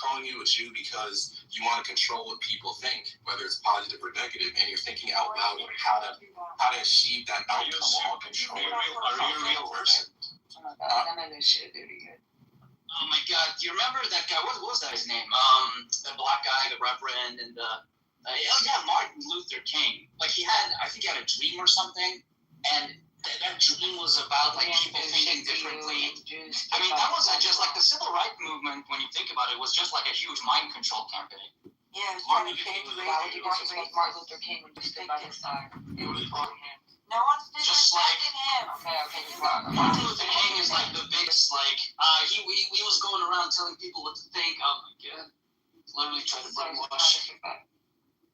calling you a Jew because you want to control what people think, whether it's positive or negative, and you're thinking out loud on how to achieve that outcome while controlling. Are you a real person? Oh my God! Do you remember that guy? What was that his name? The black guy, the Reverend, and Martin Luther King. Like I think he had a dream or something, and that dream was about like people thinking differently. I mean, that was just like the civil rights movement. When you think about it, was just like a huge mind control campaign. Yeah, it was Martin Luther King. Why would you disrespect Martin Luther King when you stood by his side? No one's disrespecting him. Okay. Martin Luther King is like the biggest, like, he was going around telling people what to think. Oh my God. Literally trying to brainwash.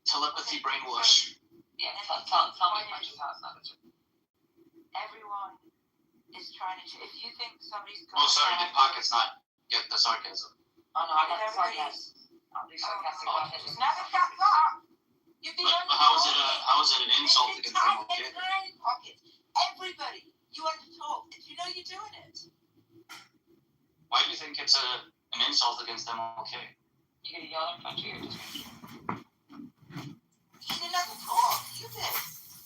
Telepathy brainwash. Yeah, tell me how it's not true. Everyone is trying to. If you think somebody's going. Oh, sorry, did Pockets not get the sarcasm? Oh no, I got the sarcasm. Sarcastic. Never got that. How is it an insult against MLK? Pockets. Everybody, you want to talk. You know you're doing it. Why do you think it's an insult against MLK? You gonna yell in front of you? You didn't have to talk. You did,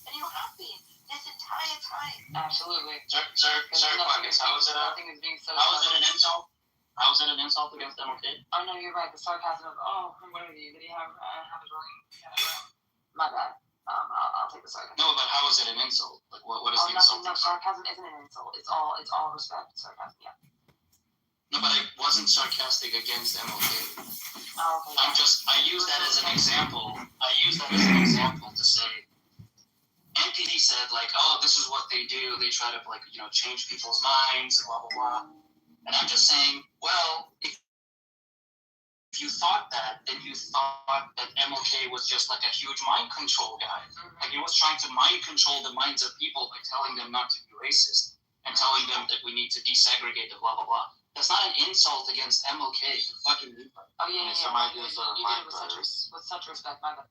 and you have been. This entire time. Absolutely. Sir, Pockets, how is it an insult? How is it an insult against MLK? Oh, no, you're right. The sarcasm of, what are you? Did he have a drawing? My bad. I'll take the sarcasm. No, but how is it an insult? Like, what is the insult? No, sarcasm isn't an insult. It's all respect. Sarcasm, yeah. No, but I wasn't sarcastic against MLK. Oh, okay. I use that as an example. To say, NPD said, like, this is what they do. They try to, like, change people's minds, blah, blah, blah. And I'm just saying, well, if you thought that, then you thought that MLK was just, like, a huge mind control guy. Mm-hmm. Like, he was trying to mind control the minds of people by telling them not to be racist and telling them that we need to desegregate the blah, blah, blah. That's not an insult against MLK. You fucking do that. Oh, yeah. You did it with such respect, my bad.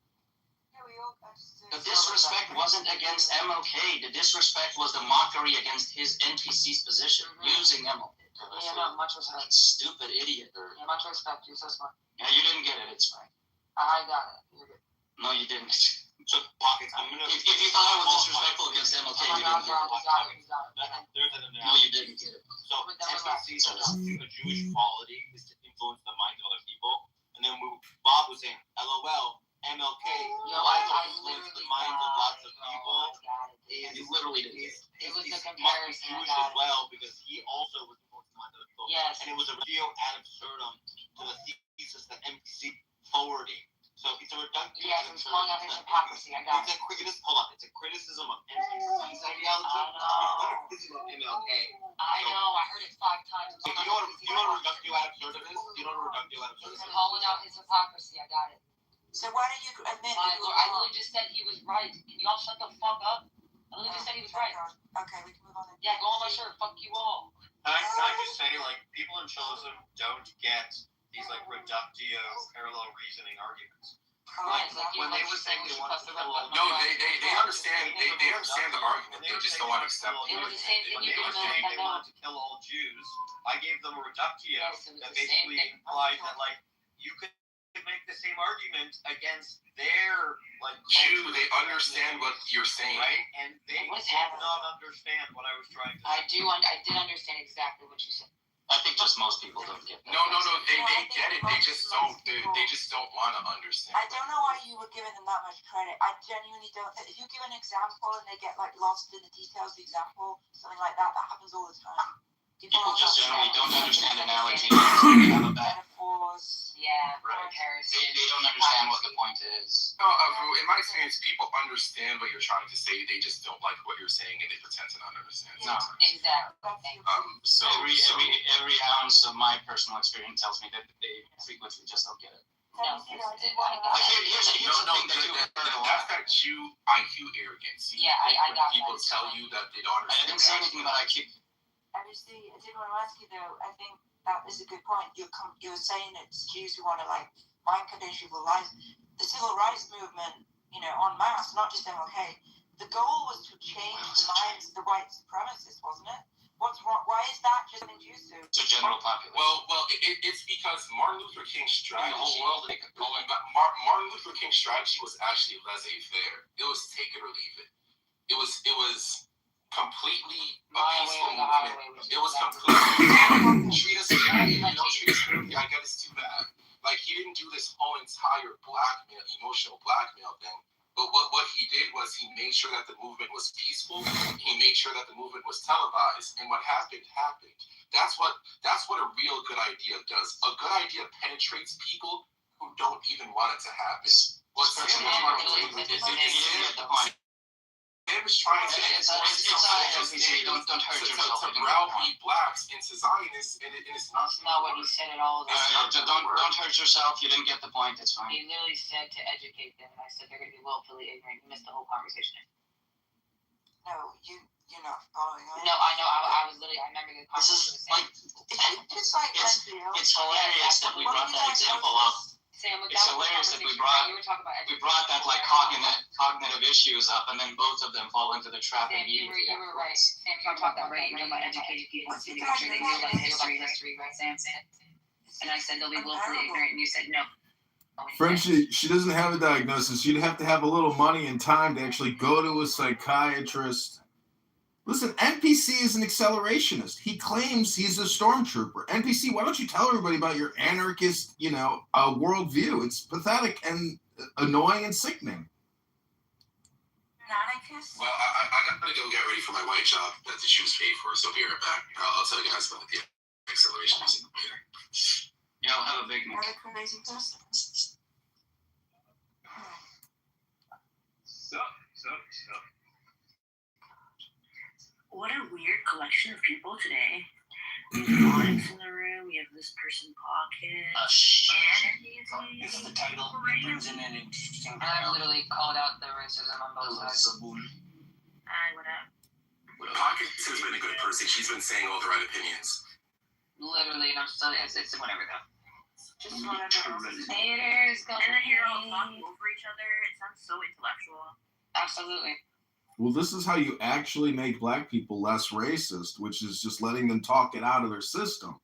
The disrespect wasn't against MLK. The disrespect was the mockery against his NPC's position, using MLK. Yeah, no, much respect. Stupid idiot. Yeah, much respect. You're so smart. Yeah, you didn't get it. It's fine. I got it. You're good. No, you didn't. So, Pockets, if you thought I was disrespectful against MLK, you didn't get it. No, you didn't get it. So, NPC's a Jewish quality is to influence the minds of other people. And then Bob was saying, LOL. MLK, influenced the minds of lots of people. He literally did. It was a comparison. Jewish as well, because he also was influenced the minds of people. Yes. And it was a real ad absurdum to the thesis that MPC forwarding. So it's a reduction. Yes, it's calling out his hypocrisy. I got it. It's a criticism of MPC's ideology. I know. It's a criticism of MLK. I know. I heard it 5 times. You know what a reductio ad absurdum is? You know what a reductio ad absurdum is? It's calling out his hypocrisy. I got it. So why don't you admit I literally just said he was right. Can you all shut the fuck up? I literally just said he was right. Okay, we can move on. Yeah, go on my shirt. Fuck you all. Can I just say, like, people in Chosen don't get these, like, reductio parallel reasoning arguments. Like, when they were saying they wanted to kill all Jews. No, they understand. They understand the argument. They just don't want to accept it. When they were saying they wanted to kill all Jews, I gave them a reductio that basically implied that, like, you could make the same argument against their, like, Jew. They understand what you're saying, right? And they did not understand what I was trying to say. I did understand exactly what you said. I think just most people don't get that. No. They get it. They just don't. They just don't want to understand. I don't know why you were giving them that much credit. I genuinely don't. If you give an example and they get, like, lost in the details of the example, something like that happens all the time. People just generally don't understand analogies. They have a bad metaphors. Yeah, right. They don't understand what the point is. No, in my experience, people understand what you're trying to say. They just don't like what you're saying, and they pretend to not understand. No, exactly. Every ounce of my personal experience tells me that they frequently just don't get it. That's that Jew IQ arrogance. Yeah, I got people tell you that they don't understand. I didn't say anything about IQ. I did want to ask you though. I think that is a good point. You're saying it's Jews who want to, like, mind condition people's lives. The civil rights movement, en masse, not just MLK. The goal was to change the minds of the white supremacists, wasn't it? What's wrong? Why is that just induced to? It's a general population. Well, it's because Martin Luther King's strategy. The whole world. Martin Luther King's strategy was actually laissez-faire. It was take it or leave it. It was completely a peaceful movement. It was completely treat us fairly. Treat us fairly. I guess it's too bad. Like, he didn't do this whole entire blackmail, emotional blackmail thing. But what he did was he made sure that the movement was peaceful. He made sure that the movement was televised. And what happened. That's what a real good idea does. A good idea penetrates people who don't even want it to happen. What's Sam is trying to don't hurt yourself. To browbeat blacks into Zionists, and it's not what he said at all. Don't hurt yourself. You didn't get the point. It's fine. He literally said to educate them, and I said they're going to be willfully ignorant. You missed the whole conversation. No, you're not following. No, I know. I was literally. I remember the conversation. It's like it's hilarious that we brought that example up. Sam, it's hilarious that we brought that like cognitive issues up, and then both of them fall into the trap. Sam, you were right. Sam, you talked about right. You know about educated people to make sure they know like history, right? Sam. And I said they'll be willfully ignorant, and you said no. Friend, she doesn't have a diagnosis. You'd have to have a little money and time to actually go to a psychiatrist. Listen, NPC is an accelerationist. He claims he's a stormtrooper. NPC, why don't you tell everybody about your anarchist, worldview? It's pathetic and annoying and sickening. Anarchist? Well, I gotta go get ready for my white job that the shoes paid for, so be right back. I'll tell you guys about the accelerationist later. Yeah, I'll have a big one. Another crazy person. So. What a weird collection of people today. We have Onyx in the room, we have this person Pocket. This is the title. It brings in an interesting. I've literally called out the racism on both sides. What up? Pockets has been a good person. She's been saying all the right opinions. Literally, and I'm still, it's whatever though. Just whatever. Haters go. And then you're all talking over each other. It sounds so intellectual. Absolutely. Well, this is how you actually make black people less racist, which is just letting them talk it out of their system.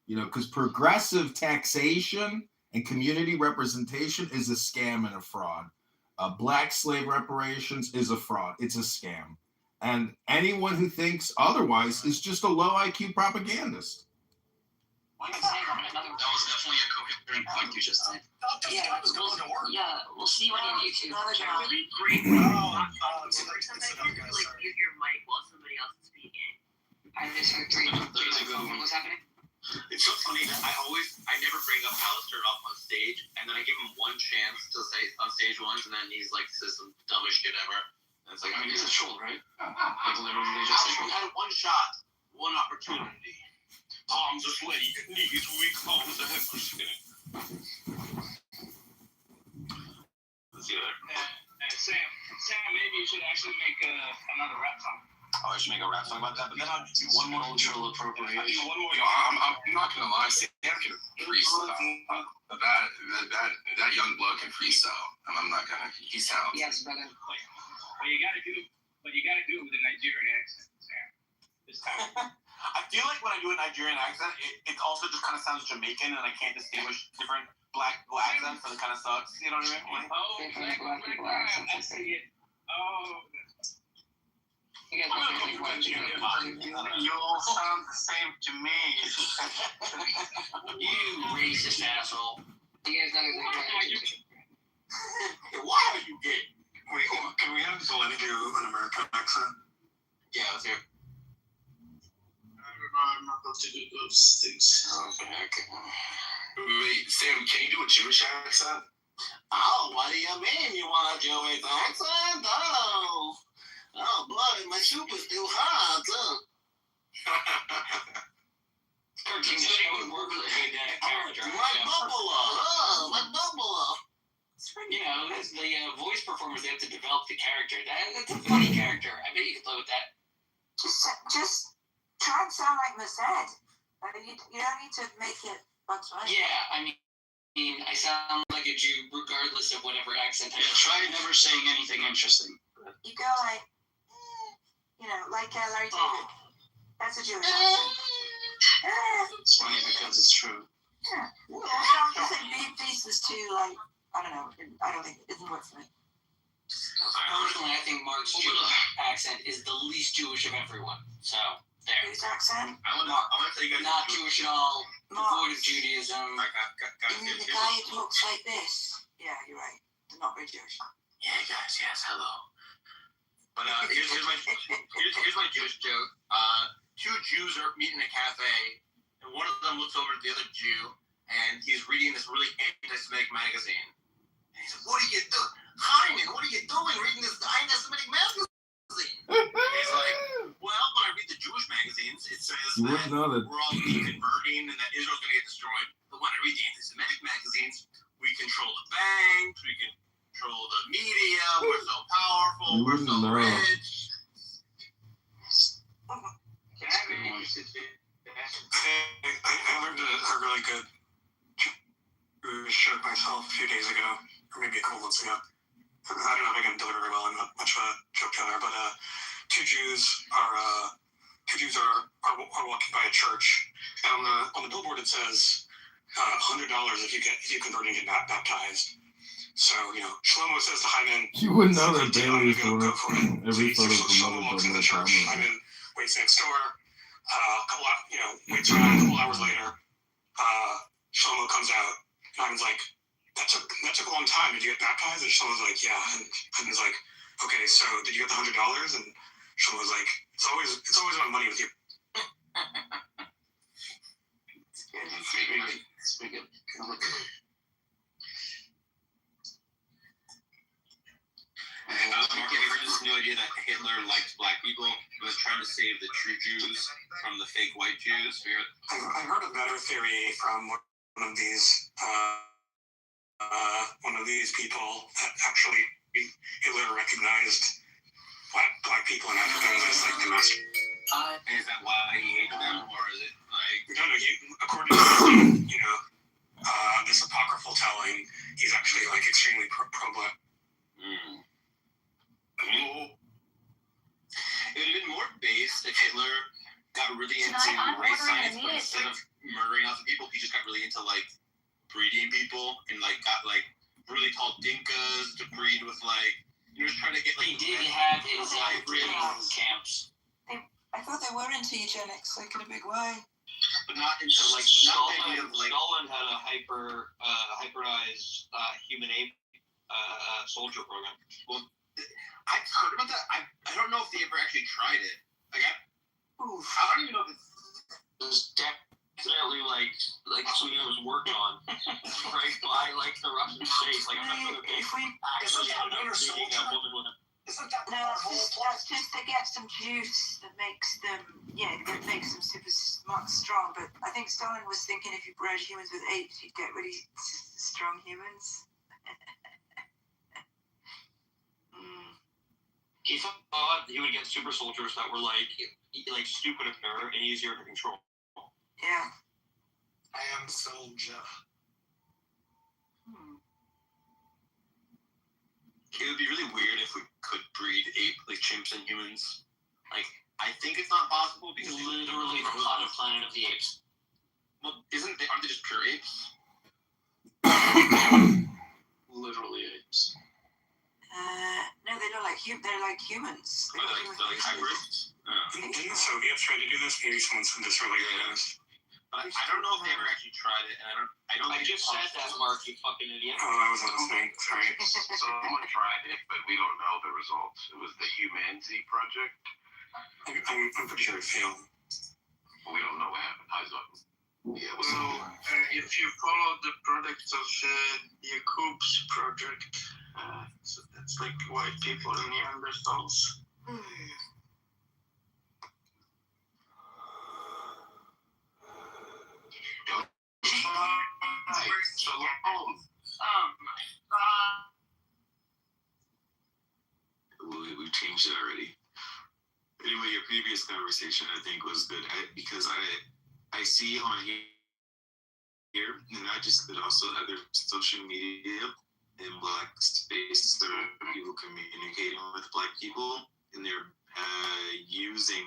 Because progressive taxation and community representation is a scam and a fraud. Black slave reparations is a fraud. It's a scam. And anyone who thinks otherwise is just a low IQ propagandist. That was definitely a coherent point you just said. Yeah, we'll see you on YouTube. Really great. Sometimes you have to use your mic while somebody else is speaking. I disagree. What's happening? It's so funny that I never bring up Alistair up on stage, and then I give him one chance to say on stage once, and then he's like, says some dumbest shit ever. And it's like, he's a troll, right? Like literally just we had one shot, one opportunity. Palms are sweaty, knees weak, bones are heavy. Let's see you there. Sam, maybe you should actually make another rap song. Oh, I should make a rap song about that, but then I'll do one more cultural appropriation. One more. I'm not gonna lie, Sam can freestyle. That young blood can freestyle, and I'm not gonna. He's talented. Yes, brother. But you gotta do it with a Nigerian accent, Sam. This time. I feel like when I do a Nigerian accent, it also just kind of sounds Jamaican, and I can't distinguish different black people accents, so it kind of sucks. You know what I mean? Black people accents. I see it. Oh. You guys You all sound the same to me. You racist asshole. You guys know Why are you gay? Wait, can we have Zeleny do an American accent? Yeah, let's hear it. I'm not going to do those things. Okay. Wait, Sam, can you do a Jewish accent? Oh, what do you mean you want a Jewish accent? Oh, boy, my soup is too hot. Cartoons would work for a good character. My Buffalo. As the voice performers, they have to develop the character. That's a funny character. I bet you could play with that. Just try and sound like Merced. You don't need to make it Bugs Bunny. Yeah, I mean, I sound like a Jew regardless of whatever accent I have. Try never saying anything interesting. You go like, like Larry David. That's a Jewish accent. It's funny because it's true. Yeah. These was too, like, I don't know. I don't think it didn't work for me. Personally, I think Mark's Jewish accent is the least Jewish of everyone. So, there. Whose accent? I want to tell you guys. Not Jewish at all. Devoid of Judaism. You mean the guy who talks like this? Yeah, you're right. They're not very Jewish. Yeah, guys. Yes, hello. But here's my Jewish joke. Two Jews are meeting in a cafe, and one of them looks over at the other Jew, and he's reading this really anti-Semitic magazine. And he says, "What are you doing, Hyman? What are you doing reading this anti-Semitic magazine?" He's like, "Well, when I read the Jewish magazines, it says that we're all deconverting and that Israel's going to get destroyed. But when I read the anti-Semitic magazines, we control the banks, we control the media, we're so powerful, we're so rich." I learned a really good Jewish joke myself a few days ago, or maybe a couple months ago. I don't know if I can deliver very well. I'm not much of a joke teller, but two Jews are walking by a church, and on the billboard it says $100 if you convert and get baptized. So, Shlomo says to Hyman, You wouldn't know that Bailey is go for it. every So photo Shlomo walks in the church. promoted. Hyman waits next door. Waits around. A couple hours later, Shlomo comes out. Hyman's like, that took a long time. Did you get baptized? And Shlomo's like, yeah. And Hyman's like, okay, so did you get the $100? And Shlomo's like, it's always about money with you. It's pretty good. Have you ever this new idea that Hitler liked black people and was trying to save the true Jews from the fake white Jews? I've heard a better theory from one of these people that actually Hitler recognized black people in Africa as like the master. Is that why he hated them, or is it like we don't know? According to this apocryphal telling, he's actually like extremely pro-black. It would have been more based if Hitler got really into race science, but instead of murdering lots of people, he just got really into like breeding people and like got like really tall dinkas to breed with like just trying to get like. He did have his breeding camps. I thought they were into eugenics, like in a big way. But not into like Stalin had a hybridized human ape soldier program. Well, I've heard about that. I don't know if they ever actually tried it. Like I don't even know if it was definitely like something that was worked on, right? By like the Russian state. Like I'm not sure if they actually ended up treating that woman with a. That's just to get some juice that makes them super smart, strong. But I think Stalin was thinking if you bred humans with apes, you'd get really strong humans. He thought he would get super soldiers that were like stupid apparent and easier to control. Yeah. I am soldier. It would be really weird if we could breed chimps and humans. Like, I think it's not possible because literally the Planet of the Apes. Well, aren't they just pure apes? Literally apes. No, they don't they're like humans. They're like hybrids? Didn't the Soviets try to do this? Maybe someone said this earlier. But I don't know if they ever actually tried it, and I just said that, Mark, you fucking idiot. Oh, I wasn't listening. Sorry. Someone tried it, but we don't know the results. It was the Humanity Project. I'm pretty sure it failed. We don't know what happened. Yeah, so, if you follow the product of Yakub's project, so that's like white people and Neanderthals. We've changed it already. Anyway, your previous conversation I think was good because I see on here, and not just but also other social media and black spaces that are people communicating with black people, and they're using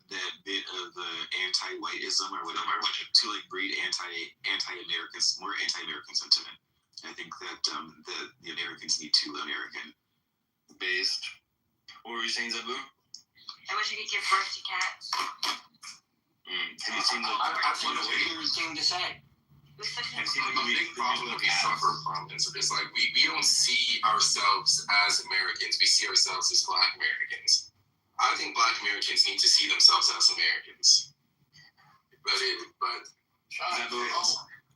that bit of the anti-whiteism or whatever to like breed anti-American, more anti-American sentiment. I think that the Americans need to American based. What were you saying, Zabu? I wish you could give birth to cats. Have you seen the? That's what weird thing to say. Have you seen the A movie? big problem that we suffer from is like we don't see ourselves as Americans. We see ourselves as Black Americans. I think Black Americans need to see themselves as Americans. But Zabu,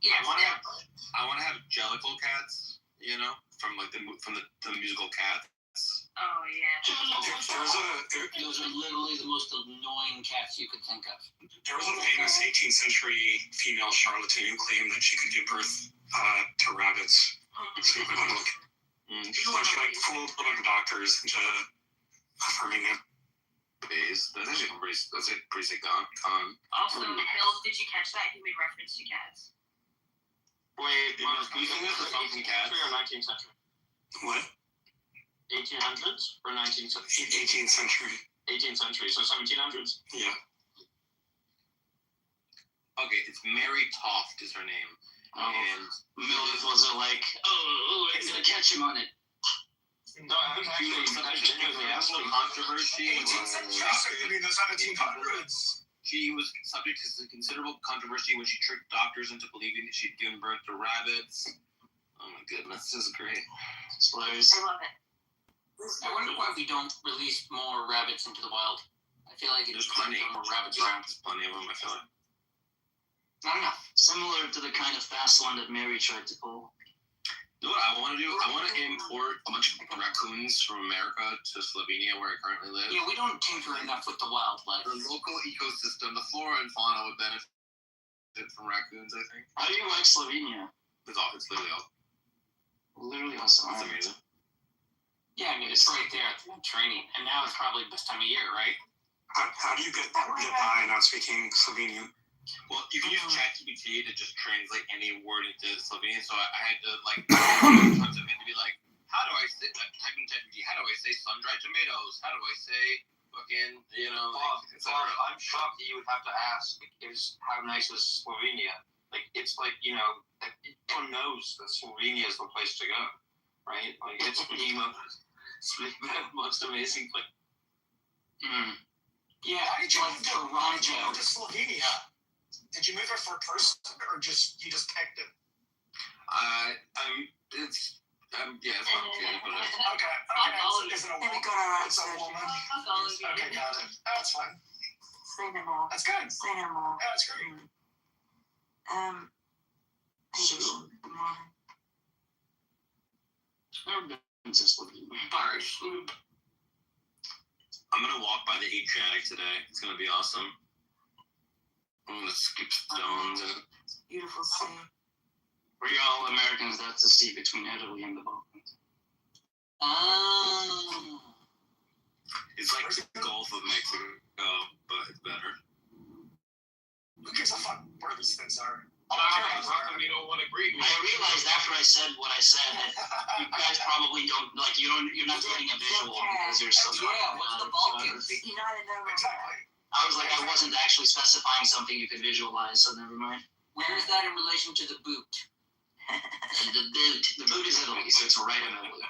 Yeah, I want to have Jellicle cats. You know, from like the musical Cats. Oh yeah. those are literally the most annoying cats you could think of. There was a famous 18th century female charlatan who claimed that she could give birth to rabbits. So she like fooled a lot of doctors into affirming it. That's actually a pretty sick con. Also, Hills, did you catch that? He made reference to cats. Wait, Do you think this is something Cats? or 19th century? What? 1800s or 19th century? 18th century. 18th century, so 1700s. Yeah. Okay, it's Mary Toft is her name. And Mills wasn't like, it's gonna catch him on it. No, I think actually, national controversy. 18th century, so you mean the 1700s? She was subject to considerable controversy when she tricked doctors into believing that she'd given birth to rabbits. Oh my goodness, this is great. It's hilarious. I love it. I wonder why we don't release more rabbits into the wild. I feel like There's it's time plenty. for more rabbits around. There's plenty of them, I feel like. Not enough. Similar to the kind of fast one that Mary tried to pull. You know what I want to do? I want to import a bunch of raccoons from America to Slovenia, where I currently live. Yeah, we don't tinker enough with the wildlife. The local ecosystem, the flora and fauna would benefit from raccoons, I think. How do you like Slovenia? It's literally all. Literally awesome. It's amazing. Yeah, I mean, it's right there at the Mediterranean. And now it's probably the best time of year, right? How do you get by not speaking Slovenian? Well, you can use ChatGPT to just translate any word into Slovenian, so I had to like tons of it to be like, how do I say? Typing ChatGPT, how do I say sun-dried tomatoes? How do I say fucking, I'm shocked that you would have to ask, how nice is Slovenia? Like, it's like, everyone knows that Slovenia is the place to go, right? Like, it's the most amazing place. Yeah, Why did you like move Toronto. to Slovenia? Did you move there for a person, or you just picked it? It's not good, but Okay. Is it a Then we woman? got our It's a answer. woman. Fuck all of you. Okay, got it. That's fine. Say no more. That's good. Say no more. Yeah, that's great. Hello. Good morning. Never been to Slovenia. Bars. I'm gonna walk by the Adriatic today. It's gonna be awesome. I'm gonna skip stones and Beautiful sea. For y'all Americans, that's the sea between Italy and the Balkans. Oh. it's like the Gulf of Mexico, but it's better. Who gives a fuck where these things are? How come you don't want to agree? I realized after I said what I said that you guys probably don't like you're not getting a visual because you're so What's the Balkans? United over. Exactly. I was like I wasn't actually specifying something you could visualize, so never mind. Where is that in relation to the boot? The boot is Italy, so it's right in Italy.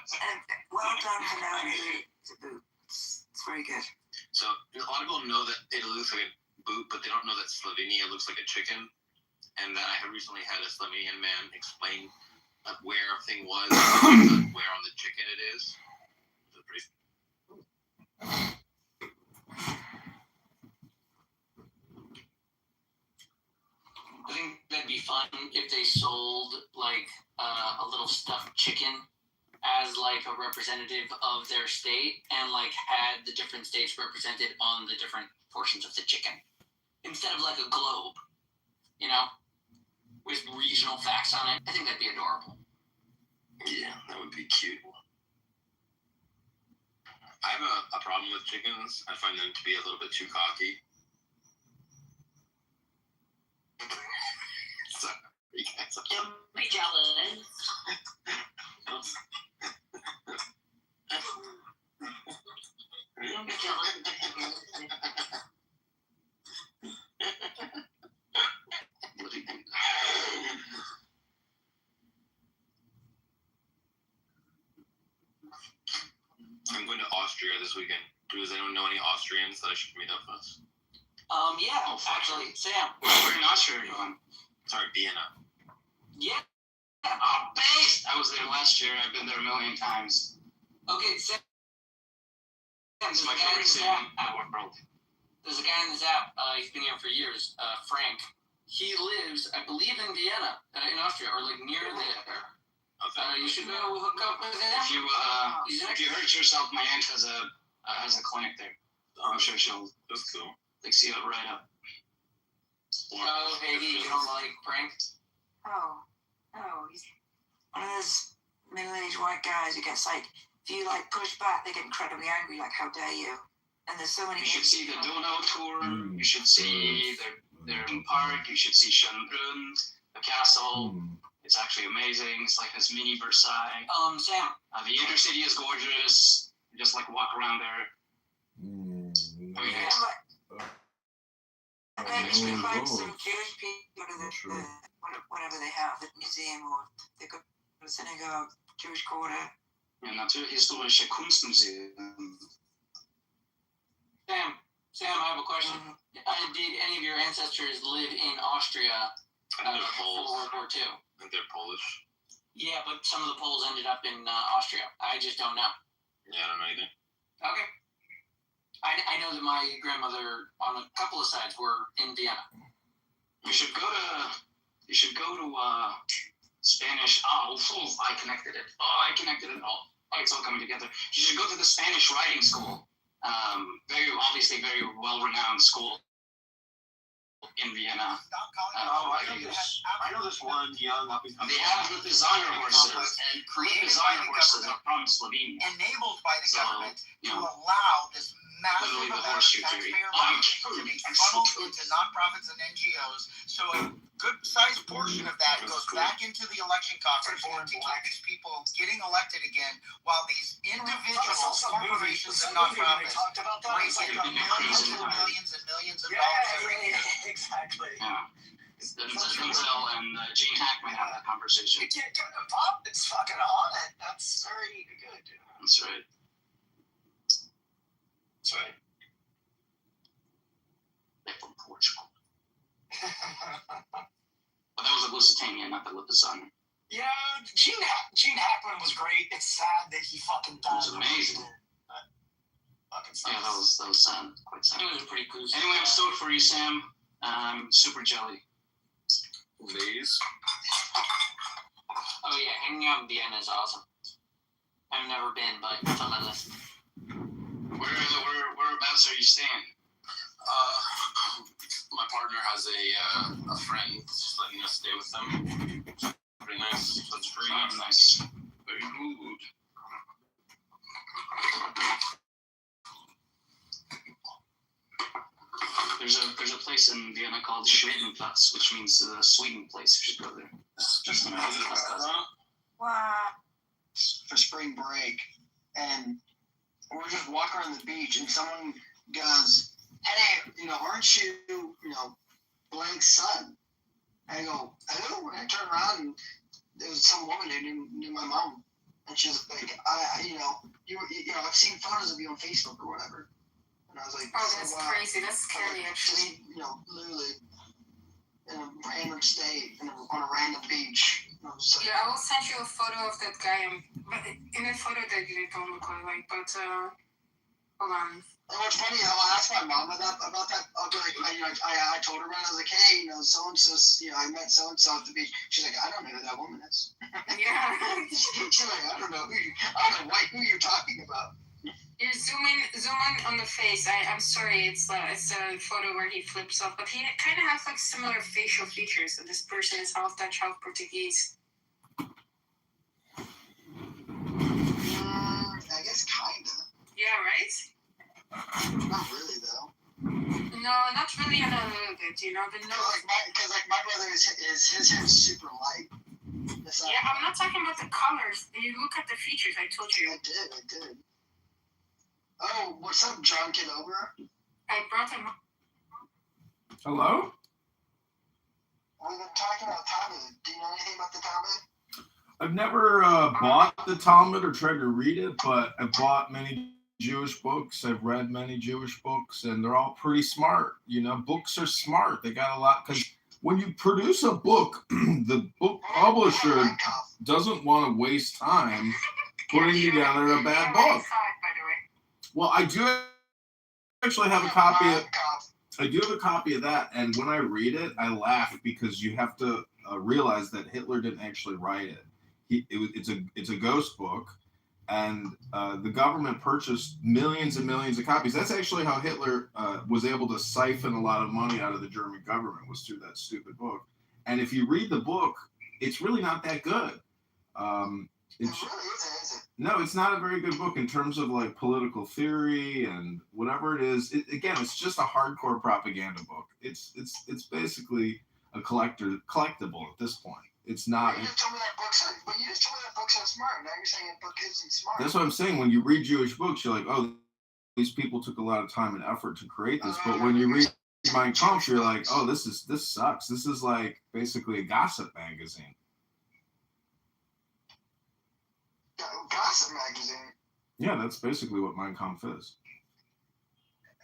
Well done for knowing the boot. It's very good. So a lot of people know that it looks like a boot, but they don't know that Slovenia looks like a chicken. And that I have recently had a Slovenian man explain where a thing was, where on the chicken it is. It's pretty. I think that'd be fun if they sold like a little stuffed chicken as like a representative of their state and like had the different states represented on the different portions of the chicken instead of like a globe, with regional facts on it. I think that'd be adorable. Yeah, that would be cute. I have a problem with chickens. I find them to be a little bit too cocky. Sorry, guys. Don't be jealous. I'm going to Austria this weekend. Does anyone know any Austrians that I should meet up with? Yeah, actually, Sam. Where in Austria are you going? Sorry, Vienna. Yeah. Oh, based! I was there last year. I've been there a million times. Okay, Sam. It's my favorite city in the world. There's a guy in this app. He's been here for years. Frank. He lives, I believe, in Vienna, in Austria, or like near there. You should go hook up with him. If you hurt yourself, my aunt has a clinic there. I'm sure she'll That's cool. see it right up. Oh, baby, you don't like Frank? Oh, he's one of those middle-aged white guys who gets like, if you like push back, they get incredibly angry, like, how dare you? And there's so many. You should see the Donau tour. You should see their theme park. You should see Schönbrunn, the castle. It's actually amazing. It's like this mini Versailles. Sam. The intercity is gorgeous. You just like walk around there. I mean, Maybe we find some Jewish people to the whatever they have, the museum, or they go to the synagogue, Jewish quarter. Ja, Naturhistorische Kunstmuseum. Sam, I have a question. Did any of your ancestors live in Austria before World War II? I think they're Polish. Yeah, but some of the Poles ended up in Austria. I just don't know. Yeah, I don't know either. Okay. I know that my grandmother on a couple of sides were in Vienna. You should go to Spanish. I connected it. I connected it all. It's all coming together. You should go to the Spanish writing school. Very well-renowned school in Vienna. I know this one young up and coming. They have the designer horses. And designer horses are from Slovenia. Enabled by the government you to know, allow this massive literally the amount of horseshoe theory. taxpayer money to be funneled into nonprofits and NGOs. So a good-sized portion of that goes back into the election coffers to keep these people getting elected again, while these individual corporations and nonprofits raise millions and millions and millions of dollars every year. Exactly. Yeah. Denzel and Gene Hackman have that conversation. You can't get the pop. It's fucking on it. That's very good. That's right. That's right. They're from Portugal. But that was a Lusitania, not the Lusitania. Yeah, Gene Hackman was great. It's sad that he fucking died. It was amazing. Fucking Yeah, that was sad. Quite sad. It was pretty cool. Anyway, I'm stoked for you, Sam. Super jelly. Lays. Oh yeah, hanging out in Vienna is awesome. I've never been, but it's on my list. Whereabouts are you staying? My partner has a friend just letting us stay with them. Pretty nice. That's free. Nice. Very good. There's a place in Vienna called Schwedenplatz, which means Sweden place. You should go there. Just Wow. for spring break, and we're just walking around the beach, and someone goes, "Hey, aren't you, blank's son?" I go, "Who?" And I turn around, and there was some woman who knew my mom, and she was like, I've seen photos of you on Facebook or whatever." And I was like, "Oh, that's crazy. That's scary, actually." Just, literally in a random state, on a random beach. Yeah, I will send you a photo of that guy. But in a photo that you don't look like, but hold on. And what's funny, I asked my mom about that. I'll be like, I told her when I was like, hey, so and so, I met so and so at the beach. She's like, I don't know who that woman is. Yeah. She's like, I don't know who you're talking about. You zoom in on the face. I'm sorry, it's a photo where he flips off, but he kind of has like similar facial features. So this person is half Dutch, half Portuguese. I guess kinda. Yeah, right? Not really though. No, not really, and a little bit. The nose. Because my brother his hair's super light. Yeah, I'm not talking about the colors. You look at the features. I told you. I did. Oh, what's up, John Kitover? I brought him. Hello? We've been talking about Talmud. Do you know anything about the Talmud? I've never bought the Talmud or tried to read it, but I've bought many Jewish books. I've read many Jewish books, and they're all pretty smart. You know, books are smart. They got a lot, because when you produce a book, the book publisher doesn't want to waste time putting together a bad book. Well, I do actually have a copy of. I do have a copy of that, and when I read it, I laugh because you have to realize that Hitler didn't actually write it. It's a ghost book, and the government purchased millions and millions of copies. That's actually how Hitler was able to siphon a lot of money out of the German government, was through that stupid book. And if you read the book, it's really not that good. No, it's not a very good book in terms of like political theory and whatever it is. Again, it's just a hardcore propaganda book. It's basically a collectible at this point. It's not. You just told me that book's so smart. Now you're saying that book isn't smart. That's what I'm saying. When you read Jewish books, you're like, oh, these people took a lot of time and effort to create this. But when you read Mein Kampf, you're like, oh, this sucks. This is like basically a gossip magazine. Gossip magazine. Yeah, that's basically what Mein Kampf is.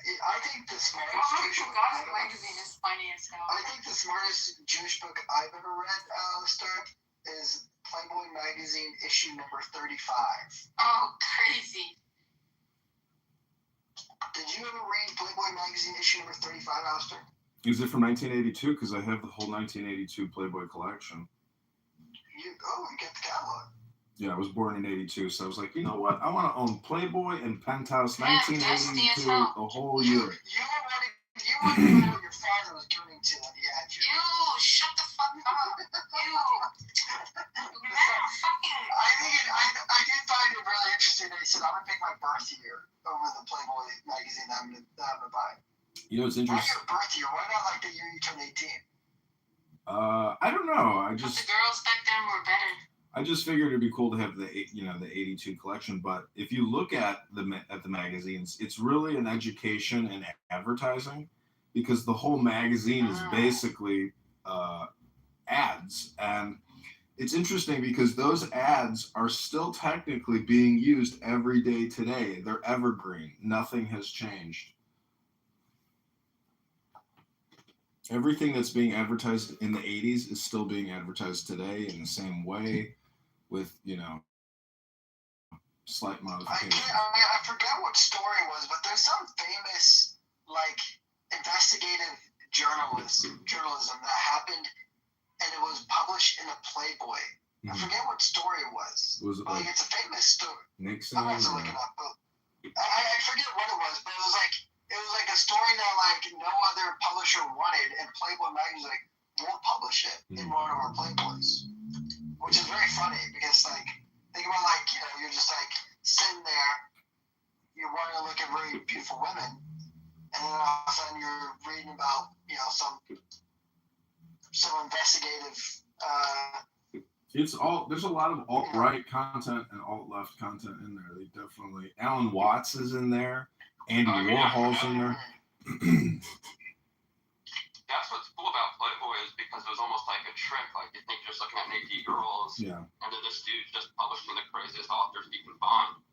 I think the smartest Gossip magazine is funny as hell. I think the smartest Jewish book I've ever read, Lister, is Playboy magazine issue number 35. Oh, crazy. Did you ever read Playboy magazine issue number 35, Alistair? Is it from 1982? Because I have the whole 1982 Playboy collection. You get the catalog. Yeah, I was born in 82, so I was like, you know what? I want to own Playboy and Penthouse 1982 the whole year. You wanted to know what your father was doing to when he had you. Ew, shut the fuck up. Ew. I did find it really interesting that he said, I'm going to pick my birth year over the Playboy magazine that I'm going to buy. You know, it's interesting. Why your birth year? Why not like the year you turned 18? I don't know. The girls back then were better. I just figured it'd be cool to have the 82 collection. But if you look at the magazines, it's really an education and advertising, because the whole magazine is basically ads. And it's interesting because those ads are still technically being used every day today. They're evergreen. Nothing has changed. Everything that's being advertised in the 80s is still being advertised today in the same way, with, slight modifications. I forget what story it was, but there's some famous, like, investigative journalism that happened, and it was published in a Playboy. I forget what story it was. Was it it's a famous story. Nixon? I'm also looking up. I forget what it was, but it was like a story that like no other publisher wanted, and Playboy magazine like won't publish it in one of our Playboys, which is very funny because like think about like you're just like sitting there, you're wanting to look at very beautiful women, and then all of a sudden you're reading about some investigative. There's a lot of alt-right content and alt-left content in there. They definitely. Alan Watts is in there. Andy Warhol's in there. That's what's cool about Playboy is because it was almost like a trick. Like you think you're just looking at naked girls. Yeah. And then this dude just published one of the craziest authors you can find.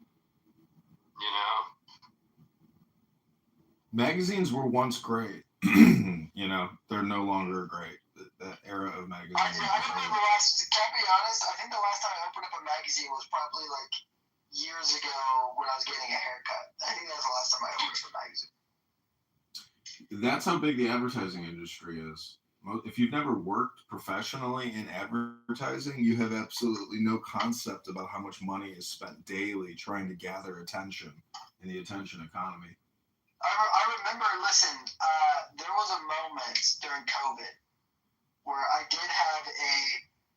Magazines were once great. They're no longer great. That era of magazines. I remember can't be honest, I think the last time I opened up a magazine was probably like years ago when I was getting a haircut. I think that was the last time I opened up a magazine. That's how big the advertising industry is. If you've never worked professionally in advertising, you have absolutely no concept about how much money is spent daily trying to gather attention in the attention economy. I remember, there was a moment during COVID where I did have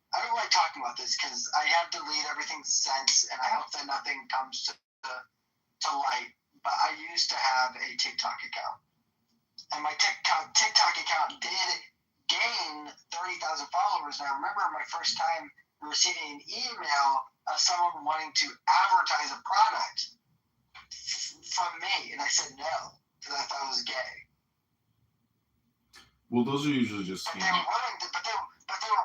I don't like talking about this because I have to delete everything since, and I hope that nothing comes to light, but I used to have a TikTok account. And my TikTok account did gain 30,000 followers, and I remember my first time receiving an email of someone wanting to advertise a product. from me, and I said no because I thought I was gay. Well, those are usually just But scams. they were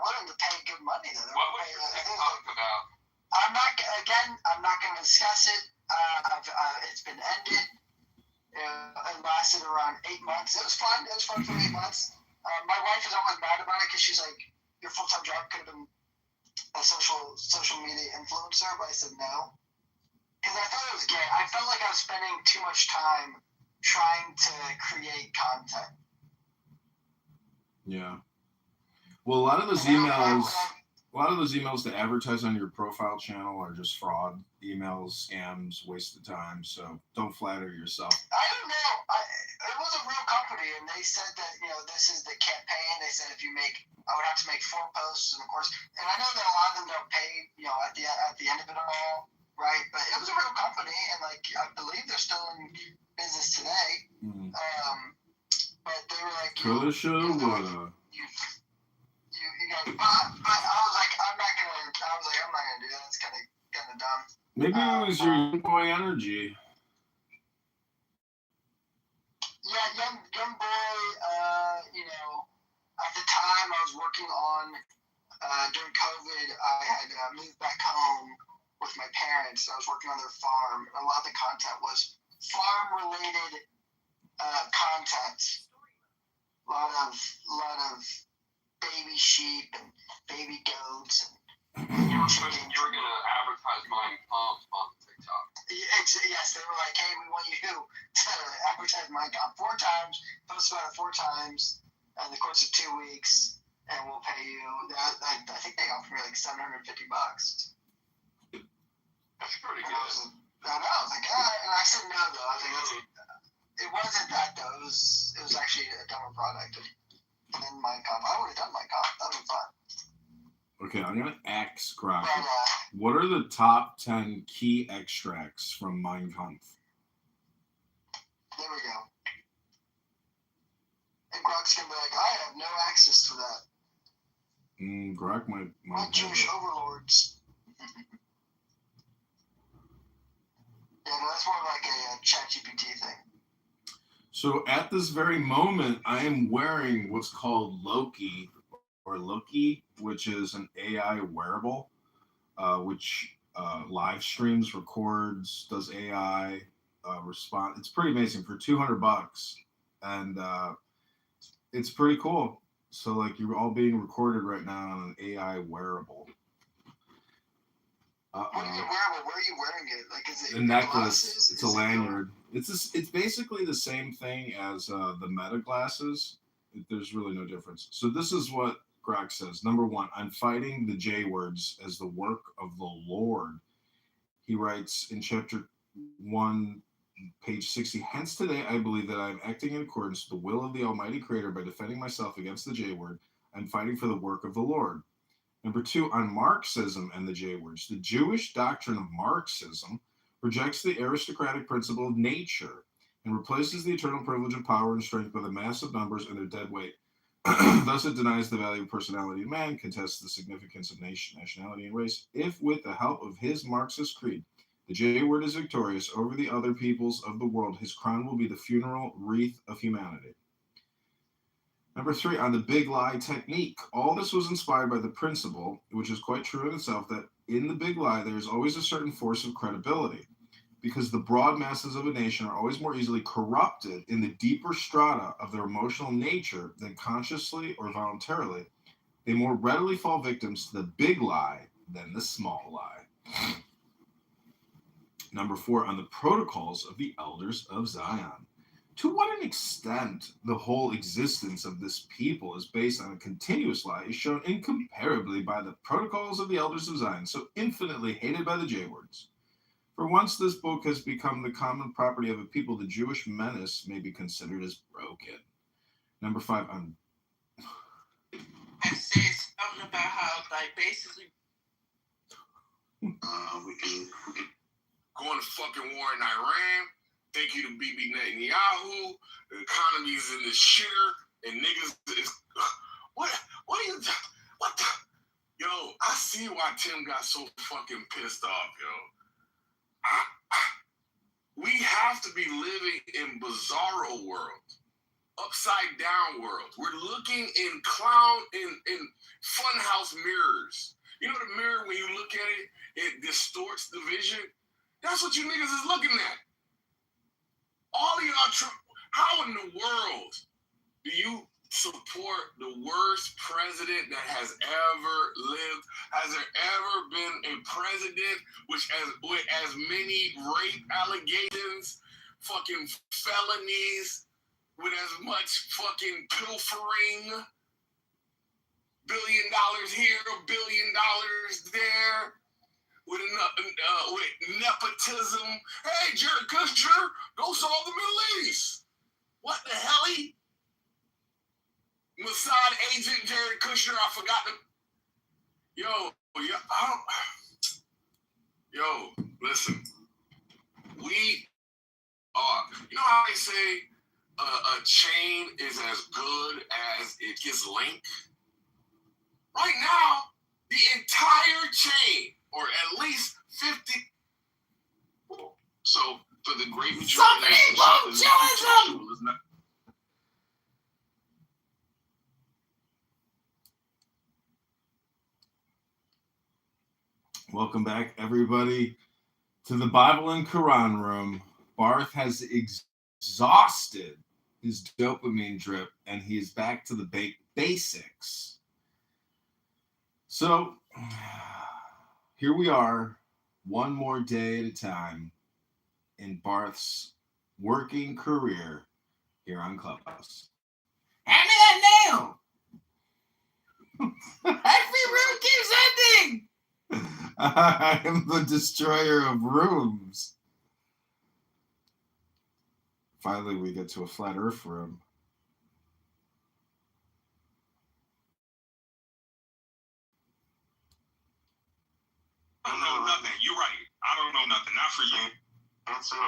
willing to pay good money though. What was your TikTok about? I'm not going to discuss it. It's been ended. It lasted around 8 months. It was fun. It was fun for 8 months. My wife is always mad about it because she's like, your full-time job could have been a social media influencer, but I said no. Because I thought it was gay. I felt like I was spending too much time trying to create content. Yeah. Well, a lot of those emails to advertise on your profile channel are just fraud emails, scams, waste of time. So don't flatter yourself. I don't know. It was a real company, and they said that this is the campaign. They said I would have to make 4 posts, and of course, and I know that a lot of them don't pay at the end of it all, right? But it was a real company, and like I believe they're still in business today. Mm. But they were like, Coulda, shoulda, woulda. But I was like, I'm not gonna do that. It's kind of dumb. Maybe it was your young boy energy. Yeah, young boy. At the time I was working on during COVID, I had moved back home with my parents. I was working on their farm, and a lot of the content was farm-related content. A lot of baby sheep and baby goats and chickens. You were gonna advertise Mein Kampf on TikTok. Yes, they were like, hey, we want you to advertise Mein Kampf 4 times, post about it 4 times in the course of 2 weeks, and we'll pay you. I think they offered me like $750. That's pretty good. I know. I was like, and I said no though. I was like, it wasn't that though. It was actually a dumber product. And then Mein Kampf. I would have done Mein Kampf. That would have been fun. Okay, I'm gonna ask Grok. But, What are the top 10 key extracts from Mein Kampf? there we go. And Grok's gonna be like, I have no access to that. Grok might My Jewish overlords. Yeah, no, that's more like a ChatGPT thing. So at this very moment, I am wearing what's called Loki, which is an AI wearable, which live streams, records, does AI response. It's pretty amazing for $200, and it's pretty cool. So like you're all being recorded right now on an AI wearable. What are you wearing? Where are you wearing it? Like, is it a necklace? glasses? It's a lanyard. It's basically the same thing as the Meta glasses. There's really no difference. So this is what Grok says. Number 1, I'm fighting the J words as the work of the Lord. He writes in chapter 1, page 60. Hence today I believe that I am acting in accordance with the will of the Almighty Creator by defending myself against the J word. I'm fighting for the work of the Lord. Number 2, on Marxism and the J words. The Jewish doctrine of Marxism rejects the aristocratic principle of nature and replaces the eternal privilege of power and strength by the massive numbers and their dead weight. Thus it denies the value of personality of man, contests the significance of nation, nationality, and race. If with the help of his Marxist creed, the J word is victorious over the other peoples of the world, his crown will be the funeral wreath of humanity. Number 3, on the big lie technique. All this was inspired by the principle, which is quite true in itself, that in the big lie there is always a certain force of credibility, because the broad masses of a nation are always more easily corrupted in the deeper strata of their emotional nature than consciously or voluntarily. They more readily fall victims to the big lie than the small lie. Number 4, on the protocols of the elders of Zion. To what an extent the whole existence of this people is based on a continuous lie is shown incomparably by the protocols of the elders of Zion, so infinitely hated by the J-words. For once this book has become the common property of a people, the Jewish menace may be considered as broken. Number 5, on... It says something about how, like, basically... we can go into fucking war in Iran. Thank you to Bibi Netanyahu. The economy's in the shitter, and niggas is what are you? What the? Yo, I see why Tim got so fucking pissed off, yo. We have to be living in bizarro world, upside down world. We're looking in funhouse mirrors. You know the mirror, when you look at it, it distorts the vision? That's what you niggas is looking at. All of y'all, how in the world do you support the worst president that has ever lived? Has there ever been a president with as many rape allegations, fucking felonies, with as much fucking pilfering, $1 billion here, $1 billion there, with nepotism? Hey, Jared Kushner, go solve the Middle East. What the hell? Mossad agent Jared Kushner, I forgot to. Listen. We are. You know how they say a chain is as good as it gets linked? Right now, the entire chain, or at least 50. So, for the great majority of the Welcome back, everybody, to the Bible and Quran room. Barth has exhausted his dopamine drip, and he is back to the basics. So, here we are, one more day at a time in Barth's working career here on Clubhouse. Hand me that nail! Every room keeps ending! I am the destroyer of rooms. Finally, we get to a flat earth room. I don't know nothing. You're right. I don't know nothing. Not for you. That's it.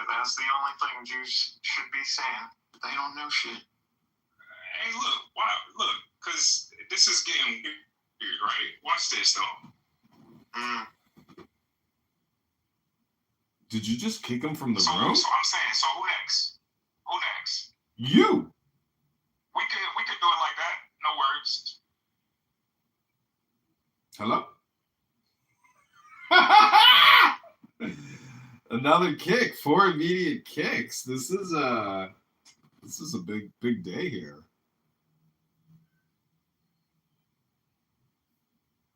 That's the only thing Jews should be saying. They don't know shit. Hey, look. Wow. Look. Because this is getting weird, right? Watch this, though. Did you just kick him from the room? So I'm saying, so who next? Who next? You! We could do it like that. No words. Hello? Another kick. 4 immediate kicks. This is a big day here.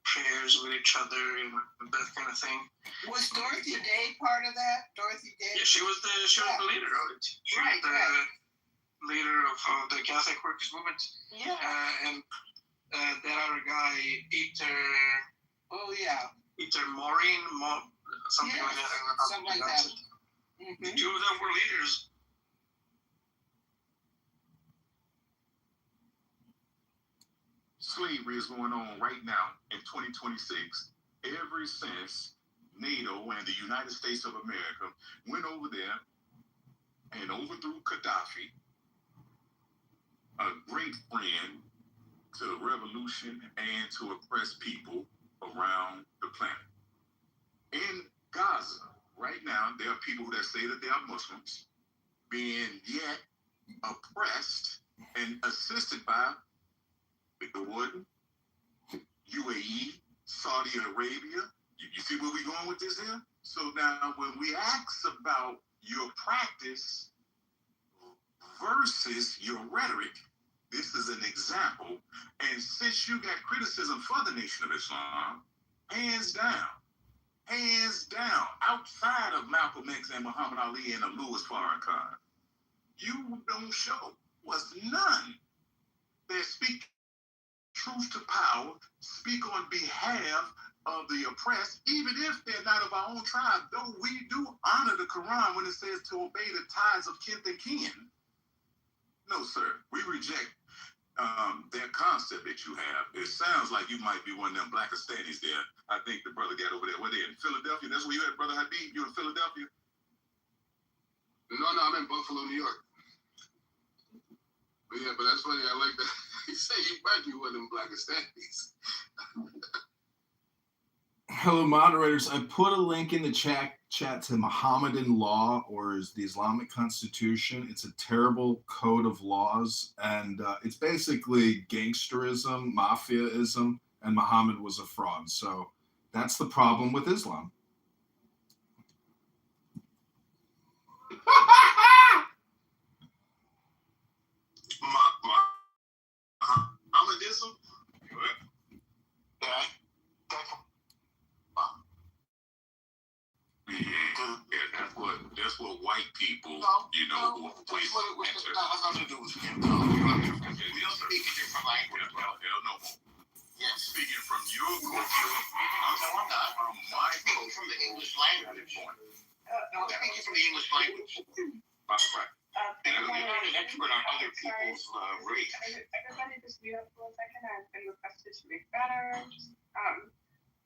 Shares with each other and that kind of thing. Was Dorothy Day part of that? Dorothy Day? Yeah, she was the leader of it. She was the leader of the Catholic Workers Movement. Yeah. And that other guy, Peter. Oh yeah. Peter Maureen, something like that. Something like that. Mm-hmm. 2 of them were leaders. Slavery is going on right now in 2026. Ever since NATO and the United States of America went over there and overthrew Gaddafi, a great friend to the revolution and to oppress people around the planet. In Gaza, right now, there are people that say that they are Muslims being yet oppressed and assisted by the Jordan, UAE, Saudi Arabia. You see where we're going with this here? So now when we ask about your practice versus your rhetoric, this is an example. And since you got criticism for the Nation of Islam, hands down, outside of Malcolm X and Muhammad Ali and Louis Farrakhan, you don't show was none that speak truth to power, speak on behalf of the oppressed, even if they're not of our own tribe, though we do honor the Quran when it says to obey the ties of kin and kin. No, sir, we reject that concept that you have. It sounds like you might be one of them Blackistanis there. I think the brother got over there. Where they in Philadelphia? That's where you at, Brother Habib? You in Philadelphia? No, I'm in Buffalo, New York. But yeah, but that's funny. I like that. You say you might be one of them Blackistanis. Hello, moderators. I put a link in the chat to Mohammedan law, or is the Islamic Constitution. It's a terrible code of laws, and it's basically gangsterism, mafiaism, and Muhammad was a fraud. So that's the problem with Islam. Mohammedism? Yeah, that's what white people, you know, place enter. That has nothing to do with skin color. We're speaking different language. Hell no. Yes. Speaking from your culture, I'm not. From my Speaking from the English language. I'm speaking from the English language. Right. And I'm not an expert on other people's race. Everybody just mute up for a second. I've been requested to make better.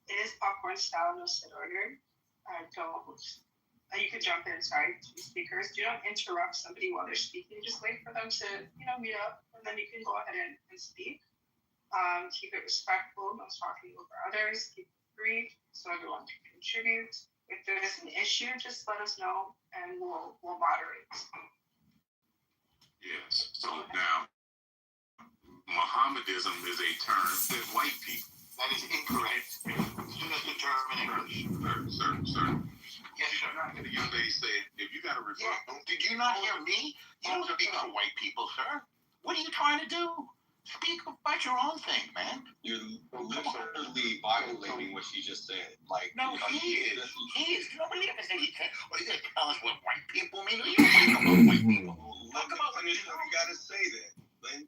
It is popcorn style, no sit order. You could jump in, sorry, to speakers. Do not interrupt somebody while they're speaking. Just wait for them to, mute up, and then you can go ahead and speak. Keep it respectful, no talking over others. Keep it brief so everyone can contribute. If there is an issue, just let us know, and we'll moderate. Yes. So now, Mohammedism is a term that white people. That is incorrect. Use the term in English. Sir. Yes, sir. The young lady said, if you got to refer. Yeah. Did you not hear me? You don't speak for white people, sir. What are you trying to do? Speak about your own thing, man. You're literally violating what she just said. Like, no, he is. He is. You don't believe it? He said, well, you're going to tell us what white people mean? You don't speak about white people. Talk about what you got to say that. You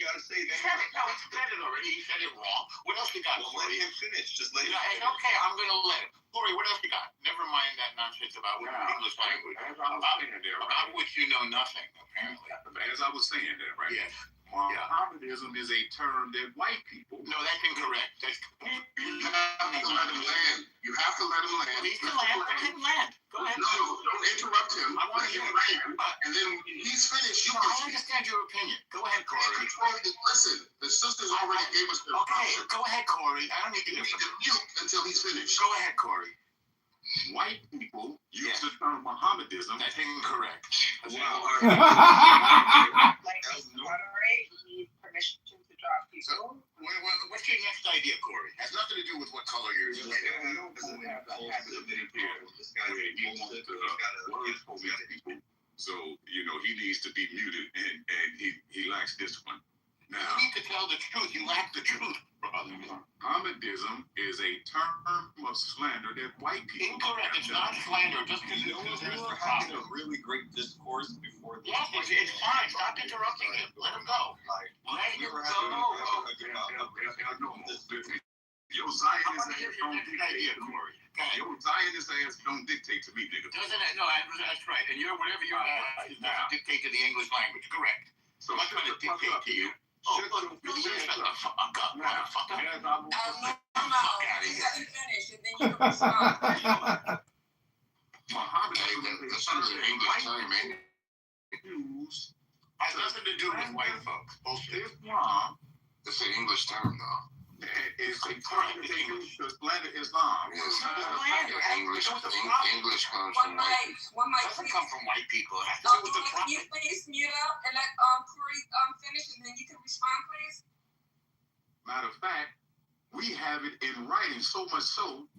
got to say that. He said it. No, he said it already. He said it wrong. What else you got? Well, let him finish. Just let him finish. Okay, I'm going to let him. Corey, what else you got? Never mind that nonsense about English language. About which you know nothing, apparently. As I was saying that, right? Yes. Mohammedism is a term that white people. No, that's incorrect. You have to let him land. You have to let him land. He's to land. Let him land. Go ahead. No, don't interrupt him. I want to hear land. And then when he's finished, you can speak. I understand your opinion. Go ahead, Corey. Listen, the sisters already gave us their opinion. Go ahead, Corey. I don't need to hear from you until he's finished. Go ahead, Corey. White people use the term Mohammedism. That's incorrect. Wow. Need permission to drop people. What's your next idea, Corey? Has nothing to do with what color you're in. So, he needs to be muted, and he lacks this one. Now, you need to tell the truth. You lack the truth, brother. Mohammedism is a term of slander that white people. Incorrect. It's not slander. Just because we're having a really great discourse before this. Yes, it's fine. Stop interrupting him. Let him go. Let him go. Your Zionist ass don't dictate. Your Zionist ass don't dictate to me, nigga. No, that's right. And whatever your ass doesn't dictate to the English language. Correct. So I'm going to dictate to you. Oh, look, you shut the fuck up, motherfucker. No, you haven't finished, and then you can respond. Muhammad, the son of the English term, man. Has nothing to do with white folks. Bullshit. Islam. It's an English term, though. It's a term that they use to slander Islam. Yes. English comes from white people. It doesn't come from white people. It has to do with the prophet. Can you please mute up and let Corey finish, and then you can respond, please? Matter of fact, we have it in writing, so much so,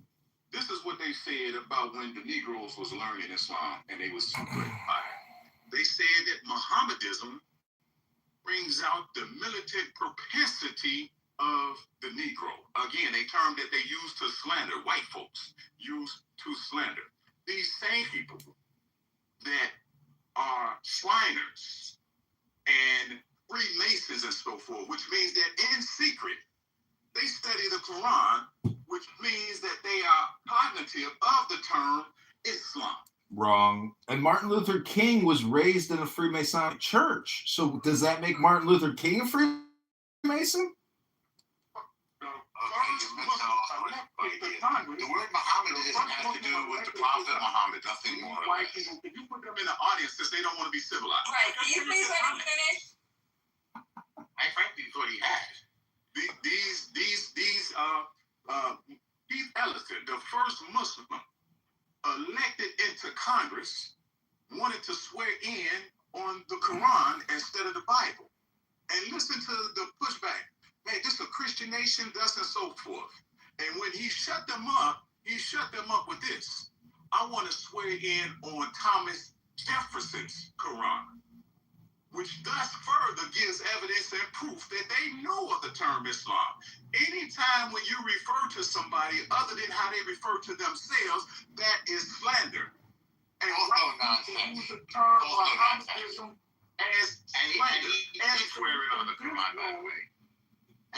this is what they said about when the Negroes was learning Islam, and they was super inspired. They said that Mohammedism brings out the militant propensity of the Negro. Again, a term that they use to slander, white folks use to slander. These same people that are Shriners and Freemasons and so forth, which means that in secret, they study the Quran, which means that they are cognitive of the term Islam. Wrong. And Martin Luther King was raised in a Freemasonic church. So does that make Martin Luther King a Freemason? The word Mohammedanism has to do with the Prophet Muhammad, nothing more. White people, can you put them in the audience since they don't want to be civilized? Right, can you please let him finish? I frankly thought he had. Keith Ellison, first Muslim elected into Congress, wanted to swear in on the Quran instead of the Bible. And listen to the pushback. Man, this is a Christian nation, thus and so forth. And when he shut them up with this. I want to swear in on Thomas Jefferson's Quran, which thus further gives evidence and proof that they know of the term Islam. Anytime when you refer to somebody other than how they refer to themselves, that is slander. And use the term Mohammedanism as slander. And swearing on the Quran, by the way.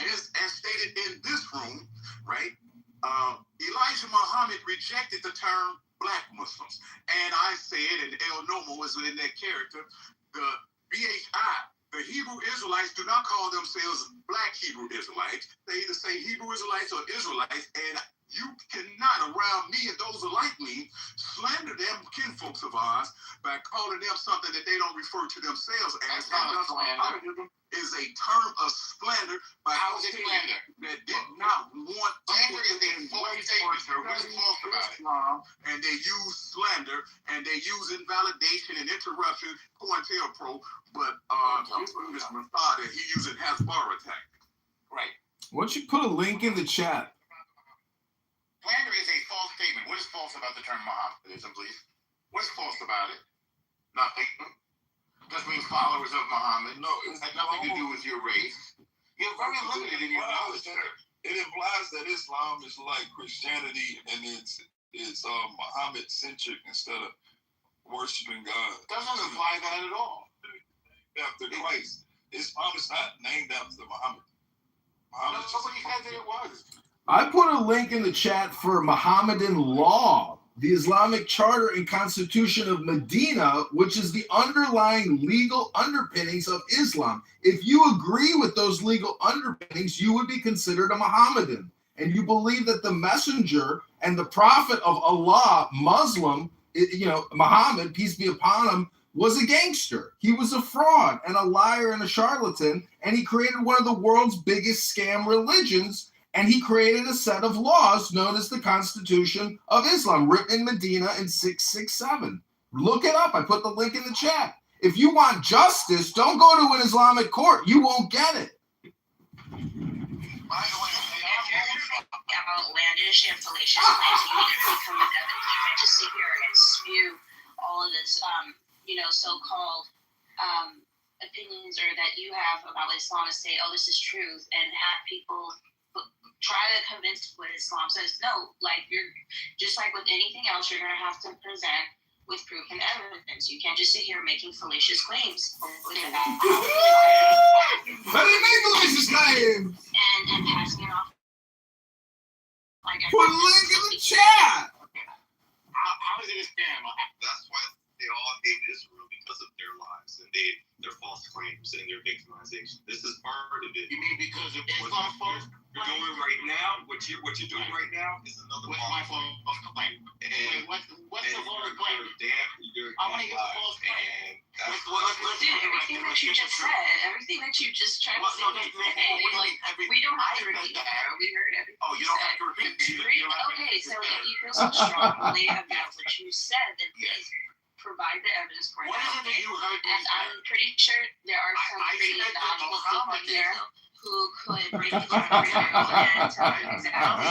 As stated in this room, right? Elijah Muhammad rejected the term Black Muslims. And I said, and El Nomo was in that character, the BHI, the Hebrew Israelites do not call themselves Black Hebrew Israelites. They either say Hebrew Israelites or Israelites, and you cannot, around me and those who like me, slander them kinfolks of ours by calling them something that they don't refer to themselves as. Mohammedanism is a term of slander by slander that did not want slander is a false statement. What is false about Islam, and they use slander and they use invalidation and interruption, COINTELPRO, but this Masada, he using Hasbara tactics. Right. Why don't you put a link in the chat? Slander is a false statement. What is false about the term Mohammedanism, please? What's false about it? Nothing. Doesn't mean followers of Muhammad. No, it has nothing to do with your race. You're very limited in your knowledge. It implies that Islam is like Christianity and it's Muhammad centric instead of worshiping God. Doesn't imply that at all. After Christ, Islam is not named after Muhammad. No, somebody said that it was. I put a link in the chat for Mohammedan law, the Islamic Charter and Constitution of Medina, which is the underlying legal underpinnings of Islam. If you agree with those legal underpinnings, you would be considered a Mohammedan. And you believe that the messenger and the prophet of Allah, Muslim, Muhammad, peace be upon him, was a gangster. He was a fraud and a liar and a charlatan, and he created one of the world's biggest scam religions. And he created a set of laws known as the Constitution of Islam, written in Medina in 667. Look it up. I put the link in the chat. If you want justice, don't go to an Islamic court. You won't get it. Outlandish and fallacious claims, you need to come with evidence. You can't just sit here and spew all of this, so-called opinions or that you have about Islam and say, oh, this is truth, and have people try to convince what Islam says. No, like you're just like with anything else, you're gonna have to present with proof and evidence. You can't just sit here making fallacious claims. And passing it off. Like put a link in the chat. How is it a scam? That's why they all hate Israel, because of their lies and their false claims and their victimization. This is part of it. You mean because of Islam's false claim? You're doing right now, what you're doing right now is another my false claim? And what's the false claim? I want to hear the false claim. Dude, everything that you just said, everything that you just tried to say, we don't have to repeat that. We heard everything. Oh, you don't have to repeat it. Okay, so if you feel so strongly about what you said, then please provide the evidence for it. What is it that you heard? And I'm pretty sure there are some pretty knowledgeable people there who could break it down and tell you exactly.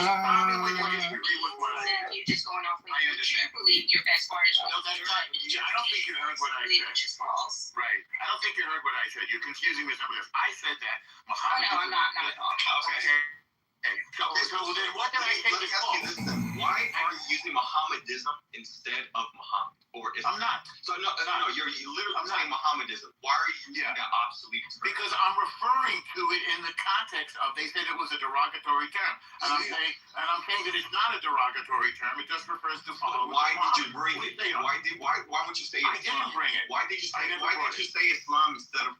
You just going off what you believe you're as far as no, that's not. I don't think you heard what I said. Which is false. Right. I don't think you heard what I said. You're confusing me with somebody else. I said that Muhammad. Oh, no, I'm not at all. Okay. So then what did I think is false? Why are you using Mohammedism instead of Muhammad? Or I'm not. So no, you're literally saying Mohammedism. Why are you using that obsolete term? Because I'm referring to it in the context of they said it was a derogatory term. And I'm saying that it's not a derogatory term, it just refers to followers. Why did you bring it? Why would you say Islam? I didn't bring it. Why did you say Islam instead of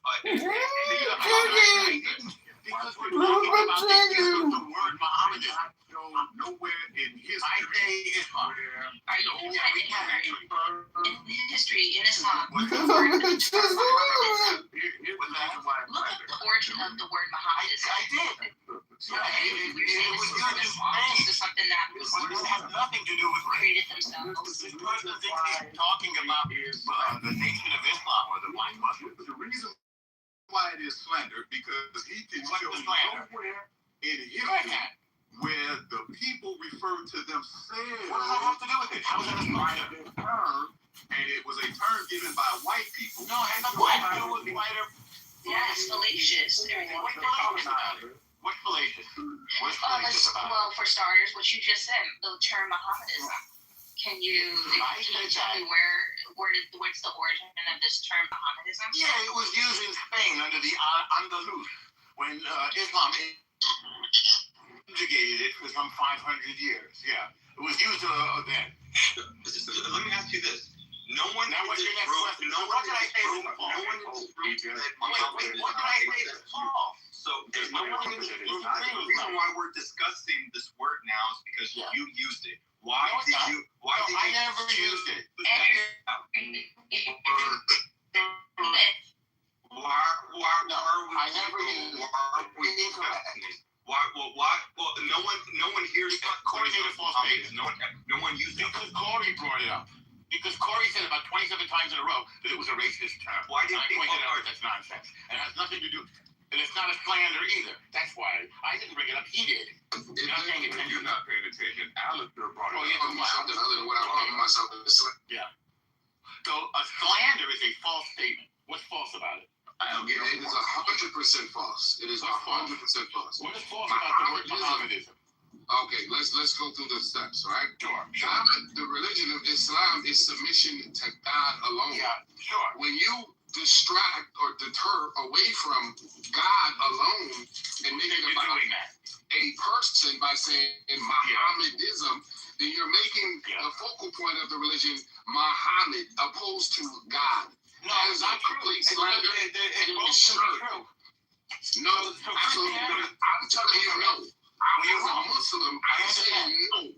Because we're talking about the use of the word Muhammad is nowhere in history. I say Islam. Are you in history, in Islam? Look at the origin of the word Muhammad. I did. It was used in Islam. This is something that has nothing doesn't think he's talking about the Nation of Islam or the White Muslims. The reason why it is slander because he can show nowhere in history where the people refer to themselves. What does that have to do with it? How is that a term? And it was a term given by white people. No, it has nothing to do with white. Yeah, it's fallacious. Everything. What's fallacious about it? What's fallacious? What's fallacious about it? Well, for starters, what you just said, the term Mohammedanism. Can you tell me what's the origin of this term Mohammedanism? Yeah, it was used in Spain under the Andalus when Islam subjugated it for some 500 years. Yeah, it was used then. Let me ask you this. No one. Now, what's your next question? What did I say? What did I say is false? So there's no one the reason why we're discussing this word now is because you used it. Why did you? I never used it. Well, no one here. Corey made a false statement. No one used it. Because Corey brought it up. Because Corey said about 27 times in a row that it was a racist term. Why did I pointed out that's nonsense. And it has nothing to do. And it's not a slander either. That's why I didn't bring it up. He did. You're not paying attention. You're not paying attention. Alistair brought it up. Something other than what I'm calling myself. Yeah. So a slander is a false statement. What's false about it? It is 100% false. It is 100% false. What is false about the word Mohammedanism? Okay, let's go through the steps, all right? Sure. The religion of Islam is submission to God alone. Yeah, sure. When you distract or deter away from God alone and make it about a person by saying Mohammedism, then you're making the focal point of the religion Muhammad opposed to God. No, it's not complete slander. It's true. No, absolutely not. I'm telling you no. As a Muslim, I'm saying no.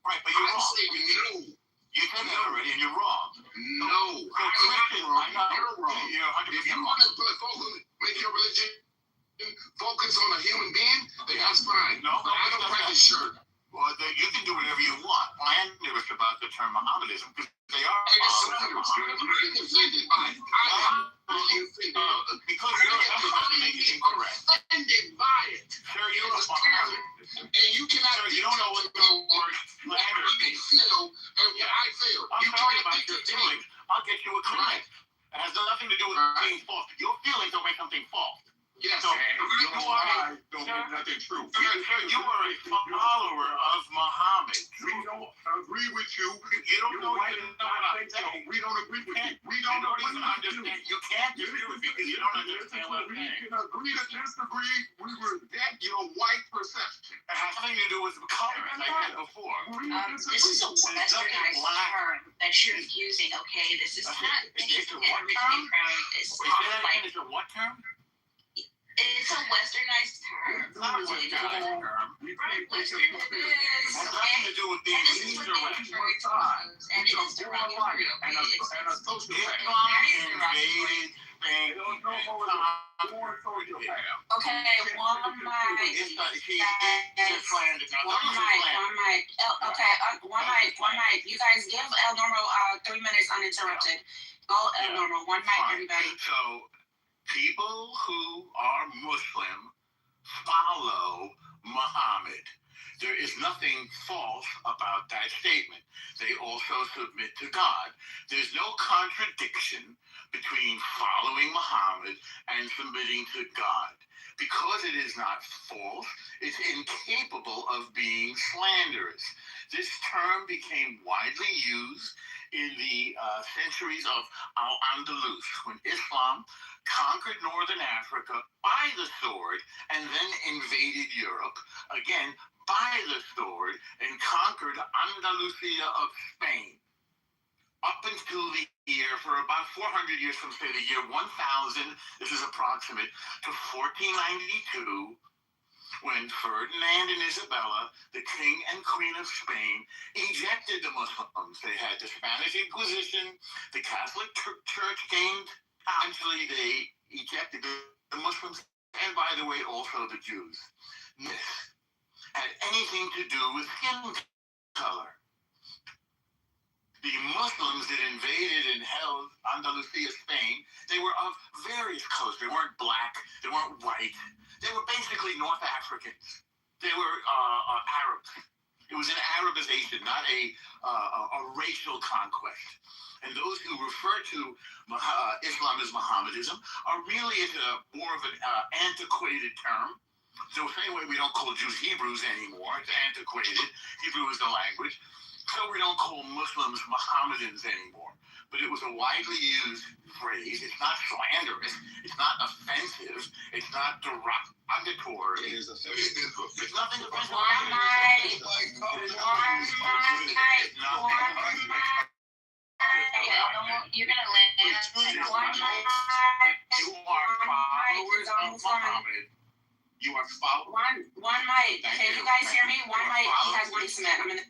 Right, but you're wrong. I'm saying no. You said that already, and you're wrong. No, I'm not wrong. You're wrong. If you want to make your religion focus on a human being, then that's fine. No, but I don't practice shirk. Well, you can do whatever you want. I am nervous about the term Mohammedanism because they are. I'm offended by it. Because you're doesn't make it incorrect. Offended by it. Sir, you're a Mohammedan. And you cannot. Sir, you don't know what the word slander means. Feel and what I feel. I'm talking about your feelings. I'll get you a correct. It has nothing to do with being false. Your feelings don't make something false. Yes, so you are don't make nothing true. Sir, you are a follower of Muhammad. We don't agree with you. You don't know what you're saying. We don't agree with you. We don't even understand. You can't disagree with me because you don't understand what I'm saying. We can agree to disagree. We reject your white perception. It has nothing to do with color, as I said before. This is a westernized term that you're using, okay? This is not It's a what term? It's a what term? It's a westernized term. It's not a westernized term. Western it is. It has nothing to do with being East or West. And it is derogatory, okay? It's Islam invaded Spain. Okay, one mic. One mic. You guys give El Normal 3 minutes uninterrupted. Go El Normal, one mic, everybody. So, people who are Muslim follow Muhammad. There is nothing false about that statement. They also submit to God. There's no contradiction between following Muhammad and submitting to God. Because it is not false, it's incapable of being slanderous. This term became widely used in the centuries of Al-Andalus, when Islam conquered northern Africa by the sword and then invaded Europe, again by the sword, and conquered Andalusia of Spain. Up until the year, for about 400 years, from say the year 1000, this is approximate, to 1492, when Ferdinand and Isabella, the king and queen of Spain, ejected the Muslims. They had the Spanish Inquisition, the Catholic Church gained, eventually they ejected the Muslims, and by the way, also the Jews. This had anything to do with skin color. The Muslims that invaded and held Andalusia, Spain, they were of various colors. They weren't black. They weren't white. They were basically North Africans. They were Arabs. It was an Arabization, not a racial conquest. And those who refer to Islam as Mohammedism are really more of an antiquated term. So the same way we don't call Jews Hebrews anymore, it's antiquated. Hebrew is the language. So we don't call Muslims Mohammedans anymore. But it was a widely used phrase. It's not slanderous. It's not offensive. It's not derogatory. It is offensive. It's nothing offensive. You're gonna land. You are followers of Muhammad. You are followers. One mic. Can you guys hear me? One mic. He has basement. I'm in the.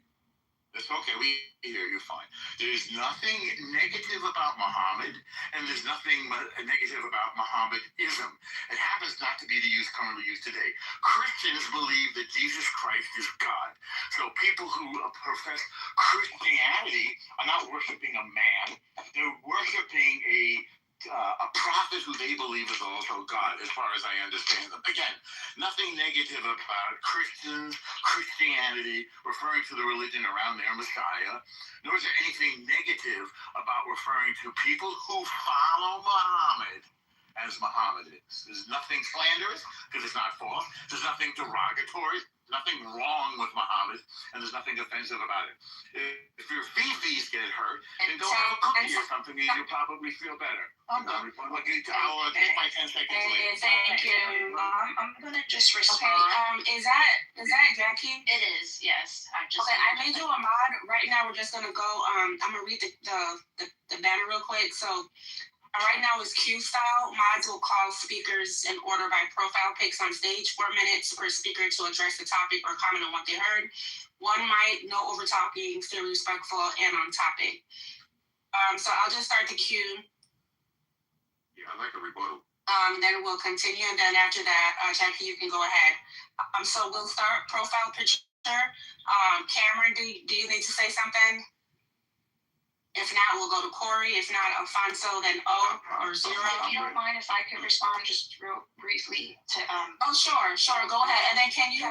That's okay. We hear you fine. There's nothing negative about Muhammad, and there's nothing negative about Mohammedism. It happens not to be the use currently used today. Christians believe that Jesus Christ is God. So people who profess Christianity are not worshiping a man. They're worshiping a prophet who they believe is also God, as far as I understand them. Again, nothing negative about Christians, Christianity, referring to the religion around their Messiah, nor is there anything negative about referring to people who follow Muhammad as Mohammedans. There's nothing slanderous, because it's not false. There's nothing derogatory. Nothing wrong with Muhammad, and there's nothing offensive about it. If your fifis get hurt, then go have a cookie or something, and you'll probably feel better. I'm done. I'll take my 10 seconds later. Thank you. I'm gonna just respond. Okay. Is that Jackie? It is. Yes. Okay. I made you a mod. Right now, we're just gonna go. I'm gonna read the banner real quick. So. Right now is Q style. Mods will call speakers in order by profile pics on stage. 4 minutes per speaker to address the topic or comment on what they heard. 1 mic, no over talking, stay respectful and on topic. So I'll just start the queue. Yeah, I like a rebuttal. Then we'll continue, and then after that, Jackie, you can go ahead. So we'll start profile picture. Cameron, do you need to say something? If not, we'll go to Corey. If not, Alfonso, then O or Zero. If you don't mind if I could respond just real briefly to Oh, sure. Go ahead. And then can you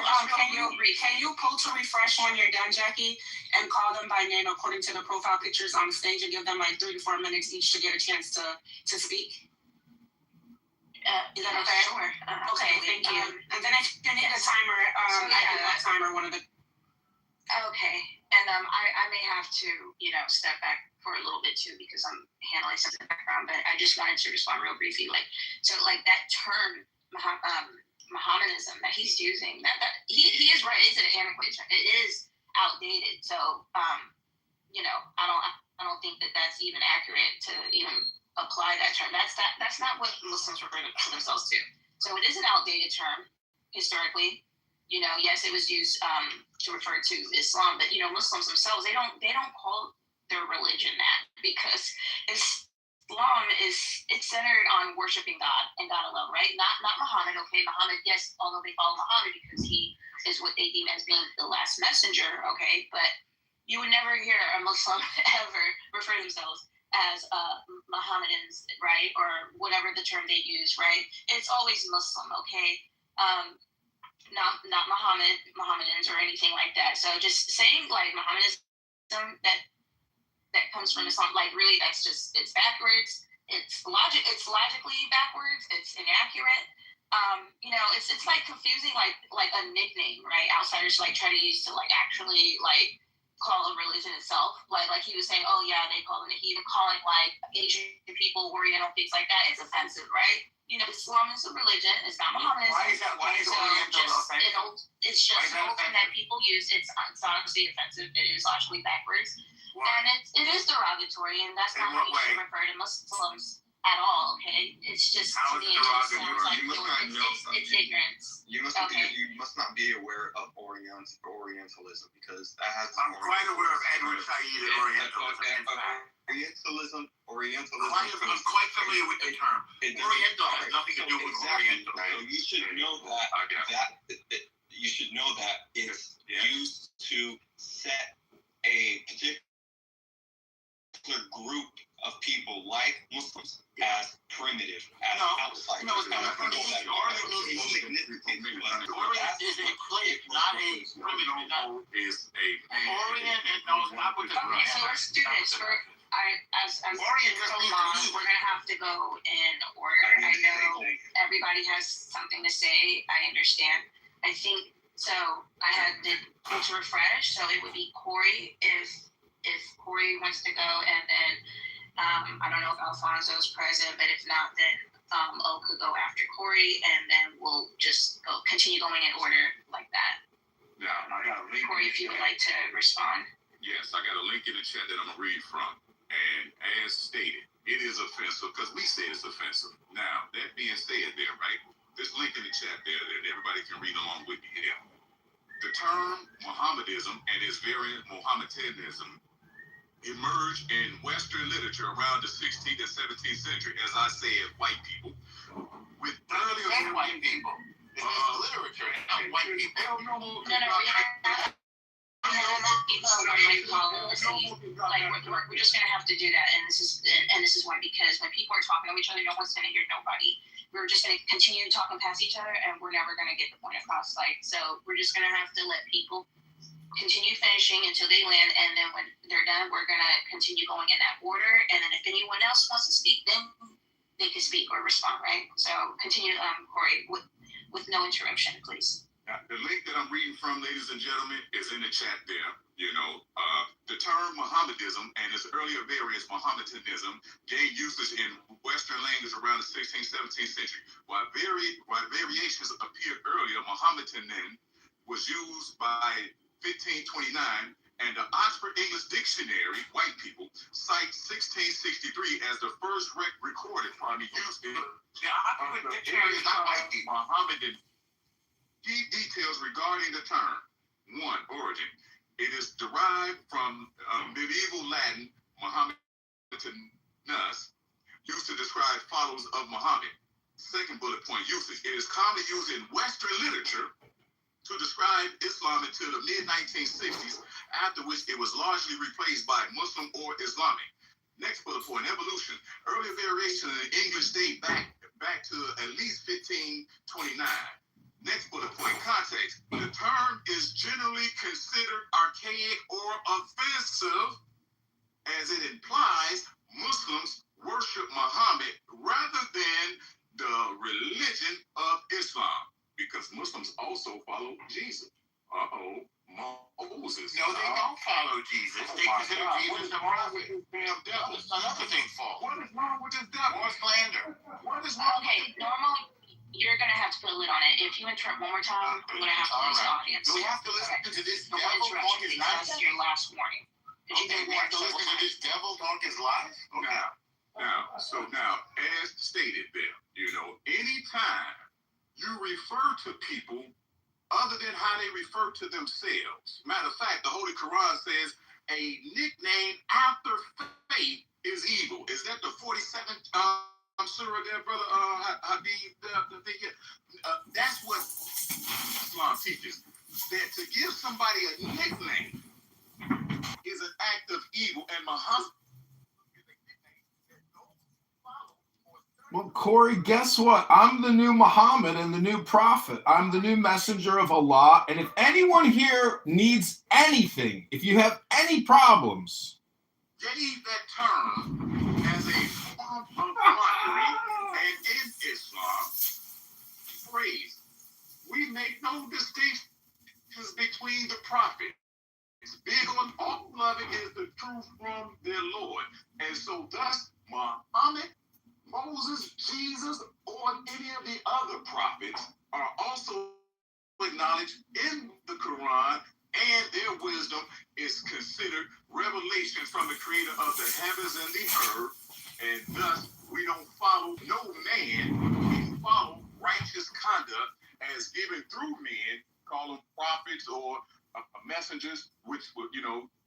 pull to refresh when you're done, Jackie, and call them by name according to the profile pictures on stage and give them like 3 to 4 minutes each to get a chance to speak? Is that okay? Sure. Okay, thank you. And then if you need a timer, I can have a timer, one of the. Okay, and I may have to, step back for a little bit too because I'm handling some of the background, but I just wanted to respond real briefly. That term, Mohammedanism that he's using, that he is right. It's an antiquated term. It is outdated. So, I don't think that that's even accurate to even apply that term. That's not what Muslims refer to themselves to. So it is an outdated term historically. Yes, it was used to refer to Islam, but Muslims themselves they don't call their religion that because Islam it's centered on worshiping God and God alone, right? Not Muhammad. Okay, Muhammad, yes, although they follow Muhammad because he is what they deem as being the last messenger. Okay, but you would never hear a Muslim ever refer to themselves as Mohammedans, right, or whatever the term they use, right? It's always Muslim. Okay. Not Mohammedans or anything like that. So just saying like Mohammedanism that comes from Islam, like really it's backwards. It's logically backwards. It's inaccurate. It's like confusing like a nickname, right? Outsiders like try to use to like actually like call a religion itself. Like he was saying, oh yeah, they call it even calling like Asian people, Oriental, things like that. It's offensive, right? Islam is a religion. It's not Mohammedanism. Why is that? Why is Oriental offensive? It's just an old thing that people use. It's honestly offensive. It is logically backwards. Why? And it is derogatory, and that's not how you should refer to Muslims at all. Okay, it's just how to me, it's ignorance. You must not be aware of Orientalism because that has. I'm quite aware of Edward Said and Orientalism. I'm quite familiar with the term. Oriental has nothing to do with Oriental. So you should know that it's used to set a particular particular group of people like Muslims as primitive, as outside. No, it's not. Oriental is a place, not a primitive. Is a Orient and no, not with the. Okay, so we're students. As moms, we're gonna have to go in order. I know everybody has something to say. I understand. I think so. I had to refresh, so it would be Corey if Corey wants to go, and then I don't know if Alfonso's present, but if not, then O could go after Corey, and then we'll just continue going in order like that. Now, I got a link. Corey, if you would like to respond. Yes, I got a link in the chat that I'm gonna read from. And as stated, it is offensive because we say it's offensive. Now, that being said there, right? This link in the chat there that everybody can read along with me here. The term Mohammedanism and its variant Mohammedanism emerged in Western literature around the 16th and 17th century, as I said, white people. With earlier white people. It's literature, not white people. No, we're just gonna have to do that, and this is why, because when people are talking to each other, no one's gonna hear nobody. We're just gonna continue talking past each other, and we're never gonna get the point across. So we're just gonna have to let people continue finishing until they land, and then when they're done, we're gonna continue going in that order. And then if anyone else wants to speak, then they can speak or respond, right? So continue, Corey, with no interruption, please. Now, the link that I'm reading from, ladies and gentlemen, is in the chat there. The term Mohammedanism and its earlier variants, Mohammedanism, gained usage in Western language around the 16th, 17th century. While variations appeared earlier, Mohammedanism was used by 1529, and the Oxford English Dictionary, white people, cites 1663 as the first recorded use in the Oxford Dictionary is not white people. Mohammedan. Key details regarding the term. 1. Origin. It is derived from medieval Latin Mohammedanus, used to describe followers of Muhammad. Second bullet point, usage. It is commonly used in Western literature to describe Islam until the mid-1960s, after which it was largely replaced by Muslim or Islamic. Next bullet point, evolution. Earlier variations in English date back to at least 1529. Next bullet point, context. The term is generally considered archaic or offensive, as it implies Muslims worship Muhammad rather than the religion of Islam, because Muslims also follow Jesus. Moses. No, they don't follow Jesus. They consider Jesus a prophet. That's another thing false. What is wrong with this devil? More slander. What is wrong? Okay, normally you're gonna have to put a lid on it. If you interrupt one more time, I'm gonna have to lose the audience. Do we have to listen to this No devil talk his life? That's your last warning. Okay, we have to listen to this devil talk his life? Now, as stated there, anytime you refer to people other than how they refer to themselves. Matter of fact, the Holy Quran says a nickname after faith is evil. Is that the 47th surah there, brother Habib? That's what Islam teaches. That to give somebody a nickname is an act of evil, and Muhammad. Well, Corey, guess what? I'm the new Muhammad and the new prophet. I'm the new messenger of Allah. And if anyone here needs anything, if you have any problems, gave that term as a form of mockery, and in Islam, phrase, we make no distinctions between the prophets. Big on all of it is the truth from their Lord. And so thus, Muhammad, Moses, Jesus, or any of the other prophets are also acknowledged in the Quran, and their wisdom is considered revelation from the creator of the heavens and the earth, and thus we don't follow no man, we follow righteous conduct as given through men, call them prophets or messengers, which were,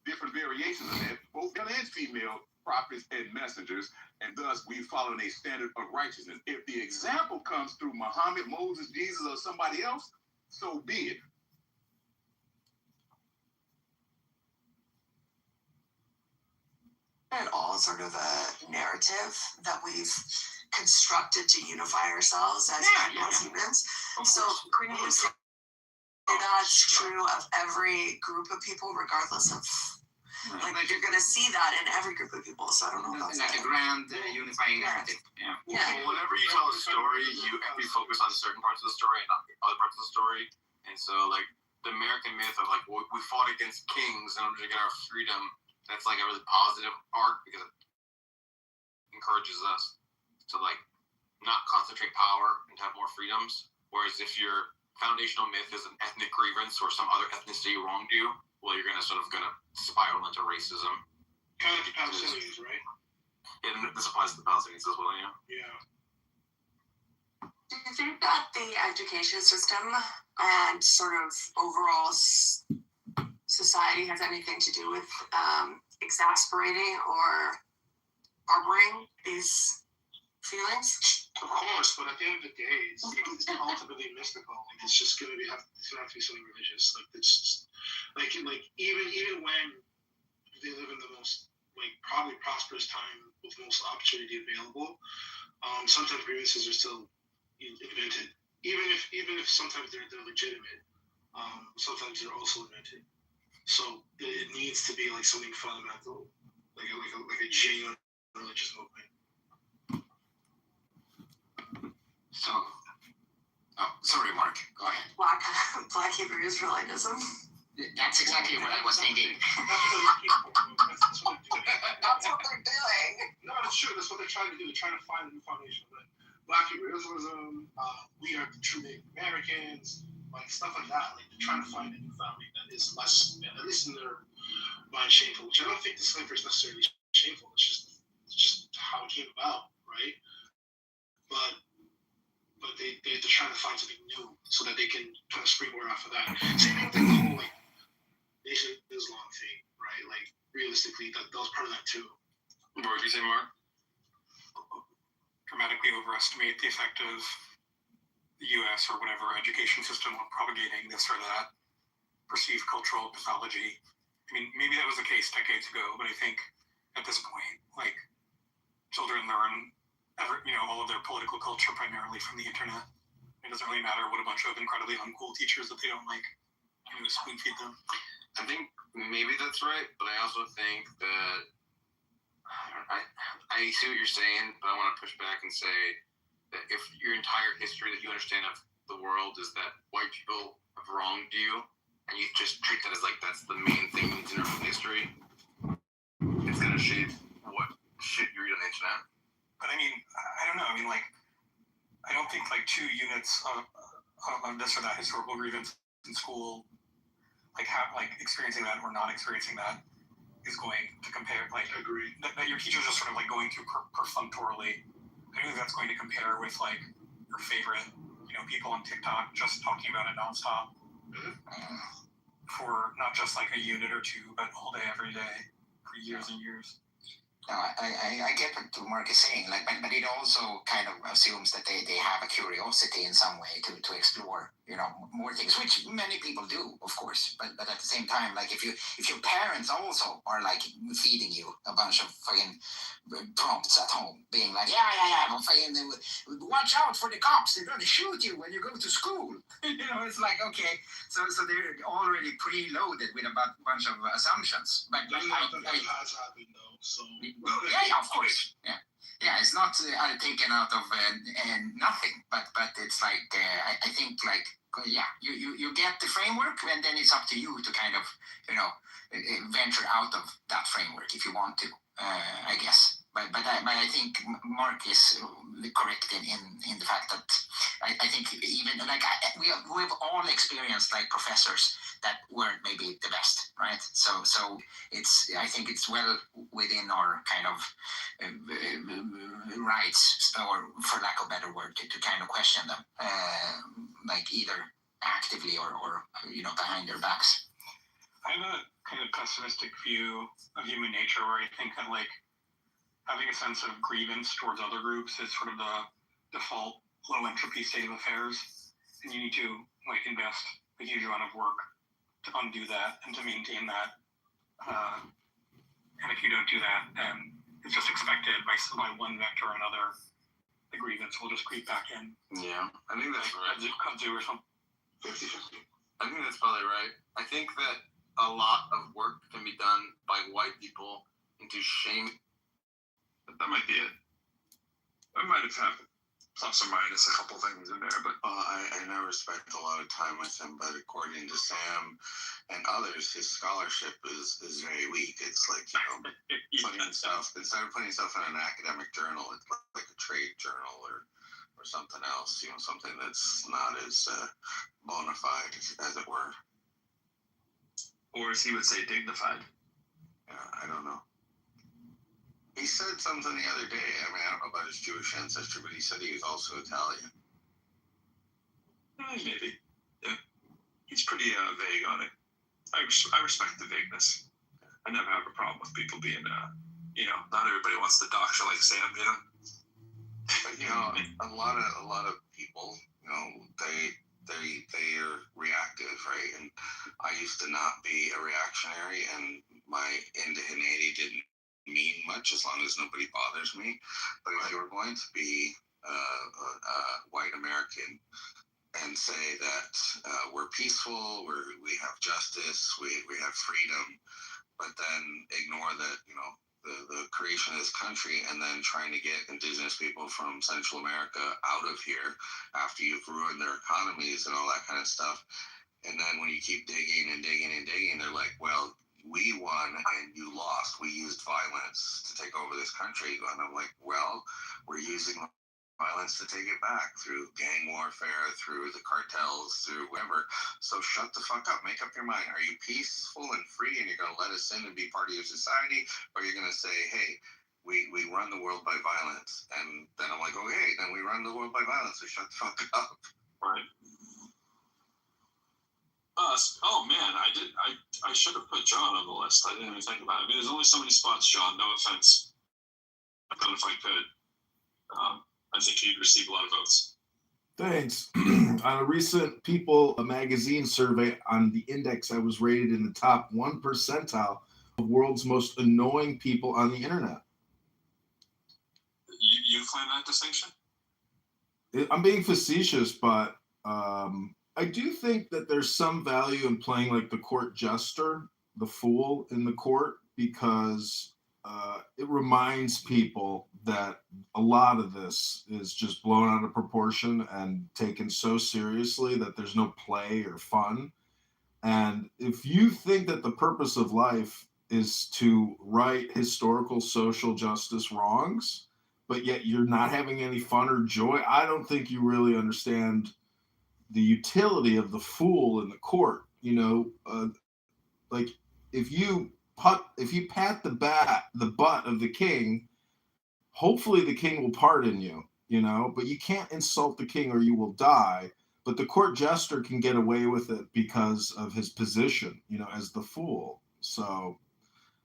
different variations of that, both male and female prophets and messengers, and thus we follow a standard of righteousness. If the example comes through Muhammad, Moses, Jesus, or somebody else, so be it. And all sort of a narrative that we've constructed to unify ourselves as humans. So can you say that's true of every group of people, regardless of like you're gonna see that in every group of people. So I don't know about like a grand unifying narrative. Yeah. Well, whenever you tell a story, you focus on certain parts of the story and not other parts of the story. And so, like the American myth of like we fought against kings in order to get our freedom. That's like a really positive arc because it encourages us to like not concentrate power and have more freedoms. Whereas if your foundational myth is an ethnic grievance or some other ethnicity wronged you, well, you're gonna spiral into racism. Kind of the Palestinians, right? And this applies to the Palestinians as well, yeah. Yeah. Do you think that the education system and sort of overall society has anything to do with exasperating or harboring these feelings? Of course, but at the end of the day, it's ultimately mystical. Like it's just gonna have to be something religious. Like it's just, like even when they live in the most probably prosperous time with most opportunity available, sometimes grievances are still invented. Even if sometimes they're legitimate, sometimes they're also invented. So it needs to be like something fundamental, like a genuine religious movement. So, sorry, Mark. Go ahead. Black Hebrew Israelitism. That's exactly what I was thinking. That's what they're doing. No, it's true. That's what they're trying to do. They're trying to find a new foundation. But Black Hebrew Israelism, we are the true Native Americans, like stuff like that. Like they're trying to find a new foundation that is less, at least in their mind, shameful. Which I don't think the slavery is necessarily shameful. It's just how it came about, right? But they're trying to find something new so that they can kind of springboard off of that. Same thing with the whole Nation of Islam thing, right? Like realistically, that was part of that too. What did you say, Mark? Dramatically overestimate the effect of the U.S. or whatever education system on propagating this or that perceived cultural pathology. I mean, maybe that was the case decades ago, but I think at this point, like children learn all of their political culture primarily from the internet. It doesn't really matter what a bunch of incredibly uncool teachers that they don't like spoon feed them. I think maybe that's right, but I also think that I see what you're saying, but I want to push back and say that if your entire history that you understand of the world is that white people have wronged you, and you just treat that as like that's the main thing you need to know from history, it's gonna shape what shit you read on the internet. But I mean, I don't know. I mean, like, I don't think like 2 units of this or that historical grievance in school, like experiencing that or not experiencing that, is going to compare. Like, I agree. That your teacher's just sort of like going through perfunctorily. I don't think that's going to compare with like your favorite, people on TikTok just talking about it nonstop for not just like a unit or 2, but all day, every day, for years and years. No, I get what Mark is saying, but it also kind of assumes that they have a curiosity in some way to explore, more things, which many people do, of course. But at the same time, like if your parents also are like feeding you a bunch of fucking prompts at home, being like, fucking watch out for the cops, they're gonna shoot you when you go to school. It's like, okay, so they're already preloaded with a bunch of assumptions. But that has happened though. So yeah, of course. Yeah, it's not taken out of nothing, but it's like I think like you get the framework, and then it's up to you to kind of venture out of that framework if you want to. I guess, but I think Mark is correct in the fact that I think even like we've all experienced like professors that weren't maybe the best, right? So I think it's well within our kind of rights, or for lack of a better word, to kind of question them, like either actively or behind their backs. I have a kind of pessimistic view of human nature where I think that like having a sense of grievance towards other groups is sort of the default low entropy state of affairs, and you need to like invest a huge amount of work to undo that and to maintain that. And if you don't do that, then it's just expected by one vector or another. The grievance will just creep back in. Yeah, I think that's right. Kudzu or something. 50-50. I think that's probably right. I think that a lot of work can be done by white people into shame. That might be it. I might have happened. Plus or minus a couple things in there, but I never spent a lot of time with him, but according to Sam and others, his scholarship is very weak. It's like, putting stuff, instead of putting stuff in an academic journal, it's like a trade journal or something else, something that's not as bona fide, as it were. Or as he would say, dignified. Yeah, I don't know. He said something the other day. I mean, I don't know about his Jewish ancestry, but he said he was also Italian. Maybe. Yeah. He's pretty vague on it. I respect the vagueness. I never have a problem with people being, not everybody wants to doctor like Sam, But a lot of people, they are reactive, right? And I used to not be a reactionary, and my indigeneity didn't mean much as long as nobody bothers me. But if you're going to be a white American and say that we're peaceful, we have justice, we have freedom, but then ignore that, the creation of this country, and then trying to get indigenous people from Central America out of here after you've ruined their economies and all that kind of stuff. And then when you keep digging and digging and digging, they're like, well, we won and you lost. We used violence to take over this country. And I'm like, well, we're using violence to take it back through gang warfare, through the cartels, through whatever. So shut the fuck up. Make up your mind. Are you peaceful and free and you're going to let us in and be part of your society? Or you're going to say, hey, we run the world by violence. And then I'm like, okay, then we run the world by violence. So shut the fuck up. Right. Oh man, I should have put John on the list. I didn't even think about it. I mean, there's only so many spots, John. No offense. But if I could, I think he'd receive a lot of votes. Thanks. On a recent People magazine survey on the index, I was rated in the top 1 percentile of the world's most annoying people on the internet. You claim that distinction? I'm being facetious, but I do think that there's some value in playing like the court jester, the fool in the court, because it reminds people that a lot of this is just blown out of proportion and taken so seriously that there's no play or fun. And if you think that the purpose of life is to right historical social justice wrongs, but yet you're not having any fun or joy, I don't think you really understand the utility of the fool in the court. Like if you pat the butt of the king, hopefully the king will pardon you, but you can't insult the king or you will die. But the court jester can get away with it because of his position, as the fool. So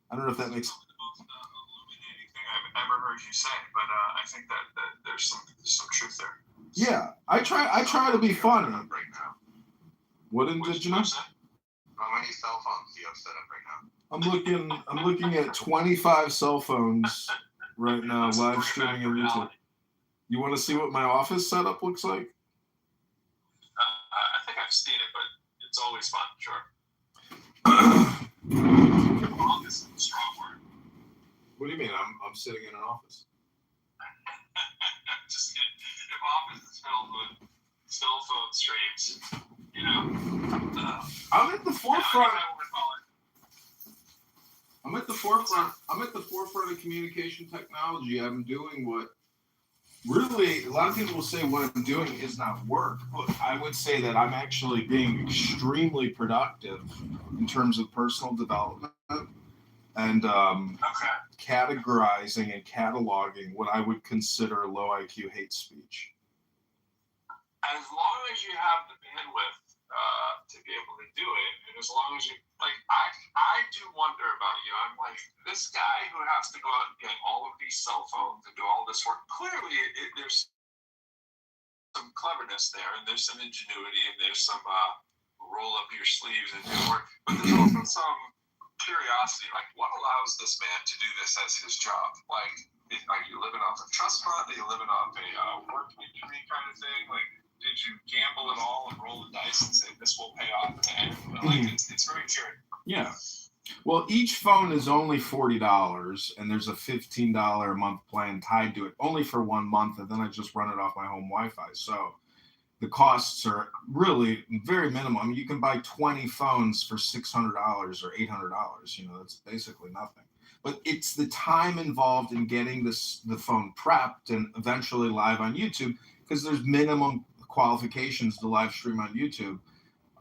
I don't know if that makes the most illuminating thing I've ever heard you say, but I think that there's some truth there. Yeah, I try to be funny. Right now. What did you know? How many cell phones do you have set up right now? I'm looking at 25 cell phones right now, live streaming on YouTube. You want to see what my office setup looks like? I think I've seen it, but it's always fun, sure. Office is a strong word. What do you mean? I'm sitting in an office. Just kidding. If office is filled with cell phone streams, I'm at the forefront. I'm at the forefront of communication technology. I'm doing what really a lot of people will say what I'm doing is not work, but I would say that I'm actually being extremely productive in terms of personal development and categorizing and cataloging what I would consider low IQ hate speech. As long as you have the bandwidth to be able to do it, and as long as you I do wonder about you. I'm like, this guy who has to go out and get all of these cell phones and do all this work. Clearly, there's some cleverness there, and there's some ingenuity, and there's some roll up your sleeves and do work. But there's also some curiosity, like, what allows this man to do this as his job? Like, are you living off a trust fund? Are you living off a work injury kind of thing? Like, did you gamble at all and roll the dice and say this will pay off at the end? Like, it's very curious. Yeah. Well, each phone is only $40, and there's a $15 a month plan tied to it, only for 1 month, and then I just run it off my home Wi-Fi. So the costs are really very minimal. I mean, you can buy 20 phones for $600 or $800. You know, that's basically nothing. But it's the time involved in getting the phone prepped and eventually live on YouTube, because there's minimum qualifications to live stream on YouTube.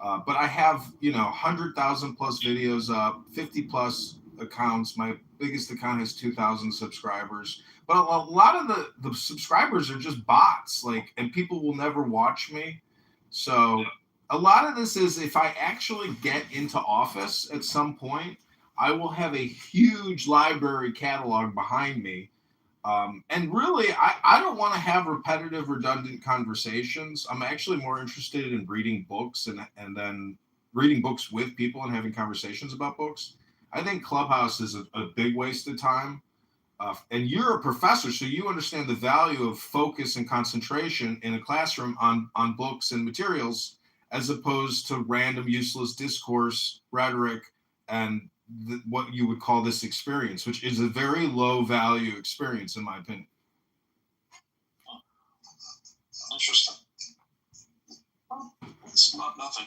But I have, 100,000 plus videos up, 50 plus accounts. My biggest account has 2,000 subscribers. But a lot of the subscribers are just bots, and people will never watch me. So a lot of this is, if I actually get into office at some point, I will have a huge library catalog behind me. And really, I don't want to have repetitive, redundant conversations. I'm actually more interested in reading books and then reading books with people and having conversations about books. I think Clubhouse is a big waste of time. And you're a professor, so you understand the value of focus and concentration in a classroom on books and materials, as opposed to random, useless discourse, rhetoric, and what you would call this experience, which is a very low value experience, in my opinion. Interesting. It's not nothing.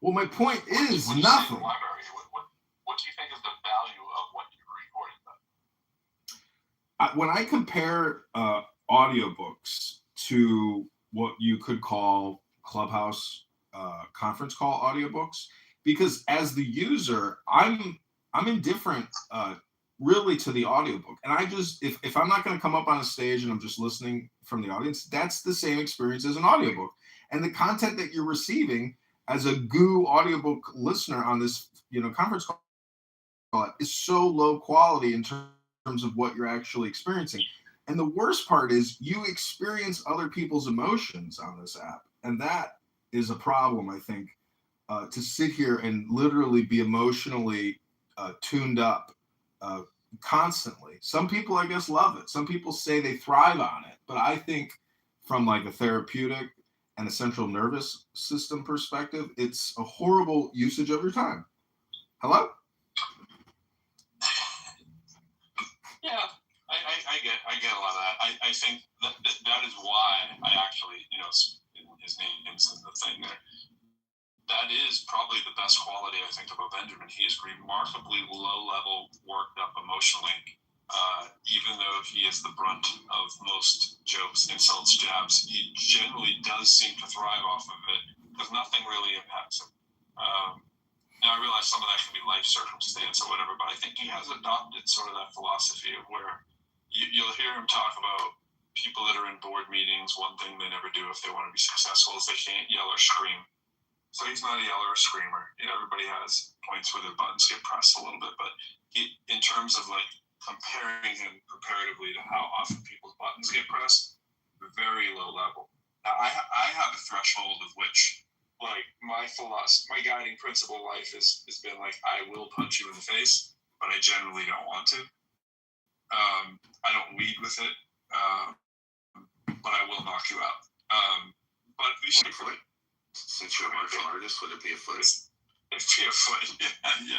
Well, my point is when nothing. Library, what do you think is the value of what you recorded then? When I compare audiobooks to what you could call Clubhouse conference call audiobooks, because as the user, I'm indifferent really to the audiobook. And I just, if I'm not going to come up on a stage and I'm just listening from the audience, that's the same experience as an audiobook. And the content that you're receiving as a GU audiobook listener on this, conference call is so low quality in terms of what you're actually experiencing. And the worst part is you experience other people's emotions on this app. And that is a problem, I think, to sit here and literally be emotionally tuned up constantly. Some people, I guess, love it. Some people say they thrive on it. But I think from a therapeutic and a central nervous system perspective, it's a horrible usage of your time. Hello? Yeah, I get a lot of that. I think that is why I actually, his name is the thing there. That is probably the best quality, I think, about Benjamin. He is remarkably low-level, worked up emotionally, even though he is the brunt of most jokes, insults, jabs. He generally does seem to thrive off of it, because nothing really impacts him. Now, I realize some of that can be life circumstance or whatever, but I think he has adopted sort of that philosophy of where you'll hear him talk about people that are in board meetings. One thing they never do if they want to be successful is they can't yell or scream. So he's not a yeller or a screamer. Everybody has points where their buttons get pressed a little bit, but in terms of comparing him comparatively to how often people's buttons get pressed, very low level. Now, I have a threshold of which, my philosophy, my guiding principle in life has been I will punch you in the face, but I generally don't want to. I don't lead with it, but I will knock you out. But we should for it. Since you're a martial artist, would it be a foot? It'd be a foot, yeah.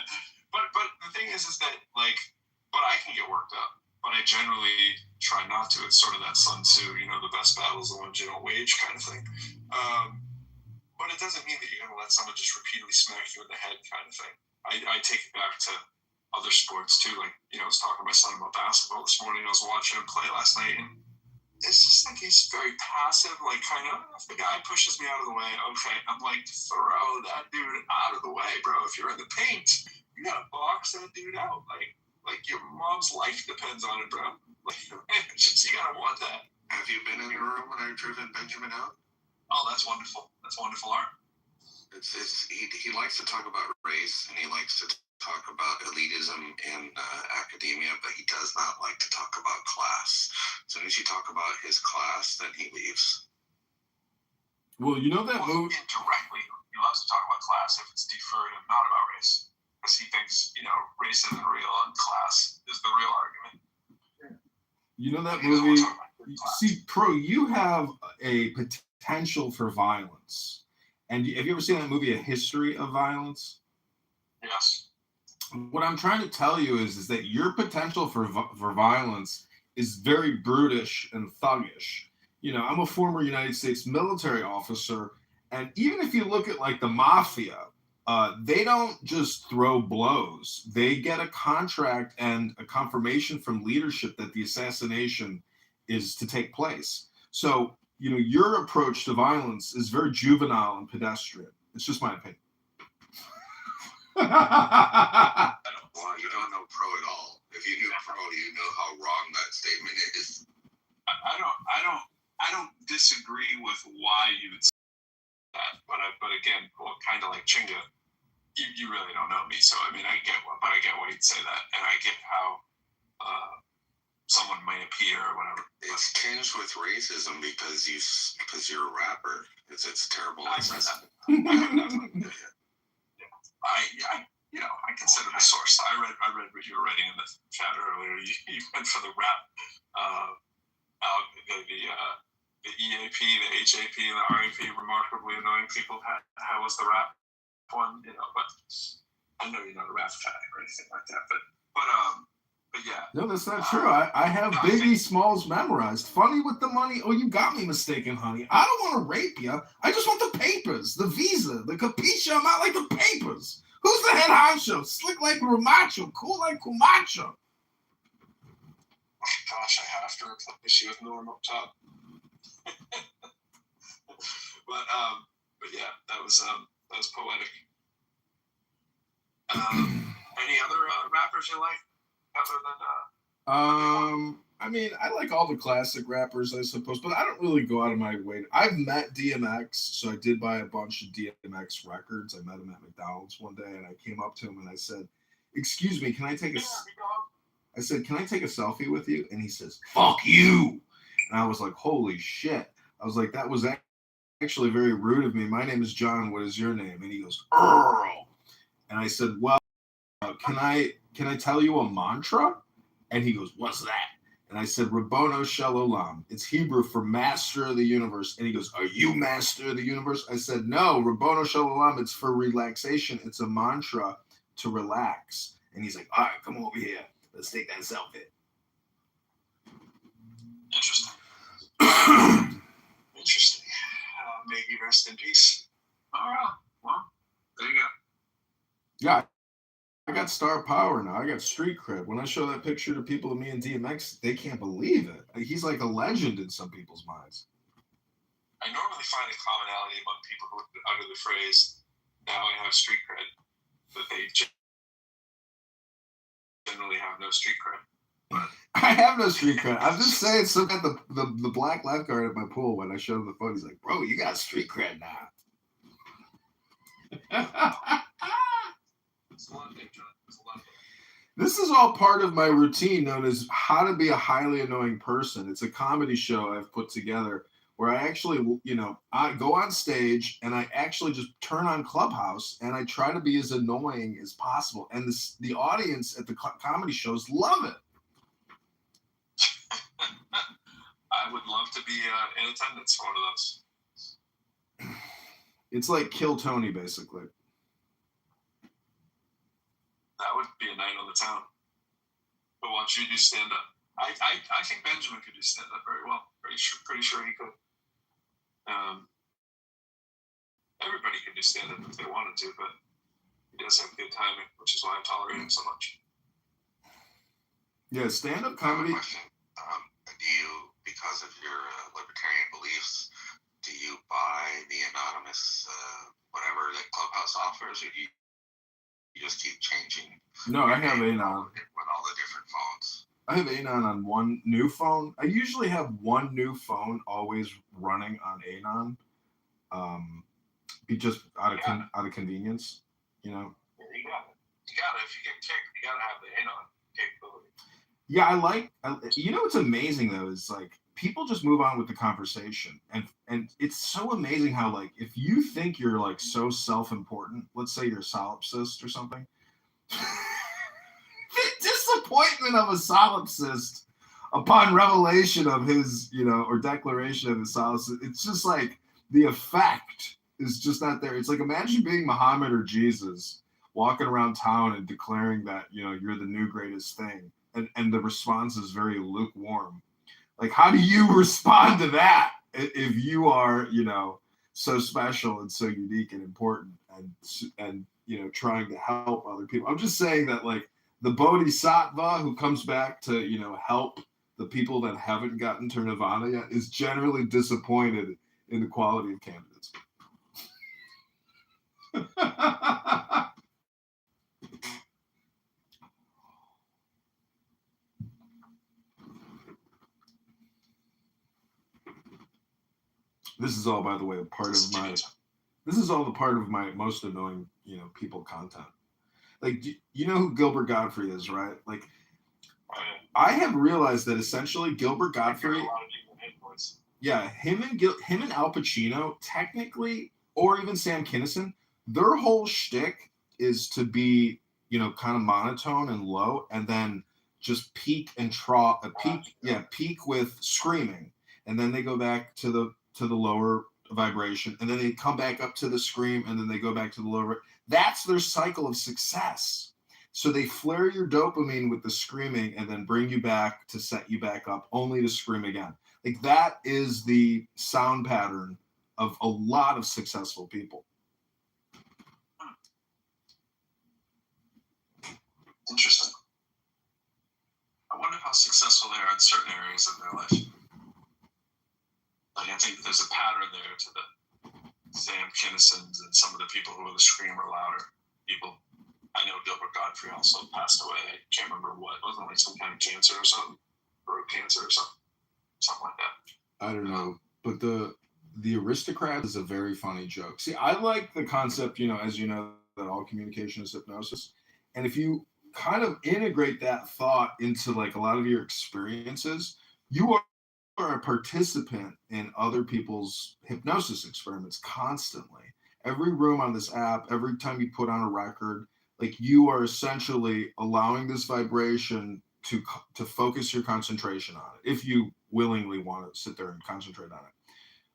But the thing is that but I can get worked up. But I generally try not to. It's sort of that Sun Tzu, the best battles are the ones you don't wage kind of thing. But it doesn't mean that you're going to let someone just repeatedly smack you in the head kind of thing. I take it back to other sports too. I was talking to my son about basketball this morning. I was watching him play last night, and it's just he's very passive, kind of, if the guy pushes me out of the way, okay, I'm throw that dude out of the way, bro. If you're in the paint, you gotta box that dude out. Like your mom's life depends on it, bro. You gotta want that. Have you been in the room when I've driven Benjamin out? Oh, that's wonderful. That's wonderful art. He likes to talk about race, and he likes to talk about elitism in academia, but he does not like to talk about class. As soon as you talk about his class, then he leaves. Well, that move indirectly, he loves to talk about class if it's deferred and not about because he thinks, race isn't real and class is the real argument. You know that movie? See, Pro, you have a potential for violence. And have you ever seen that movie, A History of Violence? Yes. What I'm trying to tell you is that your potential for violence is very brutish and thuggish. I'm a former United States military officer, and even if you look at like the mafia, they don't just throw blows. They get a contract and a confirmation from leadership that the assassination is to take place. So, your approach to violence is very juvenile and pedestrian. It's just my opinion. Well, you don't know Pro at all. If you knew Pro, you know how wrong that statement is. I don't disagree with why you would say that, but again, kind of like Chinga, you really don't know me, so I mean, I get why you'd say that, and I get how someone might appear or whatever. It's tinged with racism because you're a rapper. It's terrible. I consider the source. I read what you were writing in the chat earlier. You went for the rap, the EAP, the HAP, and the RAP, remarkably annoying people. How was the rap one? But I know you're not a rap guy or anything like that. But yeah. No, that's not true. I have Biggie Smalls memorized. Funny with the money. Oh, you got me mistaken, honey. I don't want to rape you. I just want the papers, the visa, the capisha. I'm not like the papers. Who's the head honcho? Slick like Ramacho, cool like Cumacho. Gosh, I have to replace you with Norm up top. but yeah, that was poetic. Any other rappers you like other than I mean, I like all the classic rappers, I suppose, but I don't really go out of my way. I've met DMX, so I did buy a bunch of DMX records. I met him at McDonald's one day, and I came up to him and I said, "Excuse me, can I take a selfie with you?" And he says, "Fuck you!" And I was like, "Holy shit!" I was like, "That was actually very rude of me. My name is John. What is your name?" And he goes, "Earl." And I said, "Well, can I tell you a mantra?" And he goes, "What's that?" And I said, "Rabbono Shel Olam." It's Hebrew for Master of the Universe. And he goes, "Are you Master of the Universe?" I said, "No, Rabbono Shel Olam, it's for relaxation. It's a mantra to relax." And he's like, "All right, come over here. Let's take that selfie." Interesting. Interesting. May he rest in peace. All right. Well, there you go. Yeah. I got star power now. I got street cred. When I show that picture to people of me and DMX, they can't believe it. He's like a legend in some people's minds. I normally find a commonality among people who utter the phrase, "Now I have street cred," but they generally have no street cred. I have no street cred. I'm just saying, so got the black lifeguard at my pool, when I showed him the phone, he's like, "Bro, you got street cred now." This is all part of my routine known as How to Be a Highly Annoying Person. It's a comedy show I've put together where I actually, I go on stage and I actually just turn on Clubhouse and I try to be as annoying as possible. And the audience at the comedy shows love it. I would love to be in attendance for one of those. It's like Kill Tony, basically. That would be a night on the town. But why don't you do stand up? I think Benjamin could do stand up very well. Pretty sure he could. Everybody could do stand up if they wanted to, but he does have good timing, which is why I tolerate him so much. Yeah, stand up comedy. Do you, because of your libertarian beliefs, do you buy the anonymous whatever that Clubhouse offers, or do you just keep changing? No, I have Anon. With all the different phones. I have Anon on one new phone. I usually have one new phone always running on Anon. Be just out of convenience, Yeah, you got it. You got it. If you get kicked, you gotta have the Anon capability. Yeah, what's amazing though is like people just move on with the conversation, and it's so amazing how, like, if you think you're like so self-important, let's say you're a solipsist or something, The disappointment of a solipsist upon revelation of his, or declaration of his solipsist, it's just like the effect is just not there. It's like, imagine being Muhammad or Jesus walking around town and declaring that, you're the new greatest thing. And the response is very lukewarm. Like, how do you respond to that if you are, so special and so unique and important and trying to help other people? I'm just saying that, like, the bodhisattva who comes back to, help the people that haven't gotten to nirvana yet is generally disappointed in the quality of candidates. This is all, by the way, this is all the part of my most annoying, people content. Like, you know who Gilbert Gottfried is, right? Like, I have realized that essentially Gilbert Gottfried, yeah, him and Al Pacino, technically, or even Sam Kinison, their whole shtick is to be, kind of monotone and low, and then just peak with screaming, and then they go back to the lower vibration, and then they come back up to the scream, and then they go back to the lower. That's their cycle of success. So they flare your dopamine with the screaming and then bring you back to set you back up, only to scream again. Like, that is the sound pattern of a lot of successful people. Interesting. I wonder how successful they are in certain areas of their life. Like, I think there's a pattern there to the Sam Kinisons and some of the people who are the screamer louder people. I know Gilbert Gottfried also passed away. I can't remember what. Wasn't it like some kind of cancer or something? Throat cancer or something like that. I don't know. But the aristocrat is a very funny joke. See, I like the concept, as you know, that all communication is hypnosis. And if you kind of integrate that thought into, like, a lot of your experiences, you are a participant in other people's hypnosis experiments constantly. Every room on this app, every time you put on a record, like, you are essentially allowing this vibration to focus your concentration on it, if you willingly want to sit there and concentrate on it.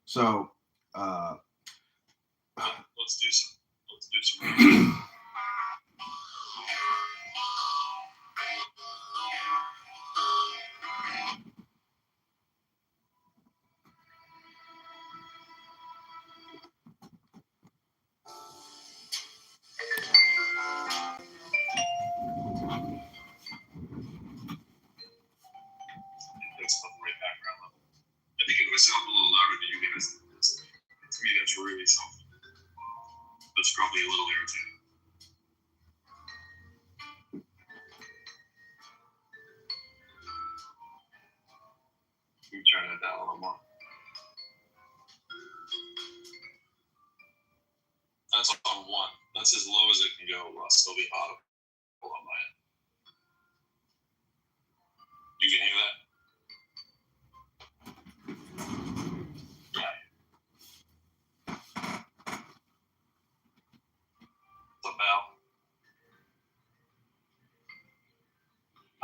So let's do some. I think it would sound a little louder to you guys. To me, that's really something. That's probably a little irritating. You turn it down a little more. That's on one. That's as low as it can go. I'll still be audible on my end. You can hear that?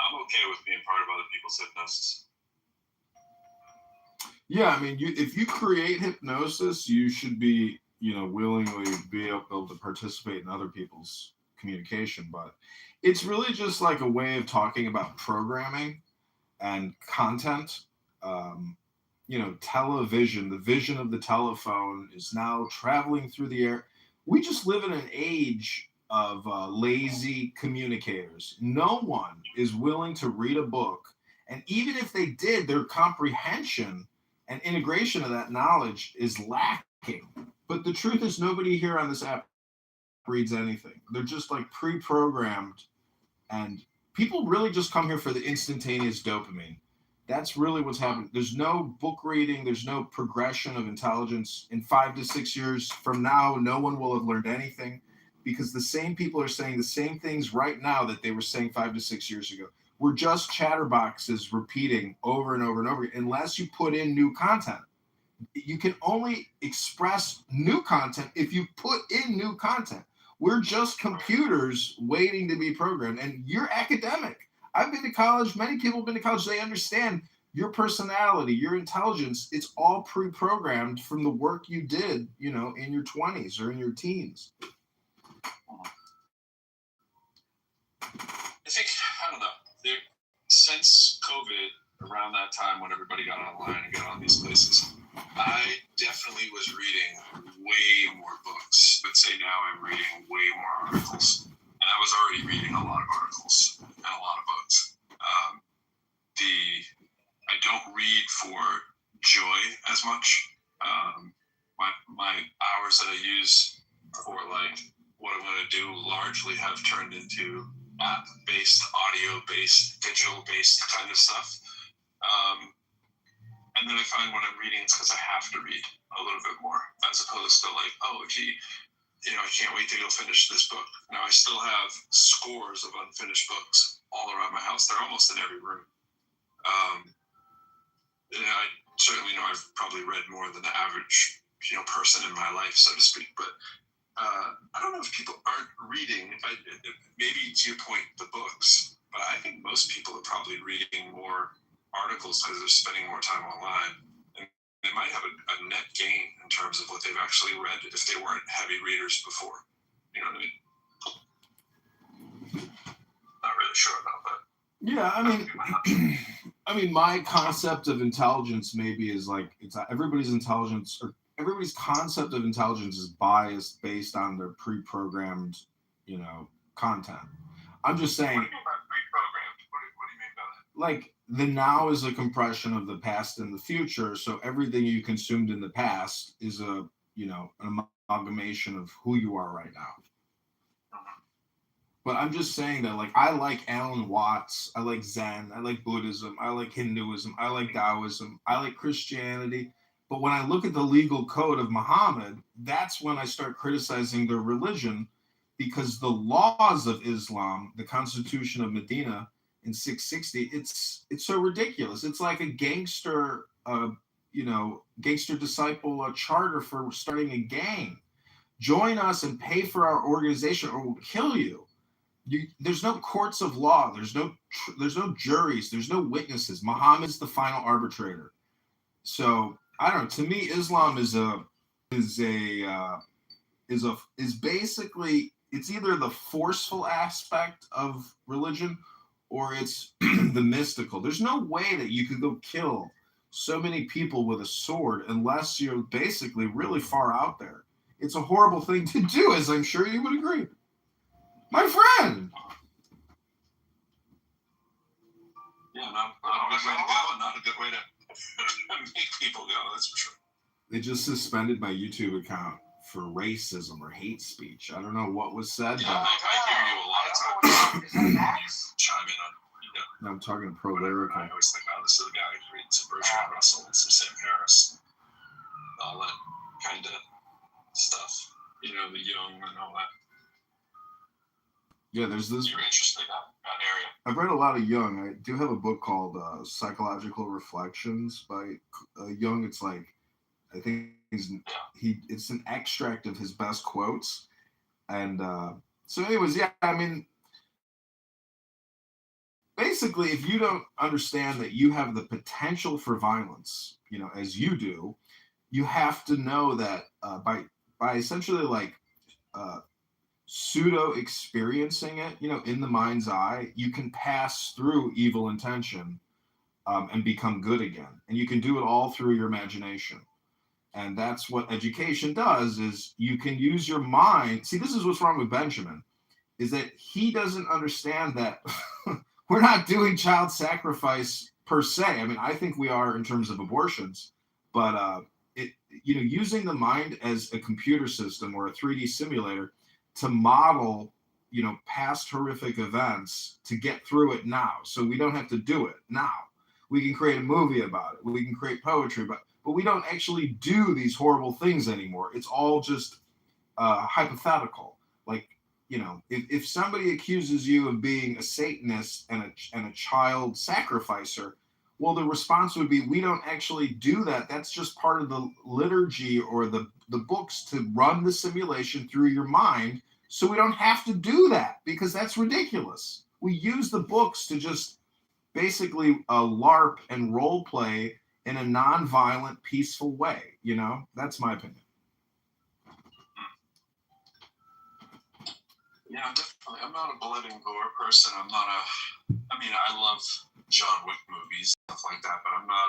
I'm okay with being part of other people's hypnosis. Yeah, I mean, if you create hypnosis, you should be, willingly be able to participate in other people's communication. But it's really just like a way of talking about programming and content. Television, the vision of the telephone is now traveling through the air. We just live in an age of lazy communicators. No one is willing to read a book. And even if they did, their comprehension and integration of that knowledge is lacking. But the truth is, nobody here on this app reads anything. They're just like pre-programmed. And people really just come here for the instantaneous dopamine. That's really what's happening. There's no book reading. There's no progression of intelligence. In 5 to 6 years from now, no one will have learned anything, because the same people are saying the same things right now that they were saying 5 to 6 years ago. We're just chatterboxes repeating over and over and over, unless you put in new content. You can only express new content if you put in new content. We're just computers waiting to be programmed. And you're academic. I've been to college. Many people have been to college. They understand your personality, your intelligence. It's all pre-programmed from the work you did, you know, in your 20s or in your teens. I think, I don't know, since COVID, around that time when everybody got online and got on these places, I definitely was reading way more books. But say now I'm reading way more articles. And I was already reading a lot of articles and a lot of books. I don't read for joy as much. My hours that I use for like what I want to do largely have turned into app-based, audio-based, digital-based kind of stuff. And then I find when I'm reading, it's because I have to read a little bit more, as opposed to like, oh, gee, you know, I can't wait to go finish this book. Now I still have scores of unfinished books all around my house. They're almost in every room. And I certainly know I've probably read more than the average, you know, person in my life, so to speak. But I don't know if people aren't reading. Maybe to your point, the books. But I think most people are probably reading more articles because they're spending more time online. And they might have a net gain in terms of what they've actually read if they weren't heavy readers before. You know what I mean? Not really sure about that. Yeah, I mean, my concept of intelligence maybe is like it's everybody's intelligence or everybody's concept of intelligence is biased based on their pre-programmed, you know, content. I'm just saying. What do you mean by pre-programmed? What do you mean by that? Like the now is a compression of the past and the future, so everything you consumed in the past is a, you know, an amalgamation of who you are right now. But I'm just saying that, like, I like Alan Watts, I like Zen, I like Buddhism, I like Hinduism, I like Taoism, I like Christianity. But when I look at the legal code of Muhammad, that's when I start criticizing their religion, because the laws of Islam, the Constitution of Medina in 660, it's so ridiculous. It's like a gangster, gangster disciple disciple for starting a gang. Join us and pay for our organization, or we'll kill you. There's no courts of law. There's no juries. There's no witnesses. Muhammad's the final arbitrator. So I don't know. To me, Islam is basically, it's either the forceful aspect of religion or it's the mystical. There's no way that you could go kill so many people with a sword unless you're basically really far out there. It's a horrible thing to do, as I'm sure you would agree. My friend! Yeah, not a good way to go, and not a good way to make people go, that's for sure. They just suspended my YouTube account for racism or hate speech. I don't know what was said, yeah, but... I hear you a lot of times. Chime in on, you know. I'm talking pro-lyrical. I always think, oh, this is the guy who's reading some Bertrand Russell and some Sam Harris. All that kind of stuff. You know, the Jung and all that. Yeah, there's this. You're interested in that area. I've read a lot of Jung. I do have a book called Psychological Reflections by Jung. It's like, I think it's an extract of his best quotes. And so anyways, yeah, I mean, basically, if you don't understand that you have the potential for violence, you know, as you do, you have to know that by essentially like pseudo experiencing it, you know, in the mind's eye, you can pass through evil intention and become good again. And you can do it all through your imagination. And that's what education does, is you can use your mind. See, this is what's wrong with Benjamin, is that he doesn't understand that we're not doing child sacrifice per se. I mean, I think we are in terms of abortions, but using the mind as a computer system or a 3D simulator to model, you know, past horrific events to get through it now. So we don't have to do it now. We can create a movie about it. We can create poetry, but we don't actually do these horrible things anymore. It's all just hypothetical. Like, you know, if somebody accuses you of being a Satanist and a child sacrificer, well, the response would be, we don't actually do that. That's just part of the liturgy or the books to run the simulation through your mind so we don't have to do that, because that's ridiculous. We use the books to just basically LARP and role play in a non-violent, peaceful way. You know, that's my opinion. Yeah, definitely. I'm not a blood and gore person. I love John Wick movies, stuff like that, but I'm not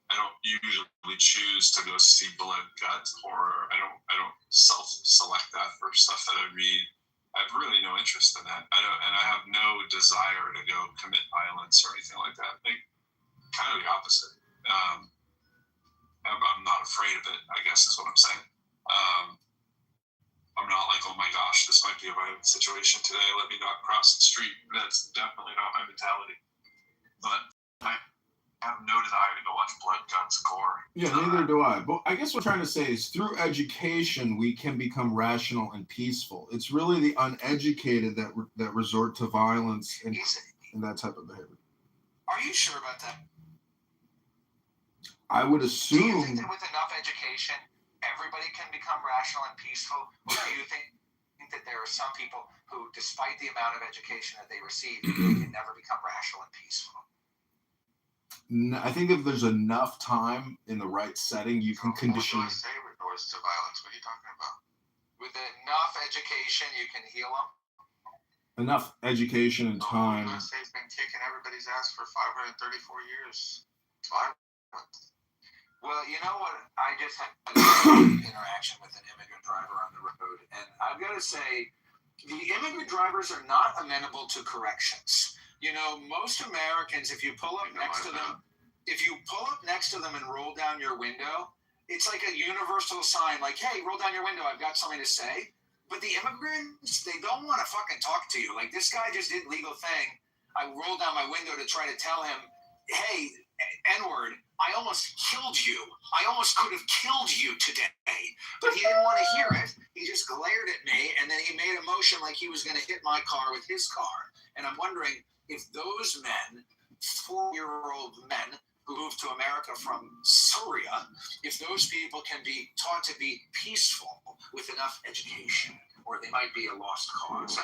I don't usually choose to go see blood, guts, horror. I don't select that for stuff that I read. I have really no interest in that. I have no desire to go commit violence or anything like that. I think kind of the opposite. I'm not afraid of it, I guess is what I'm saying. I'm not like, oh my gosh, this might be a violent situation today, let me not cross the street. That's definitely not my mentality. But I have no desire to go watch blood, guts, gore. Yeah, neither do I. But I guess what I'm trying to say is through education, we can become rational and peaceful. It's really the uneducated that resort to violence and that type of behavior. Are you sure about that? I would Do you assume. think that with enough education, everybody can become rational and peaceful? Or do you think that there are some people who, despite the amount of education that they receive, they can never become rational and peaceful? I think if there's enough time in the right setting, you can condition. What do I say resorts to violence? What are you talking about? With enough education, you can heal them? Enough education and time. The USA's been kicking everybody's ass for 534 years. It's violent. Well, you know what? I just had an interaction with an immigrant driver on the road, and I've got to say, the immigrant drivers are not amenable to corrections. You know, most Americans, if you pull up next to them and roll down your window, it's like a universal sign, like, hey, roll down your window, I've got something to say. But the immigrants, they don't want to fucking talk to you. Like, this guy just did legal thing. I rolled down my window to try to tell him, hey, N-word, I almost killed you. I almost could have killed you today. But he didn't want to hear it. He just glared at me, and then he made a motion like he was going to hit my car with his car. And I'm wondering if those men, 4-year-old men who moved to America from Syria, if those people can be taught to be peaceful with enough education, or they might be a lost cause.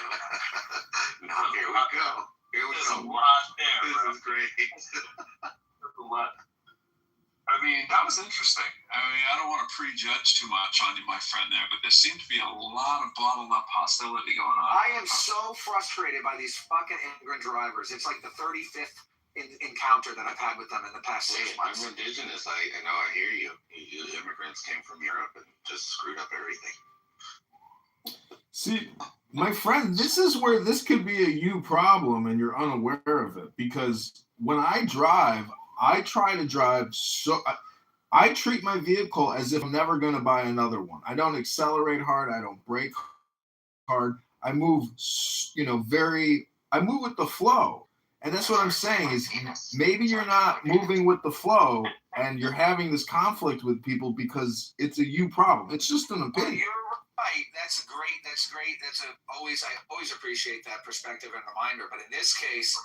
No, here we go. There's a lot there. This is great. There's a lot. I mean, that was interesting. I mean, I don't want to prejudge too much on my friend there, but there seemed to be a lot of bottled up hostility going on. I am so frustrated by these fucking immigrant drivers. It's like the 35th encounter that I've had with them in the past 6 months. I'm indigenous. I know. I hear you. You immigrants came from Europe and just screwed up everything. See, my friend, this is where this could be a you problem and you're unaware of it. Because when I drive, I try to drive I treat my vehicle as if I'm never going to buy another one. I don't accelerate hard. I don't brake hard. I move, I move with the flow. And that's what I'm saying is maybe you're not moving with the flow and you're having this conflict with people because it's a you problem. It's just an opinion. You're right. That's great. I always appreciate that perspective and reminder. But in this case,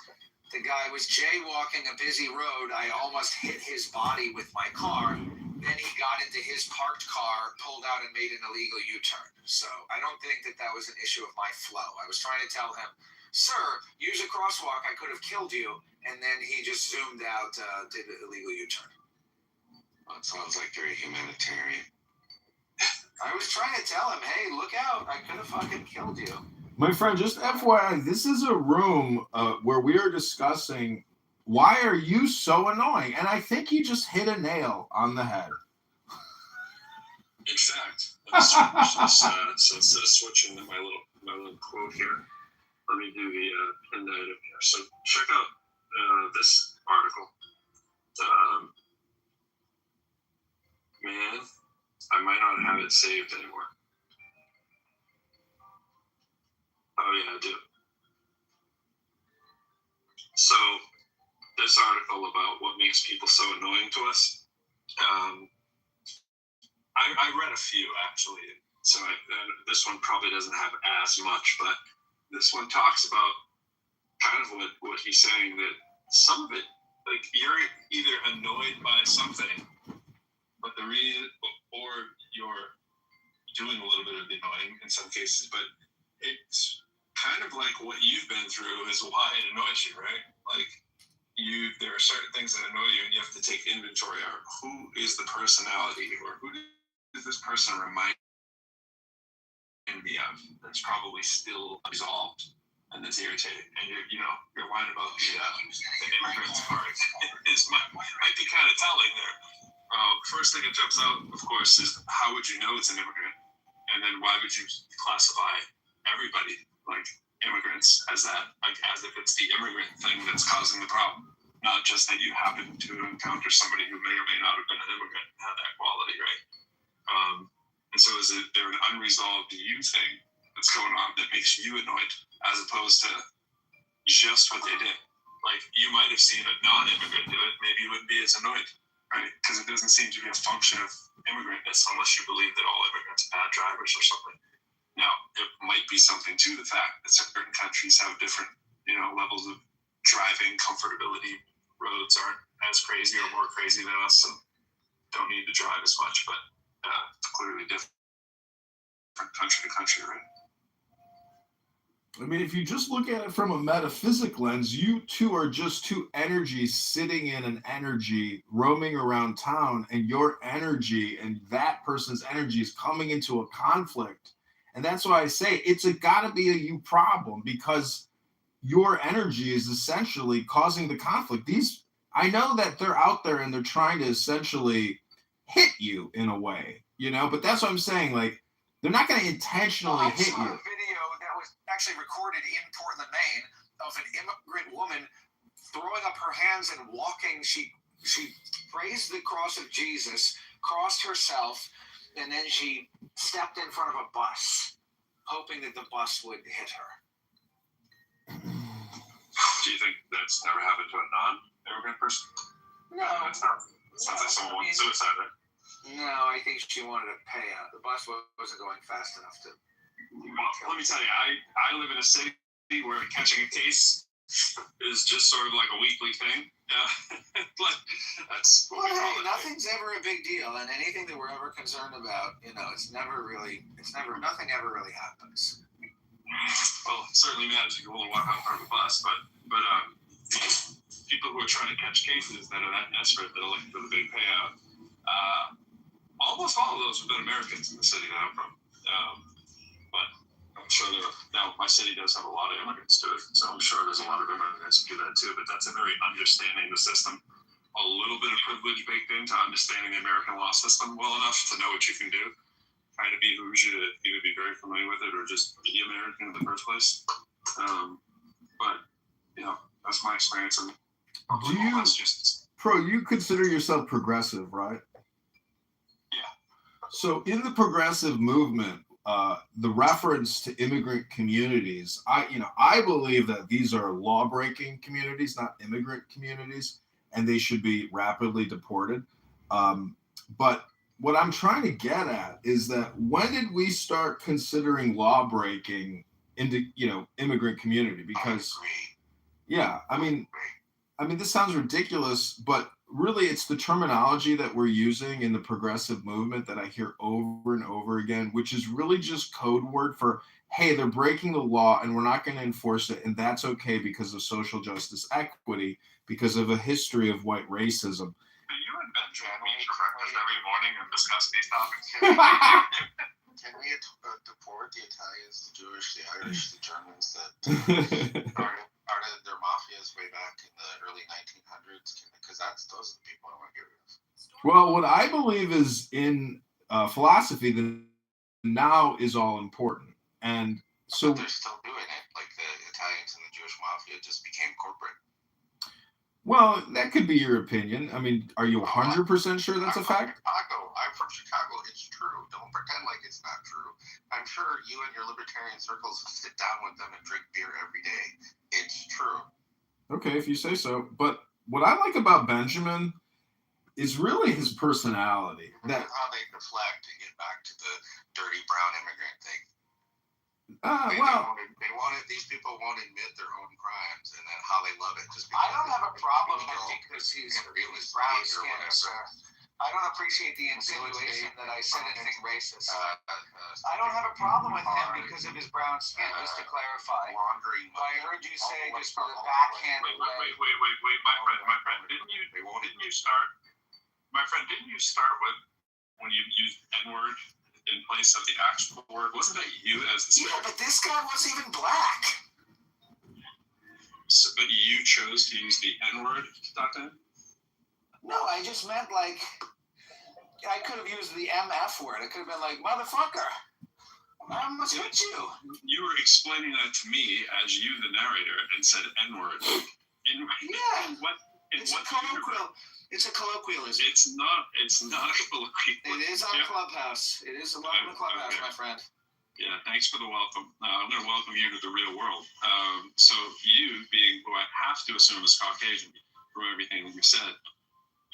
the guy was jaywalking a busy road. I almost hit his body with my car. Then he got into his parked car, pulled out, and made an illegal U-turn. So I don't think that was an issue of my flow. I was trying to tell him, sir, use a crosswalk. I could have killed you. And then he just zoomed out, did an illegal U-turn. Well, it sounds like you're a humanitarian. I was trying to tell him, hey, look out. I could have fucking killed you. My friend, just FYI, this is a room where we are discussing why are you so annoying? And I think you just hit a nail on the head. In fact, so instead of switching to my little quote here, let me do the pinned item here. So check out this article. Man, I might not have it saved anymore. Oh yeah, I do. So this article about what makes people so annoying to us. I read a few actually. So this one probably doesn't have as much, but this one talks about kind of what he's saying, that some of it, like, you're either annoyed by something, but the reason, or you're doing a little bit of the annoying in some cases, but it's kind of like what you've been through is why it annoys you, right? Like there are certain things that annoy you, and you have to take inventory of who is the personality, or who does this person remind me of that's probably still resolved and that's irritating. And you're whining about the immigrants part might be kind of telling there. First thing that jumps out, of course, is how would you know it's an immigrant? And then why would you classify everybody like immigrants as that, like as if it's the immigrant thing that's causing the problem, not just that you happen to encounter somebody who may or may not have been an immigrant and had that quality, right? And so is there an unresolved you thing that's going on that makes you annoyed as opposed to just what they did? Like you might have seen a non-immigrant do it, maybe you wouldn't be as annoyed, right? Because it doesn't seem to be a function of immigrantness unless you believe that all immigrants are bad drivers or something. Now, there might be something to the fact that certain countries have different, levels of driving comfortability. Roads aren't as crazy or more crazy than us, and don't need to drive as much, but it's clearly different country to country, right? I mean, if you just look at it from a metaphysic lens, you two are just two energies sitting in an energy roaming around town, and your energy and that person's energy is coming into a conflict. And that's why I say it's gotta be a you problem, because your energy is essentially causing the conflict. I know that they're out there and they're trying to essentially hit you in a way, but that's what I'm saying. Like, they're not going to intentionally hit you. I saw a video that was actually recorded in Portland, Maine, of an immigrant woman throwing up her hands and walking. She praised the cross of Jesus, crossed herself, and then she stepped in front of a bus, hoping that the bus would hit her. Do you think that's never happened to a non-immigrant person? No. That's not like someone wanted suicide, right? No, I think she wanted to pay out. The bus wasn't going fast enough to. Well, let me tell you, I live in a city where catching a case is just sort of like a weekly thing. That's what we call it. Nothing's ever a big deal, and anything that we're ever concerned about, nothing ever really happens. Well, it certainly matters if you want to walk out in front of a bus, but people who are trying to catch cases that are that desperate that are looking for the big payout, almost all of those have been Americans in the city that I'm from. But I'm sure now my city does have a lot of immigrants to it, so I'm sure there's a lot of immigrants who do that too, but that's a very understanding the system, a little bit of privilege baked into understanding the American law system well enough to know what you can do. Try to be who's you to either be very familiar with it or just be American in the first place. But that's my experience. And you consider yourself progressive, right? Yeah. So in the progressive movement, the reference to immigrant communities, I believe that these are law-breaking communities, not immigrant communities, and they should be rapidly deported. But what I'm trying to get at is that when did we start considering law breaking into, immigrant community? Because, I mean, this sounds ridiculous, but really it's the terminology that we're using in the progressive movement that I hear over and over again, which is really just code word for, hey, they're breaking the law and we're not going to enforce it. And that's okay because of social justice equity, because of a history of white racism. You and Ben join me for breakfast every morning and discuss these topics. Can we deport the Italians, the Jewish, the Irish, the Germans that started their mafias way back in the early 1900s? Because those are the people I want to get rid of. Well, what I believe is in philosophy, the now is all important. And so but they're still doing it. Like the Italians and the Jewish mafia just became corporate. Well, that could be your opinion. I mean, are you 100% sure that's a fact? I'm from Chicago. It's true. Don't pretend like it's not true. I'm sure you and your libertarian circles sit down with them and drink beer every day. It's true. Okay, if you say so. But what I like about Benjamin is really his personality. That's how they deflect and get back to the dirty brown immigrant thing. These people won't admit their own crimes, and then how they love it. Just I don't have a problem because he's brown skin. I don't appreciate the insinuation that I said anything racist. I don't have a problem with him because of his brown skin, just to clarify. I heard you say just for the backhand. Wait, my friend. Didn't you start? My friend, didn't you start with when you used N-word in place of the actual word? Wasn't that you as the speaker? Yeah, but this guy wasn't even black. So, but you chose to use the N-word, Dr. No, I just meant like. I could have used the MF word. It could have been like, motherfucker. I'm with you. You were explaining that to me as you, the narrator, and said N-word. It's a colloquial. It's a colloquialism. It's not a colloquialism. It is on Clubhouse. It is a welcome to Clubhouse, my friend. Yeah, thanks for the welcome. I'm going to welcome you to the real world. So you, being who I have to assume is Caucasian from everything that you said,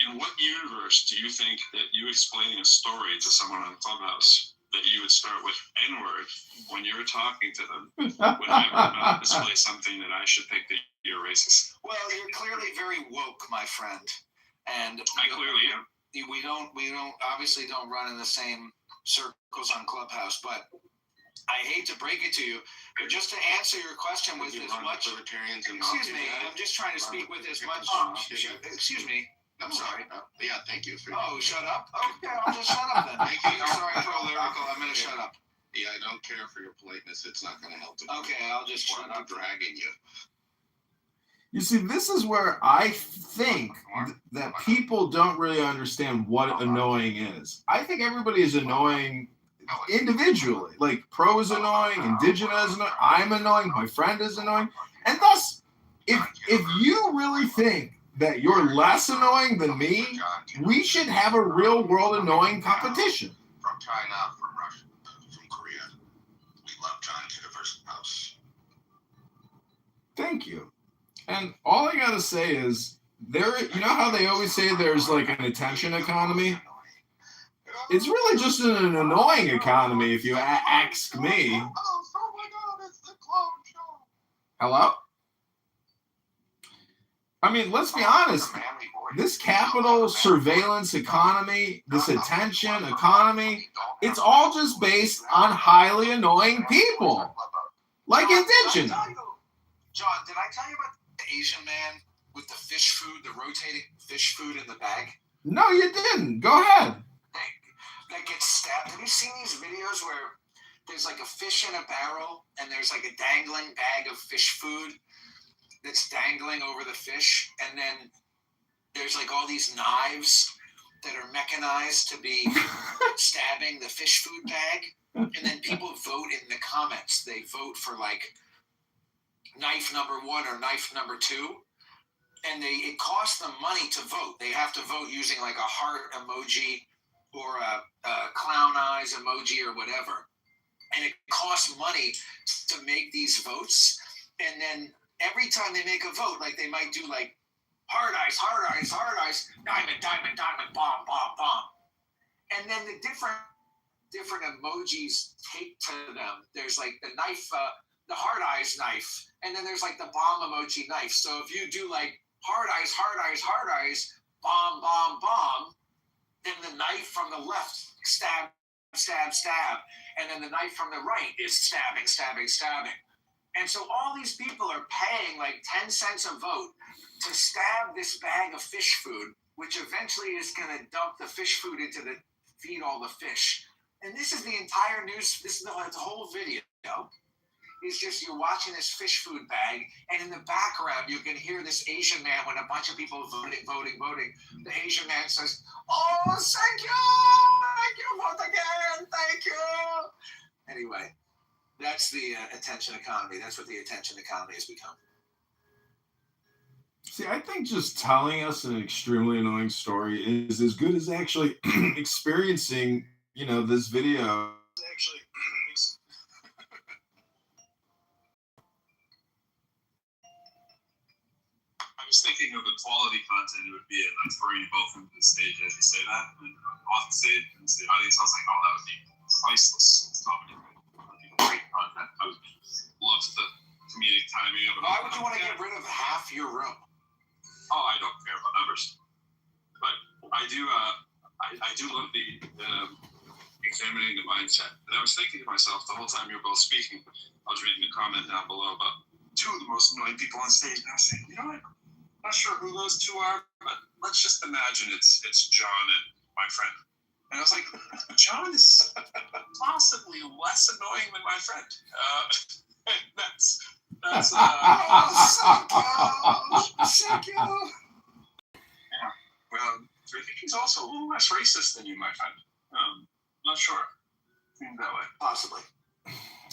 in what universe do you think that you explaining a story to someone on Clubhouse that you would start with N-word when you're talking to them would not display something that I should think that you're racist? Well, you're clearly very woke, my friend, and I clearly am. We don't obviously don't run in the same circles on Clubhouse, but I hate to break it to you, but just to answer your question with as much. Libertarians and Excuse me, I'm just trying to speak with as much. Excuse me. I'm sorry. Yeah, thank you. Oh, shut up? Okay, I'll just shut up then. Thank you. Sorry, pro-lyrical. I'm going to shut up. Yeah, I don't care for your politeness. It's not going to help. Okay, I'll just shut up. Dragging you. You see, this is where I think that people don't really understand what annoying is. I think everybody is annoying individually. Like, pro is annoying, indigenous is annoying, I'm annoying, my friend is annoying. And thus, if you really think that you're less annoying than me, we should have a real world annoying competition. From China, from Russia, from Korea. We love John Kitover's house. Thank you. And all I gotta say is, you know how they always say there's like an attention economy? It's really just an annoying economy if you ask me. Hello? I mean, let's be honest. This capital surveillance economy, this attention economy, it's all just based on highly annoying people. Like indigenous. John, did I tell you about the Asian man with the fish food, the rotating fish food in the bag? No, you didn't. Go ahead. That gets stabbed. Have you seen these videos where there's like a fish in a barrel and there's like a dangling bag of fish food that's dangling over the fish, and then there's like all these knives that are mechanized to be stabbing the fish food bag, and then people vote in the comments. They vote for like knife number 1 or knife number 2, and it costs them money to vote. They have to vote using like a heart emoji or a clown eyes emoji or whatever, and it costs money to make these votes. And then every time they make a vote, like they might do like hard eyes, diamond, bomb. And then the different emojis take to them. There's like the knife, the hard eyes knife, and then there's like the bomb emoji knife. So if you do like hard eyes, bomb, then the knife from the left stab, and then the knife from the right is stabbing. And so all these people are paying like 10 cents a vote to stab this bag of fish food, which eventually is going to dump the fish food feed all the fish. And this is the entire news. This is the whole video. It's just you're watching this fish food bag, and in the background you can hear this Asian man when a bunch of people voting. The Asian man says, "Oh, thank you, vote again, thank you." Anyway. That's the attention economy. That's what the attention economy has become. See, I think just telling us an extremely annoying story is as good as actually experiencing, this video. I was thinking of the quality content it would be like throwing you both into the stage as you say that, and off the stage and the audience. I was like, oh, that would be priceless comedy. Great content. I would love the comedic timing of it. Why would you want to get rid of half your room? Oh, I don't care about numbers. But I do. I do love the examining the mindset. And I was thinking to myself the whole time you were both speaking, I was reading the comment down below about two of the most annoying people on stage, and I was saying, you know what? I'm not sure who those two are, but let's just imagine it's John and my friend. And I was like, John is possibly less annoying than my friend. That's yeah. Well, I think he's also a little less racist than you, my friend. Not sure. Seems that way. Possibly.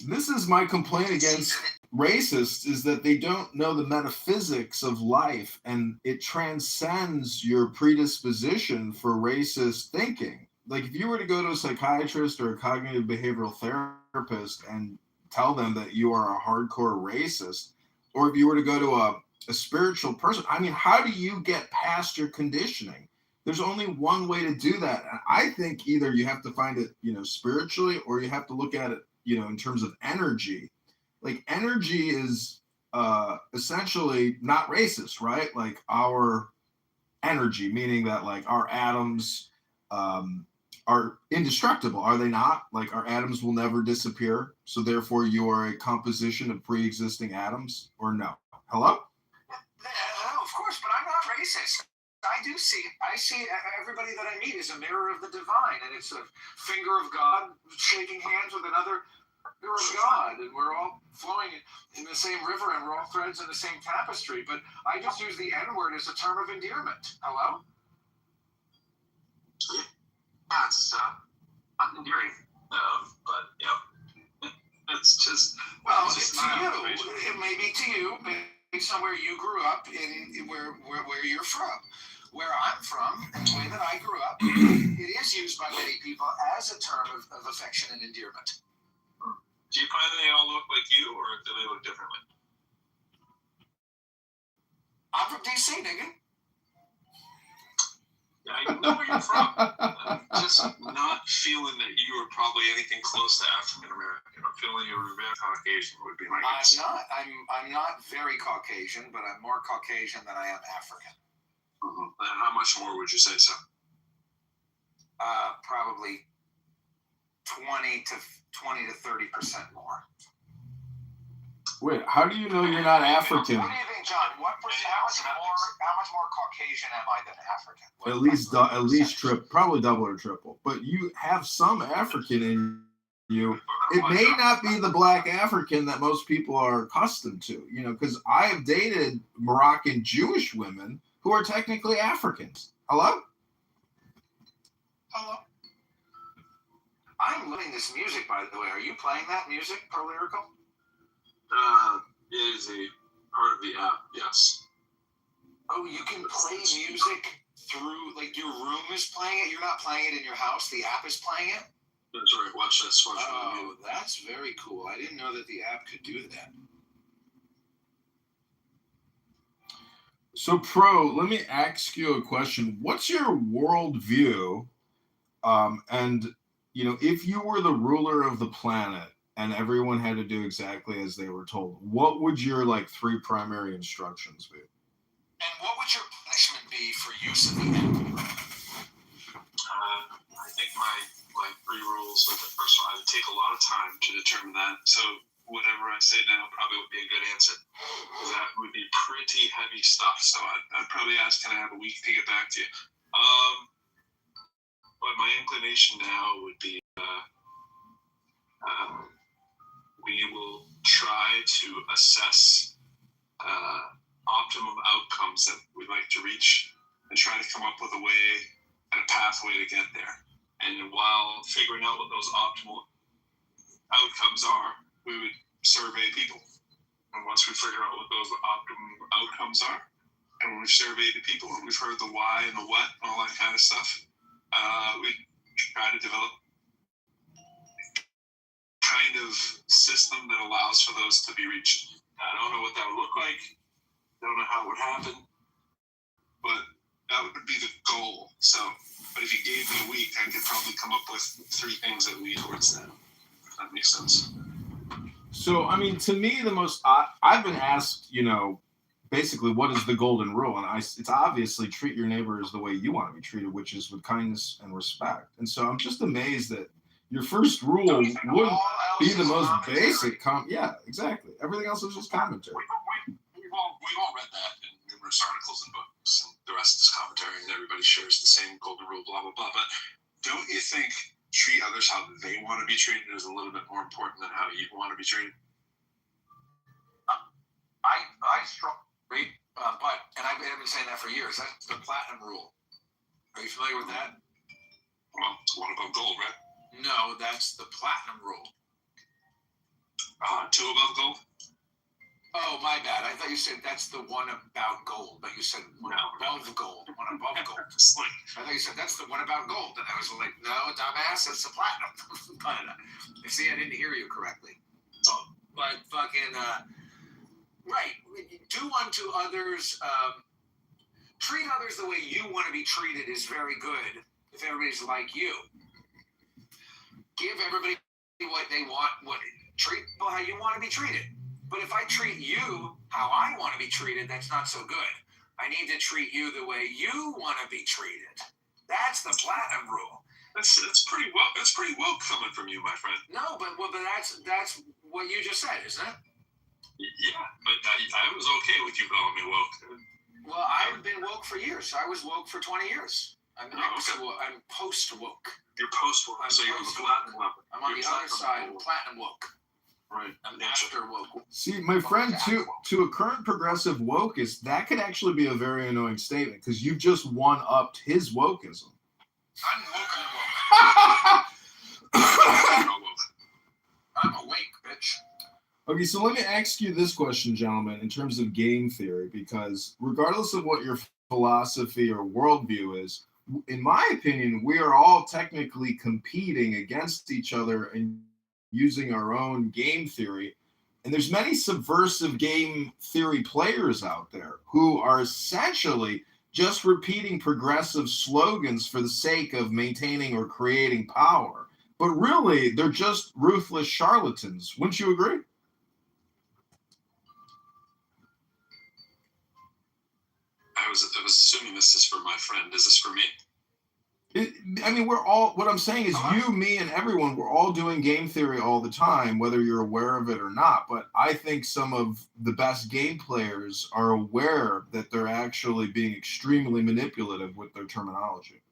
This is my complaint against racists, is that they don't know the metaphysics of life, and it transcends your predisposition for racist thinking. Like, if you were to go to a psychiatrist or a cognitive behavioral therapist and tell them that you are a hardcore racist, or if you were to go to a spiritual person, I mean, how do you get past your conditioning? There's only one way to do that. And I think either you have to find it, spiritually, or you have to look at it, in terms of energy. Like, energy is essentially not racist, right? Like, our energy, meaning that, like, our atoms are indestructible, are they not? Like, our atoms will never disappear, so therefore you are a composition of pre-existing atoms, or no? Hello? Of course, but I'm not racist. I see everybody that I meet is a mirror of the divine, and it's a finger of God shaking hands with another finger of God, and we're all flowing in the same river, and we're all threads in the same tapestry. But I just use the N-word as a term of endearment. Hello? That's not endearing, but it's just it's to you. It may be to you, based on where you grew up, in where you're from. Where I'm from, and the way that I grew up, it is used by many people as a term of affection and endearment. Do you find they all look like you, or do they look differently? I'm from DC, nigga. Yeah, I know where you're from. I'm just not feeling that you are probably anything close to African American. I'm feeling you were very Caucasian would be my guess. I'm not very Caucasian, but I'm more Caucasian than I am African. Mm-hmm. And how much more would you say so? Probably 20 to 30% more. Wait, how do you know you're not African? What do you think, John? How much more Caucasian am I than African? At least probably double or triple. But you have some African in you. It may not be the black African that most people are accustomed to, because I have dated Moroccan Jewish women who are technically Africans. Hello? Hello? I'm loving this music, by the way. Are you playing that music, Per Lyrical? It is a part of the app, yes. Oh, you can play music through, like, your room is playing it? You're not playing it in your house? The app is playing it? That's right. Watch this. Oh, that's very cool. I didn't know that the app could do that. So, Pro, let me ask you a question. What's your worldview? And, if you were the ruler of the planet and everyone had to do exactly as they were told, what would your, 3 primary instructions be? And what would your punishment be for use of the N-word? I think my 3 rules are the first one. I would take a lot of time to determine that. So whatever I say now probably would be a good answer. That would be pretty heavy stuff. So I'd probably ask, can I have a week to get back to you? But my inclination now would be we will try to assess optimum outcomes that we'd like to reach and try to come up with a way and a pathway to get there. And while figuring out what those optimal outcomes are, we would survey people. And once we figure out what those optimum outcomes are, and when we've surveyed the people and we've heard the why and the what and all that kind of stuff, we try to develop a kind of system that allows for those to be reached. I don't know what that would look like. I don't know how it would happen, but that would be the goal. So, but if you gave me a week, I could probably come up with 3 things that lead towards that. If that makes sense. So, I mean, to me, the most I've been asked, basically what is the golden rule? And it's obviously treat your neighbors the way you want to be treated, which is with kindness and respect. And so I'm just amazed that your first rule wouldn't be the most basic. Yeah, exactly. Everything else is just commentary. We've all read that in numerous articles and books, and the rest is commentary, and everybody shares the same golden rule, blah, blah, blah. But don't you think treat others how they want to be treated is a little bit more important than how you want to be treated? I strongly agree, and I've been saying that for years. That's the platinum rule. Are you familiar with that? Well, it's one above gold, right? No, that's the platinum rule. Two above gold? Oh, my bad. I thought you said that's the one about gold, but you said one above gold. One above gold. I thought you said that's the one about gold, and I was like, no, dumbass, it's the platinum. But see, I didn't hear you correctly. But fucking, right. Do unto others, treat others the way you want to be treated is very good if everybody's like you. Give everybody what they want, treat people how you want to be treated. But if I treat you how I want to be treated, that's not so good. I need to treat you the way you want to be treated. That's the platinum rule. That's pretty woke. That's pretty woke coming from you, my friend. No, but that's what you just said, isn't it? Yeah, but I was okay with you calling me woke. Well, I've been woke for years. I was woke for 20 years. I'm post-woke. You're post-woke, so you're on the platinum level. I'm on the other side, platinum woke. Right. I'm after woke. See, my friend, to a current progressive wokeist, that could actually be a very annoying statement because you've just one-upped his wokeism. I'm woke. I'm awake, bitch. Okay, so let me ask you this question, gentlemen, in terms of game theory, because regardless of what your philosophy or worldview is, in my opinion, we are all technically competing against each other and using our own game theory. And there's many subversive game theory players out there who are essentially just repeating progressive slogans for the sake of maintaining or creating power. But really, they're just ruthless charlatans. Wouldn't you agree? I was assuming this is for my friend. Is this for me? We're all, what I'm saying is you, me, and everyone, we're all doing game theory all the time, whether you're aware of it or not. But I think some of the best game players are aware that they're actually being extremely manipulative with their terminology.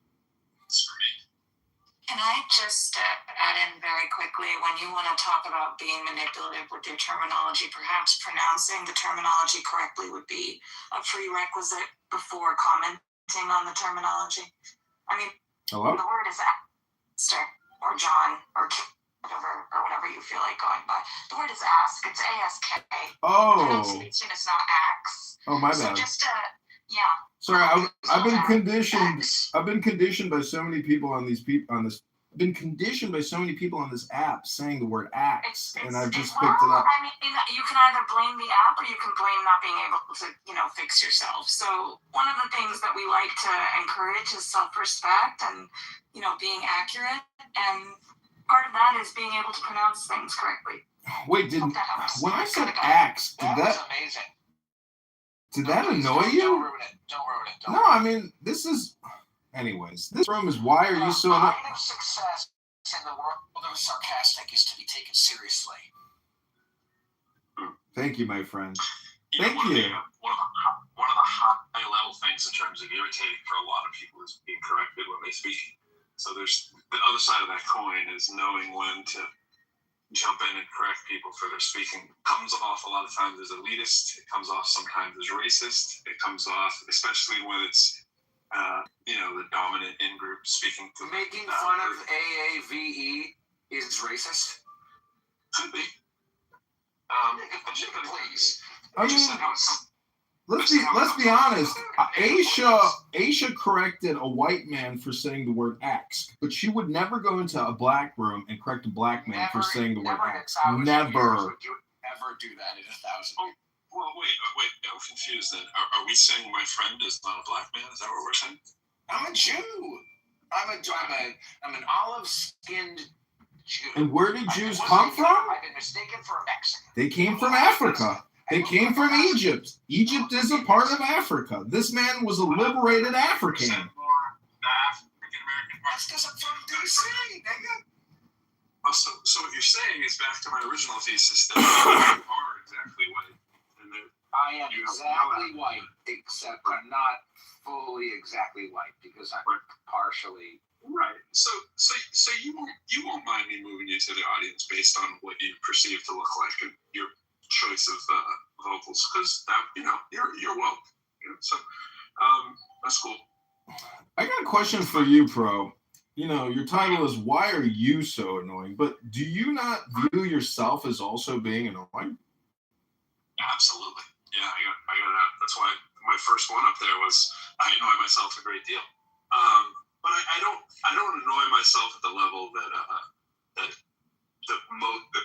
It's for me. Can I just add in very quickly, when you want to talk about being manipulative with your terminology, perhaps pronouncing the terminology correctly would be a prerequisite before commenting on the terminology. I mean, hello? The word is ask, or John, or Kitover, or whatever you feel like going by. The word is ask. It's ASK. Oh. Pronunciation is not ax. Oh, my bad. So just, yeah. Sorry, I've been conditioned. I've been conditioned by so many people on this. I've been conditioned by so many people on this app saying the word axe, and I've just picked it up. I mean, you can either blame the app or you can blame not being able to, fix yourself. So one of the things that we like to encourage is self-respect and, being accurate. And part of that is being able to pronounce things correctly. Wait, when I said axe, that was amazing. Did that annoy you? Don't ruin it. No, I mean, this is... Anyways, this room is why are you so... The sign of success in the world of sarcastic is to be taken seriously. Thank you, my friend. Thank you. One of the high-level things in terms of irritating for a lot of people is being corrected when they speak. So there's the other side of that coin is knowing when to jump in and correct people for their speaking. It comes off a lot of times as elitist. It comes off sometimes as racist. It comes off, especially when it's the dominant in-group speaking. Making fun of AAVE is racist? Could be. Please. I mean, let's be honest. Aisha corrected a white man for saying the word axe, but she would never go into a black room and correct a black man for saying the word axe. Never. Would you ever do that in 1,000 years? Well, wait. I'm confused then. Are we saying my friend is not a black man? Is that what we're saying? I'm a Jew. I'm an olive-skinned Jew. And where did Jews come from? I've been mistaken for a Mexican. They came from Africa. They came from Egypt. Egypt is a part of Africa. This man was a liberated African. That's because I'm from DC, nigga. Oh, so what you're saying is back to my original thesis that you are exactly white. And that I am exactly white, except I'm not fully exactly white because I'm partially. Right. So you won't mind me moving you to the audience based on what you perceive to look like and your choice of vocals, because you're woke. So that's cool. I got a question for you, Pro. Your title is "Why Are You So Annoying?" But do you not view yourself as also being annoying? Absolutely. Yeah, I got. That's why my first one up there was I annoy myself a great deal. But I don't annoy myself at the level that the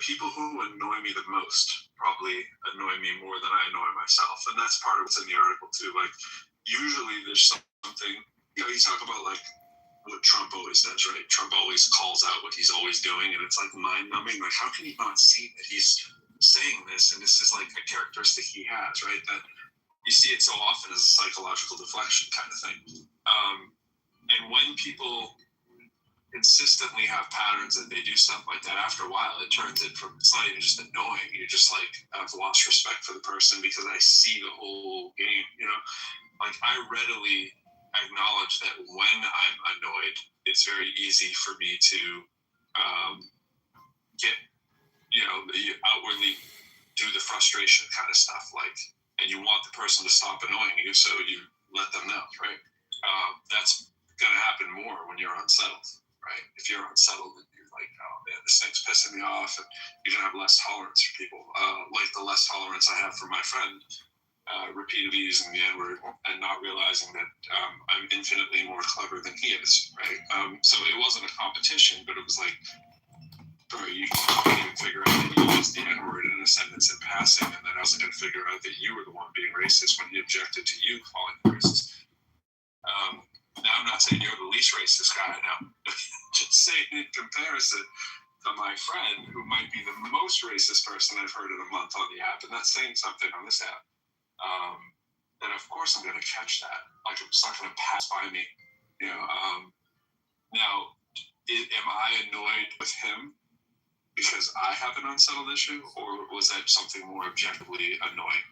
people who annoy me the most probably annoy me more than I annoy myself, and that's part of what's in the article too. Like usually there's something you talk about like what Trump always does, right? Trump always calls out what he's always doing, and it's like mind-numbing. Like, how can you not see that he's saying this, and this is like a characteristic he has, right? That you see it so often as a psychological deflection kind of thing. And when people consistently have patterns that they do stuff like that, after a while, it turns it from, it's not even just annoying. You're just like, I've lost respect for the person because I see the whole game, Like, I readily acknowledge that when I'm annoyed, it's very easy for me to get, outwardly do the frustration kind of stuff. Like, and you want the person to stop annoying you, so you let them know, right? That's going to happen more when you're unsettled, right? If you're unsettled and you're like, oh man, this thing's pissing me off, and you're going to have less tolerance for people. Like the less tolerance I have for my friend repeatedly using the N-word and not realizing that I'm infinitely more clever than he is, right? So it wasn't a competition, but it was like, bro, you can't even figure out that you used the N-word in a sentence in passing, and then I wasn't going to figure out that you were the one being racist when he objected to you calling racist. Now, I'm not saying you're the least racist guy now. Just saying in comparison to my friend, who might be the most racist person I've heard in a month on the app, and that's saying something on this app. Then of course I'm going to catch that. Like, it's not going to pass by me. Now, am I annoyed with him because I have an unsettled issue, or was that something more objectively annoying?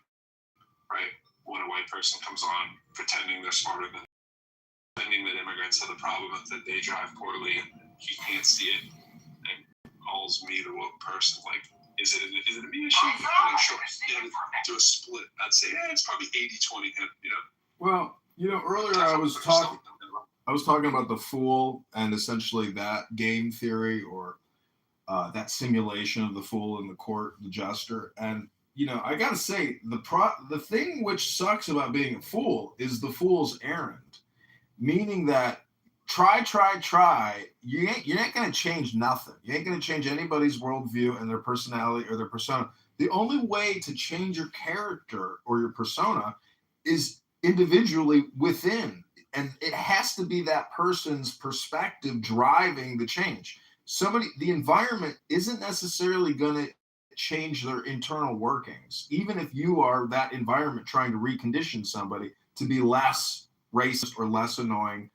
Right? When a white person comes on pretending they're smarter than, pretending that immigrants are the problem, that they drive poorly and he can't see it, and calls me the woke person. Like, is it a me issue? I'm not sure. To a split, I'd say it's probably 80-20 him. Well, earlier I was talking about the fool and essentially that game theory, or that simulation of the fool in the court, the jester. And I gotta say, the thing which sucks about being a fool is the fool's errand, meaning that try, you're not going to change nothing. You ain't going to change anybody's worldview and their personality or their persona. The only way to change your character or your persona is individually within, and it has to be that person's perspective driving the change. The environment isn't necessarily going to change their internal workings, even if you are that environment trying to recondition somebody to be less racist or less annoying.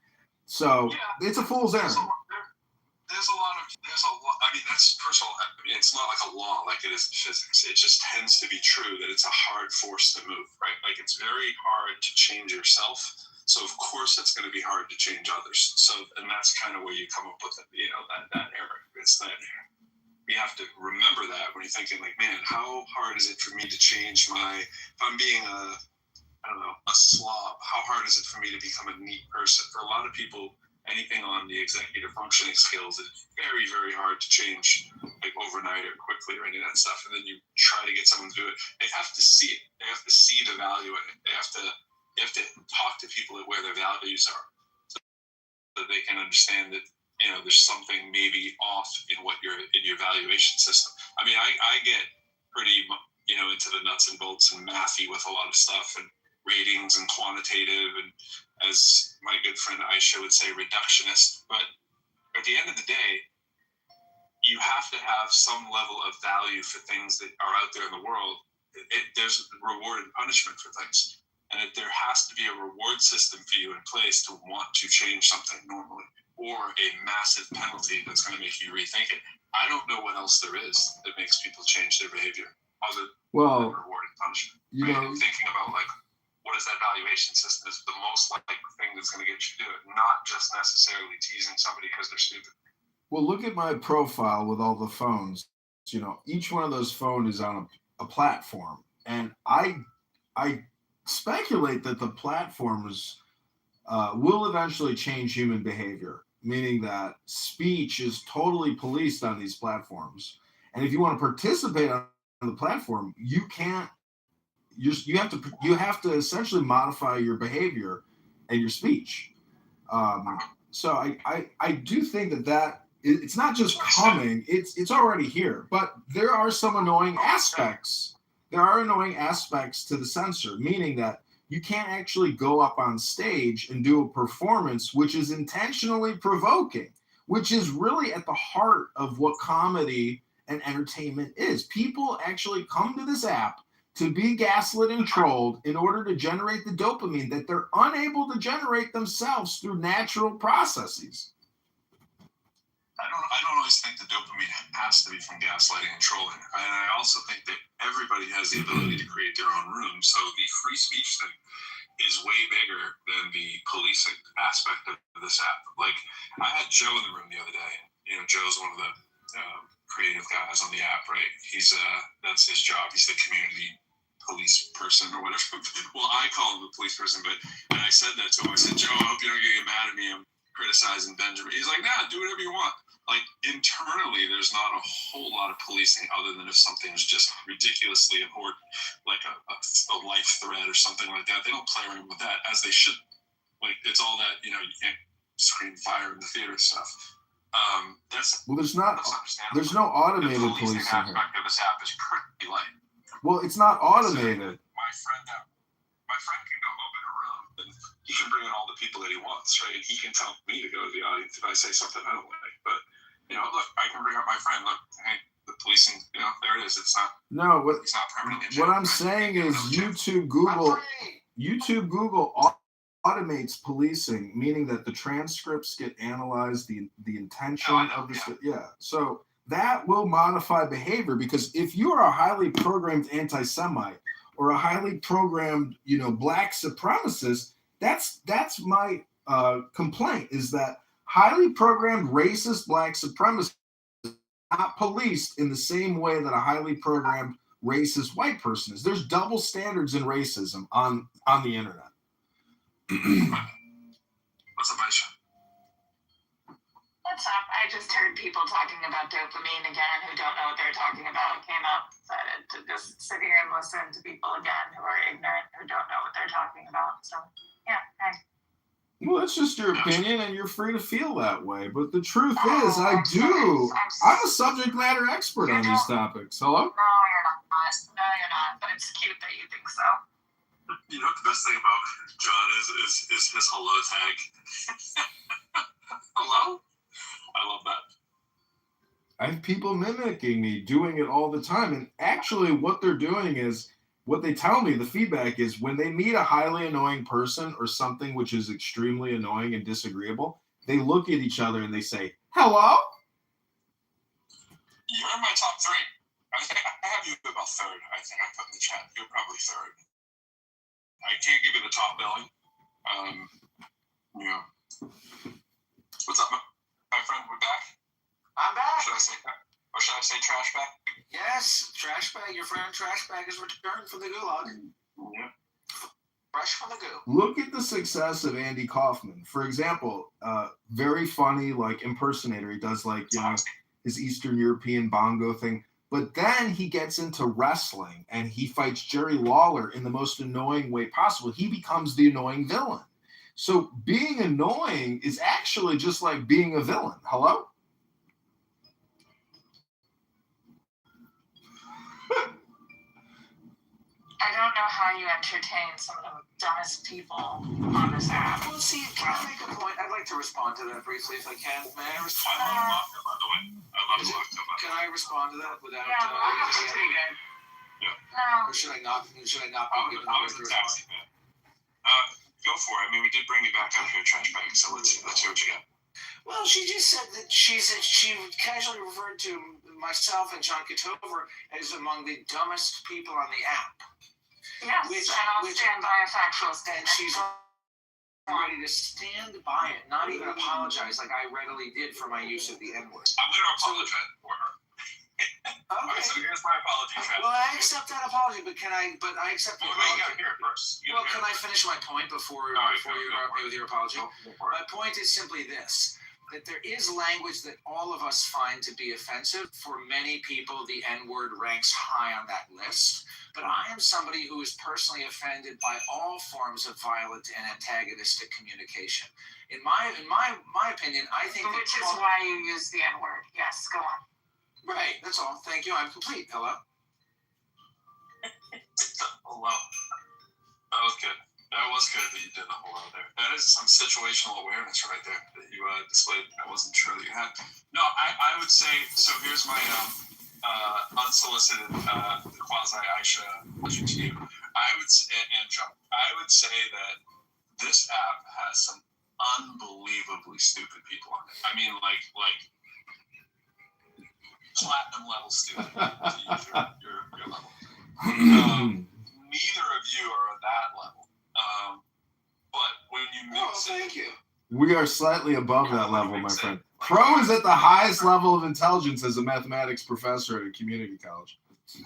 So it's a fool's errand. There's a lot. I mean, that's first of all. I mean, it's not like a law like it is in physics. It just tends to be true that it's a hard force to move, right? Like, it's very hard to change yourself. So of course it's going to be hard to change others. So, and that's kind of where you come up with it, that error. It's that you have to remember that when you're thinking, like, man, how hard is it for me to change if I'm being a slob, how hard is it for me to become a neat person? For a lot of people, anything on the executive functioning skills is very, very hard to change, like overnight or quickly or any of that stuff. And then you try to get someone to do it. They have to see it. They have to see the value in it. They have to talk to people at where their values are, so that they can understand that, there's something maybe off in your valuation system. I mean, I get pretty, into the nuts and bolts and mathy with a lot of stuff, and ratings and quantitative, and as my good friend Aisha would say, reductionist. But at the end of the day, you have to have some level of value for things that are out there in the world there's reward and punishment for things. And there has to be a reward system for you in place to want to change something normally, or a massive penalty that's going to make you rethink it. I don't know what else there is that makes people change their behavior other than reward and punishment. You know, thinking about like, what is that valuation system is the most likely thing that's going to get you to do it, not just necessarily teasing somebody because they're stupid. Well, look at my profile with all the phones. You know, each one of those phones is on a platform, and I speculate that the platforms will eventually change human behavior, meaning that speech is totally policed on these platforms. And if you want to participate on the platform, you can't. You have to essentially modify your behavior and your speech. So I do think that it's not just coming; it's already here. But there are some annoying aspects. There are annoying aspects to the censor, meaning that you can't actually go up on stage and do a performance which is intentionally provoking, which is really at the heart of what comedy and entertainment is. People actually come to this app to be gaslit and trolled in order to generate the dopamine that they're unable to generate themselves through natural processes. I don't always think the dopamine has to be from gaslighting and trolling. And I also think that everybody has the ability to create their own room. So the free speech thing is way bigger than the policing aspect of this app. Like, I had Joe in the room the other day. You know, Joe's one of the creative guys on the app, right? He's that's his job. He's the community police person or whatever. Well, I call him the police person, and I said that to him. I said, Joe, I hope you don't get mad at me. I'm criticizing Benjamin. He's like, nah, do whatever you want. Like, internally, there's not a whole lot of policing other than if something is just ridiculously important, like a life threat or something like that. They don't play around with that, as they should. Like, it's all that, you know, you can't scream fire in the theater stuff. There's no automated policing here. Aspect of this app is pretty light. Well, it's not automated. My friend can go open a room and he can bring in all the people that he wants, right? And he can tell me to go to the audience if I say something I don't like. But, you know, look, I can bring up my friend. Look, hey, the policing, you know, there it is. It's not. No, it's not permanently. What I'm saying is YouTube, Google automates policing, meaning that the transcripts get analyzed, the intention of the So that will modify behavior, because if you are a highly programmed anti-Semite or a highly programmed, you know, black supremacist, that's my complaint, is that highly programmed racist black supremacists are not policed in the same way that a highly programmed racist white person is. There's double standards in racism on the internet. What's up, Aisha? What's up? I just heard people talking about dopamine again who don't know what they're talking about. Came up, decided to just sit here and listen to people again who are ignorant, who don't know what they're talking about. So, yeah, hey. Well, that's just your opinion, and you're free to feel that way. But the truth is, I'm a subject matter expert on these topics. Hello? No, you're not. No, you're not. But it's cute that you think so. You know what the best thing about John is his hello tag. Hello? I love that. I have people mimicking me, doing it all the time. And actually what they're doing is, what they tell me, the feedback is, when they meet a highly annoying person or something which is extremely annoying and disagreeable, they look at each other and they say, hello? You're in my top 3. I think I have you about 3rd. I think I put in the chat. You're probably 3rd. I can't give you the top billing. Yeah. What's up, my friend? We're back? I'm back. Should I say trash bag? Yes, trash bag. Your friend trash bag is returned from the gulag. Yeah. Fresh from the goo. Look at the success of Andy Kaufman. For example, very funny, like, impersonator. He does, like, you know, his Eastern European bongo thing. But then he gets into wrestling and he fights Jerry Lawler in the most annoying way possible. He becomes the annoying villain. So being annoying is actually just like being a villain. Hello? I don't know how you entertain some of the dumbest people on this app. Well, see, can I make a point? I'd like to respond to that briefly if I can. May I respond? I love vodka, by the way. I love vodka. Can I respond to that without... Yeah, vodka's pretty good. No. Or should I not? Should I not? I was a taxi man. Go for it. I mean, we did bring you back up here, trash bag. So let's hear what you got. Well, she just said that she casually referred to myself and John Kitover as among the dumbest people on the app. Yes, and I'll stand by a factual statement. And she's ready to stand by it, not even apologize like I readily did for my use of the N-word. I'm going to apologize for her. Okay. All right, so here's my apology, Travis. Well, I accept that apology, but I accept the You apology. got to hear it first. Well, can I finish my point before you interrupt me with your apology? My point is simply this, that there is language that all of us find to be offensive. For many people, the N-word ranks high on that list. But I am somebody who is personally offended by all forms of violent and antagonistic communication. In my opinion, I think which is why you use the N-word. Yes, go on. Right, that's all. Thank you. I'm complete. Hello. Hello. That was good. That was good that you did the hello there. That is some situational awareness right there that you displayed. I wasn't sure that you had. No, I would say, so here's my unsolicited quasi-Aisha question to you. I would say, and John, I would say that this app has some unbelievably stupid people on it. I mean, like platinum level stupid to use your level. Neither of you are at that level. But when you mix thank you. We are slightly above that level, my friend. Pro is at the highest level of intelligence as a mathematics professor at a community college. The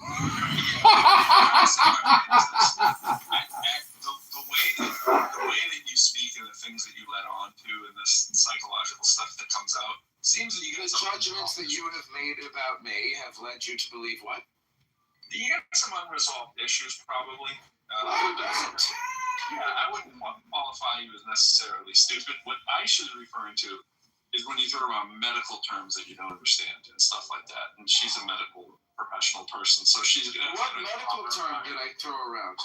way that you speak and the things that you let on to and this psychological stuff that comes out seems that you guys. The judgments that you have made about me have led you to believe what? You got some unresolved issues, probably. Who doesn't? Yeah, I wouldn't qualify you as necessarily stupid. What Aisha is referring to is when you throw around medical terms that you don't understand and stuff like that. And she's a medical professional person, so she's gonna. What medical term did I throw around?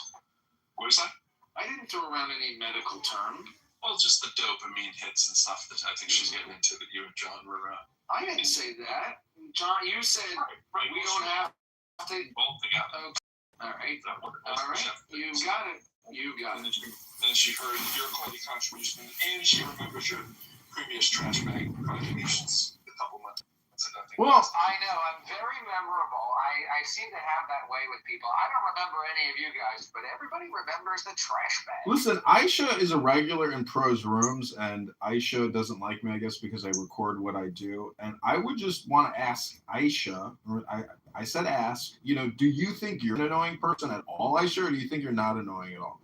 What was that? I didn't throw around any medical term. Well, just the dopamine hits and stuff that I think she's getting into that you and John were. I didn't say that. John, you said we don't have to. Both together. Okay. All right. All right. You got it. You got it. And she heard your quality contribution, and she remembers your previous trash bag contributions a couple months ago. Well, I know. I'm very memorable. I seem to have that way with people. I don't remember any of you guys, but everybody remembers the trash bag. Listen, Aisha is a regular in Pro's rooms, and Aisha doesn't like me, I guess, because I record what I do. And I would just want to ask Aisha, I said ask, do you think you're an annoying person at all, Aisha, or do you think you're not annoying at all?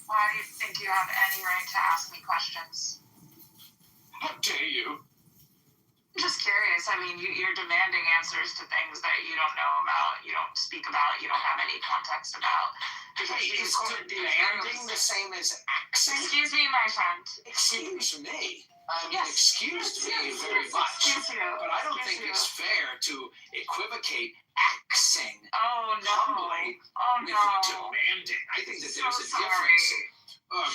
Why do you think you have any right to ask me questions? How dare you? I'm just curious. I mean, you're demanding answers to things that you don't know about, you don't speak about, you don't have any context about. Is demanding the same as axing? Excuse me, my friend. Excuse me. Yes. Excused me very much. Excuse you. But I don't think it's fair to equivocate axing humbly with demanding. I think that there's a difference.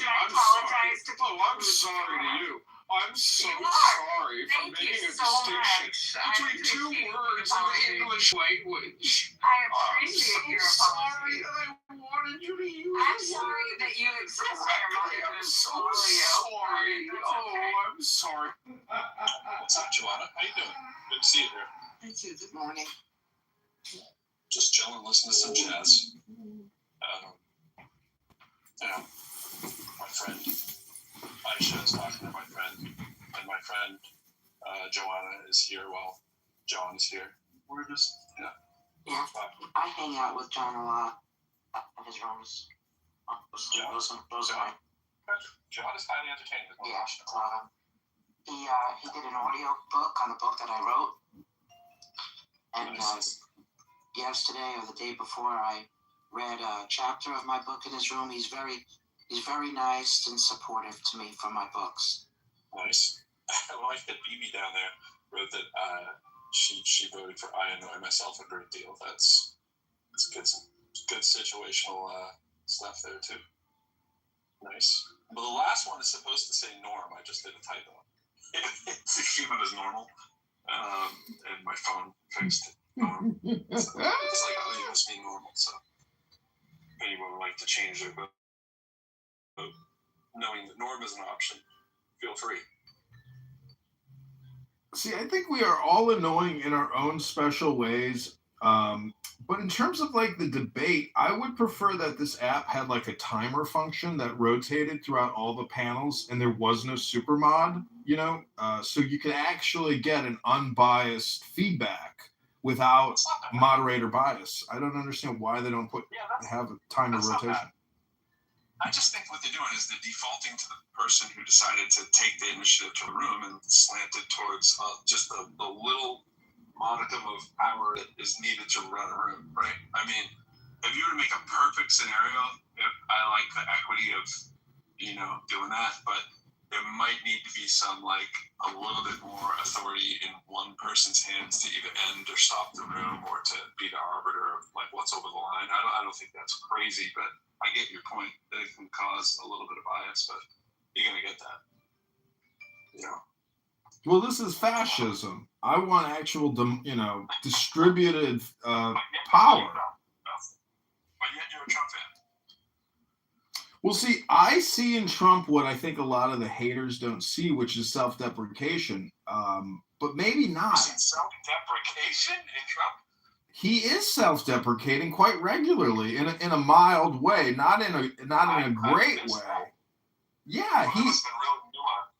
Should I apologize to people? I'm sorry to you. I'm so sorry for making a distinction between two words in the English language. I appreciate your I'm apology. sorry. I wanted you to use I'm sorry that you exist in your mother. I'm so sorry. Oh, I'm sorry. What's up, Joanna? How you doing? Good to see you here. Thank you. Good morning. Just chilling, listening to some jazz. My friend Aisha is talking to my friend, and my friend Joanna is here while John is here. We're just, Yeah, I hang out with John a lot in his rooms. Those are my. John is highly entertaining. Yeah, he did an audio book on the book that I wrote, and yesterday or the day before, I read a chapter of my book in his room. He's very nice and supportive to me for my books. Nice. I like that BB down there wrote that she voted for I annoy myself a great deal. That's good situational stuff there too. Nice. Well, the last one is supposed to say norm. I just did a typo. It's human as normal, and my phone fixed it. It's like, oh, you must be normal. So if anyone would like to change their vote, knowing that norm is an option, feel free. See, I think we are all annoying in our own special ways. But in terms of like the debate, I would prefer that this app had like a timer function that rotated throughout all the panels and there was no super mod, so you could actually get an unbiased feedback without moderator bias. I don't understand why they don't have a timer rotation. I just think what they're doing is they're defaulting to the person who decided to take the initiative to the room and slant it towards just the little modicum of power that is needed to run a room, right? I mean, if you were to make a perfect scenario, I like the equity of, doing that, but there might need to be some, like, a little bit more authority in one person's hands to either end or stop the room or to be the arbiter of, like, what's over the line. I don't think that's crazy, but I get your point that it can cause a little bit of bias, but you're going to get that. Well, this is fascism. I want actual, distributed power. But yet you're a Trump fan. Well, see, I see in Trump what I think a lot of the haters don't see, which is self-deprecation. But maybe not. You see self-deprecation in Trump? He is self-deprecating quite regularly in a mild way, not in a great way. Yeah,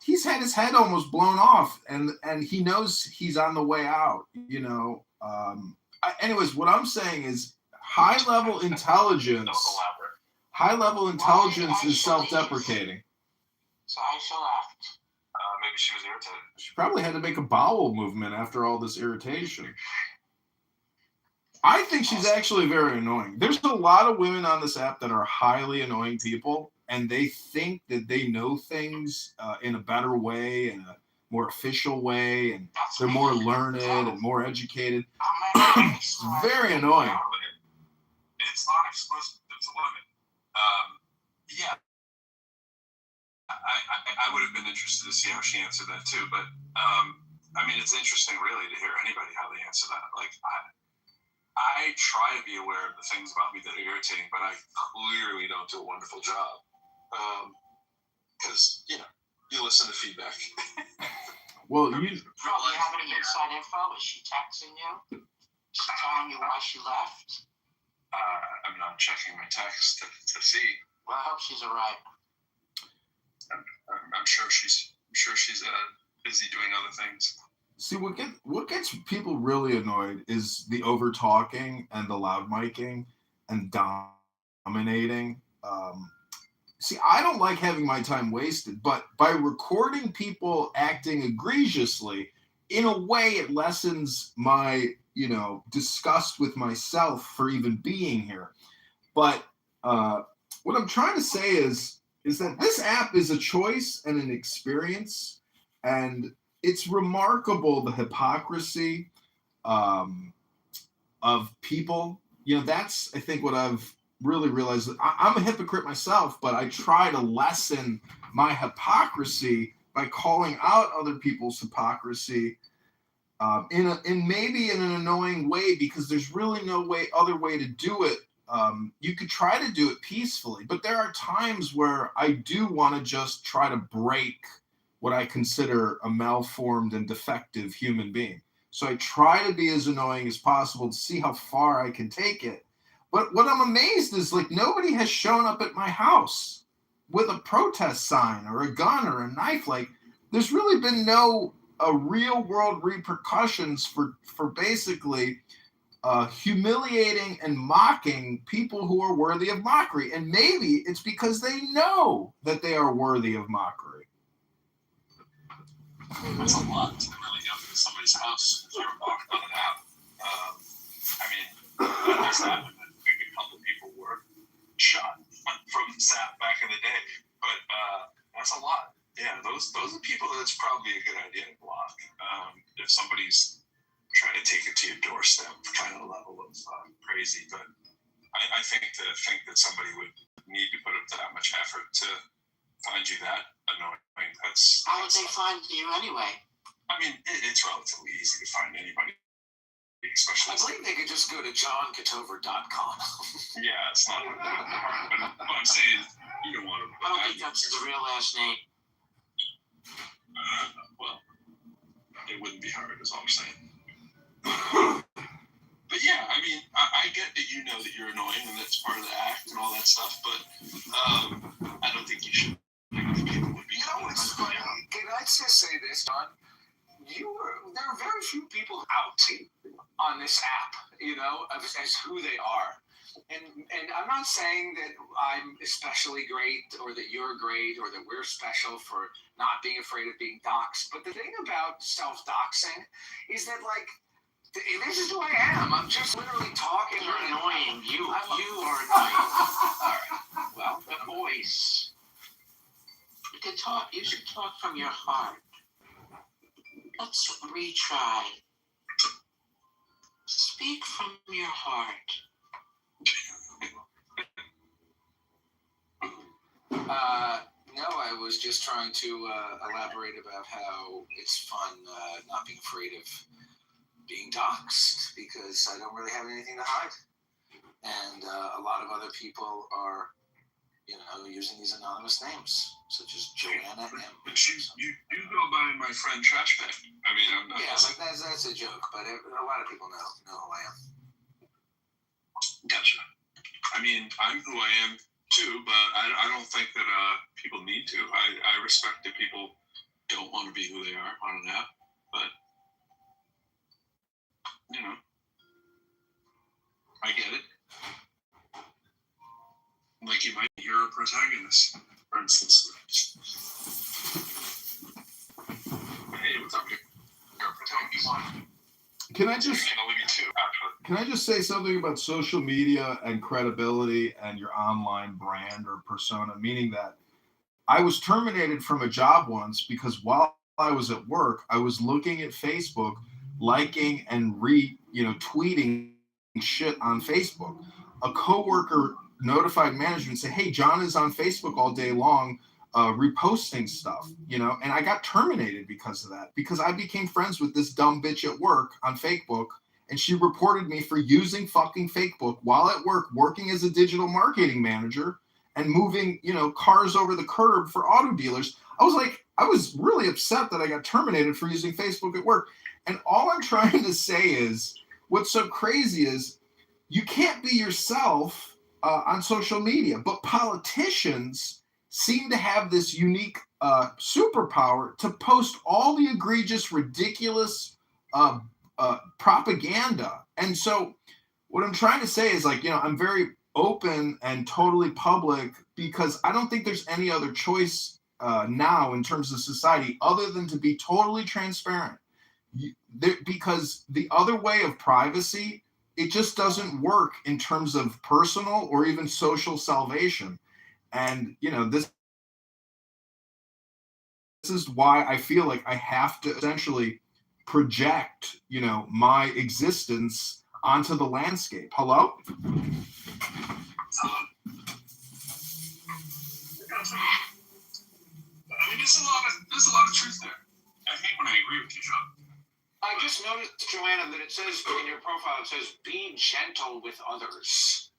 he's had his head almost blown off, and he knows he's on the way out. Anyways, what I'm saying is high-level intelligence. High-level intelligence is self-deprecating. So Aisha left. Maybe she was irritated. She probably had to make a bowel movement after all this irritation. I think she's actually very annoying. There's a lot of women on this app that are highly annoying people, and they think that they know things in a better way, in a more official way, and they're more learned and more educated. It's very annoying. It's not exclusive to women. Yeah. I would have been interested to see how she answered that too, but it's interesting really to hear anybody how they answer that. Like, I try to be aware of the things about me that are irritating, but I clearly don't do a wonderful job. Because, you listen to feedback. Well, do you have any inside info? Is she texting you? She's telling you why she left? I'm not checking my text to see. Well, I hope she's all right. I'm sure she's busy doing other things. See, what gets people really annoyed is the over talking and the loud miking and dominating. See, I don't like having my time wasted, but by recording people acting egregiously, in a way, it lessens my, disgust with myself for even being here. But what I'm trying to say is that this app is a choice and an experience, and it's remarkable the hypocrisy of people. That's, I think, what I've really realized. I'm a hypocrite myself, but I try to lessen my hypocrisy by calling out other people's hypocrisy in maybe in an annoying way, because there's really no other way to do it. You could try to do it peacefully, but there are times where I do want to just try to break what I consider a malformed and defective human being. So I try to be as annoying as possible to see how far I can take it. But what I'm amazed is, like, nobody has shown up at my house with a protest sign or a gun or a knife. Like, there's really been no real world repercussions for basically humiliating and mocking people who are worthy of mockery. And maybe it's because they know that they are worthy of mockery. That's a lot to really go through somebody's house if you're walking on an app. When this happened, I think a couple people were shot from this app back in the day. But that's a lot. Yeah, those are people that it's probably a good idea to block. If somebody's trying to take it to your doorstep, kind of level of crazy. But I think that somebody would need to put up that much effort to find you that annoying. How would they find you anyway? It's relatively easy to find anybody I especially. believe they could just go to johnkitover.com. Yeah, it's not hard. But what I'm saying, you don't want to. I don't think that's his real last name. Well, it wouldn't be hard, is all I'm saying. But yeah, I mean, I get that you know that you're annoying and that's part of the act and all that stuff, but I don't think you should. People would be. You know what's funny? Can I just say this, John? There are very few people out on this app, as who they are. And I'm not saying that I'm especially great or that you're great or that we're special for not being afraid of being doxxed. But the thing about self-doxing is that, like, this is who I am. I'm just literally talking. You're annoying. You are annoying. All right. Well, the voice. You should talk from your heart. Let's retry. Speak from your heart. No, I was just trying to elaborate about how it's fun not being afraid of being doxxed because I don't really have anything to hide. And a lot of other people are, using these anonymous names, such as Joanna M. But you do go by my friend Trash Bag. I mean, I'm not. Yeah, that's a joke, but a lot of people know who I am. Gotcha. I mean, I'm who I am too, but I don't think that people need to. I respect that people don't want to be who they are on an app, but I get it. Like you might hear a protagonist, for instance. Hey, what's up? You're a protagonist. Can I just say something about social media and credibility and your online brand or persona? Meaning that I was terminated from a job once because while I was at work, I was looking at Facebook, liking and tweeting shit on Facebook. A coworker notified management and said, "Hey, John is on Facebook all day long, reposting stuff," and I got terminated because of that, because I became friends with this dumb bitch at work on Facebook, and she reported me for using fucking Facebook while at work, working as a digital marketing manager and moving, cars over the curb for auto dealers. I was really upset that I got terminated for using Facebook at work. And all I'm trying to say is, what's so crazy is you can't be yourself on social media, but politicians seem to have this unique superpower to post all the egregious, ridiculous propaganda. And so what I'm trying to say is, I'm very open and totally public because I don't think there's any other choice now in terms of society other than to be totally transparent. Because the other way of privacy, it just doesn't work in terms of personal or even social salvation. And, this is why I feel like I have to essentially project, my existence onto the landscape. Hello? I mean, there's a lot of truth there. I hate when I agree with you, John. I just noticed, Joanna, that it says in your profile, it says, "Be gentle with others."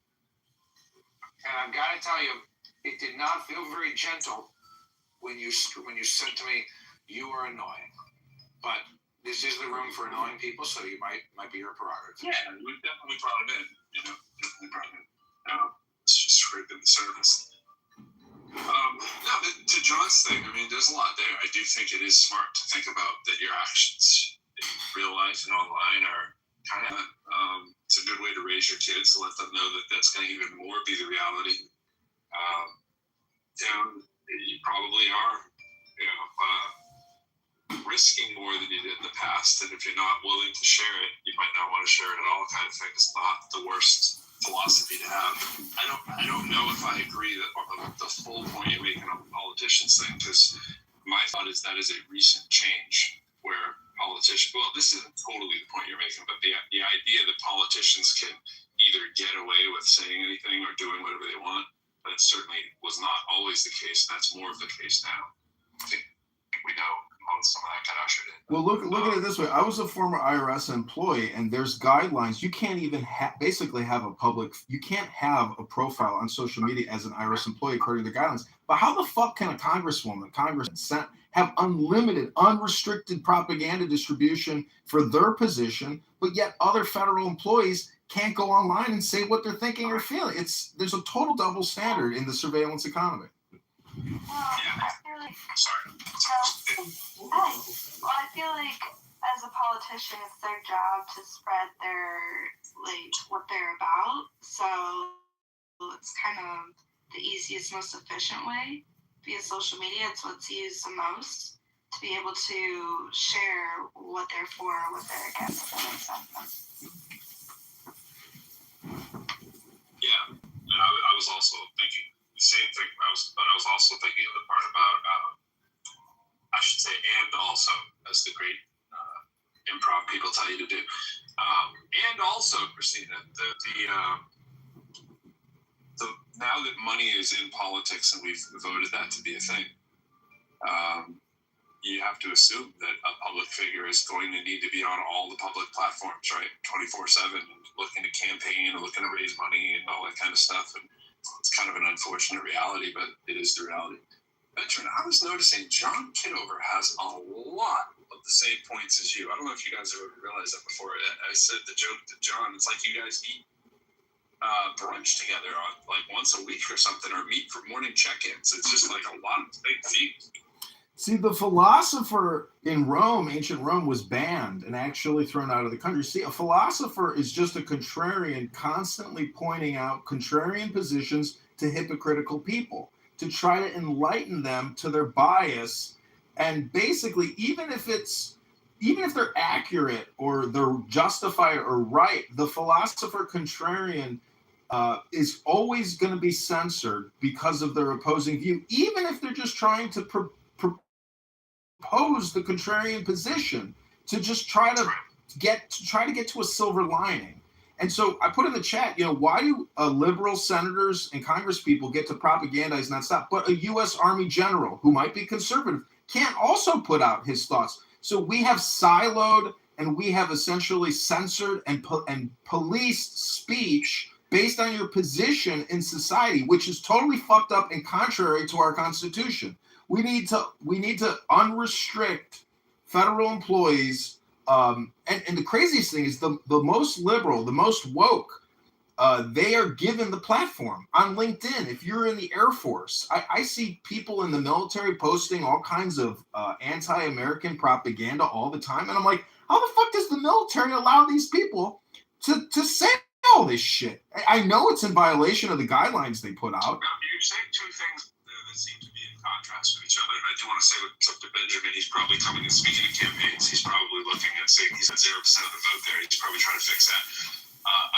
And I've got to tell you, it did not feel very gentle when you said to me, "You are annoying." But this is the room for annoying people, so you might be your prerogative. Yeah, we've definitely brought it in. Definitely brought it in. It's just scraping the surface. To John's thing, I mean, there's a lot there. I do think it is smart to think about that your actions in real life and online are kind of, it's a good way to raise your kids, to let them know that that's going to even more be the reality. You probably are, risking more than you did in the past, and if you're not willing to share it, you might not want to share it at all. Kind of thing is not the worst philosophy to have. I don't know if I agree that the full point you're making on the politicians thing, because my thought is that is a recent change where politicians, well, this isn't totally the point you're making, but the idea that politicians can either get away with saying anything or doing whatever they want, that certainly was not always the case. That's more of the case now. I think we know some of that got ushered in. Well, look at it this way. I was a former IRS employee, and there's guidelines. You can't even basically have you can't have a profile on social media as an IRS employee according to the guidelines. But how the fuck can a congresswoman, have unlimited, unrestricted propaganda distribution for their position, but yet other federal employees can't go online and say what they're thinking or feeling? There's a total double standard in the surveillance economy. I feel like as a politician, it's their job to spread what they're about. So it's kind of the easiest, most efficient way via social media. It's what's used the most to be able to share what they're for, what they're against. If that makes sense. Yeah, and I was also thinking the same thing. But I was also thinking of the part about I should say, and also, as the great improv people tell you to do, and also, Christina, the now that money is in politics and we've voted that to be a thing, you have to assume that a public figure is going to need to be on all the public platforms, right, 24/7, looking to campaign or looking to raise money and all that kind of stuff. And it's kind of an unfortunate reality, but it is the reality. Veteran, I was noticing John Kitover has a lot of the same points as you. I don't know if you guys ever realized that before. I said the joke to John, it's like you guys eat brunch together on like once a week or something, or meet for morning check-ins. It's just like a lot of big themes. See, the philosopher in Rome, ancient Rome, was banned and actually thrown out of the country. See, a philosopher is just a contrarian constantly pointing out contrarian positions to hypocritical people to try to enlighten them to their bias. And basically, even if they're accurate or they're justified or right, the philosopher contrarian is always going to be censored because of their opposing view, even if they're just trying to propose the contrarian position to just try to get to a silver lining. And so I put in the chat, why do liberal senators and Congress people get to propagandize nonstop, but a U.S. Army general who might be conservative can't also put out his thoughts? So we have siloed and we have essentially censored and policed speech based on your position in society, which is totally fucked up and contrary to our Constitution. We need to unrestrict federal employees. And the craziest thing is the most liberal, the most woke, they are given the platform on LinkedIn. If you're in the Air Force, I see people in the military posting all kinds of anti-American propaganda all the time. And I'm like, how the fuck does the military allow these people to say all this shit? I know it's in violation of the guidelines they put out. You're saying two things that seem to be in contrast with each other. And I do want to say what's up to Benjamin. He's probably coming and speaking at campaigns. He's probably looking at saying he's at 0% of the vote there. He's probably trying to fix that.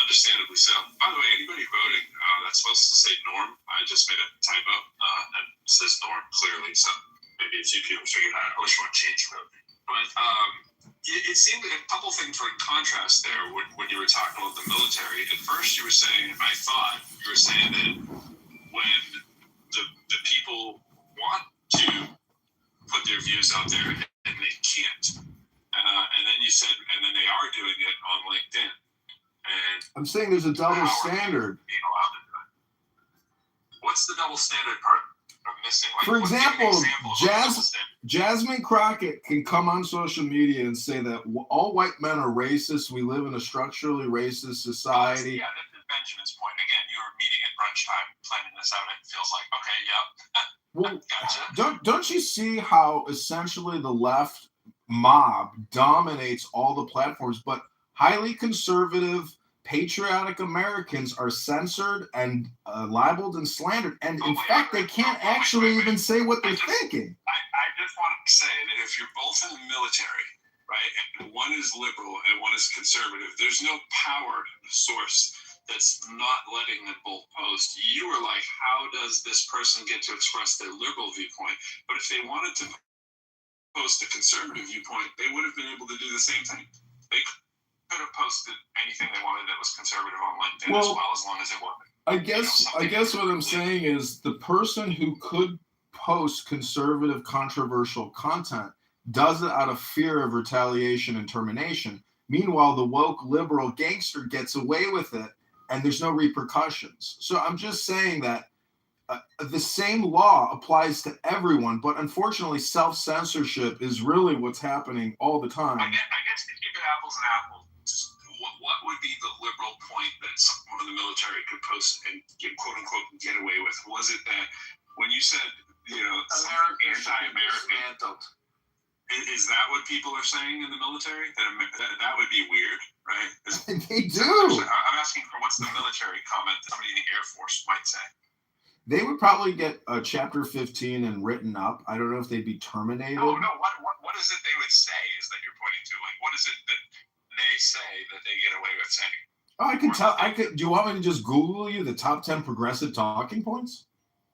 Understandably so. By the way, anybody voting, that's supposed to say Norm. I just made a typo that says Norm clearly. So maybe a few people figured out. I wish I would change the vote. But it seemed like a couple things were in contrast there when you were talking about the military. At first you were saying, I thought you were saying that when the people want to put their views out there and they can't. And then you said, and then they are doing it on LinkedIn. And I'm saying there's a double standard. Being allowed to do it. What's the double standard part? I'm missing. For example, Jasmine Crockett can come on social media and say that all white men are racist. We live in a structurally racist society. Yeah, that's Benjamin's point. Again, you were meeting at brunch time, planning this out. It feels like, okay, yeah. Well, gotcha. Don't you see how essentially the left mob dominates all the platforms, but highly conservative, patriotic Americans are censored and libeled and slandered, and in fact, they can't actually even say what they're thinking. I just wanted to say that if you're both in the military, right, and one is liberal and one is conservative, there's no power source that's not letting them both post. You were like, how does this person get to express their liberal viewpoint? But if they wanted to post a conservative viewpoint, they would have been able to do the same thing. They could have posted anything they wanted that was conservative on LinkedIn as well, as long as it wasn't. I guess what I'm saying is the person who could post conservative, controversial content, does it out of fear of retaliation and termination. Meanwhile, the woke liberal gangster gets away with it and there's no repercussions. So I'm just saying that the same law applies to everyone, but unfortunately self-censorship is really what's happening all the time. I guess to keep it apples and apples, what would be the liberal point that someone in the military could post and get, quote unquote, get away with? Was it that when you said, anti-American, is that what people are saying in the military? That would be weird, right? They do. I'm asking for what's the military comment that somebody in the Air Force might say? They would probably get Chapter 15 and written up. I don't know if they'd be terminated. No. What is it they would say is that you're pointing to? Like, what is it that they say that they get away with saying? Oh, I can tell. Do you want me to just Google you the top 10 progressive talking points?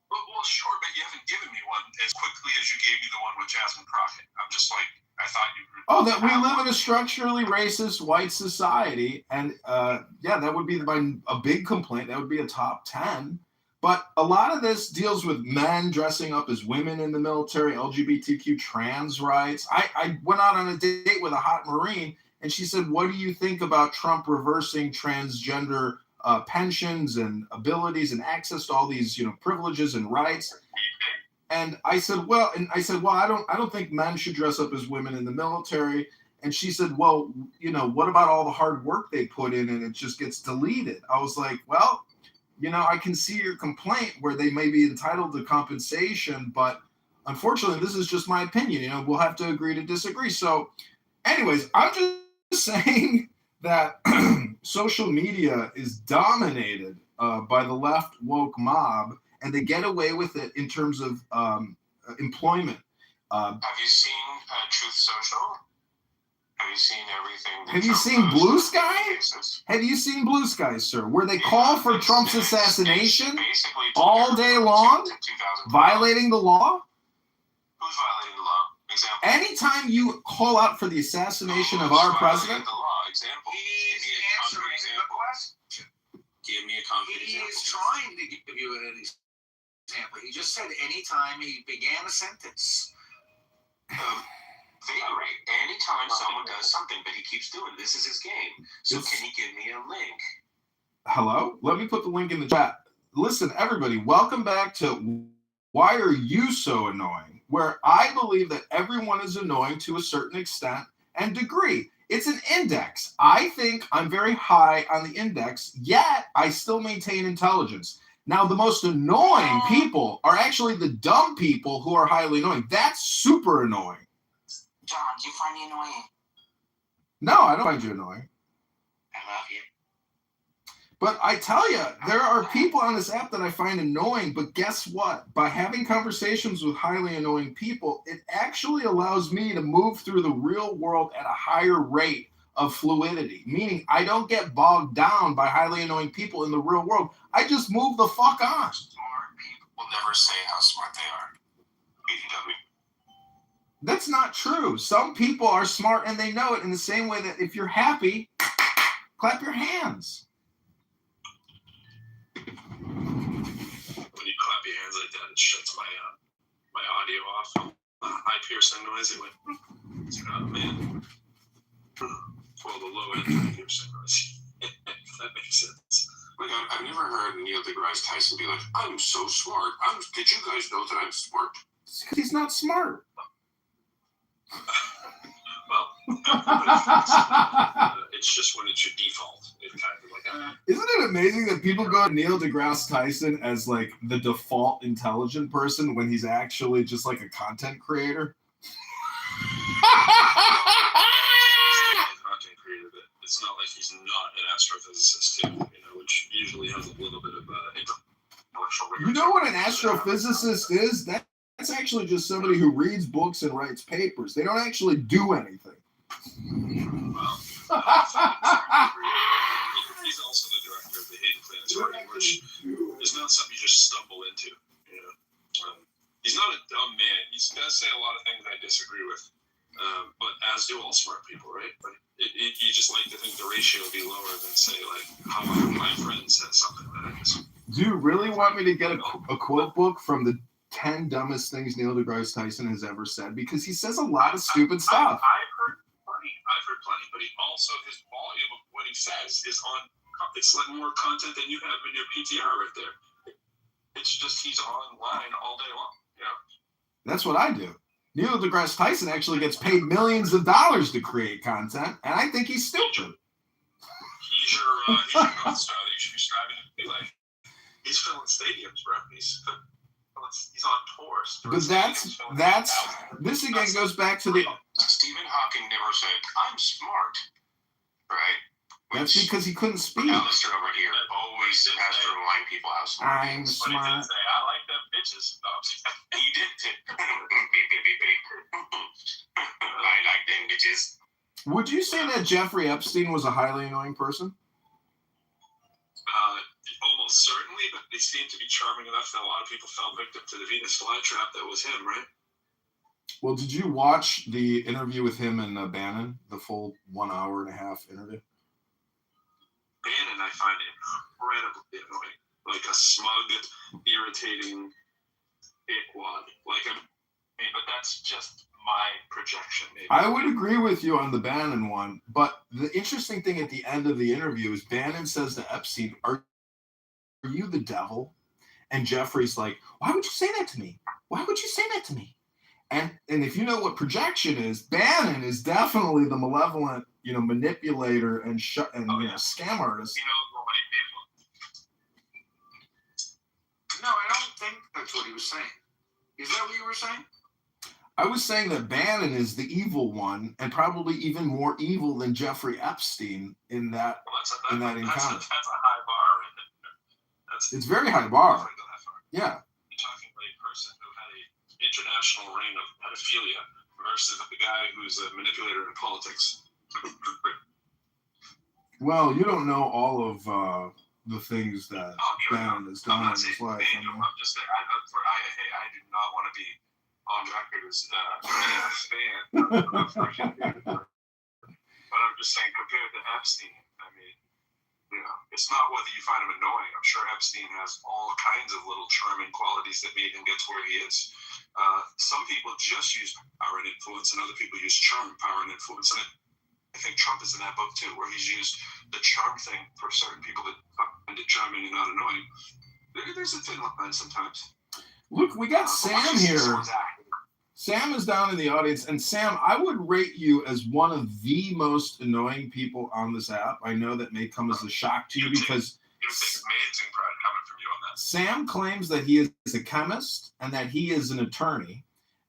Well, sure, but you haven't given me one as quickly as you gave me the one with Jasmine Crockett. I'm just like, I thought you. That we live in a structurally racist white society, and that would be a big complaint. That would be a top 10. But a lot of this deals with men dressing up as women in the military, LGBTQ trans rights. I went out on a date with a hot Marine, and she said, "What do you think about Trump reversing transgender pensions and abilities and access to all these, privileges and rights?" And I said, well, I don't think men should dress up as women in the military. And she said, well, what about all the hard work they put in and it just gets deleted? I was like, well, I can see your complaint where they may be entitled to compensation, but unfortunately, this is just my opinion. We'll have to agree to disagree. So anyways, I'm just saying that social media is dominated by the left woke mob, and they get away with it in terms of employment. Have you seen Truth Social? Have you seen everything? Have you seen Blue Sky? Have you seen Blue Sky, sir? Where they call for Trump's assassination all day long, violating the law? Who's violating the law? Example. Anytime you call out for the assassination of our president, the law. Example. He's answering the question. Give me a concrete He example. is trying to give you an example. He just said anytime he began a sentence. Anytime someone does something, but he keeps doing this is his game. So can you give me a link? Hello? Let me put the link in the chat. Listen, everybody, welcome back to Why Are You So Annoying? Where I believe that everyone is annoying to a certain extent and degree. It's an index. I think I'm very high on the index, yet I still maintain intelligence. Now, the most annoying people are actually the dumb people who are highly annoying. That's super annoying. John, do you find me annoying? No, I don't find you annoying. I love you. But I tell you, there are people on this app that I find annoying, but guess what? By having conversations with highly annoying people, it actually allows me to move through the real world at a higher rate of fluidity, meaning I don't get bogged down by highly annoying people in the real world. I just move the fuck on. Smart people will never say how smart they are. BTW. That's not true. Some people are smart and they know it, in the same way that if you're happy, clap your hands. When you clap your hands like that, it shuts my audio off. High piercing noise. It went, oh man. Well, the low end high piercing noise. That makes sense. Like, I've never heard Neil deGrasse Tyson be like, I'm so smart. Did you guys know that I'm smart? Because he's not smart. Well, it's just when it's your default. It's kind of like Isn't it amazing that people go to Neil deGrasse Tyson as like the default intelligent person when he's actually just like a content creator? Content creator, but it's not like he's not an astrophysicist too, which usually has a little bit of intellectual rigor. You know what an astrophysicist is? That's actually just somebody who reads books and writes papers. They don't actually do anything. Well, he's also the director of the Hayden Planetarium, which is not something you just stumble into. He's not a dumb man. He does say a lot of things I disagree with, but as do all smart people, right? But you just like to think the ratio would be lower than, say, like, how my friend said something that I just... Do you really want me to get a quote book from the 10 dumbest things Neil deGrasse Tyson has ever said because he says a lot of stupid stuff. I've heard plenty, but he also, his volume of what he says is on, it's like more content than you have in your PTR right there. It's just he's online all day long, you know? That's what I do. Neil deGrasse Tyson actually gets paid millions of dollars to create content, and I think he's stupid. He's your North Star that you should be striving to be like. He's filling stadiums, bro. He's on tours. But this again goes back to the. Stephen Hawking never said, "I'm smart," right? That's because he couldn't speak. Alistair over here always has to remind people how smart he I'm is. smart. But he did say, "I like them bitches." No, He did. I like them bitches. Would you say that Jeffrey Epstein was a highly annoying person? Almost certainly, but they seem to be charming enough that a lot of people fell victim to the Venus flytrap that was him, right? Well, did you watch the interview with him and Bannon, the full 1 hour and a half interview? Bannon, I find incredibly annoying. Like a smug, irritating dickwad. But that's just my projection, maybe. I would agree with you on the Bannon one, but the interesting thing at the end of the interview is Bannon says to Epstein, are you the devil? And Jeffrey's like, why would you say that to me? Why would you say that to me? And if you know what projection is, Bannon is definitely the malevolent, manipulator and scam artist. No, I don't think that's what he was saying. Is that what you were saying? I was saying that Bannon is the evil one, and probably even more evil than Jeffrey Epstein in that encounter. That's a high bar, right there. It's very high bar. Yeah. You're talking about a person who had an international reign of pedophilia versus the guy who's a manipulator in politics. Well, you don't know all of the things that Bannon has done in his life. I'm just saying, I do not want to be on record as a fan of but I'm just saying, compared to Epstein, I mean, it's not whether you find him annoying. I'm sure Epstein has all kinds of little charming qualities that made him get to where he is. Some people just use power and influence, and other people use charm, power, and influence. And I think Trump is in that book too, where he's used the charm thing for certain people that find it charming and not annoying. There's a thin line sometimes. Look, we got Sam here. Sam is down in the audience, and Sam, I would rate you as one of the most annoying people on this app. I know that may come as a shock to you because amazing pride coming from you on that. Sam claims that he is a chemist and that he is an attorney,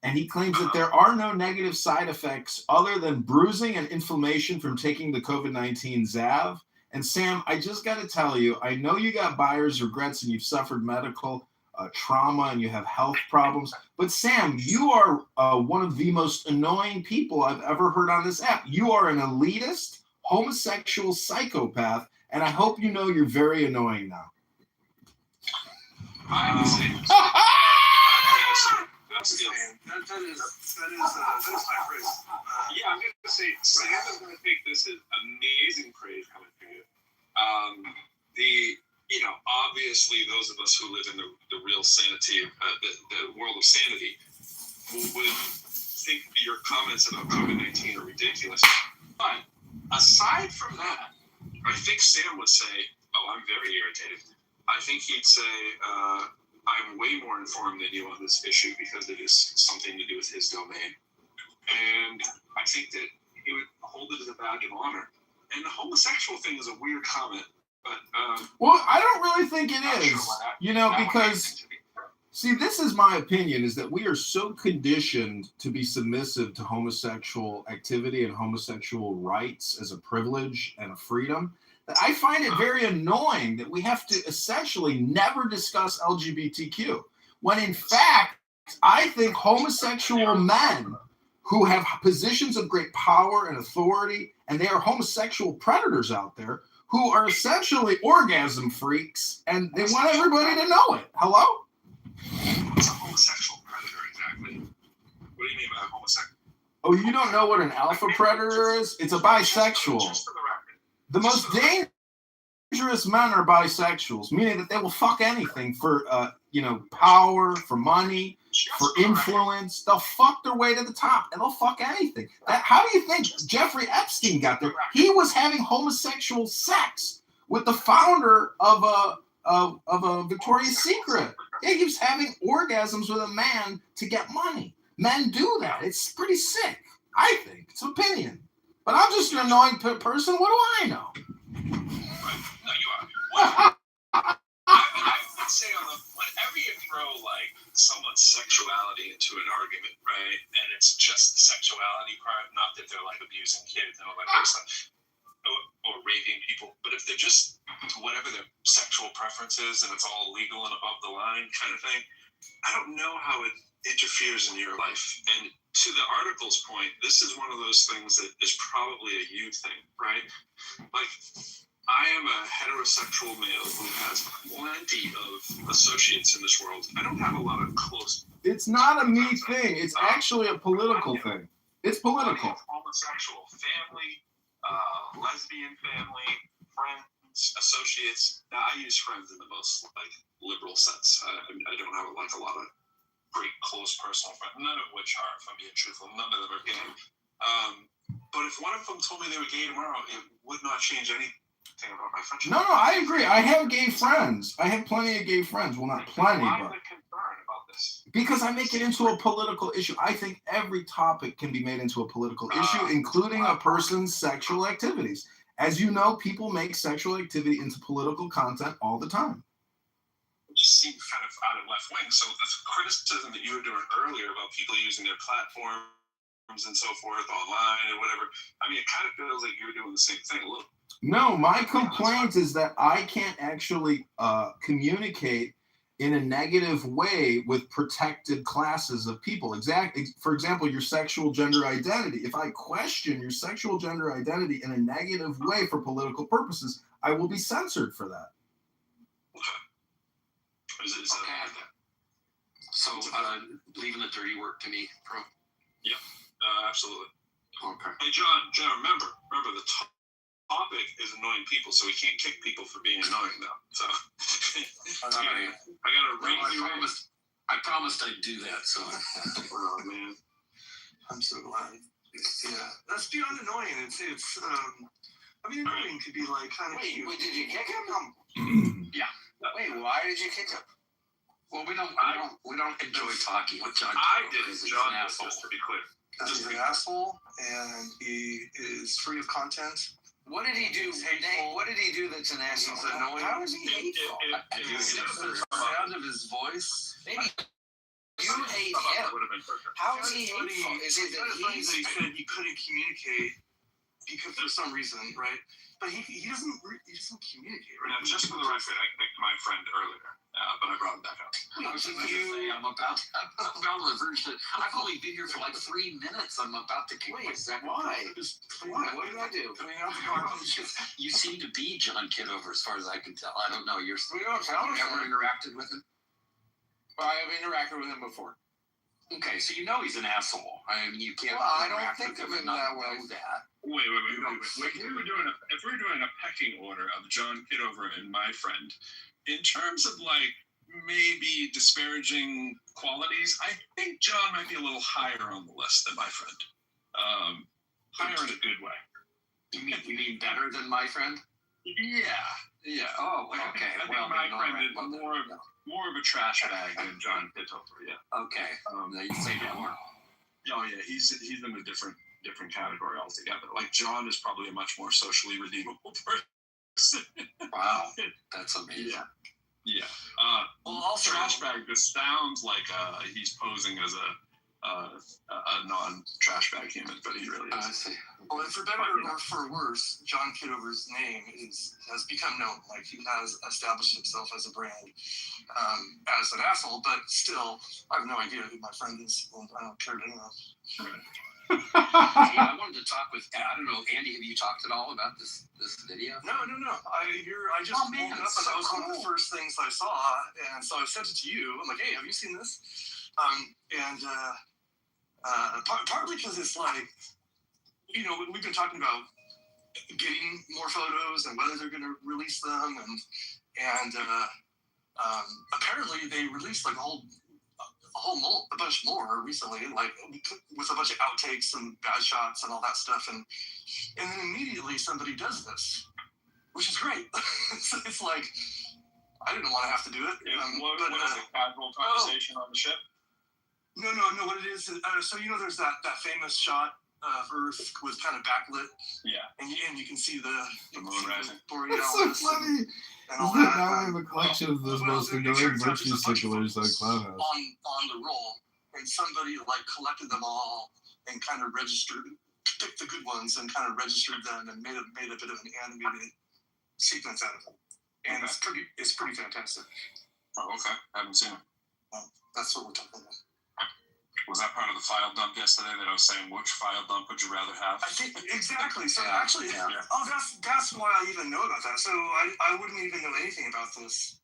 and he claims that there are no negative side effects other than bruising and inflammation from taking the COVID-19 Zav. And Sam, I just got to tell you, I know you got buyer's regrets and you've suffered medical trauma and you have health problems. But Sam, you are one of the most annoying people I've ever heard on this app. You are an elitist, homosexual psychopath, and I hope you know you're very annoying now. That is high praise. Yeah, I'm going to say Sam is going to take this as amazing praise coming from you. Obviously, those of us who live in the real sanity, the world of sanity, would think your comments about COVID-19 are ridiculous. But aside from that, I think Sam would say, "Oh, I'm very irritated." I think he'd say, "I'm way more informed than you on this issue because it is something to do with his domain." And I think that he would hold it as a badge of honor. And the homosexual thing is a weird comment. But, well, I don't really think it is, because, see, this is my opinion, is that we are so conditioned to be submissive to homosexual activity and homosexual rights as a privilege and a freedom, that I find it very annoying that we have to essentially never discuss LGBTQ, when in fact, I think homosexual men who have positions of great power and authority, and they are homosexual predators out there, who are essentially orgasm freaks, and they want everybody to know it. Hello? What's a homosexual predator exactly? What do you mean by homosexual? Oh, you don't know what an alpha predator is? It's a bisexual. Just for the record. The most dangerous men are bisexuals, meaning that they will fuck anything for, power, for money, for influence. They'll fuck their way to the top, and they'll fuck anything. How do you think Jeffrey Epstein got there? He was having homosexual sex with the founder of a Victoria's Secret. Yeah, he was having orgasms with a man to get money. Men do that. It's pretty sick, I think. It's opinion. But I'm just an annoying person. What do I know? No, you are. Well, I would say whenever you throw like someone's sexuality into an argument, right? And it's just the sexuality part, not that they're like abusing kids and all that kind of stuff, or raping people, but if they're just whatever their sexual preference is and it's all legal and above the line kind of thing, I don't know how it interferes in your life. And to the article's point, this is one of those things that is probably a you thing, right? Like, I am a heterosexual male who has plenty of associates in this world. I don't have a lot of close. It's not a me thing. It's actually a political thing. It's political. Homosexual family, lesbian family, friends, associates. Now, I use friends in the most liberal sense. I don't have a lot of great close personal friends, none of which are, if I'm being truthful, none of them are gay. But if one of them told me they were gay tomorrow, it would not change anything about my friendship. No, I agree. I have gay friends. I have plenty of gay friends. Well, not plenty, Why but the concern about this? because I make it into a political issue. I think every topic can be made into a political issue, including a person's sexual activities. As you know, people make sexual activity into political content all the time. Just seems kind of out of left wing. So the criticism that you were doing earlier about people using their platforms and so forth online and whatever, I mean, it kind of feels like you're doing the same thing a little. No, my complaint is that I can't actually communicate in a negative way with protected classes of people. Exactly. For example, your sexual gender identity. If I question your sexual gender identity in a negative way for political purposes, I will be censored for that. So, leaving the dirty work to me, bro. Yeah, absolutely. Okay. Hey, John, remember the topic is annoying people, so we can't kick people for being annoying, though. So, I gotta rate you. I promised I'd do that, so. Oh, man. I'm so glad. Yeah, that's beyond annoying. It's I mean, annoying could be like kind of cute. Wait, did you kick him? Yeah. Wait, why did you kick him? Well, we don't enjoy talking with John. I did John, just to be clear. He's an asshole, and he is free of content. What did he do? What did he do that's an asshole? He's annoying. How is he hateful? The sound of his voice. Maybe you hate him. How is he hateful? Is it that he said he couldn't communicate because for some reason, right? But he doesn't communicate, right? Now, just for the record, I picked my friend earlier, but I brought him back up. I'm about to verge that. I've only been here for like 3 minutes. I'm about to kick my second. Why? Why? What did I do? You seem to be John Kitover, as far as I can tell. I don't know. We don't tell him. You ever interacted with him? Well, I have interacted with him before. Okay, so you know he's an asshole. I mean, you can't. Well, I don't think of him that way. Wait. If we're doing a pecking order of John Kitover and my friend, in terms of like maybe disparaging qualities, I think John might be a little higher on the list than my friend. Higher in a good way. You mean better than my friend? Yeah. Oh, okay. I think my friend is more of a trash bag than John Kitover. Yeah. Okay. Now you say that more. Oh yeah, he's in a different category altogether. Like John is probably a much more socially redeemable person. Wow, that's amazing. Yeah. Well, also trash bag. This sounds like he's posing as a non-trash bag human, but he really is. I see. Well, for better or for worse, John Kitover's name has become known. Like he has established himself as a brand, as an asshole. But still, I have no idea who my friend is. Well, I don't care to know. I wanted to talk with. I don't know, Andy. Have you talked at all about this video? No. I just woke up and that was one of the first things I saw, and so I sent it to you. I'm like, hey, have you seen this? Partly because it's like, we've been talking about getting more photos and whether they're going to release them, and apparently they released like a bunch more recently, like with a bunch of outtakes and bad shots and all that stuff, and then immediately somebody does this, which is great. It's like I didn't want to have to do it. What is it? Casual conversation on the ship? No. What it is, so there's that famous shot of Earth with kind of backlit. Yeah. And you can see the moon rising. That's so funny. And all Isn't that. now we have a collection of those most annoying virtue sigilers like Cloudhouse. On the roll, and somebody like collected them all and kind of picked the good ones and kind of registered them and made a bit of an animated sequence out of them. And it's pretty fantastic. Oh, okay. I haven't seen it. That's what we're talking about. Was that part of the file dump yesterday that I was saying, which file dump would you rather have? I think exactly. So actually, that's why I even know about that. So I wouldn't even know anything about this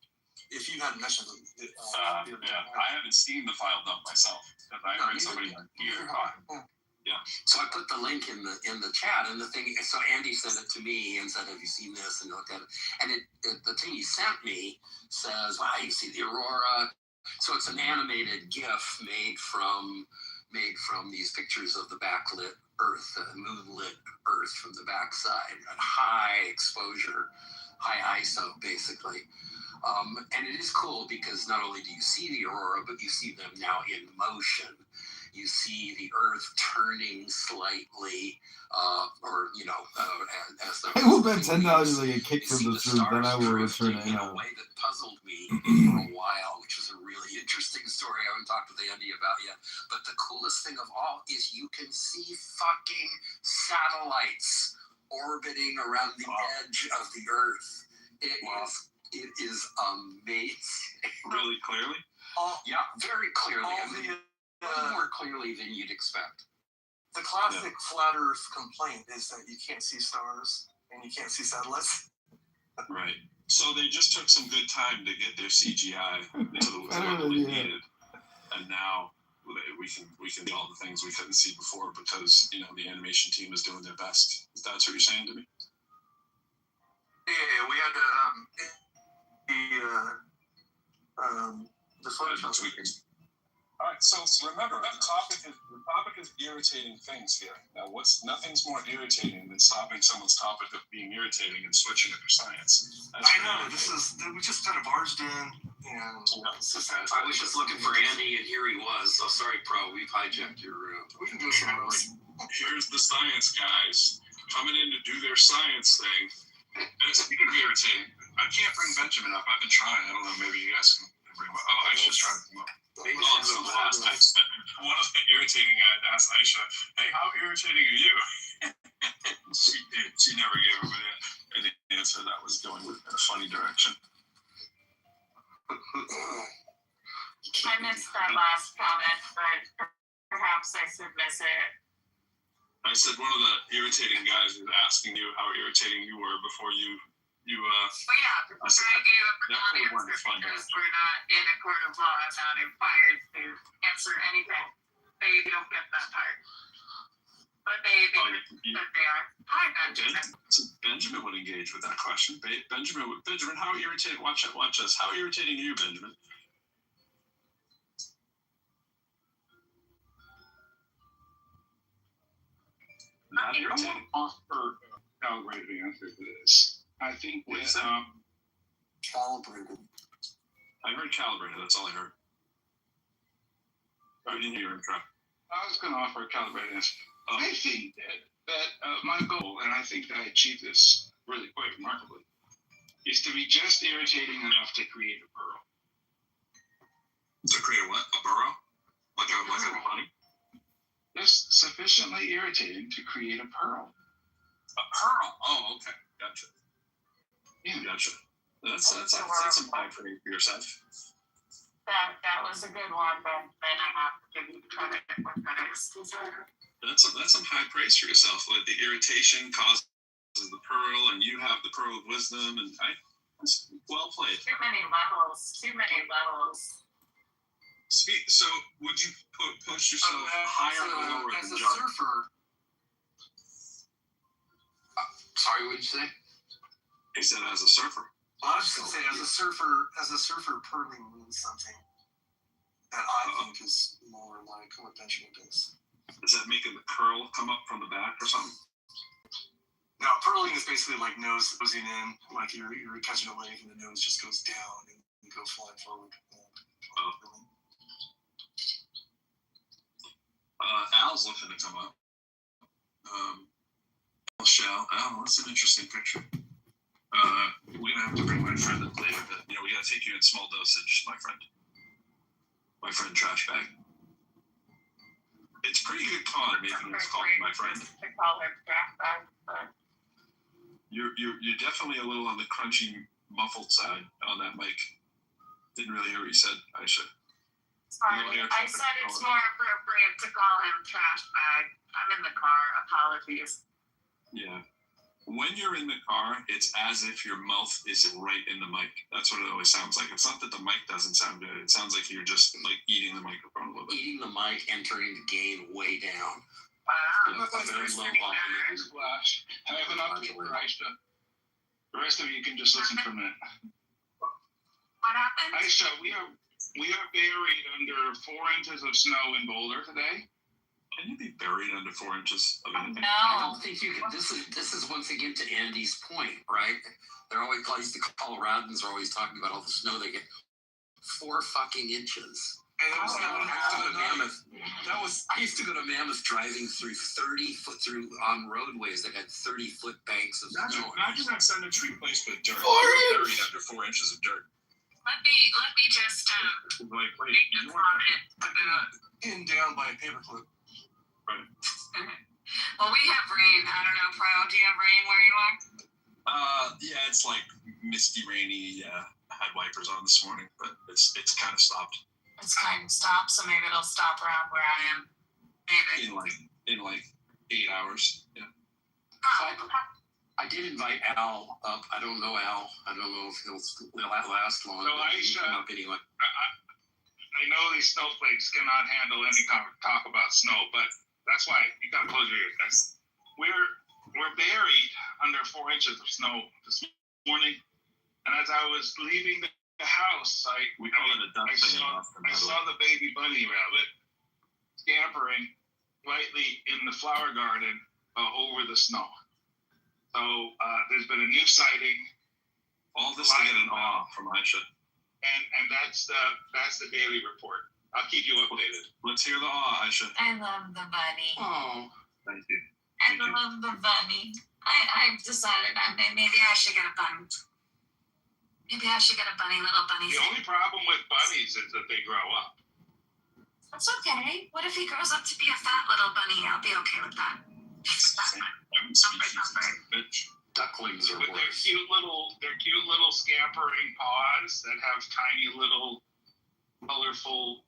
if you hadn't mentioned it. I haven't seen the file dump myself because I heard somebody on here. Yeah. So I put the link in the chat, and the thing. So Andy sent it to me and said, "Have you seen this?" And looked at it, and the thing he sent me says, "Wow, you see the aurora." So it's an animated GIF made from these pictures of the backlit Earth, moonlit Earth from the backside at high exposure, high ISO, basically. And it is cool because not only do you see the aurora, but you see them now in motion. You see the Earth turning slightly, as the. I will bet $10 to get kicked from this room, then I will return it. In a way that puzzled me for a while, which is a really interesting story I haven't talked with Andy about yet. But the coolest thing of all is you can see fucking satellites orbiting around the edge of the Earth. It is amazing. Really clearly? Yeah, very clearly. More clearly than you'd expect. The classic flat Earth complaint is that you can't see stars and you can't see satellites. Right. So they just took some good time to get their CGI to the level they needed, and now we can do all the things we couldn't see before because the animation team is doing their best. That's what you're saying to me? Yeah, we had the Photoshop. All right, so remember, the topic is irritating things here. Now, nothing's more irritating than stopping someone's topic of being irritating and switching to their science. I know, we just kind of barged in, and I was just looking for Andy, and here he was. So sorry, Pro, we've hijacked your room. We can go somewhere else. Here's the science guys coming in to do their science thing. And speaking of irritating, I can't bring Benjamin up. I've been trying. I don't know, maybe you guys can bring him up. Oh, I should try to bring him up. One of the irritating guys asked Aisha, "Hey, how irritating are you?" she never gave him an answer that was going in a funny direction. I missed that last comment, but perhaps I should miss it. I said one of the irritating guys was asking you how irritating you were before you Well, yeah, I gave a non-answer because we're not in a court of law. I'm not required to answer anything. They don't get that part. But they are. Hi, Benjamin. So Benjamin would engage with that question. Benjamin, how irritating? Watch us. How irritating are you, Benjamin? Not irritating. I want to offer a calibrated answer to this. I think that calibrated. I heard calibrated. That's all I heard. I didn't hear your intro. I was going to offer a calibrated answer. I think that my goal, and I think that I achieved this really quite remarkably, is to be just irritating enough to create a burrow. To create a what? A burrow? Like a bunny? Just sufficiently irritating to create a pearl. A pearl? Oh, okay. Gotcha. Yeah, gotcha. That's some high praise for yourself. That was a good one, but then I have to give you credit when credit is deserved. That's some high praise for yourself. Like the irritation causes the pearl, and you have the pearl of wisdom, and that's well played. Too many levels. So, would you push yourself higher or lower than John? Surfer, Sorry, what did you say? He said as a surfer. Well, I was just gonna say, as a surfer, purling means something that I think is more like what Benjamin does. Is that making the curl come up from the back or something? No, purling is basically like nosing in, like you're catching a wave and the nose just goes down and you go flying forward. Al's looking to come up. Al, that's an interesting picture. We're gonna have to bring my friend up later, but we gotta take you in small dosage, my friend. My friend Trash Bag. It's pretty good con making this call, my friend. To call her Trash Bag, but You're definitely a little on the crunchy, muffled side on that mic. Didn't really hear what you said, Aisha. sorry, I said it's more appropriate to call him Trash Bag. I'm in the car. Apologies. Yeah. When you're in the car, it's as if your mouth is right in the mic. That's what it always sounds like. It's not that the mic doesn't sound good. It sounds like you're just like eating the microphone a little bit. Eating the mic and turning the gain way down. Wow. Very low volume. Flash. I have an update for Aisha. The rest of you can just listen for a minute. What happened? Aisha, we are buried under 4 inches of snow in Boulder today. Can you be buried under 4 inches of anything? No. I don't think you can. This is once again to Andy's point, right? They're always the Coloradans are always talking about all the snow they get. 4 fucking inches. And it was I used to go to Mammoth driving through 30-foot through on roadways that had 30-foot banks of snow. Imagine that cemetery placed with dirt. Buried under 4 inches of dirt. Let me just Like, wait, make a comment about. Pinned down by a paperclip. Right. Well, we have rain. I don't know, Pro. Do you have rain where you are? Yeah, it's like misty, rainy. I had wipers on this morning, but it's kind of stopped. It's kind of stopped, so maybe it'll stop around where I am. Maybe. In like 8 hours. Yeah. I did invite Al up. I don't know Al. I don't know if he'll last long. So Aisha, up anyway. I know these snowflakes cannot handle any talk about snow, but that's why you gotta close your ears. We're buried under 4 inches of snow this morning, and as I was leaving the house, I saw the baby bunny rabbit scampering lightly in the flower garden over the snow. So there's been a new sighting. All this to get an awe from Aisha. And that's the daily report. I'll keep you updated. Let's hear the awe, Aisha. I love the bunny. Oh, thank you. I love the bunny. I've decided maybe I should get a bunny. Maybe I should get a little bunny. The only problem with bunnies is that they grow up. That's okay. What if he grows up to be a fat little bunny? I'll be okay with that. Ducklings are with their cute little scampering paws that have tiny little colorful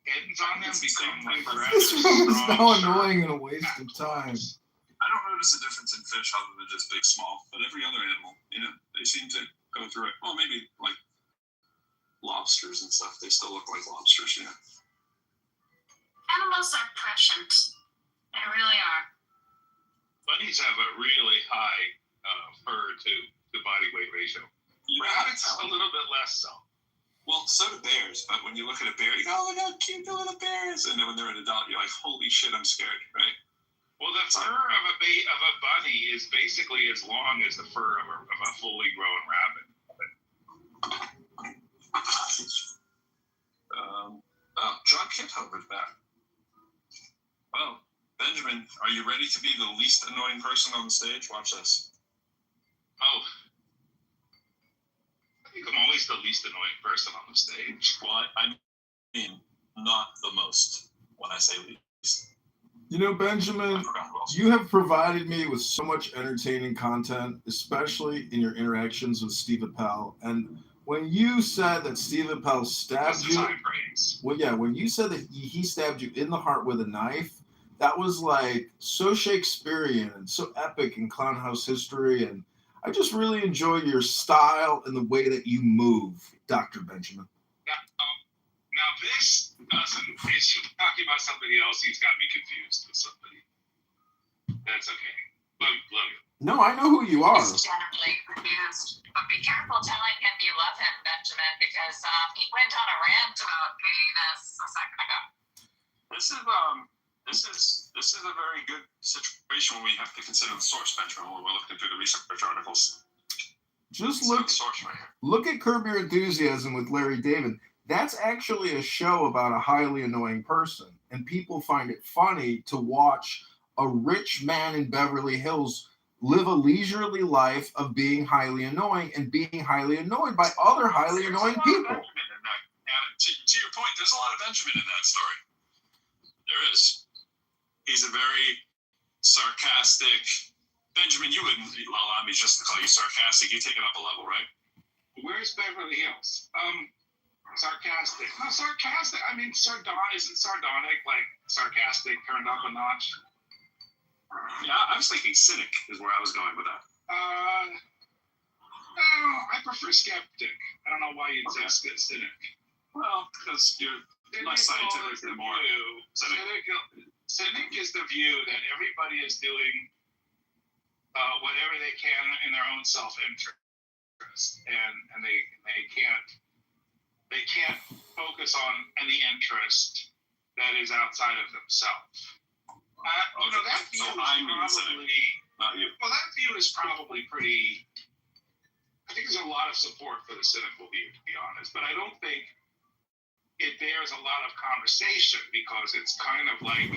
ends on them become like This room is so annoying and a waste of time. I don't notice a difference in fish other than just big, small, but every other animal, they seem to go through it. Well, maybe like lobsters and stuff. They still look like lobsters, yeah. Animals are prescient. They really are. Bunnies have a really high fur to body weight ratio. Rabbits a little bit less so. Well, so do bears, but when you look at a bear, you go, oh, look how cute the little bear is. And then when they're an adult, you're like, holy shit, I'm scared, right? Well, the fur of a bunny is basically as long as the fur of a fully grown rabbit. John Kitover's back. Well, Benjamin, are you ready to be the least annoying person on the stage? Watch this. Oh. I think I'm always the least annoying person on the stage. Well, I mean, not the most when I say least. Benjamin, you have provided me with so much entertaining content, especially in your interactions with Steve Appel. And when you said that Steve Appel stabbed you, when you said that he stabbed you in the heart with a knife, that was like so Shakespearean and so epic in Clown House history. And I just really enjoy your style and the way that you move, Dr. Benjamin. Now this doesn't, is you talking about somebody else, he's got me confused with somebody. That's okay. Love you. No, I know who you are. He's generally confused. But be careful telling him you love him, Benjamin, because he went on a rant about gayness a second ago. This is a very good situation where we have to consider the source, Benjamin, when we're looking through the research articles. Just look at Curb Your Enthusiasm with Larry David. That's actually a show about a highly annoying person, and people find it funny to watch a rich man in Beverly Hills live a leisurely life of being highly annoying and being highly annoyed by other highly annoying people. To your point, there's a lot of Benjamin in that story. There is. He's a very sarcastic. Benjamin, you wouldn't allow me just to call you sarcastic. You take it up a level, right? Where's Beverly Hills? Sarcastic. No, sarcastic. I mean, isn't sardonic like sarcastic turned up a notch? Yeah, I was thinking cynic is where I was going with that. No, I prefer skeptic. I don't know why you'd say cynic. Well, because you're less scientific and more cynic. Cynic is the view that everybody is doing whatever they can in their own self-interest, and they can't focus on any interest that is outside of themselves. That view that view is probably pretty. I think there's a lot of support for the cynical view, to be honest, but I don't think it bears a lot of conversation because it's kind of like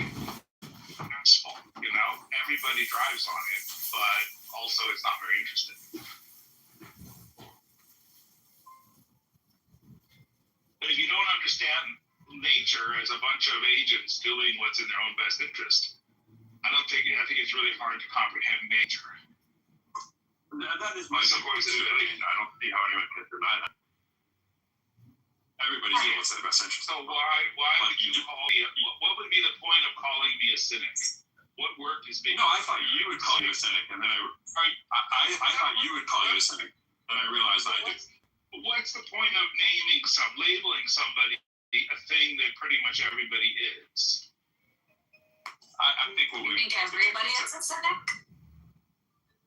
asphalt, everybody drives on it, but also it's not very interesting. But if you don't understand nature as a bunch of agents doing what's in their own best interest, I think it's really hard to comprehend nature. That is my opinion. I don't see how anyone can deny that. Everybody's doing what's in their best interest. So why would you call me? What would be the point of calling me a cynic? What work is being? No, I thought you would call you a cynic, and then I thought you would call you a cynic, and I realized I did. What's the point of labeling somebody a thing that pretty much everybody is? I think you think everybody is a cynic?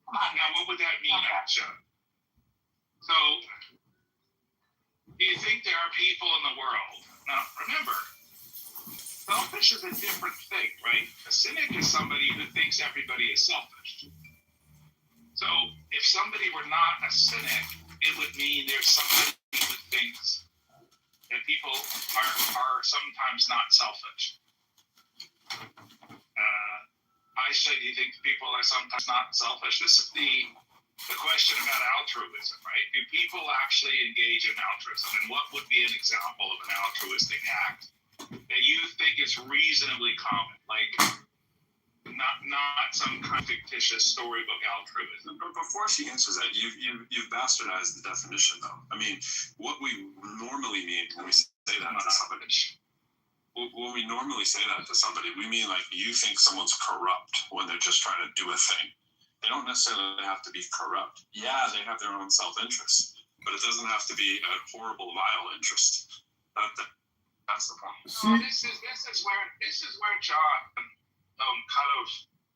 Come on, now what would that mean, Aksha? So, do you think there are people in the world? Now, remember, selfish is a different thing, right? A cynic is somebody who thinks everybody is selfish. So, if somebody were not a cynic, it would mean there's somebody who thinks that people are sometimes not selfish. I say, do you think people are sometimes not selfish? This is the question about altruism, right? Do people actually engage in altruism? And what would be an example of an altruistic act that you think is reasonably common? Like, not some kind of fictitious storybook altruism. But before she answers that, you've bastardized the definition, though. I mean, what we normally mean when we say that to somebody, when we normally say that to somebody, we mean like you think someone's corrupt when they're just trying to do a thing. They don't necessarily have to be corrupt. Yeah, they have their own self-interest, but it doesn't have to be a horrible, vile interest. That's the problem. So this is where John kind of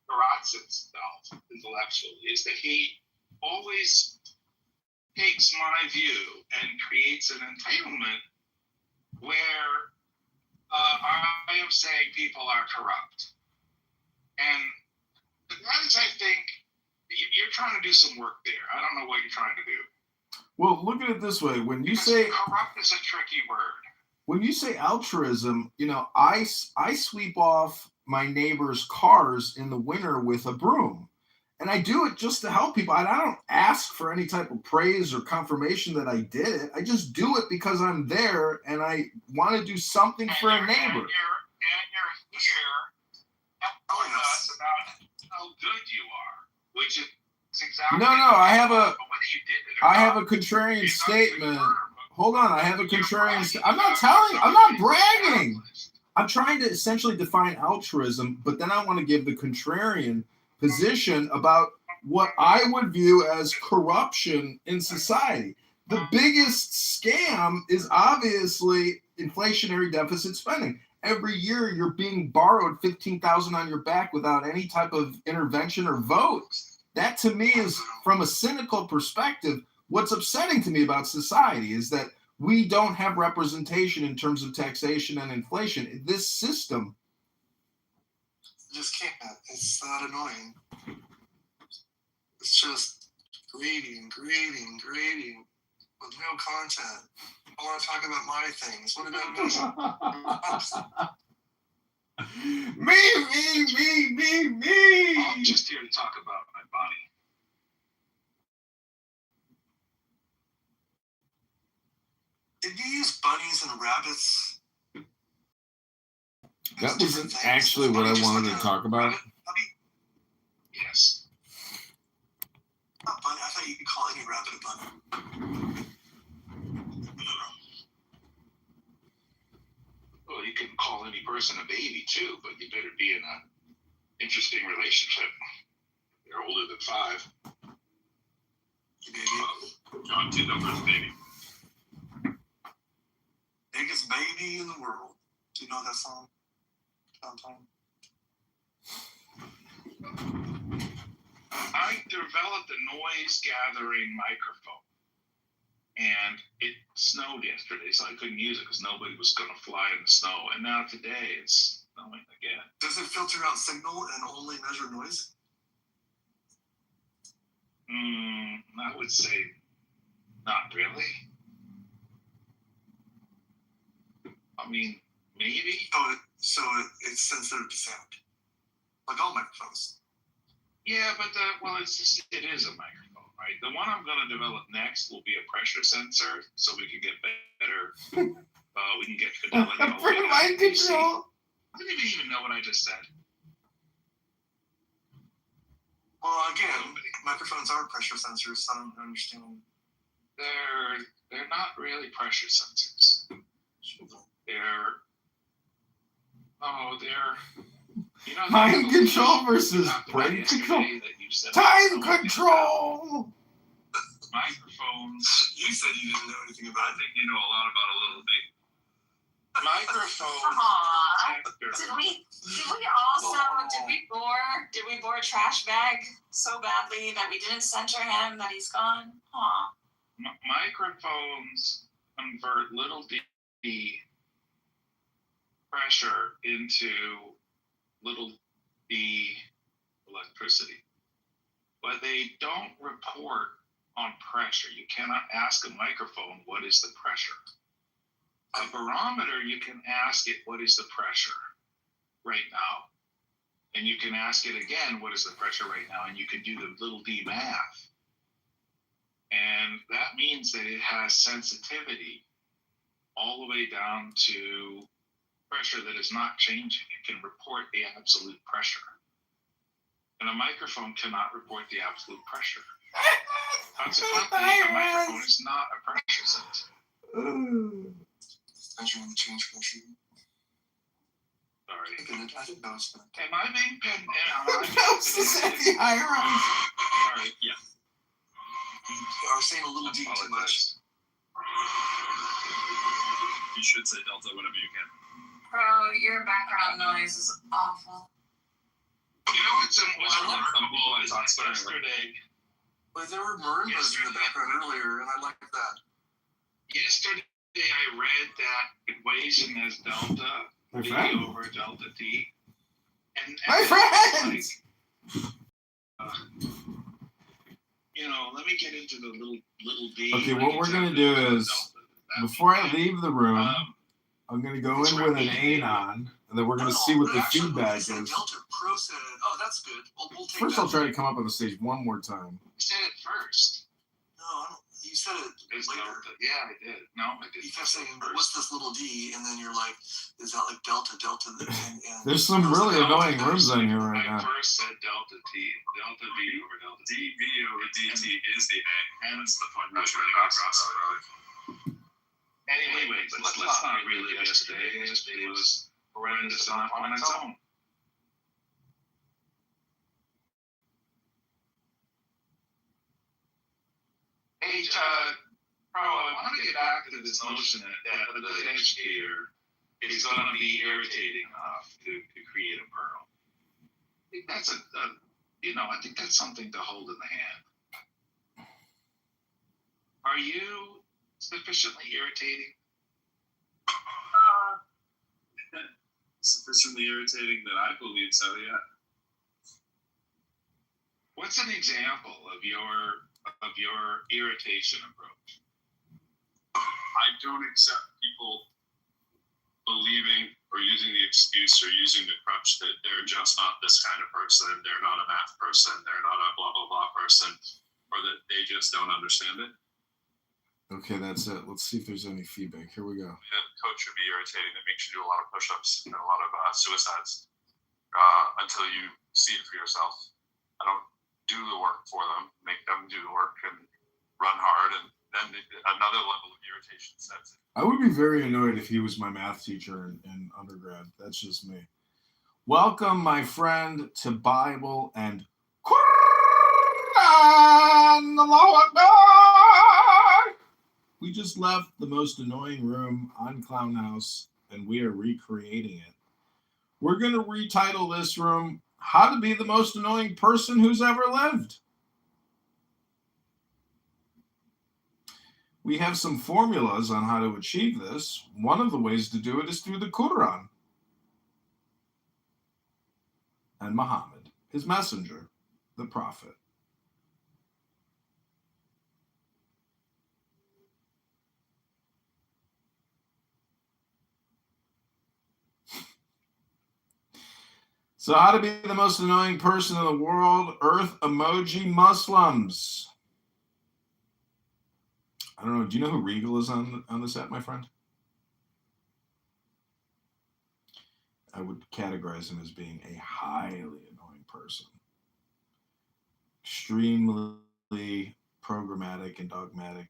corrects himself intellectually, is that he always takes my view and creates an entitlement where I am saying people are corrupt. And that is, I think, you're trying to do some work there. I don't know what you're trying to do. Well, look at it this way. When you say corrupt is a tricky word. When you say altruism, I sweep off my neighbor's cars in the winter with a broom. And I do it just to help people. And I don't ask for any type of praise or confirmation that I did it. I just do it because I'm there and I want to do something for a neighbor. And you're here telling us about how good you are, which is exactly. No. I have a contrarian statement. Hold on. I have a contrarian. I'm not bragging. I'm trying to essentially define altruism, but then I want to give the contrarian position about what I would view as corruption in society. The biggest scam is obviously inflationary deficit spending. Every year you're being borrowed $15,000 on your back without any type of intervention or vote. That to me is, from a cynical perspective, what's upsetting to me about society is that we don't have representation in terms of taxation and inflation. This system just can't. It's that annoying. It's just grading with no content. I want to talk about my things. What about me? I'm just here to talk about my body. Did you use bunnies and rabbits? That wasn't actually what I wanted to talk about. Yes. Not bunny. I thought you could call any rabbit a bunny. Well, you can call any person a baby too, but you better be in an interesting relationship. They're older than 5. Baby. John Kitover's baby. Biggest baby in the world. Do you know that song? I developed a noise gathering microphone, and it snowed yesterday, so I couldn't use it because nobody was going to fly in the snow. And now today it's snowing again. Does it filter out signal and only measure noise? I would say not really. I mean, maybe. So it's sensitive to sound, like all microphones. Yeah, but it is a microphone, right? The one I'm going to develop next will be a pressure sensor, so we can get better. We can get fidelity. For mind control. I didn't even know what I just said. Well, again, microphones are pressure sensors. So I don't understand. They're not really pressure sensors. They're mind control versus brain control. Time control. Microphones. You said you didn't know anything about it. I think you know a lot about a little bit. Microphones. Did we bore Trash Bag so badly that we didn't censor him, that he's gone? Aw. Microphones convert little d pressure into little d electricity, but they don't report on pressure. You cannot ask a microphone, what is the pressure? A barometer, you can ask it, what is the pressure right now? And you can ask it again, what is the pressure right now? And you can do the little d math. And that means that it has sensitivity all the way down to pressure that is not changing. It can report the absolute pressure. And a microphone cannot report the absolute pressure. Consequently, a microphone is not a pressure sensor. Measuring the change pressure. Sorry. I think that was fun. Am I being pinned down? Sorry, yeah. You are saying a little deep too much. You should say delta whenever you can. Bro, your background noise is awful. You know what's remarkable is yesterday. But there were marimbas in the background earlier, and I liked that. Yesterday I read that equation as delta V over delta T. And my friends! Let me get into the little d. Okay, what we're going to do is, before I leave the room, I'm going to go in with an anon, and then we're going to see what the feedback is. Delta Pro said, oh, that's good. We'll take First, I'll try to come up on the stage one more time. You said it first. No, you said it later. Yeah, I did. No, I did. You kept saying, what's this little d? And then you're like, is that like delta? And there's some really annoying rooms on here right now. I first said delta T, delta V over delta T. V over dt is the A. And that's the point. That's really across. Anyway, but let's not relive yesterday. Yesterday was horrendous enough on its own. Hey, I want to get back to this notion that a good educator is going to be irritating enough to create a pearl. I think that's I think that's something to hold in the hand. Are you sufficiently irritating? Sufficiently irritating that I believe so, yeah. What's an example of your irritation approach? I don't accept people believing or using the excuse or using the crutch that they're just not this kind of person, they're not a math person, they're not a blah, blah, blah person, or that they just don't understand it. Okay, that's it. Let's see if there's any feedback. Here we go. The coach would be irritating. That makes you do a lot of push-ups and a lot of suicides until you see it for yourself. I don't do the work for them, make them do the work and run hard, and then another level of irritation sets in. I would be very annoyed if he was my math teacher in undergrad. That's just me. Welcome, my friend, to Bible and Quran. Allahu Akbar. We just left the most annoying room on Clown House, and we are recreating it. We're going to retitle this room, How to Be the Most Annoying Person Who's Ever Lived. We have some formulas on how to achieve this. One of the ways to do it is through the Quran and Muhammad, his messenger, the prophet. So how to be the most annoying person in the world? Earth emoji Muslims. I don't know. Do you know who Regal is on this app, my friend? I would categorize him as being a highly annoying person. Extremely programmatic and dogmatic.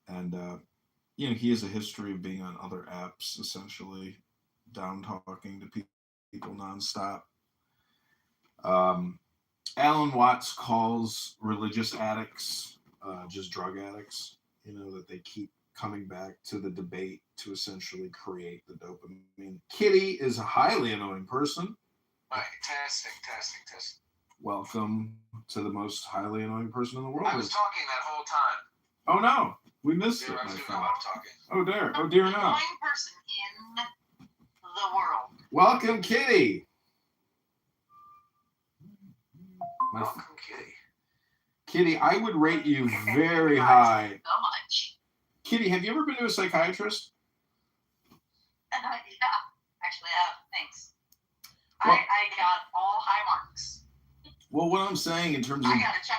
And, he has a history of being on other apps, essentially down-talking to people nonstop. Alan Watts calls religious addicts just drug addicts, that they keep coming back to the debate to essentially create the dopamine. Kitty is a highly annoying person. Right, testing. Welcome to the most highly annoying person in the world. I was talking that whole time. Oh no, we missed it, my friend. Oh dear, no. Annoying person in the world. Welcome, Kitty. Welcome, Kitty. Kitty, I would rate you very high. So much. Kitty, have you ever been to a psychiatrist? Yeah, actually, I have. Thanks. Well, I got all high marks. Well, what I'm saying in terms of... I got a check.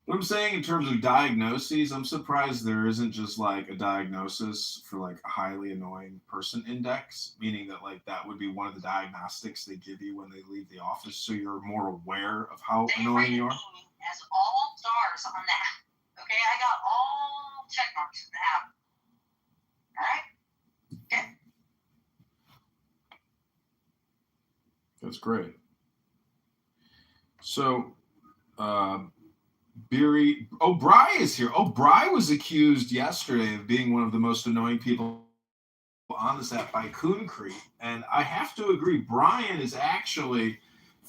What I'm saying in terms of diagnoses, I'm surprised there isn't just like a diagnosis for like a highly annoying person index, meaning that like that would be one of the diagnostics they give you when they leave the office, so you're more aware of how annoying you are. As all stars on that. Okay, I got all check marks in the app. All right. Okay. That's great. So, Bry is here. Bry was accused yesterday of being one of the most annoying people on this app by Concrete, and I have to agree, Brian is actually,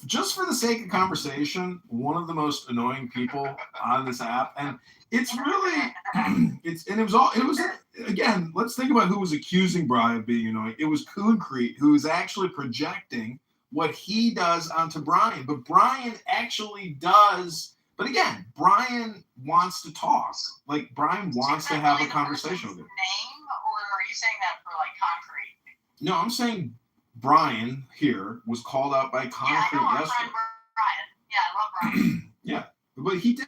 just for the sake of conversation, one of the most annoying people on this app. And it's really, again, let's think about who was accusing Brian of being annoying. It was Concrete, who is actually projecting what he does onto Brian. But Brian actually does, but again, Brian wants to talk. Like, Brian wants to have a conversation with him. Name, or are you saying that for like Concrete? No, I'm saying Brian here was called out by Concrete yesterday. Brian. Yeah, I love Brian. Yeah, but he did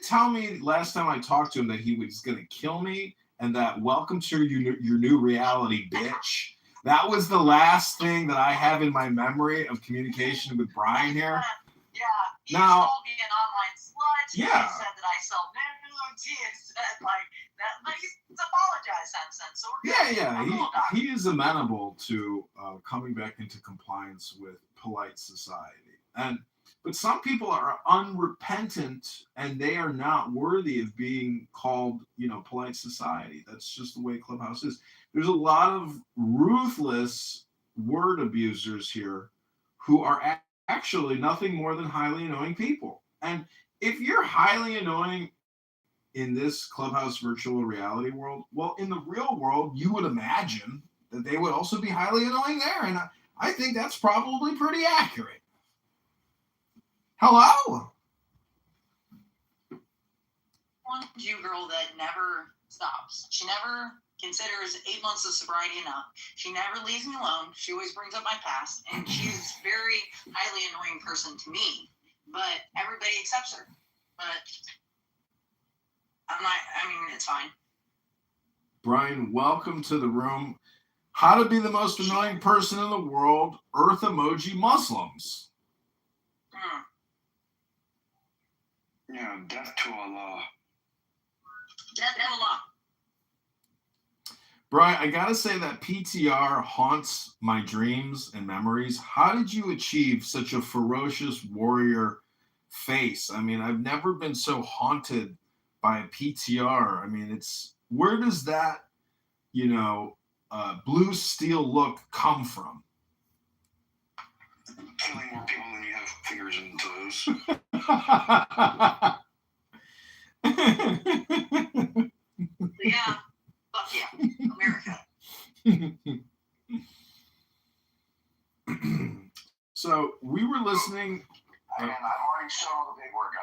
tell me last time I talked to him that he was going to kill me, and that welcome to your new reality, bitch. That was the last thing that I have in my memory of communication with Brian here. Yeah, he now, called me an online slut. Yeah. He said that I sell nudes. He said like that. Like, he's apologized since. So we're good. He is amenable to coming back into compliance with polite society. But some people are unrepentant and they are not worthy of being called, polite society. That's just the way Clubhouse is. There's a lot of ruthless word abusers here who are actually nothing more than highly annoying people. And if you're highly annoying in this Clubhouse virtual reality world, well, in the real world, you would imagine that they would also be highly annoying there. And I think that's probably pretty accurate. Hello? One Jew girl that never stops. She never considers 8 months of sobriety enough. She never leaves me alone. She always brings up my past. And she's a very highly annoying person to me. But everybody accepts her. But it's fine. Brian, welcome to the room. How to be the most annoying person in the world, Earth emoji Muslims. Yeah, death to Allah. Death to Allah. Brian, I gotta say that PTR haunts my dreams and memories. How did you achieve such a ferocious warrior face? I mean, I've never been so haunted by a PTR. I mean, where does that, blue steel look come from? Killing more people than you have fingers and toes. Yeah. Fuck yeah. America. So we were listening. And I've already shown all the paperwork.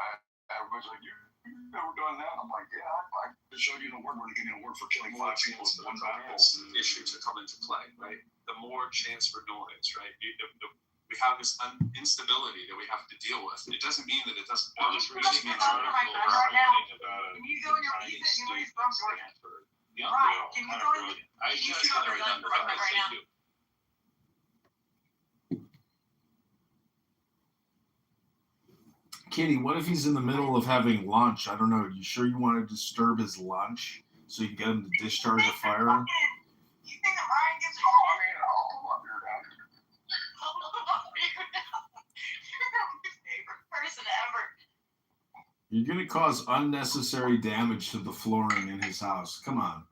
Everybody's like, you've never done that. I'm like, yeah, I just showed you the award. We're getting an award for killing 5 people in one battle. It's an issue to come into play, right? The more chance for noise, right? We have this instability that we have to deal with. It doesn't mean that it doesn't. I was reading an article about Can you go in your recent news from Georgia? Yeah, right. Can you go in? I just got it done right now. Kitty, what if he's in the middle of having lunch? I don't know. You sure you want to disturb his lunch so you can get him to discharge a firearm? You think that Ryan gets I'll be right. You're my favorite person ever. You're going to cause unnecessary damage to the flooring in his house. Come on.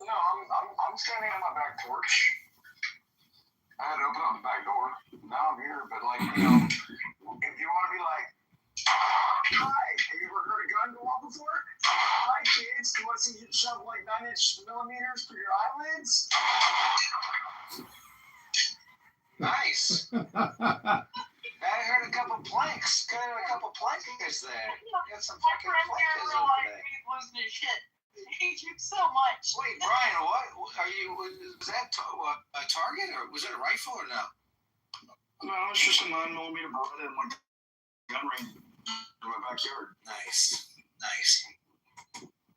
No, I'm standing on my back porch. I had to open up the back door. Now I'm here, but if you want to be like, hi, have you ever heard a gun go off before? Hi, kids, do you want to see you shove 9-inch millimeters through your eyelids? Nice. I heard a couple planks. Got a couple plankers there. Got some fucking plankers over there. Losing his shit. I hate you so much. Wait, Brian, what are you? Was that a target or was it a rifle or no? No, it's just a 9mm bullet in my gun range in my backyard. Nice.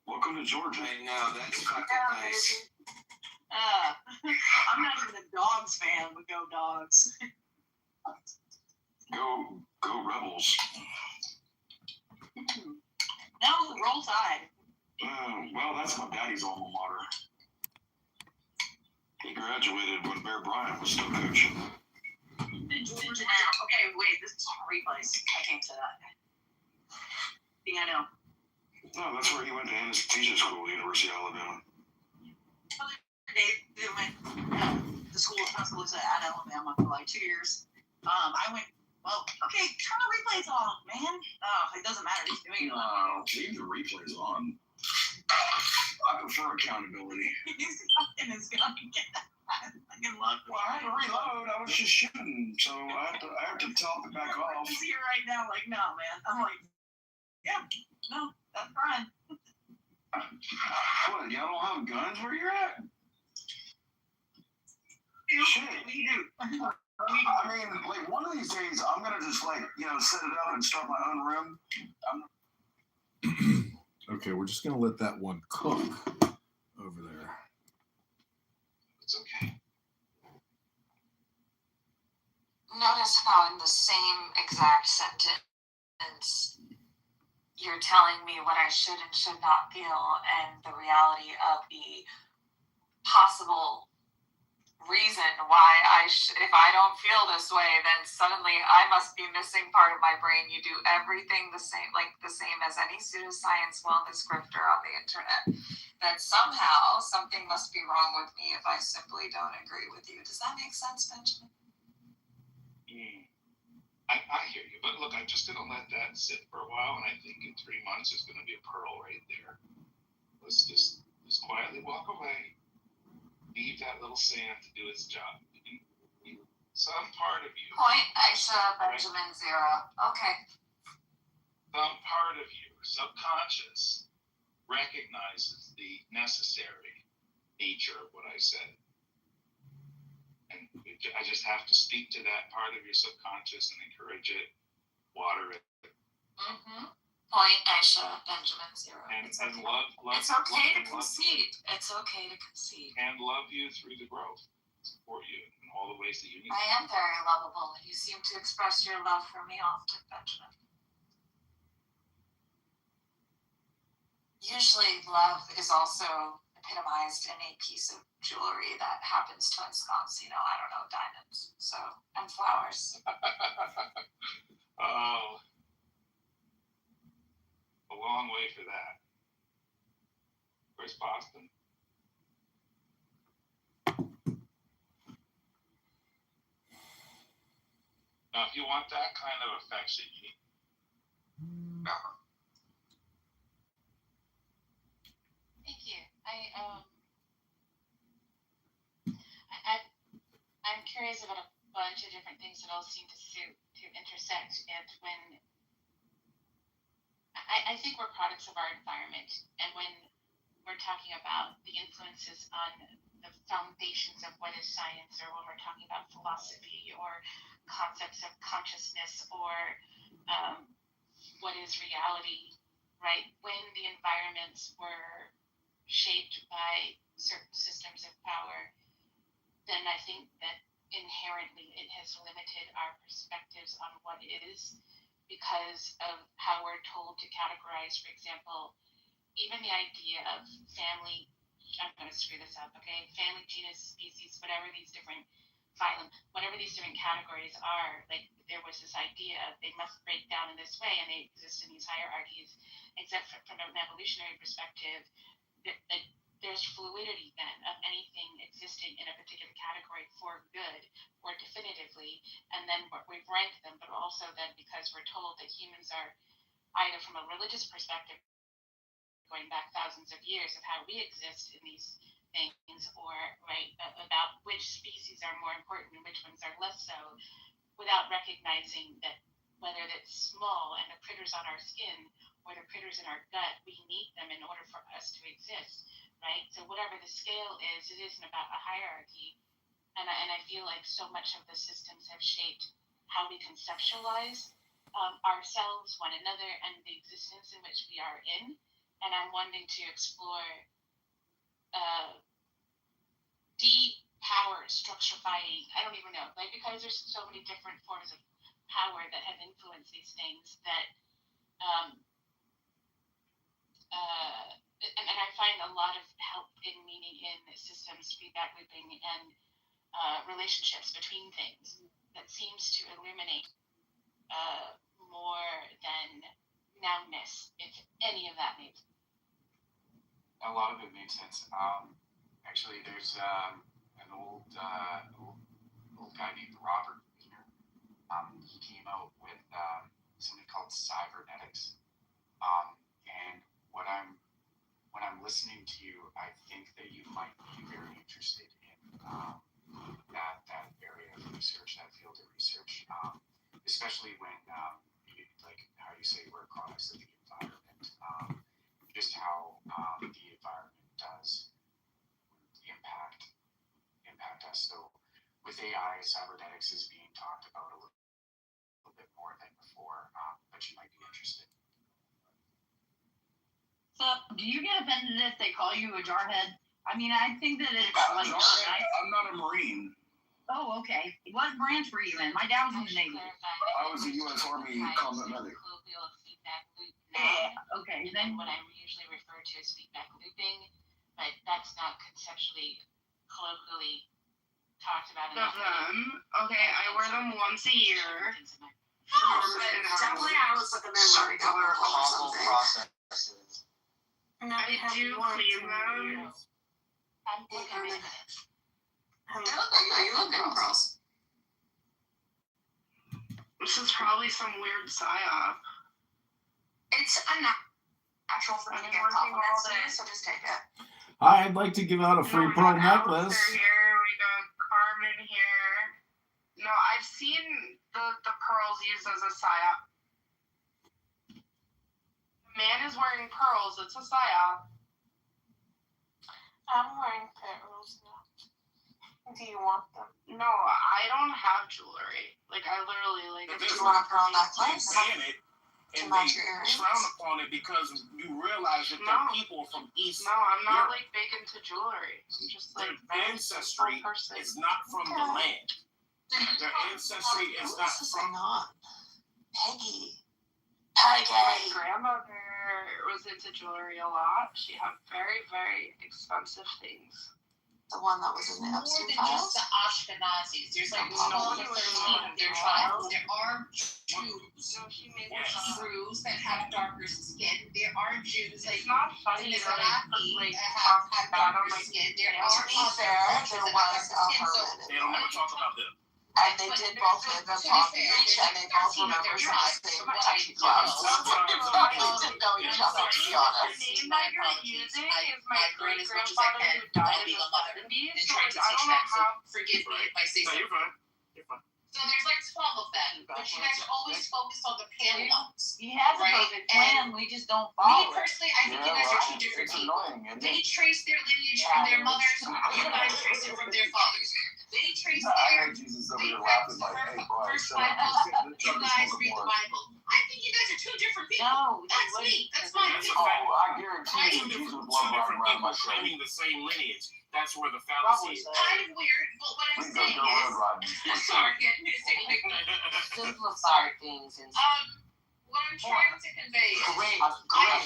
Welcome to Georgia. I know, that's fucking nice. I'm not even a dogs fan, but go dogs. Go Rebels. Now roll tide. Well, that's my daddy's alma mater. He graduated when Bear Bryant was still coaching. Georgia now. Okay, wait, this is replays. I can't say that. Thing I know. No, that's where he went to anesthesia school, University of Alabama. They went to school at Alabama for 2 years. I went. Well, okay, turn the replays off, man. It doesn't matter. He's doing it. No, leave the replays on. I prefer accountability. He's fucking his gun again. Well, I had to reload. I was just shooting, so I have to top it back off. He's here right now, no, man. I'm like, yeah, no, that's fine. What? Y'all don't have guns where you're at? Shit. We do. I mean, one of these days, I'm gonna just set it up and start my own room. Okay, we're just gonna let that one cook over there. It's okay. Notice how in the same exact sentence you're telling me what I should and should not feel and the reality of the possible reason why I if I don't feel this way, then suddenly I must be missing part of my brain. You do everything the same as any pseudoscience wellness grifter on the internet. That somehow something must be wrong with me if I simply don't agree with you. Does that make sense, Benjamin? I hear you, but look, I'm just gonna let that sit for a while, and I think in 3 months there's gonna be a pearl right there. Let's just quietly walk away, leave that little sand to do its job. Some part of you. Point Aisha Benjamin 0. Okay. Some part of you, subconscious, recognizes the necessary nature of what I said. And I just have to speak to that part of your subconscious and encourage it, water it. Point Aisha Benjamin 0. And love it's okay to concede. It's okay to concede. And love you through the growth. Support you in all the ways that you need. I am very lovable. You seem to express your love for me often, Benjamin. Usually love is also epitomized in a piece of jewelry that happens to ensconce, I don't know, diamonds. So, and flowers. Oh, a long way for that. Where's Boston? Now, if you want that kind of affection, you need. Thank you. I'm curious about a bunch of different things that all seem to intersect, and when I think we're products of our environment, and when we're talking about the influences on the foundations of what is science, or when we're talking about philosophy or concepts of consciousness or what is reality, right? When the environments were shaped by certain systems of power, then I think that inherently it has limited our perspectives on what is, because of how we're told to categorize, for example, even the idea of family. I'm going to screw this up, okay? Family, genus, species, whatever these different phylum, whatever these different categories are, like there was this idea they must break down in this way, and they exist in these hierarchies, except from an evolutionary perspective, there's fluidity then of anything existing in a particular category for good or definitively, and then we've ranked them, but also then because we're told that humans are either from a religious perspective, going back thousands of years of how we exist in these things, or right about which species are more important and which ones are less so, without recognizing that whether that's small and the critters on our skin or the critters in our gut, we need them in order for us to exist, right? So whatever the scale is, it isn't about a hierarchy, and I feel like so much of the systems have shaped how we conceptualize ourselves, one another, and the existence in which we are in. And I'm wanting to explore de-power structurifying. I don't even know, like, because there's so many different forms of power that have influenced these things that, and I find a lot of help in meaning in systems, feedback looping, and relationships between things that seems to illuminate more than nounness, if any of that makes sense. A lot of it makes sense. Actually, there's an old guy named Robert here. He came out with something called cybernetics. And when I'm listening to you, I think that you might be very interested in that area of research, that field of research, especially when, like how you say, we're products of the environment. Just how the environment does impact us. So with AI, cybernetics is being talked about a little bit more than before, but you might be interested. So, do you get offended if they call you a jarhead? I mean, I think that it's like, I'm not a Marine. Oh, okay. What branch were you in? My dad was in the Navy. I was a U.S. Army combat medic. Yeah, okay. Then what I usually refer to as feedback looping, but that's not conceptually, colloquially talked about Of them. Okay, I wear them once a year. Definitely I was looking at like color or something. processes. I do clean them. They look like you look good, girls. This is probably some weird psyop. It's a natural for me to get compliments to you, so just take it. Hi, I'd like to give out a free pearl necklace. Here we got Carmen here. No, I've seen the pearls used as a psyop. Man is wearing pearls. It's a psyop. I'm wearing pearls now. Do you want them? No, I don't have jewelry. Like, I literally, like, Do you want a pearl necklace? Saying it, To and match they your earrings? frown upon it because you realize that they're people from East No, I'm not, Europe. like, big into jewelry. I'm just, like, Their ancestry is not from the land. Their ancestry is not from. Peggy. My grandmother was into jewelry a lot. She had very, very expensive things. The one that was in the More Epstein than files? just the Ashkenazis. There's like 12 or 13 of their tribes. There are Jews. Druze that have darker skin. There are Jews like funny the that Mizrahi that have darker skin. There are To be fair, there was a hermit They don't ever talk about them. and they did both live in Palm Beach, and they both were members of the same touchy club. They didn't know each other, to be honest. The name that you're using is my great-grandfather who died in the 70s, so like, I don't know how... Forgive me if I say No, so. you're fine. You're fine. So there's like 12 of them, but you guys are always focused on the pale ones. He has a right? perfect plan, we just don't Me follow it. personally, I think you guys are two different people. They trace their lineage from their mothers, you guys trace it from their fathers. They trace their Jesus over they here practice laughing the like, hey, boy, first shut up. Bible. You guys read the Bible. I think you guys are two different people. No, That's me. That's my That's a opinion. fact. I guarantee Two you, Jesus different will love people around my shoulder. claiming the same lineage. That's where the fallacy is. Kind of weird, but what I'm Please don't saying go road is, riding. sorry, I'm gonna say it like Simplify things and what I'm trying to convey is, I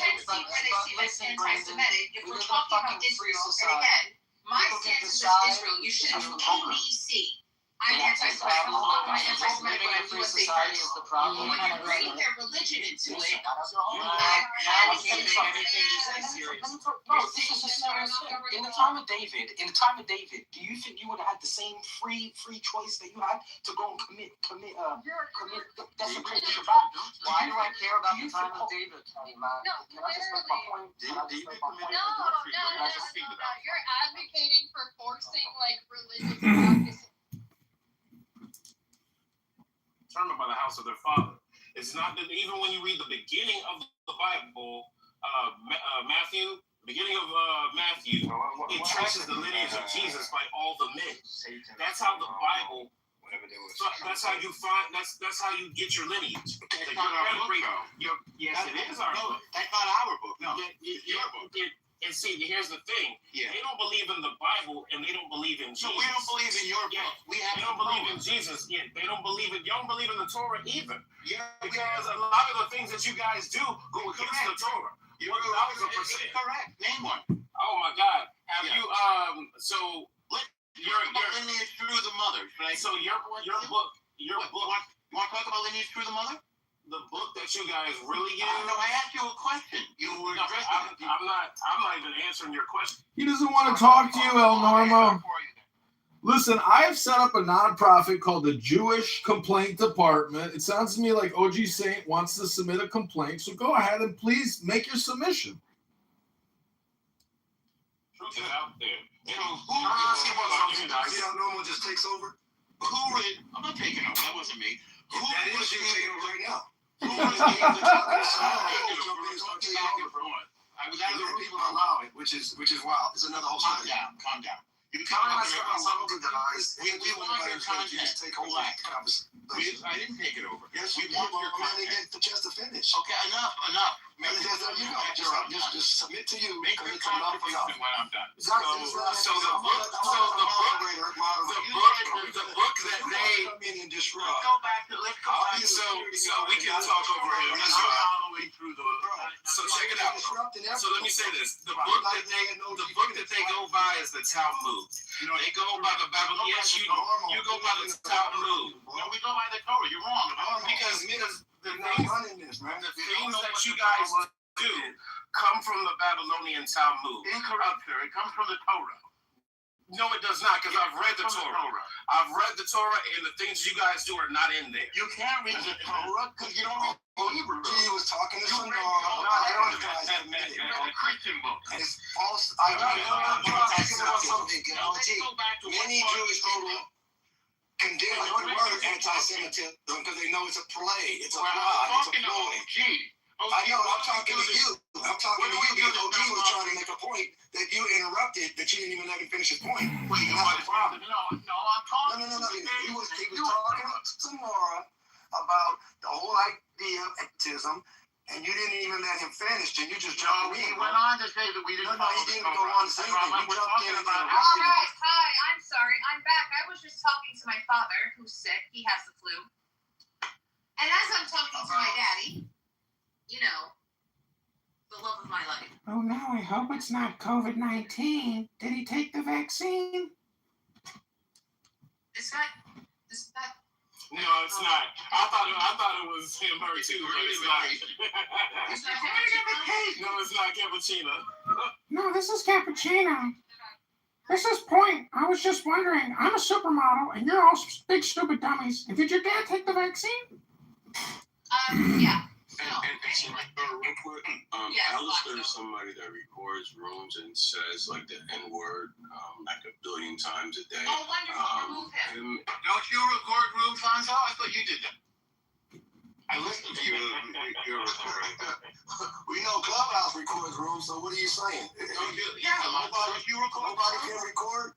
can't see where they see like anti-Semitic. If we're talking about Israel, and again, my stance is Israel. You shouldn't do ABC. I'm anti-Semitic. I'm anti-Semitic when I'm USA first. When you bring their religion into it, In the time of David, do you think you would have had the same free choice that you had to go and commit desecration to Shabbat? why do I care about the time of David? Can I just make my point? You're advocating for forcing like religious practices. Determined by the house of their father. It's not that even when you read the beginning of the Bible, Matthew, beginning of Matthew, it traces the lineage of Jesus by all the men. That's how the Bible. That's how you find. That's how you get your lineage. That's not our book, though. Yes, it is our book. That's not our book. No, your book. And see, here's the thing. Yeah. They don't believe in the Bible, and they don't believe in Jesus. So we don't believe in your book. They don't believe in Jesus. Yeah, they don't believe in. You don't believe in the Torah either. Yeah, because a lot of the things that you guys do go against the Torah. You're 1,000% correct. Name one. Oh my God. Have you so your lineage through the mother, right? So your book. You want to talk about lineage through the mother? The book that you guys really use? No, I asked you a question. You were addressing it. I'm not even answering your question. He doesn't want to talk to you, El Normo. Listen, I've set up a nonprofit called the Jewish Complaint Department. It sounds to me like OG Saint wants to submit a complaint, so go ahead and please make your submission. Truth is out there. See how normal just takes over? I'm not taking over. That wasn't me. That is you taking over right now. Who was the I was asking people to allow it, which is wild. It's another whole story. Calm down. You can't we want your content. Relax. I didn't take it over. Yes, we want your content. Get the chance to finish. Okay, enough. Just submit to you. Make your content when I'm done. So the book that they disrupt. Let's go back. So we can talk over him. That's right. All the way through the. So check it out. So let me say this: the book that they go by is the Talmud. They go by the Bible. Yes, you go by the Talmud. No, we go by the Torah. You're wrong. Because the things that you guys do come from the Babylonian Talmud. Incorrect, sir. It comes from the Torah. No, it does not, because I've read the Torah. I've read the Torah, and the things you guys do are not in there. You can't read the Torah because you don't read Hebrew. He was talking to some Christian book. And it's false. Many Jewish people condemn the word anti-Semitism because they know it's a play, it's a plot, it's a ploy. I know, I'm talking to you. I'm talking to you because OG was trying to make a point that you interrupted, that you didn't even let him finish his point. Well, you know what the problem? No, I'm talking. No. He was talking to Nora about the whole idea of antism, and you didn't even let him finish, and you just jumped in. He went on to say that we didn't. No, he didn't go on to say that. You jumped in and interrupted. All right, hi, I'm sorry, I'm back. I was just talking to my father, who's sick. He has the flu. And as I'm talking to my daddy, you know, the love of my life. Oh no, I hope it's not COVID-19. Did he take the vaccine? It's not. No, it's not. I thought it was him, her too, but it's not. No, it's not Cappuccino. No, this is Cappuccino. This is Point. I was just wondering, I'm a supermodel, and you're all big stupid dummies. And did your dad take the vaccine? Yeah. Alistair is somebody that records rooms and says like the N-word like a billion times a day. Oh, wonderful. Remove him. Don't you record rooms, Hanzo? I thought you did that. I listened to you. You're recording. We know Clubhouse records rooms, so what are you saying? Yeah, nobody can record.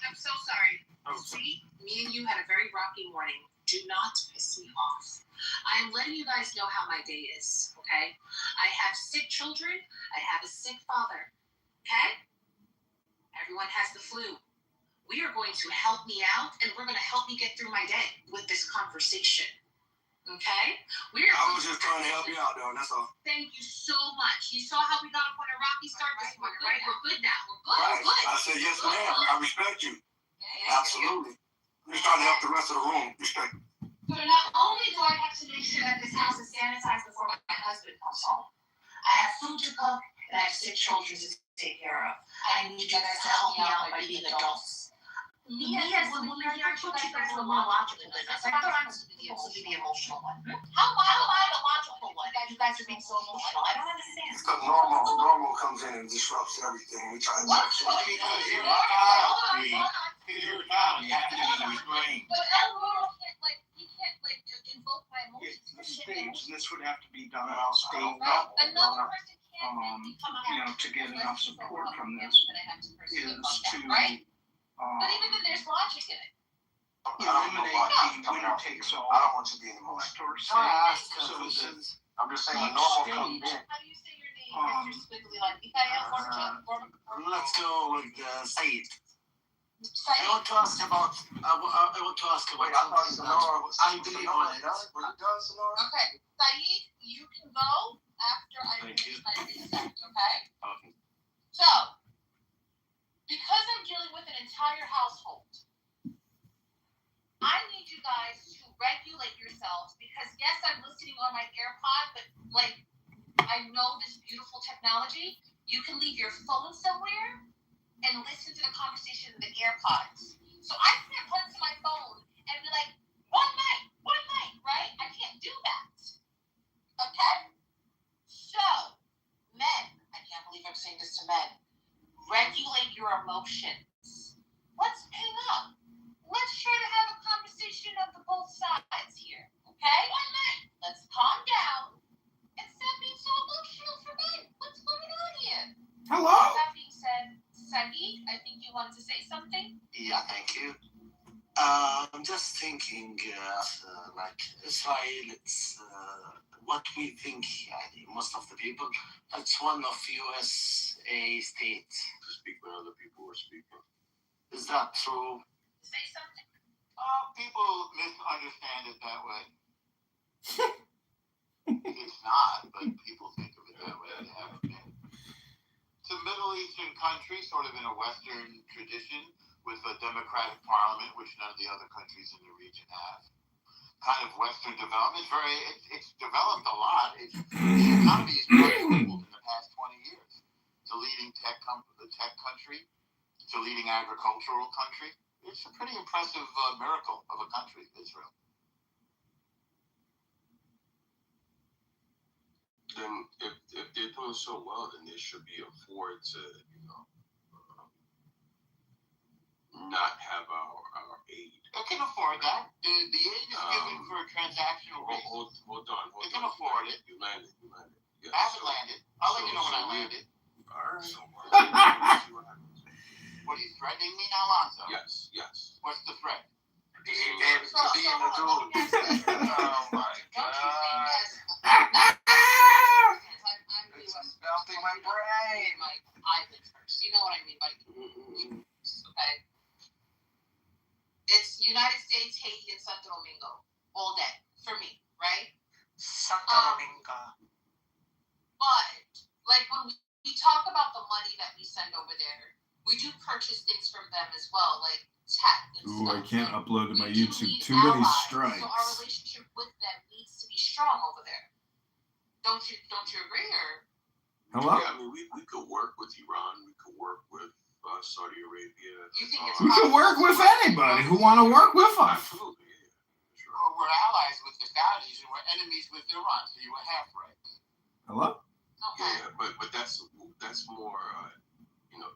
I'm so sorry. See, me and you had a very rocky morning. Do not piss me off. I am letting you guys know how my day is, okay? I have sick children. I have a sick father, okay? Everyone has the flu. We are going to help me out, and we're going to help me get through my day with this conversation, okay? I was just trying to help you out, though, that's all. Thank you so much. You saw how we got up on a rocky start this morning, right? We're good now. We're good. Right. We're good. I said, yes, ma'am. I respect you. Absolutely. I'm just trying to help the rest of the room. Respect. So not only do I have to make sure that this house is sanitized before my husband comes home, I have food to cook and I have sick children to take care of. I need you guys to help me out by being adults. Me as a woman here, I thought you guys were more logical than us. I thought I was supposed to be the emotional one. How am I the logical one? You guys are being so emotional. I don't understand. Because normal comes in and disrupts everything. We try to What? You're a child. You have to be restrained. But Elmore can't, he can't, invoke my emotions. This would have to be done at a state level. Another person can't to get enough support from this is to but even then, there's logic in it. eliminate the winner takes all. I don't want you to be in the moment. I'm just saying the normal comes in. How do you say your name, Mr. Squiggly? Let's go with Said. I want to ask about. Wait, I thought Sonora was. I believe on it. Were you done, Sonora? Okay, Saeed, you can go after I finish my reset. Okay. So, because I'm dealing with an entire household, I need you guys to regulate yourselves because yes, I'm listening on my AirPod, but I know this beautiful technology. You can leave your phone somewhere and listen to the conversation in the AirPods. So I can't run to my phone and be like, one night, right? I can't do that. Okay? So, men, I can't believe I'm saying this to men. Regulate your emotions. Let's hang up. Let's try to have a conversation of the both sides here. Okay? One night. Let's calm down and stop being so emotional for men. What's going on here? Hello? That being said, Saeed, I think you wanted to say something? Yeah, thank you. I'm just thinking, Israel, it's what we think, most of the people, it's one of USA states. To speak when other people were speaking. Is that true? Say something. People misunderstand it that way. It's not, but people think of it that way. They haven't been. It's a Middle Eastern country, sort of in a Western tradition, with a democratic parliament, which none of the other countries in the region have. Kind of Western development. It's developed a lot. The economy has quadrupled in the past 20 years. It's a leading tech country. It's a leading agricultural country. It's a pretty impressive miracle of a country, Israel. Then if they're doing so well, then they should be afford to, not have our aid. They can afford that. The aid is given for a transactional basis. Hold on. They can afford it. You landed. Yes. I haven't landed. I'll let you know when I landed. All right. What are you threatening me now, Lonzo? Yes. What's the threat? Being a goon. Oh my God. It's melting my brain. I live first. You know what I mean by okay. It's United States, Haiti, and Santo Domingo all day for me, right? Santo Domingo. But like when we talk about the money that we send over there, we do purchase things from them as well, like tech and Ooh, stuff. I can't Like, upload to my we do YouTube. need Too many allies, strikes. So our relationship with them needs to be strong over there. Don't you agree? Or Hello? Yeah, I mean, we could work with Iran. We could work with Saudi Arabia. You think it's We can work with anybody who want to work with us. Absolutely, yeah. Sure. Well, we're allies with the Saudis and we're enemies with Iran, so you were half right. Hello? okay. Yeah, but that's more,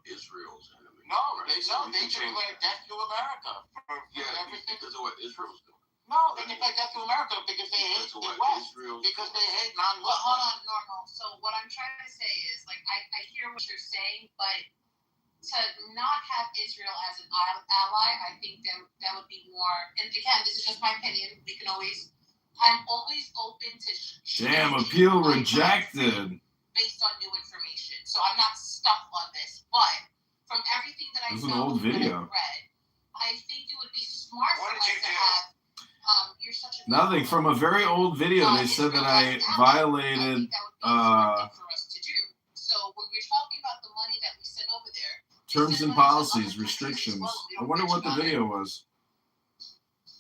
Israel's enemy. No, right? they So we declare can change death to America for everything. because of what Israel's doing. No, they declare death to America because they hate the West. Because they hate Well, non-Muslims. hold on, Normal. So what I'm trying to say is, like, I hear what you're saying, but to not have Israel as an ally, I think that would be more. And again, this is just my opinion. I'm always open to. Damn, appeal rejected. Based on new information, so I'm not stuck on this. But from everything that I This is an know old video. that I've read, I think it would be smart for us to have. You're such a Nothing. From a very old video, they said that I violated for us to do. So when we're talking about the money that we send over there, terms and policies, restrictions. I wonder what the video was.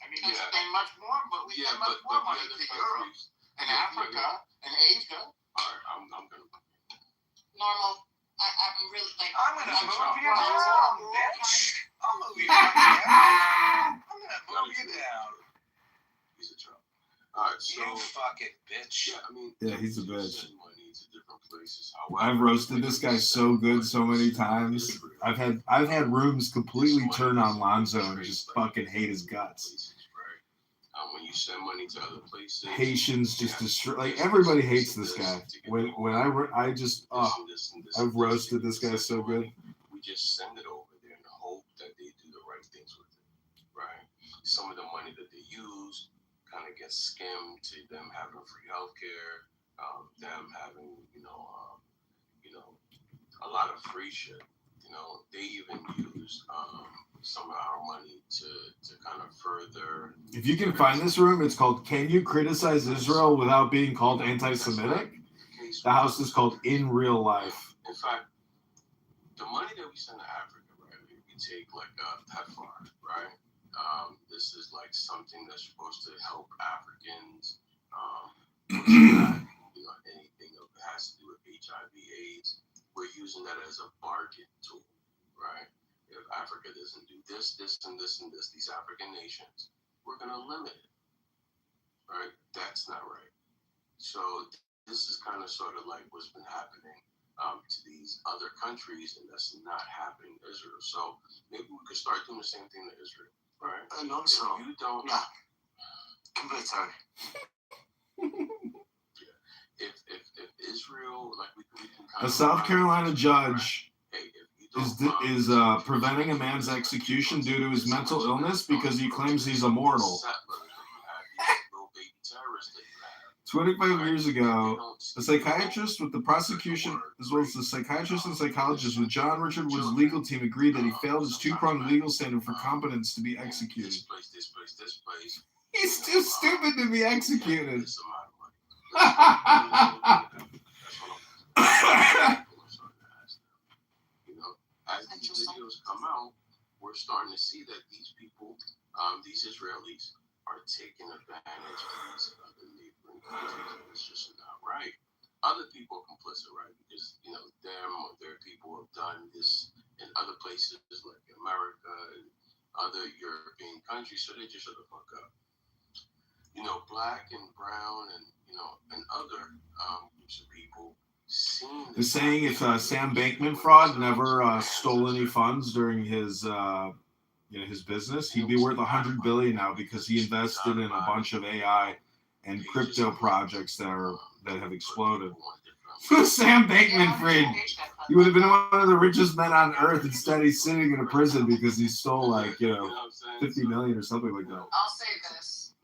I mean, we spend much more, but we spend much more money to Europe and Africa and Asia. All right, I'm gonna. Normal. I'm really like. I'm gonna move you down, bitch. I'll move you down. I'm gonna move you down. He's a Trump. All right, so You fucking bitch. yeah, I mean, Yeah, he's a bitch. send money to different places. I've roasted this guy so good so many times. I've had rooms completely turn on Lonzo and just fucking hate his guts. When you send money to other places, Haitians just destroy. Like everybody hates this guy. When I've roasted this guy so good. we just send it over there in the hope that they do the right things with it, right? Some of the money that they use kind of gets skimmed to them having free healthcare, them having a lot of free shit. They even use some of our money to kind of further. If you can find this room, it's called "Can You Criticize Israel Without Being Called Anti-Semitic?" The house is called "In Real Life." In fact, the money that we send to Africa, right? We take like PEPFAR, right? This is like something that's supposed to help Africans. Anything that has to do with HIV/AIDS, we're using that as a bargain tool, right? If Africa doesn't do this, and this, and this, these African nations, we're going to limit it, right? That's not right. So this is kind of sort of like what's been happening to these other countries, and that's not happening to Israel. So maybe we could start doing the same thing to Israel, right? And also, if you don't, converter. if Israel, like we can kind A of South Carolina judge hey, if you is preventing a man's execution due to his mental illness because he claims he's immortal. 25 years ago, a psychiatrist with the prosecution, as well as the psychiatrist and psychologist with John Richard Wood's legal team, agreed that he failed his two-pronged legal standard for competence to be executed. this place. He's too stupid to be executed. You know, as these videos come out, we're starting to see that these people, these Israelis, are taking advantage of these other neighboring countries. It's just not right. Other people are complicit, right? Because, you know, them or their people have done this in other places like America and other European countries, so they just shut the fuck up. You know, black and brown and, you know, and other groups of people seeing The saying, if Sam Bankman-Fried never stole any funds during his his business, he'd be worth $100 billion now because he invested in a bunch of AI and crypto projects that have exploded. Sam Bankman-Fried, he would have been one of the richest men on earth. Instead, he's sitting in a prison because he stole like $50 million or something like that. I'll say this.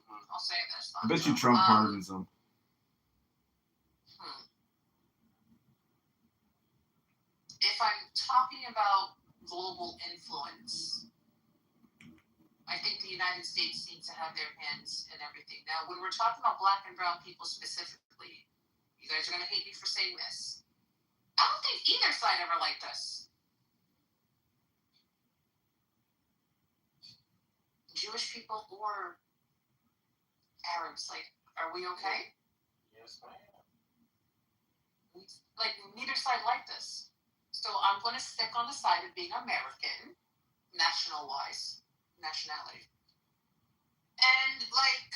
I bet you Trump pardons him. If I'm talking about global influence, I think the United States needs to have their hands in everything. Now, when we're talking about black and brown people specifically, you guys are going to hate me for saying this. I don't think either side ever liked us. Jewish people or Arabs, like, are we okay? Yes, ma'am. Like, neither side liked us. So I'm going to stick on the side of being American, nationality. And, like,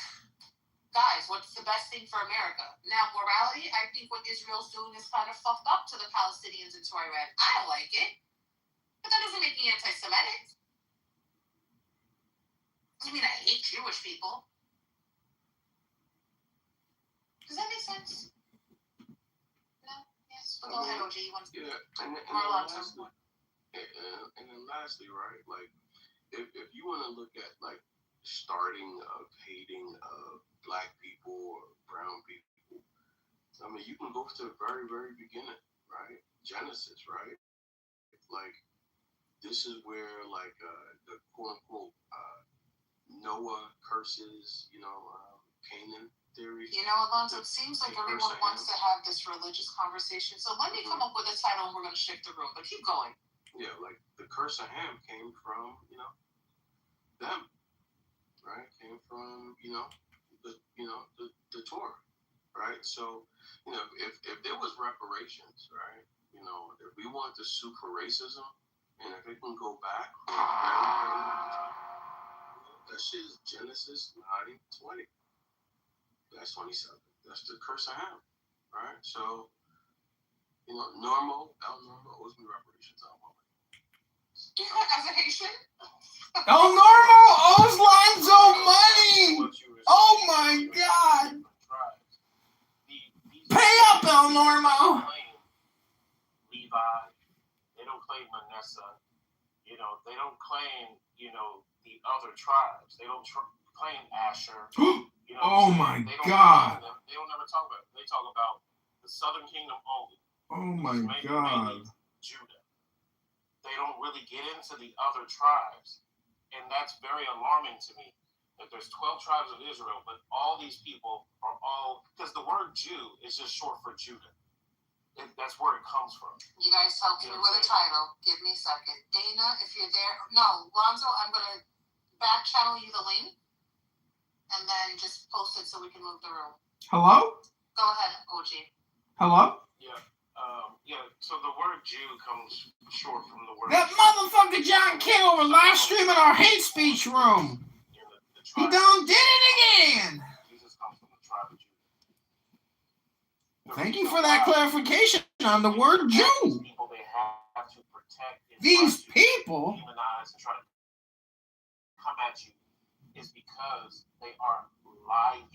guys, what's the best thing for America? Now, morality, I think what Israel's doing is kind of fucked up to the Palestinians and to Iran. I don't like it. But that doesn't make me anti-Semitic. I mean, I hate Jewish people. Does that make sense? No? Yes? But go ahead, OG. You want to and then lastly, right, like, if you want to look at, like, starting of hating black people or brown people, I mean, you can go to the very, very beginning, right? Genesis, right? Like, this is where, like, the quote-unquote Noah curses, Canaan theory. You know, Alonzo, it seems like everyone wants to have this religious conversation. So let me come up with a title and we're going to shift the room. But keep going. Yeah, like the curse of Ham came from, them, right? Came from, the Torah, right? So, if there was reparations, right? If we want to sue for racism, and if it can go back for a very, very long time, that shit is Genesis 9:20. That's 27. That's the curse of Ham, right? So, El Normo owes me reparations. As a Haitian? El Normo owes Lonzo money! Oh my God! Pay up, El Normo! Levi, they don't claim Manasseh. They don't claim, the other tribes. They don't claim Asher. Oh my They God! don't ever talk about it. They talk about the southern kingdom only. Oh my God! Judah. They don't really get into the other tribes. And that's very alarming to me. That there's 12 tribes of Israel, but all these people are all, because the word Jew is just short for Judah. That's where it comes from. You guys help me with a title. Give me a second. Dana, if you're there. No, Lonzo, I'm going to back channel you the link. And then just post it so we can move the room. Hello? Go ahead, OG. Hello? Yeah, so the word Jew comes short from the word That motherfucker John Kitover live streaming our hate speech room. He done did it again. Jesus comes from the tribe of Judah. Thank you for that clarification on the word Jew. People they have to protect. These people. Demonize and try to come at you is because they are lying.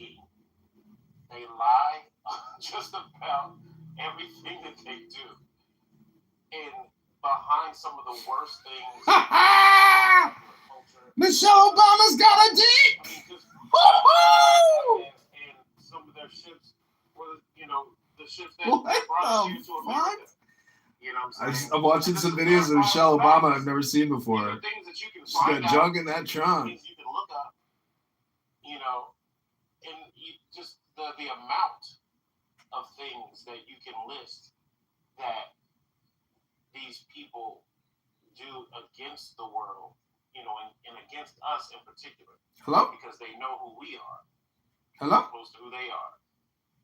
They lie just about everything that they do. And behind some of the worst things. Michelle Obama's got a dick! Woo-hoo! And some of their ships were, the ships that brought you to America. I'm watching some videos of Michelle Obama I've never seen before. She's got junk in that trunk. Things you can look up, and just the amount of things that you can list that these people do against the world, you know, and against us in particular. Hello? Because they know who we are. Hello? As opposed to who they are.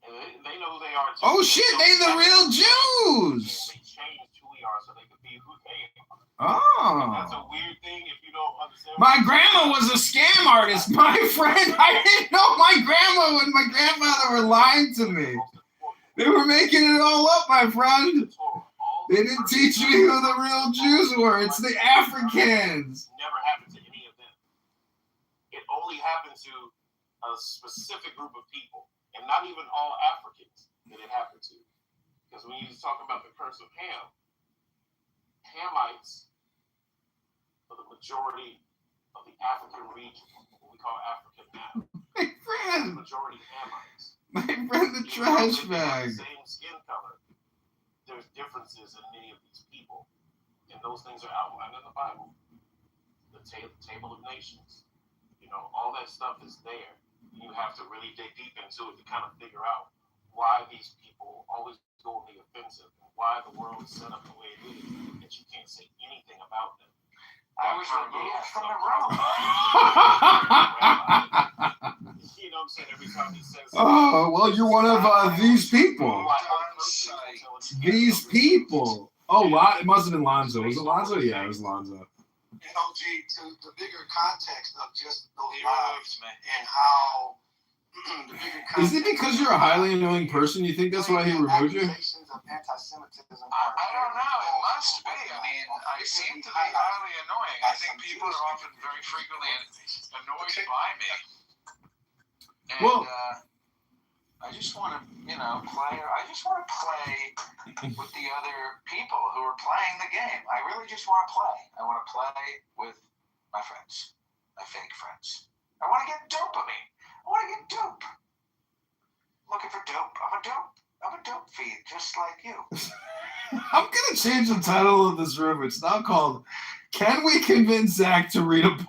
And they know who they are too. Oh shit, they the real Jews! They changed who we are so they could be who they are. Oh. And that's a weird thing if you don't understand. My grandma was a scam artist, my friend. I didn't know my grandma and my grandfather were lying to me. They were making it all up, my friend. They didn't teach me who the real Jews were. It's the Africans. Never happened to any of them. It only happened to a specific group of people, and not even all Africans did it happen to. Because when you talk about the curse of Ham, Hamites are the majority of the African region, what we call Africa now. My friend. The majority Hamites. My friend, the trash bag. Same skin color. There's differences in many of these people, and those things are outlined in the Bible. The table of nations, you know, all that stuff is there. You have to really dig deep into it to kind of figure out why these people always go on the offensive and why the world is set up the way it is, that you can't say anything about them. I was removed from the room. You know what I'm saying? Every time he says, oh, well, you're one of these people. These people. Oh, it must have been Lonzo. Was it Lonzo? Yeah, it was Lonzo. You know, G, to the bigger context of just those lives and how the bigger context. Is it because you're a highly annoying person? You think that's why he removed you? Of anti-Semitism. I don't know. It must be. I mean, I seem to be highly annoying. I think people are often very frequently annoyed by me. And, well, I just want to, play. I just want to play with the other people who are playing the game. I really just want to play. I want to play with my friends, my fake friends. I want to get dopamine. I want to get dope. Looking for dope. I'm a dope feed, just like you. I'm gonna change the title of this room. It's now called "Can We Convince Zach to Read a Book?"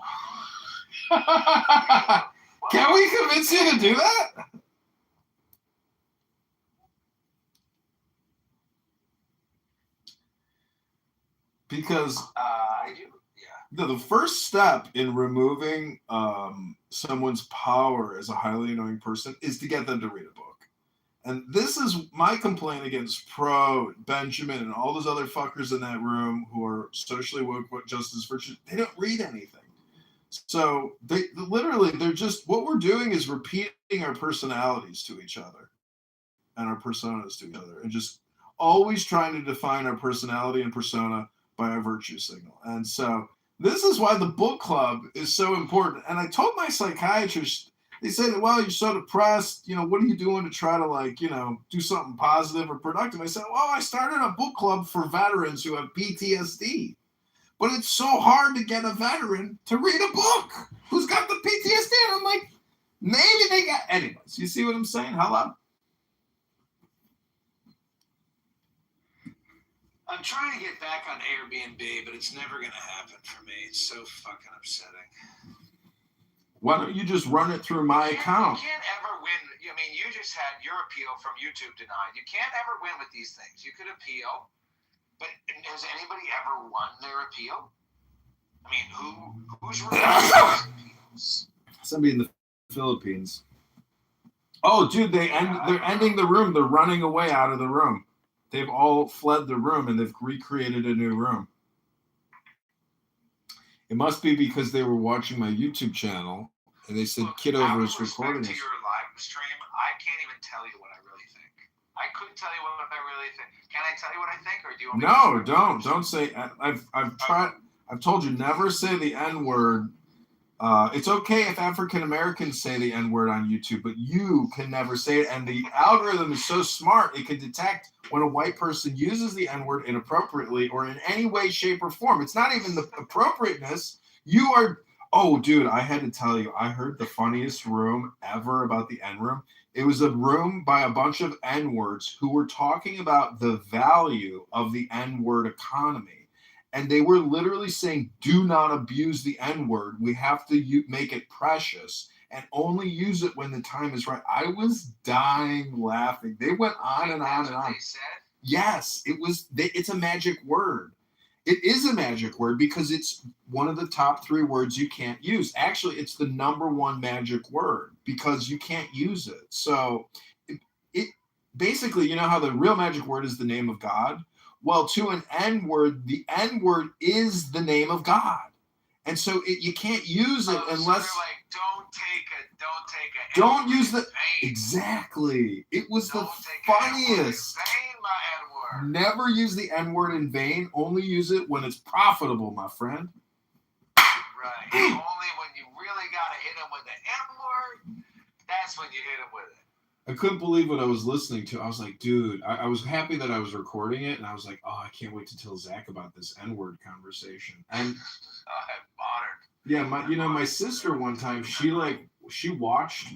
Can we convince you to do that? Because I do. Yeah. The first step in removing someone's power as a highly annoying person is to get them to read a book. And this is my complaint against Pro, Benjamin, and all those other fuckers in that room who are socially woke, justice, virtue. They don't read anything. So they're just, what we're doing is repeating our personalities to each other and our personas to each other, and just always trying to define our personality and persona by our virtue signal. And so this is why the book club is so important. And I told my psychiatrist, they said, well, you're so depressed, what are you doing to try to do something positive or productive? I said, well, I started a book club for veterans who have PTSD. But it's so hard to get a veteran to read a book who's got the PTSD. And I'm like, maybe they got... Anyways, you see what I'm saying? Hello? I'm trying to get back on Airbnb, but it's never going to happen for me. It's so fucking upsetting. Why don't you just run it through my account? You can't ever win. I mean, you just had your appeal from YouTube denied. You can't ever win with these things. You could appeal, but has anybody ever won their appeal? I mean, who's reviewing appeals? Somebody in the Philippines. Oh, dude, they're ending the room. They're running away out of the room. They've all fled the room, and they've recreated a new room. It must be because they were watching my YouTube channel, and they said Kitover is recording to us. your live stream, I can't even tell you what I really think. I couldn't tell you what I really think. Can I tell you what I think, or do you want me No, don't say. I've tried. I've told you never say the N-word. It's okay if African Americans say the N-word on YouTube, but you can never say it. And the algorithm is so smart, it can detect when a white person uses the N-word inappropriately or in any way, shape, or form. It's not even the appropriateness. You are... Oh, dude, I had to tell you, I heard the funniest room ever about the N-room. It was a room by a bunch of N-words who were talking about the value of the N-word economy. And they were literally saying, do not abuse the N-word. We have to make it precious. and only use it when the time is right. I was dying laughing. They went on and on and on. They said? Yes, it's a magic word. It is a magic word because it's one of the top 3 words you can't use. Actually, it's the number 1 magic word because you can't use it. So it basically, you know how the real magic word is the name of God? Well, to an N word, the N word is the name of God. And so you can't use it unless... So like, don't use the... Exactly. It was the funniest. Never use the N-word in vain. Only use it when it's profitable, my friend. Right. Only when you really got to hit him with the N-word, that's when you hit him with it. I couldn't believe what I was listening to. I was like, dude, I was happy that I was recording it, and I was like, oh, I can't wait to tell Zach about this N-word conversation. And I'm honored. yeah, my sister one time, she watched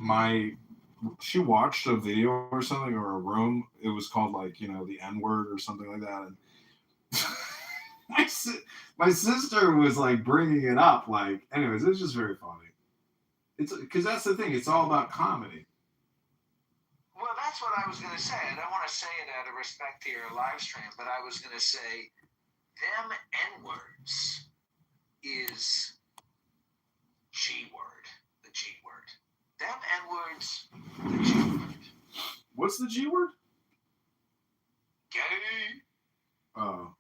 a video or something, or a room. It was called the N-word or something like that. And my sister was like bringing it up. Anyways, it was just very funny. It's because that's the thing. It's all about comedy. Well, that's what I was going to say. I don't want to say it out of respect to your live stream, but I was going to say them N-words is G-word, the G-word. Them N-words, the G-word. What's the G-word? Gay. Oh.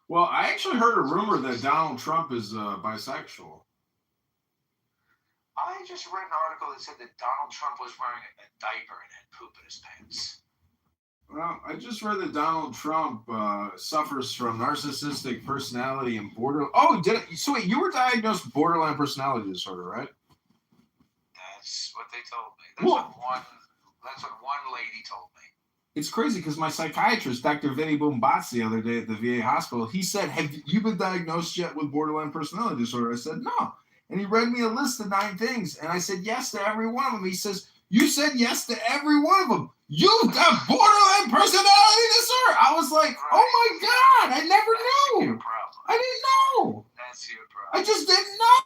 Well, I actually heard a rumor that Donald Trump is bisexual. I just read an article that said that Donald Trump was wearing a diaper and had poop in his pants. Well, I just read that Donald Trump suffers from narcissistic personality and borderline... Oh, so wait, you were diagnosed with borderline personality disorder, right? That's what they told me. That's what one lady told me. It's crazy because my psychiatrist, Dr. Vinny Boombatz, the other day at the VA hospital, he said, have you been diagnosed yet with borderline personality disorder? I said, no. And he read me a list of 9 things, and I said yes to every one of them. He says, you said yes to every one of them. You've got borderline personality disorder. I was like, oh my God, I never knew. I didn't know. That's your problem. I just didn't know.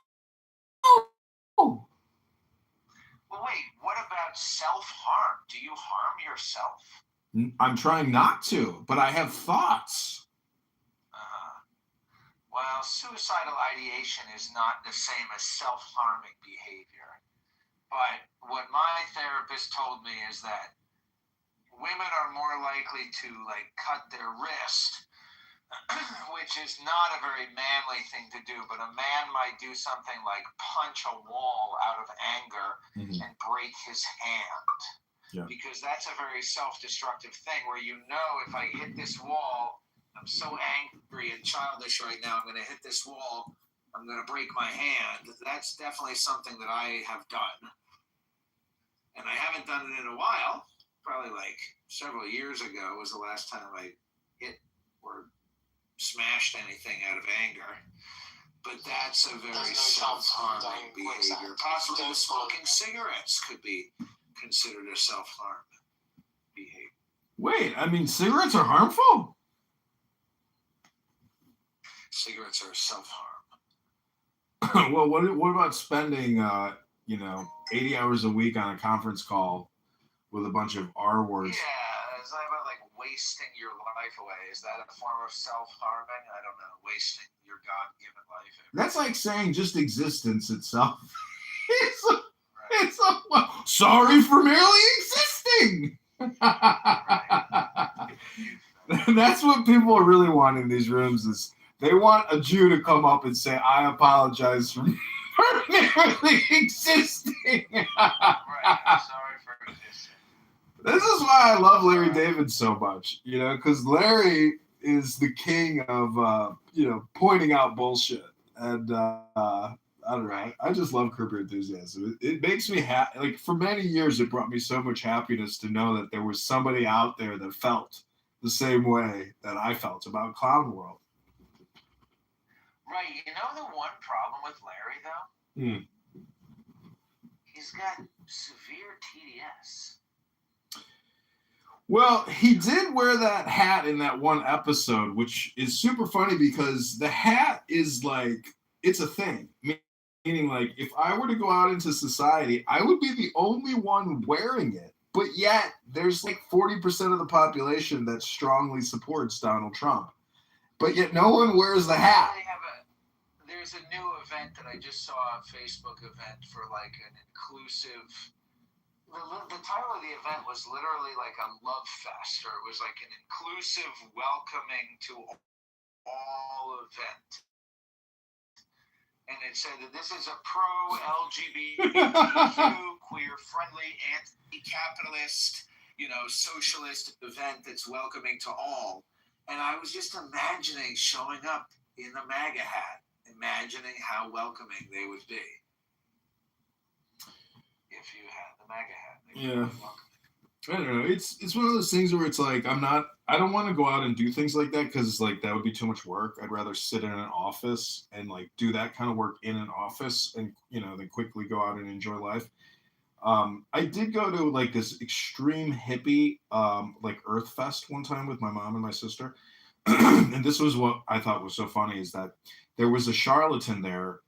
Well, wait, what about self-harm? Do you harm yourself? I'm trying not to, but I have thoughts. Well, suicidal ideation is not the same as self-harming behavior. But what my therapist told me is that women are more likely to cut their wrist, which is not a very manly thing to do, but a man might do something like punch a wall out of anger and break his hand. Yeah. Because that's a very self-destructive thing where if I hit this wall, I'm so angry and childish right now, I'm going to hit this wall, I'm going to break my hand. That's definitely something that I have done. And I haven't done it in a while. Probably several years ago was the last time I hit or smashed anything out of anger. But that's a very self-harming behavior. Possibly smoking cigarettes could be considered a self-harm behavior. Wait, I mean, cigarettes are harmful? Cigarettes are self-harm. Well, what about spending, 80 hours a week on a conference call with a bunch of R words? Yeah, is that about wasting your life away? Is that a form of self-harming? I don't know. Wasting your God-given life. That's like saying just existence itself. Sorry for merely existing. That's what people really want in these rooms is they want a Jew to come up and say, I apologize for merely existing. Right, I'm sorry for existing. This is why I love Larry David so much, because Larry is the king of, pointing out bullshit. And I don't know. I just love Curb Your Enthusiasm. It makes me happy. For many years, it brought me so much happiness to know that there was somebody out there that felt the same way that I felt about Clown World. Right. You know the one problem with Larry, though? He's got severe TDS. Well, he did wear that hat in that one episode, which is super funny because the hat is it's a thing. Meaning, like, if I were to go out into society, I would be the only one wearing it. But yet, there's like 40% of the population that strongly supports Donald Trump. But yet, no one wears the hat. There's a new event that I just saw, a Facebook event for like an inclusive. The title of the event was literally like a love fest, or it was like an inclusive, welcoming to all event. And it said that this is a pro-LGBTQ, queer-friendly, anti-capitalist, socialist event that's welcoming to all. And I was just imagining showing up in a MAGA hat, imagining how welcoming they would be if you had the MAGA hat. Yeah. I don't know. It's one of those things where it's like I don't want to go out and do things like that because like that would be too much work. I'd rather sit in an office and like do that kind of work in an office and then quickly go out and enjoy life. I did go to like this extreme hippie like Earth Fest one time with my mom and my sister. And this was what I thought was so funny is that there was a charlatan there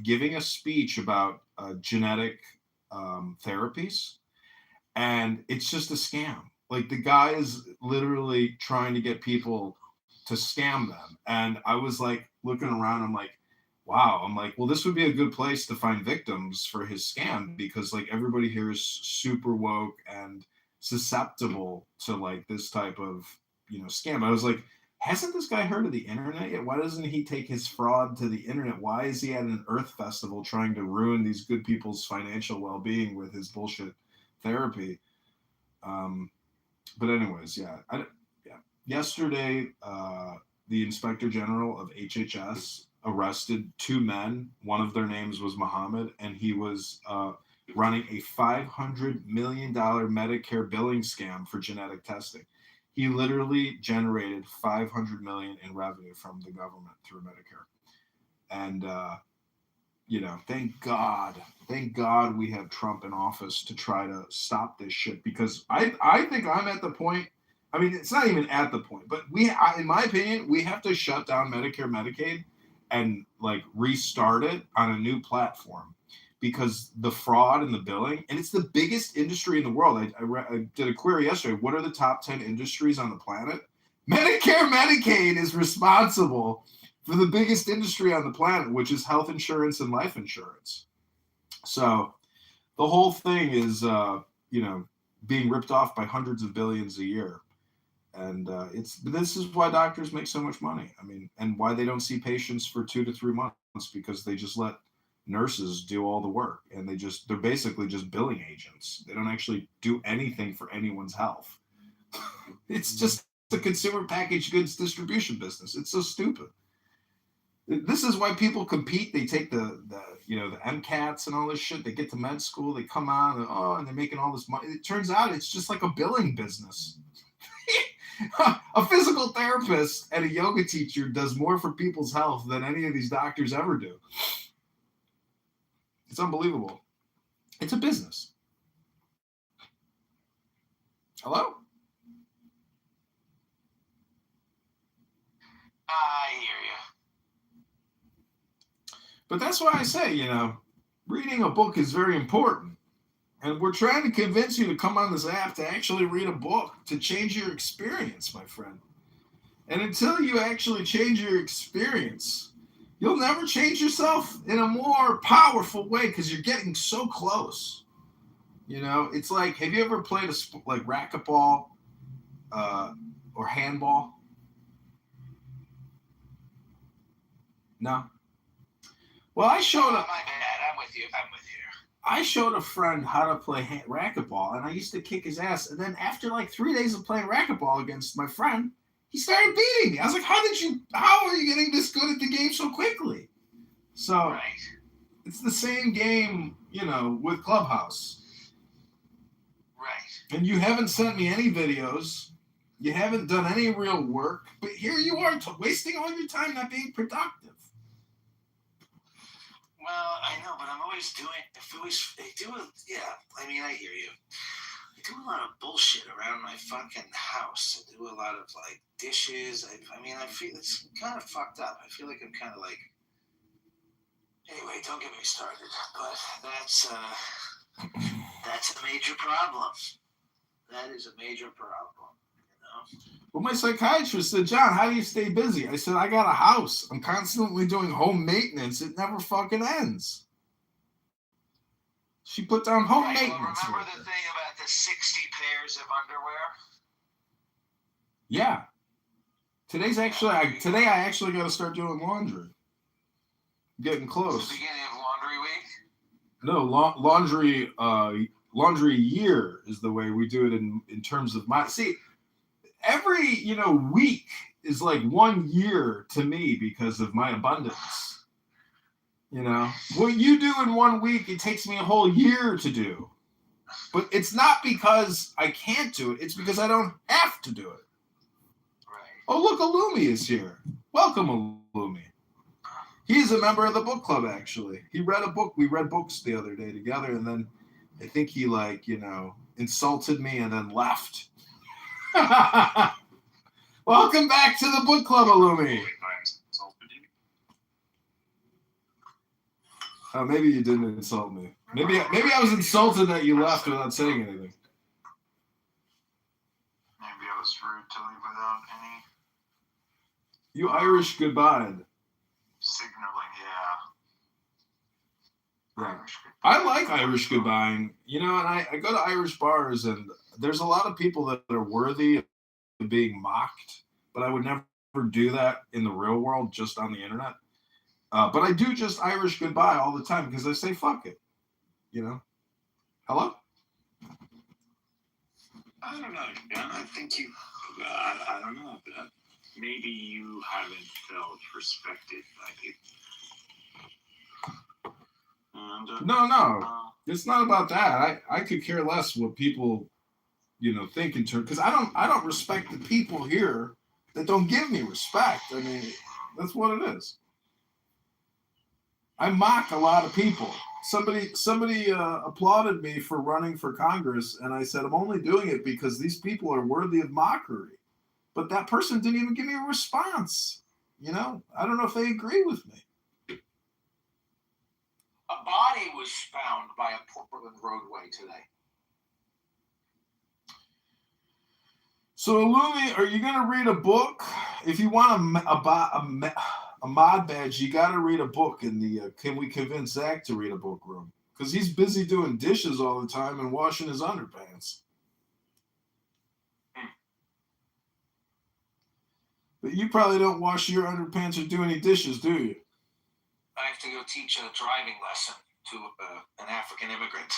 giving a speech about genetic therapies. And it's just a scam. Like the guy is literally trying to get people to scam them. And I was like looking around, I'm like, wow. I'm like, well, this would be a good place to find victims for his scam because like everybody here is super woke and susceptible to like this type of, scam. I was like, hasn't this guy heard of the internet yet? Why doesn't he take his fraud to the internet? Why is he at an Earth Festival trying to ruin these good people's financial well-being with his bullshit therapy? But anyways, yeah. Yesterday, the Inspector General of HHS arrested 2 men. One of their names was Muhammad, and he was running a $500 million Medicare billing scam for genetic testing. He literally generated $500 million in revenue from the government through Medicare. And thank God we have Trump in office to try to stop this shit because I think I'm at the point. I mean, it's not even at the point, but in my opinion, we have to shut down Medicare, Medicaid, and like restart it on a new platform because the fraud and the billing, and it's the biggest industry in the world. I did a query yesterday. What are the top 10 industries on the planet? Medicare, Medicaid is responsible for the biggest industry on the planet, which is health insurance and life insurance. So the whole thing is, being ripped off by hundreds of billions a year. And this is why doctors make so much money. I mean, and why they don't see patients for 2 to 3 months because they just let nurses do all the work. And they're basically just billing agents. They don't actually do anything for anyone's health. It's just the consumer packaged goods distribution business. It's so stupid. This is why people compete. They take the MCATs and all this shit. They get to med school. They come out and they're making all this money. It turns out it's just like a billing business. A physical therapist and a yoga teacher does more for people's health than any of these doctors ever do. It's unbelievable. It's a business. Hello? I hear you. But that's why I say, reading a book is very important. And we're trying to convince you to come on this app to actually read a book, to change your experience, my friend. And until you actually change your experience, you'll never change yourself in a more powerful way because you're getting so close. It's like, have you ever played like racquetball or handball? No? Well, I showed up. My bad. I'm with you. I showed a friend how to play racquetball, and I used to kick his ass. And then after like 3 days of playing racquetball against my friend, he started beating me. I was like, how are you getting this good at the game so quickly? So It's the same game, with Clubhouse. Right. And you haven't sent me any videos. You haven't done any real work. But here you are wasting all your time not being productive. Well, I know, but I'm always doing. I mean, I hear you. I do a lot of bullshit around my fucking house. I do a lot of like dishes. I feel it's kind of fucked up. I feel like I'm kind of like Anyway, don't get me started. But that's a major problem. That is a major problem. Well, my psychiatrist said, John, how do you stay busy? I said, I got a house. I'm constantly doing home maintenance. It never fucking ends. She put down home maintenance. Remember the thing about the 60 pairs of underwear? Yeah. Today I actually got to start doing laundry. Getting close. It's the beginning of laundry week? No, laundry year is the way we do it in terms of my. See, every week is like 1 year to me because of my abundance. What you do in 1 week, it takes me a whole year to do. But it's not because I can't do it. It's because I don't have to do it. Right. Oh, look, Illumi is here. Welcome, Illumi. He's a member of the book club, actually. He read a book. We read books the other day together, and then I think he, insulted me and then left. Welcome back to the book club, Illumi. Oh, maybe you didn't insult me. Maybe I was insulted that you left without saying anything. Maybe I was rude to leave without any You Irish goodbye. signaling, Yeah. I like Irish goodbye. And I go to Irish bars, and there's a lot of people that are worthy of being mocked, but I would never do that in the real world, just on the internet. But I do just Irish goodbye all the time because I say fuck it. Hello? I don't know, Ben. I think you. I don't know. Maybe you haven't felt respected by people. And, No. It's not about that. I could care less what people, think in terms, because I don't respect the people here that don't give me respect. I mean, that's what it is. I mock a lot of people. Somebody applauded me for running for Congress, and I said, I'm only doing it because these people are worthy of mockery. But that person didn't even give me a response. I don't know if they agree with me. A body was found by a Portland roadway today. So, Illumi, are you going to read a book? If you want a mod badge, you got to read a book in the Can We Convince Zach to Read a Book room? Because he's busy doing dishes all the time and washing his underpants. But you probably don't wash your underpants or do any dishes, do you? I have to go teach a driving lesson to an African immigrant.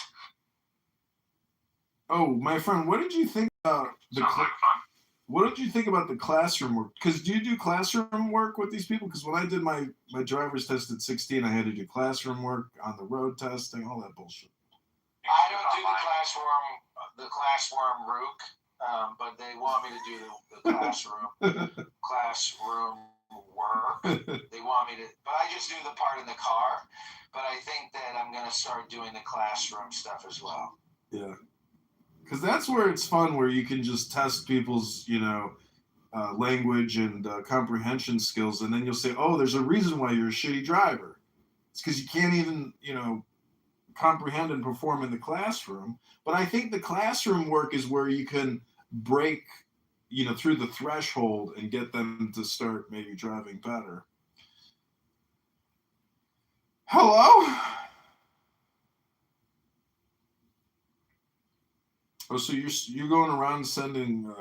Oh, my friend, what did you think about what did you think about the classroom work? Because do you do classroom work with these people? Because when I did my driver's test at 16, I had to do classroom work on the road testing, all that bullshit. I don't do the classroom rook, but they want me to do the classroom work. They want me to, but I just do the part in the car. But I think that I'm going to start doing the classroom stuff as well. Yeah. Because that's where it's fun, where you can just test people's, language and comprehension skills. And then you'll say, oh, there's a reason why you're a shitty driver. It's because you can't even, comprehend and perform in the classroom. But I think the classroom work is where you can break, through the threshold and get them to start maybe driving better. Hello? Oh, so you're going around sending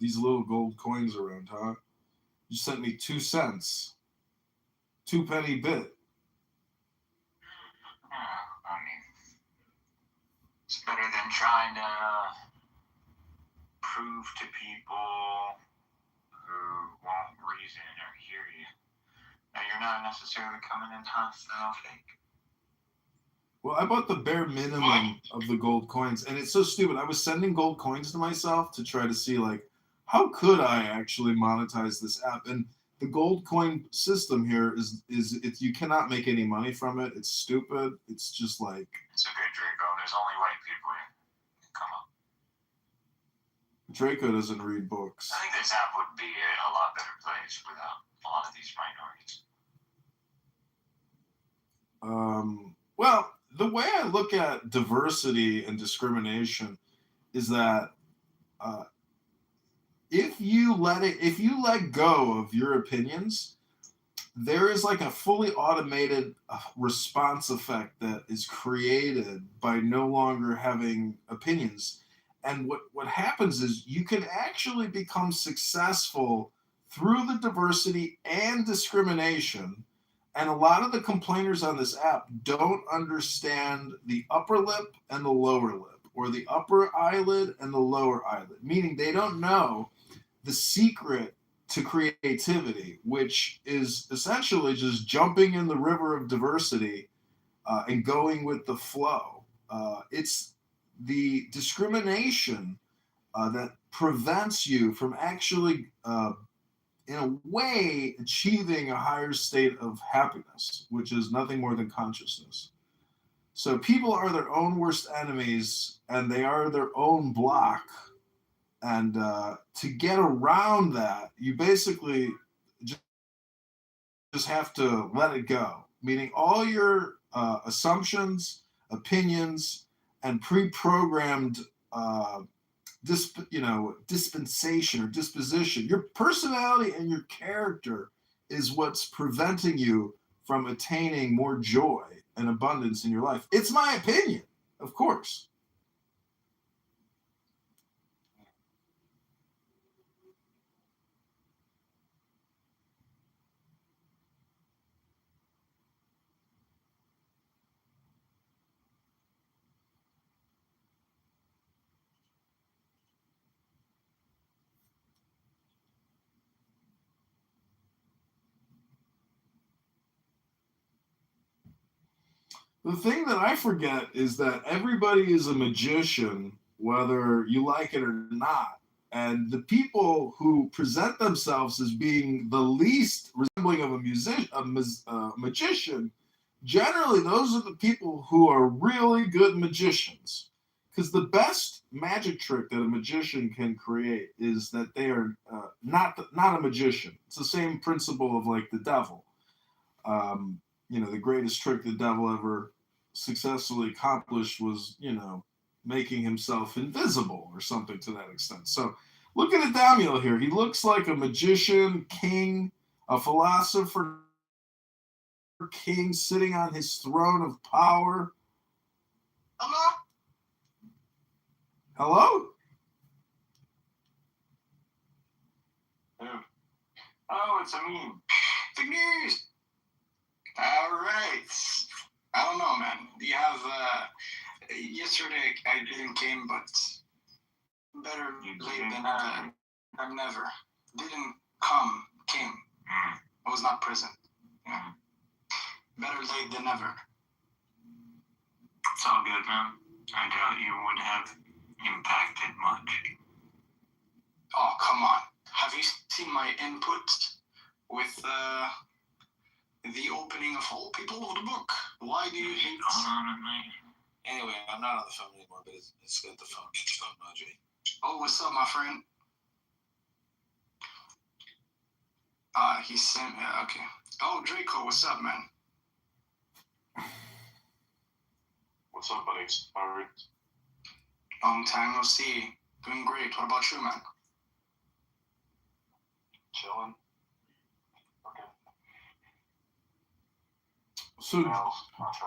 these little gold coins around, huh? You sent me 2 cents. 2 penny bit. I mean, it's better than trying to prove to people who won't reason or hear you that you're not necessarily coming in hostile fake. Well, I bought the bare minimum of the gold coins, and it's so stupid. I was sending gold coins to myself to try to see, how could I actually monetize this app? And the gold coin system here is you cannot make any money from it. It's stupid. It's just like... It's okay, Draco. There's only white people here. Come on. Draco doesn't read books. I think this app would be a lot better place without a lot of these minorities. Well, the way I look at diversity and discrimination is that if you let go of your opinions, there is like a fully automated response effect that is created by no longer having opinions. And what happens is you can actually become successful through the diversity and discrimination. And a lot of the complainers on this app don't understand the upper lip and the lower lip, or the upper eyelid and the lower eyelid, meaning they don't know the secret to creativity, which is essentially just jumping in the river of diversity and going with the flow. It's the discrimination that prevents you from actually, in a way, achieving a higher state of happiness, which is nothing more than consciousness. So people are their own worst enemies, and they are their own block. And to get around that, you basically just have to let it go, meaning all your assumptions, opinions, and pre-programmed dispensation or disposition. Your personality and your character is what's preventing you from attaining more joy and abundance in your life. It's my opinion, of course. The thing that I forget is that everybody is a magician, whether you like it or not. And the people who present themselves as being the least resembling of a magician, generally those are the people who are really good magicians. Because the best magic trick that a magician can create is that they are not a magician. It's the same principle of like the devil. The greatest trick the devil ever successfully accomplished was, making himself invisible or something to that extent. So look at Adamiel here. He looks like a magician, king, a philosopher, king sitting on his throne of power. Hello? Hello? Yeah. Oh, it's a meme. The news. All right. I don't know, man. You have, yesterday I didn't came, but better late than never. Didn't come, came. I was not present. Yeah. Better late than never. It's all good, man. I doubt you would have impacted much. Oh, come on. Have you seen my input with the opening of All People of the Book? Why do you hate... Anyway, I'm not on the phone anymore, but it's got the phone emoji. Oh, what's up, my friend? He sent me... Okay. Oh, Draco, what's up, man? What's up, buddy? All right. Long time no see. Doing great. What about you, man? Chilling. Okay. So,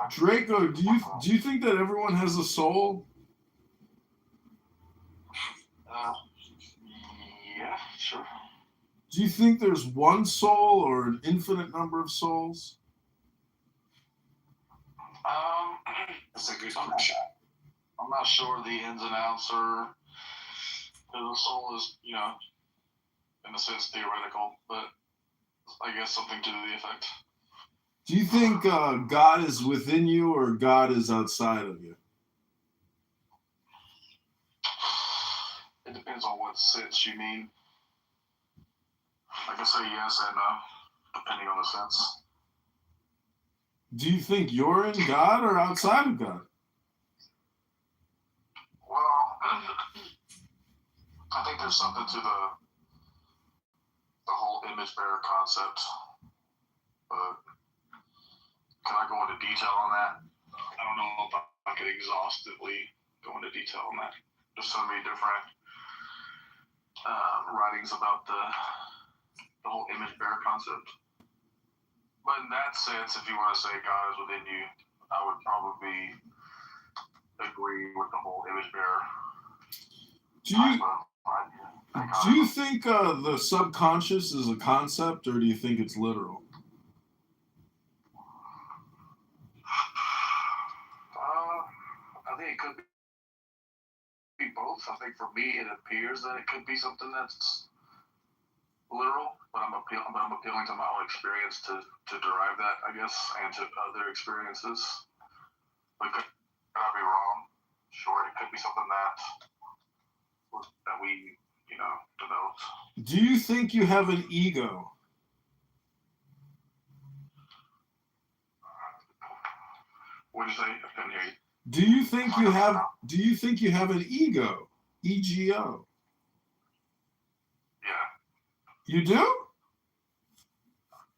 Draco, do you think that everyone has a soul? Yeah, sure. Do you think there's one soul or an infinite number of souls? That's a good question. I'm not sure the ins and outs are. The soul is, in a sense, theoretical, but I guess something to the effect. Do you think God is within you or God is outside of you? It depends on what sense you mean. I can say yes and no, depending on the sense. Do you think you're in God or outside of God? Well, I think there's something to the whole image bearer concept, but Can I go into detail on that? I don't know if I could exhaustively go into detail on that. There's so many different writings about the whole image bearer concept. But in that sense, if you want to say God is within you, I would probably agree with the whole image bearer. Do you think the subconscious is a concept, or do you think it's literal? I think it could be both. I think for me, it appears that it could be something that's literal, but I'm appealing to my own experience to derive that, I guess, and to other experiences. But could I be wrong? Sure, it could be something that we, developed. Do you think you have an ego? What did you say? I couldn't hear you. Do you think you have an ego? EGO. Yeah. You do?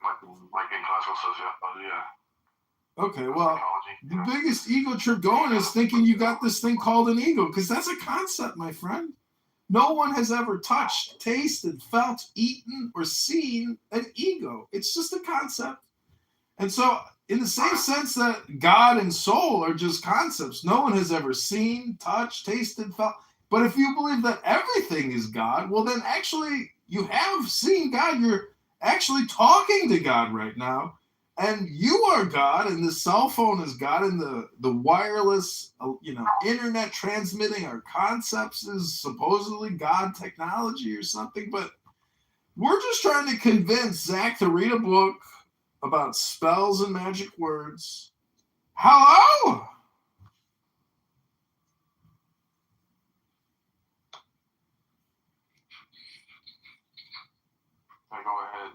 Like in classical sociology, yeah. Okay, well, the biggest ego trip going is thinking you got this thing called an ego, because that's a concept, my friend. No one has ever touched, tasted, felt, eaten, or seen an ego. It's just a concept. And so, in the same sense that God and soul are just concepts, no one has ever seen, touched, tasted, felt. But if you believe that everything is God, well, then actually you have seen God. You're actually talking to God right now. And you are God, and the cell phone is God, and the wireless, internet transmitting our concepts is supposedly God technology or something. But we're just trying to convince Zach to read a book about spells and magic words. Hello? Go ahead.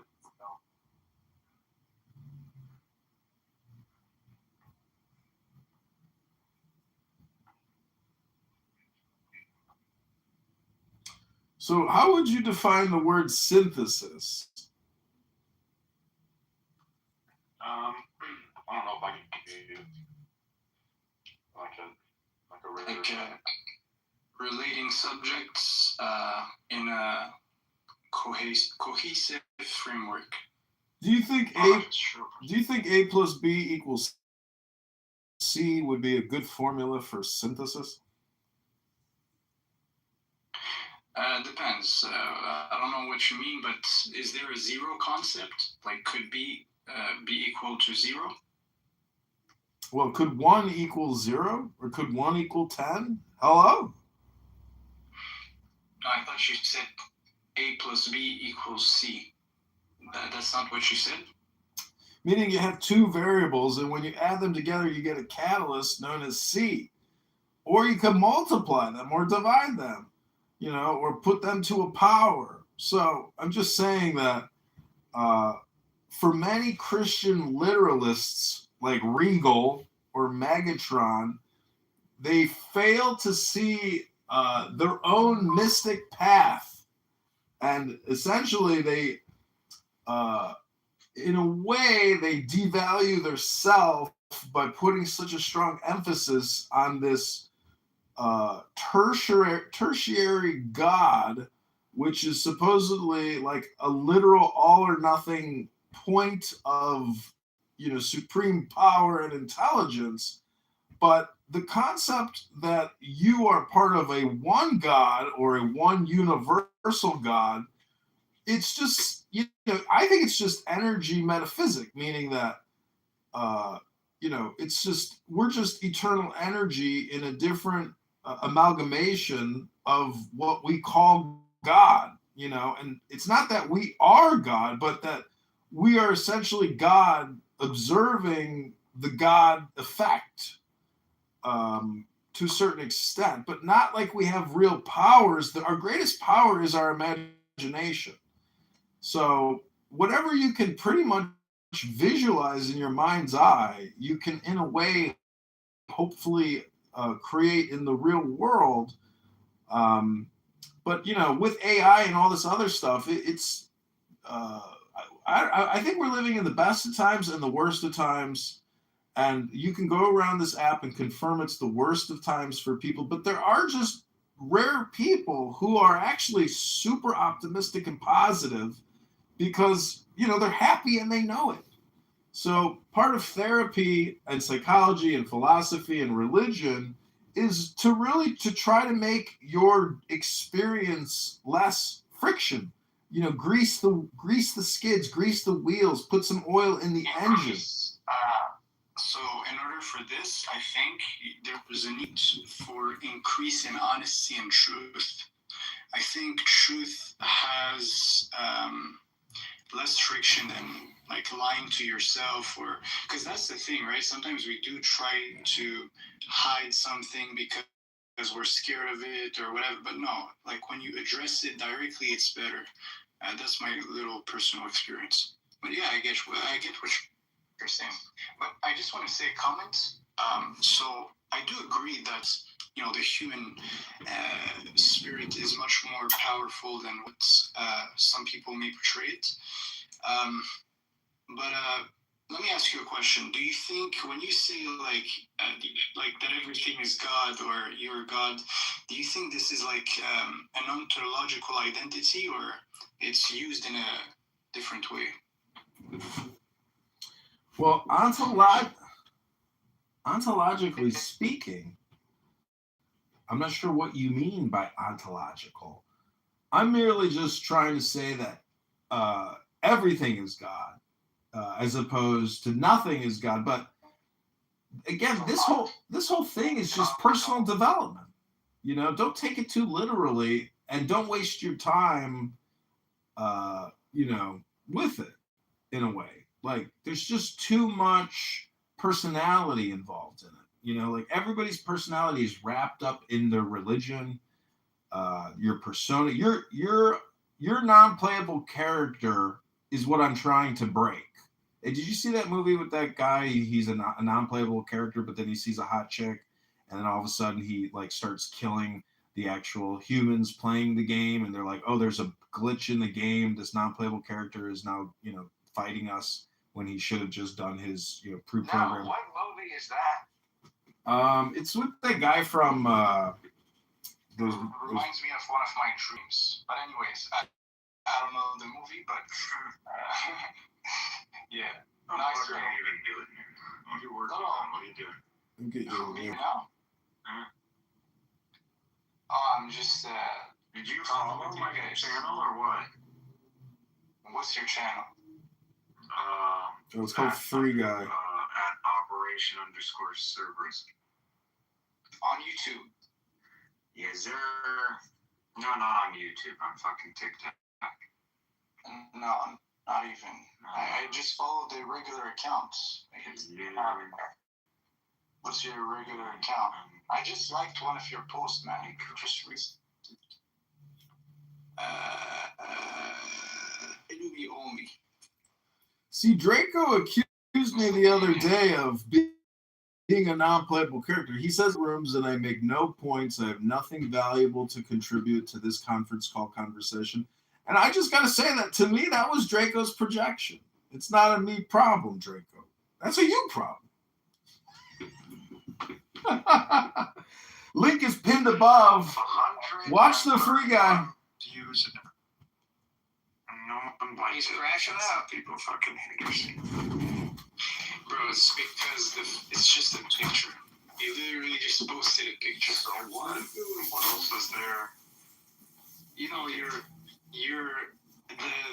So how would you define the word synthesis? I don't know if I can give you like relating subjects in a cohesive framework. Do you think A plus B equals C would be a good formula for synthesis? Depends. I don't know what you mean, but is there a zero concept? Like, could B be equal to 0? Well, could 1 equal 0? Or could 1 equal 10? Hello? I thought you said A plus B equals C. That's not what you said? Meaning you have two variables, and when you add them together, you get a catalyst known as C. Or you can multiply them or divide them, or put them to a power. So I'm just saying that for many Christian literalists like Regal or Megatron, they fail to see their own mystic path. And essentially they, in a way, they devalue their self by putting such a strong emphasis on this tertiary God, which is supposedly like a literal all or nothing point of, supreme power and intelligence. But the concept that you are part of a one God or a one universal God, it's just, I think it's just energy metaphysic, meaning that, it's just, we're just eternal energy in a different amalgamation of what we call God, and it's not that we are God, but that we are essentially God observing the God effect to a certain extent, but not like we have real powers. Our greatest power is our imagination. So whatever you can pretty much visualize in your mind's eye, you can, in a way, hopefully create in the real world. But with AI and all this other stuff, I think we're living in the best of times and the worst of times. And you can go around this app and confirm it's the worst of times for people, but there are just rare people who are actually super optimistic and positive because, they're happy and they know it. So part of therapy and psychology and philosophy and religion is to try to make your experience less friction. Grease the skids, grease the wheels, put some oil in the engine. So in order for this, I think there was a need for increase in honesty and truth. I think truth has less friction than like lying to yourself, or because that's the thing, right? Sometimes we do try to hide something because we're scared of it or whatever, but no, like when you address it directly, it's better. That's my little personal experience. But yeah, I get what you're saying. But I just want to say a comment. So I do agree that the human spirit is much more powerful than what some people may portray it. But let me ask you a question. Do you think when you say like that everything is God or you're God, do you think this is like an ontological identity, or it's used in a different way? Well, ontologically speaking, I'm not sure what you mean by ontological. I'm merely just trying to say that everything is God, as opposed to nothing is God. But again, this whole thing is just personal development. Don't take it too literally, and don't waste your time, with it in a way. Like, there's just too much personality involved in it. Like everybody's personality is wrapped up in their religion, your persona, your non-playable character is what I'm trying to break. Hey, did you see that movie with that guy? He's a non-playable character, but then he sees a hot chick, and then all of a sudden he like starts killing the actual humans playing the game, and they're like, "Oh, there's a glitch in the game. This non-playable character is now, fighting us," when he should have just done his, pre-program. Now, what movie is that? It's with that guy from those. Reminds me of one of my dreams. But anyways, I don't know the movie, but yeah. Nice. What are you even doing here? What are you working on? What are you doing? I'm getting you now. Oh, I'm just. Did you follow my channel or what? What's your channel? It's called Free Guy. At Operation_Cerberus. On YouTube. Yes, sir. No, not on YouTube. On fucking TikTok. No, not even. I just follow the regular accounts. What's your regular account? I just liked one of your posts, man. Just recently. You owe me. See, Draco accused me the other day of being a non-playable character. He says rooms and I make no points. I have nothing valuable to contribute to this conference call conversation. And I just got to say that to me, that was Draco's projection. It's not a me problem, Draco. That's a you problem. Link is pinned above. Watch the Free Guy. Use it. No one likes it. He's crashing out. People fucking haters. Bro, it's because it's just a picture. You literally just posted a picture. So what? What else is there?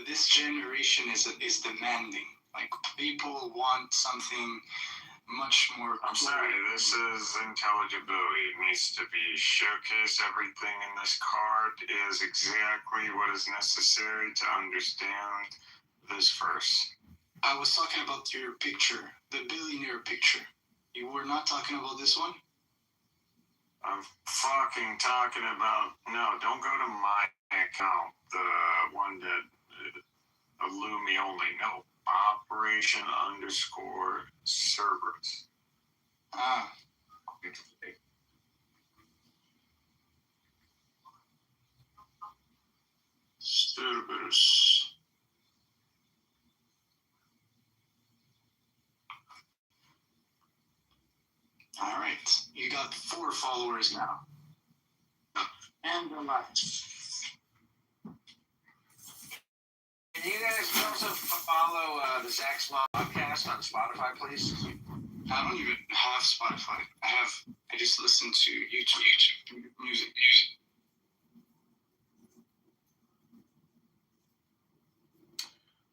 This generation is demanding. Like, people want something much more. I'm sorry, this is intelligibility. It needs to be showcased. Everything in this card is exactly what is necessary to understand this verse. I was talking about your picture, the billionaire picture. You were not talking about this one? I'm fucking talking about... No, don't go to my account. The one that... Illumi only. No. Operation_Cerberus. Ah. Cerberus. All right, you got 4 followers now. And we're live. Can you guys also follow the Zach's podcast on Spotify, please? I don't even have Spotify. I just listen to YouTube music.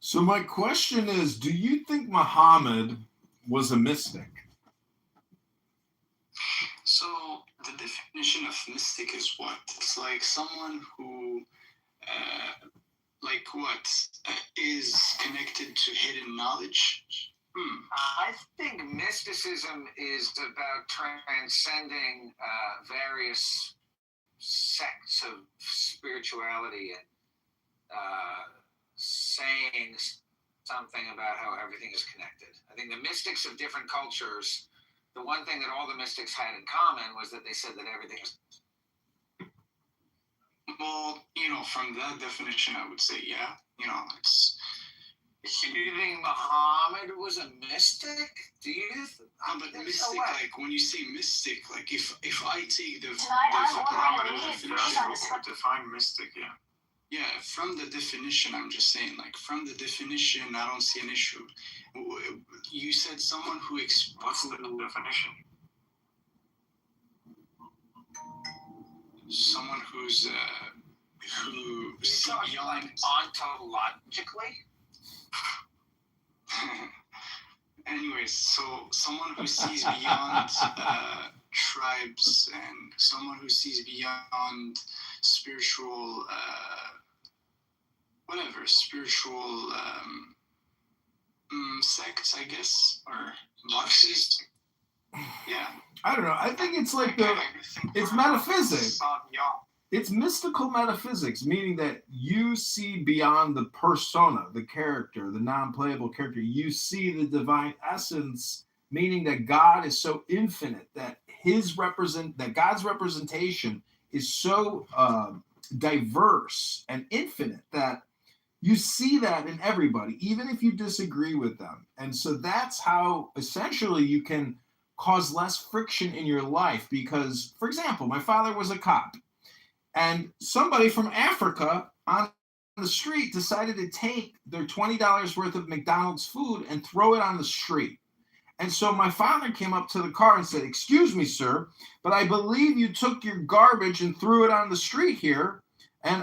So my question is, do you think Muhammad was a mystic? So the definition of mystic is what? It's like someone who, is connected to hidden knowledge. I think mysticism is about transcending various sects of spirituality and saying something about how everything is connected. I think the mystics of different cultures, the one thing that all the mystics had in common was that they said that everything is. Well, from that definition, I would say, yeah. Do you think Muhammad was a mystic? Do you? But mystic, like when you say mystic, like if I take the define mystic, yeah. Yeah, from the definition, I'm just saying, like from the definition, I don't see an issue. You said someone who What's the definition? Someone who sees beyond ontologically. Anyways, so someone who sees beyond tribes and someone who sees beyond spiritual, spiritual sects, I guess, or boxes. Yeah. I don't know. I think it's like it's metaphysics. It's mystical metaphysics, meaning that you see beyond the persona, the character, the non-playable character. You see the divine essence, meaning that God is so infinite that that God's representation is so diverse and infinite that you see that in everybody, even if you disagree with them. And so that's how essentially you can cause less friction in your life. Because, for example, my father was a cop. And somebody from Africa on the street decided to take their $20 worth of McDonald's food and throw it on the street. And so my father came up to the car and said, "Excuse me, sir, but I believe you took your garbage and threw it on the street here. And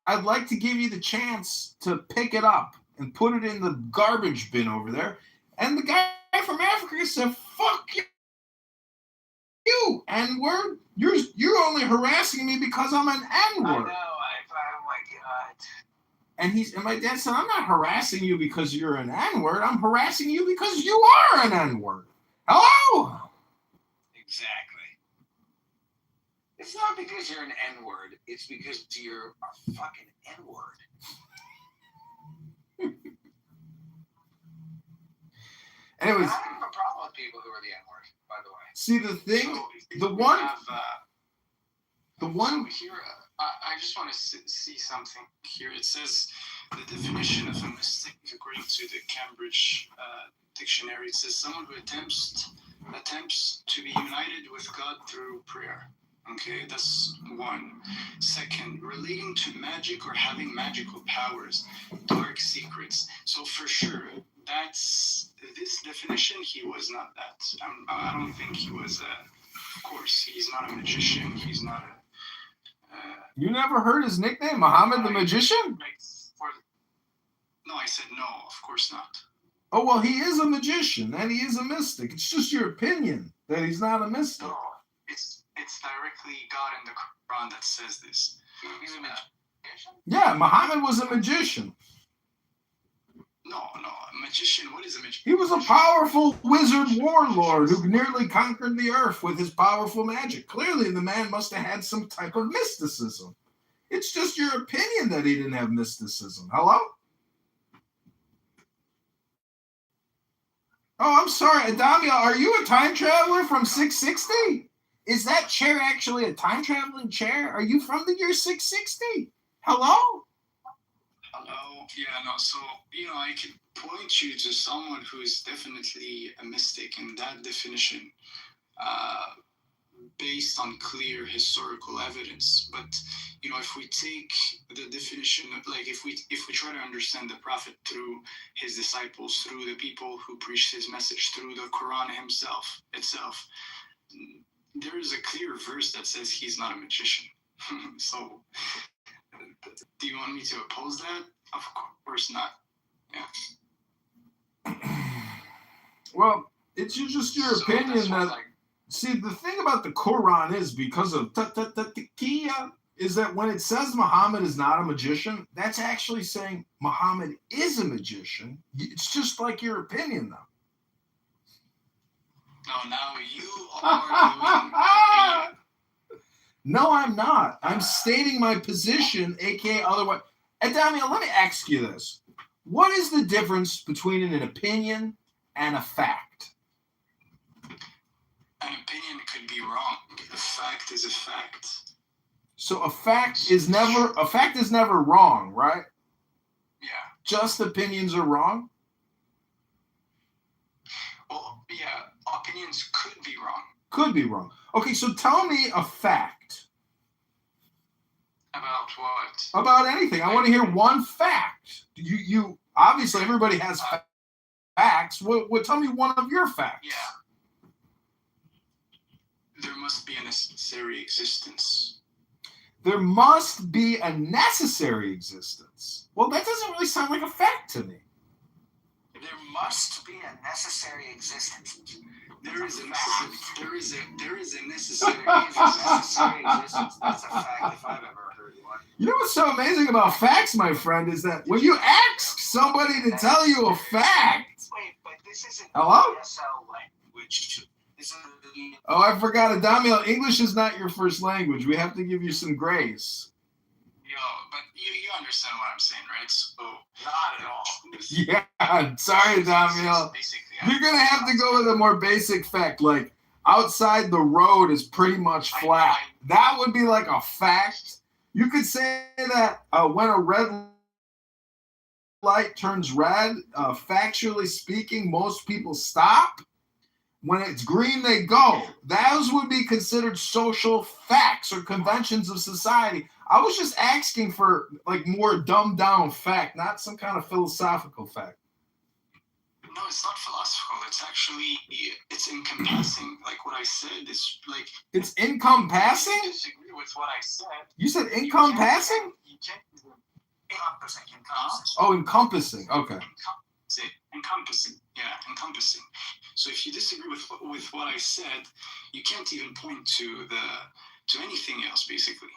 I'd like to give you the chance to pick it up and put it in the garbage bin over there." And the guy from Africa said, "Fuck you. And you're only harassing me because I'm an N-word." I know. Oh my God. And my dad said, "I'm not harassing you because you're an N-word. I'm harassing you because you are an N-word." Hello? Exactly. It's not because you're an N-word. It's because you're a fucking N-word. Anyways. I have a problem with people who are the N-word, by the way. See, the thing, So here, I just want to see something here. It says the definition of a mystic, according to the Cambridge dictionary, it says someone who attempts to be united with God through prayer. Okay, that's one. Second, relating to magic or having magical powers, dark secrets. So for sure, that's this definition. He was not that. I don't think he was. Of course, he's not a magician. He's not a. You never heard his nickname, Muhammad the Magician? No, I said no. Of course not. Oh, well, he is a magician and he is a mystic. It's just your opinion that he's not a mystic. No, it's directly God in the Quran that says this. He's a magician? Yeah, Muhammad was a magician. No, a magician. What is a magician? He was a powerful wizard warlord who nearly conquered the earth with his powerful magic. Clearly, the man must have had some type of mysticism. It's just your opinion that he didn't have mysticism. Hello? Oh, I'm sorry, Adamia, are you a time traveler from 660? Is that chair actually a time traveling chair? Are you from the year 660? Hello? Hello? Yeah, no, so, I could point you to someone who is definitely a mystic in that definition. based on clear historical evidence. But if we take the definition of, like, if we try to understand the Prophet through his disciples, through the people who preached his message, through the Quran itself, there is a clear verse that says he's not a magician. So, do you want me to oppose that? Of course not. Yeah. Well, it's just your opinion that. See, the thing about the Quran is, because of taqiyya, is that when it says Muhammad is not a magician, that's actually saying Muhammad is a magician. It's just like your opinion, though. No, now you are doing No, I'm not. I'm stating my position, aka otherwise. Daniel, let me ask you this. What is the difference between an opinion and a fact? An opinion could be wrong. A fact is a fact. So a fact is never wrong, right? Yeah. Just opinions are wrong? Well, yeah, opinions could be wrong. Could be wrong. Okay, so tell me a fact. About what? About anything. I want to hear one fact. You obviously everybody has facts. What? Tell me one of your facts. Yeah. There must be a necessary existence. There must be a necessary existence. Well, that doesn't really sound like a fact to me. There must be a necessary existence. There is a necessary existence. That's a fact if I've ever heard one. You know what's so amazing about facts, my friend, is that when you ask somebody to tell you a fact. Wait, but this isn't Hello? ESL language. Oh, I forgot it. Damiel, English is not your first language. We have to give you some grace. Yo, but you understand what I'm saying, right? So, not at all. Yeah, sorry, Damiel. You're going to have to go with a more basic fact, like outside the road is pretty much flat. That would be like a fact. You could say that when a red light turns red, factually speaking, most people stop. When it's green, they go. Those would be considered social facts or conventions of society. I was just asking for like more dumbed down fact, not some kind of philosophical fact. No, it's not philosophical. It's encompassing. Like what I said is like. It's encompassing? You disagree with what I said. You said encompassing? Encompassing. Oh, encompassing. Okay. Encompassing. Yeah, encompassing. So if you disagree with what I said, you can't even point to anything else. Basically,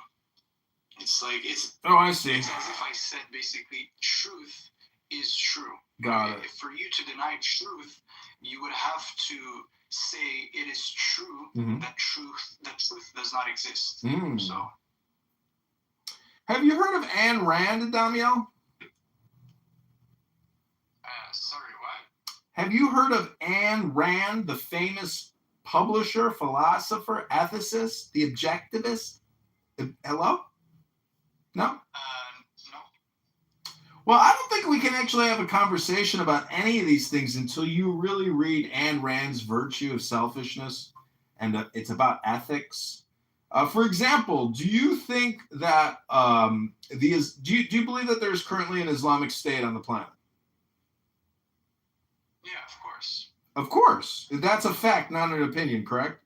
it's like it's. Oh, I see. It's as if I said basically, truth is true. Got it. For you to deny truth, you would have to say it is true that truth does not exist. So. Have you heard of Ayn Rand, Damiel? Sorry, what? Have you heard of Ayn Rand, the famous publisher, philosopher, ethicist, the objectivist? Hello? No? No. Well, I don't think we can actually have a conversation about any of these things until you really read Ayn Rand's Virtue of Selfishness, and it's about ethics. For example, do you think that do you believe that there's currently an Islamic State on the planet? Yeah, of course. Of course. That's a fact, not an opinion, correct?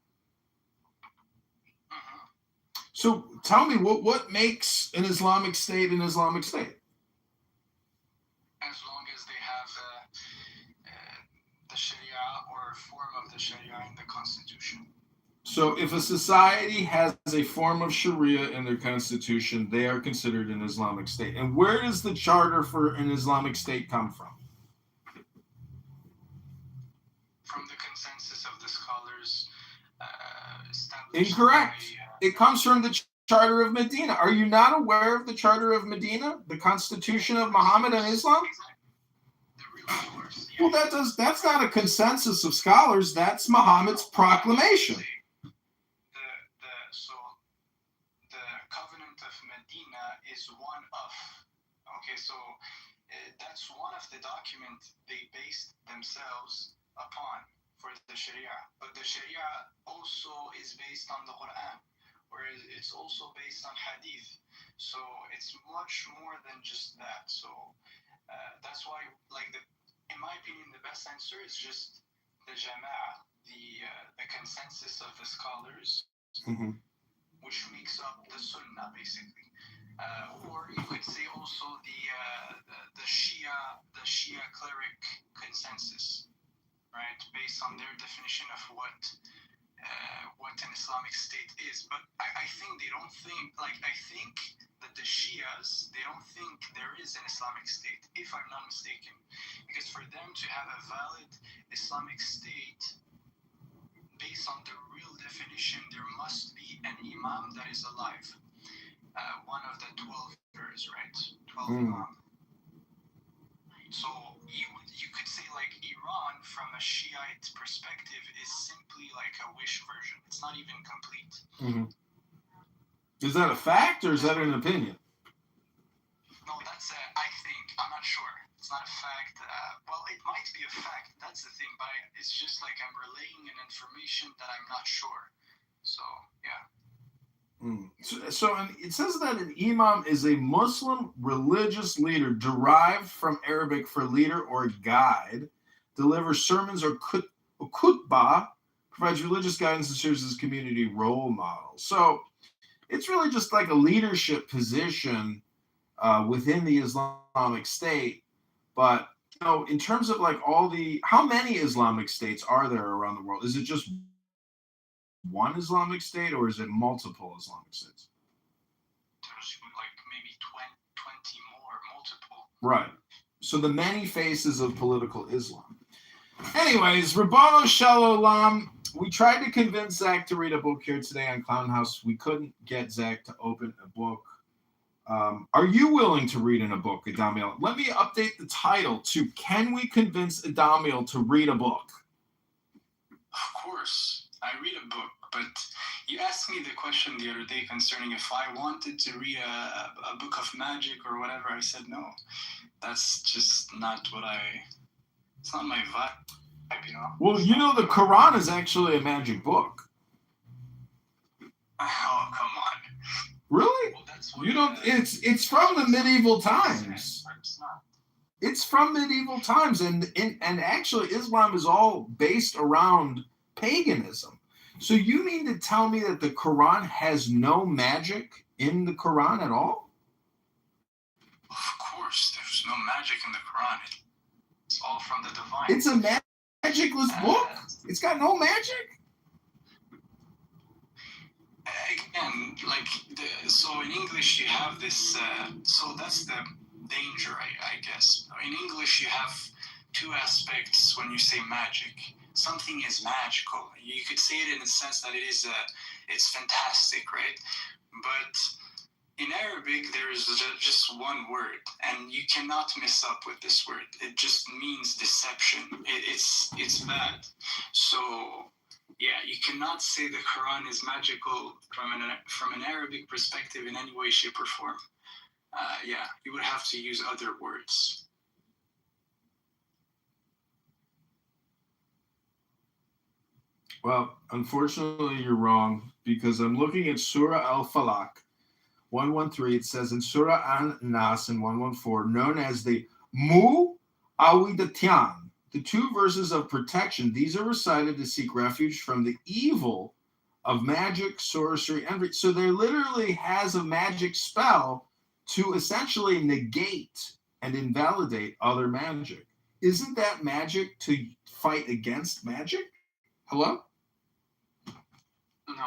So tell me, what makes an Islamic State an Islamic State? As long as they have the Sharia or a form of the Sharia in the Constitution. So if a society has a form of Sharia in their constitution, they are considered an Islamic State. And where does the charter for an Islamic State come from? From the consensus of the scholars established. Incorrect. It comes from the Charter of Medina. Are you not aware of the Charter of Medina, the constitution of Muhammad and Islam? Well, that's not a consensus of scholars. That's Muhammad's proclamation. So the Covenant of Medina is one of. Okay, so that's one of the documents they based themselves upon. for the Sharia. But the Sharia also is based on the Quran, whereas it's also based on Hadith. So it's much more than just that. So that's why, like, in my opinion, the best answer is just the Jama'ah, the consensus of the scholars, which makes up the Sunnah, basically. Or you could say also the Shia cleric consensus, right, based on their definition of what an Islamic state is. But I think they don't think, like, I think that the Shias, they don't think there is an Islamic state, if I'm not mistaken. Because for them to have a valid Islamic state, based on the real definition, there must be an imam that is alive. One of the 12 pillars, right? 12 imam. So you could say, like, Iran, from a Shiite perspective, is simply like a wish version. It's not even complete. Is that a fact or is that an opinion? No, that's I think. I'm not sure. It's not a fact. Well, it might be a fact. That's the thing. But it's just like I'm relaying an information that I'm not sure. So, yeah. So it says that an imam is a Muslim religious leader derived from Arabic for leader or guide, delivers sermons or khutbah, provides religious guidance and serves as community role model. So it's really just like a leadership position within the Islamic State. But, you know, in terms of like how many Islamic states are there around the world? Is it just one Islamic state or is it multiple Islamic states? There's like maybe 20 more, multiple. Right. So the many faces of political Islam. Anyways, Rabbano Shalom, we tried to convince Zach to read a book here today on Clown House. We couldn't get Zach to open a book. Are you willing to read in a book, Adamiel? Let me update the title to Can We Convince Adamiel to Read a Book? Of course, I read a book, but you asked me the question the other day concerning if I wanted to read a book of magic or whatever. I said no. That's just not it's not my vibe, you know? Well, you know, the Quran is actually a magic book. Oh, come on. Really? You don't. It's from the medieval times. It's from medieval times, and actually, Islam is all based around paganism. So you mean to tell me that the Quran has no magic in the Quran at all? Of course, there's no magic in the Quran. It's all from the divine. It's a magicless book. It's got no magic. Again, like, so in English you have this, so that's the danger, I guess. In English you have two aspects when you say magic. Something is magical. You could say it in the sense that it's fantastic, right? But in Arabic there is just one word, and you cannot mess up with this word. It just means deception. It's bad. So yeah, you cannot say the Quran is magical from an Arabic perspective in any way, shape, or form. Yeah, you would have to use other words. Well, unfortunately, you're wrong, because I'm looking at Surah Al-Falaq, 113. It says in Surah An-Nas in 114, known as the Mu'awwidatayn, the two verses of protection. These are recited to seek refuge from the evil of magic, sorcery, and so there literally has a magic spell to essentially negate and invalidate other magic. Isn't that magic to fight against magic? Hello? No,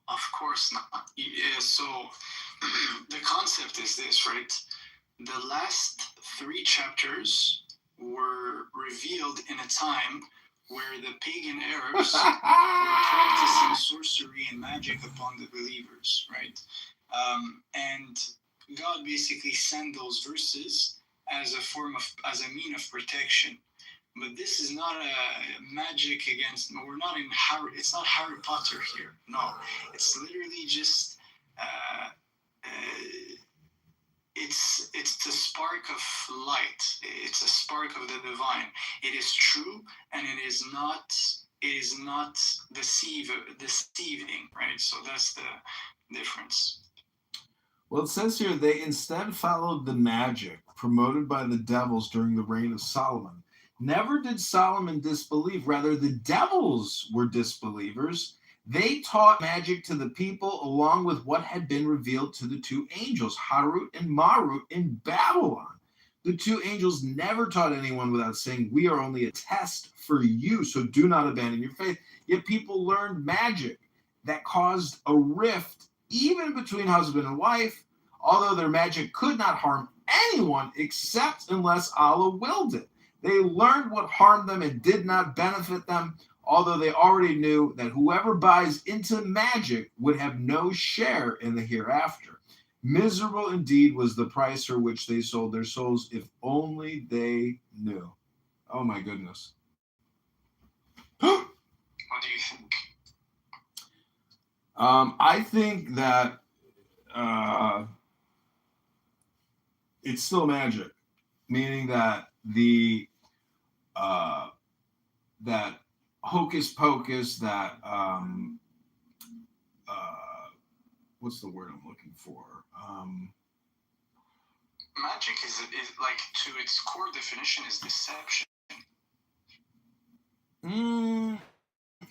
of course not. So the concept is this, right? The last 3 chapters were revealed in a time where the pagan Arabs were practicing sorcery and magic upon the believers, right? And God basically sent those verses as a mean of protection. But this is not a magic against. We're not in Harry. It's not Harry Potter here. No, it's literally just. It's the spark of light. It's a spark of the divine. It is true, and it is not it is not deceiving, right? So that's the difference. Well, it says here they instead followed the magic promoted by the devils during the reign of Solomon. Never did Solomon disbelieve, rather, the devils were disbelievers. They taught magic to the people along with what had been revealed to the two angels, Harut and Marut, in Babylon. The two angels never taught anyone without saying, "We are only a test for you, so do not abandon your faith." Yet people learned magic that caused a rift even between husband and wife, although their magic could not harm anyone except unless Allah willed it. They learned what harmed them and did not benefit them, although they already knew that whoever buys into magic would have no share in the hereafter. Miserable indeed was the price for which they sold their souls, if only they knew. Oh my goodness. What do you think? I think that it's still magic, meaning that that hocus pocus, that what's the word I'm looking for? Magic is like, to its core definition, is deception.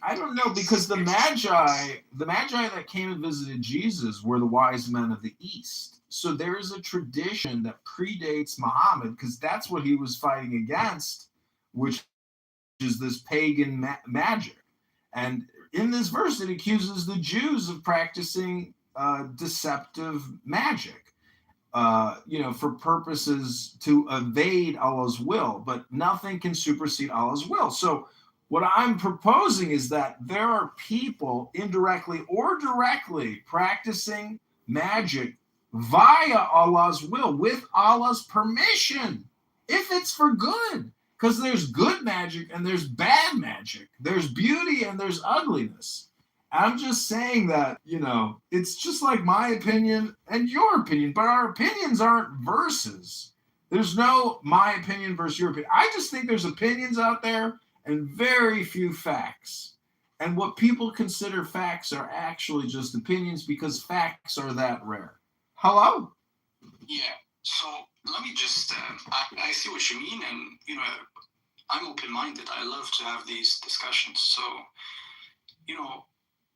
I don't know, because the magi that came and visited Jesus were the wise men of the East. So there is a tradition that predates Muhammad, because that's what he was fighting against, which is this pagan magic. And in this verse, it accuses the Jews of practicing deceptive magic, for purposes to evade Allah's will. But nothing can supersede Allah's will. So what I'm proposing is that there are people indirectly or directly practicing magic via Allah's will, with Allah's permission, if it's for good. Because there's good magic and there's bad magic. There's beauty and there's ugliness. I'm just saying that, it's just like my opinion and your opinion, but our opinions aren't verses. There's no my opinion versus your opinion. I just think there's opinions out there and very few facts. And what people consider facts are actually just opinions, because facts are that rare. Hello? Yeah. So let me just, I see what you mean, and, I'm open-minded. I love to have these discussions. So,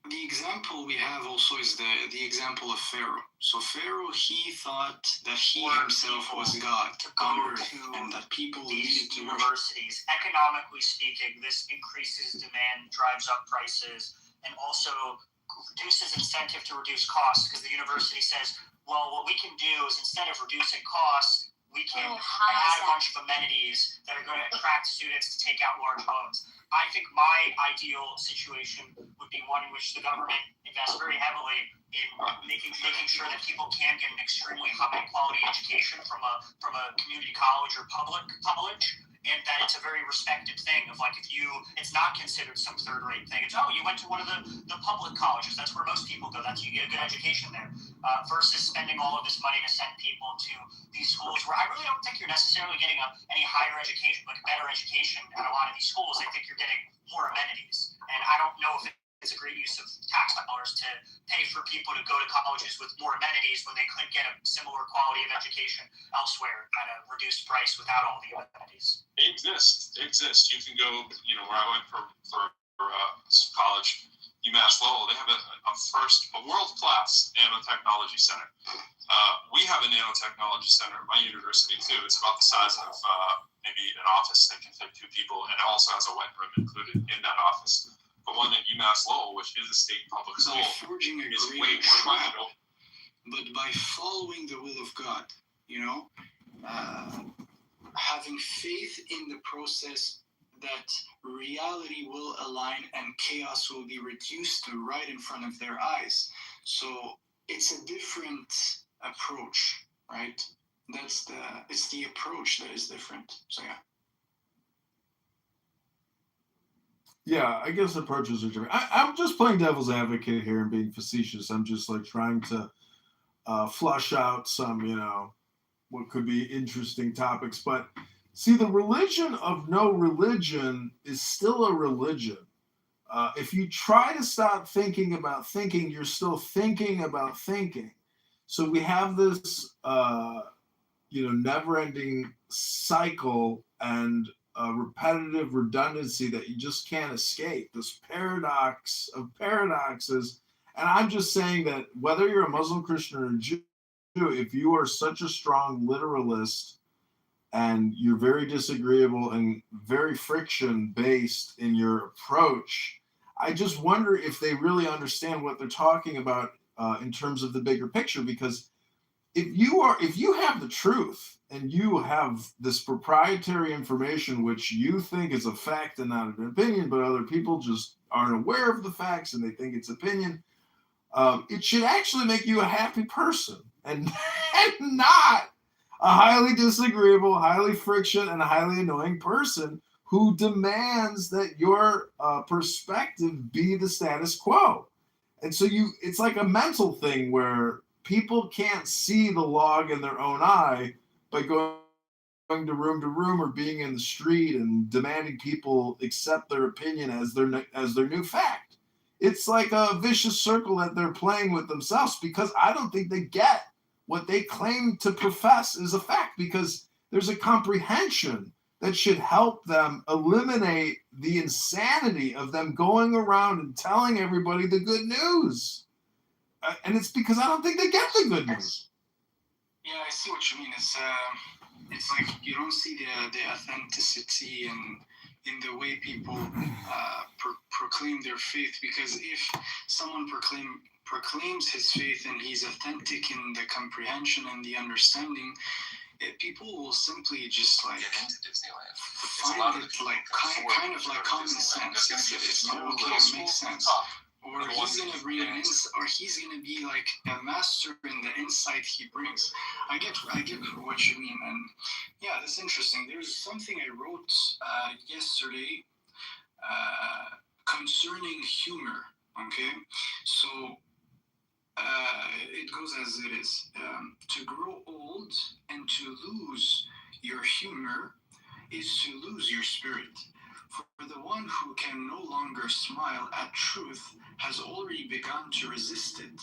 the example we have also is the example of Pharaoh. So Pharaoh, he thought that he himself was God on earth, and that people needed to universities. Economically speaking, this increases demand, drives up prices, and also reduces incentive to reduce costs, because the university says, well, what we can do is, instead of reducing costs, we can add a bunch of amenities that are going to attract students to take out large loans. I think my ideal situation would be one in which the government invests very heavily in making sure that people can get an extremely high quality education from a community college or public college, and that it's a very respected thing of, like, it's not considered some third-rate thing. It's, you went to one of the public colleges. That's where most people go. That's, you get a good education there. Versus spending all of this money to send people to these schools where I really don't think you're necessarily getting any higher education, like a better education at a lot of these schools. I think you're getting more amenities. And I don't know if it's a great use of tax dollars to pay for people to go to colleges with more amenities when they could get a similar quality of education elsewhere at a reduced price without all the amenities. It exists. You can go, where I went for college, UMass Lowell, they have a world-class nanotechnology center. We have a nanotechnology center at my university too. It's about the size of maybe an office that can fit 2 people, and it also has a wet room included in that office. The one at UMass Lowell, which is a state public school, forging a is great way more valuable. But by following the will of God, having faith in the process, that reality will align and chaos will be reduced to right in front of their eyes. So it's a different approach, right? It's the approach that is different. So yeah. Yeah, I guess approaches are different. I'm just playing devil's advocate here and being facetious. I'm just like trying to flush out some, what could be interesting topics. But see, the religion of no religion is still a religion. if you try to stop thinking about thinking, you're still thinking about thinking. So we have this, never-ending cycle and repetitive redundancy that you just can't escape. This paradox of paradoxes. And I'm just saying that whether you're a Muslim, Christian, or a Jew, if you are such a strong literalist and you're very disagreeable and very friction-based in your approach, I just wonder if they really understand what they're talking about in terms of the bigger picture. Because if you have the truth and you have this proprietary information which you think is a fact and not an opinion, but other people just aren't aware of the facts and they think it's opinion, it should actually make you a happy person and not a highly disagreeable, highly friction, and highly annoying person who demands that your perspective be the status quo. And so it's like a mental thing where people can't see the log in their own eye by going to room or being in the street and demanding people accept their opinion as their new fact. It's like a vicious circle that they're playing with themselves, because I don't think they get what they claim to profess is a fact, because there's a comprehension that should help them eliminate the insanity of them going around and telling everybody the good news. And it's because I don't think they get the good news. Yeah, I see what you mean. It's like you don't see the authenticity in the way people proclaim their faith, because if someone proclaims his faith and he's authentic in the comprehension and the understanding, people will simply just like find it like kind of like common sense. It's like, okay, it makes sense. Or he's gonna be like a master in the insight he brings. I get what you mean, and yeah, that's interesting. There's something I wrote yesterday concerning humor. Okay, so it goes as it is. To grow old and to lose your humor is to lose your spirit. For the one who can no longer smile at truth has already begun to resist it.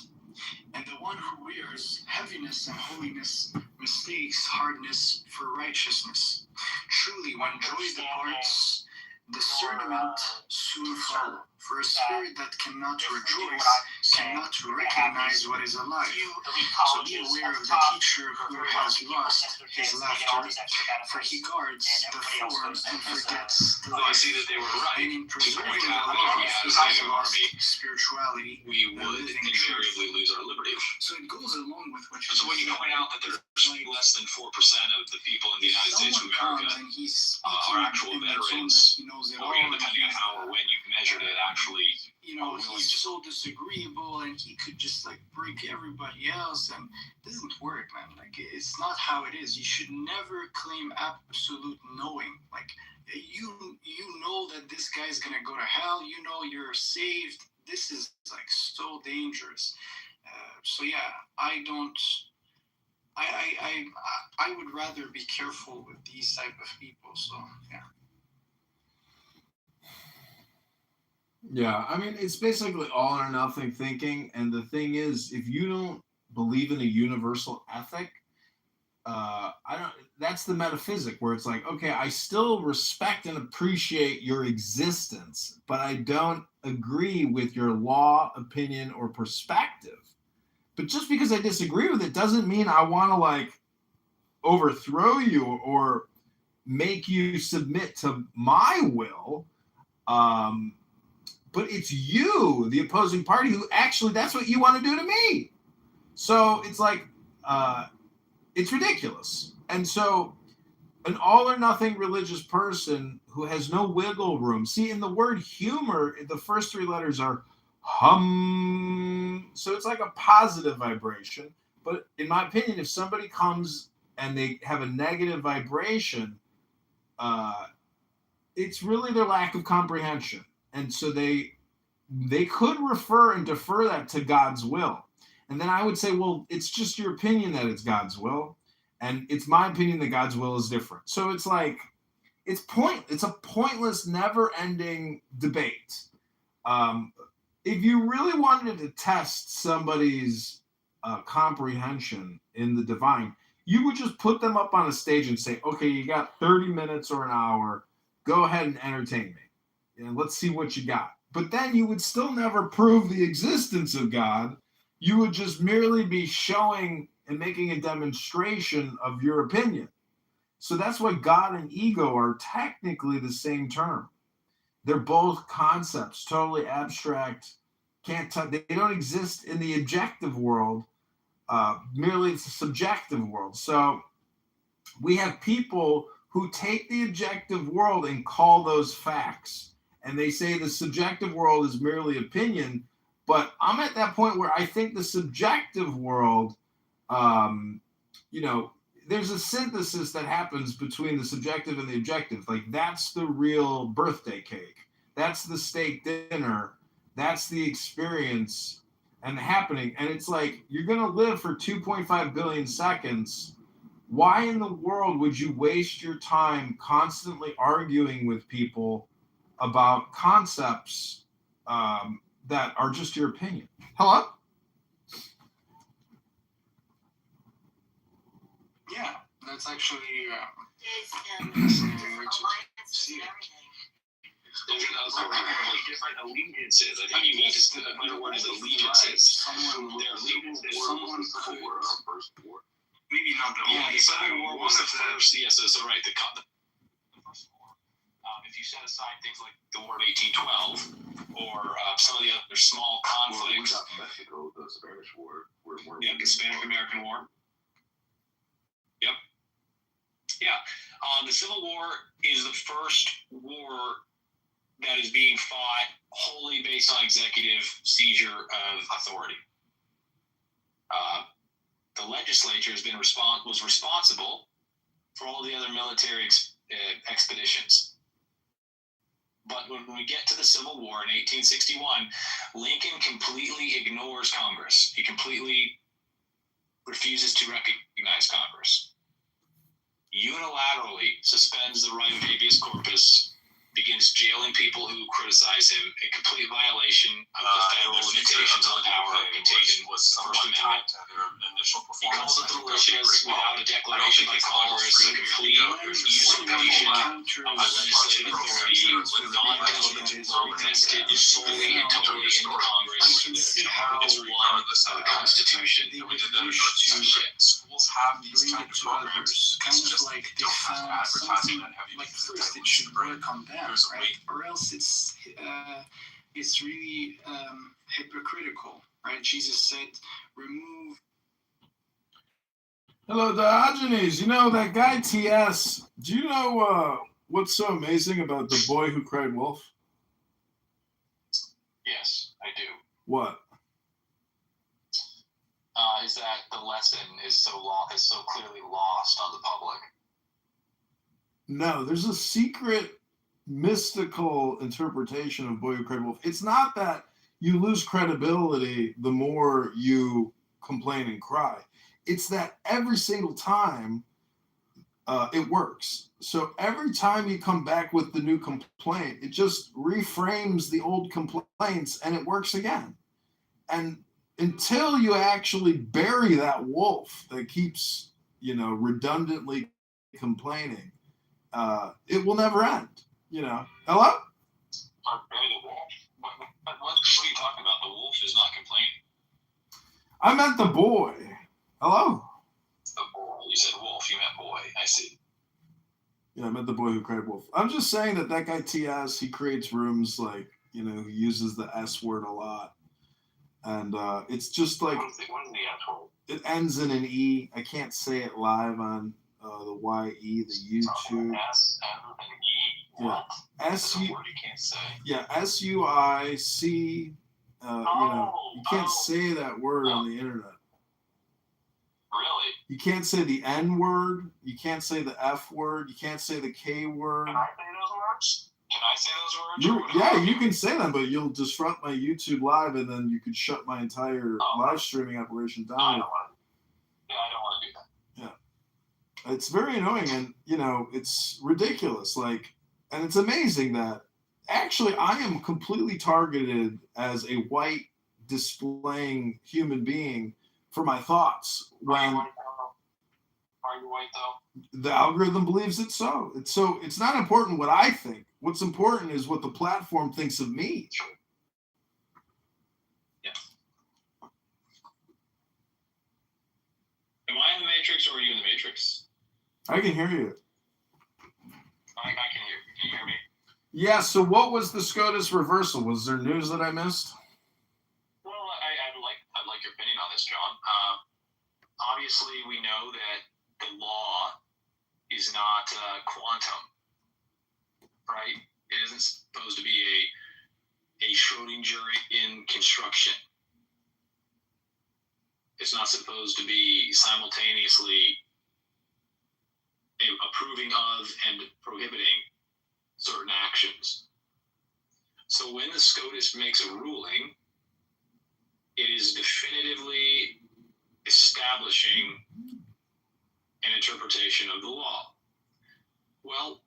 And the one who wears heaviness and holiness mistakes hardness for righteousness. Truly, when joy departs, discernment soon follows. For a spirit that cannot rejoice cannot recognize what is alive. So be aware of the teacher who has lost his laughter, for he guards the form and forgets the life. I see that they were right. And in To preserving point the out that law if we had of a his second lost army, spirituality, we would invariably lose our liberty. So it goes along with what you So when you point out that there's less than 4% of the people in the United States of America are actual veterans, or depending on how or when you've measured it, actually, he's so disagreeable and he could just like break everybody else, and it doesn't work, man. Like, it's not how it is. You should never claim absolute knowing. Like, you know that this guy's gonna go to hell. You know you're saved. This is like so dangerous. So yeah, I would rather be careful with these type of people. So yeah. Yeah, I mean, it's basically all or nothing thinking. And the thing is, if you don't believe in a universal ethic, that's the metaphysic where it's like, okay, I still respect and appreciate your existence, but I don't agree with your law, opinion, or perspective. But just because I disagree with it doesn't mean I want to like overthrow you or make you submit to my will. But it's you, the opposing party, who actually, that's what you want to do to me. So it's like, it's ridiculous. And so an all or nothing religious person who has no wiggle room. See, in the word humor, the first three letters are hum. So it's like a positive vibration. But in my opinion, if somebody comes and they have a negative vibration, it's really their lack of comprehension. And so they could refer and defer that to God's will. And then I would say, well, it's just your opinion that it's God's will. And it's my opinion that God's will is different. So it's like, it's a pointless, never-ending debate. If you really wanted to test somebody's comprehension in the divine, you would just put them up on a stage and say, okay, you got 30 minutes or an hour. Go ahead and entertain me. And let's see what you got. But then you would still never prove the existence of God. You would just merely be showing and making a demonstration of your opinion. So that's why God and ego are technically the same term. They're both concepts, totally abstract. They don't exist in the objective world. Merely it's a subjective world. So we have people who take the objective world and call those facts. And they say the subjective world is merely opinion. But I'm at that point where I think the subjective world, there's a synthesis that happens between the subjective and the objective. Like, that's the real birthday cake. That's the steak dinner. That's the experience and the happening. And it's like, you're going to live for 2.5 billion seconds. Why in the world would you waste your time constantly arguing with people about concepts that are just your opinion? Hello? Yeah, that's actually There's also different allegiances. I think you need to split up what is allegiances. Their allegiances. Maybe not the only. The Civil War was the first. Yes, so right. The first war. If you set aside things like the War of 1812 or some of the other small conflicts. Well, we got Mexico, the Spanish War. Yeah, the Spanish-American War. Yep. Yeah. The Civil War is the first war that is being fought wholly based on executive seizure of authority. The legislature was responsible for all the other military expeditions. But when we get to the Civil War in 1861, Lincoln completely ignores Congress. He completely refuses to recognize Congress. Unilaterally suspends the right of habeas corpus, begins jailing people who criticize him, a complete violation of the federal limitations on power contained in the First Amendment. He calls it the militias without a declaration by Congress, a complete usurpation of the legislative authority, non-vested solely and totally in the Congress. Article 1 of the Constitution. Schools have these kind of programs. Kind of like they found something like first it should work on them, right? Or else it's really hypocritical, right? Jesus said, remove. Hello, Diogenes. You know that guy TS. Do you know what's so amazing about The Boy Who Cried Wolf? Yes, I do. What? Is that the lesson is so clearly lost on the public. No, there's a secret mystical interpretation of Boy Who Cried Wolf. It's not that you lose credibility the more you complain and cry. It's that every single time it works. So every time you come back with the new complaint, it just reframes the old complaints and it works again. And until you actually bury that wolf that keeps, redundantly complaining, it will never end. Hello? Bury the wolf. What are you talking about? The wolf is not complaining. I meant the boy. Hello? The boy. You said wolf. You meant boy. I see. Yeah, I meant The Boy Who Cried Wolf. I'm just saying that guy TS, he creates rooms like, he uses the S word a lot. And it's just like, what is the actual? It ends in an E. I can't say it live on the YE, the YouTube. S and an E. Yeah. S-U. You can't say. Yeah, SUIC. You can't say that word on the internet. Really? You can't say the N word. You can't say the F word. You can't say the K word. Can I say those words? Can I say those words? You can say them, but you'll disrupt my YouTube live, and then you could shut my entire live streaming operation down. I don't want to do that. Yeah. It's very annoying, and, it's ridiculous. And it's amazing that Actually, I am completely targeted as a white displaying human being for my thoughts. When Are you white though? the algorithm believes it's so. It's not important what I think. What's important is what the platform thinks of me. Yeah. Am I in the Matrix or are you in the Matrix? I can hear you. I can hear you. Can you hear me? Yeah, so what was the SCOTUS reversal? Was there news that I missed? Well, I'd like your opinion on this, John. Obviously, we know that the law is not quantum, right? It isn't supposed to be a Schrodinger in construction. It's not supposed to be simultaneously approving of and prohibiting certain actions. So when the SCOTUS makes a ruling, it is definitively establishing an interpretation of the law. Well,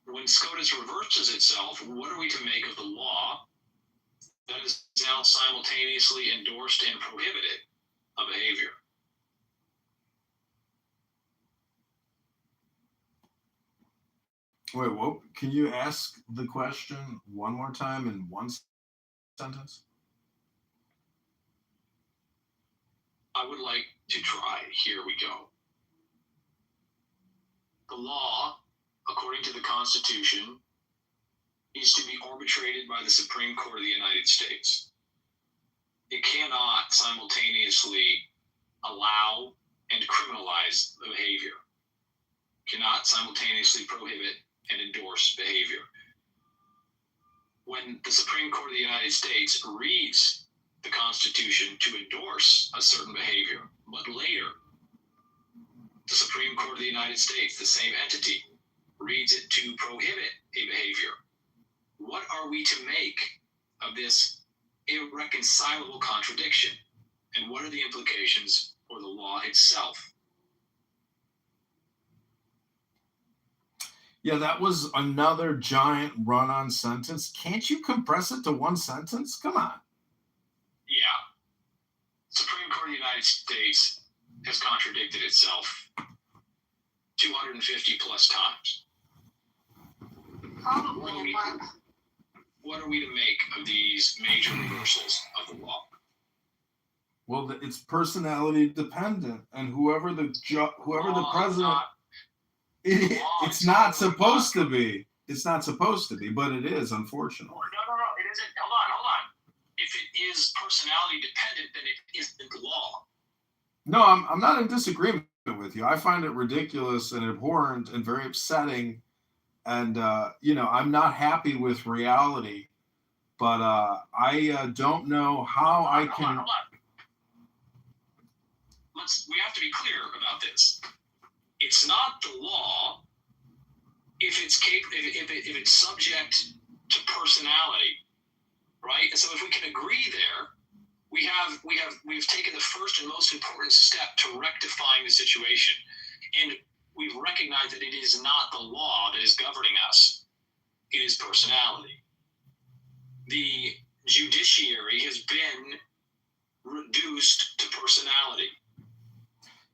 when SCOTUS reverses itself, what are we to make of the law that is now simultaneously endorsed and prohibited a behavior? Wait, what? Can you ask the question one more time in one sentence? I would like to try. Here we go. The law, according to the Constitution, is to be arbitrated by the Supreme Court of the United States. It cannot simultaneously allow and criminalize the behavior. It cannot simultaneously prohibit and endorse behavior. When the Supreme Court of the United States reads the Constitution to endorse a certain behavior, but later the Supreme Court of the United States, the same entity, reads it to prohibit a behavior, what are we to make of this irreconcilable contradiction? And what are the implications for the law itself? Yeah, that was another giant run-on sentence. Can't you compress it to one sentence? Come on. Yeah. Supreme Court of the United States has contradicted itself 250 plus times. Probably, What are we to make of these major reversals of the law? Well, it's personality dependent, and whoever the president, it's not supposed to be. It's not supposed to be, but it is, unfortunately. No, it isn't. Hold on. If it is personality dependent, then it isn't the law. No, I'm not in disagreement with you. I find it ridiculous and abhorrent and very upsetting, and I'm not happy with reality. But I don't know how I can. Hold on. We have to be clear about this. It's not the law if it's subject to personality, right? And so if we can agree there, we've taken the first and most important step to rectifying the situation, and we've recognized that it is not the law that is governing us; it is personality. The judiciary has been reduced to personality.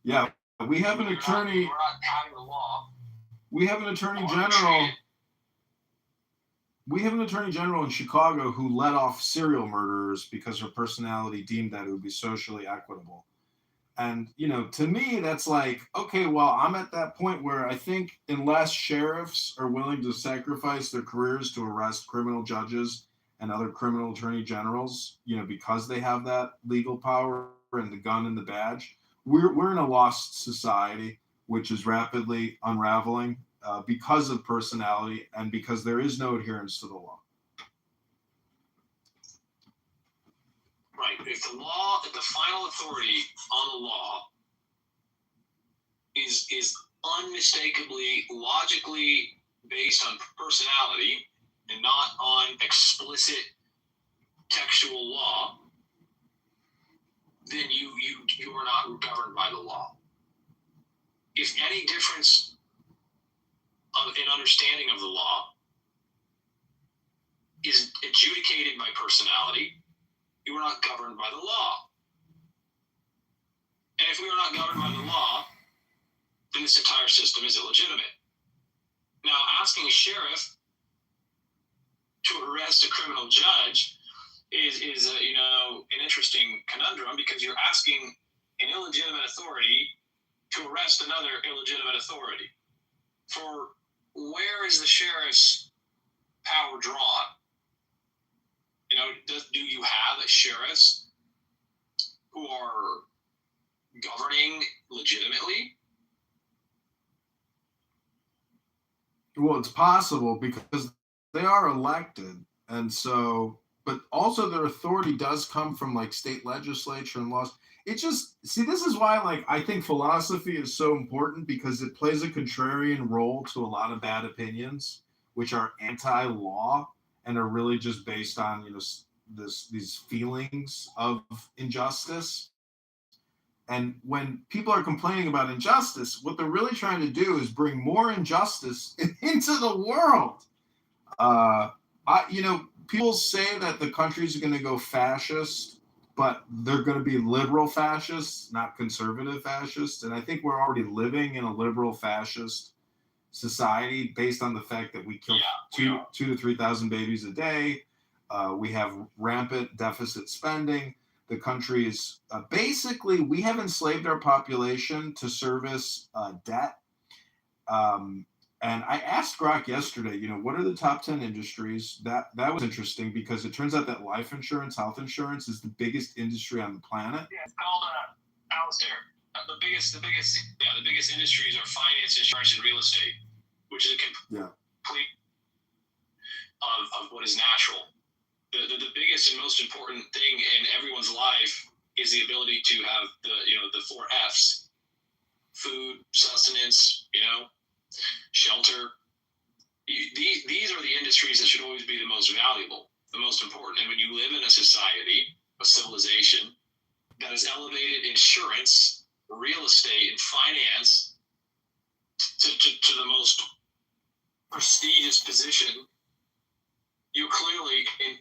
Yeah, we have an attorney. We're not having the law. We have an attorney general. We have an attorney general in Chicago who let off serial murderers because her personality deemed that it would be socially equitable. And, to me, that's like, okay, well, I'm at that point where I think unless sheriffs are willing to sacrifice their careers to arrest criminal judges and other criminal attorney generals, because they have that legal power and the gun and the badge, we're in a lost society, which is rapidly unraveling because of personality and because there is no adherence to the law. Right. If the final authority on the law is unmistakably, logically based on personality and not on explicit textual law, then you are not governed by the law. If any difference in understanding of the law is adjudicated by personality, you are not governed by the law. And if we are not governed by the law, then this entire system is illegitimate. Now, asking a sheriff to arrest a criminal judge is an interesting conundrum, because you're asking an illegitimate authority to arrest another illegitimate authority. For where is the sheriff's power drawn? Do you have sheriffs who are governing legitimately? Well, it's possible because they are elected, and so, but also their authority does come from like state legislature and laws. It just, see, this is why, like, I think philosophy is so important, because it plays a contrarian role to a lot of bad opinions, which are anti-law and are really just based on, these feelings of injustice. And when people are complaining about injustice, what they're really trying to do is bring more injustice into the world. People say that the countries are going to go fascist, but they're going to be liberal fascists, not conservative fascists. And I think we're already living in a liberal fascist society based on the fact that we kill 2,000 to 3,000 babies a day. We have rampant deficit spending. The country is basically, we have enslaved our population to service debt. And I asked Grok yesterday, what are the top 10 industries? That was interesting, because it turns out that life insurance, health insurance is the biggest industry on the planet. Yeah, it's called Alistair. The biggest industries are finance, insurance, and real estate, which is a complete of what is natural. The biggest and most important thing in everyone's life is the ability to have the 4 F's: food, sustenance, shelter. These are the industries that should always be the most valuable, the most important. And when you live in a society, a civilization that has elevated insurance, real estate, and finance to the most prestigious position, you're clearly in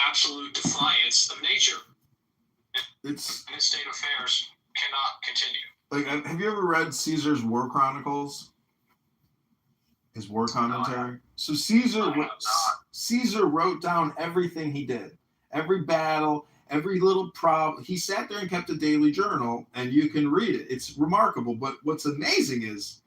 absolute defiance of nature. And this state of affairs cannot continue. Like, have you ever read Caesar's War Chronicles? His war commentary? So Caesar wrote down everything he did. Every battle, every little problem. He sat there and kept a daily journal, and you can read it. It's remarkable. But what's amazing is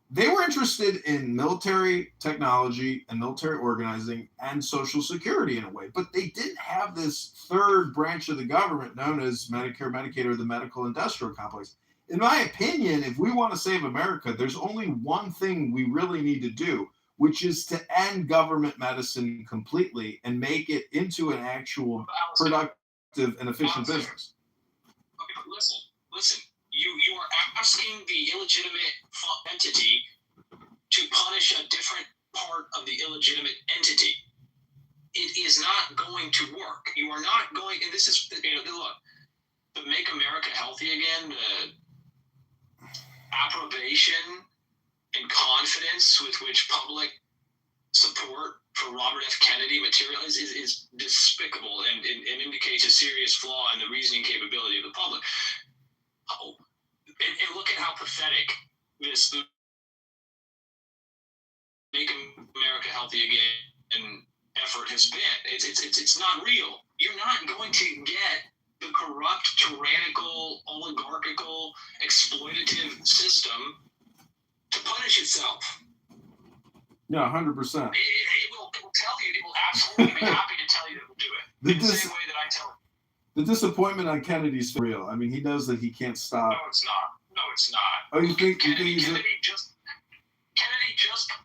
they were interested in military technology and military organizing and social security in a way, but they didn't have this third branch of the government known as Medicare, Medicaid, or the medical industrial complex. In my opinion, if we want to save America, there's only one thing we really need to do, which is to end government medicine completely and make it into an actual productive and efficient business. Okay, listen. You are asking the illegitimate entity to punish a different part of the illegitimate entity. It is not going to work. You are not going, and this is, look, the Make America Healthy Again, the approbation and confidence with which public support for Robert F. Kennedy material is despicable and indicates a serious flaw in the reasoning capability of the public. And look at how pathetic this Make America Healthy Again effort has been. It's not real. You're not going to get the corrupt, tyrannical, oligarchical, exploitative system to punish itself. Yeah, 100%. It will tell you. It will absolutely be happy to tell you that it will do it. In the same way that I tell it. The disappointment on Kennedy's real. I mean, he knows that he can't stop. No, it's not. Oh, you think Kennedy just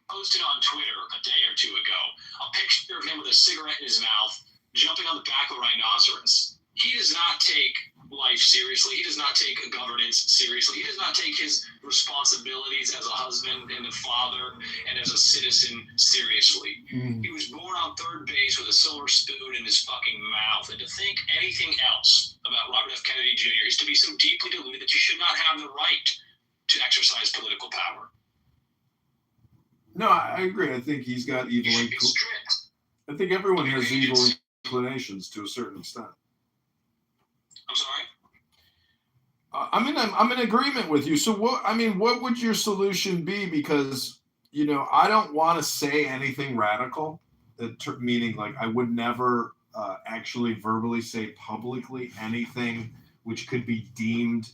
posted on Twitter a day or two ago a picture of him with a cigarette in his mouth, jumping on the back of a rhinoceros. He does not take life seriously. He does not take governance seriously. He does not take his responsibilities as a husband and a father and as a citizen seriously. He was born on third base with a silver spoon in his fucking mouth. And to think anything else about Robert F. Kennedy Jr. is to be so deeply deluded that you should not have the right to exercise political power. No, I agree. I think he's got evil. I think everyone has evil inclinations to a certain extent. I'm sorry? I'm in agreement with you. So what would your solution be? Because, I don't want to say anything radical, meaning like I would never actually verbally say publicly anything which could be deemed,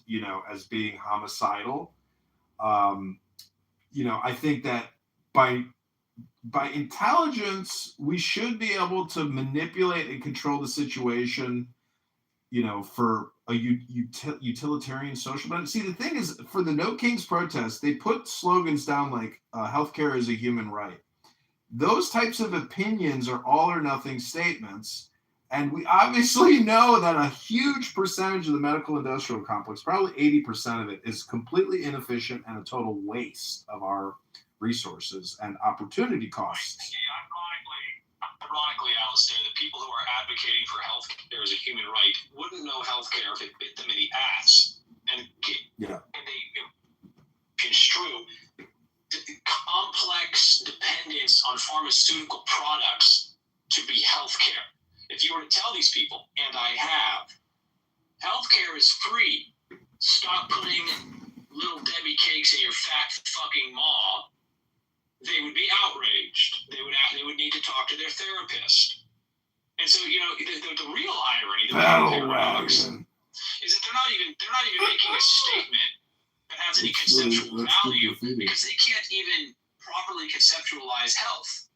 as being homicidal. I think that by intelligence, we should be able to manipulate and control the situation, for a utilitarian social benefit. See, the thing is, for the No Kings protest, they put slogans down like healthcare is a human right. Those types of opinions are all or nothing statements. And we obviously know that a huge percentage of the medical industrial complex, probably 80% of it, is completely inefficient and a total waste of our resources and opportunity costs. Ironically, Alistair, the people who are advocating for healthcare as a human right wouldn't know healthcare if it bit them in the ass. And they construe complex dependence on pharmaceutical products to be healthcare. If you were to tell these people, and I have, healthcare is free, stop putting little Debbie cakes in your fat fucking maw, they would be outraged. They would need to talk to their therapist. And so, the real irony, the real paradox, is that they're not even making a statement that has any conceptual value because they can't even properly conceptualize health.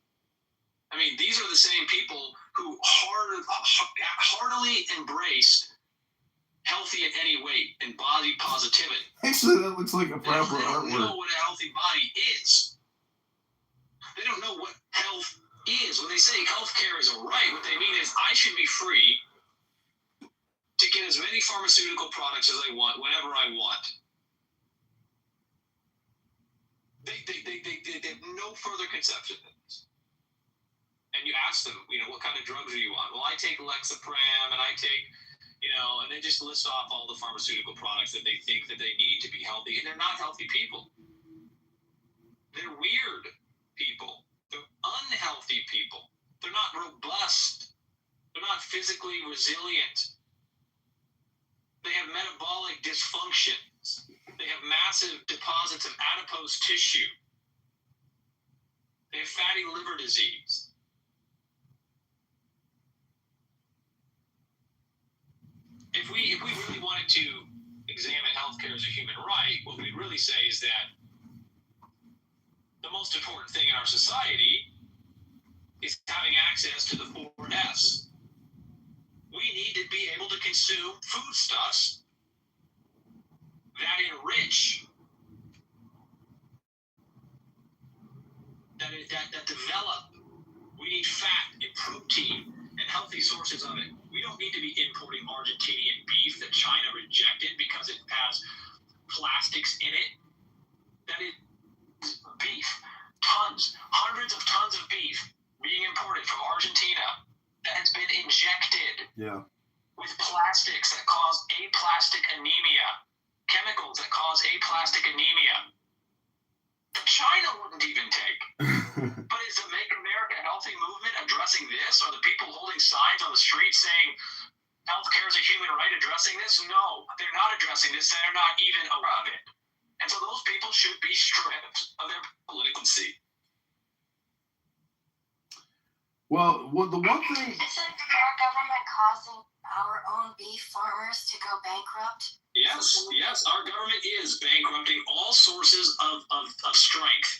I mean, these are the same people who heartily embraced healthy at any weight and body positivity. Actually, that looks like a proper They don't artwork. know what a healthy body is. They don't know what health is. When they say healthcare is a right, what they mean is I should be free to get as many pharmaceutical products as I want, whenever I want. They have no further conception than this. And you ask them, what kind of drugs are you on? Well, I take Lexapram, and I take, and they just list off all the pharmaceutical products that they think that they need to be healthy, and they're not healthy people. They're weird people. They're unhealthy people. They're not robust. They're not physically resilient. They have metabolic dysfunctions. They have massive deposits of adipose tissue. They have fatty liver disease. If we really wanted to examine healthcare as a human right, what we'd really say is that the most important thing in our society is having access to the 4 F's. We need to be able to consume foodstuffs that enrich, that develop. We need fat and protein and healthy sources of it. We don't need to be importing Argentinian beef that China rejected because it has plastics in it. That is beef. Hundreds of tons of beef being imported from Argentina that has been injected with plastics that cause aplastic anemia, chemicals that cause aplastic anemia. China wouldn't even take. But is the Make America Healthy movement addressing this? Are the people holding signs on the street saying healthcare is a human right addressing this? No, they're not addressing this. They're not even aware of it. And so those people should be stripped of their political seat. Well, the one thing... Isn't our government causing our own beef farmers to go bankrupt? Yes, our government is bankrupting all sources of strength,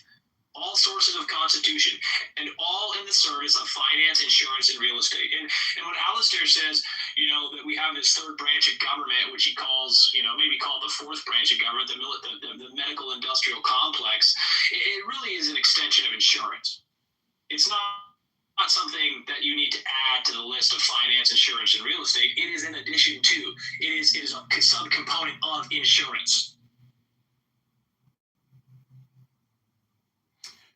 all sources of constitution, and all in the service of finance, insurance, and real estate. And when Alistair says, that we have this third branch of government, which he calls, maybe called the fourth branch of government, the medical industrial complex, it really is an extension of insurance. It's not something that you need to add to the list of finance, insurance, and real estate. It is in addition to. It is a subcomponent of insurance.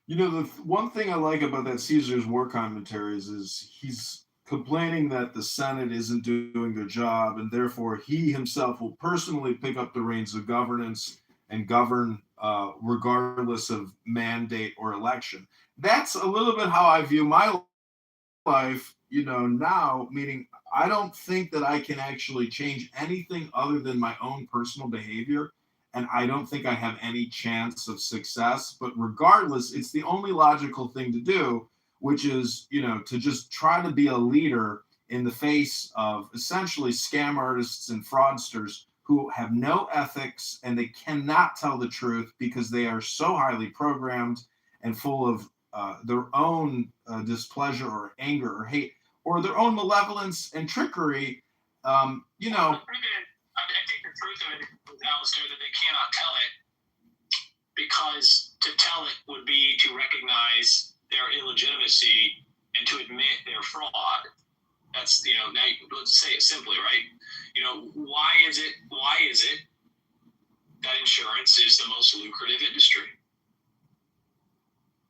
The one thing I like about that Caesar's War Commentaries is he's complaining that the Senate isn't doing their job, and therefore he himself will personally pick up the reins of governance and govern regardless of mandate or election. That's a little bit how I view my life, now, meaning I don't think that I can actually change anything other than my own personal behavior. And I don't think I have any chance of success. But regardless, it's the only logical thing to do, which is, to just try to be a leader in the face of essentially scam artists and fraudsters who have no ethics and they cannot tell the truth because they are so highly programmed and full of their own displeasure or anger or hate or their own malevolence and trickery. I think the truth of it is, Alistair, that they cannot tell it because to tell it would be to recognize their illegitimacy and to admit their fraud. That's, now let's say it simply, right? Why is it that insurance is the most lucrative industry?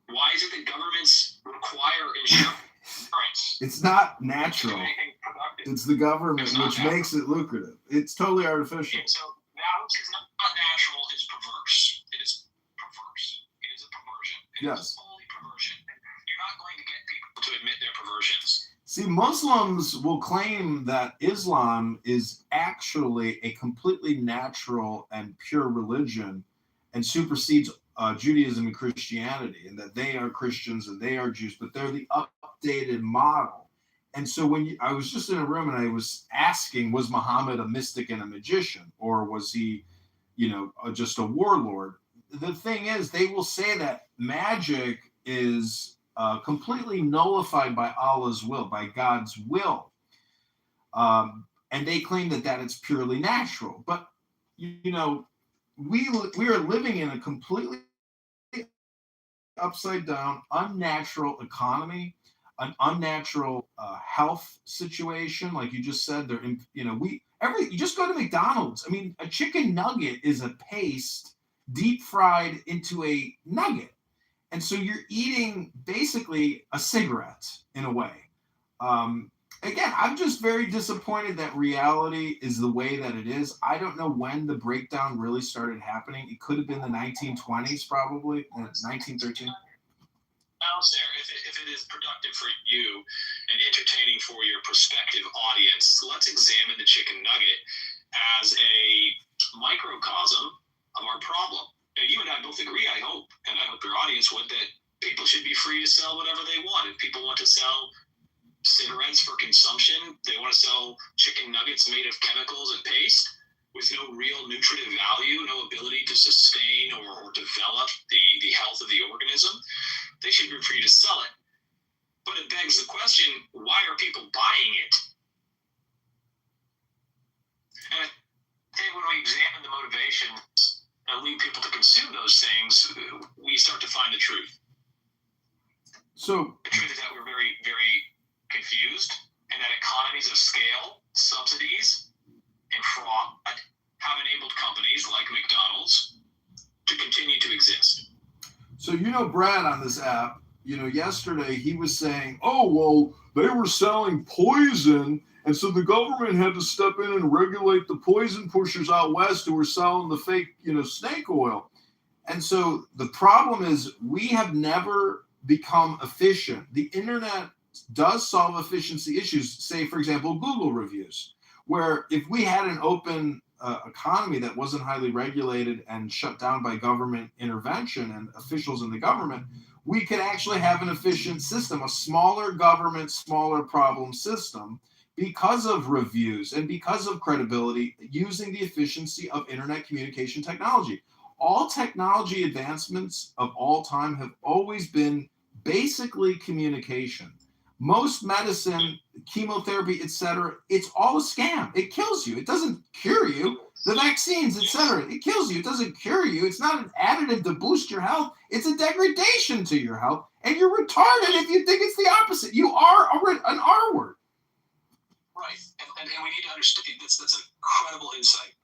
Why is it that governments require insurance? It's not natural. It's the government which makes it lucrative. It's totally artificial. And so that which is not natural is perverse. It is perverse. It is a perversion. It is only perversion. You're not going to get people to admit their perversions. See, Muslims will claim that Islam is actually a completely natural and pure religion and supersedes Judaism and Christianity, and that they are Christians and they are Jews, but they're the updated model. And so I was just in a room and I was asking, was Muhammad a mystic and a magician, or was he, just a warlord? The thing is, they will say that magic is completely nullified by Allah's will, by God's will. And they claim that it's purely natural. But, we are living in a completely upside down, unnatural economy, an unnatural health situation. Like you just said, you just go to McDonald's. I mean, a chicken nugget is a paste deep fried into a nugget. And so you're eating basically a cigarette in a way. Again, I'm just very disappointed that reality is the way that it is. I don't know when the breakdown really started happening. It could have been the 1920s, probably, 1913. Alistair, if it is productive for you and entertaining for your prospective audience, let's examine the chicken nugget as a microcosm of our problem. Now, you and I both agree, I hope, and I hope your audience would, that people should be free to sell whatever they want. If people want to sell cigarettes for consumption, they want to sell chicken nuggets made of chemicals and paste with no real nutritive value, no ability to sustain or develop the health of the organism, they should be free to sell it. But it begs the question, why are people buying it? And I think when we examine the motivations and lead people to consume those things, we start to find the truth. So the truth is that we're very, very confused, and that economies of scale, subsidies, and fraud have enabled companies like McDonald's to continue to exist. So Brad on this app, yesterday he was saying, oh, well, they were selling poison, and so the government had to step in and regulate the poison pushers out west who were selling the fake, snake oil. And so the problem is we have never become efficient. The internet does solve efficiency issues, say, for example, Google reviews, where if we had an open economy that wasn't highly regulated and shut down by government intervention and officials in the government, we could actually have an efficient system, a smaller government, smaller problem system, because of reviews and because of credibility, using the efficiency of internet communication technology. All technology advancements of all time have always been basically communication. Most medicine, chemotherapy, etc., it's all a scam. It kills you. It doesn't cure you. The vaccines, etc., it kills you. It doesn't cure you. It's not an additive to boost your health. It's a degradation to your health. And you're retarded if you think it's the opposite. You are an R word. Right. And we need to understand, that's an incredible insight,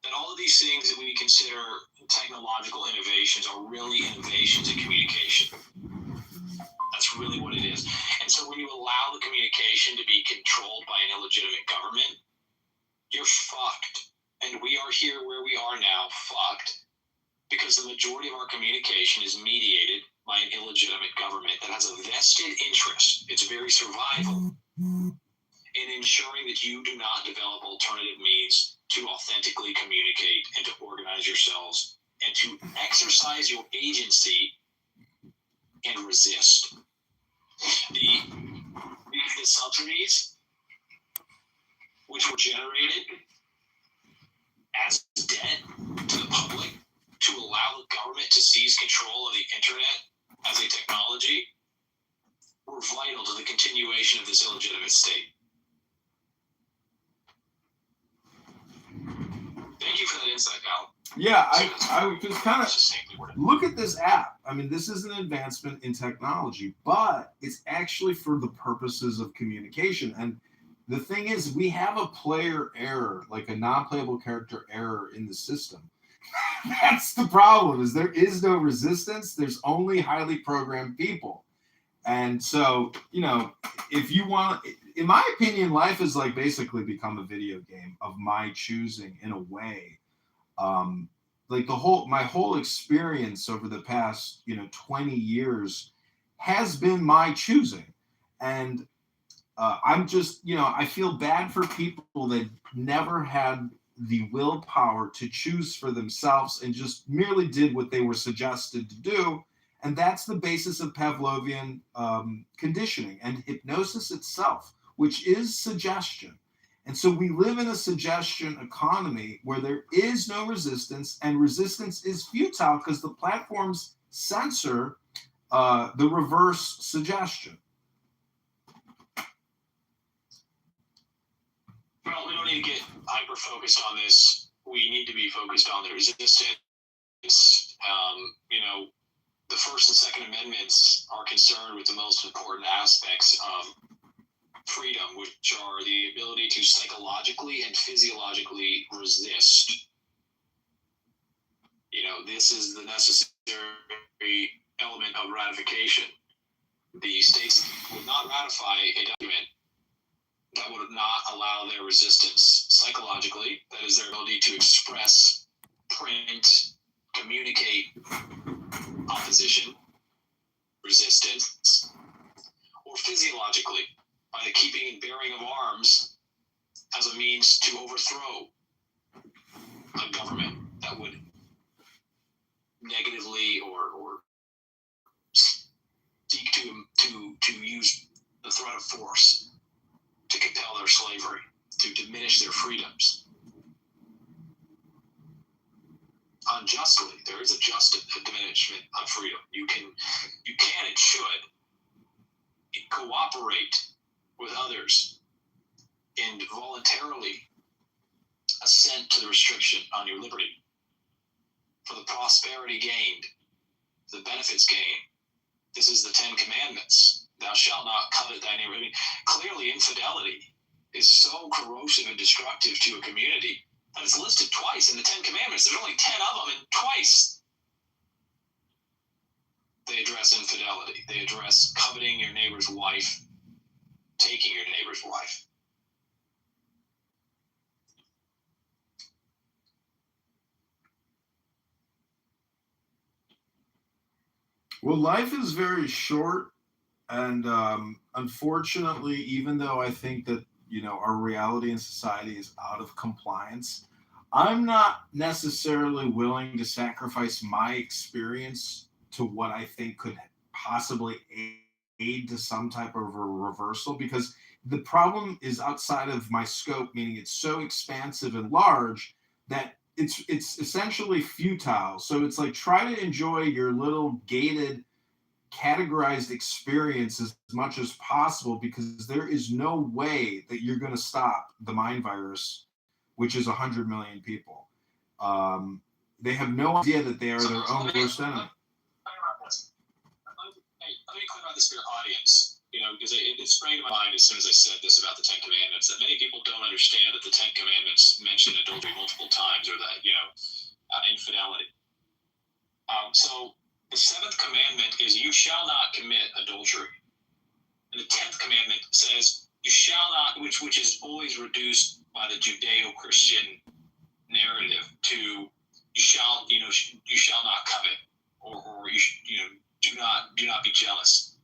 that all of these things that we consider technological innovations are really innovations in communication. That's really what it is. And so when you allow the communication to be controlled by an illegitimate government, you're fucked. And we are here where we are now, fucked, because the majority of our communication is mediated by an illegitimate government that has a vested interest, its very survival, in ensuring that you do not develop alternative means to authentically communicate and to organize yourselves and to exercise your agency and resist. The subsidies which were generated as debt to the public to allow the government to seize control of the internet as a technology were vital to the continuation of this illegitimate state. Thank you for that insight, Al. Yeah, I would just kind of look at this app. I mean, this is an advancement in technology, but it's actually for the purposes of communication. And the thing is, we have a player error, like a non-playable character error in the system. That's the problem, is there is no resistance. There's only highly programmed people. And so, you know, if you want, in my opinion, life has like basically become a video game of my choosing in a way. Like my whole experience over the past, 20 years has been my choosing. And I'm just, I feel bad for people that never had the willpower to choose for themselves and just merely did what they were suggested to do. And that's the basis of Pavlovian conditioning and hypnosis itself, which is suggestion. And so we live in a suggestion economy where there is no resistance, and resistance is futile because the platforms censor the reverse suggestion. Well, we don't need to get hyper-focused on this. We need to be focused on the resistance. The First and Second Amendments are concerned with the most important aspects of freedom, which are the ability to psychologically and physiologically resist. This is the necessary element of ratification. The states would not ratify a document that would not allow their resistance psychologically, that is their ability to express, print, communicate opposition, resistance, or physiologically, by the keeping and bearing of arms as a means to overthrow a government that would negatively or seek to use the threat of force to compel their slavery, to diminish their freedoms. Unjustly, there is a just diminishment of freedom. You can and should cooperate with others and voluntarily assent to the restriction on your liberty for the prosperity gained, the benefits gained. This is the Ten Commandments. Thou shalt not covet thy neighbor. I mean, clearly infidelity is so corrosive and destructive to a community that it's listed twice in the Ten Commandments. There's only 10 of them, and twice they address infidelity. They address coveting your neighbor's wife, taking your neighbor's wife. Well, life is very short, and unfortunately, even though I think that our reality in society is out of compliance, I'm not necessarily willing to sacrifice my experience to what I think could possibly aid to some type of a reversal, because the problem is outside of my scope, meaning it's so expansive and large that it's essentially futile. So it's like, try to enjoy your little gated, categorized experience as much as possible, because there is no way that you're going to stop the mind virus, which is 100 million people. They have no idea that they are their own worst enemy. Let me clear on this for your audience, because it sprang to my mind as soon as I said this about the Ten Commandments, that many people don't understand that the Ten Commandments mention adultery multiple times, or that, infidelity. So the seventh commandment is, you shall not commit adultery. And the 10th commandment says, you shall not, which is always reduced by the Judeo-Christian narrative to, you shall not covet, or do not be jealous.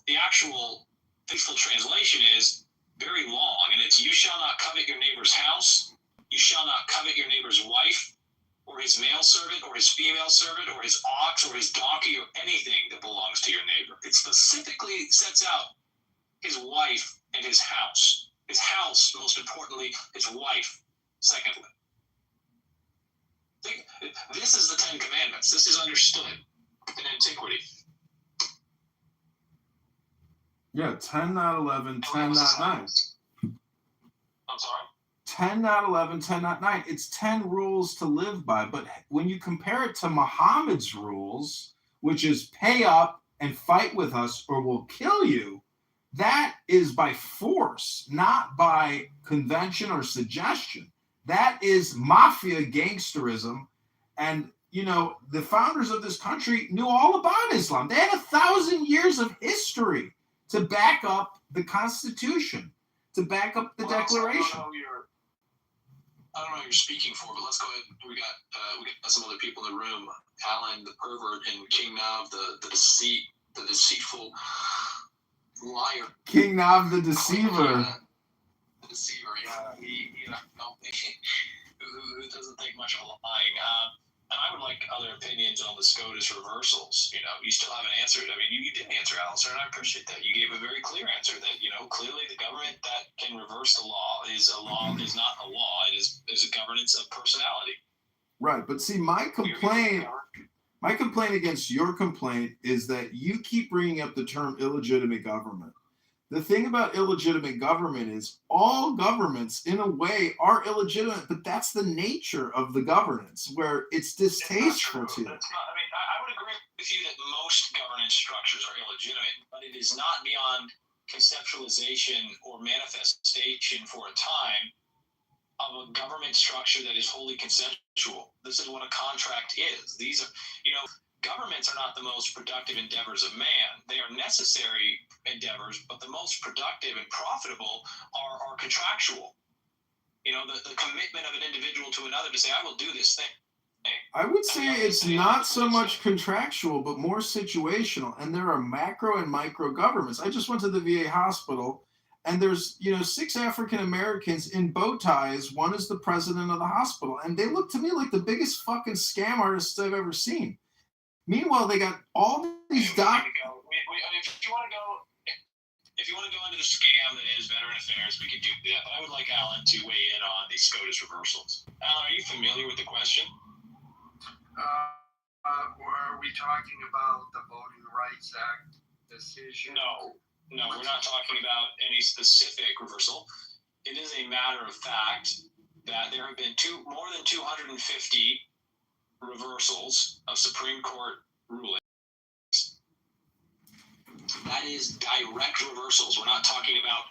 The actual faithful translation is very long, and it's, you shall not covet your neighbor's house, you shall not covet your neighbor's wife, or his male servant, or his female servant, or his ox, or his donkey, or anything that belongs to your neighbor. It specifically sets out his wife and his house. His house, most importantly, his wife, secondly. This is the Ten Commandments. This is understood in antiquity. Yeah, 10, not 11, 10, not 9. I'm sorry? 10, not 11, 10, not 9. It's 10 rules to live by. But when you compare it to Muhammad's rules, which is pay up and fight with us or we'll kill you, that is by force, not by convention or suggestion. That is mafia gangsterism. And, you know, the founders of this country knew all about Islam. They had 1,000 years of history to back up the Constitution, to back up the Declaration. I don't know who you're speaking for, but let's go ahead. We got some other people in the room. Alan, the pervert, and King Nav, the deceitful liar. King Nav, the deceiver. The deceiver, yeah. He who doesn't think much of lying. And I would like other opinions on the SCOTUS reversals. You know, you still haven't answered. I mean, you didn't answer, Alistair, and I appreciate that. You gave a very clear answer that, you know, clearly the government that can reverse the law is not a law. It is a governance of personality. Right, but see, my complaint against your complaint is that you keep bringing up the term illegitimate government. The thing about illegitimate government is all governments, in a way, are illegitimate, but that's the nature of the governance, where it's distasteful to you. I would agree with you that most governance structures are illegitimate, but it is not beyond conceptualization or manifestation for a time of a government structure that is wholly consensual. This is what a contract is. These are, you know, governments are not the most productive endeavors of man. They are necessary endeavors, but the most productive and profitable are contractual. You know, the commitment of an individual to another to say, I will do this thing. I would say it's not so much contractual, but more situational. And there are macro and micro governments. I just went to the VA hospital, and there's, you know, 6 African Americans in bow ties. One is the president of the hospital, and they look to me like the biggest fucking scam artists I've ever seen. Meanwhile, they got all these doctors. If you want to go into the scam that is Veteran Affairs, we could do that. But I would like Alan to weigh in on the SCOTUS reversals. Alan, are you familiar with the question? Are we talking about the Voting Rights Act decision? No, we're not talking about any specific reversal. It is a matter of fact that there have been more than 250 reversals of Supreme Court rulings. That is direct reversals. We're not talking about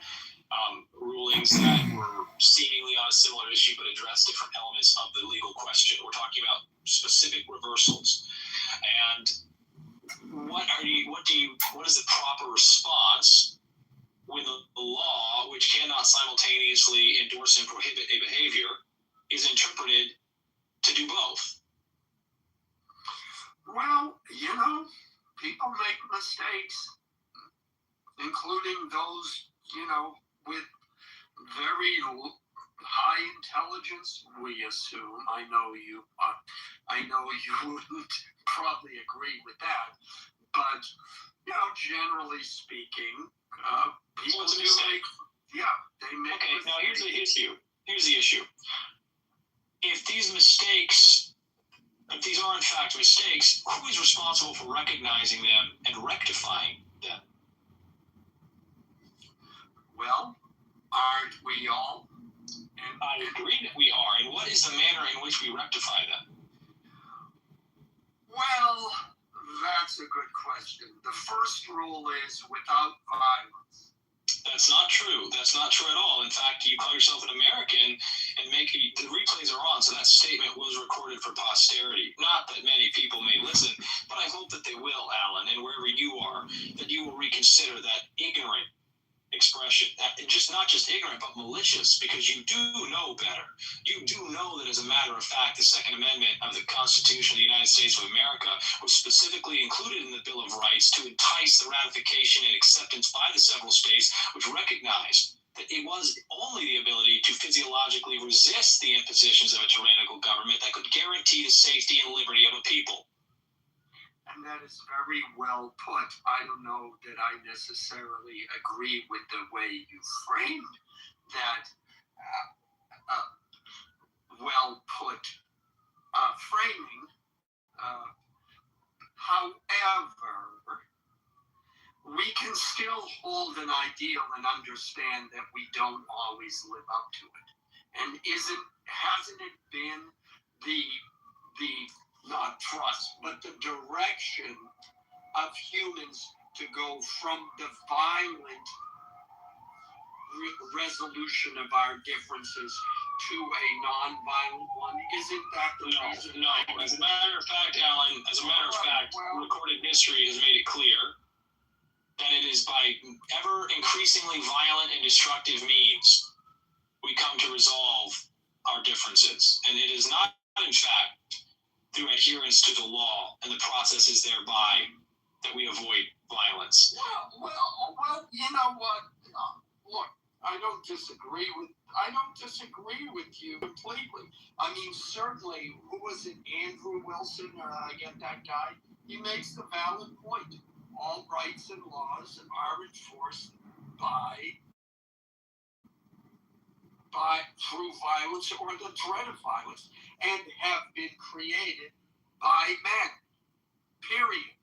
rulings that were seemingly on a similar issue but address different elements of the legal question. We're talking about specific reversals. And what is the proper response when the law, which cannot simultaneously endorse and prohibit a behavior, is interpreted to do both? Well, you know, people make mistakes, including those, you know, with very high intelligence, we assume. I know you wouldn't probably agree with that, but, you know, generally speaking, people do make, they make mistakes. Now here's the issue. If these are in fact mistakes, who is responsible for recognizing them and rectifying them? Well, aren't we all? I agree that we are. And what is the manner in which we rectify them? Well, that's a good question. The first rule is without violence. That's not true. That's not true at all. In fact, you call yourself an American and the replays are on, so that statement was recorded for posterity. Not that many people may listen, but I hope that they will, Alan, and wherever you are, that you will reconsider that ignorant expression. And just not just ignorant, but malicious, because you do know better. You do know that, as a matter of fact, the Second Amendment of the Constitution of the United States of America was specifically included in the Bill of Rights to entice the ratification and acceptance by the several states, which recognized that it was only the ability to physiologically resist the impositions of a tyrannical government that could guarantee the safety and liberty of a people. And that is very well put. I don't know that I necessarily agree with the way you framed that well put framing. However, we can still hold an ideal and understand that we don't always live up to it. And hasn't it been the not trust, but the direction of humans to go from the violent resolution of our differences to a non-violent one? Isn't that the reason? No. As a matter of fact, Alan, recorded history has made it clear that it is by ever increasingly violent and destructive means we come to resolve our differences. And it is not, in fact, through adherence to the law and the processes thereby that we avoid violence. Well, you know what? Look, I don't disagree with you completely. I mean, certainly, who was it, Andrew Wilson, or I get that guy? He makes the valid point. All rights and laws are enforced through violence or the threat of violence, and have been created by men. Period.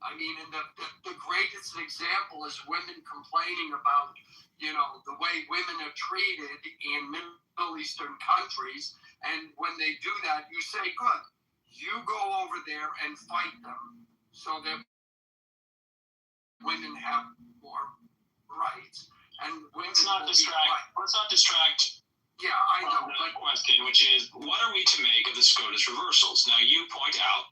I mean, and the greatest example is women complaining about, the way women are treated in Middle Eastern countries. And when they do that, you say, good, you go over there and fight them so that women have more rights. And women Let's not distract. Yeah, I know. Another question, which is, what are we to make of the SCOTUS reversals? Now, you point out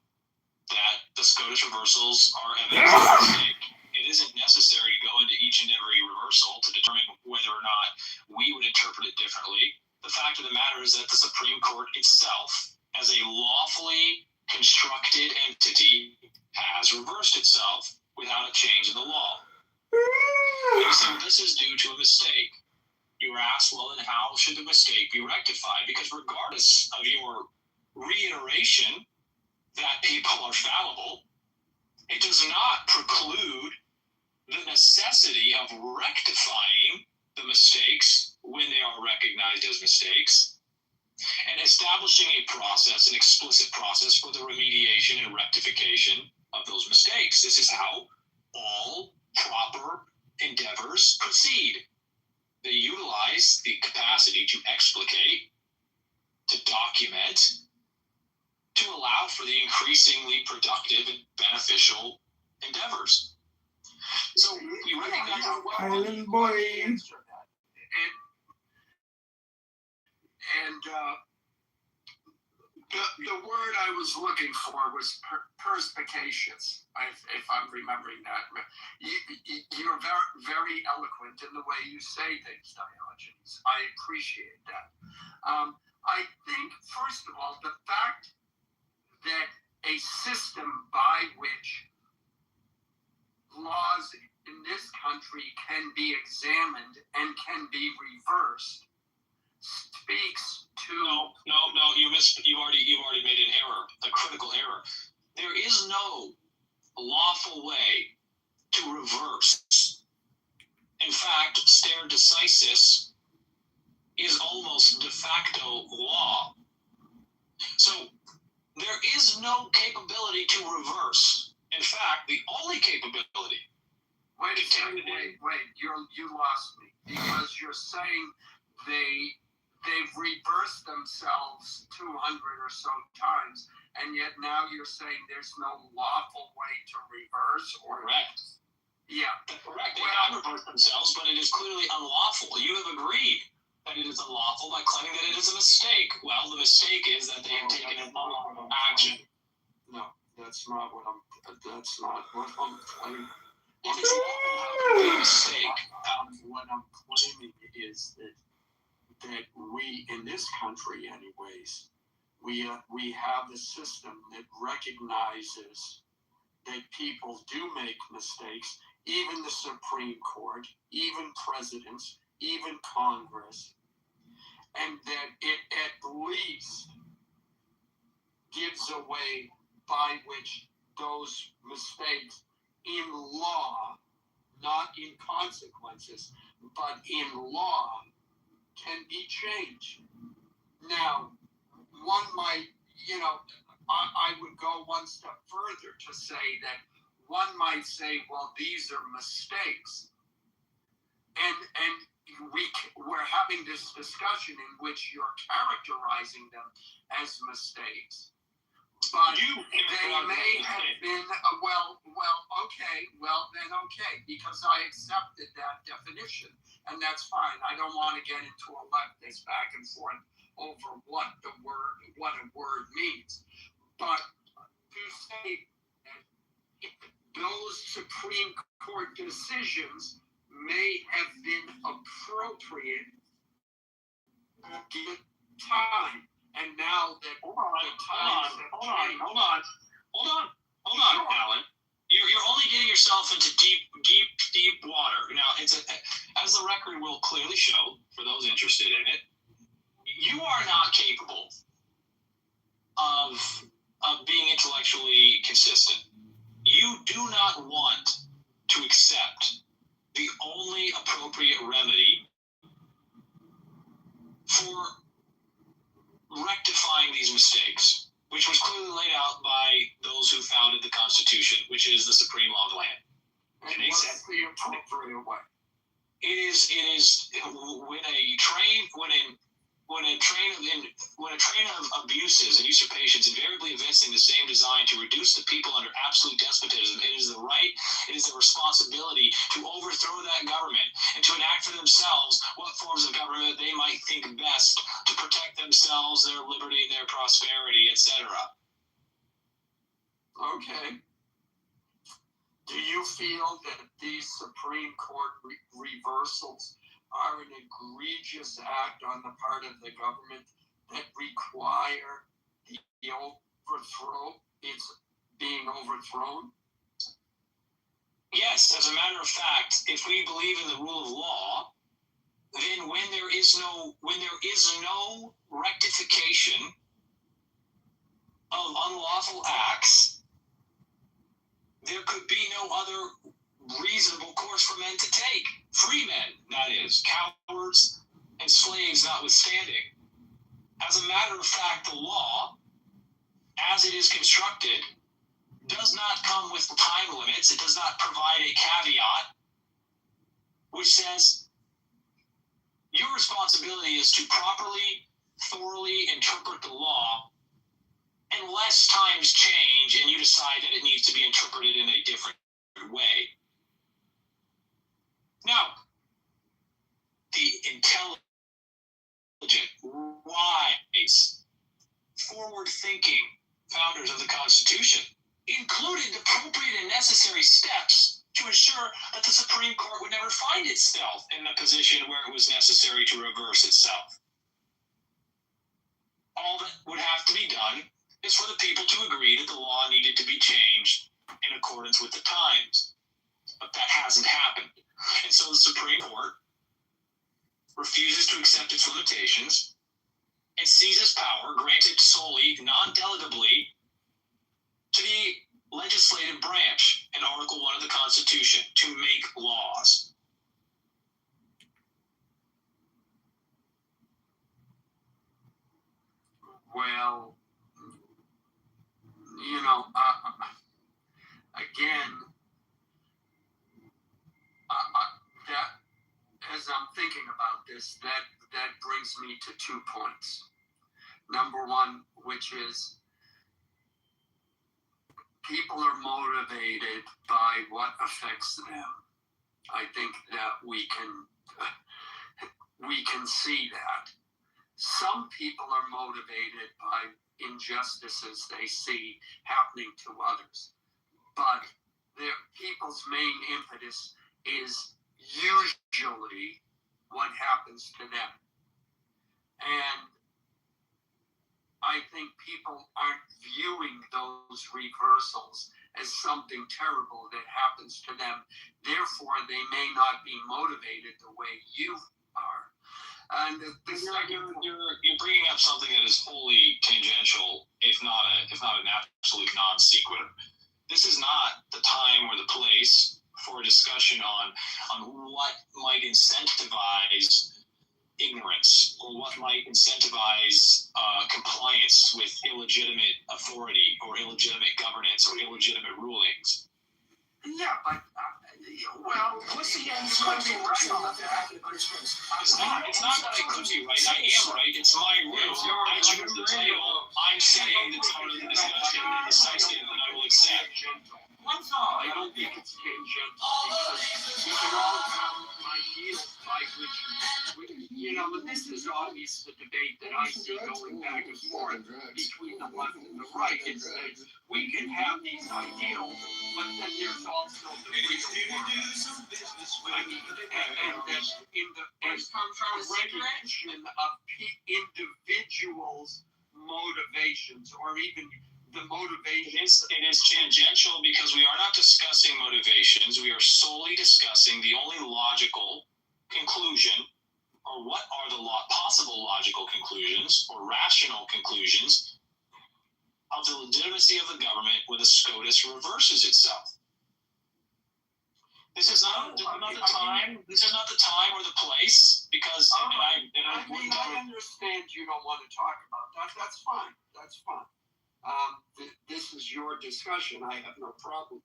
that the SCOTUS reversals are evidence of a mistake. It isn't necessary to go into each and every reversal to determine whether or not we would interpret it differently. The fact of the matter is that the Supreme Court itself, as a lawfully constructed entity, has reversed itself without a change in the law. And so this is due to a mistake. You were asked, well, then how should the mistake be rectified? Because regardless of your reiteration that people are fallible, it does not preclude the necessity of rectifying the mistakes when they are recognized as mistakes, and establishing a process, an explicit process for the remediation and rectification of those mistakes. This is how all proper endeavors proceed. They utilize the capacity to explicate, to document, to allow for the increasingly productive and beneficial endeavors. So we recognize Island boy. And the word I was looking for was perspicacious, if I'm remembering that. You're very, very eloquent in the way you say things, Diogenes. I appreciate that. I think, first of all, the fact that a system by which laws in this country can be examined and can be reversed speaks to... No, you already made an error, a critical error. There is no lawful way to reverse. In fact, stare decisis is almost de facto law. So there is no capability to reverse. In fact, the only capability... Wait, you lost me. Because you're saying they've reversed themselves 200 or so times, and yet now you're saying there's no lawful way to reverse? Correct. Yeah. Correct. They have reversed themselves, but it is clearly unlawful. You have agreed that it is unlawful by claiming that it is a mistake. Well, the mistake is that they have taken an unlawful action. No, that's not what I'm claiming. If it's lawful, how can it be a mistake? What I'm claiming is that we, in this country anyways, we have a system that recognizes that people do make mistakes, even the Supreme Court, even presidents, even Congress, and that it at least gives a way by which those mistakes in law, not in consequences, but in law, can be changed. Now, one might, I would go one step further to say that one might say, well, these are mistakes. And we're having this discussion in which you're characterizing them as mistakes. But they may have been, okay, because I accepted that definition, and that's fine. I don't want to get into a leftist back and forth over what a word means. But to say that those Supreme Court decisions may have been appropriate, give time. And now that hold on, Alan. You're only getting yourself into deep water. Now, as the record will clearly show, for those interested in it, you are not capable of being intellectually consistent. You do not want to accept the only appropriate remedy for rectifying these mistakes, which was clearly laid out by those who founded the Constitution, which is the supreme law of the land. And what's the appropriate way? It is when a train of abuses and usurpations invariably evincing the same design to reduce the people under absolute despotism, it is the responsibility to overthrow that government and to enact for themselves what forms of government they might think best to protect themselves, their liberty, their prosperity, etc. Okay. Do you feel that these Supreme Court reversals are an egregious act on the part of the government that require the overthrow? It's being overthrown? Yes, as a matter of fact, if we believe in the rule of law, then when there is no rectification of unlawful acts, there could be no other reasonable course for men to take. Free men, that is, cowards and slaves notwithstanding. As a matter of fact, the law, as it is constructed, does not come with time limits. It does not provide a caveat which says your responsibility is to properly, thoroughly interpret the law unless times change and you decide that it needs to be interpreted in a different way. Now, the intelligent, wise, forward-thinking founders of the Constitution included the appropriate and necessary steps to ensure that the Supreme Court would never find itself in a position where it was necessary to reverse itself. All that would have to be done is for the people to agree that the law needed to be changed in accordance with the times. But that hasn't happened. And so the Supreme Court refuses to accept its limitations and seizes power granted solely, non-delegably, to the legislative branch in Article 1 of the Constitution to make laws. Well, again, that as I'm thinking about this, that brings me to 2 points. Number one, which is people are motivated by what affects them. I think that we can see that. Some people are motivated by injustices they see happening to others. But people's main impetus is usually what happens to them. And I think people aren't viewing those reversals as something terrible that happens to them. Therefore, they may not be motivated the way you are. And you're bringing up something that is wholly tangential, if not an absolute non sequitur. This is not the time or the place for a discussion on what might incentivize ignorance or what might incentivize compliance with illegitimate authority or illegitimate governance or illegitimate rulings. Yeah, but well, what's the end? It's not that I could be right. I am right. It's my room. I choose the title. I'm setting the tone of the discussion and decisive, and I will accept. I don't think it's tangential because we can all have ideals by which, but this is always the debate that I see going back and forth between the left and the right. It's that we can have these ideals, but then there's also the recognition of individuals' motivations or even the motivation. It is tangential because we are not discussing motivations. We are solely discussing the only logical conclusion, or what are the possible logical conclusions or rational conclusions of the legitimacy of the government when the SCOTUS reverses itself. This is not the time. This is not the time or the place because I understand you don't want to talk about that. That's fine. That's fine. This is your discussion. I have no problem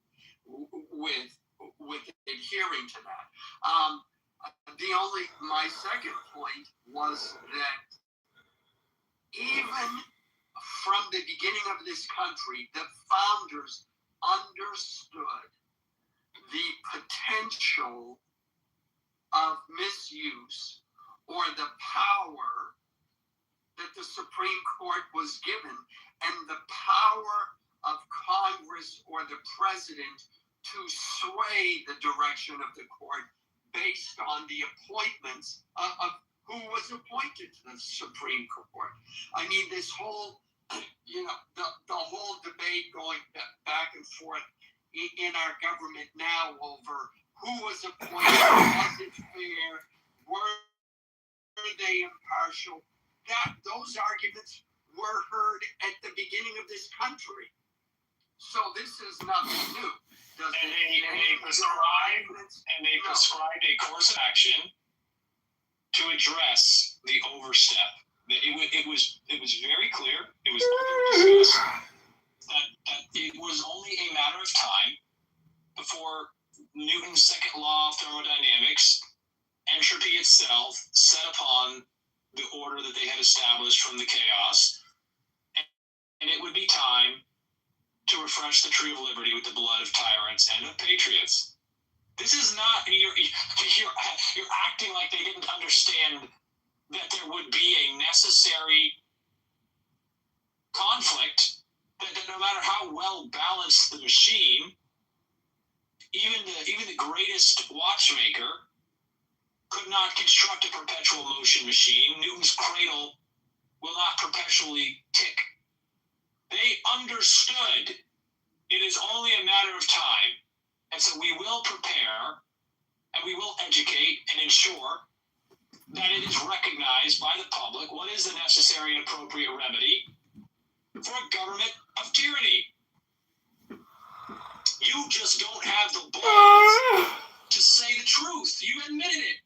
with adhering to that. My second point was that even from the beginning of this country, the founders understood the potential of misuse or the power that the Supreme Court was given and the power of Congress or the president to sway the direction of the court based on the appointments of who was appointed to the Supreme Court. I mean, this whole, the whole debate going back and forth in our government now over who was appointed, was it fair, were they impartial? Those arguments were heard at the beginning of this country. So this is nothing new. They prescribed a course of action to address the overstep. It was very clear. It was discussed that it was only a matter of time before Newton's second law of thermodynamics, entropy itself, set upon the order that they had established from the chaos, and it would be time to refresh the tree of liberty with the blood of tyrants and of patriots. This is not, you're acting like they didn't understand that there would be a necessary conflict, that no matter how well balanced the machine, even the greatest watchmaker could not construct a perpetual motion machine. Newton's cradle will not perpetually tick. They understood it is only a matter of time. And so we will prepare and we will educate and ensure that it is recognized by the public what is the necessary and appropriate remedy for a government of tyranny. You just don't have the balls to say the truth. You admitted it.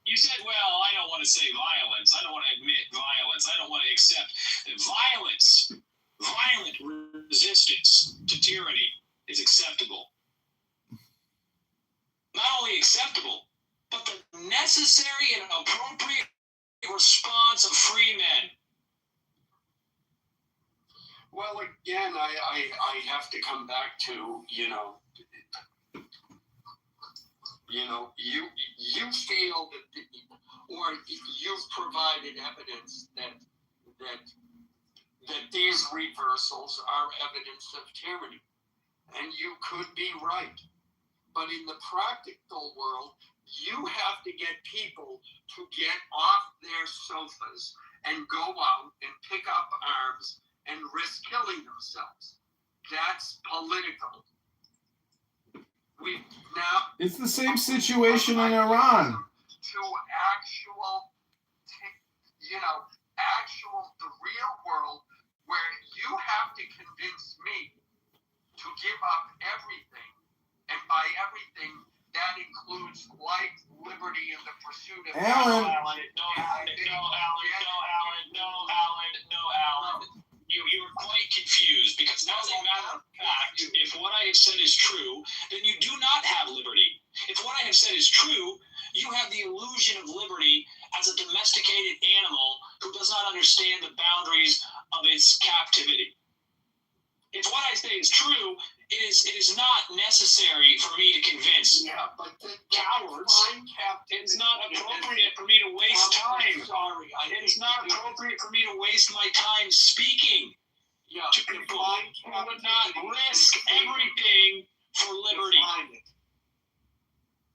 You said, well, I don't want to say violence. I don't want to admit violence. I don't want to accept violence. Violent resistance to tyranny is acceptable. Not only acceptable, but the necessary and appropriate response of free men. Well, again, I have to come back to, you feel that, or you've provided evidence that these reversals are evidence of tyranny. And you could be right. But in the practical world, you have to get people to get off their sofas and go out and pick up arms and risk killing themselves. That's political. It's the same situation in Iran. To actual, the real world where you have to convince me to give up everything. And by everything, that includes life, liberty, and the pursuit of Alan. You are quite confused because as a matter of fact, if what I have said is true, then you do not have liberty. If what I have said is true, you have the illusion of liberty as a domesticated animal who does not understand the boundaries of its captivity. If what I say is true, it is not necessary for me to convince cowards. It is not appropriate for me to waste time. It is not appropriate for me to waste my time speaking to people who would not risk everything for liberty.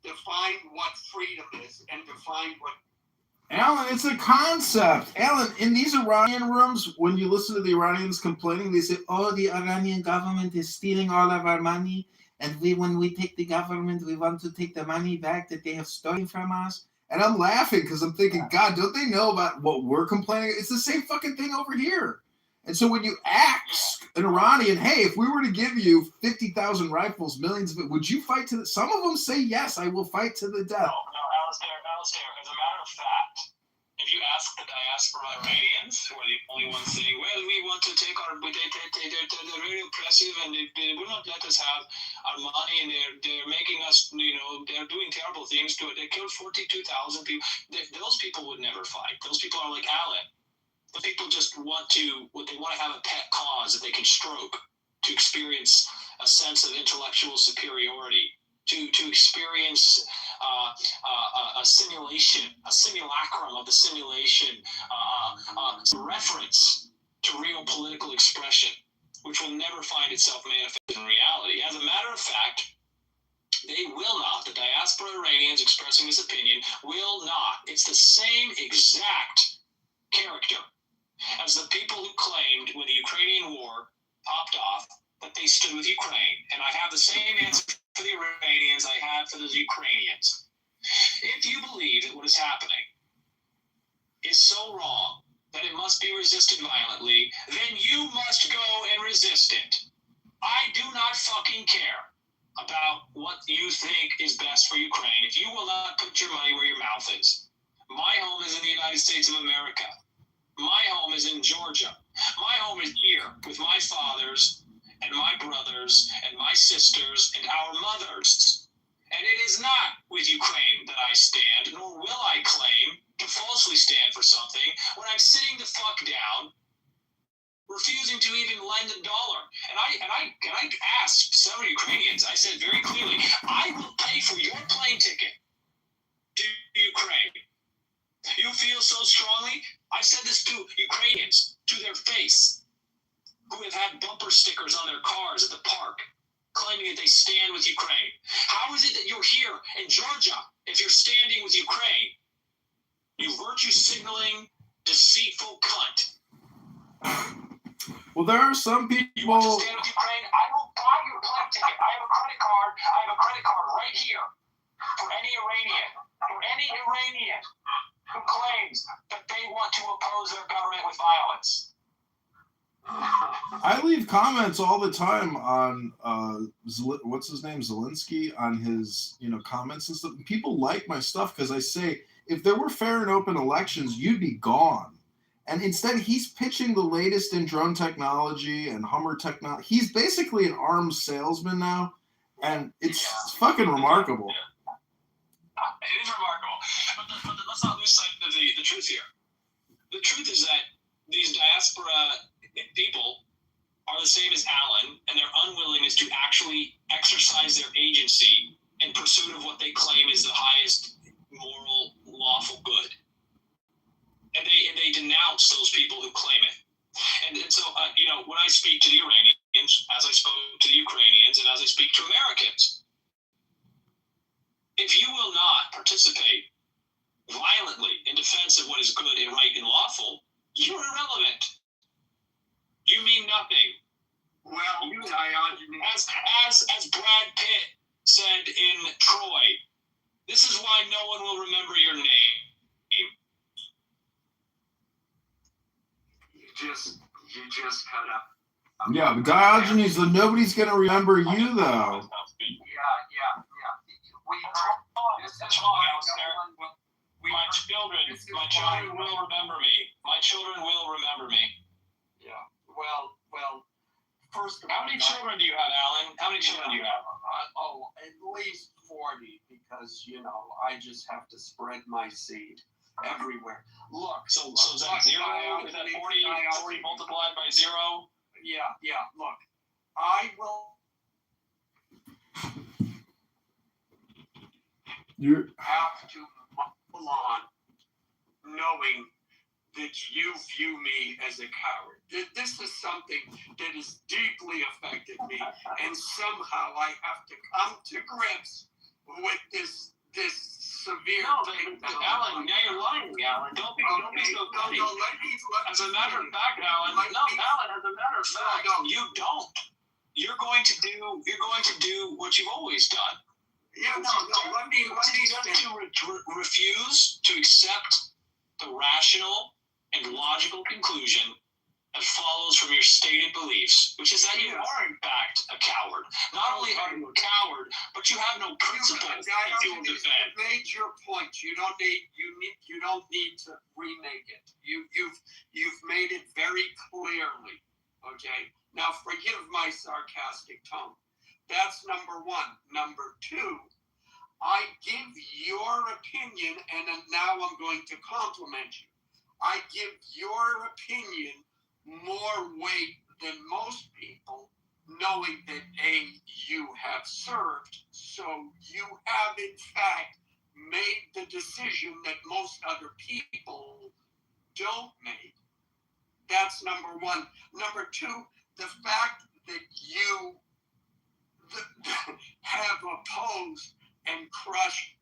Define what freedom is and define what. Alan, it's a concept. Alan, in these Iranian rooms, when you listen to the Iranians complaining, they say, oh, the Iranian government is stealing all of our money. And when we take the government, we want to take the money back that they have stolen from us. And I'm laughing because I'm thinking, God, don't they know about what we're complaining? It's the same fucking thing over here. And so when you ask an Iranian, hey, if we were to give you 50,000 rifles, millions of it, would you fight to the... Some of them say, yes, I will fight to the death. No, Alistair, as a matter of fact, if you ask the diaspora Iranians, who are the only ones saying, well, we want to take our... They're very oppressive and they will not let us have our money and they're making us, they're doing terrible things to it. They killed 42,000 people. Those people would never fight. Those people are like Alan. The people just want to have a pet cause that they can stroke, to experience a sense of intellectual superiority, to experience a simulacrum of the simulation, reference to real political expression, which will never find itself manifested in reality. As a matter of fact, they will not. The diaspora Iranians expressing this opinion will not. It's the same exact character as the people who claimed when the Ukrainian war popped off that they stood with Ukraine. And I have the same answer for the Iranians I had for the Ukrainians. If you believe that what is happening is so wrong that it must be resisted violently, then you must go and resist it. I do not fucking care about what you think is best for Ukraine if you will not put your money where your mouth is. My home is in the United States of America. My home is in Georgia. My home is here with my fathers and my brothers and my sisters and our mothers. And it is not with Ukraine that I stand, nor will I claim to falsely stand for something when I'm sitting the fuck down, refusing to even lend $1. And I asked several Ukrainians, I said very clearly, I will pay for your plane ticket to Ukraine. You feel so strongly? I said this to Ukrainians, to their face, who have had bumper stickers on their cars at the park, claiming that they stand with Ukraine. How is it that you're here in Georgia if you're standing with Ukraine? You virtue signaling, deceitful cunt. Well, there are some people... You want to stand with Ukraine? I will buy your plane ticket. I have a credit card right here for any Iranian who claims that they want to oppose their government with violence. I leave comments all the time on what's his name, Zelensky, on his comments and stuff. People like my stuff because I say, if there were fair and open elections, you'd be gone. And instead, he's pitching the latest in drone technology and Hummer technology. He's basically an arms salesman now, and it's fucking remarkable. It is remarkable. But let's not lose sight of the truth here. The truth is that these diaspora people are the same as Alan, and their unwillingness to actually exercise their agency in pursuit of what they claim is the highest moral, lawful good. And they denounce those people who claim it. And so, when I speak to the Iranians, as I spoke to the Ukrainians, and as I speak to Americans, If you will not participate violently in defense of what is good and right and lawful, you're irrelevant. You mean nothing. Well, Diogenes, as Brad Pitt said in Troy, this is why no one will remember your name. you just cut up. Yeah, but Diogenes, nobody's gonna remember you though. Yeah. That's wrong, Alistair. My children will remember me. My children will remember me. Yeah. Well. First of all, how many children do you have, Alan? How many children do you have? At least 40, because I just have to spread my seed everywhere. Look. So is that zero? Is that 40 multiplied by zero? Yeah. Look, I will. You have to muddle on knowing that you view me as a coward. This is something that has deeply affected me, and somehow I have to come to grips with this severe thing. Alan, now you're lying, Alan. Don't be so funny. As a matter of fact, Alan, you don't. You're going to do what you've always done. Yeah, let me refuse to accept the rational and logical conclusion that follows from your stated beliefs, which is that you are in fact a coward. Not only are you a coward, but you have no principles that you will defend. You made your point. You don't need to remake it. You've made it very clearly. Okay. Now forgive my sarcastic tone. That's number one. Number two, I give your opinion, and now I'm going to compliment you. I give your opinion more weight than most people, knowing that you have served, so you have in fact made the decision that most other people don't make. That's number one. Number two, the fact that you have opposed and crushed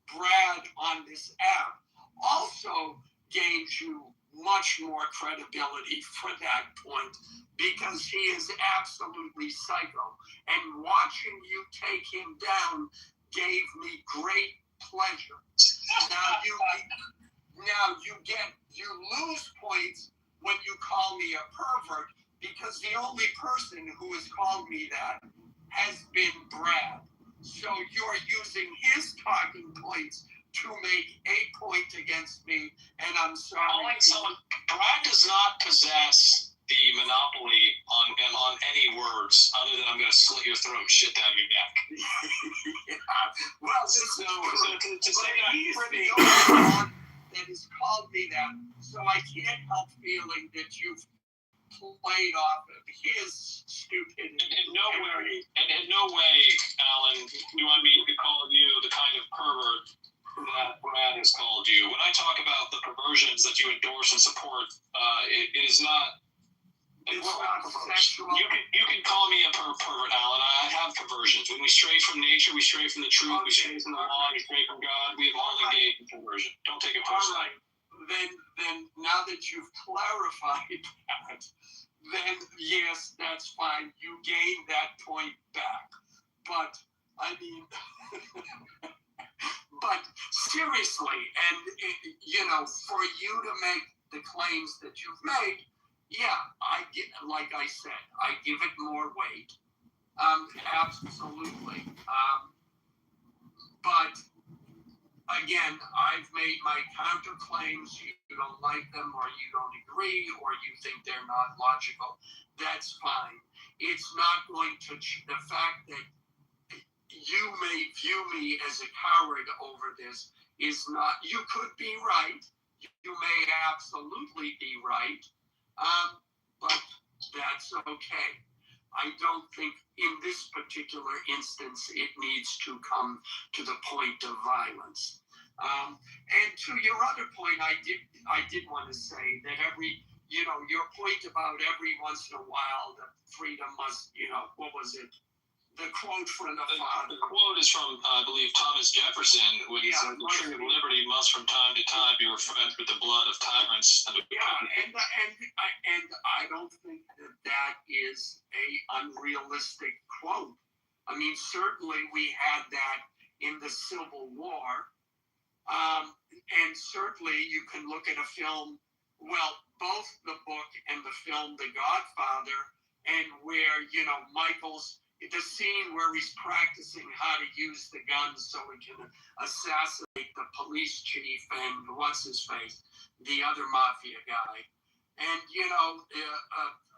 Brad on this app also gains you much more credibility for that point, because he is absolutely psycho. And watching you take him down gave me great pleasure. Now you lose points when you call me a pervert, because the only person who has called me that has been Brad. So you're using his talking points to make a point against me, and I'm sorry. Brad does not possess the monopoly on any words other than I'm going to slit your throat, shit down your neck. Well, this is true. To say that he's the only one that has called me that, so I can't help feeling that you've played off of his stupidity. In no way, Alan, do I mean to call you the kind of pervert that Brad has called you. When I talk about the perversions that you endorse and support, it is not. It's not sexual. You can call me a pervert, Alan. I have perversions. When we stray from nature, we stray from the truth, we stray from the law, we stray from God. We have all engaged in perversion. Don't take it personally. All right. Then now that you've clarified that, then yes, that's fine. You gain that point back. But I mean, but seriously, and for you to make the claims that you've made, yeah, like I said, I give it more weight. Absolutely. But again, I've made my counterclaims. You don't like them, or you don't agree, or you think they're not logical. That's fine. It's not going to the fact that you may view me as a coward over this is not. You could be right. You may absolutely be right. But that's okay. I don't think in this particular instance it needs to come to the point of violence. And to your other point, I did want to say that your point about every once in a while the freedom must, what was it? the quote from the The father. quote is from, I believe, Thomas Jefferson, when he said, "The tree of liberty must from time to time be refreshed with the blood of tyrants." And I don't think that is a unrealistic quote. I mean, certainly we had that in the Civil War, and certainly you can look at a film, well, both the book and the film The Godfather, and where, you know, the scene where he's practicing how to use the gun so he can assassinate the police chief and what's his face, the other mafia guy. And, you know,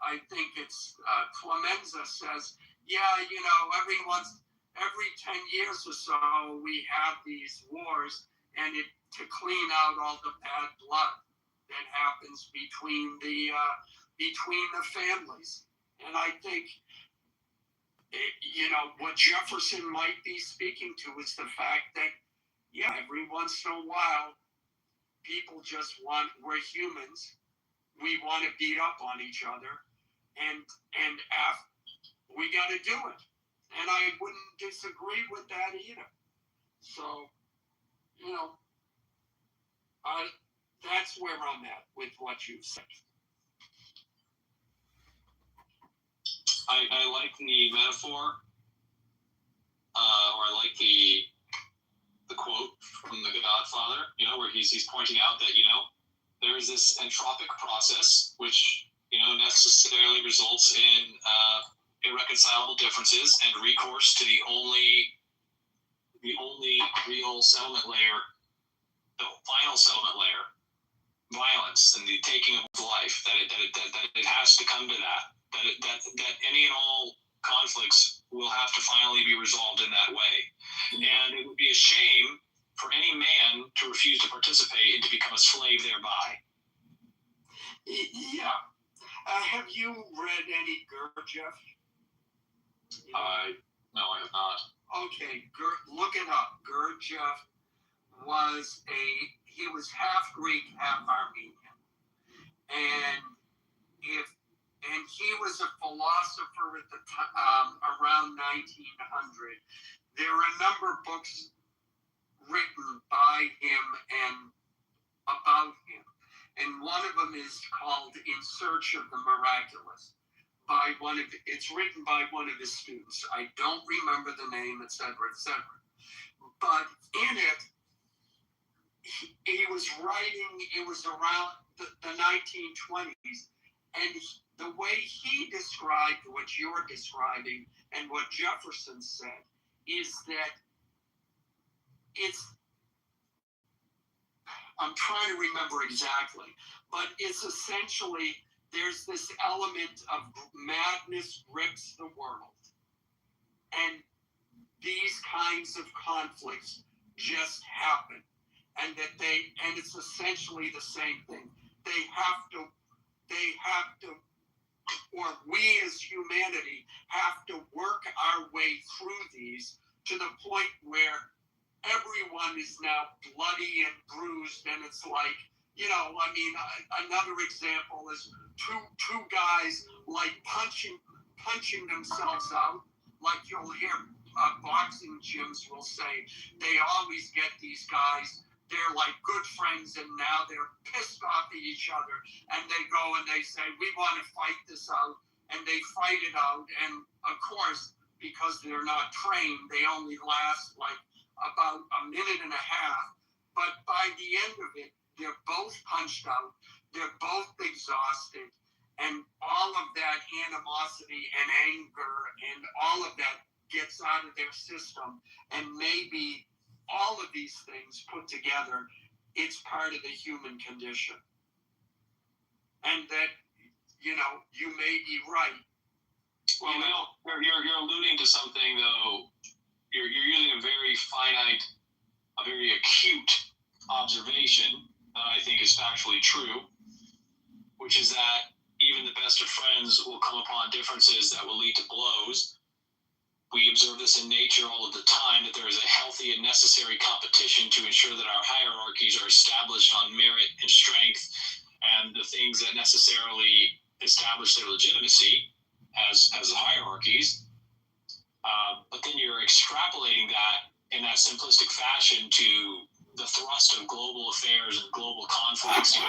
I think it's Clemenza says, yeah, you know, every 10 years or so we have these wars, and to clean out all the bad blood that happens between the families. And I think, you know, what Jefferson might be speaking to is the fact that, yeah, every once in a while, people just we're humans. We want to beat up on each other, and we got to do it. And I wouldn't disagree with that either. So, you know, that's where I'm at with what you've said. I like the metaphor, or I like the quote from The Godfather, you know, where he's pointing out that, you know, there is this entropic process which, you know, necessarily results in irreconcilable differences and recourse to the only real settlement layer, the final settlement layer, violence and the taking of life. That it has to come to that. That any and all conflicts will have to finally be resolved in that way. And it would be a shame for any man to refuse to participate and to become a slave thereby. Yeah. Have you read any Gurdjieff? No, I have not. Okay, look it up. Gurdjieff he was half Greek, half Armenian. And he was a philosopher at the time, around 1900. There are a number of books written by him and about him. And one of them is called In Search of the Miraculous. It's written by one of his students. I don't remember the name, etc., etc. But in it, he was writing, it was around the 1920s, and the way he described what you're describing and what Jefferson said is that I'm trying to remember exactly, but it's essentially, there's this element of madness grips the world. And these kinds of conflicts just happen. And it's essentially the same thing. They have to, or we as humanity have to work our way through these to the point where everyone is now bloody and bruised, and it's like, you know, I mean, another example is two guys like punching themselves out, like you'll hear boxing gyms will say, they always get these guys, they're like good friends, and now they're pissed off at each other, and they go and they say, we want to fight this out, and they fight it out, and of course, because they're not trained, they only last like about a minute and a half, but by the end of it, they're both punched out, they're both exhausted, and all of that animosity and anger and all of that gets out of their system, and maybe all of these things put together, it's part of the human condition. And that, you know, you may be right. Well, you're alluding to something, though. You're using a very finite, a very acute observation that I think is factually true, which is that even the best of friends will come upon differences that will lead to blows. We observe this in nature all of the time, that there is a healthy and necessary competition to ensure that our hierarchies are established on merit and strength, and the things that necessarily establish their legitimacy as hierarchies but then you're extrapolating that in that simplistic fashion to the thrust of global affairs and global conflicts, to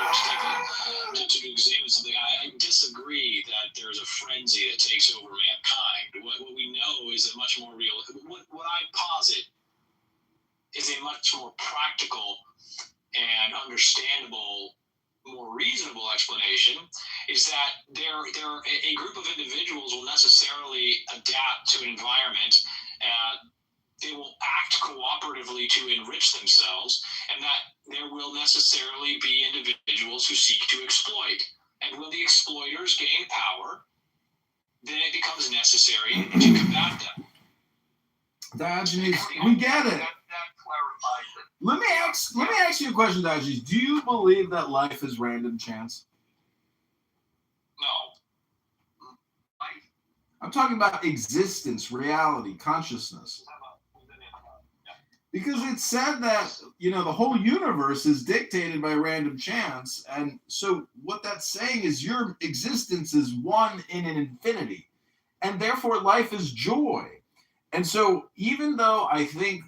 examine something. I disagree that there's a frenzy that takes over mankind. What we know is a much more real, what I posit is a much more practical and understandable, more reasonable explanation is that a group of individuals will necessarily adapt to an environment. They will act cooperatively to enrich themselves, and that there will necessarily be individuals who seek to exploit. And when the exploiters gain power, then it becomes necessary to combat them. Diogenes, we get it. Let me ask you a question, Diogenes. Do you believe that life is random chance? No. I'm talking about existence, reality, consciousness. Because it's said that, the whole universe is dictated by random chance. And so what that's saying is your existence is one in an infinity. And therefore life is joy. And so even though I think,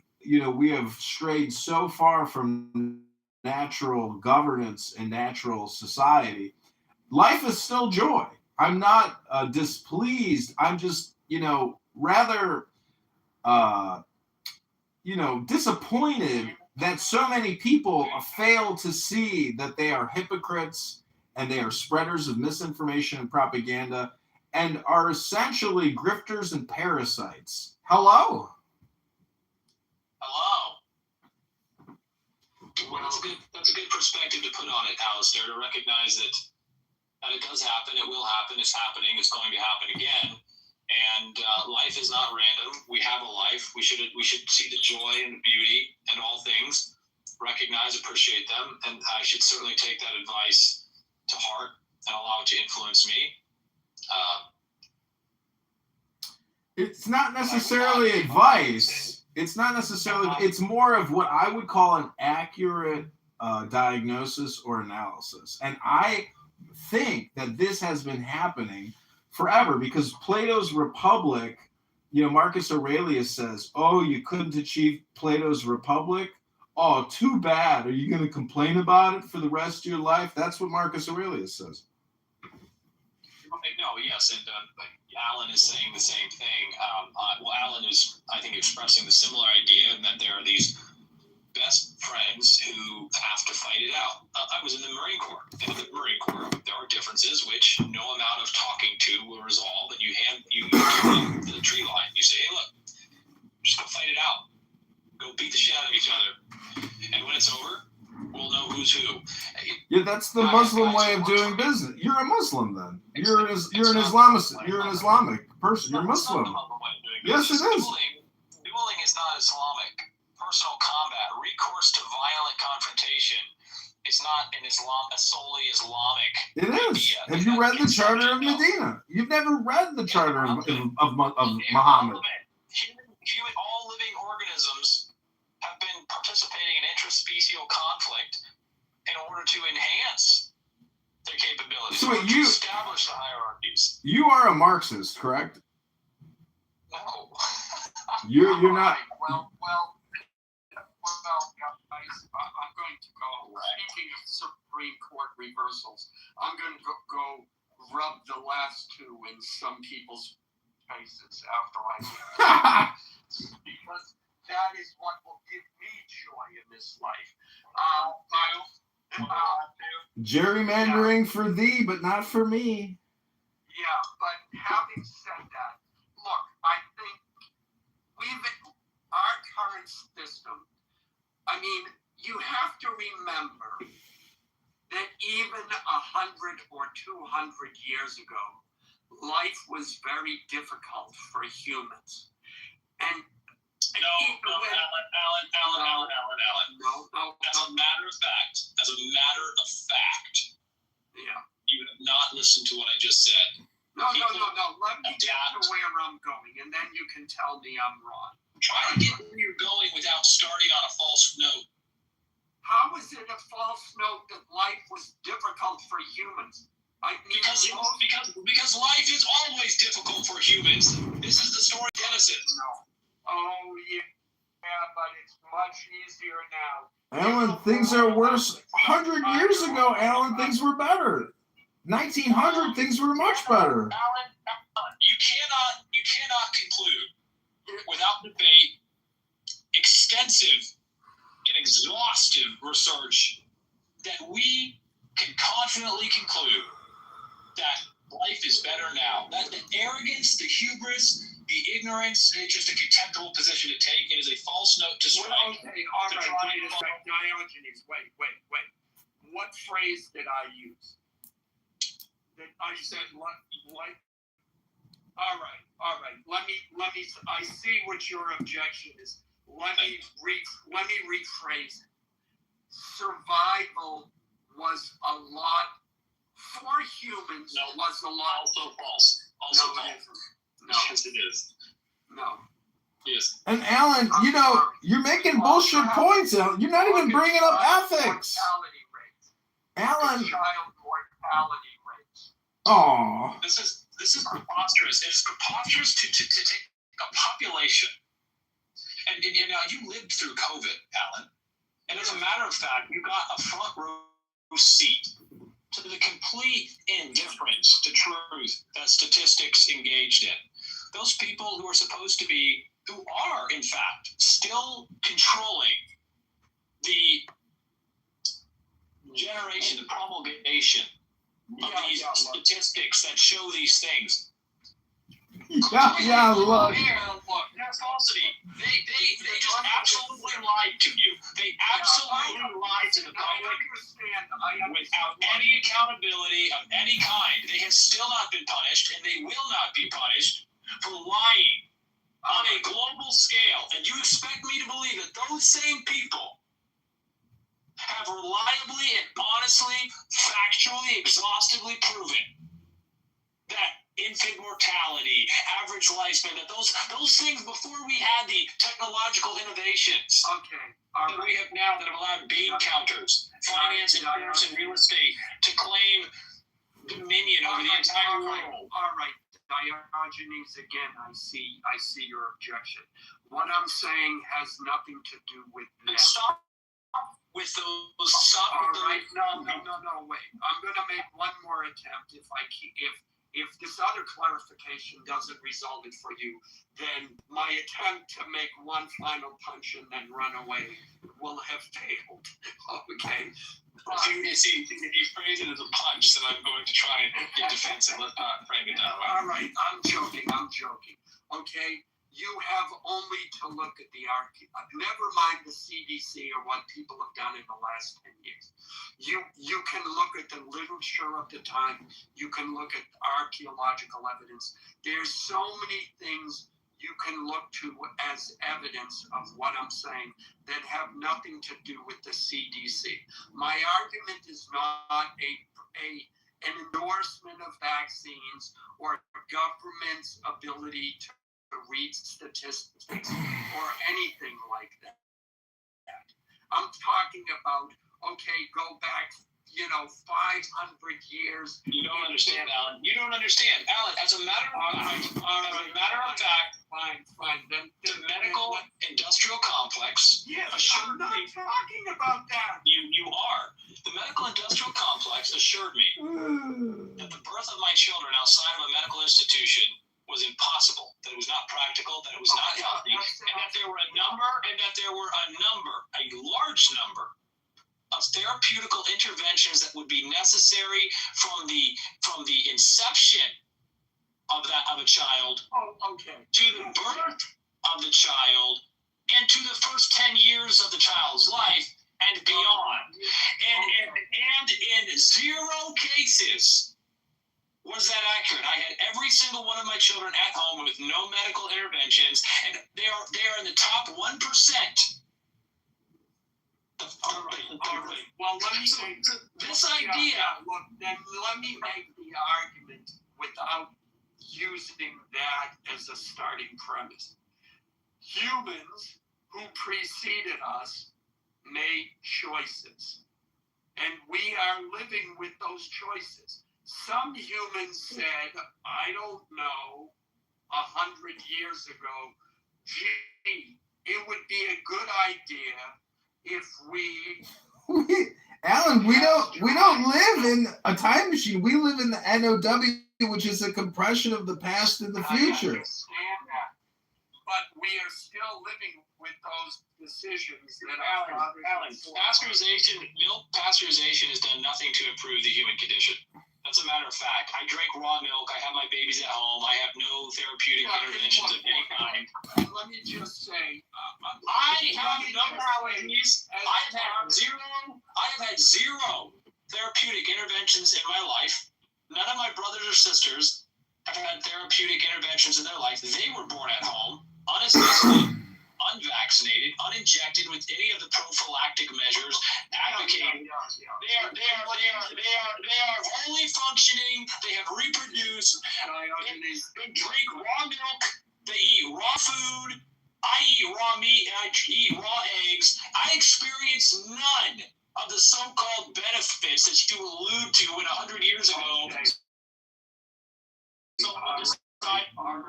we have strayed so far from natural governance and natural society, life is still joy. I'm not displeased. I'm just, rather, disappointed that so many people fail to see that they are hypocrites and they are spreaders of misinformation and propaganda and are essentially grifters and parasites. Hello? Well, that's a good perspective to put on it, Alistair, to recognize that it does happen, it will happen, it's happening, it's going to happen again. And life is not random. We have a life. We should see the joy and the beauty in all things, recognize, appreciate them, and I should certainly take that advice to heart and allow it to influence me. It's not necessarily advice. It's more of what I would call an accurate diagnosis or analysis. And I think that this has been happening forever, because Plato's Republic, Marcus Aurelius says, oh, you couldn't achieve Plato's Republic? Oh, too bad. Are you going to complain about it for the rest of your life? That's what Marcus Aurelius says. No, yes, and Alan is saying the same thing. Alan is, I think, expressing the similar idea, and that there are these best friends who have to fight it out. I was in the Marine Corps. In the Marine Corps, there are differences which no amount of talking to will resolve, and you go to the tree line. You say, hey, look, just go fight it out. Go beat the shit out of each other. And when it's over, we'll know who's who. Yeah, that's the Muslim way of doing business. You're a Muslim then. You're an Islamist. You're an Islamic person. You're Muslim. Yes, it is. Dueling is not Islamic. Personal combat, recourse to violent confrontation, is not an solely Islamic It is. idea. Have you read the Charter of Medina? You've never read the Charter of Muhammad. All living organisms have been participating in interspecial conflict in order to enhance their capabilities, So to establish the hierarchies. You are a Marxist, correct? No. You're not. Well, guys, I'm going to go. Speaking of Supreme Court reversals, I'm going to go rub the last two in some people's faces after I leave. Because that is what will give me joy in this life. Gerrymandering for thee, but not for me. Yeah, but having said that, look, I think our current system, I mean, you have to remember that even 100 or 200 years ago, life was very difficult for humans. And Alan. No. As a matter of fact, yeah, you have not listened to what I just said. No. Let me get to where I'm going, and then you can tell me I'm wrong. Try to get where you're going without starting on a false note. How is it a false note that life was difficult for humans? Because life is always difficult for humans. This is the story of Genesis. No. Oh, yeah, but it's much easier now. Alan, things are worse. 100 years ago, Alan, things were better. 1900, things were much better. Alan, you cannot conclude without debate, extensive and exhaustive research that we can confidently conclude that life is better now. That the arrogance, the hubris, the ignorance is just a contemptible position to take. It is a false note to strike. Okay, all right, wait a second. Diogenes, wait. What phrase did I use? That I said what? All right. Let me. I see what your objection is. Let me rephrase it. Survival was a lot for humans. No, was a lot. Also false. Also no, false. It isn't. No. Yes, it is. No. Yes. And Alan, you know, you're making bullshit points, Alan. You're not even bringing up ethics. Mortality rates. Alan. Child mortality rates. Aw. This is preposterous. It is preposterous to take a population. And you know, you lived through COVID, Alan. And as a matter of fact, you got a front row seat to the complete indifference to truth that statistics engaged in. Those people who are supposed to be, who are, in fact, still controlling the generation, the promulgation of these statistics that show these things. Yeah, look. Falsity. They just absolutely lied to you. They absolutely lied to the public without any accountability of any kind. They have still not been punished, and they will not be punished for lying on a global scale. And you expect me to believe that those same people have reliably and honestly, factually, exhaustively proven that infant mortality, average lifespan, that those things before we had the technological innovations that we have now that have allowed bean counters, finance, insurance, and real estate to claim dominion over the entire world. All right, Diogenes, again, I see your objection. What I'm saying has nothing to do with them. Stop with those. All right, no, wait. I'm going to make one more attempt if this other clarification doesn't resolve it for you, then my attempt to make one final punch and then run away will have failed. Okay? If you phrase it as a punch, then I'm going to try and get defensive. Let's not frame it that way. All right, I'm joking. Okay? You have only to look at never mind the CDC or what people have done in the last 10 years. You can look at the literature of the time. You can look at archaeological evidence. There's so many things you can look to as evidence of what I'm saying that have nothing to do with the CDC. My argument is not an endorsement of vaccines or government's ability to read statistics or anything like that. I'm talking about, go back, 500 years. You don't understand, Alan. You don't understand, Alan. As a matter of fact, fine. Then the medical industrial complex. Yes, I'm not talking about that. You are. The medical industrial complex assured me that the birth of my children outside of a medical institution was impossible, that it was not practical, that it was not healthy, and that there were a large number of therapeutical interventions that would be necessary from the inception of a child to the birth of the child and to the first 10 years of the child's life and beyond. And in 0 cases was that accurate. I had every single one of my children at home with no medical interventions, and they are in the top 1%. All right. Well, let me make this idea. Look, then let me make the argument without using that as a starting premise. Humans who preceded us made choices, and we are living with those choices. some humans said, I don't know, 100 years ago, gee, it would be a good idea if we Alan, we don't live in a time machine. We live in the NOW, which is a compression of the past and the future. I understand that. But we are still living with those decisions that Alan, milk pasteurization has done nothing to improve the human condition. That's a matter of fact. I drink raw milk. I have my babies at home. I have no therapeutic interventions of any kind. Let me just say, I have no allergies. I have had zero therapeutic interventions in my life. None of my brothers or sisters have had therapeutic interventions in their life. They were born at home, unassisted, unvaccinated, uninjected with any of the prophylactic measures advocated. They are fully functioning. They have reproduced. They drink raw milk. They eat raw food. I eat raw meat and I eat raw eggs. I experience none of the so-called benefits that you allude to when 100 years ago. Someone decided, more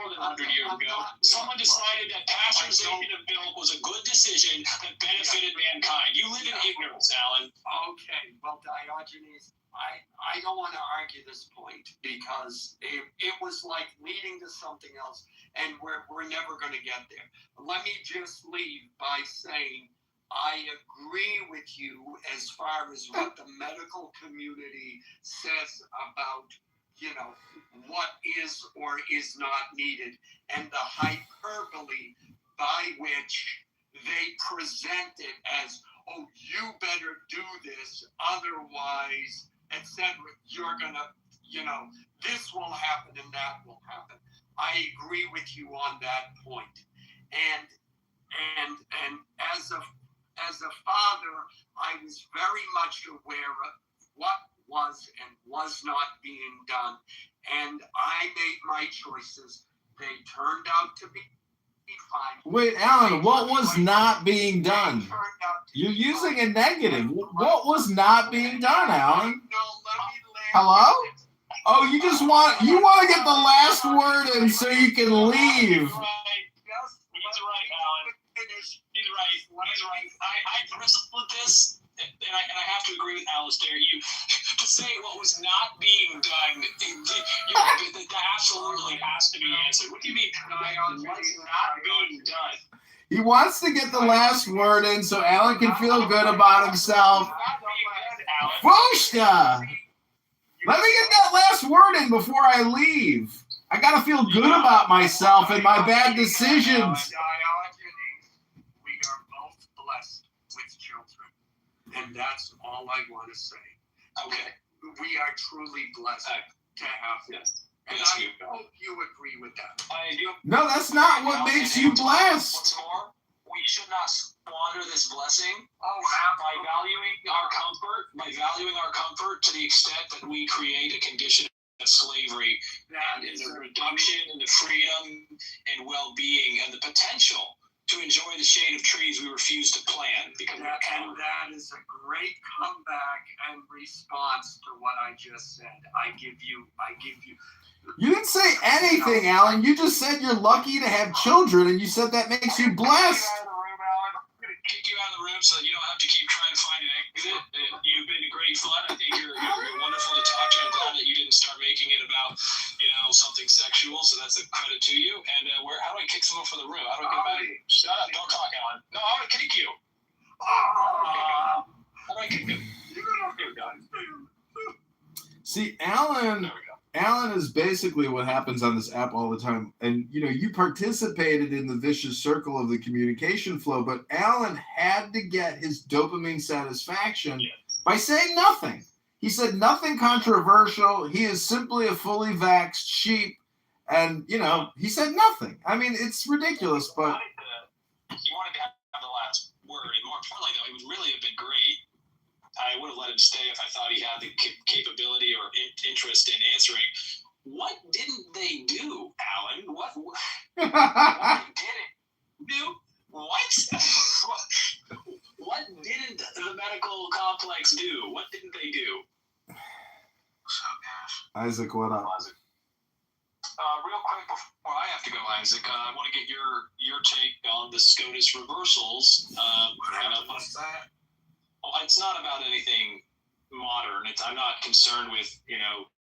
than 100 years ago, someone decided that pasteurization of milk was a good decision that benefited mankind. You live in ignorance, Alan. Okay, well, Diogenes, I don't want to argue this point because it was like leading to something else, and we're never going to get there. Let me just leave by saying I agree with you as far as what the medical community says about, what is or is not needed, and the hyperbole by which they present it as, oh, you better do this, otherwise, etc. You're gonna, this will happen and that will happen. I agree with you on that point. And as a father, I was very much aware of what was and was not being done, and I made my choices. They turned out to be fine. Wait, Alan, what was not being done? You're using a negative. What was not being done, Alan? Hello? Oh, you want to get the last word in so you can leave. He's right, Alan. He's right. I bristled with this, and I have to agree with Alistair. You to say what was not being done, that absolutely has to be answered. What do you mean? What's not being done? He wants to get the last word in so Alan can feel good about himself. Foshta! Let me get that last word in before I leave. I gotta feel good about myself and my bad decisions. We are both blessed with children, and that's all I want to say. Okay. We are truly blessed to have them. And I hope you agree with that. I do. No, that's not what makes you blessed. What's more, we should not squander this blessing by valuing our comfort to the extent that we create a condition of slavery and in the reduction and the freedom and well-being and the potential to enjoy the shade of trees we refuse to plant. And that is a great comeback and response to what I just said. I give you. You didn't say anything, Alan. You just said you're lucky to have children, and you said that makes you blessed. I'm going to kick you out of the room so that you don't have to keep trying to find an exit. You've been great fun. I think you're wonderful to talk to. I'm glad that you didn't start making it about, something sexual. So that's a credit to you. And how do I kick someone from the room? How do I get back? Shut up. Don't talk, Alan. No, I'm going to kick you. How do I kick him? See, Alan is basically what happens on this app all the time. And, you participated in the vicious circle of the communication flow, but Alan had to get his dopamine satisfaction by saying nothing. He said nothing controversial. He is simply a fully vaxxed sheep. And, he said nothing. I mean, it's ridiculous, but... He wanted to have the last word. And more importantly, though, he would really have been great. I would have let him stay if I thought he had the capability or interest in answering. What didn't they do, Alan? What didn't do? What didn't the medical complex do? What didn't they do? Isaac, what up? Real quick before I have to go, Isaac, I want to get your take on the SCOTUS reversals. What's that? Well, it's not about anything modern. I'm not concerned with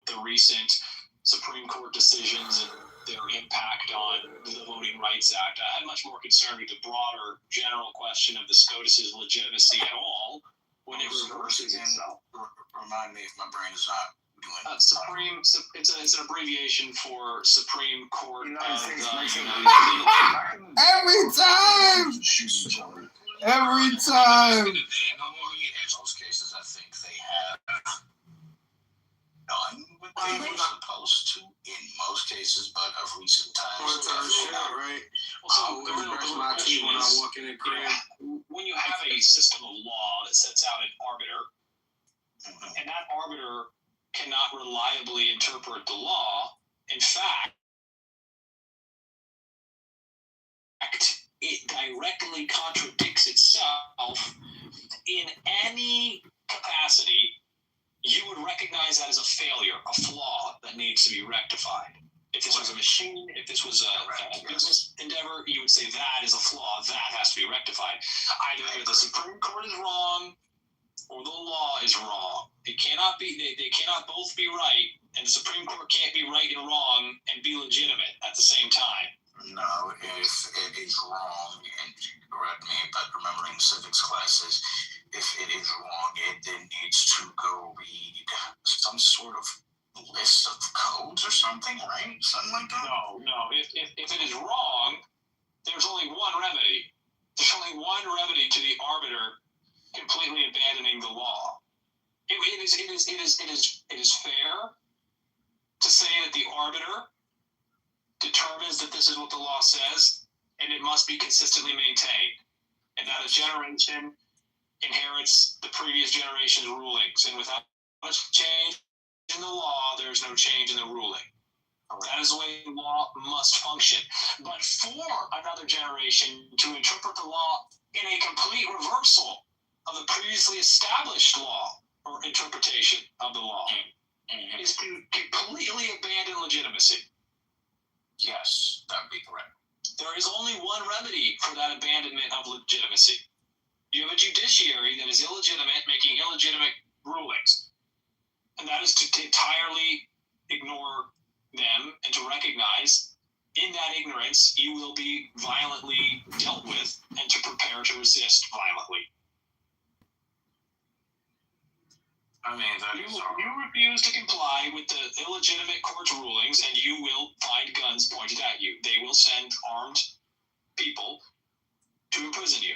the recent Supreme Court decisions and their impact on the Voting Rights Act. I'm much more concerned with the broader general question of the SCOTUS's legitimacy at all when it reverses itself. Remind me if my brain is not doing Supreme. It's an abbreviation for Supreme Court of Every time. Every time. In most cases, I think they have done what they were supposed to. In most cases, but of recent times, right? Also, the real question is, when you have a system of law that sets out an arbiter, and that arbiter cannot reliably interpret the law, in fact, it directly contradicts itself in any capacity, you would recognize that as a failure, a flaw that needs to be rectified. If this was a machine, if this was a business endeavor, you would say that is a flaw, that has to be rectified. Either the Supreme Court is wrong or the law is wrong. It cannot be, they cannot both be right, and the Supreme Court can't be right and wrong and be legitimate at the same time. No, if it is wrong, and correct me, but remembering civics classes, if it is wrong, it then needs to go read some sort of list of codes or something, right? Something like that? No. If it is wrong, there's only one remedy. There's only one remedy to the arbiter completely abandoning the law. It is fair to say that the arbiter determines that this is what the law says, and it must be consistently maintained, and that a generation inherits the previous generation's rulings, and without much change in the law, there's no change in the ruling. That is the way the law must function. But for another generation to interpret the law in a complete reversal of the previously established law or interpretation of the law is to completely abandon legitimacy. Yes, that would be correct. There is only one remedy for that abandonment of legitimacy. You have a judiciary that is illegitimate, making illegitimate rulings. And that is to entirely ignore them and to recognize in that ignorance you will be violently dealt with and to prepare to resist violently. I mean, you refuse to comply with the illegitimate court's rulings, and you will find guns pointed at you. They will send armed people to imprison you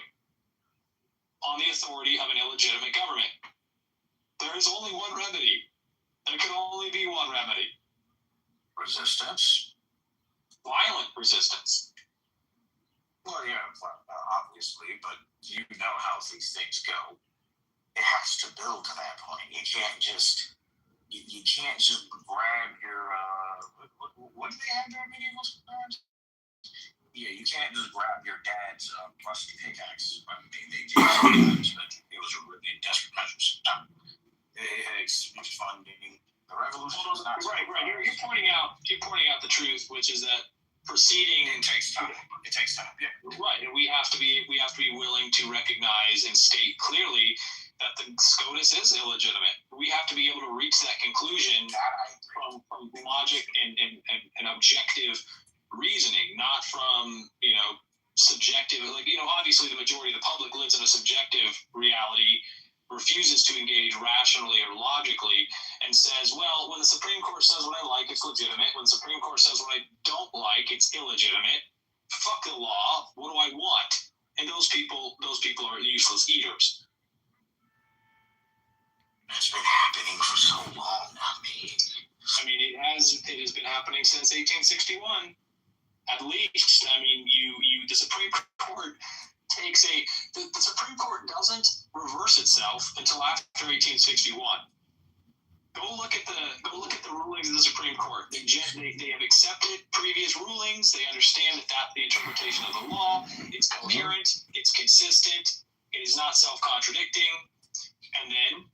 on the authority of an illegitimate government. There is only one remedy. There can only be one remedy. Resistance? Violent resistance. Well, yeah, obviously, but you know how these things go. It has to build to that point. You can't just grab your what do they have there medieval times? Yeah, you can't just grab your dad's rusty pickaxe. I mean, they did sometimes, but it was in desperate measures. It takes much funding. The revolution was not right. You're pointing out the truth, which is that proceeding takes time. It takes time. Yeah. Right, and we have to be willing to recognize and state clearly that the SCOTUS is illegitimate. We have to be able to reach that conclusion from logic and objective reasoning, not from subjective. Obviously the majority of the public lives in a subjective reality, refuses to engage rationally or logically, and says, well, when the Supreme Court says what I like, it's legitimate. When the Supreme Court says what I don't like, it's illegitimate. Fuck the law. What do I want? And those people are useless eaters. It's been happening for so long. It has been happening since 1861, at least. The Supreme Court the Supreme Court doesn't reverse itself until after 1861. Go look at the rulings of the Supreme Court. They have accepted previous rulings. They understand that the interpretation of the law, it's coherent, it's consistent, it is not self-contradicting, and then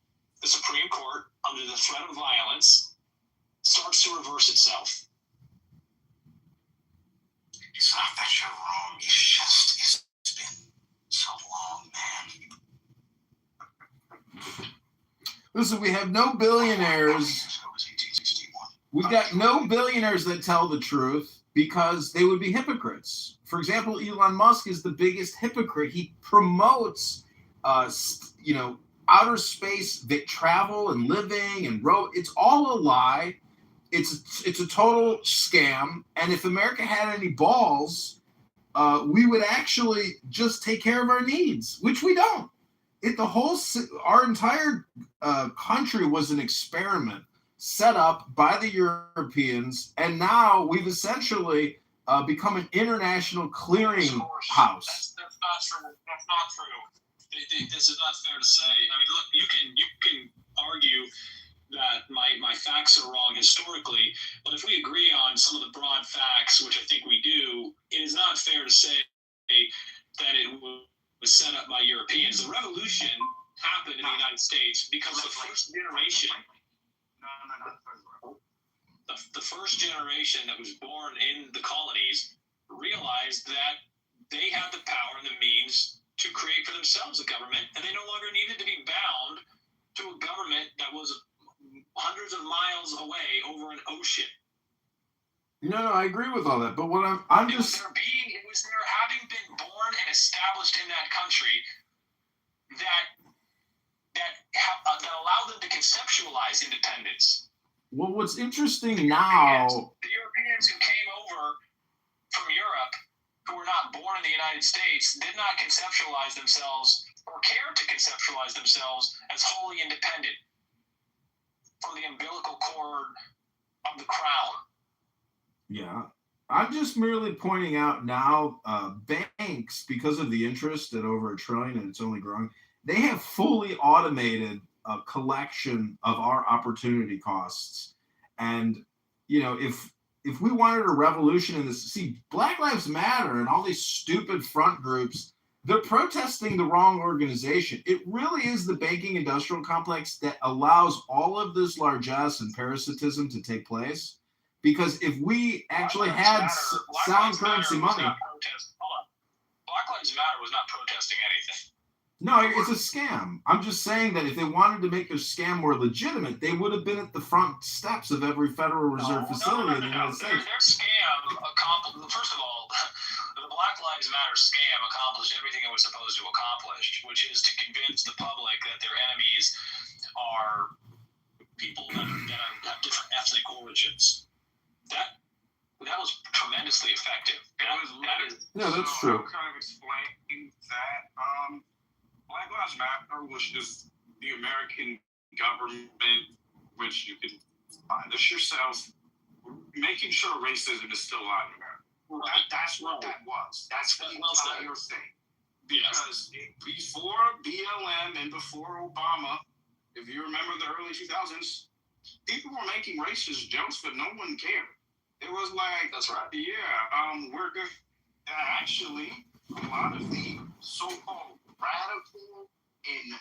the Supreme Court, under the threat of violence, reinforce itself. It's not that you're wrong. It's been so long, man. Listen, we have no billionaires. We've got no billionaires that tell the truth because they would be hypocrites. For example, Elon Musk is the biggest hypocrite. He promotes, outer space travel and living and road. It's all a lie. It's a total scam. And if America had any balls, we would actually just take care of our needs, which we don't. Our entire country was an experiment set up by the Europeans, and now we've essentially become an international clearing house. That's not true. That's not true. This is not fair to say. I mean, look, you can argue that my facts are wrong historically, but if we agree on some of the broad facts, which I think we do, it is not fair to say that it was set up by Europeans. The revolution happened in the United States because the first generation, the first generation that was born in the colonies realized that they had the power and the means to create for themselves a government, and they no longer needed to be bound to a government that was hundreds of miles away over an ocean. No, I agree with all that, but what I'm just... It was their having been born and established in that country that allowed them to conceptualize independence. Well, what's interesting now... The Europeans who came over from Europe, who were not born in the United States, did not conceptualize themselves or care to conceptualize themselves as wholly independent from the umbilical cord of the crown. Yeah. I'm just merely pointing out now, banks, because of the interest at over $1 trillion and it's only growing, they have fully automated a collection of our opportunity costs. And, if we wanted a revolution in this, Black Lives Matter and all these stupid front groups, they're protesting the wrong organization. It really is the banking industrial complex that allows all of this largesse and parasitism to take place. Because if we actually had sound currency money... Black Lives Matter was not protesting anything. No, it's a scam. I'm just saying that if they wanted to make their scam more legitimate, they would have been at the front steps of every Federal Reserve facility in the United States. Their scam accomplished, first of all, the Black Lives Matter scam accomplished everything it was supposed to accomplish, which is to convince the public that their enemies are people that have different ethnic origins. That was tremendously effective. That's true. Kind of explain that. Black Lives Matter was just the American government, which you can find this yourself, making sure racism is still alive in America. Right. That's what that was. That's the entire thing. Because before BLM and before Obama, if you remember the early 2000s, people were making racist jokes, but no one cared. It was like, that's right. Yeah, we're good. Actually, a lot of the so-called radical and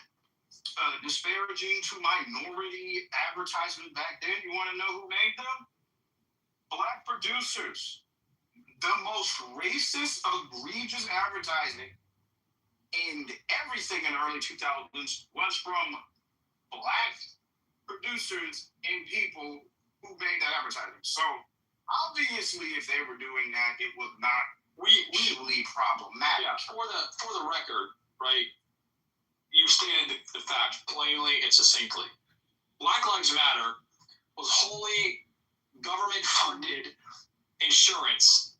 disparaging to minority advertisement back then, you want to know who made them? Black producers. The most racist, egregious advertising and everything in the early 2000s was from Black producers and people who made that advertising. So obviously, if they were doing that, it was not really problematic. Yeah, for the record, right? You stated the fact plainly and succinctly. Black Lives Matter was wholly government-funded insurance,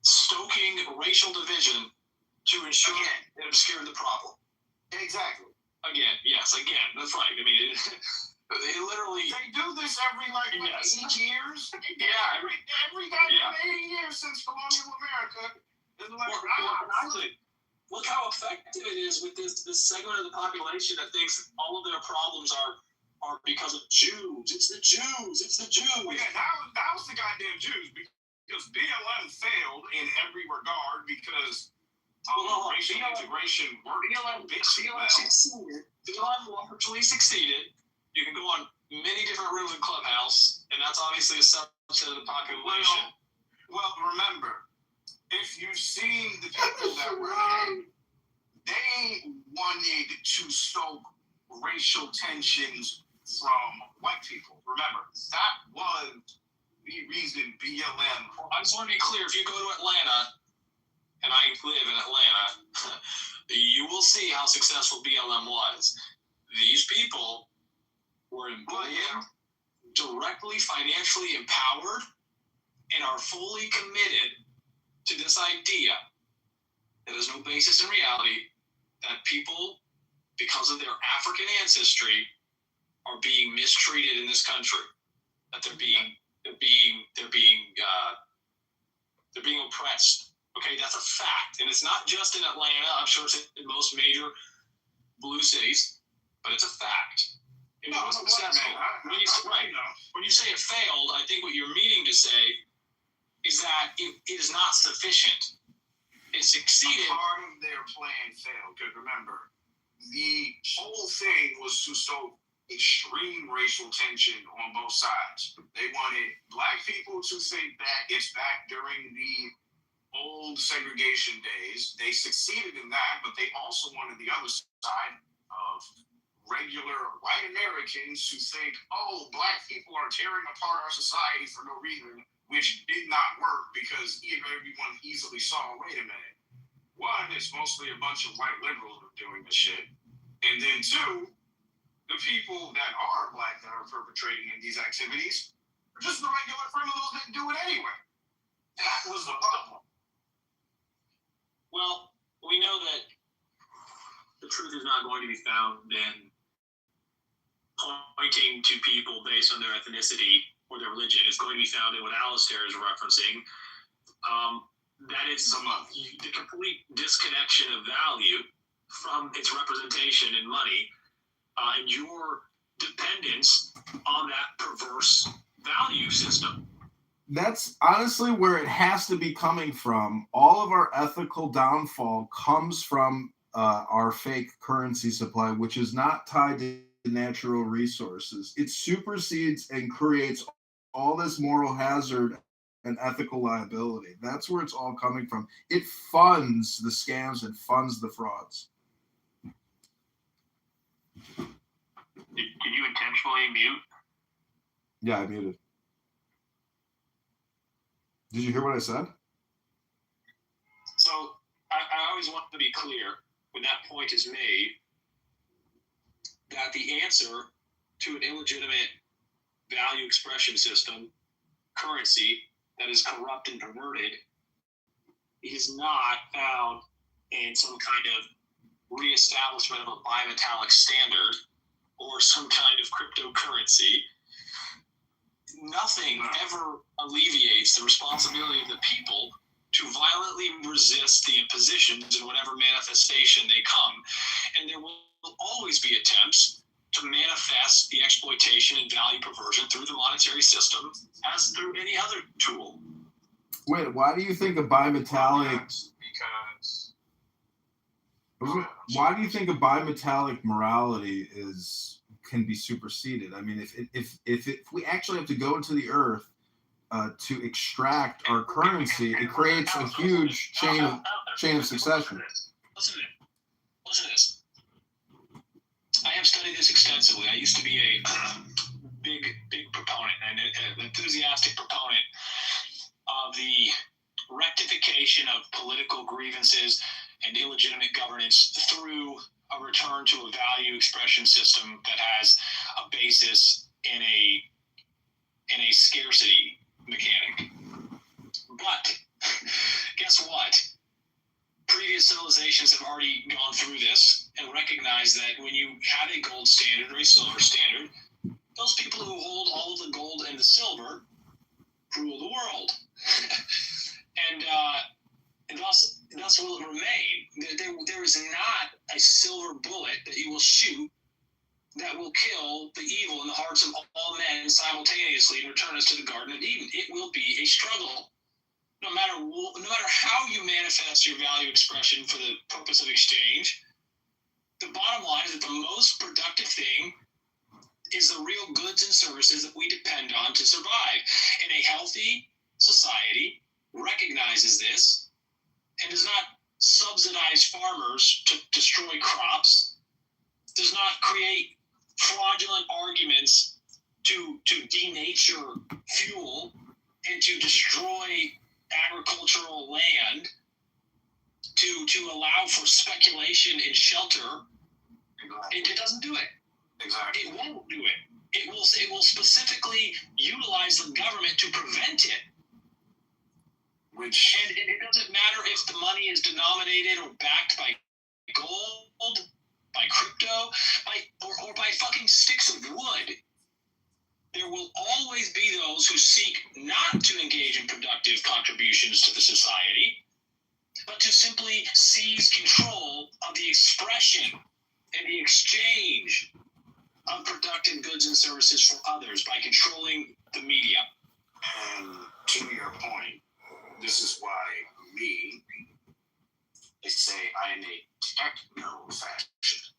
stoking racial division to ensure it obscured the problem. Exactly. Again, that's right. I mean, they literally... They do this every 8 years? Yeah. Every goddamn 80 years since colonial America. It's like, look how effective it is with this segment of the population that thinks all of their problems are because of Jews. It's the Jews. Well, yeah, that was the goddamn Jews, because BLM failed in every regard because racial integration worked. BLM largely succeeded. You can go on many different rooms in Clubhouse and that's obviously a subset of the population. Well, remember, if you've seen the people that were ahead, they wanted to stoke racial tensions from white people. Remember, that was the reason BLM. I just want to be clear, if you go to Atlanta, and I live in Atlanta, you will see how successful BLM was. These people were emboldened, directly financially empowered, and are fully committed to this idea that has no basis in reality, that people, because of their African ancestry, are being mistreated in this country. That they're being oppressed. Okay, that's a fact, and it's not just in Atlanta. I'm sure it's in most major blue cities, but it's a fact. It was successful. When you say it failed, I think what you're meaning to say is that it is not sufficient. It succeeded. Part of their plan failed. Because remember, the whole thing was to sow extreme racial tension on both sides. They wanted black people to think that it's back during the old segregation days. They succeeded in that, but they also wanted the other side of regular white Americans to think, oh, black people are tearing apart our society for no reason, which did not work because everyone easily saw, wait a minute, one, it's mostly a bunch of white liberals who are doing this shit. And then two, the people that are black that are perpetrating in these activities are just the regular criminals that do it anyway. That was the problem. Well, we know that the truth is not going to be found in pointing to people based on their ethnicity or their religion. It's going to be found in what Alistair is referencing. That is the complete disconnection of value from its representation in money, and your dependence on that perverse value system. That's honestly where it has to be coming from. All of our ethical downfall comes from our fake currency supply, which is not tied to natural resources. It supersedes and creates all this moral hazard and ethical liability. That's where it's all coming from. It funds the scams and funds the frauds. Did you intentionally mute? Yeah, I muted. Did you hear what I said? So I always want to be clear when that point is made that the answer to an illegitimate value expression system, currency, that is corrupt and perverted is not found in some kind of reestablishment of a bimetallic standard or some kind of cryptocurrency. Nothing ever alleviates the responsibility of the people to violently resist the impositions in whatever manifestation they come. And there will always be attempts to manifest the exploitation and value perversion through the monetary system as through any other tool. Wait, why do you think a bimetallic... Why do you think a bimetallic morality can be superseded? I mean, if we actually have to go into the earth to extract our currency, it creates a huge chain of succession. Listen to this. I have studied this extensively. I used to be a big proponent and an enthusiastic proponent of the rectification of political grievances and illegitimate governance through a return to a value expression system that has a basis in a scarcity mechanic. But guess what? Previous civilizations have already gone through this and recognized that when you have a gold standard or a silver standard, those people who hold all of the gold and the silver rule the world. and thus will it remain. There is not a silver bullet that you will shoot that will kill the evil in the hearts of all men simultaneously and return us to the Garden of Eden. It will be a struggle. No matter how you manifest your value expression for the purpose of exchange, the bottom line is that the most productive thing is the real goods and services that we depend on to survive. And a healthy society recognizes this and does not subsidize farmers to destroy crops, does not create fraudulent arguments to denature fuel and to destroy agricultural land, to allow for speculation and shelter. It doesn't do it. Exactly. It won't do it. It will specifically utilize the government to prevent it. And it doesn't matter if the money is denominated or backed by gold, by crypto, or by fucking sticks of wood. There will always be those who seek not to engage in productive contributions to the society, but to simply seize control of the expression and the exchange of productive goods and services for others by controlling the media. And to your point, this is why they say I am a techno-fascist.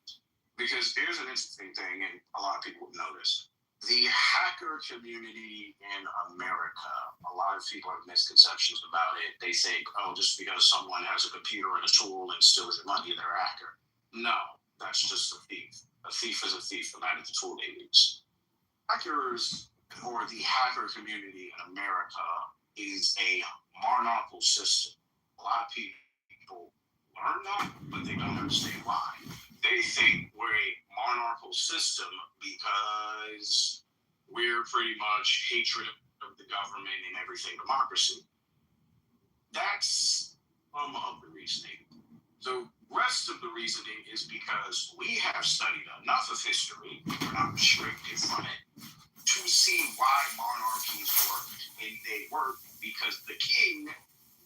Because here's an interesting thing, and a lot of people have noticed. The hacker community in America, a lot of people have misconceptions about it. They think, oh, just because someone has a computer and a tool and steals your money, they're a hacker. No, that's just a thief. A thief is a thief, no matter the tool they use. Hackers, or the hacker community in America, is a monarchical system. A lot of people learn that, but they don't understand why. They think we're a monarchical system because we're pretty much hatred of the government and everything democracy. That's some of the reasoning. The rest of the reasoning is because we have studied enough of history, not restricted from it, to see why monarchies worked. And they worked because the king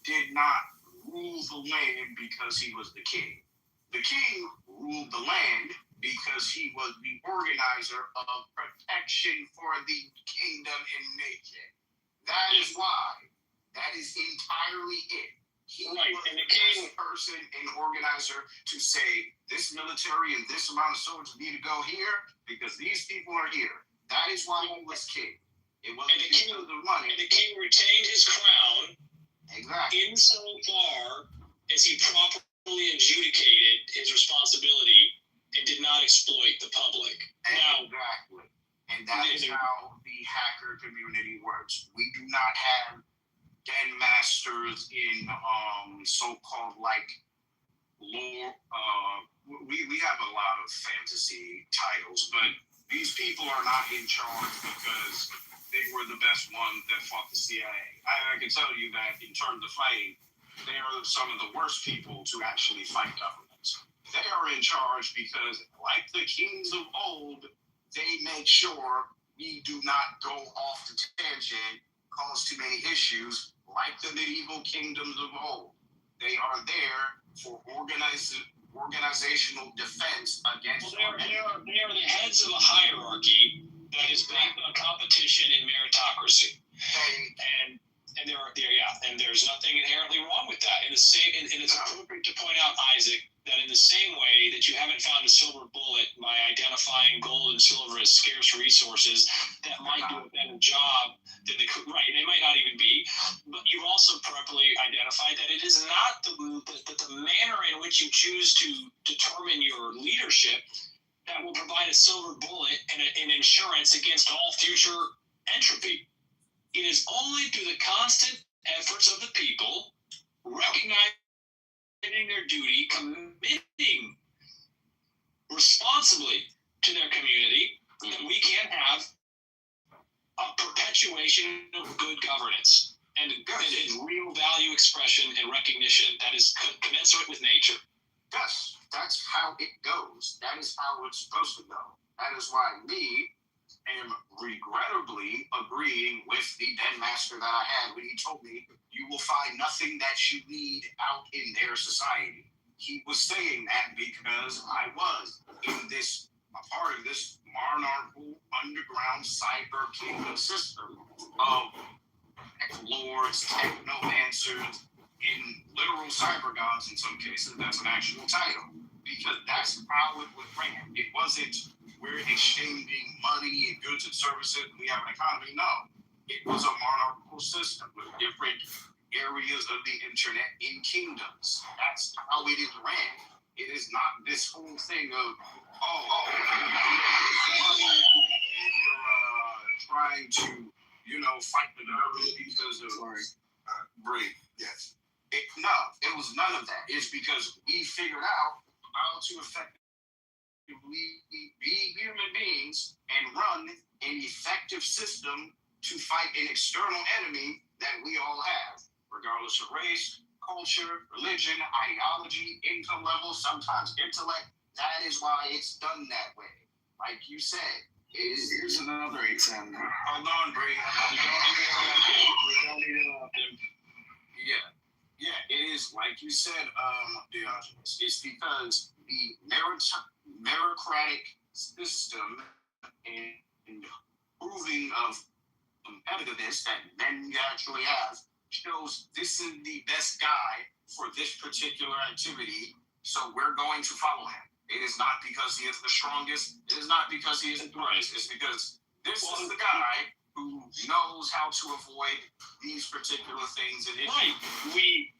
did not rule the land because he was the king. The king ruled the land because he was the organizer of protection for the kingdom and nation. That is why. That is entirely it. He was the best person and organizer to say, this military and this amount of soldiers need to go here because these people are here. That is why he was king. It wasn't because of the money. And the king retained his crown insofar as he properly adjudicated his responsibility and did not exploit the public. Exactly. And that is how the hacker community works. We do not have den masters in so-called like lore. We have a lot of fantasy titles, but these people are not in charge because they were the best ones that fought the CIA. I can tell you that in terms of fighting, they are some of the worst people to actually fight governments. They are in charge because, like the kings of old, they make sure we do not go off the tangent, cause too many issues, like the medieval kingdoms of old. They are there for organizational defense against. Well, they are the heads of a hierarchy that is based on competition and meritocracy. And there's nothing inherently wrong with that. And it's appropriate to point out, Isaac, that in the same way that you haven't found a silver bullet by identifying gold and silver as scarce resources that might do a better job than they could, right? They might not even be, but you've also properly identified that it is not the manner in which you choose to determine your leadership that will provide a silver bullet and an insurance against all future entropy. It is only through the constant efforts of the people, recognizing their duty, committing responsibly to their community, that we can have a perpetuation of good governance and real value expression and recognition that is commensurate with nature. Yes, that's how it goes. That is how it's supposed to go. That is why me am regrettably agreeing with the den master that I had when he told me you will find nothing that you need out in their society. He was saying that because I was in this, a part of this monarchical underground cyber kingdom system of lords, technomancers, in literal cyber gods in some cases. That's an actual title because that's how it was ran. It wasn't we're exchanging money and goods and services, and we have an economy. No, it was a monarchical system with different areas of the internet in kingdoms. That's how it is ran. It is not this whole thing of, you're trying to, fight the government because of breed. Yes. No, it was none of that. It's because we figured out how to effectively be human beings and run an effective system to fight an external enemy that we all have, regardless of race, culture, religion, ideology, income level, sometimes intellect. That is why it's done that way. Like you said, here's another example. Hold on, Bree. We don't need to interrupt him. Yeah, it is like you said, Diogenes. It's because the meritocratic system and proving of competitiveness that men actually have shows this is the best guy for this particular activity, so we're going to follow him. It is not because he is the strongest. It is not because he is the brightest. It's because this is the guy who knows how to avoid these particular things and issues. Right. We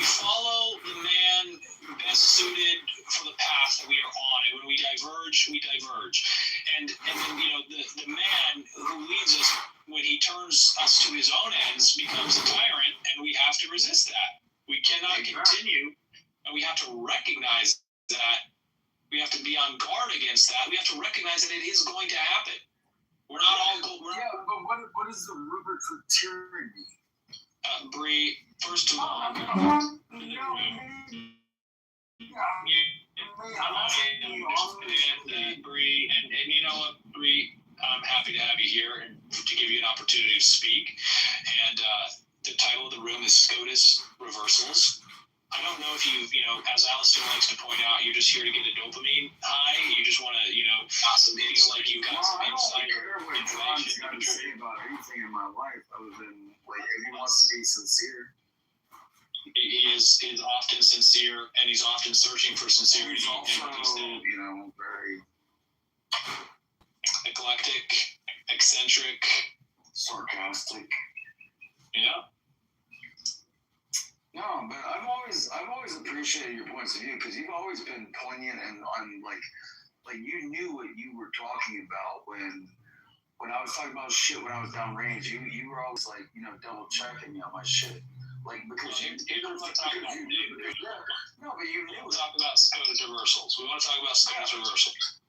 follow the man best suited for the path that we are on, and when we diverge, we diverge. And then the man who leads us, when he turns us to his own ends, becomes a tyrant, and we have to resist that. We cannot continue, and we have to recognize that. We have to be on guard against that. We have to recognize that it is going to happen. We're not all good. But what is the rubric for tyranny? Bree, first of all, Bree, and you know what, Bree, I'm happy to have you here and to give you an opportunity to speak. And the title of the room is SCOTUS Reversals. I don't know if you as Alistair likes to point out, you're just here to get a dopamine high. You just want to, feel like you got some insight or information. I don't say about anything in my life other than, if he wants to be sincere. He is often sincere, and he's often searching for sincerity. He's also, very eclectic, eccentric, sarcastic. Yeah. No, but I've always appreciated your points of view because you've always been poignant and like you knew what you were talking about when I was talking about shit when I was downrange. You were always double checking me on my shit, because you no, but you knew. We'll talk about SCOTUS reversals. We want to talk about SCOTUS reversals.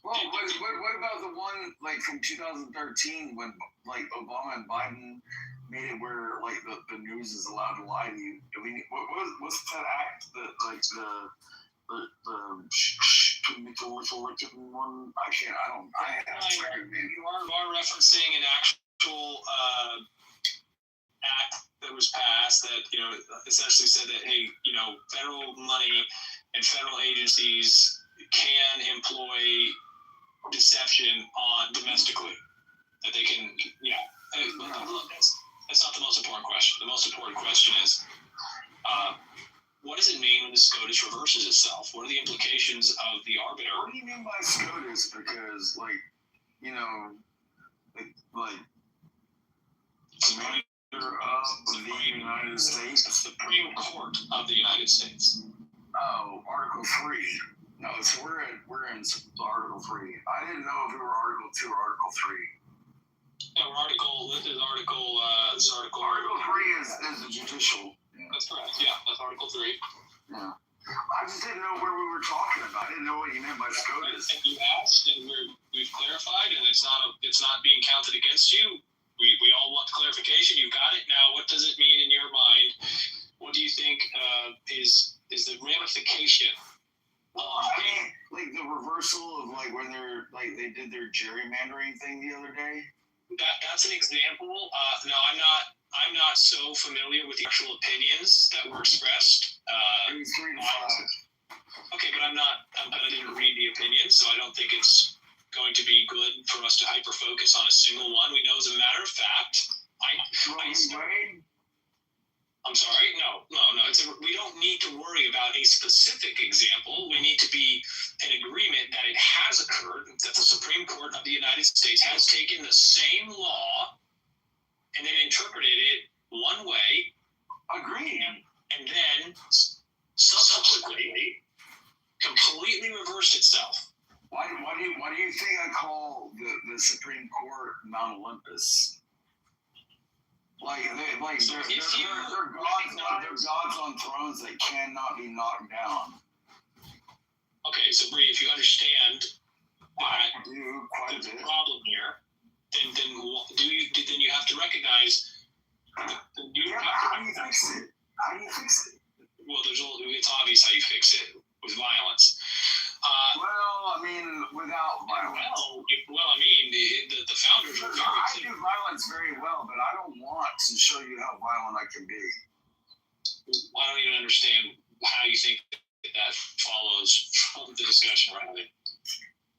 Well, what about the one from 2013 when Obama and Biden made it where the news is allowed to lie to you? What's that act that the one? You are referencing an actual act that was passed that essentially said that federal money and federal agencies can employ deception on domestically, that they can that's not the most important question. The most important question is what does it mean when the SCOTUS reverses itself? What are the implications of the arbiter? What do you mean by SCOTUS? Because Commander of the United States, the Supreme Court of the United States. Oh, Article 3. No, so we're in Article 3. I didn't know if we were Article 2 or Article 3. Yeah, this is Article 3 is the judicial. Yeah. That's correct. Yeah, that's Article 3. Yeah. I just didn't know where we were talking about. I didn't know what you meant by SCOTUS. And you asked, and we've clarified, and it's not being counted against you. We all want clarification. You got it. Now, what does it mean in your mind? What do you think is the ramification? The reversal of when they did their gerrymandering thing the other day. That's an example. No, I'm not so familiar with the actual opinions that were expressed. It was 3 to 5. Okay, but I didn't read the opinions, so I don't think it's going to be good for us to hyper focus on a single one. We know, as a matter of fact, I'm sorry? No. We don't need to worry about a specific example. We need to be in agreement that it has occurred, that the Supreme Court of the United States has taken the same law and then interpreted it one way. Agreed. And then subsequently completely reversed itself. Why do you think I call the Supreme Court Mount Olympus? They're gods on thrones that cannot be knocked down. Okay, so Bree, if you understand that the problem here, then you have to recognize. How do you fix it? Well, it's obvious how you fix it with violence. Without violence. The founders were I do violence very well, but I don't want to show you how violent I can be. I don't even understand how you think that follows from the discussion right now.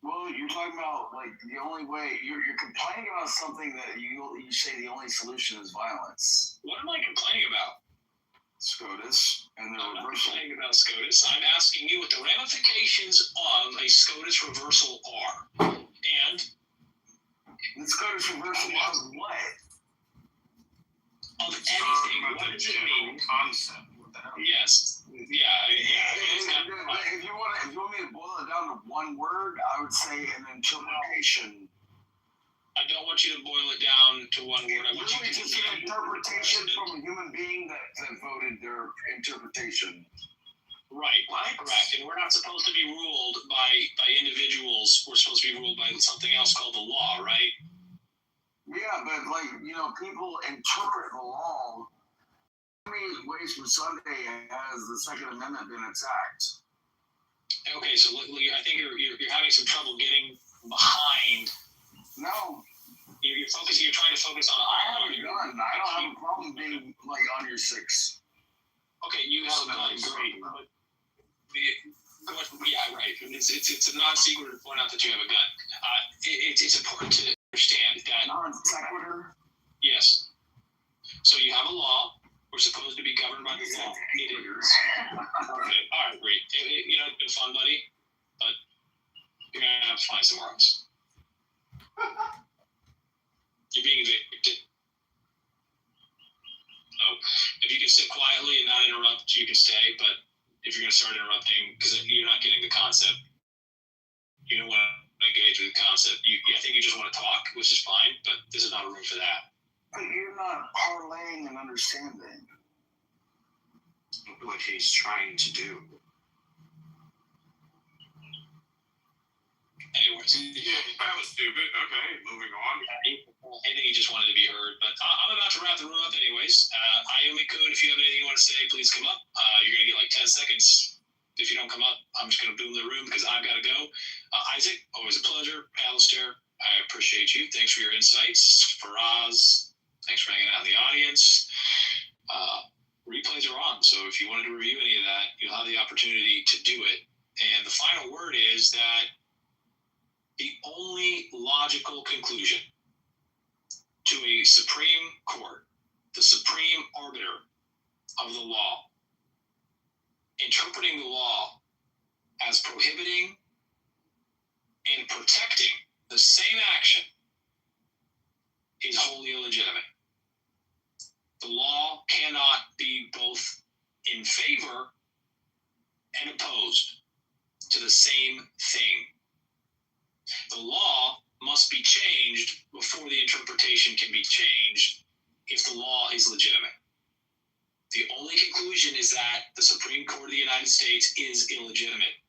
Well, you're talking about the only way you're complaining about something that you say the only solution is violence. What am I complaining about? SCOTUS and the I'm not reversal. complaining about SCOTUS. I'm asking you what the ramifications of a SCOTUS reversal are. And the SCOTUS reversal of what? Of anything. What does it mean? Concept. What the hell? Yes. If you want me to boil it down to one word, I would say an interpretation. I don't want you to boil it down to one word. I want you to just an interpretation from a human being that voted their interpretation. Right, correct. And we're not supposed to be ruled by individuals. We're supposed to be ruled by something else called the law, right? Yeah, but people interpret the law. How many ways from Sunday has the Second Amendment been attacked? Okay, so look, I think you're having some trouble getting behind. No. You're focusing. You're trying to focus on. I have a gun. I don't have a problem being on your six. Okay, you have a gun. Great. Yeah, right. It's a non-secret to point out that you have a gun. It's important to understand that. Non-sequitur? Yes. So you have a law. We're supposed to be governed by the law. Okay. All right, great. It's been fun, buddy. But you're going to have to find somewhere else. You're being evicted. So if you can sit quietly and not interrupt, you can stay. But if you're going to start interrupting, because you're not getting the concept, you don't want to engage with the concept. I think you just want to talk, which is fine. But this is not a room for that. But you're not parlaying and understanding. What he's trying to do. Anyways. Yeah, that was stupid. Okay, moving on. I think he just wanted to be heard. But I'm about to wrap the room up anyways. Ayumi-kun, if you have anything you want to say, please come up. You're going to get 10 seconds. If you don't come up, I'm just going to boom the room because I've got to go. Isaac, always a pleasure. Alistair, I appreciate you. Thanks for your insights. Faraz, thanks for hanging out in the audience. Replays are on, so if you wanted to review any of that, you'll have the opportunity to do it. And the final word is that the only logical conclusion to a Supreme Court, the supreme arbiter of the law, interpreting the law as prohibiting and protecting the same action is wholly illegitimate. The law cannot be both in favor and opposed to the same thing. The law must be changed before the interpretation can be changed if the law is legitimate. The only conclusion is that the Supreme Court of the United States is illegitimate.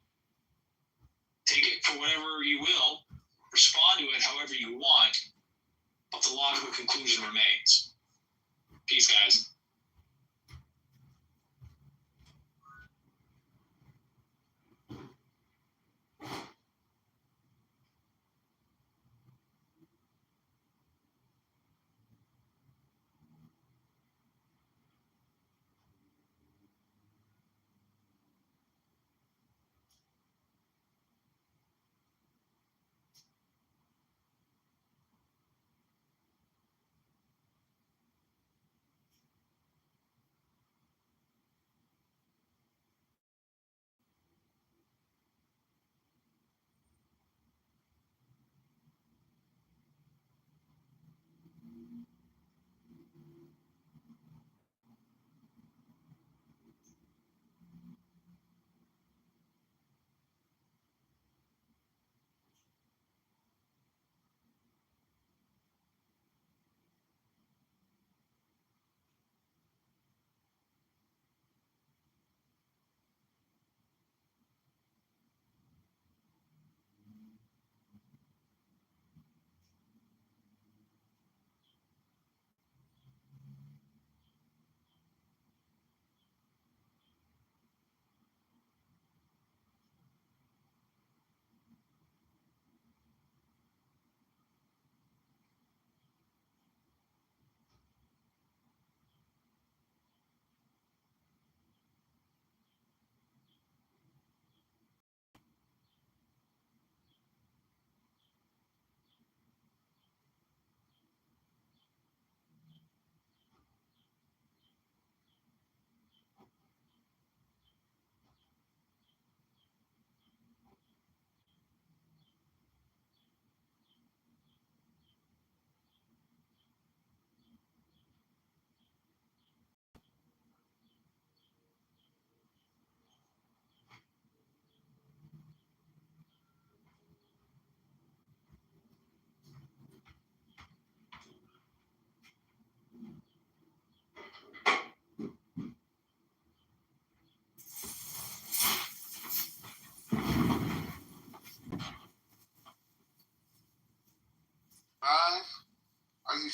Take it for whatever you will, respond to it however you want, but the logical conclusion remains. Peace, guys.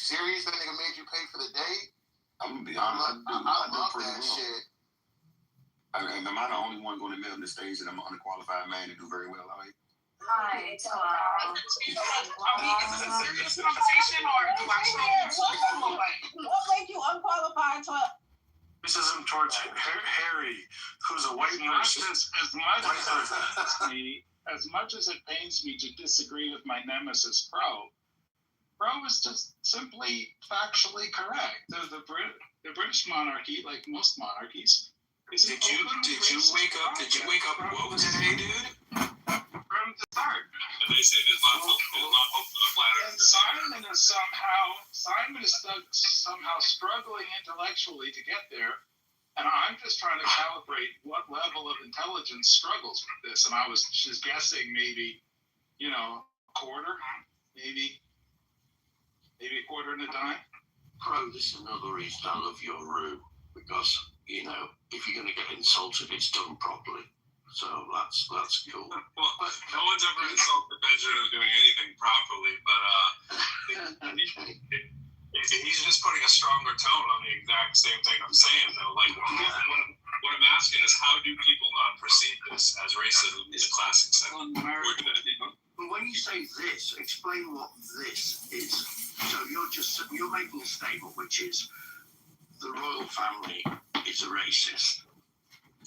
serious? That nigga made you pay for the date? I'm gonna be honest. I love that shit. And am I the only one going to admit on the stage that I'm an underqualified man to do very well? Hi, are we, is this a serious conversation or do I What make you unqualified to? Racism towards Harry, who's a white person. As much as it pains me to disagree with my nemesis Pro is just simply factually correct. The British monarchy, like most monarchies, Did you wake up woke today, dude? From the start. And they say there's not hope for the flat earth. Simon is somehow struggling intellectually to get there, and I'm just trying to calibrate what level of intelligence struggles with this. And I was just guessing maybe, a quarter, maybe a quarter and a dime. Pro, this is another reason I love your room, because, if you're going to get insulted, it's done properly. So that's cool. Well, no one's ever insulted Benjamin doing anything properly, but he's just putting a stronger tone on the exact same thing I'm saying, though. Like, what I'm asking is, how do people not perceive this as racism in the classic sense? But when you say this, explain what this is. So you're making a statement which is the royal family is a racist.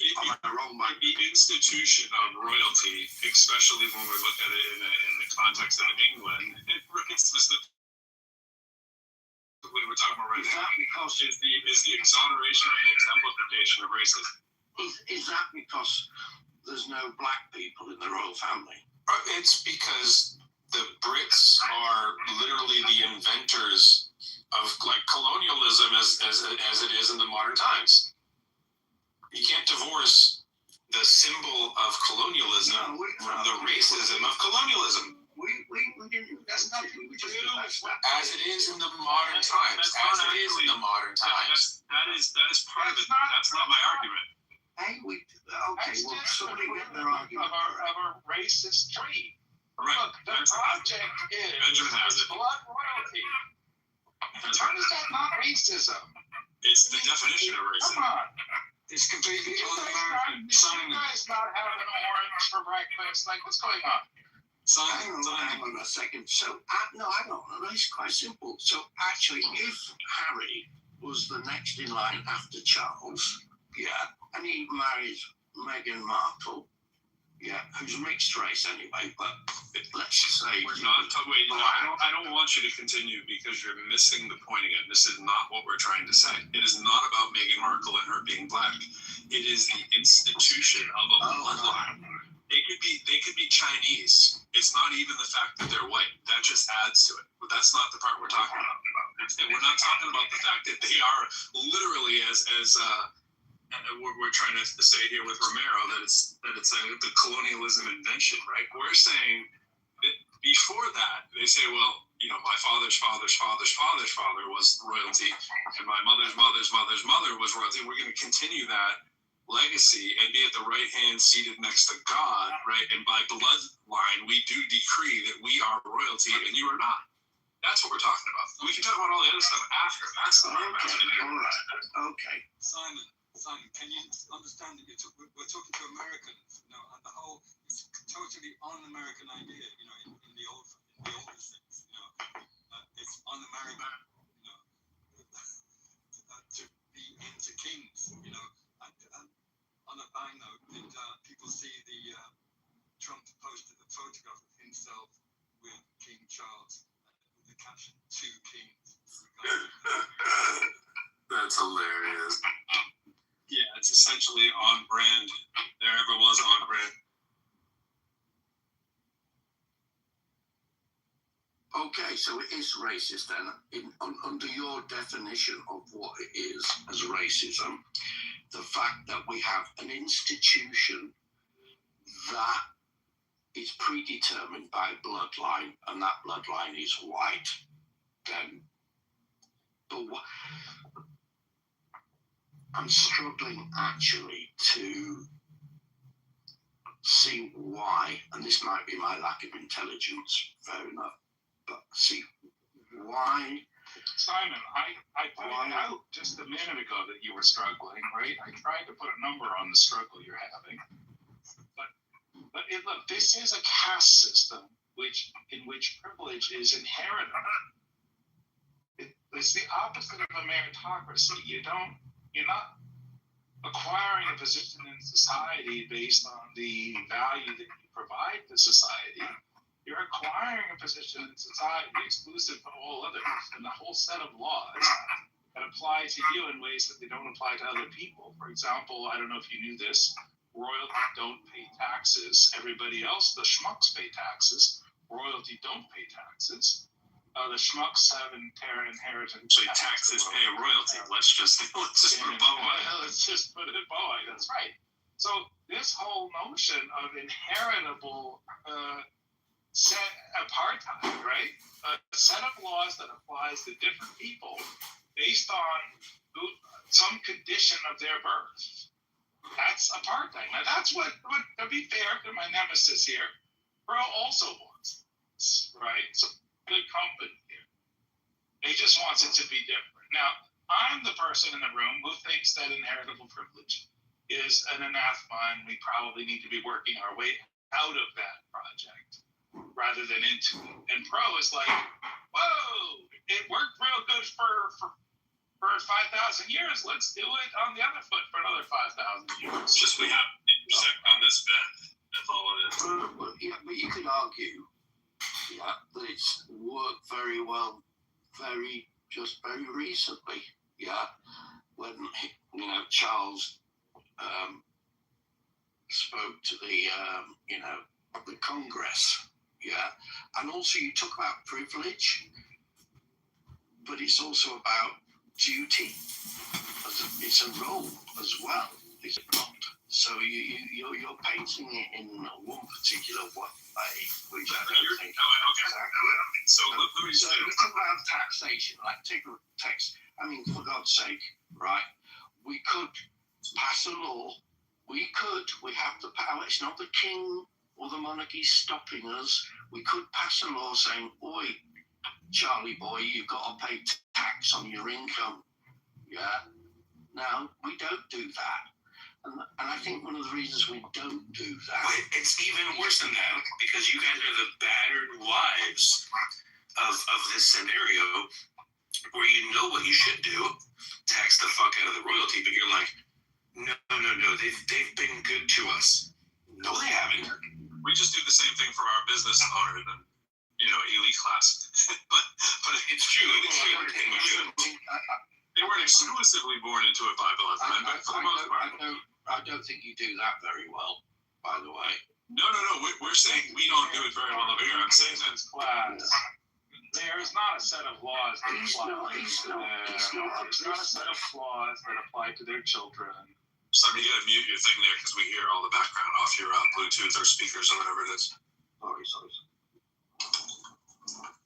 Am I wrong, Mike? The institution of royalty, especially when we look at it in the context of England, it's specifically we're talking about right now, is the exoneration and exemplification of racism. Is that because there's no black people in the royal family? It's because the Brits are literally the inventors of colonialism as it is in the modern times. You can't divorce the symbol of colonialism from the racism of colonialism. We didn't. That's nothing. We just as it is in the modern times. That is part of it. That's not my argument. Hey, somebody get their argument of a racist tree. Right. Look, the project is blood royalty. How is that not racism? It's the definition of racism. Come on. It's completely un-American. You guys not having an orange for breakfast? Like, what's going on? Hang on a second. So, I don't know. It's quite simple. So, actually, if Harry was the next in line after Charles, and he marries Meghan Markle, who's mixed race anyway, but let's just say... I don't want you to continue because you're missing the point again. This is not what we're trying to say. It is not about Meghan Markle and her being black. It is the institution of a bloodline. They could be Chinese. It's not even the fact that they're white. That just adds to it. But that's not the part we're talking about. And we're not talking about the fact that they are literally and we're trying to say here with Romero that it's the colonialism invention, right? We're saying that before that, they say, well, my father's father's father's father's father was royalty, and my mother's mother's mother's mother was royalty. We're going to continue that legacy and be at the right hand seated next to God, right? And by bloodline, we do decree that we are royalty and you are not. That's what we're talking about. We can talk about all the other stuff after. That's the Okay. Simon, can you understand that we're talking to Americans, and the whole it's totally un-American idea, in the older sense, it's un-American, to be into kings, and on a high note, that people see the Trump posted a photograph of himself with King Charles with the caption "Two Kings." That's hilarious. Yeah, it's essentially on brand. There ever was on brand. Okay, so it is racist then. Under your definition of what it is as racism, the fact that we have an institution that is predetermined by bloodline, and that bloodline is white, then I'm struggling actually to see why, and this might be my lack of intelligence, fair enough, but see why Simon, I pointed out just a minute ago that you were struggling, right? I tried to put a number on the struggle you're having. But look, this is a caste system in which privilege is inherited. It's the opposite of a meritocracy. You're not acquiring a position in society based on the value that you provide to society. You're acquiring a position in society exclusive to all others, and a whole set of laws that apply to you in ways that they don't apply to other people. For example, I don't know if you knew this, royalty don't pay taxes. Everybody else, the schmucks, pay taxes. Royalty don't pay taxes. The schmucks have inheritance. So taxes pay a royalty. Let's just put it Bowie. Let's just put it Bowie. That's right. So this whole notion of inheritable apartheid, right? A set of laws that applies to different people based on some condition of their birth. That's apartheid. Now that's what to be fair to my nemesis here, Pearl also wants, right? So good company here. He just wants it to be different. Now, I'm the person in the room who thinks that inheritable privilege is an anathema, and we probably need to be working our way out of that project rather than into it. And Pro is like, whoa, it worked real good for 5,000 years. Let's do it on the other foot for another 5,000 years. Just we have to intersect on this bend. That's all it is. But you could argue, that it's worked very well, very recently. When Charles spoke to the Congress. And also you talk about privilege, but it's also about duty. It's a role as well, is it not? So you're painting it in one particular way, which I don't think. So let me say. Let's talk about taxation. Like take a tax. I mean, for God's sake, right? We could pass a law. We have the power. It's not the king or the monarchy stopping us. We could pass a law saying, "Oi, Charlie boy, you've got to pay tax on your income." Now we don't do that. And I think one of the reasons we don't do that... It's even worse than that, because you guys are the battered wives of this scenario where you know what you should do, tax the fuck out of the royalty, but you're like, no, they've been good to us. No, they haven't. We just do the same thing for our business owners and, elite class. but it's true. They weren't exclusively born into a 511 amendment for the most part. I don't think you do that very well, by the way. No. We're saying we don't do it very well over here. I'm saying that. Class. There is not a set of laws that apply to them. There's not a set of laws that apply to their children. Sorry, you gotta mute your thing there because we hear all the background off your Bluetooth or speakers or whatever it is. Sorry.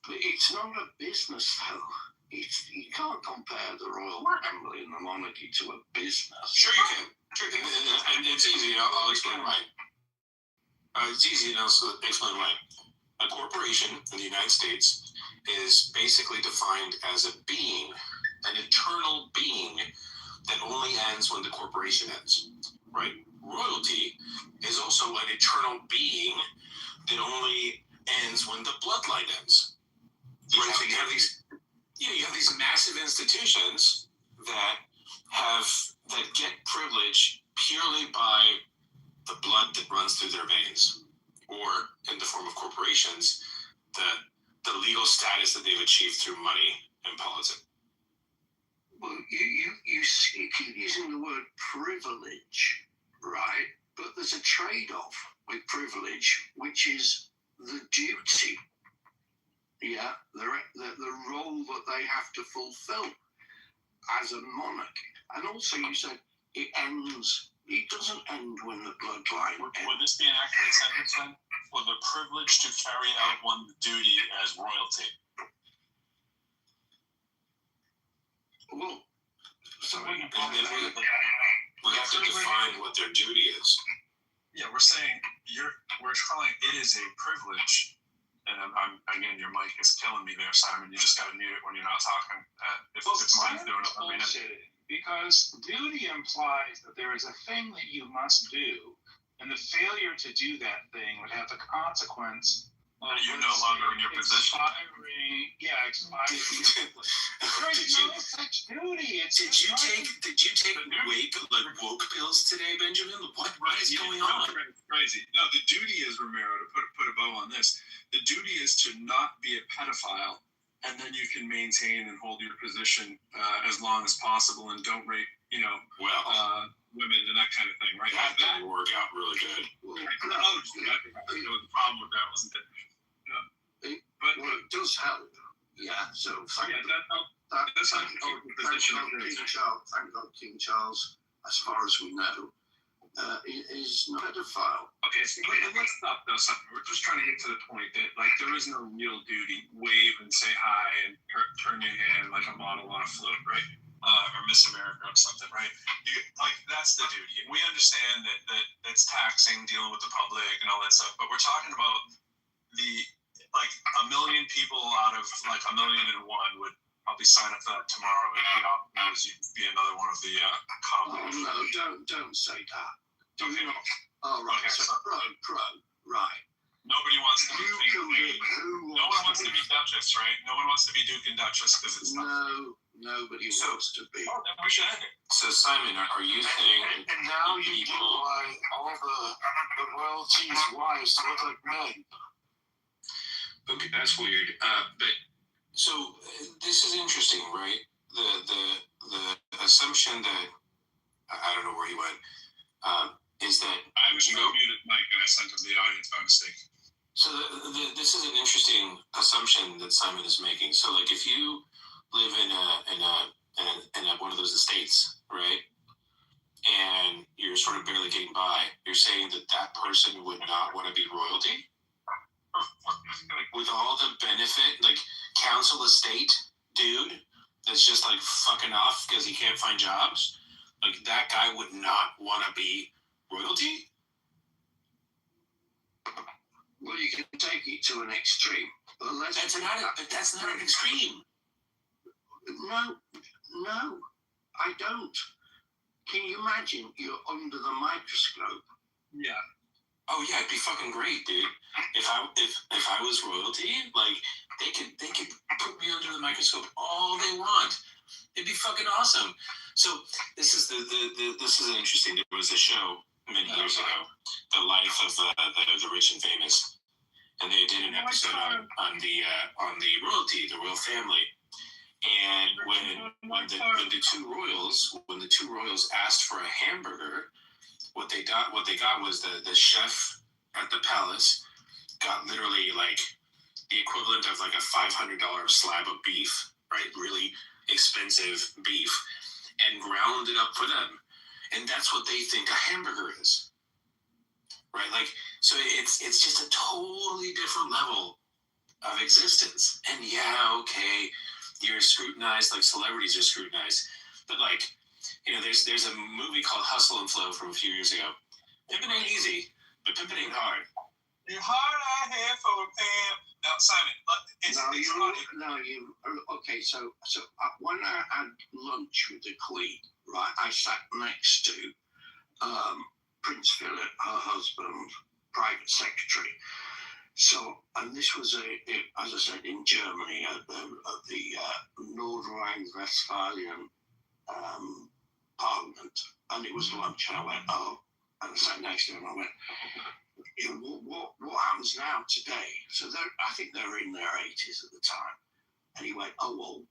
But it's not a business, though. You can't compare the royal family and the monarchy to a business. Sure you can. And it's easy. I'll explain why. It's easy and I'll explain why. A corporation in the United States is basically defined as a being, an eternal being that only ends when the corporation ends, right? Royalty is also an eternal being that only ends when the bloodline ends. Right? So you have these massive institutions that get privilege purely by the blood that runs through their veins, or in the form of corporations, the legal status that they've achieved through money and politics. Well, you keep using the word privilege, right? But there's a trade-off with privilege, which is the duty. The role that they have to fulfill as a monarch. And also you said it doesn't end when the bloodline ends. Would this be an accurate sentence then? For the privilege to carry out one's duty as royalty? Well, we have to define what their duty is. Yeah, we're saying it is a privilege And again, your mic is killing me there, Simon. You just got to mute it when you're not talking. If mine's doing it, let me know. Because duty implies that there is a thing that you must do, and the failure to do that thing would have the consequence of you're no longer in your position. Expiring. There's no such duty. Did you take woke pills today, Benjamin? What is going on? Crazy. No, the duty is, Romero, to put a bow on this. The duty is to not be a pedophile, and then you can maintain and hold your position as long as possible, and don't rape, women and that kind of thing, right? That didn't work out really good. The problem with that wasn't it. But it does help. Yeah. So thank God King Charles, as far as we know, is not a pedophile. Okay, so let's stop though. We're just trying to get to the point that there is no real duty. Wave and say hi and turn your hand like a model on a float, right? Or Miss America or something, right? That's the duty, and we understand that's taxing, dealing with the public and all that stuff. But we're talking about a million people out of 1,000,001 would probably sign up for that tomorrow, and you'd be another one of the common. No, don't say that. Right. Okay, so right. Nobody wants to be. No one wants to be Duchess, right? No one wants to be Duke and Duchess because it's not. Nobody wants to be. Oh, then we should end it. So Simon, are you saying? And now you get why all the royalties' wives look like men. Okay, that's weird. But so this is interesting, right? The assumption that I don't know where he went is that I was muted, Mike, and I sent him the audience by mistake. So this is an interesting assumption that Simon is making. So if you live in one of those estates, right, and you're sort of barely getting by, you're saying that person would not want to be royalty? With all the benefit, council estate dude that's just fucking off because he can't find jobs, that guy would not want to be royalty? Well, you can take it to an extreme, but that's not an extreme. No, I don't. Can you imagine you're under the microscope? Yeah. Oh yeah, it'd be fucking great, dude. If I was royalty, they could put me under the microscope all they want. It'd be fucking awesome. So this is this is interesting. There was a show many years ago, The Life of the Rich and Famous, and they did an episode on the royalty, the royal family. And when the two royals asked for a hamburger, what they got was the chef at the palace got literally the equivalent of a $500 slab of beef, right? Really expensive beef, and ground it up for them. And that's what they think a hamburger is, right? So it's just a totally different level of existence. And yeah, okay, you're scrutinized like celebrities are scrutinized, but there's a movie called Hustle and Flow from a few years ago. Pimpin' ain't easy, but pimpin' ain't hard. You're hard I have for a pimp. Now, Simon, okay. So when I had lunch with the Queen, right, I sat next to Prince Philip, her husband, private secretary. So, and this was as I said, in Germany at the Nordrhein-Westphalian Parliament, and it was lunch, and I went, and I sat next to him, and I went, what happens now today? So I think they were in their 80s at the time, and he went,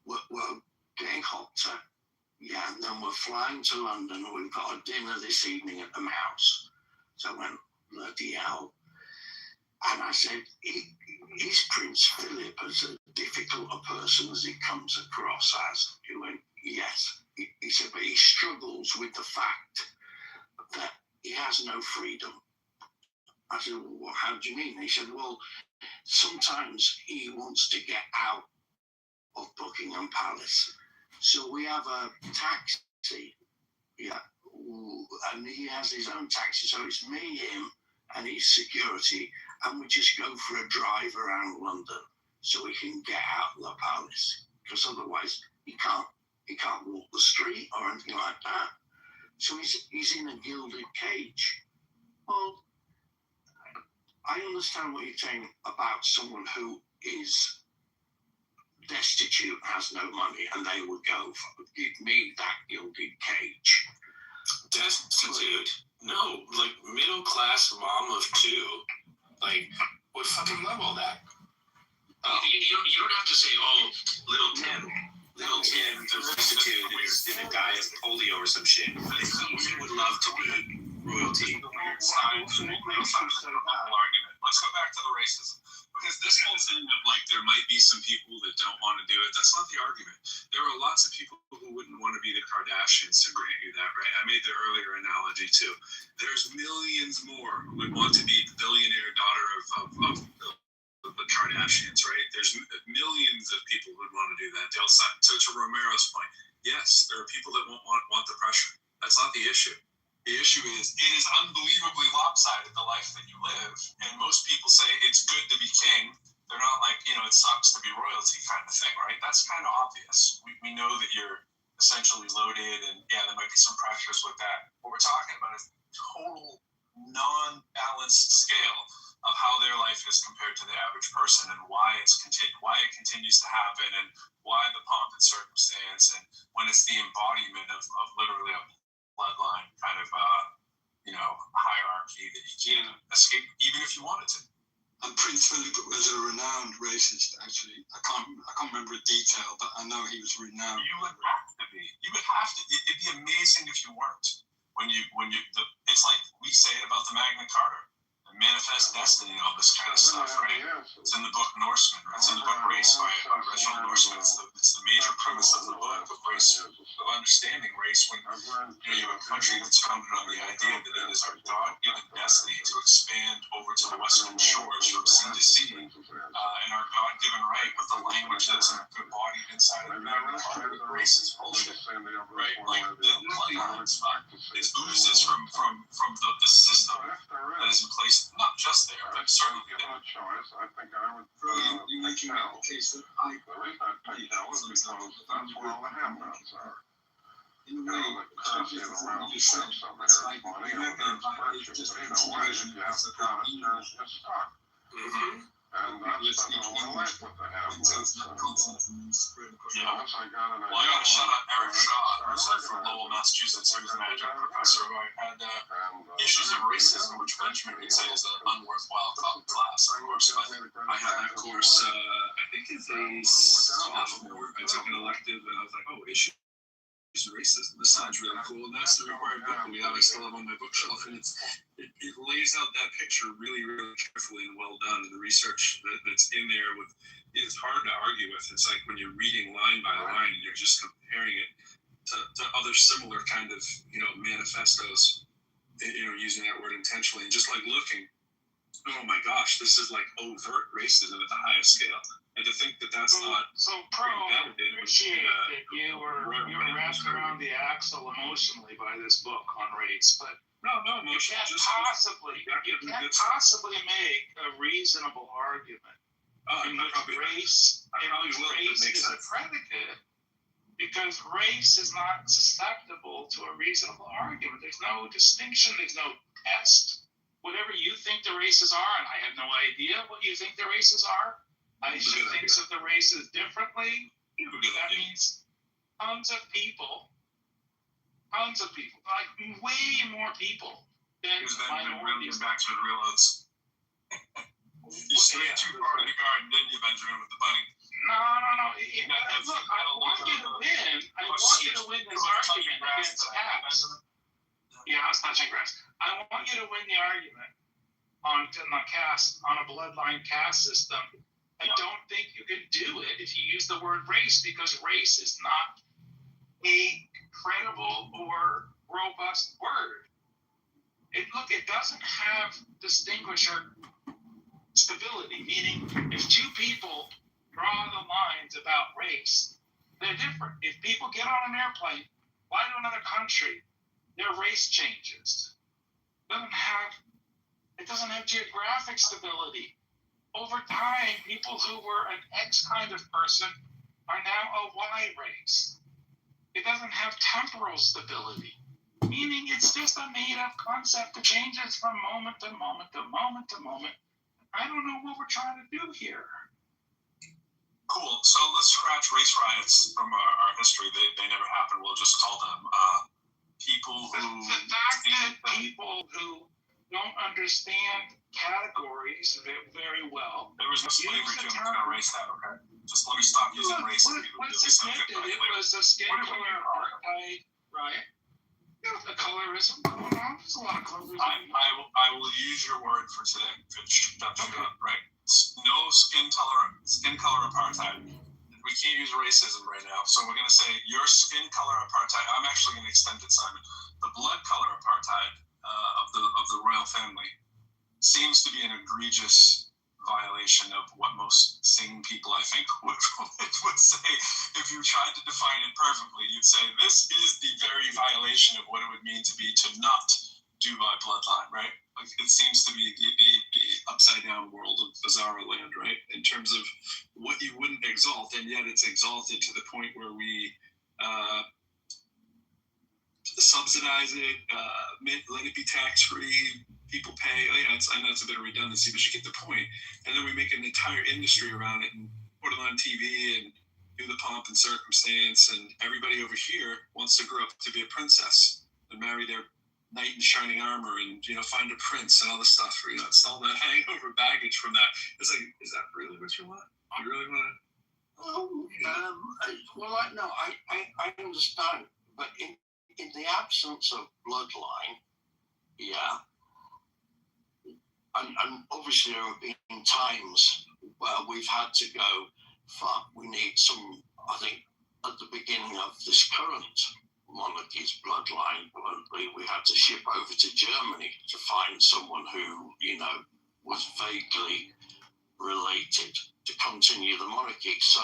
we're getting hotter, yeah, and then we're flying to London, and we've got a dinner this evening at the Mouse. So I went, bloody hell. And I said, is Prince Philip as difficult a person as he comes across as? He went, yes. He said, but he struggles with the fact that he has no freedom. I said, well, how do you mean? He said, well, sometimes he wants to get out of Buckingham Palace. So we have a taxi, yeah, and he has his own taxi. So it's me, him, and his security, and we just go for a drive around London so we can get out La Palace, because otherwise he can't walk the street or anything like that. So he's in a gilded cage. Well, I understand what you're saying about someone who is destitute, has no money, and they would go for, give me that gilded cage. Destitute? No, like middle class mom of two, like would fucking love all that. You don't have to say, oh, little Tim, the destitute is gonna die of polio or some shit. He would love to be royalty. Let's go back to the racism. Because this whole thing of like there might be some people that don't want to do it, that's not the argument. There are lots of people who wouldn't want to be the Kardashians, to grant you that, right? I made the earlier analogy too. There's millions more who would want to be the billionaire daughter of the Kardashians, right? There's millions of people who would want to do that. To Romero's point, yes, there are people that won't want the pressure. That's not the issue. The issue is, it is unbelievably lopsided, the life that you live. And most people say it's good to be king. They're not like, it sucks to be royalty kind of thing, right? That's kind of obvious. We know that you're essentially loaded, and yeah, there might be some pressures with that. What we're talking about is total non-balanced scale of how their life is compared to the average person, and why it continues to happen, and why the pomp and circumstance, and when it's the embodiment of literally a bloodline kind of hierarchy that you can't escape even if you wanted to. And Prince Philip was a renowned racist, actually. I can't remember a detail, but I know he was renowned. You would have to be. You would have to. It'd be amazing if you weren't. It's like we say it about the Magna Carta, the manifest destiny, and all this kind of stuff, right? It's in the book Norseman, right? It's in the book Race by Reginald Norseman. It's the major premise of the book of race, of understanding race, when you have a country that's founded on the idea that it is our God-given destiny to expand over to the western shores from sea to sea, and our God-given right with the language that's embodied inside of the Magna Carta. Race is bullshit, right? Like the bloodlines, it oozes from the system that is in place, not just there, but certainly there. You making out the case that I paid that was because that's where all the handouts are. In a way, it's like you have to invite it just in a way that you have to kind of turn your stock. And that's spent all my life with the handouts. Yeah. Well, I got to shout out Eric Shaw, who's from Lowell, Massachusetts. He was an adjunct professor who had issues of racism, which Benjamin would say is an unworthwhile class, of course. But I had that course, I think it's a sophomore. I took an elective, and I was like, oh, issues of racism. This sounds really cool, and that's the required book. I still have on my bookshelf, and it lays out that picture really, really carefully and well done. And the research that's in there is hard to argue with. It's like when you're reading line by line, you're just comparing it to other similar kind of manifestos. Using that word intentionally, and just like looking, oh my gosh, this is like overt racism at the highest scale. And to think that that's not so appreciate that you were wrapped around the axle emotionally by this book on race, but you can't possibly make a reasonable argument in which race is a predicate, because race is not susceptible to a reasonable argument. There's no distinction. There's no test. Whatever you think the races are, and I have no idea what you think the races are. I should think of the races differently. That means tons of people, like way more people than minorities. Back to the reloads. You stray too far in the garden, didn't you, Benjamin, with the bunny? No. Look, I want you to win. I want you to win this argument against Caps. Yeah, I was touching grass. I want you to win the argument on a bloodline caste system. I don't think you can do it if you use the word race, because race is not a credible or robust word. It doesn't have distinguisher stability, meaning if two people draw the lines about race, they're different. If people get on an airplane, fly to another country, their race changes. It doesn't have It doesn't have geographic stability. Over time, people who were an X kind of person are now a Y race. It doesn't have temporal stability, meaning it's just a made-up concept that changes from moment to moment to moment to moment. I don't know what we're trying to do here. Cool. So let's scratch race riots from our history. They never happened. We'll just call them people who... The fact that people who don't understand categories very well... There was no slavery to erase that, okay? Just let me stop using race. What's connected? It was a skin color apartheid, right? There's a colorism going on. There's a lot of colorism. I will use your word for today. Right? No skin color apartheid. We can't use racism right now, so we're going to say your skin color apartheid. I'm actually going to extend it, Simon. The blood color apartheid of the royal family seems to be an egregious violation of what most sane people, I think, would say. If you tried to define it perfectly, you'd say this is the very violation of what it would mean to not do by bloodline, right? Like, it seems to be the upside down world of bizarre land, right? In terms of what you wouldn't exalt, and yet it's exalted to the point where we subsidize it, let it be tax-free, people pay. I know it's a bit of redundancy, but you get the point. And then we make an entire industry around it and put it on TV and do the pomp and circumstance, and everybody over here wants to grow up to be a princess and marry their knight in shining armor and, find a prince and all this stuff. It's all that hangover baggage from that. It's like, is that really what you want? You really want to... I understand, but in the absence of bloodline, yeah, and obviously there have been times where we've had to go, fuck, we need some, I think, at the beginning of this current monarchy's bloodline, we had to ship over to Germany to find someone who, was vaguely related to continue the monarchy. So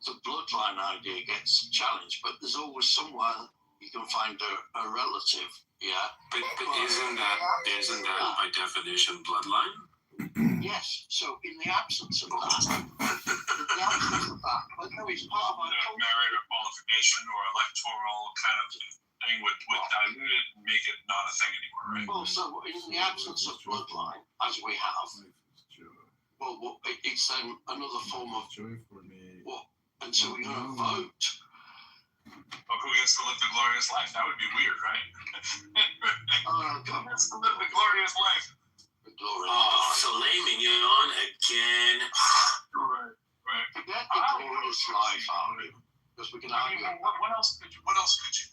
the bloodline idea gets challenged, but there's always somewhere you can find a relative, yeah. But isn't that by definition bloodline? Yes. So in the absence of that, but no, it's part of our culture. Merit or qualification or electoral kind of thing would dilute it and make it not a thing anymore, right? Well, so in the absence of bloodline, as we have, it's then another form of and so we're going to vote. Well, who gets to live the glorious life? That would be weird, right? Who gets to live the glorious life? Filet mignon again. Right. Forget the glorious life, Harvey, because we can argue. What else could you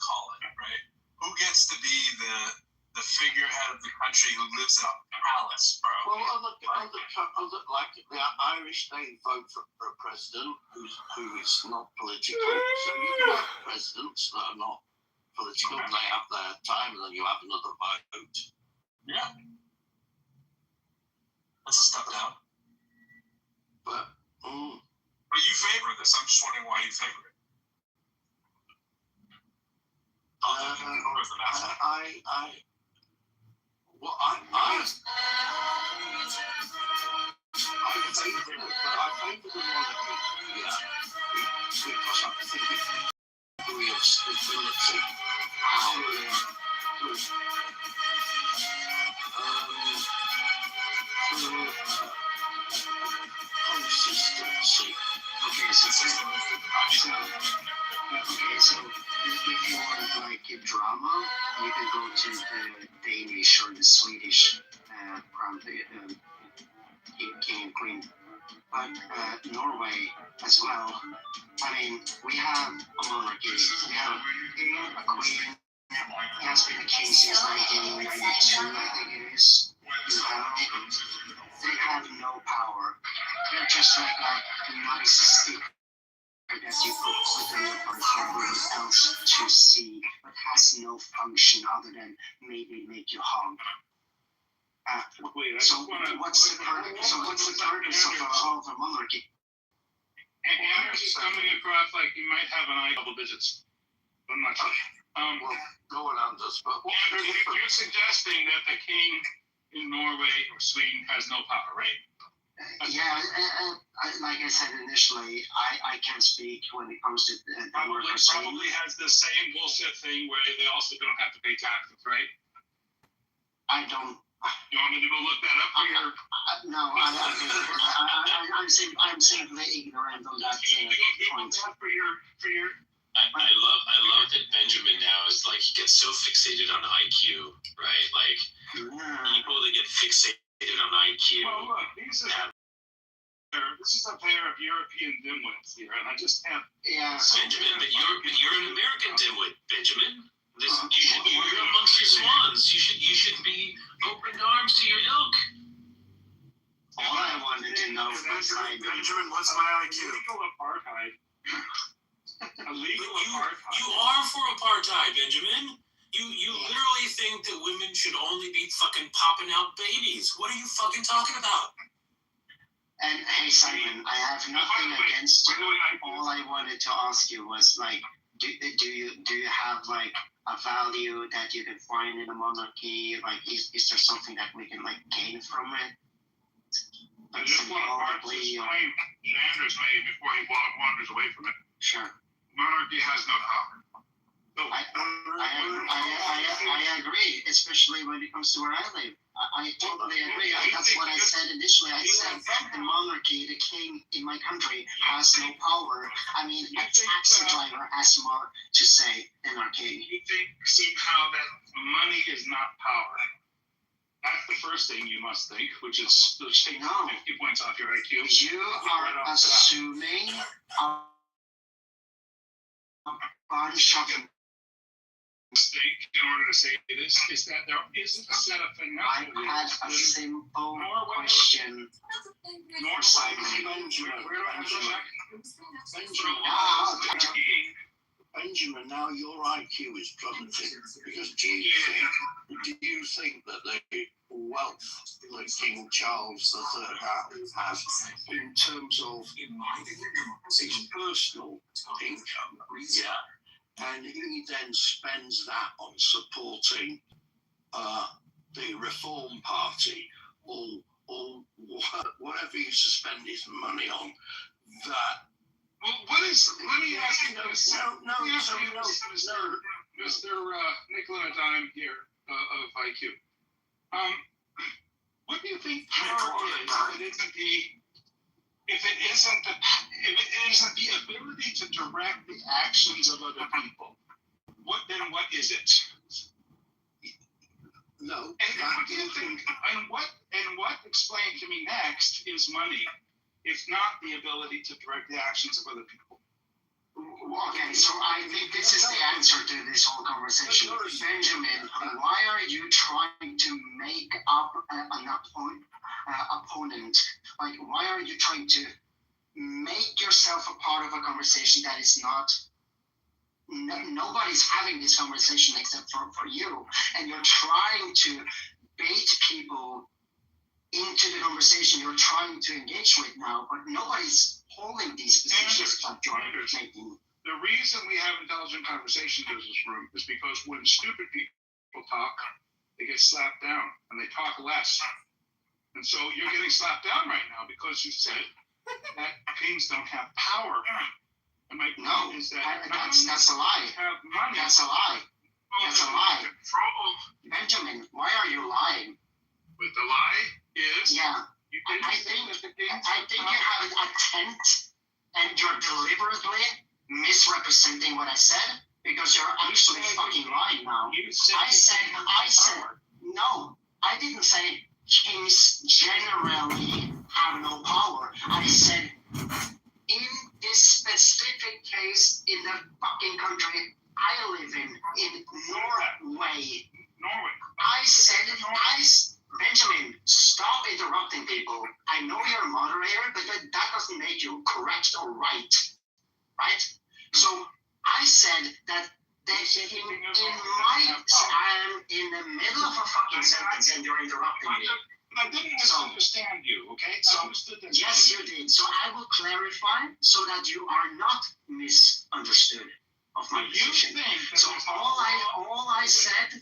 call it, right? Who gets to be the figurehead of the country who lives in a palace, bro? Well, like the Irish, they vote for a president who is not political. So you can have presidents that are not political, and they have their time, and then you have another vote. Yeah. That's a step down. But you favor this. I'm just wondering why you favor it. I favor the monarchy, yeah, because I think it creates stability, consistency. Okay, so if you want like a drama, you can go to the Danish or the Swedish crown, king and queen. But Norway as well. I mean, we have a monarchy. We have a queen. He has been the king since 1992, I think it is. They have no power. They're just like a narcissistic that you could put them for everyone else to see, but has no function other than maybe make you hung. So what's the purpose of a monarchy? And this is coming across like you might have an eye double digits. I'm not sure. Well, go on, Anders, but Andrew, you're suggesting that the king in Norway or Sweden has no power, right? Yeah, like I said initially, I can't speak when it comes to probably has the same bullshit thing where they also don't have to pay taxes, right? I don't. You want me to go look that up for your? No, I'm simply ignorant on that point. For your. I love that Benjamin now is like he gets so fixated on IQ, right? Like people that get fixated on IQ. Well, look, this is a pair of European dimwits here, and I just can't. Yeah, Benjamin, but you're an American dimwit, Benjamin. You're amongst your swans. You should be open arms to your ilk. All I wanted to know was Benjamin, what's my IQ? Illegal apartheid. You are for apartheid, Benjamin. You literally think that women should only be fucking popping out babies. What are you fucking talking about? And hey, Simon, I have nothing against you. All I wanted to ask you was like, do you have like a value that you can find in a monarchy? Like, is there something that we can like gain from it? I just want to parse this claim Sanders made before he wanders away from it. Sure. Monarchy has no power. So, I agree, especially when it comes to where I live. I totally agree. That's what I said initially. I said the monarchy, the king in my country, has no power. I mean, a taxi driver has more to say than our king. You think somehow that money is not power? That's the first thing you must think, which is taking 50 points off your IQ. You are assuming a bunch of mistake in order to say this is that there isn't a set of financial rules. I had a simple question for Simon. Benjamin, now your IQ is plummeting because do you think that the wealth that King Charles III has in terms of his personal income, and he then spends that on supporting the Reform Party or whatever he used to spend his money on, that. Well, let me ask you this. Mr. Nicola Dime here of IQ. What do you think power is if it isn't the ability to direct the actions of other people? What is it? No. And what do you think? And what explain to me next is money, if not the ability to direct the actions of other people. Okay, so I think this is the answer to this whole conversation. Benjamin, why are you trying to make up an opponent? Like, why are you trying to make yourself a part of a conversation that is not... Nobody's having this conversation except for you. And you're trying to bait people into the conversation you're trying to engage with now, but nobody's holding these positions like you're making. The reason we have intelligent conversations in this room is because when stupid people talk, they get slapped down and they talk less. And so you're getting slapped down right now because you said that kings don't have power. And my point is that that's a lie. Have money. That's a lie. That's a lie. Benjamin, why are you lying? But the lie is I think you have an attempt and you're deliberately misrepresenting what I said because you're actually fucking lying now. I said no. I didn't say kings generally have no power. I said in this specific case in the fucking country I live in Norway. I said Benjamin, stop interrupting people. I know you're a moderator, but that doesn't make you correct or right. Right? So I said that I'm in the middle of a fucking sentence and you're interrupting me. I didn't misunderstand you, okay? Yes, you did. So I will clarify so that you are not misunderstood of my position. So what I said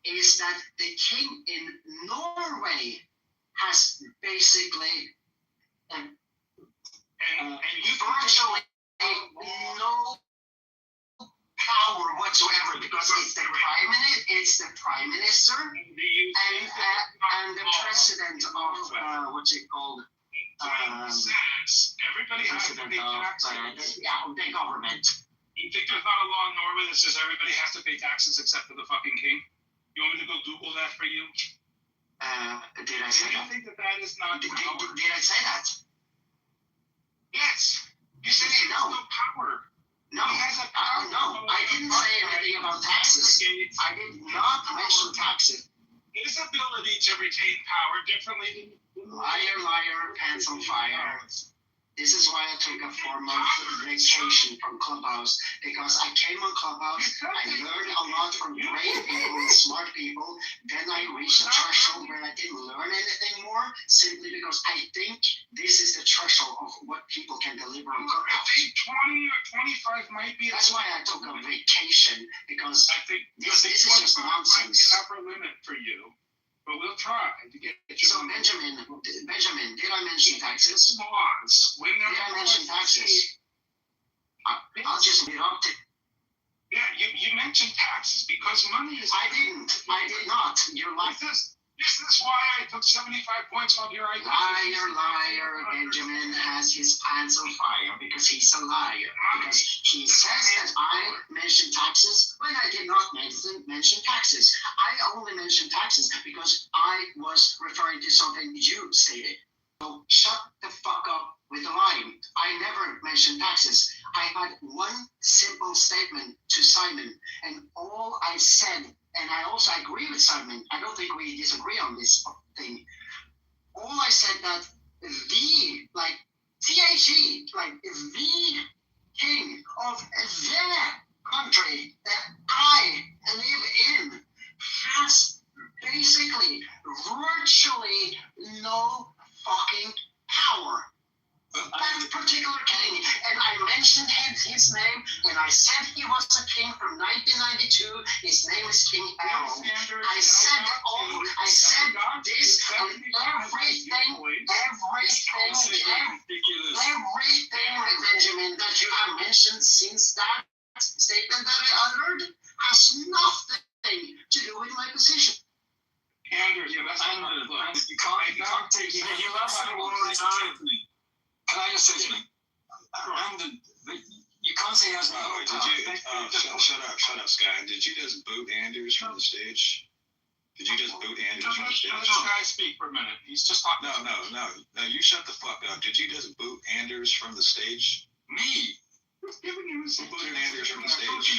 is that the king in Norway has basically virtually no power whatsoever because it's the prime minister and the president of what's it called? Everybody has to pay taxes. The government. You think there's not a law in Norway that says everybody has to pay taxes except for the fucking king? You want me to go Google that for you? Did I say that? Do you think that is not Did I say that? Yes. You said he has no power. No, I didn't say anything about taxes. I did not mention taxes. His ability to retain power differently than... Liar, pants on fire. This is why I took a 4-month vacation from Clubhouse, because I came on Clubhouse, I learned a lot from great people and smart people, then I reached a threshold where I didn't learn anything more, simply because I think this is the threshold of what people can deliver on Clubhouse. I think 20 or 25 might be... That's why I took a vacation, because I think this is just nonsense. Might be an upper limit for you. But we'll try to get you. So Benjamin, did I mention taxes? Laws. Did I mention taxes? I'll just get up to. Yeah, you mentioned taxes because money is. I did not. You're like this. This is why I took 75 points off your IQ. Liar. Benjamin has his pants on fire because he's a liar. Because he says that I mentioned taxes when I did not mention taxes. I only mentioned taxes because I was referring to something you stated. So shut the fuck up with the lying. I never mentioned taxes. I had one simple statement to Simon, and all I said, and I also agree with Simon, I don't think we disagree on this thing. All I said that the, like, THE, like, the king of the country that I live in has basically virtually no fucking power. That particular king, and I mentioned his name, and I said he was a king from 1992. His name is King Harold. I said this, and everything, Benjamin, that you have mentioned since that statement that I uttered has nothing to do with my position. Andrew, you can't take it. You lasted a long time. Can I just say something? Brandon, you can't say he has no power. Shut up, Sky. Did you just boot Anders from the stage? Did you just boot Anders from the stage? Let this guy speak for a minute. He's just talking. No. You shut the fuck up. Did you just boot Anders from the stage? Me? Who's giving you this? Who booted Anders from the stage?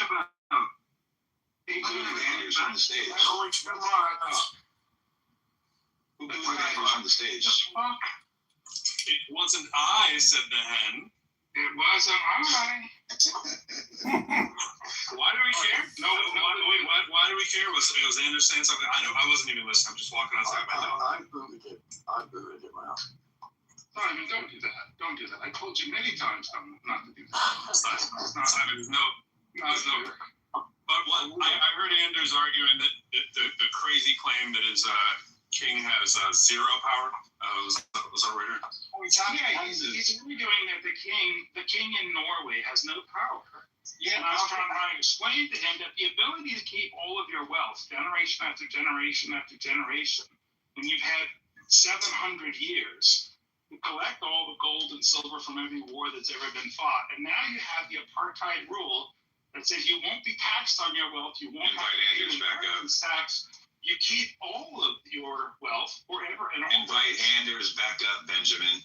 Who booted Anders from the stage? Who booted Anders from the stage? It wasn't I, said the hen. It wasn't I. Why do we care? No, wait, why do we care? Was Anders saying something? I wasn't even listening. I'm just walking outside my dog. I booted it, wow. Simon, don't do that. Don't do that. I told you many times not to do that. It's not. There's no. But I heard Anders arguing that the crazy claim that his king has zero power. Was that right? He's arguing that the king in Norway has no power. Yeah, and I was trying to explain to him that the ability to keep all of your wealth, generation after generation after generation, when you've had 700 years to collect all the gold and silver from every war that's ever been fought, and now you have the apartheid rule that says you won't be taxed on your wealth, you won't have to pay inheritance tax. You keep all of your wealth forever and always. Invite Anders back up, Benjamin.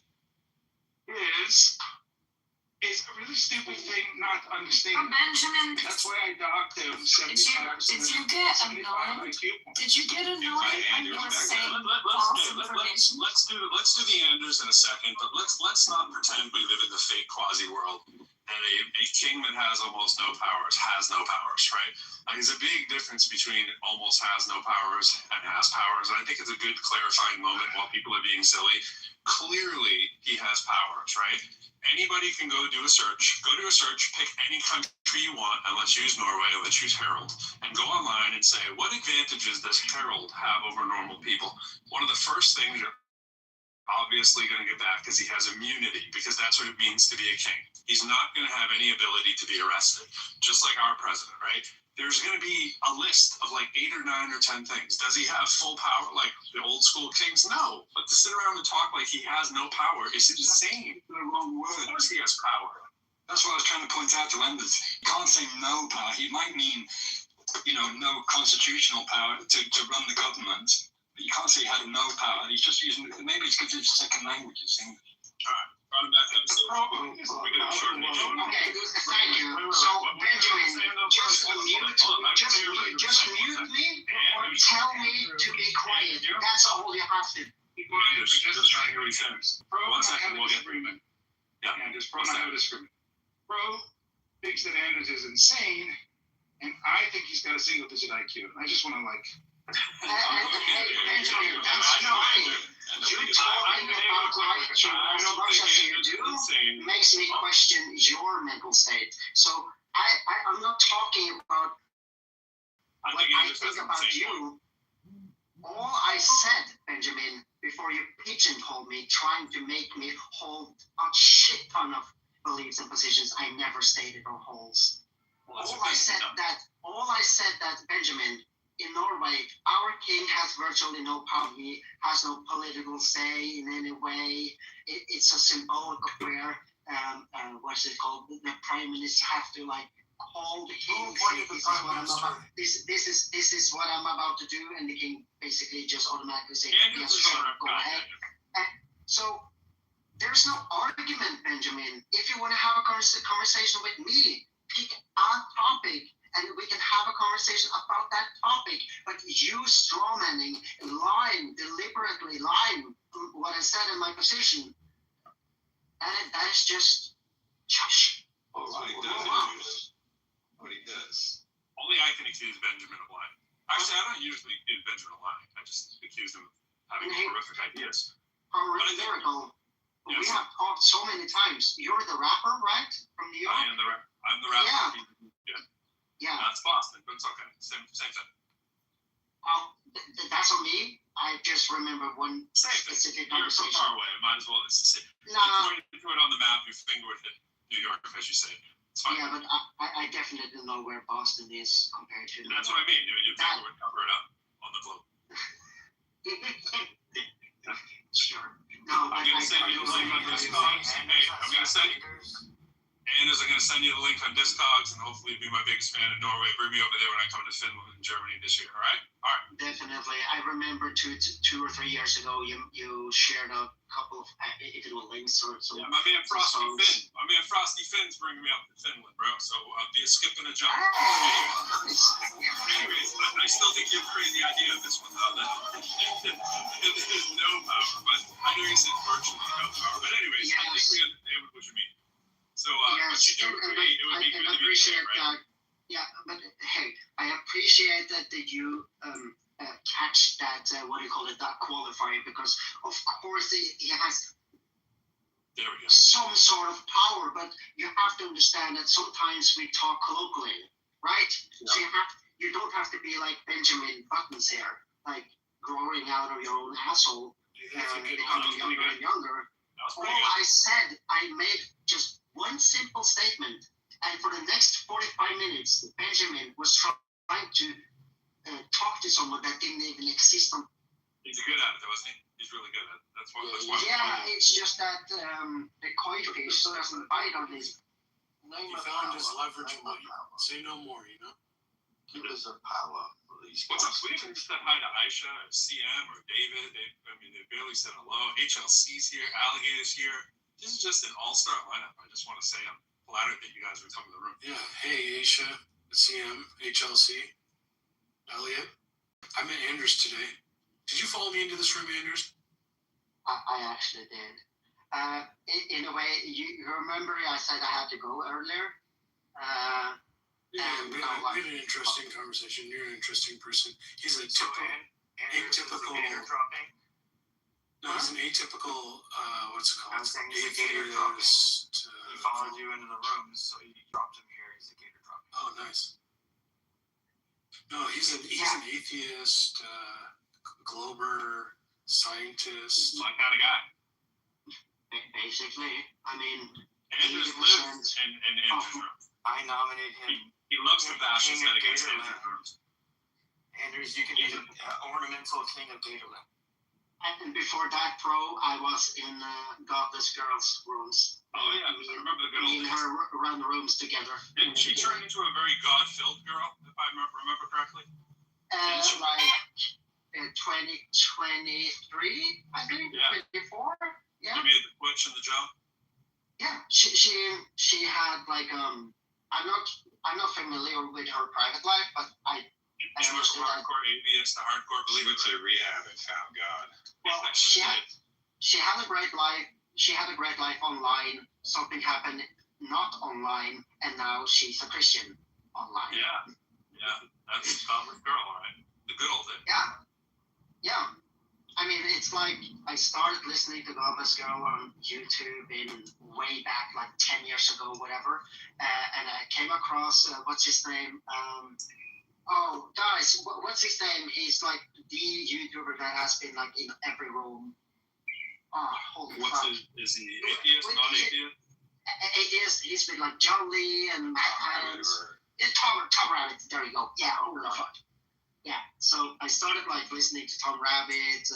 Is a really stupid thing not to understand. Benjamin, that's why I docked him 75. Did you get annoyed? Did you get annoyed when you were saying false information? Let's do the Anders in a second, but let's not pretend we live in the fake quasi world. And a king that has almost no powers has no powers, right? Like, there's a big difference between almost has no powers and has powers. And I think it's a good clarifying moment while people are being silly. Clearly, he has powers, right? Anybody can go do a search, pick any country you want, and let's use Norway, let's use Harold, and go online and say, what advantages does Harold have over normal people? One of the first things you're obviously going to get back is he has immunity, because that's what it means to be a king. He's not going to have any ability to be arrested, just like our president, right? There's going to be a list of like 8 or 9 or 10 things. Does he have full power like the old school kings? No. But to sit around and talk like he has no power is insane. The wrong word. Of course he has power. That's what I was trying to point out to members. You can't say no power. He might mean, no constitutional power to run the government. But you can't say he had no power. He's just using, maybe it's because his second language is English. All right. Brought him back up. So we're going to shorten it. Okay, thank you. So, Benjamin, just mute me or tell me to be quiet. That's all you have to. Just try to hear what he says. Pro, 1 second, we'll get disagreement. Yeah. And just pro, I have a disagreement. Pro thinks that Anders is insane, and I think he's got a single-digit IQ. And I just want to Benjamin, that's fine. You talking about IQ as much as you do makes me question your mental state. So I'm not talking about what I think about you. All I said, Benjamin, before you pigeonholed me, trying to make me hold a shit ton of beliefs and positions I never stated or holds. All I said that Benjamin, in Norway, our king has virtually no power. He has no political say in any way. It's a symbolic where, what's it called? The prime minister have to call the king. This is what I'm about to do, and the king basically just automatically say, yes, sure, go ahead. So there's no argument, Benjamin. If you want to have a conversation with me, pick a topic, and we can have a conversation about that topic. But you strawmanning, deliberately lying what I said in my position, that is just shush. What he does. Only I can accuse Benjamin of lying. Actually, I don't usually accuse Benjamin of lying. I just accuse him of having horrific ideas. Miracle. We have talked so many times. You're the rapper, right? From New York? I'm the rapper. Yeah. That's Boston, but it's okay. Same thing. That's on me. I just remember one specific conversation. You're so far away. Might as well. It's Nah. You threw it on the map. Your finger would hit New York, as you say. It's fine. Yeah, but I definitely know where Boston is compared to. That's what I mean. Your finger would cover it up on the globe. Sure. No, I'm going to send you the link on Discogs. Hey, I'm going to send you. Anders, I'm going to send you the link on Discogs, and hopefully you'll be my biggest fan in Norway. Bring me over there when I come to Finland and Germany this year, all right? All right. Definitely. I remember 2 or 3 years ago, you shared a couple of links or some. Yeah, my man Frosty Finn's bringing me up to Finland, bro. So I'll be a skip and a jump. Anyways, I still think you have a crazy idea of this one, though. There's no power, but I know you said virtually no power. But anyways, I think we understand what you mean. So, but you do agree it would be good to be there, right? Yeah, but hey, I appreciate that you catch that, that qualifier, because of course he has some sort of power, but you have to understand that sometimes we talk colloquially, right? Yeah. So you don't have to be like Benjamin Buttons here, like growing out of your own asshole, becoming younger and younger. All I said, I made just one simple statement, and for the next 45 minutes, Benjamin was trying to talk to someone that didn't even exist. He's good at it, though, isn't he? He's really good at it. That's why. Yeah, it's just that the koi fish doesn't bite on his. You found his leverage point. Say no more, He is a power for these guys. What's up? We can just say hi to Aisha, or CM, or David. They barely said hello. HLC's here. Alligator's here. This is just an all-star lineup. I just want to say I'm flattered that you guys would come to the room. Yeah. Hey, Aisha, CM, HLC, Elliot. I met Anders today. Did you follow me into this room, Anders? I actually did. in a way, you remember I said I had to go earlier. We had an interesting conversation. You're an interesting person. He's a atypical. No, he's an atypical. What's it called? I'm saying he's a gator dropping. He followed you into the room, so you dropped him here. He's a gator dropping. Oh, nice. No, he's an atheist, glober, scientist. My kind of guy. Basically, I mean, Andrews lives in Andrews' room. I nominate him. He loves to bash his head against Gatorland. Andrews' rooms. Andrews, you can be the ornamental king of Gatorland. and before that, I was in Godless Girls' rooms. Oh yeah, I remember the good Me old and days. her run the rooms together. Didn't she turn into a very God-filled girl, if I remember correctly? Like 2023, I think. Yeah. 24. Yeah. You made the twitch and the jump. Yeah. She had like I'm not familiar with her private life, but She was a hardcore atheist, a hardcore believer. Went to rehab and found God. Well, she had a great life. She had a great life online. Something happened not online, and now she's a Christian online. Yeah, that's a common girl, all right. The good old days. Yeah. I mean, it's like I started listening to Godless Girl on YouTube in way back, like 10 years ago, whatever, and I came across what's his name? Guys, what's his name? He's like the YouTuber that has been like in every room. Holy fuck. Is he atheist, non-atheist? He's been like Jolie and Tom Rabbit. There you go. Yeah. Holy fuck. Yeah. So I started like listening to Tom Rabbit,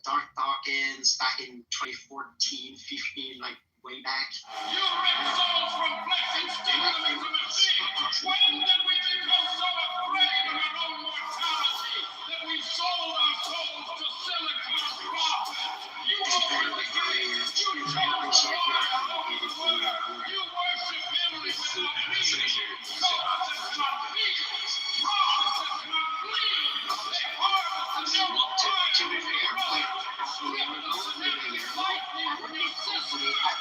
Dark Dawkins back in 2014, 15, like way back. You ripped souls from flesh and steam them into machines. When did we become so afraid of our own mortality that we sold our souls to silicon profit? You opened the gates. You chose the Lord over the world. You worship Him without meaning. God does not feel. God does not bleed. They harvest the new To be fair, like,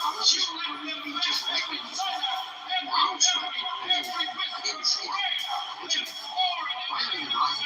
I was just really just like now it's like it's why are you not?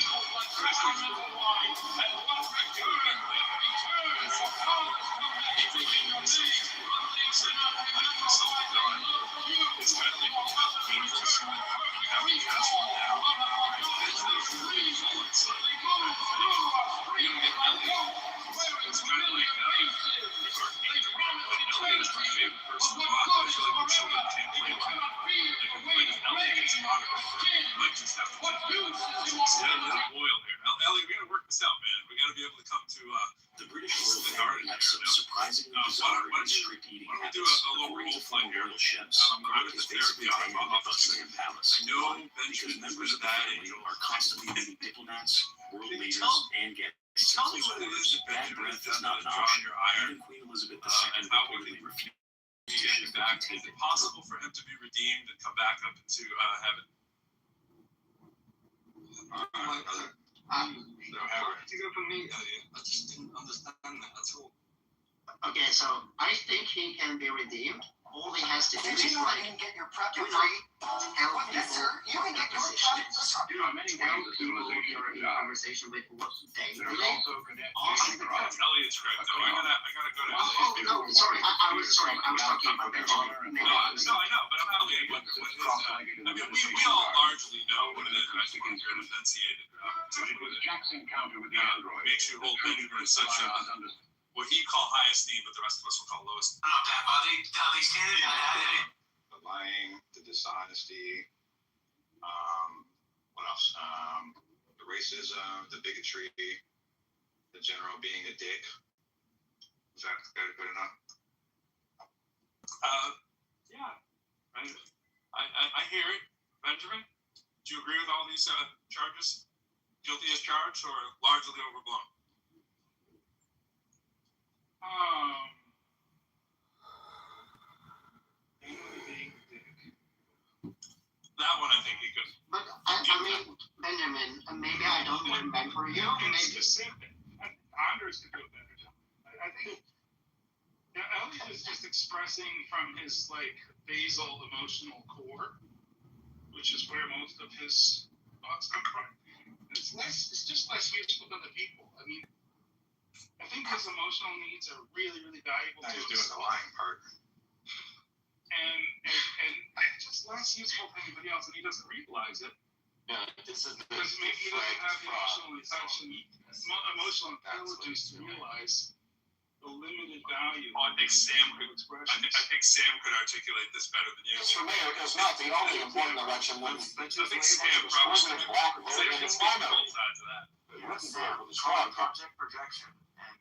Ellie, we gotta work this out, man. We gotta be able to come to the British Royal Family have some surprisingly bizarre and street-eating why don't we do habits. a little role play here? Royal chefs I'm are with the basically therapy contained in the Buckingham Palace. I know Because Benjamin members of the that family are constantly meeting diplomats, world Can you leaders, tell- and guests. tell me what it is that Bad Benjamin breath has is done not to an draw option. your ire? Even Queen Elizabeth II and how we reportedly refused to Is ship it possible for him to be redeemed and come back up into heaven? To go for me, I just didn't understand that at all. Okay, so I think he can be redeemed. All he has to do is You like can get your prep do free. not help Yes, people. sir. You can get your prep. You know, many ways to do People it. you're in conversation with what they There's believe. also connected Elliot's correct, though. I gotta go to Elliot. No, sorry, I was talking about Benjamin. No, I know, but I'm Elliot. We all largely know what it is. I think it's been enunciated. Jackson County with the android. Makes you hold Benjamin in such what he call high esteem, but the rest of us will call low esteem. Are they standing The lying, the dishonesty, what else? The racism, the bigotry, the general being a dick. Is that good enough? Yeah. I hear it. Benjamin, do you agree with all these charges? Guilty as charged or largely overblown? That one I think he could. But I mean, Benjamin, maybe I don't remember you. It's Maybe the same thing. Andres could do a better job. I think Yeah, Elliot is just expressing from his like basal emotional core, which is where most of his thoughts come from. It's just less useful than the people. I mean, I think his emotional needs are really, really valuable to He's doing the lying part. And just less useful to anybody else, and he doesn't realize it. Yeah, this is because maybe he doesn't have the emotional intelligence to realize the limited value. I think Sam could articulate this better than you. For me, it's not the only important election. I think Sam probably both sides of that. Project projection.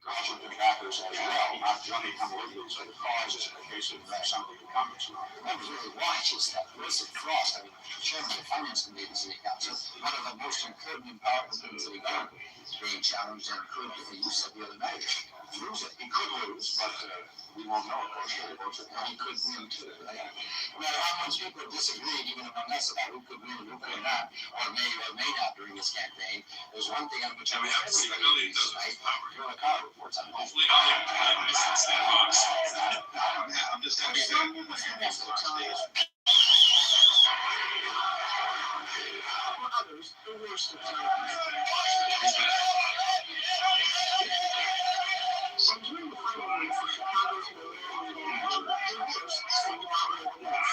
Caution the backers as well, not Johnny Convergence or the causes in the case of some of the incumbents. What really watch is that Wilson Frost, I mean, chairman of the Finance Committee of the City Council, one of the most important and powerful things in the government, being challenged and could, if he used the other night, lose it. He could lose, but we won't know, of course, he could win too. Right? No matter how much people disagreed, even among us, about who could win and who could not, or may not during this campaign, there's one thing on which I was everybody agrees tonight. You're a car reports on that. Hopefully, I'm just happy others, the worst of times. And during the final weeks of Chicago's mayoral election, the worst seemed to outweigh the best.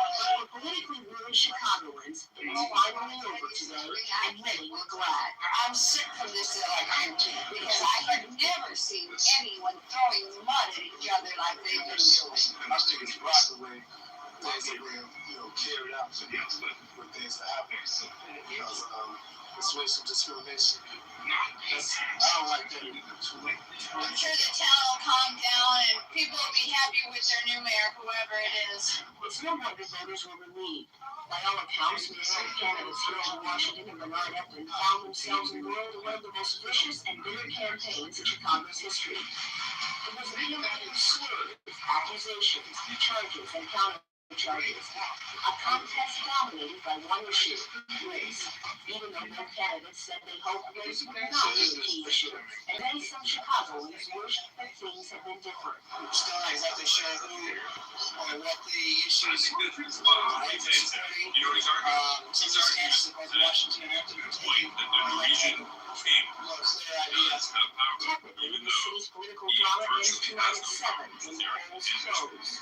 But for politically ruined Chicagoans, it was finally over today, and many were glad. I'm sick from this election because I have never seen anyone throwing mud at each other like they've been doing. I think it's right the way things are being, carried out when things are happening. Because it's ways of discrimination. I don't like that. I'm sure the town will calm down and people will be happy with their new mayor, whoever it is. It's no wonder voters were relieved. By all accounts, mayoral candidates here in Washington in the lineup and found themselves embroiled in one of the most vicious and bitter campaigns in Chicago's history. It was vehemently slurred with accusations, charges, and counter-charges. A contest dominated by one issue, race, even though both candidates said they hoped race would not be a key issue, and many some Chicagoans wished that things had been different. Stories that they share on what the issues were. Washington had to take technically, the city's political drama ends tonight at 7 when the polls close.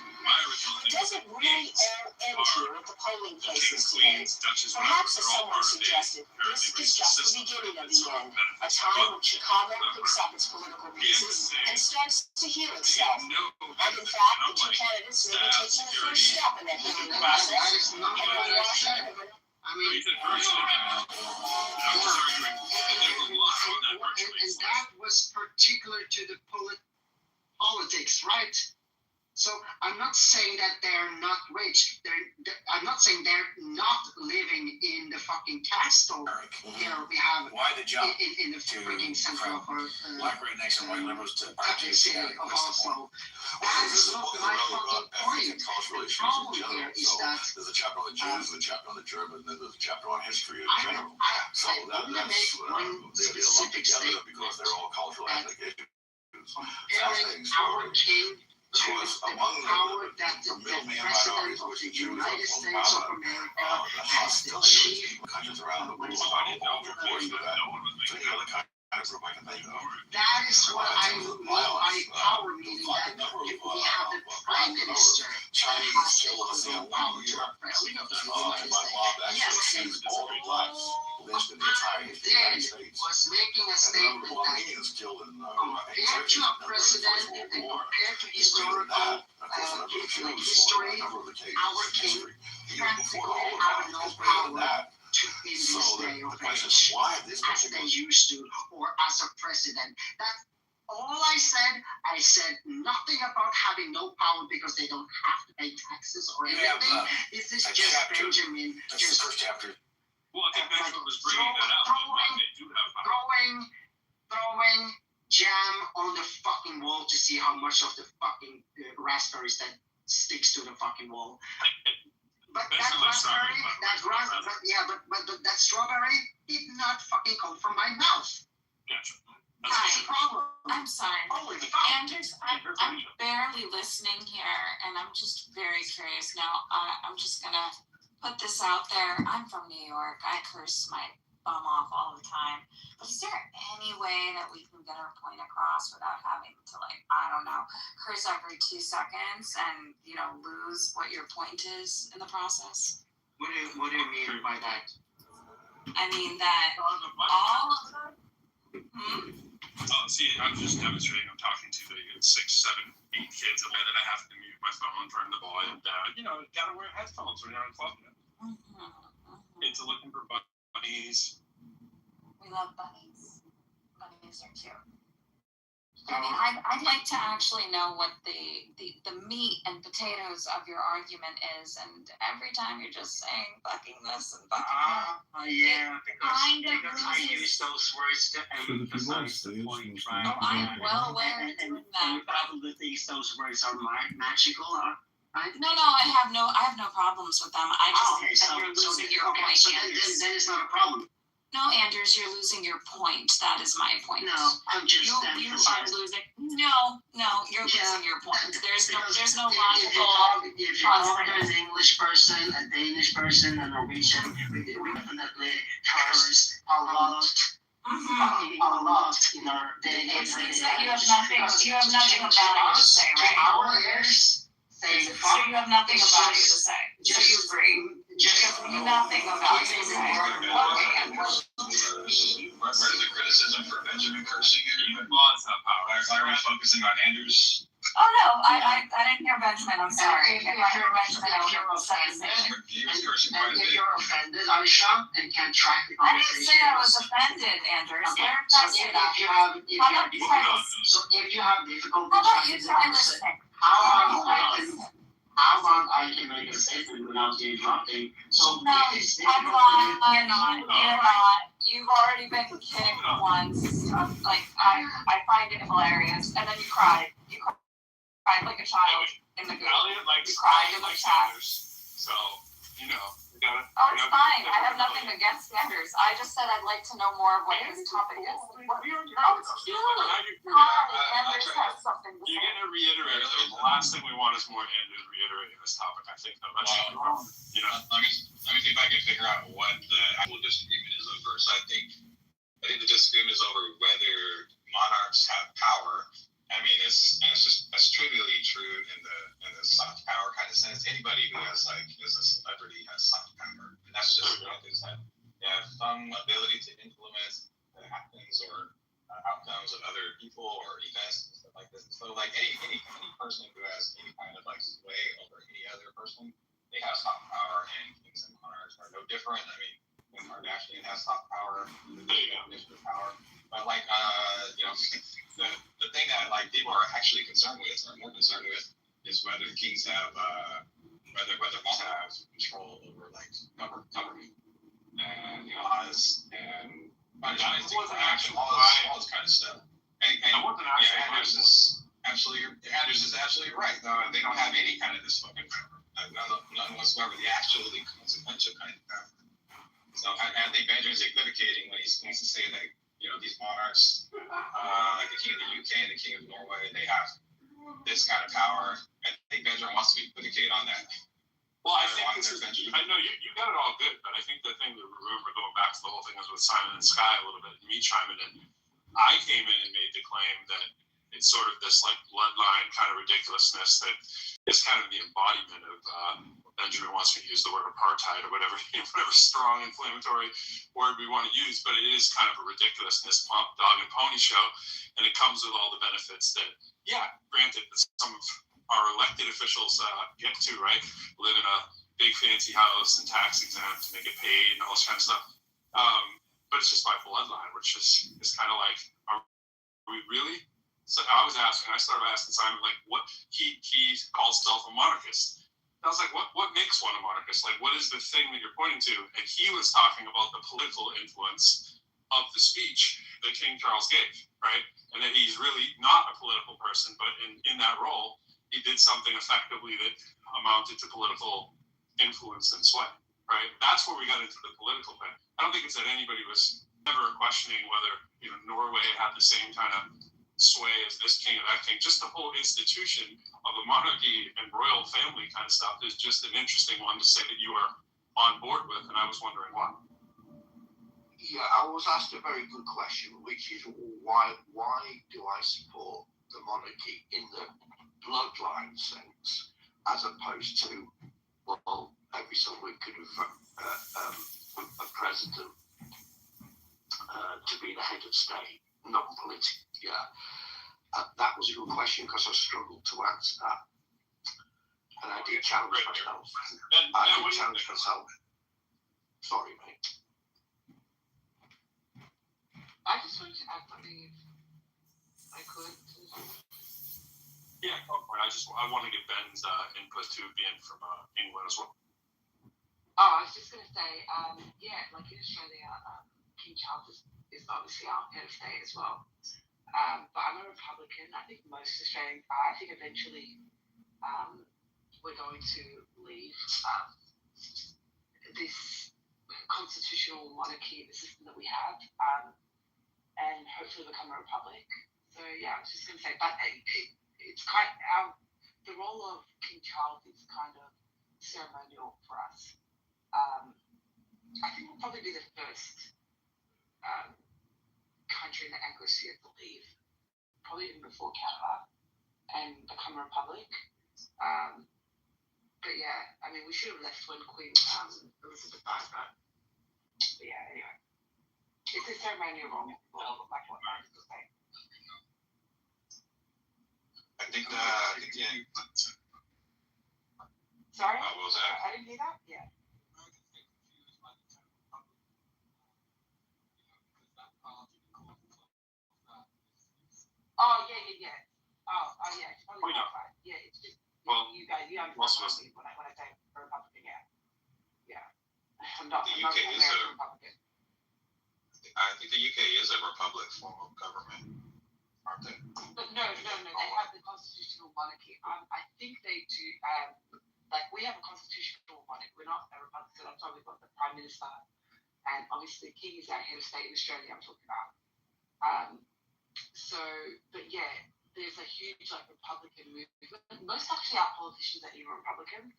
It doesn't really all end here with the polling places today. Perhaps, as someone suggested, this is just the beginning of the end, a time when Chicago picks up its political pieces and starts to heal itself. And in fact, the two candidates may be taking the first step in that healing process. Henry Washington and and that was particular to the politics, right? So I'm not saying that they're not rich. I'm not saying they're not living in the fucking castle here we have in the freaking center of our black rednecks and white liberals to city of Oslo. That is not my fucking point. The problem here is that there's a chapter on the Jews, there's a chapter on the Germans, and then there's a chapter on history in general. So that's they'll be lumped together because they're all cultural ethnic issues. Comparing our king to the power that the president of the United States of America has achieved. That is what I mean by power, meaning that if we have the prime minister that has the power to the president of the United States, yes, then was making a statement that compared to a president and compared to historical history, our king practically have no power to in this day of age as they used to, or as a president. That's all I said nothing about having no power because they don't have to pay taxes or anything. This is just Benjamin just well, I think Benjamin was bringing that up. They do have power. Throwing jam on the fucking wall to see how much of the fucking raspberries that sticks to the fucking wall. But that raspberry, but that strawberry did not fucking come from my mouth. Gotcha. That's the problem. I'm I'm sorry. Anders, I'm barely listening here, and I'm just very curious now. I'm just gonna put this out there. I'm from New York. I curse my bum off all the time. But is there any way that we can get our point across without having to, like, I don't know, curse every 2 seconds and, you know, lose what your point is in the process? What do you mean by that? I mean that all of them. See, I'm just demonstrating. I'm talking to the 6, 7, 8 kids away that I have to mute my phone, turn the volume down. You know, gotta wear headphones when you're on Club Deck. Kids are looking for bunnies. We love bunnies. Bunnies are cute. I mean, I'd like to actually know what the meat and potatoes of your argument is, and every time you're just saying fucking this and fucking that. Yeah, because I use those words to emphasize the point, right? Oh, I'm well aware of doing that. You probably think those words are magical, right? No, I have no problems with them. I just think that you're losing your point, Anders. Then it's not a problem. No, Anders, you're losing your point. That is my point. No, I'm just you are losing. No, you're losing your point. There's no logical. If you order an English person, a Danish person, a Norwegian, we definitely curse a lot. A lot in our day. You have nothing about it to say, right? Our ears say so you have nothing about it to say. So you agree? Nothing about it to say. Where's the criticism for Benjamin cursing here? Even mods have power. Why are we focusing on Anders? Oh no, I didn't hear Benjamin. I'm sorry. If I heard Benjamin, I would have offended. And if you're offended, Aisha, and can't track the I conversation. didn't say I was offended, Anders. Okay. So if you have difficulty tracking the conversation, how long I can make a statement without you interrupting? So no, I'm not. You've already been kicked once. Like I find it hilarious, and then you cried. You cried like a child in the group. You cried in the chat. So you know. Oh, it's fine. I have nothing against Anders. I just said I'd like to know more of what his topic is. Oh, it's cute. Anders has something to say. You're going to reiterate. The last thing we want is more Anders reiterating this topic. I think that that's you know. Let me see if I can figure out what the actual disagreement is over. So I think the disagreement is over whether monarchs have power. I mean, it's that's trivially true in the soft power kind of sense. Anybody who has is a celebrity has soft power, and that's just what it is. That they have some ability to influence the actions or outcomes of other people or events and stuff like this. So like any person who has any kind of sway over any other person, they have soft power, and kings and monarchs are no different. I mean, when Kardashian has soft power, definition of power. But the thing that people are actually concerned with, or more concerned with, is whether kings have whether monarchs have control over government and laws and punishments, action, all this kind of stuff. And Anders is absolutely right. No, they don't have any kind of this fucking power. None whatsoever. The actually consequential kind of power. So I think Benjamin's equivocating when he wants to say that these monarchs, like the king of the UK and the king of Norway, they have this kind of power. I think Benjamin wants to equivocate on that. Well, I think this is. I know you got it all good, but I think the thing that we're going back to the whole thing is with Simon and Sky a little bit, and me chiming in. I came in and made the claim that it's sort of this bloodline kind of ridiculousness that is kind of the embodiment of Benjamin wants me to use the word apartheid or whatever strong inflammatory word we want to use, but it is kind of a ridiculousness dog and pony show, and it comes with all the benefits that, granted, that some of our elected officials get to, right? Live in a big fancy house and tax exempt and they get paid and all this kind of stuff. But it's just my bloodline, which is kind of like, are we really? So I started asking Simon, what he calls himself a monarchist. I was like, what makes one a monarchist? What is the thing that you're pointing to? And he was talking about the political influence of the speech that King Charles gave, right? And that he's really not a political person, but in that role, he did something effectively that amounted to political influence and sway, right? That's where we got into the political thing. I don't think it's that anybody was ever questioning whether Norway had the same kind of sway as this king or that king. Just the whole institution of a monarchy and royal family kind of stuff is just an interesting one to say that you are on board with, and I was wondering why. Yeah, I was asked a very good question, which is why do I support the monarchy in the bloodline sense, as opposed to, well, every so we could have a president to be the head of state, non-political. Yeah, that was a good question because I struggled to answer that, and I did challenge myself. Sorry, mate. I just wanted to add something if I could. Yeah, go for it. I want to get Ben's input too, being from England as well. Oh, I was just going to say, yeah, like in Australia, King Charles is obviously our head of state as well. But I'm a Republican. I think most Australians are. I think eventually we're going to leave this constitutional monarchy, the system that we have, and hopefully become a republic. So yeah, I was just going to say, but it's kind of the role of King Charles is kind of ceremonial for us. I think we'll probably be the first country in the Anglosphere to leave, probably even before Canada, and become a republic. But yeah, I mean, we should have left when Queen Elizabeth died, but yeah, anyway. It's a ceremonial role, like what Mark was saying. I think yeah. Sorry? What was that? I didn't hear that? Yeah. Oh, yeah. Oh, yeah. It's probably not right. Yeah, it's just, you guys, you understand when I say Republican, yeah. Yeah. I'm not The an UK is American Republican. I think the UK is a republic form of government, aren't they? But no, they have the constitutional monarchy. I think they do, like we have a constitutional monarchy. We're not a republic, so that's why we've got the Prime Minister. And obviously the King is our head of state in Australia, I'm talking about. So, but yeah, there's a huge like Republican movement. Most actually our politicians are even Republican.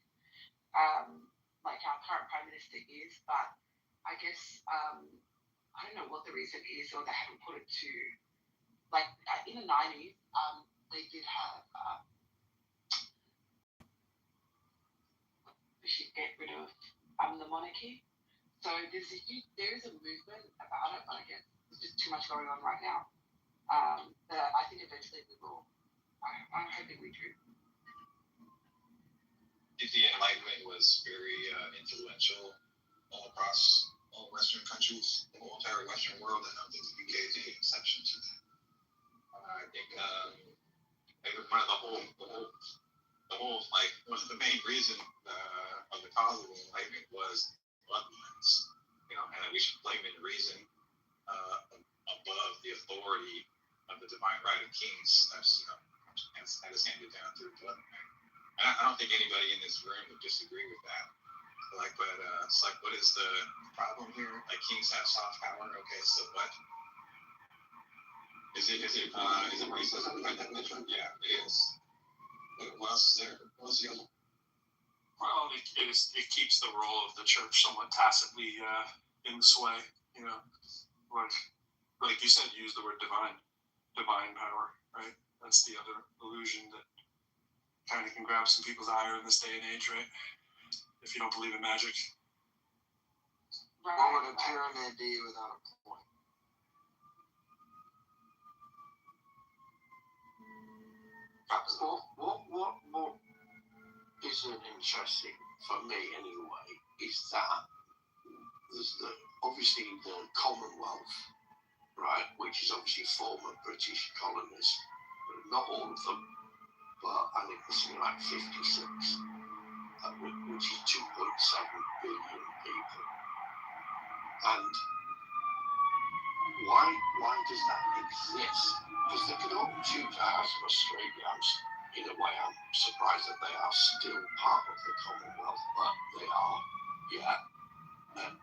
Like our current Prime Minister is, but I guess, I don't know what the reason is, or they haven't put it to, like, in the 90s, they did have, we should get rid of the monarchy. So there is a movement about it, but I guess there's just too much going on right now. But I think eventually we will. I'm hoping we do. The Enlightenment was very influential all across all Western countries, the whole entire Western world, and I don't think the UK is any exception to that. I think one of the main reasons of the cause of the Enlightenment was bloodlines, and we should blame in reason above the authority of the divine right of kings. That is handed down through bloodline. And I don't think anybody in this room would disagree with that. But it's like, what is the problem here? Like, kings have soft power. Okay, so what? Is it racism by definition? Yeah, it is. What else is there? What else the other? Well, it keeps the role of the church somewhat tacitly in sway. Like you said, you use the word divine power, right? That's the other illusion that kind of can grab some people's ire in this day and age, right? If you don't believe in magic. What would a pyramid be without a point? What isn't interesting for me anyway is that there's obviously the Commonwealth, right, which is obviously former British colonies. Not all of them, but I think there's something like 56, which is 2.7 billion people. And why does that exist? Because they could all choose as Australians. In a way, I'm surprised that they are still part of the Commonwealth, but they are, yeah. And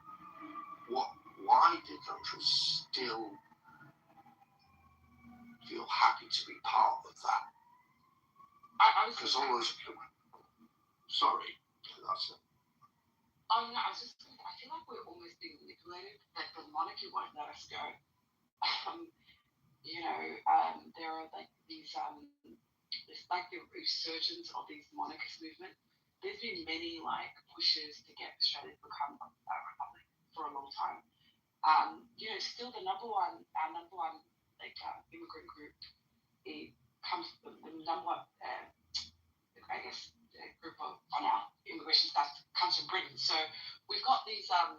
why do countries still feel feel happy to be part of that. Because all those people, sorry, that's it. Oh no, I was just thinking, I feel like we're almost being manipulated, that the monarchy won't let us go. There are like these, it's like the resurgence of these monarchist movement. There's been many like pushes to get Australia to become a republic for a long time. Still our number one like immigrant group, it comes the number one group of on our immigration staff comes from Britain. So we've got these I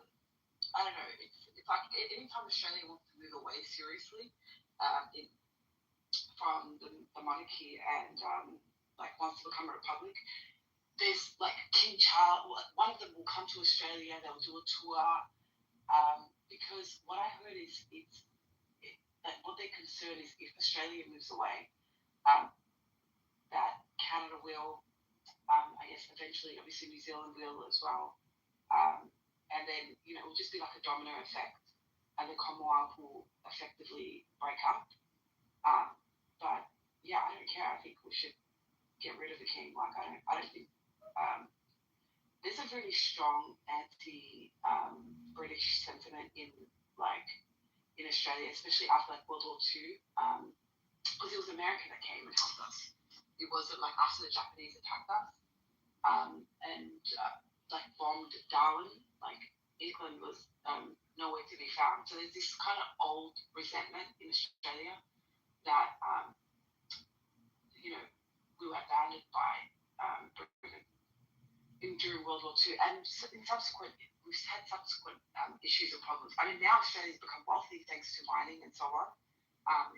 don't know, it's like anytime Australia wants to move away seriously from the monarchy and like wants to become a republic, there's like King Charles, one of them will come to Australia, they'll do a tour, because what I heard is that what they're concerned is if Australia moves away, that Canada will, I guess eventually, obviously New Zealand will as well, and then it will just be like a domino effect, and the Commonwealth will effectively break up. But yeah, I don't care. I think we should get rid of the king. Like I don't think there's a really strong anti-British sentiment in Australia, especially after like World War II, because it was America that came and helped us. It wasn't like after the Japanese attacked us and like bombed Darwin. Like England was nowhere to be found. So there's this kind of old resentment in Australia that we were abandoned by Britain during World War II, and we've had subsequent issues and problems. I mean, now Australia's become wealthy thanks to mining and so on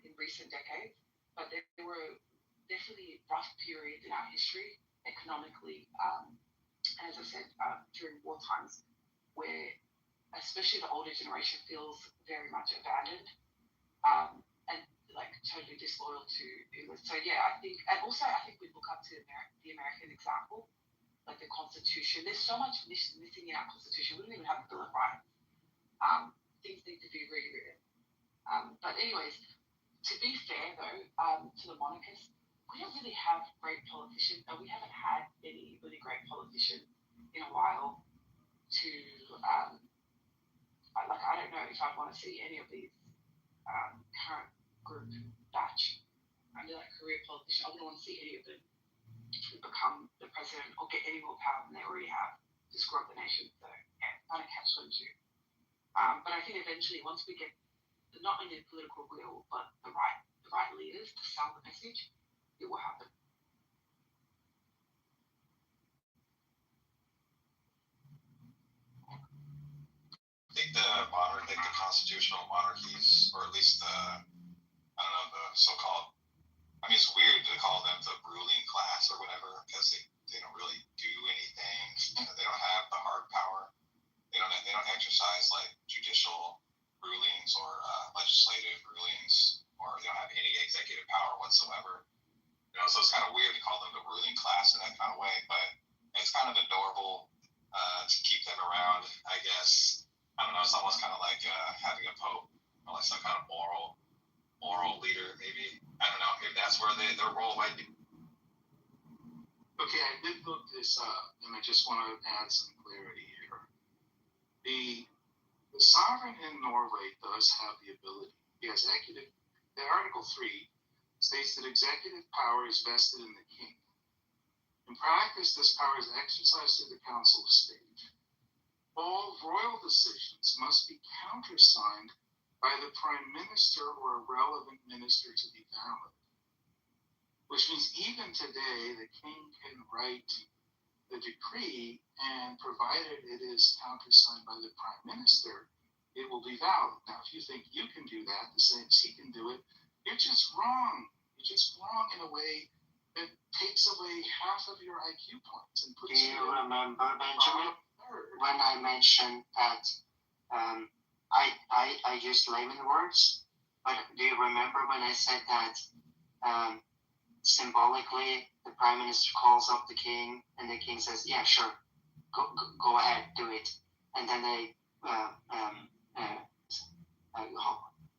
in recent decades, but there were definitely rough periods in our history economically, as I said, during war times, where especially the older generation feels very much abandoned and like totally disloyal to England. So yeah, I think we look up to the American example, like the Constitution. There's so much missing in our Constitution. We don't even have a Bill of Rights. Things need to be rewritten. But anyways, to be fair though, to the monarchists, we don't really have great politicians, and we haven't had any really great politicians in a while to I don't know if I'd want to see any of these current group batch under that career politician. I wouldn't want to see any of them become the president or get any more power than they already have to screw up the nation. So yeah, kind of catch-22. But I think eventually, once we get not only the political will, but the right leaders to sell the message, it will happen. I think the constitutional monarchies, or at least the so-called, I mean, it's weird to call them the ruling class or whatever, because they don't really do anything. They don't have the hard power. They don't exercise like judicial rulings or legislative rulings, or they don't have any executive power whatsoever. So it's kind of weird to call them the ruling class in that kind of way, but it's kind of adorable to keep them around, I guess. I don't know, it's almost kind of like having a pope, or like some kind of moral leader, maybe. I don't know, maybe that's where their role might be. Okay, I did look this up, and I just want to add some clarity here. The sovereign in Norway does have the ability. He has the Article 3 states that executive power is vested in the king. In practice, this power is exercised through the Council of State. All royal decisions must be countersigned by the Prime Minister or a relevant minister to be valid. Which means even today, the king can write the decree, and provided it is countersigned by the Prime Minister, it will be valid. Now, if you think you can do that the same as he can do it, you're just wrong. You're just wrong in a way that takes away half of your IQ points and puts you. Do you remember, Benjamin, when I mentioned that I used layman words? But do you remember when I said that symbolically the Prime Minister calls up the king and the king says, "Yeah, sure, go ahead, do it," and then they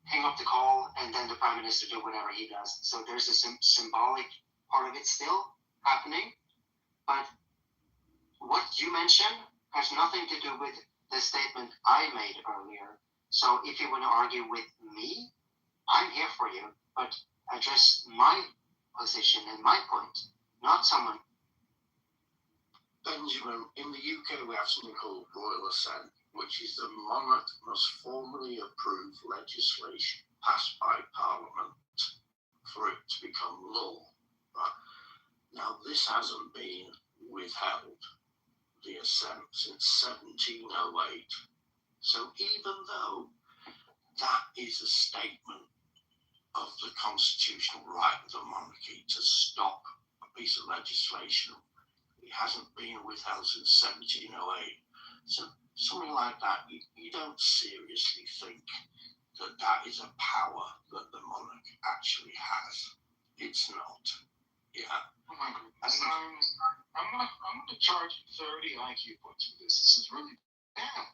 hang up the call, and then the Prime Minister do whatever he does. So there's a symbolic part of it still happening. But what you mentioned has nothing to do with the statement I made earlier. So if you want to argue with me, I'm here for you, but address my position and my point, not someone. Benjamin, in the UK we have something called royal assent, which is the monarch must formally approve legislation passed by Parliament for it to become law. Right? Now, this hasn't been withheld, the assent, since 1708. So even though that is a statement of the constitutional right of the monarchy to stop a piece of legislation, it hasn't been withheld since 1708. So something like that, you don't seriously think that that is a power that the monarch actually has. It's not. Yeah. I'm gonna charge 30 IQ points for this. This is really bad.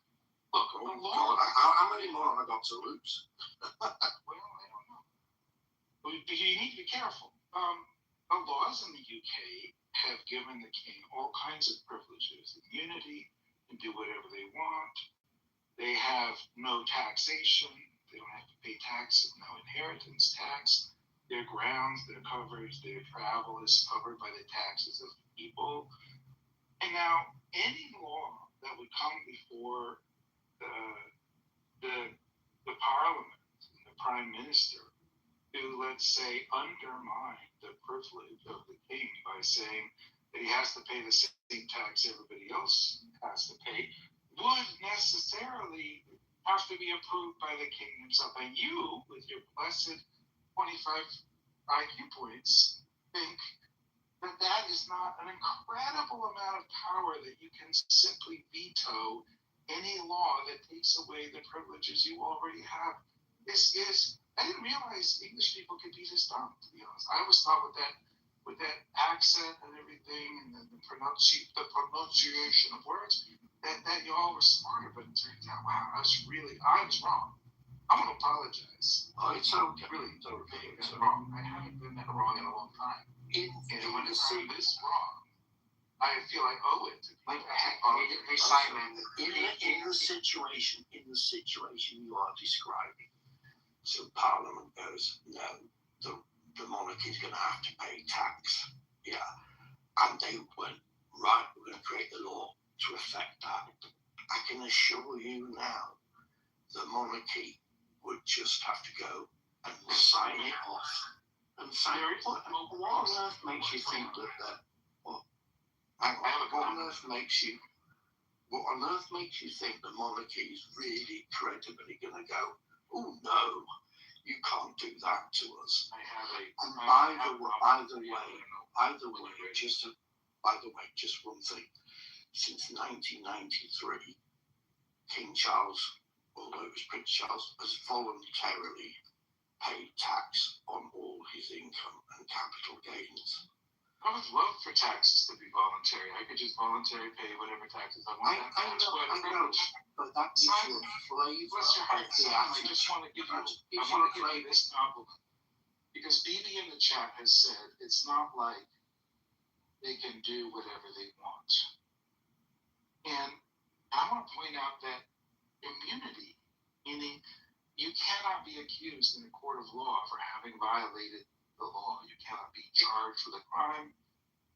Look, oh, God, how many more have I got to lose? Well, I don't know. But you need to be careful. The laws in the UK have given the king all kinds of privileges, immunity, and do whatever they want. They have no taxation. They don't have to pay taxes, no inheritance tax. Their grounds, their coverage, their travel is covered by the taxes of the people. And now, any law that would come before the Parliament and the Prime Minister to, let's say, undermine the privilege of the king by saying that he has to pay the same tax everybody else has to pay, would necessarily have to be approved by the king himself. And you, with your blessed 25 IQ points, think that that is not an incredible amount of power that you can simply veto any law that takes away the privileges you already have. This is, I didn't realize English people could be this dumb, to be honest. I always thought with that accent and everything, and the pronunciation of words, that you all were smarter, but it turns out, wow, I was wrong. I'm gonna apologize. Oh, it's okay. Really, it's okay. It's wrong. I haven't been that wrong in a long time. And when I say this wrong, I feel I owe it to people. Hey, Simon, in the situation you are describing, so Parliament goes, no, the monarchy is going to have to pay tax. Yeah. And they went, right, we're going to create a law to affect that. I can assure you now, the monarchy would just have to go and sign it off. And say, what on earth makes you think that what on earth makes you think the monarchy is really credibly going to go, oh no, you can't do that to us. And by the way, just one thing. Since 1993, King Charles, although it was Prince Charles, has voluntarily paid tax on all his income and capital gains. I would love for taxes to be voluntary. I could just voluntarily pay whatever taxes I want. I know, but that gives you a flavor of the attitude. I just want to give you this compliment. Because BB in the chat has said it's not like they can do whatever they want. And I want to point out that immunity, meaning you cannot be accused in a court of law for having violated the law. You cannot be charged with a crime.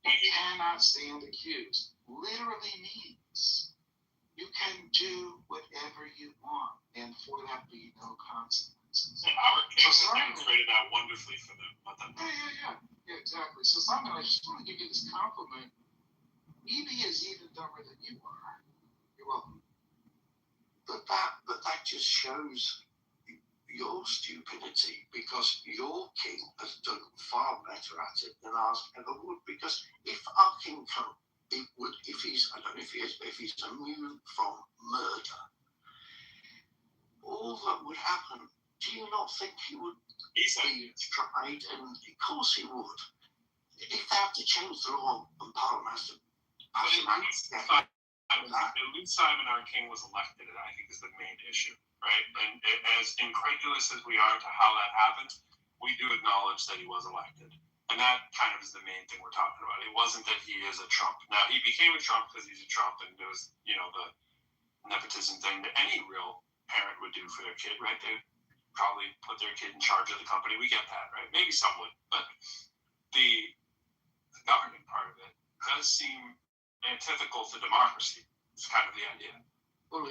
You cannot stand accused. Literally means you can do whatever you want, and for that be no consequences. Our king has demonstrated that wonderfully for them. Yeah, exactly. So Simon, I just want to give you this compliment. EB is even dumber than you are. You're welcome. But that just shows your stupidity, because your king has done far better at it than ours ever would. Because if our king if he's immune from murder, all that would happen, do you not think he would be tried? And of course he would. If they have to change the law and Parliament has to pass an act, at least Simon, our king, was elected, I think, is the main issue. right? And as incredulous as we are to how that happened, we do acknowledge that he was elected. And that kind of is the main thing we're talking about. It wasn't that he is a Trump. Now, he became a Trump because he's a Trump, and it was, the nepotism thing that any real parent would do for their kid, right? They'd probably put their kid in charge of the company. We get that, right? Maybe some would. But the government part of it does seem antithetical to democracy. It's kind of the idea. Well,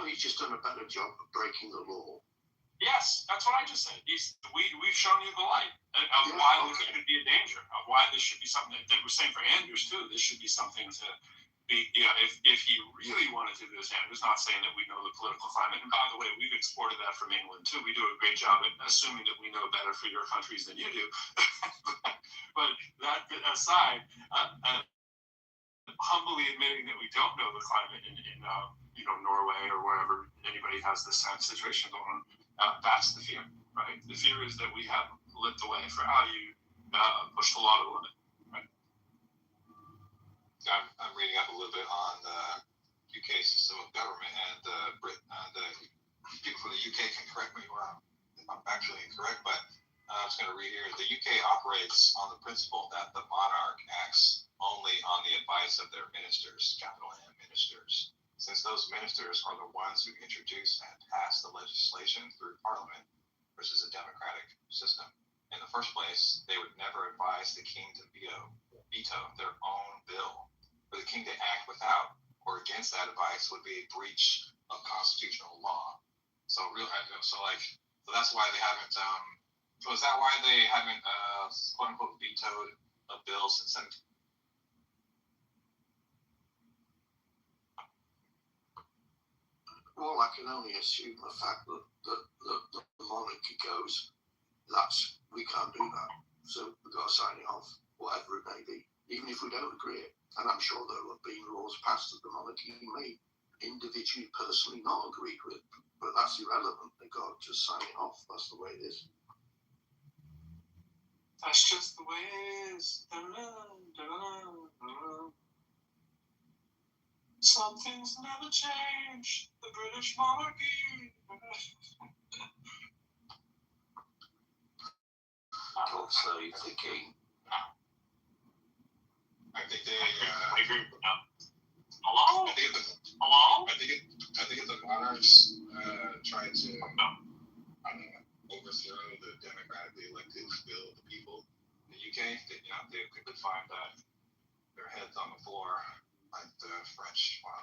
he's just done a better job of breaking the law. Yes, that's what I just said. We've shown you the light of why this should be a danger, of why this should be something that we're saying for Andrews too. This should be something to be, if he really wanted to do this, Andrews, not saying that we know the political climate. And by the way, we've exported that from England too. We do a great job at assuming that we know better for your countries than you do. But that aside, humbly admitting that we don't know the climate in Norway or wherever anybody has this kind of situation going on. That's the fear, right? The fear is that we have lit the way for how you push the law to the limit, right? I'm reading up a little bit on the UK system of government, and the people from the UK can correct me if I'm actually incorrect, but I'm just going to read here. The UK operates on the principle that the monarch acts only on the advice of their ministers, capital M ministers, since those ministers are the ones who introduce and pass the legislation through Parliament, which is a democratic system. In the first place, they would never advise the king to veto their own bill. For the king to act without or against that advice would be a breach of constitutional law. So that's why they haven't. So is that why they haven't quote unquote vetoed a bill since 17? Well, I can only assume the fact that the monarchy goes, we can't do that. So we've got to sign it off, whatever it may be, even if we don't agree it. And I'm sure there have been laws passed that the monarchy may individually, personally not agreed with, but that's irrelevant. They've got to just sign it off. That's the way it is. That's just the way it is. Some things never change. The British monarchy. God save the king. I think they. I agree with that. Hello? I think if the monarchs tried to overthrow the democratically elected will of the people in the UK, they could find that their heads on the floor like the French. Wow.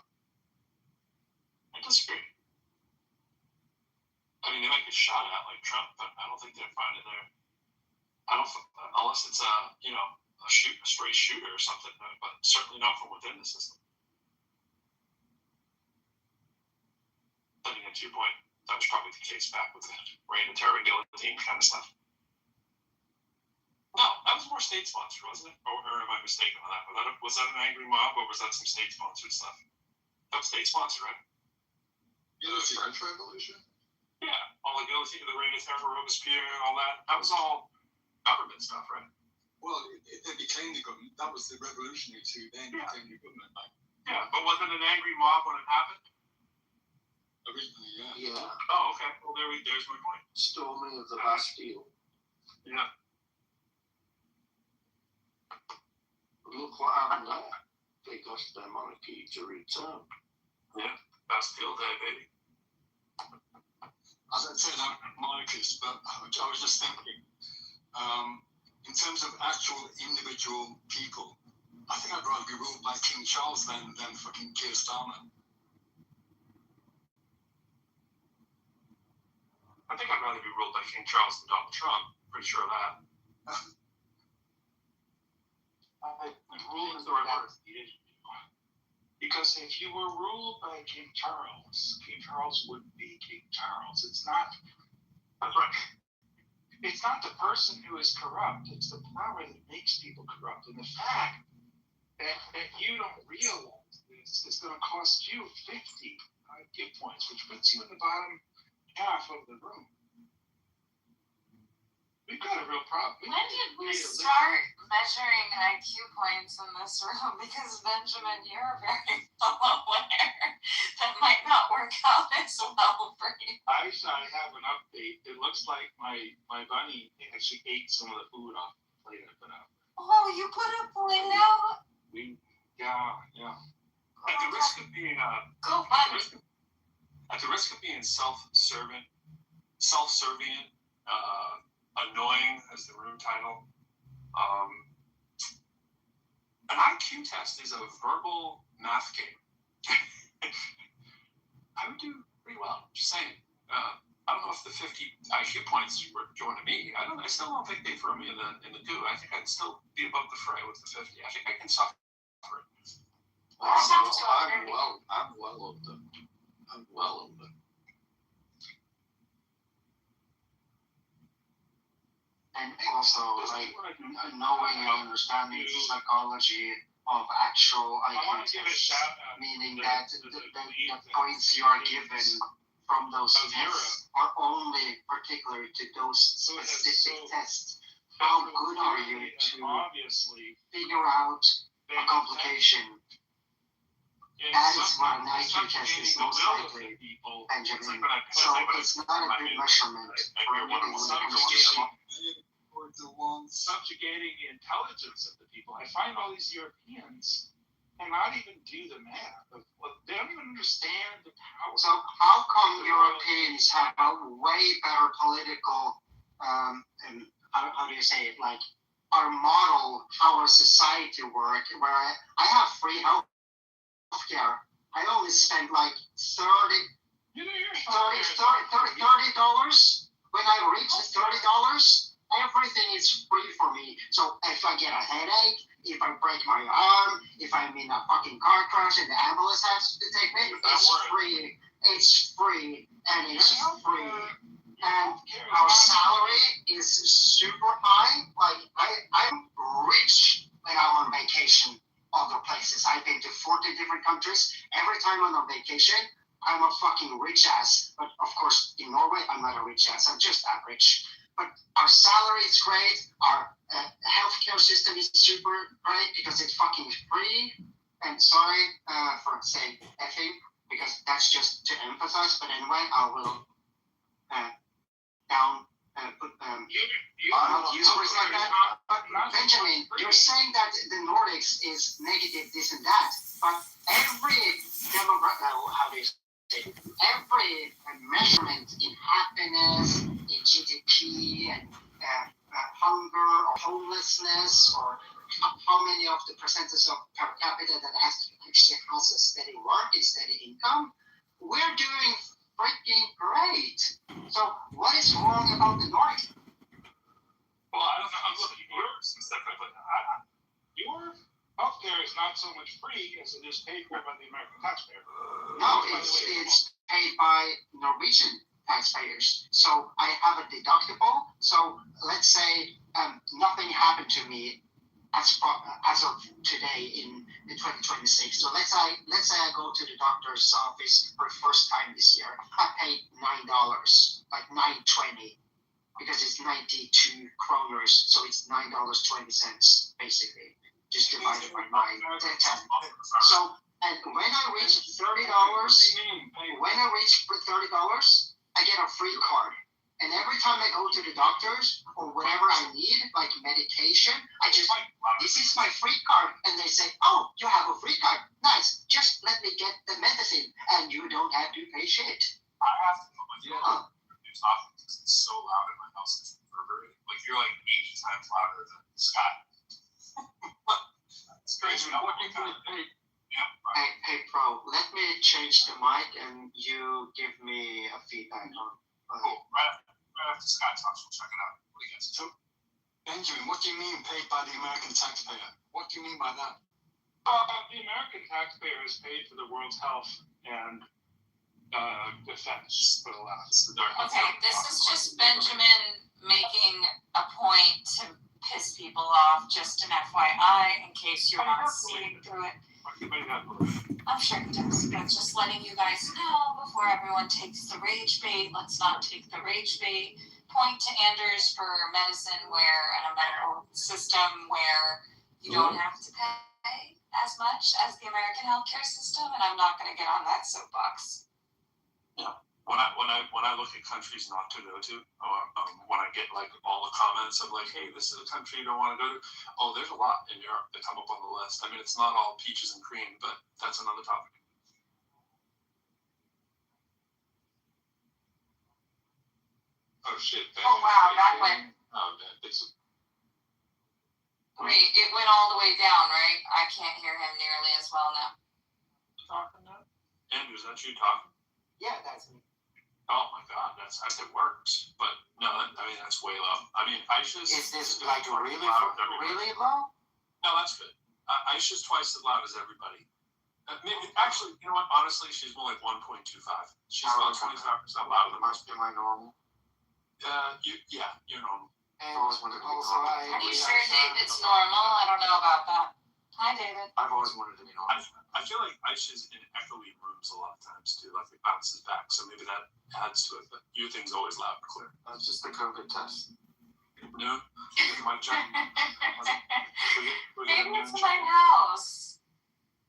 I disagree. I mean, they might get shot at like Trump, but I don't think they'll find it there. Unless it's a stray shooter or something, but certainly not from within the system. Getting into your point, that was probably the case back with the reign of terror guillotine kind of stuff. No, that was more state-sponsored, wasn't it? Or am I mistaken on that? Was that an angry mob, or was that some state-sponsored stuff? That was state-sponsored, right? The French Revolution? Yeah, all the guillotine, the reign of terror, Robespierre, all that. That was all government stuff, right? Well, they became the government. That was the revolutionaries who then became the government. Yeah, but wasn't it an angry mob when it happened? Originally, Yeah. Oh, okay. Well, there's my point. Storming of the Bastille. Yeah. Look what happened there. They got their monarchy to return. Yeah, Bastille Day, baby. As I said, I'm monarchist, but I was just thinking, in terms of actual individual people, I think I'd rather be ruled by King Charles than fucking Keir Starmer. I think I'd rather be ruled by King Charles than Donald Trump. Pretty sure of that. Rule is the right word. Because if you were ruled by King Charles wouldn't be King Charles. It's not. That's right. It's not the person who is corrupt. It's the power that makes people corrupt. And the fact that you don't realize this is going to cost you 50 gift points, which puts you in the bottom half of the room. We've got a real problem. When did we start measuring IQ points in this room? Because Benjamin, you're very well aware that might not work out as well for you. I have an update. It looks like my bunny actually ate some of the food off the plate I put out. Oh, you put a plate out? Yeah. At the risk of being Go bunny. At the risk of being self-serving, annoying as the room title. An IQ test is a verbal math game. I would do pretty well. Just saying. I don't know if the 50 IQ points were joining me. I still don't think they throw me in the goo. I think I'd still be above the fray with the 50. I think I can suffer it. I'm well over. And also, like, knowing and understanding the psychology of actual IQ tests, meaning that the points you are given from those tests are only particular to those specific tests. How good are you to figure out a complication? That is what an IQ test is most likely, Benjamin. So it's not a good measurement for anything when it comes to subjugating the intelligence of the people. I find all these Europeans cannot even do the math. They don't even understand the power. So how come Europeans have a way better political, how do you say it, like our model, how our society work, where I have free healthcare. I only spend like $30. When I reach the $30, everything is free for me. So if I get a headache, if I break my arm, if I'm in a fucking car crash and the ambulance has to take me, it's free. It's free, and it's free. And our salary is super high. Like I'm rich when I'm on vacation other places. I've been to 40 different countries. Every time I'm on vacation, I'm a fucking rich ass. But of course, in Norway, I'm not a rich ass. I'm just average. But our salary is great. Our healthcare system is super great because it's fucking free. And sorry for saying effing, because that's just to emphasize. But anyway, I will put use words like that. But Benjamin, you're saying that the Nordics is negative, this and that. But every every measurement in happiness, in GDP, and hunger or homelessness, or how many of the percentage of per capita that actually has a steady work and steady income, we're doing freaking great. So what is wrong about the Nordics? Well, I don't know. I'm looking at yours and stuff like that. Your healthcare is not so much free as it is paid for by the American taxpayer. No, it's paid by Norwegian taxpayers. So I have a deductible. So let's say nothing happened to me as of today in 2026. So let's say I go to the doctor's office for the first time this year. I paid $9, like $9.20, because it's 92 kroners. So it's $9.20 basically, just divided by 10. So and when I reach $30, I get a free card. And every time I go to the doctors or whatever I need, like medication, this is my free card. And they say, oh, you have a free card. Nice. Just let me get the medicine and you don't have to pay shit. I have to put my phone on your talking because it's so loud in my house. It's reverberating. Like you're like 80 times louder than Scott. It's crazy. Hey, Pro, let me change the mic and you give me a feedback on. Cool. Right after Scott talks, we'll check it out. What do you guys? So, Benjamin, what do you mean paid by the American taxpayer? What do you mean by that? The American taxpayer is paid for the world's health and defense for the last. Okay, this is just Benjamin making a point to piss people off, just an FYI, in case you're not seeing through it. I'm sure he does, but just letting you guys know before everyone takes the rage bait. Let's not take the rage bait. point to Anders for medicine where, and a medical system where you don't have to pay as much as the American healthcare system, and I'm not going to get on that soapbox. Yeah. When I look at countries not to go to, when I get like all the comments of like, hey, this is a country you don't want to go to. Oh, there's a lot in Europe that come up on the list. I mean, it's not all peaches and cream, but that's another topic. Oh shit. Oh wow, that went. Oh man, it's. Wait, it went all the way down, right? I can't hear him nearly as well now. Talking now? Andrew, is that you talking? Yeah, that's me. Oh my god, that's it works. But no, I mean that's way low. I mean Aisha's Is this like really low? No, that's good. Aisha's twice as loud as everybody. Maybe actually, you know what? Honestly, she's more like 1.25. She's about 25% louder than most. Am I normal? You're normal. And also, Are you sure David's normal? I don't know about that. Hi, David. I've always wanted to be normal. I feel like Aisha's in echoey rooms a lot of times too, like it bounces back, so maybe that adds to it, but your thing's always loud and clear. That's just the COVID test. No? My check. Maybe it's my house.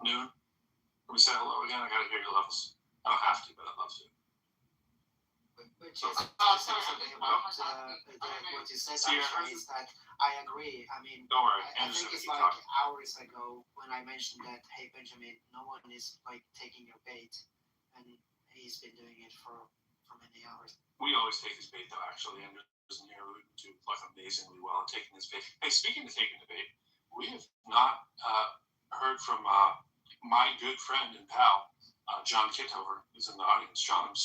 Noon? Can we say hello again? I gotta hear your levels. I don't have to, but I'd love to. Which is something about what you said actually is that I agree. I mean, don't worry. I think it's like hours ago when I mentioned that, hey Benjamin, no one is like taking your bait, and he's been doing it for many hours. We always take his bait though. Actually, Andrew isn't here. We do like amazingly well at taking his bait. Hey, speaking of taking the bait, we have not heard from my good friend and pal, John Kitover, who's in the audience. John, I'm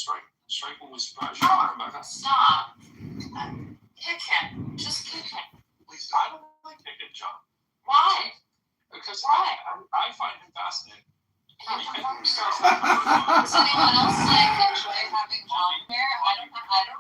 strikingly surprised you didn't come back up. Stop. Kick him. Just kick him. Please, I don't like kicking John. Why? Because I find him fascinating. Does anyone else like enjoy having John here? I don't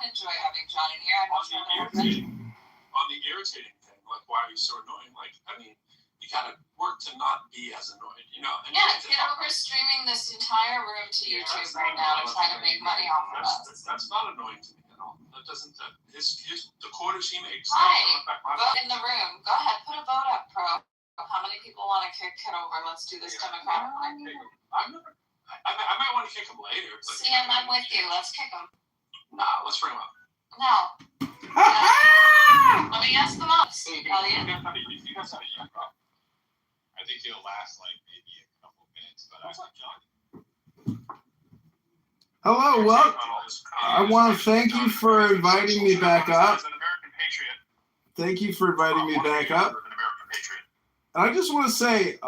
enjoy having John in here. On the irritating thing, like why are you so annoying? Like, I mean, you gotta work to not be as annoying, you know? And yeah, Kitover streaming this entire room to YouTube right now to try to make money off of us. That's not annoying to me at all. That doesn't. The quarters he makes. Hi, vote in the room. Go ahead, put a vote up, Pro. How many people want to kick Kitover? Let's do this democratically. I might want to kick him later. But CM, I'm with you. Let's kick him. Nah, let's bring him up. No. Let me ask them up, Elliot. You guys have a young rock. I think it'll last like maybe a couple minutes, but I like John. Hello, well, I want to thank you for inviting me back up. Thank you for inviting me back up. And I just want to say,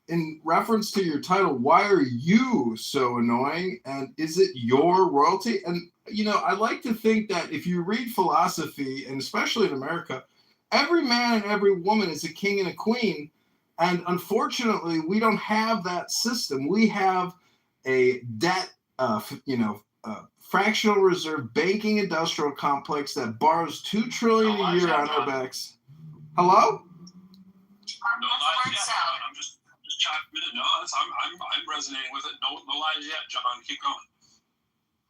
in reference to your title, why are you so annoying? And is it your royalty? And, you know, I like to think that if you read philosophy, and especially in America, every man and every woman is a king and a queen. And unfortunately, we don't have that system. We have a debt, fractional reserve banking industrial complex that borrows $2 trillion a year on our backs. Hello? No lies yet. I'm just chiming in. No, I'm resonating with it. No lies yet, John. Keep going.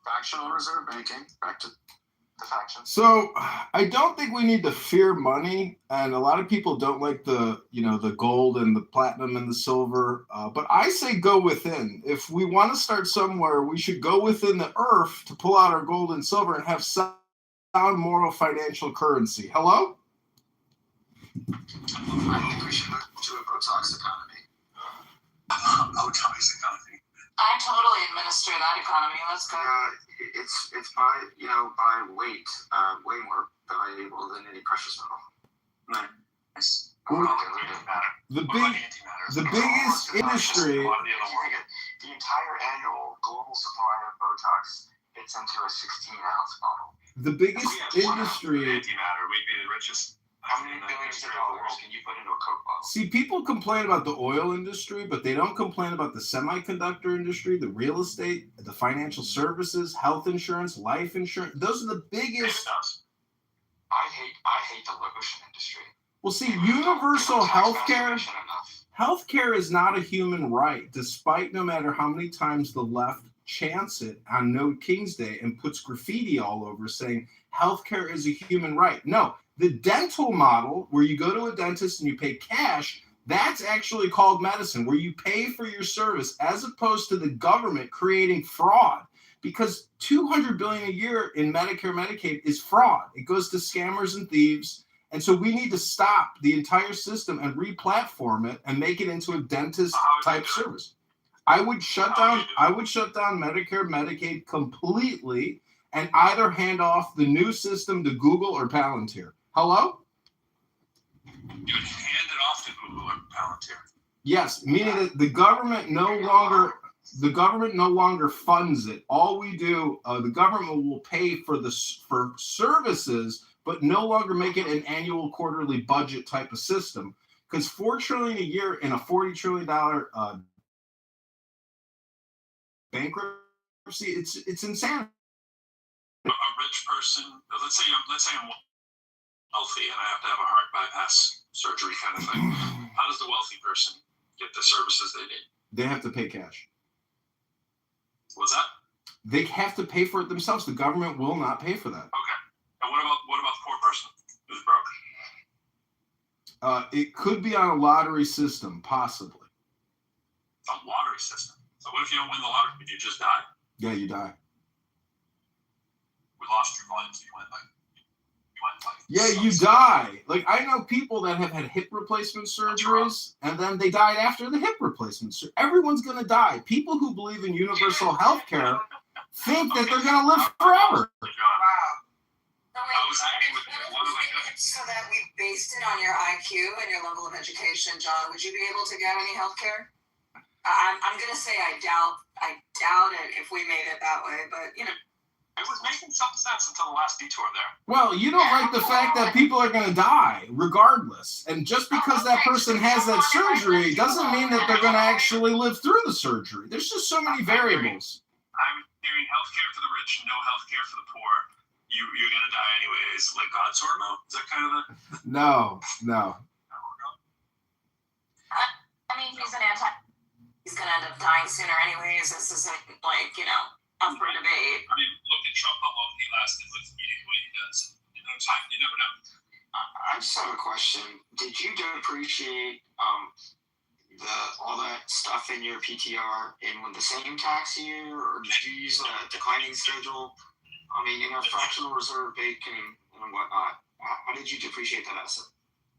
Fractional reserve banking. Back to the faction. So I don't think we need to fear money, and a lot of people don't like the gold and the platinum and the silver. But I say go within. If we want to start somewhere, we should go within the earth to pull out our gold and silver and have sound moral financial currency. Hello? I think we should move to a Botox economy. Botox economy. I totally administer that economy. Let's go. It's by weight, way more valuable than any precious metal. Nice. The biggest industry. The entire annual global supply of Botox fits into a 16-ounce bottle. The biggest industry. Antimatter, we'd be the richest. How many billions of dollars can you put into a Coke bottle? See, people complain about the oil industry, but they don't complain about the semiconductor industry, the real estate, the financial services, health insurance, life insurance. Those are the biggest. I hate the lotion industry. Well, see, universal healthcare is not a human right, despite no matter how many times the left chants it on No King's Day and puts graffiti all over saying healthcare is a human right. No, the dental model where you go to a dentist and you pay cash, that's actually called medicine, where you pay for your service as opposed to the government creating fraud. Because $200 billion a year in Medicare, Medicaid is fraud. It goes to scammers and thieves. And so we need to stop the entire system and re-platform it and make it into a dentist type service. I would shut down Medicare, Medicaid completely and either hand off the new system to Google or Palantir. Hello? You would hand it off to Google or Palantir. Yes, meaning that the government no longer funds it. All we do, the government will pay for services, but no longer make it an annual, quarterly budget type of system. Because $4 trillion a year in a $40 trillion bankruptcy, it's insanity. A rich person, let's say I'm wealthy and I have to have a heart bypass surgery kind of thing. How does the wealthy person get the services they need? They have to pay cash. What's that? They have to pay for it themselves. The government will not pay for that. Okay. And what about the poor person who's broke? It could be on a lottery system, possibly. A lottery system. So what if you don't win the lottery? Did you just die? Yeah, you die. We lost your volume, so you went like. Yeah, you die. Like, I know people that have had hip replacement surgeries, and then they died after the hip replacement surgery. Everyone's going to die. People who believe in universal health care think that they're going to live forever. So that we based it on your IQ and your level of education, John, would you be able to get any health care? I'm going to say I doubt it if we made it that way, but, you know. It was making some sense until the last detour there. Well, you don't like the fact that people are going to die regardless. And just because that person has that surgery doesn't mean that they're going to actually live through the surgery. There's just so many variables. I'm hearing healthcare for the rich, no healthcare for the poor. You're going to die anyways, like God sort of know? Is that kind of the... No. I mean, he's going to end up dying sooner anyways. This isn't like, up for debate. I mean, look at Trump, how long he lasted with eating what he does. You never know. I just have a question. Did you depreciate all that stuff in your PTR in the same tax year, or did you use a declining schedule? I mean, in a fractional reserve bacon and whatnot, how did you depreciate that asset?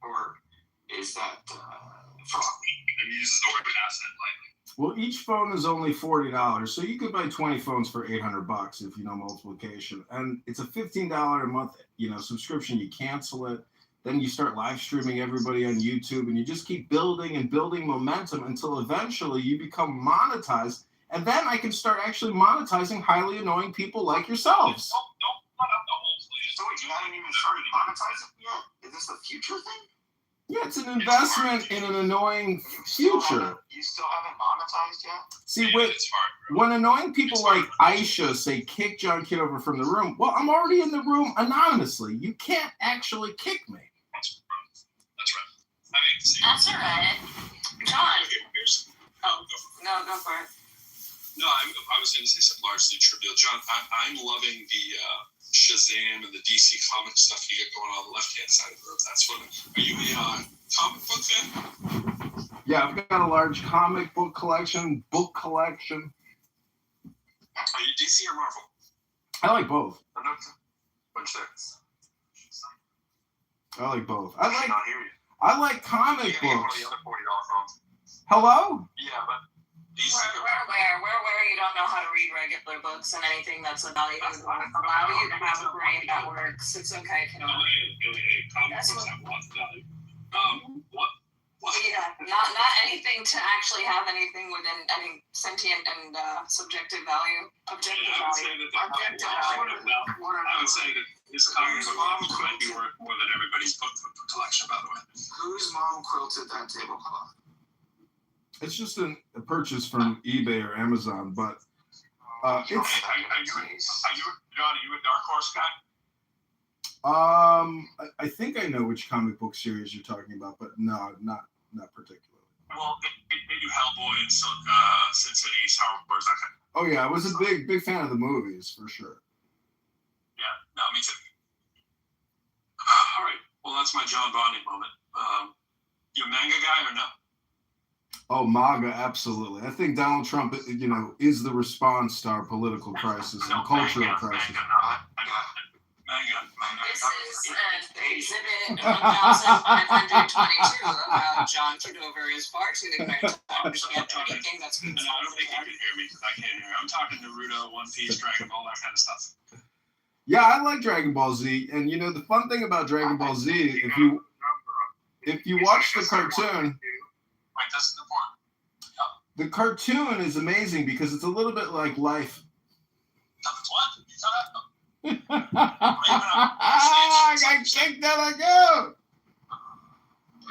Or is that fraud? He uses the word asset lightly. Well, each phone is only $40, so you could buy 20 phones for $800 if you know multiplication. And it's a $15 a month, subscription. You cancel it, then you start live streaming everybody on YouTube, and you just keep building and building momentum until eventually you become monetized. And then I can start actually monetizing highly annoying people like yourselves. Don't put up the whole plan. So wait, you haven't even started monetizing yet? Is this a future thing? Yeah, it's an investment in an annoying future. You still haven't monetized yet? See, when annoying people like Aisha say kick John Kitover from the room, well, I'm already in the room anonymously. You can't actually kick me. That's right. That's all right. John. Go for it. No, I was going to say something largely trivial. John, I'm loving the Shazam and the DC comic stuff you get going on the left-hand side of the room. That's what. Are you a comic book fan? Yeah, I've got a large comic book collection. Are you DC or Marvel? I like both. What's that? I like both. I like comic books. Hello? Yeah, but DC. Where you don't know how to read regular books and anything that's allow you to have a brain that works. It's okay, Kitover. Comic books have lots of value. What? Yeah, not anything to actually have anything within any sentient and subjective value. Objective value. I would say that this comic book could be worth more than everybody's book collection, by the way. Whose mom quilted that tablecloth? It's just a purchase from eBay or Amazon, but Are you, John, are you a Dark Horse guy? I think I know which comic book series you're talking about, but no, not particularly. Well, they do Hellboy and Sin City, Star Wars, that kind of. Oh yeah, I was a big fan of the movies for sure. Yeah, no, me too. All right, well that's my John Bonding moment. You a manga guy or no? Oh, MAGA, absolutely. I think Donald Trump, is the response to our political crisis and cultural crisis. This is exhibit 1522 about John Kitover is far too ignorant to understand anything that's being said. I don't think you can hear me because I can't hear. I'm talking Naruto, One Piece, Dragon Ball, that kind of stuff. Yeah, I like Dragon Ball Z, and the fun thing about Dragon Ball Z, if you watch the cartoon, Wait, that's important. the cartoon is amazing because it's a little bit like life. That's what? You thought I got kicked out of go.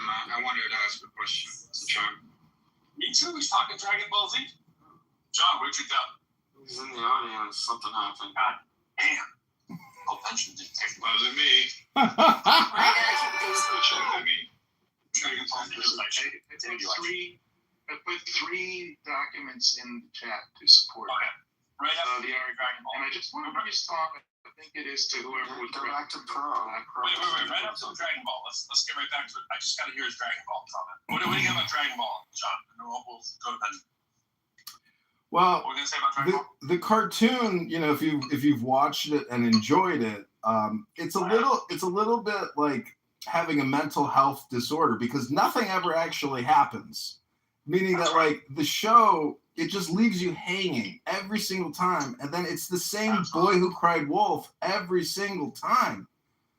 I wanted to ask a question, John. Me too. He's talking Dragon Ball Z. John, where'd you go? He's in the audience. Something happened. God damn. Oh, Benjamin didn't take it. Wasn't me. I gotta keep these. Dragon Ball Z is like, I put three documents in the chat to support right after the Dragon Ball. And I just want to bring this talk. I think it is to whoever would go back to Pro. Wait, right up to the Dragon Ball. Let's get right back to it. I just gotta hear his Dragon Ball comment. What do you got about Dragon Ball, John? And then we'll go to Benjamin. Well, what are we gonna say about Dragon Ball? The cartoon, if you've watched it and enjoyed it, it's a little bit like having a mental health disorder because nothing ever actually happens. Meaning that like the show, it just leaves you hanging every single time, and then it's the same boy who cried wolf every single time.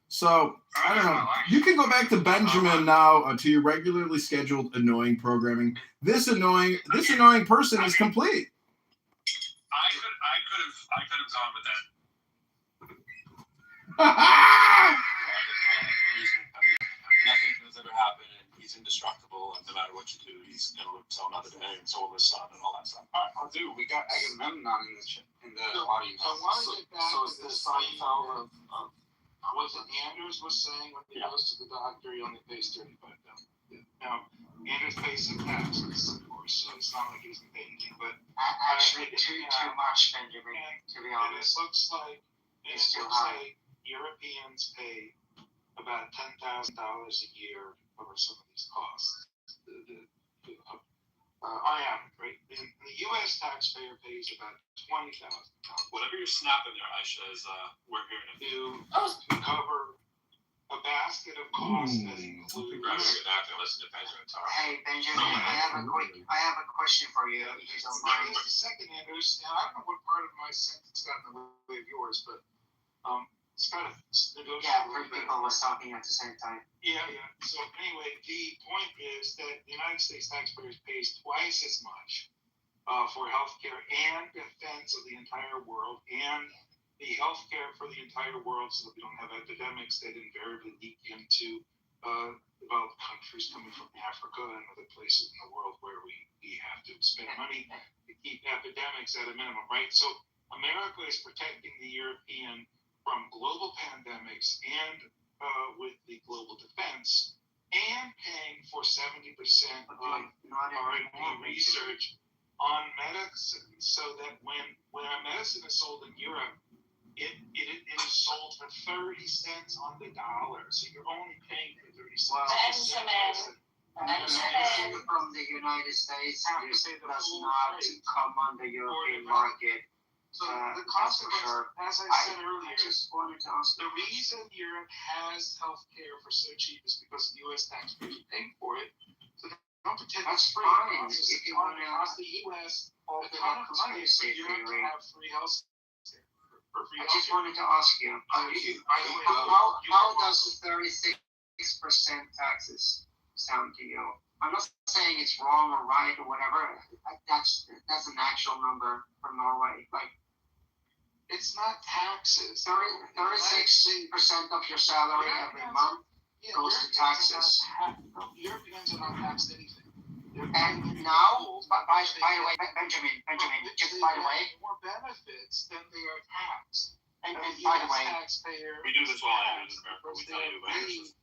So I don't know. You can go back to Benjamin now to your regularly scheduled annoying programming. This annoying person is complete. I could have gone with that. Nothing has ever happened, and he's indestructible, and no matter what you do, he's gonna live till another day, and so will his son, and all that stuff. All right, I'll do. We got Agamemnon in the audience. I want to get back so to is this this Seinfeld of was it Anders was saying when he goes to the doctor, he only pays $35. Now, Anders pays some taxes, of course, so it's not like he doesn't pay anything. But actually, too much, Benjamin. To be honest, it looks like Europeans pay about $10,000 a year for some of these costs. On average, right? And the U.S. taxpayer pays about $20,000. Whatever you're snapping there, Aisha, is we're hearing it. To cover a basket of costs that include. Listen to Benjamin talk. Hey, Benjamin, I have a question for you. If you don't mind. Wait a second, Anders. I don't know what part of my sentence got in the way of yours, but it's kind of negotiable. Yeah, three people was talking at the same time. Yeah. So anyway, the point is that the United States taxpayers pays twice as much for healthcare and defense of the entire world, and the healthcare for the entire world, so that we don't have epidemics that invariably leak into developed countries coming from Africa and other places in the world where we have to spend money to keep epidemics at a minimum, right? So America is protecting the European from global pandemics and with the global defense, and paying for 70% of R&D research on medicine, so that when a medicine is sold in Europe, it is sold for 30 cents on the dollar. So you're only paying for 30 cents. Benjamin from the United States does not come on the European market. So the consequence, as I said earlier, the reason Europe has healthcare for so cheap is because the U.S. taxpayers are paying for it. So don't pretend it's free. If you want to cost the U.S. a ton of money for Europe to have free health care. I just wanted to ask you, how does 36% taxes sound to you? I'm not saying it's wrong or right or whatever. That's an actual number from Norway. Like, it's not taxes. 36% of your salary every month goes to taxes. Europeans are not taxed anything. And now, by the way, Benjamin, just by the way, more benefits than they are taxed. And by the way, taxpayer, we do this while I live in America. We tell you about it.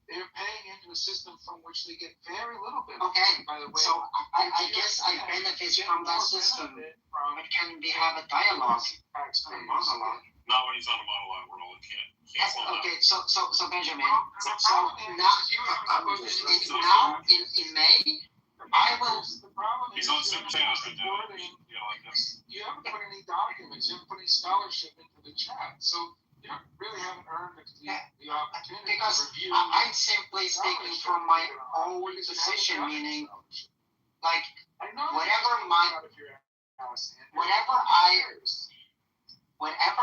They're paying into a system from which they get very little benefit. Okay, by the way. so I guess I benefit from that system. But can we have a dialogue? A monologue? Not when he's on a monologue, we're all can't slow down. Okay, so Benjamin, so now in May, I will. He's on Zoom chat right now. Like this. You haven't put any documents, you haven't put any scholarship into the chat, so you really haven't earned the opportunity because to review. I'm simply speaking from my own position, meaning, like, whatever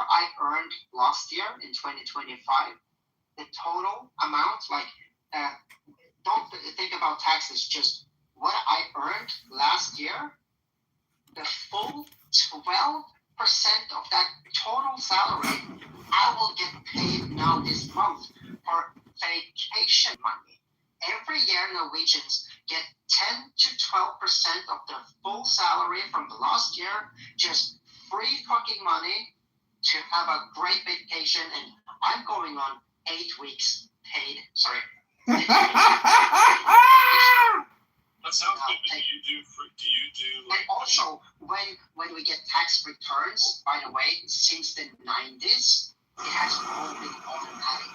I earned last year in 2025, the total amount, like, don't think about taxes, just what I earned last year, the full 12% of that total salary, I will get paid now this month for vacation money. Every year, Norwegians get 10 to 12% of their full salary from the last year, just free fucking money to have a great vacation, and I'm going on 8 weeks paid. Sorry. That sounds good. Do you do like? And also, when we get tax returns, by the way, since the 90s, it has all been automatic.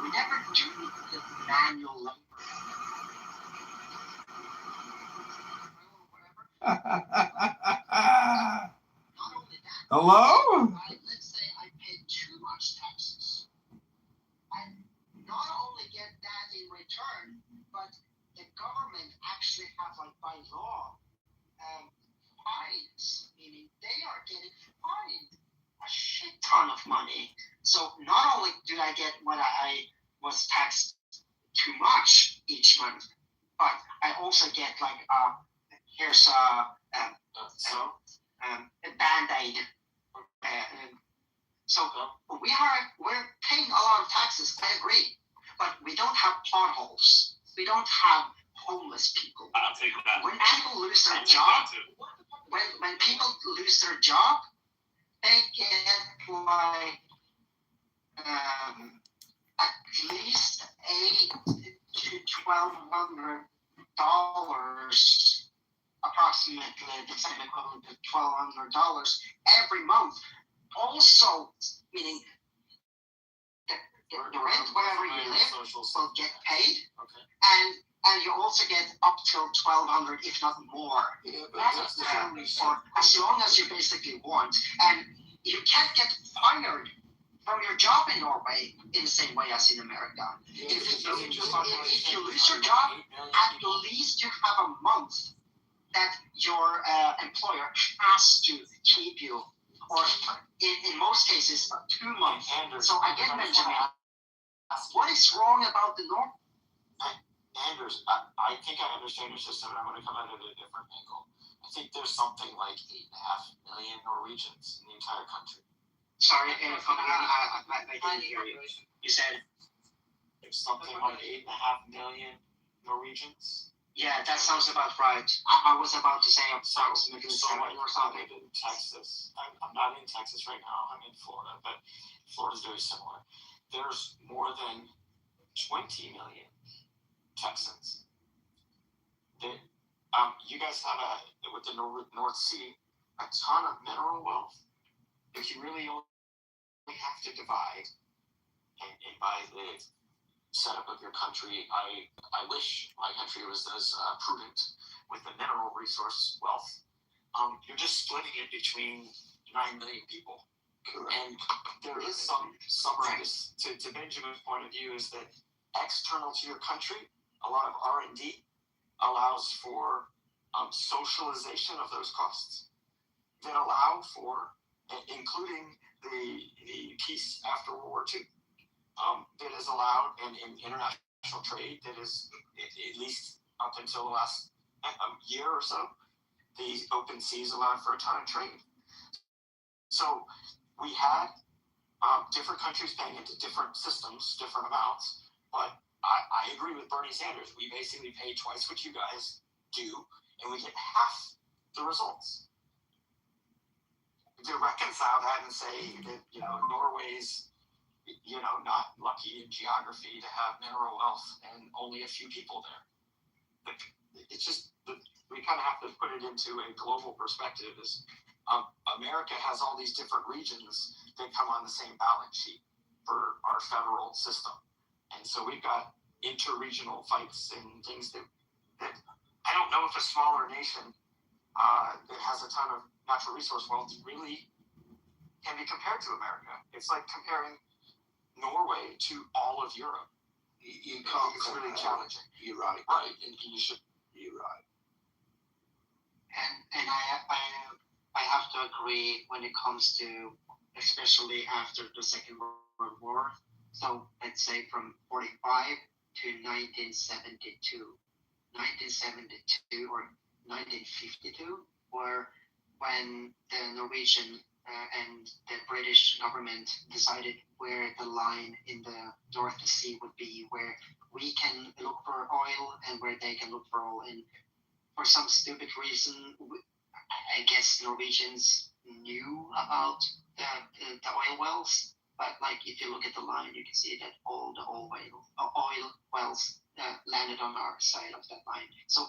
We never do the manual labor. Hello? Let's say I paid too much taxes. I not only get that in return, but the government actually have, like, by law, fines, meaning they are getting fined a shit ton of money. So not only do I get what I was taxed too much each month, but I also get, like, here's a Band-Aid. So we're paying a lot of taxes, I agree, but we don't have potholes. We don't have homeless people. I'll take that. When people lose their job, when people lose their job, they get, like, at least $800 to $1,200, approximately the same equivalent to $1,200 every month. Also, meaning the rent wherever you live will get paid, and you also get up till $1,200, if not more. That's for as long as you basically want, and you can't get fired from your job in Norway in the same way as in America. If you lose your job, at least you have a month that your employer has to keep you, or in most cases, 2 months. So again, Benjamin, what is wrong about the North? Anders, I think I understand your system, and I'm going to come at it at a different angle. I think there's something like 8.5 million Norwegians in the entire country. Sorry, come again. I didn't hear you. You said there's something like 8.5 million Norwegians. Yeah, that sounds about right. I was about to say approximately 7 or something. In Texas, I'm not in Texas right now. I'm in Florida, but Florida's very similar. There's more than 20 million Texans. You guys have with the North Sea, a ton of mineral wealth. If you really only have to divide, and by the setup of your country, I wish my country was as prudent with the mineral resource wealth. You're just splitting it between 9 million people. Correct. And there is some right. To Benjamin's point of view, is that external to your country, a lot of R&D allows for socialization of those costs that allow for, including the peace after World War II, that is allowed in international trade that is, at least up until the last year or so, the open seas allowed for a ton of trade. So we had different countries paying into different systems, different amounts, but I agree with Bernie Sanders. We basically pay twice what you guys do, and we get half the results. To reconcile that and say that, Norway's, not lucky in geography to have mineral wealth and only a few people there. It's just, we kind of have to put it into a global perspective. Is America has all these different regions that come on the same balance sheet for our federal system. And so we've got inter-regional fights and things that I don't know if a smaller nation that has a ton of natural resource wealth really can be compared to America. It's like comparing Norway to all of Europe. You can't. It's really challenging. You're right. Right, and you should. You're right. And I have to agree when it comes to, especially after the Second World War. So let's say from 45 to 1972. 1972 or 1952, where when the Norwegian and the British government decided where the line in the North Sea would be, where we can look for oil and where they can look for oil. And for some stupid reason, I guess Norwegians knew about the oil wells, but like if you look at the line, you can see that all the oil wells landed on our side of that line. So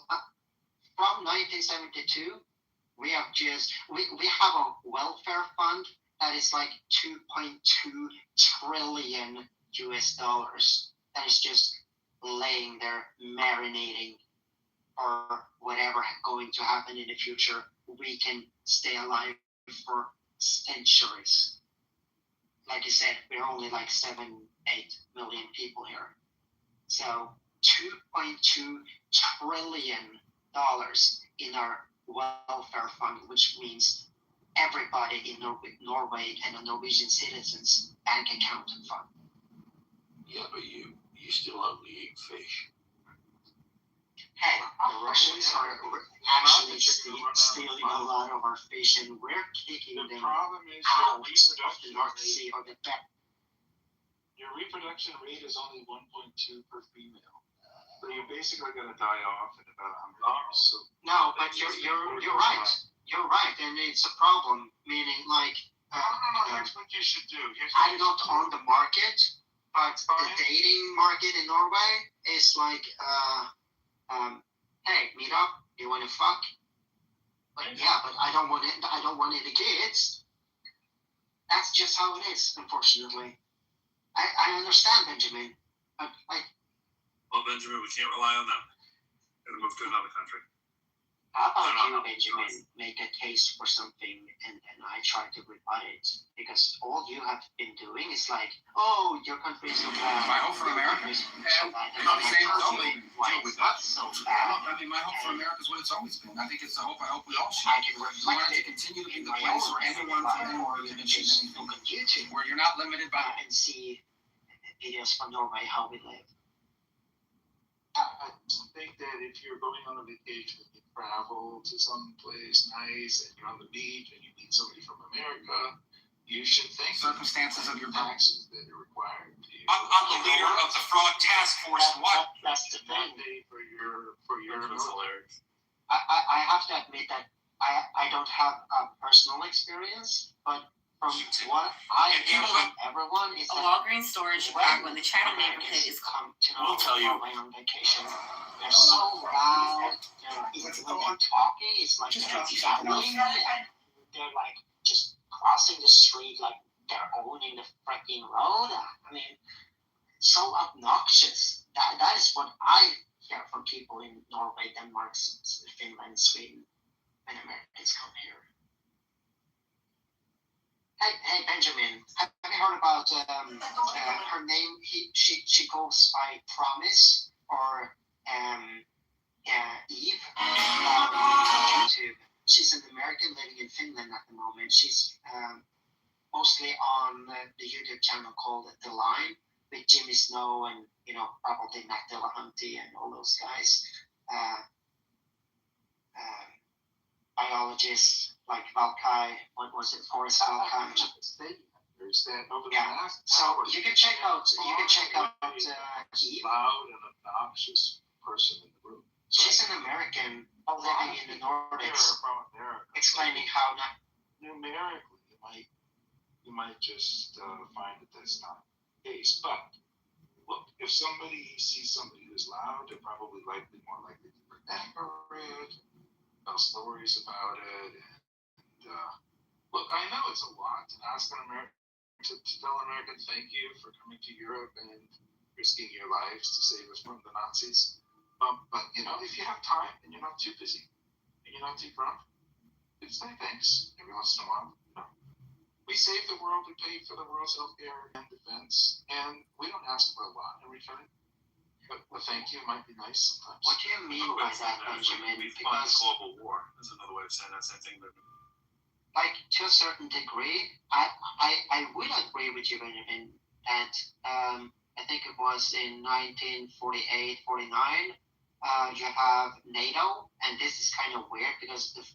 from 1972, we have a welfare fund that is like $2.2 trillion that is just laying there marinating or whatever going to happen in the future. We can stay alive for centuries. Like you said, we're only like 7-8 million people here. So $2.2 trillion in our welfare fund, which means everybody in Norway and the Norwegian citizens' bank account fund. Yeah, but you still only eat fish. Hey, the Russians are actually stealing a lot of our fish, and we're kicking them out of the North Sea or the back. Your reproduction rate is only 1.2 per female. So you're basically going to die off in about 100 years. So no, but you're right. You're right, and it's a problem. Meaning, like, here's what you should do. I'm not on the market, but the dating market in Norway is like, hey, meet up. You want to fuck? But yeah, but I don't want it. I don't want any kids. That's just how it is, unfortunately. I understand, Benjamin, but like. Well, Benjamin, we can't rely on them. Gotta move to another country. How about you, Benjamin, make a case for something and I try to rebut it? Because all you have been doing is like, oh, your country is so bad. My hope for America is so bad. And I'm saying it's only deal with that. So bad. I mean, my hope for America is what it's always been. I think it's the hope I hope we all share. I can We want it to continue to be the place where anyone from anywhere can achieve anything. Where you're not limited by. And see videos from Norway, how we live. I think that if you're going on a vacation and you travel to some place nice and you're on the beach and you meet somebody from America, you should think circumstances of your taxes that are required to you. I'm the leader of the Frog Task Force. That's the thing. For your hilarious. I have to admit that I don't have a personal experience, but from what I hear from everyone is a Walgreens store in Chicago in the China neighborhood is come to I'll tell you. Norway on vacation. They're so loud. Even when they're talking, it's like they're yelling, and they're like just crossing the street like they're owning the freaking road. I mean, so obnoxious. That is what I hear from people in Norway, Denmark, Finland, Sweden, when Americans come here. Hey, Benjamin, have you heard about her name? She goes by Promise or Eve on YouTube. She's an American living in Finland at the moment. She's mostly on the YouTube channel called The Line with Jimmy Snow and, probably Matt Dillahunty and all those guys. Biologists like Valkai, what was it, Forrest Valkai? Yeah. So you can check out Eve. Loud and obnoxious person in the room. She's an American living in the Nordics, explaining how numerically you might just find that that's not case. But look, if somebody sees somebody who's loud, they're probably more likely to remember it, tell stories about it. And look, I know it's a lot to ask an American to tell Americans thank you for coming to Europe and risking your lives to save us from the Nazis. But if you have time and you're not too busy and you're not too drunk, just say thanks every once in a while. We save the world, we pay for the world's healthcare and defense, and we don't ask for a lot in return. But thank you might be nice sometimes. What do you mean by that, Benjamin? We fund global war. That's another way of saying that same thing. But like, to a certain degree, I would agree with you, Benjamin, that I think it was in 1948, 49, you have NATO, and this is kind of weird because the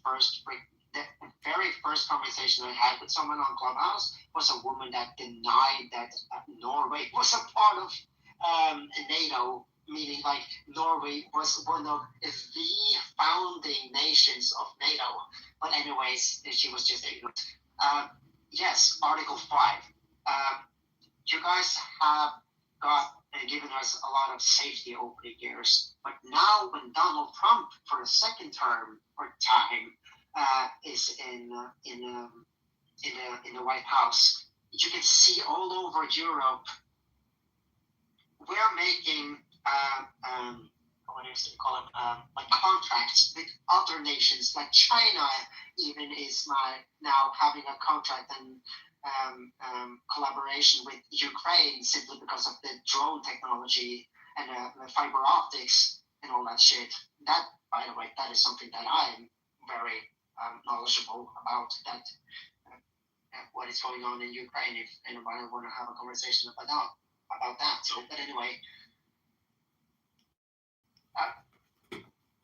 very first conversation I had with someone on Clubhouse was a woman that denied that Norway was a part of NATO, meaning like Norway was one of the founding nations of NATO. But anyways, she was just ignorant. Yes, Article 5. You guys have given us a lot of safety over the years. But now when Donald Trump, for a second term or time, is in the White House, you can see all over Europe, we're making what do you call it? Like contracts with other nations, like China even is now having a contract and collaboration with Ukraine simply because of the drone technology and the fiber optics and all that shit. That, by the way, that is something that I'm very knowledgeable about. That what is going on in Ukraine. If anybody want to have a conversation about that. But anyway.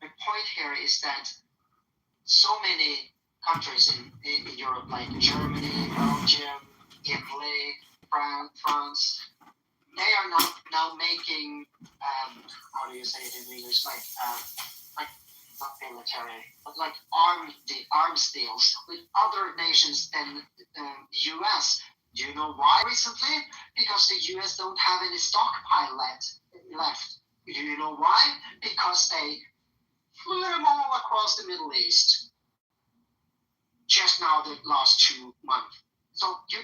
The point here is that so many countries in Europe, like Germany, Belgium, Italy, France, they are now making how do you say it in English? Like not military, but like arms deals with other nations than the US. Do you know why recently? Because the US don't have any stockpile left. Do you know why? Because they flew them all across the Middle East just now the last 2 months. So you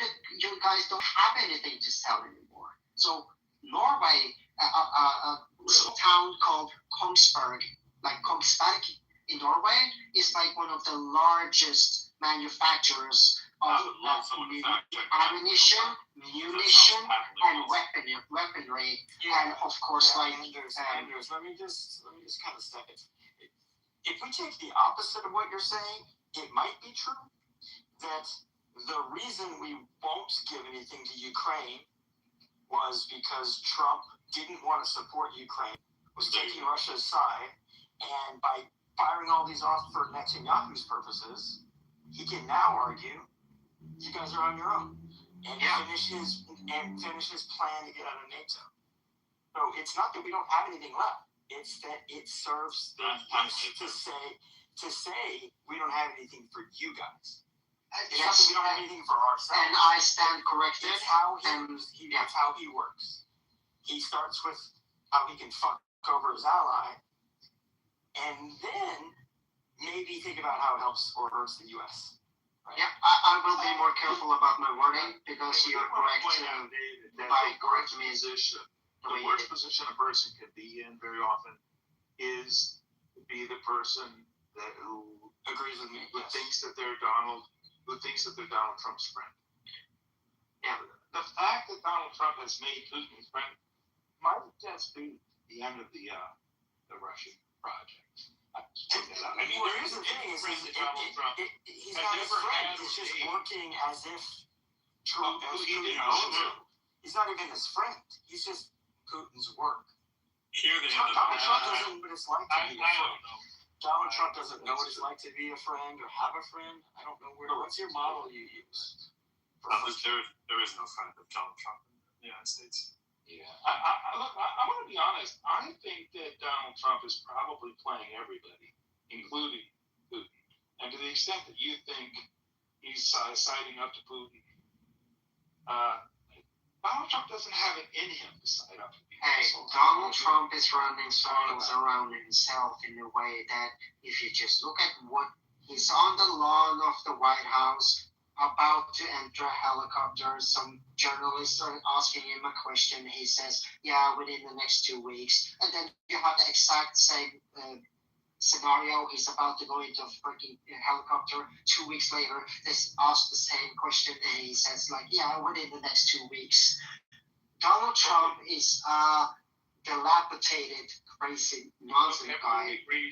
guys don't have anything to sell anymore. So Norway, a little town called Kongsberg, like Kongsberg in Norway, is like one of the largest manufacturers of ammunition, munition, and weaponry, and of course, Anders, let me just kind of step it. If we take the opposite of what you're saying, it might be true that the reason we won't give anything to Ukraine was because Trump didn't want to support Ukraine, was taking Russia's side, and by firing all these off for Netanyahu's purposes, he can now argue, you guys are on your own, and finish his plan to get out of NATO. So it's not that we don't have anything left. It's that it serves to say we don't have anything for you guys. It's not that we don't have anything for ourselves. And I stand corrected. That's how he works. He starts with how he can fuck over his ally, and then maybe think about how it helps or hurts the U.S. Right? Yeah, I will be more careful about my wording because you're correct. By correct me, the worst position a person could be in very often is to be the person who agrees with me, who thinks that they're Donald Trump's friend. Yeah, the fact that Donald Trump has made Putin his friend might just be the end of the Russian project. I mean, there is a thing. He's not his friend. He's just working as if Trump is Putin. He's not even his friend. He's just Putin's work. Donald Trump doesn't know what it's like to be a friend. Donald Trump doesn't know what it's like to be a friend or have a friend. I don't know what's your model you use? There is no friend of Donald Trump in the United States. Yeah, I want to be honest. I think that Donald Trump is probably playing everybody, including Putin. And to the extent that you think he's siding up to Putin, Donald Trump doesn't have it in him to side up. Hey, Donald Trump is running circles around himself in a way that if you just look at what he's on the lawn of the White House, about to enter a helicopter. Some journalists are asking him a question. He says, yeah, within the next 2 weeks. And then you have the exact same scenario. He's about to go into a freaking helicopter. 2 weeks later, they ask the same question. And he says, like, yeah, within the next 2 weeks. Donald Trump is a dilapidated, crazy, nonsense guy. I mean,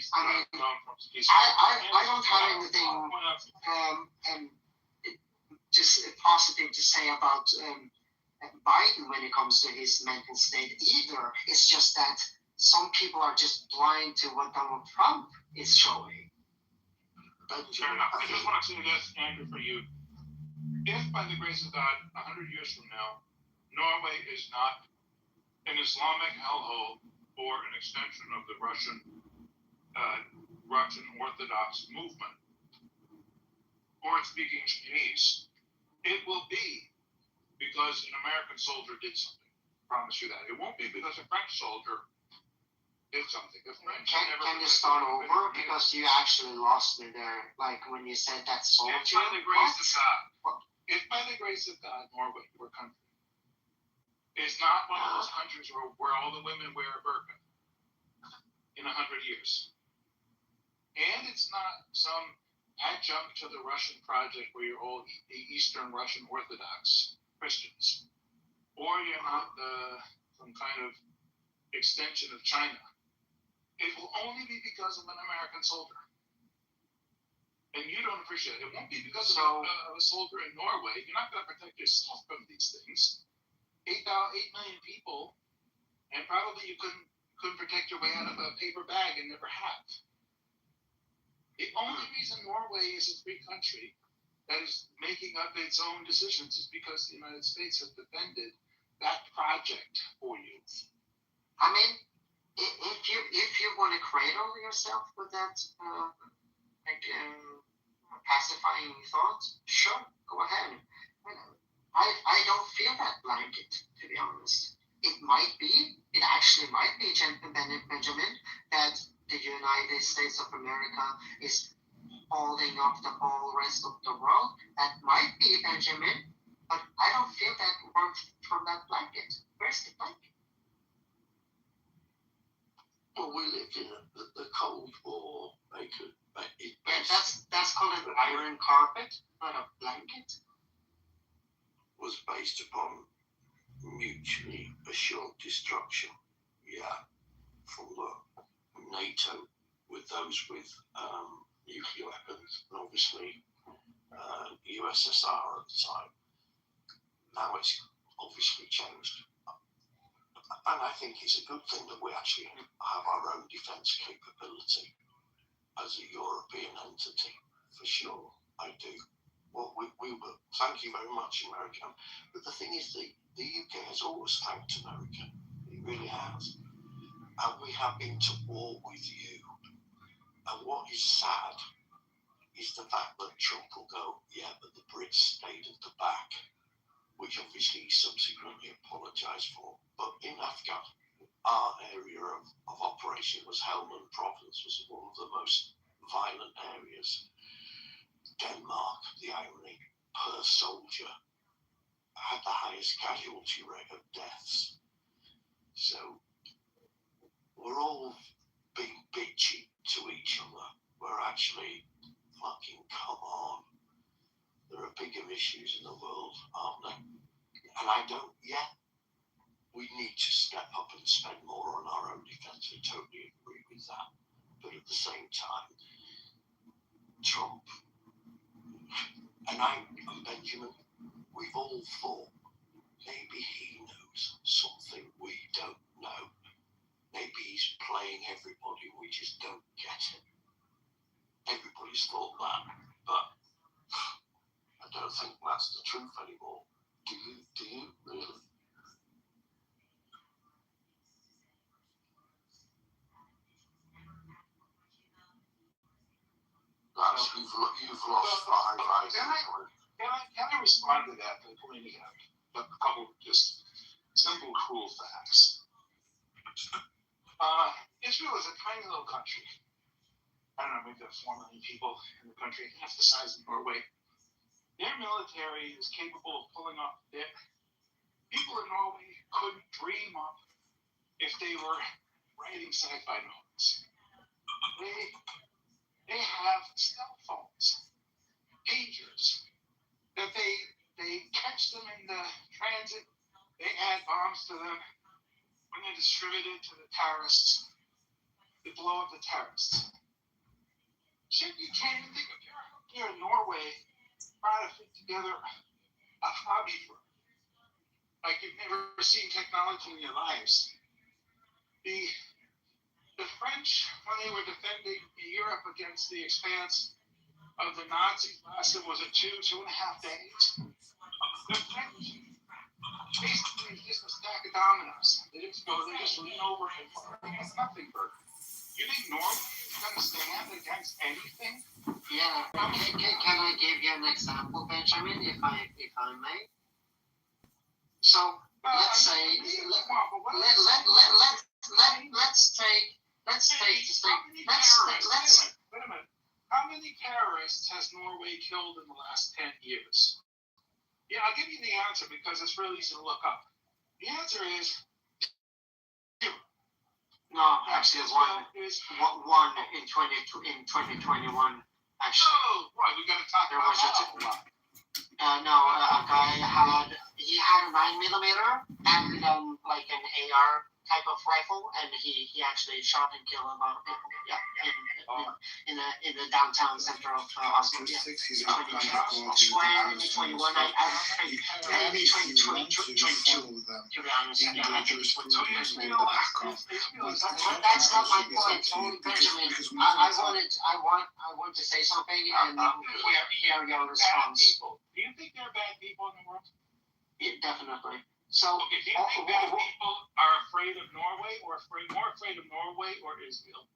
I don't have anything just positive to say about Biden when it comes to his mental state either. It's just that some people are just blind to what Donald Trump is showing. Fair enough. I just want to say this, Andrew, for you. If, by the grace of God, 100 years from now, Norway is not an Islamic hellhole or an extension of the Russian Orthodox movement, or speaking Chinese, it will be because an American soldier did something. I promise you that. It won't be because a French soldier did something. Can you start over? Because you actually lost me there. Like when you said that soldier. If by the grace of God, if by the grace of God, Norway, your country, is not one of those countries where all the women wear a burqa in 100 years. And it's not some adjunct to the Russian project where you're all Eastern Russian Orthodox Christians, or you're not some kind of extension of China. It will only be because of an American soldier. And you don't appreciate it. It won't be because of a soldier in Norway. You're not going to protect yourself from these things. 8 million people, and probably you couldn't protect your way out of a paper bag and never have. The only reason Norway is a free country that is making up its own decisions is because the United States has defended that project for you. I mean, if you want to cradle yourself with that pacifying thoughts, sure, go ahead. I don't feel that blanket, to be honest. It actually might be Benjamin, that the United States of America is holding up the whole rest of the world. That might be Benjamin, but I don't feel that warmth from that blanket. Where's the blanket? Well, we lived in the Cold War. That's called an iron carpet, not a blanket. Was based upon mutually assured destruction. Yeah, from NATO with those with nuclear weapons, and obviously USSR at the time. Now it's obviously changed. And I think it's a good thing that we actually have our own defence capability as a European entity, for sure. I do. Well, we will. Thank you very much, America. But the thing is, the UK has always thanked America. It really has. And we have been to war with you. And what is sad is the fact that Trump will go, yeah, but the Brits stayed at the back, which obviously he subsequently apologised for. But in Afghan, our area of operation was Helmand Province, was one of the most violent areas. Denmark, the irony, per soldier, had the highest casualty rate of deaths. So we're all being bitchy to each other. We're actually fucking, come on. There are bigger issues in the world, aren't there? And I don't, we need to step up and spend more on our own defence. I totally agree with that. But at the same time, Trump and Benjamin, we've all thought maybe he knows something we don't know. Maybe he's playing everybody, we just don't get it. Everybody's thought that, but I don't think that's the truth anymore. Do you really? You've lost 5 eyes. Can I respond to that by pointing out a couple of just cool facts. Israel is a tiny little country. I don't know, maybe there are 4 million people in the country, half the size of Norway. Their military is capable of pulling off that people in Norway couldn't dream up if they were writing sci-fi novels. They have cell phones, pagers, that they catch them in the transit, they add bombs to them, when they're distributed to the terrorists, they blow up the terrorists. Shit, you can't even think of. You're out here in Norway trying to fit together a hobby for like you've never seen technology in your lives. The French, when they were defending Europe against the expanse of the Nazis, lasted was it 2.5 days. The French basically is just a stack of dominoes. They just lean over and it's nothing burger. You think Norway is going to stand against anything? Yeah. Can I give you an example, Benjamin, if I may? So let's say Wait a minute. How many terrorists has Norway killed in the last 10 years? Yeah, I'll give you the answer because it's really easy to look up. The answer is zero. No, actually, one in 2021. Actually, right. We got to talk about that. A guy had a 9mm and like an AR type of rifle, and he actually shot and killed a lot of people. Yeah, in the downtown center of Oslo. Yeah, 2021. Maybe 2022. To be honest, that's not my point. Only Benjamin. I want to say something and hear your response. Do you think there are bad people in the world? Yeah, definitely. So, do you think bad people are afraid of Norway, or more afraid of Norway or Israel?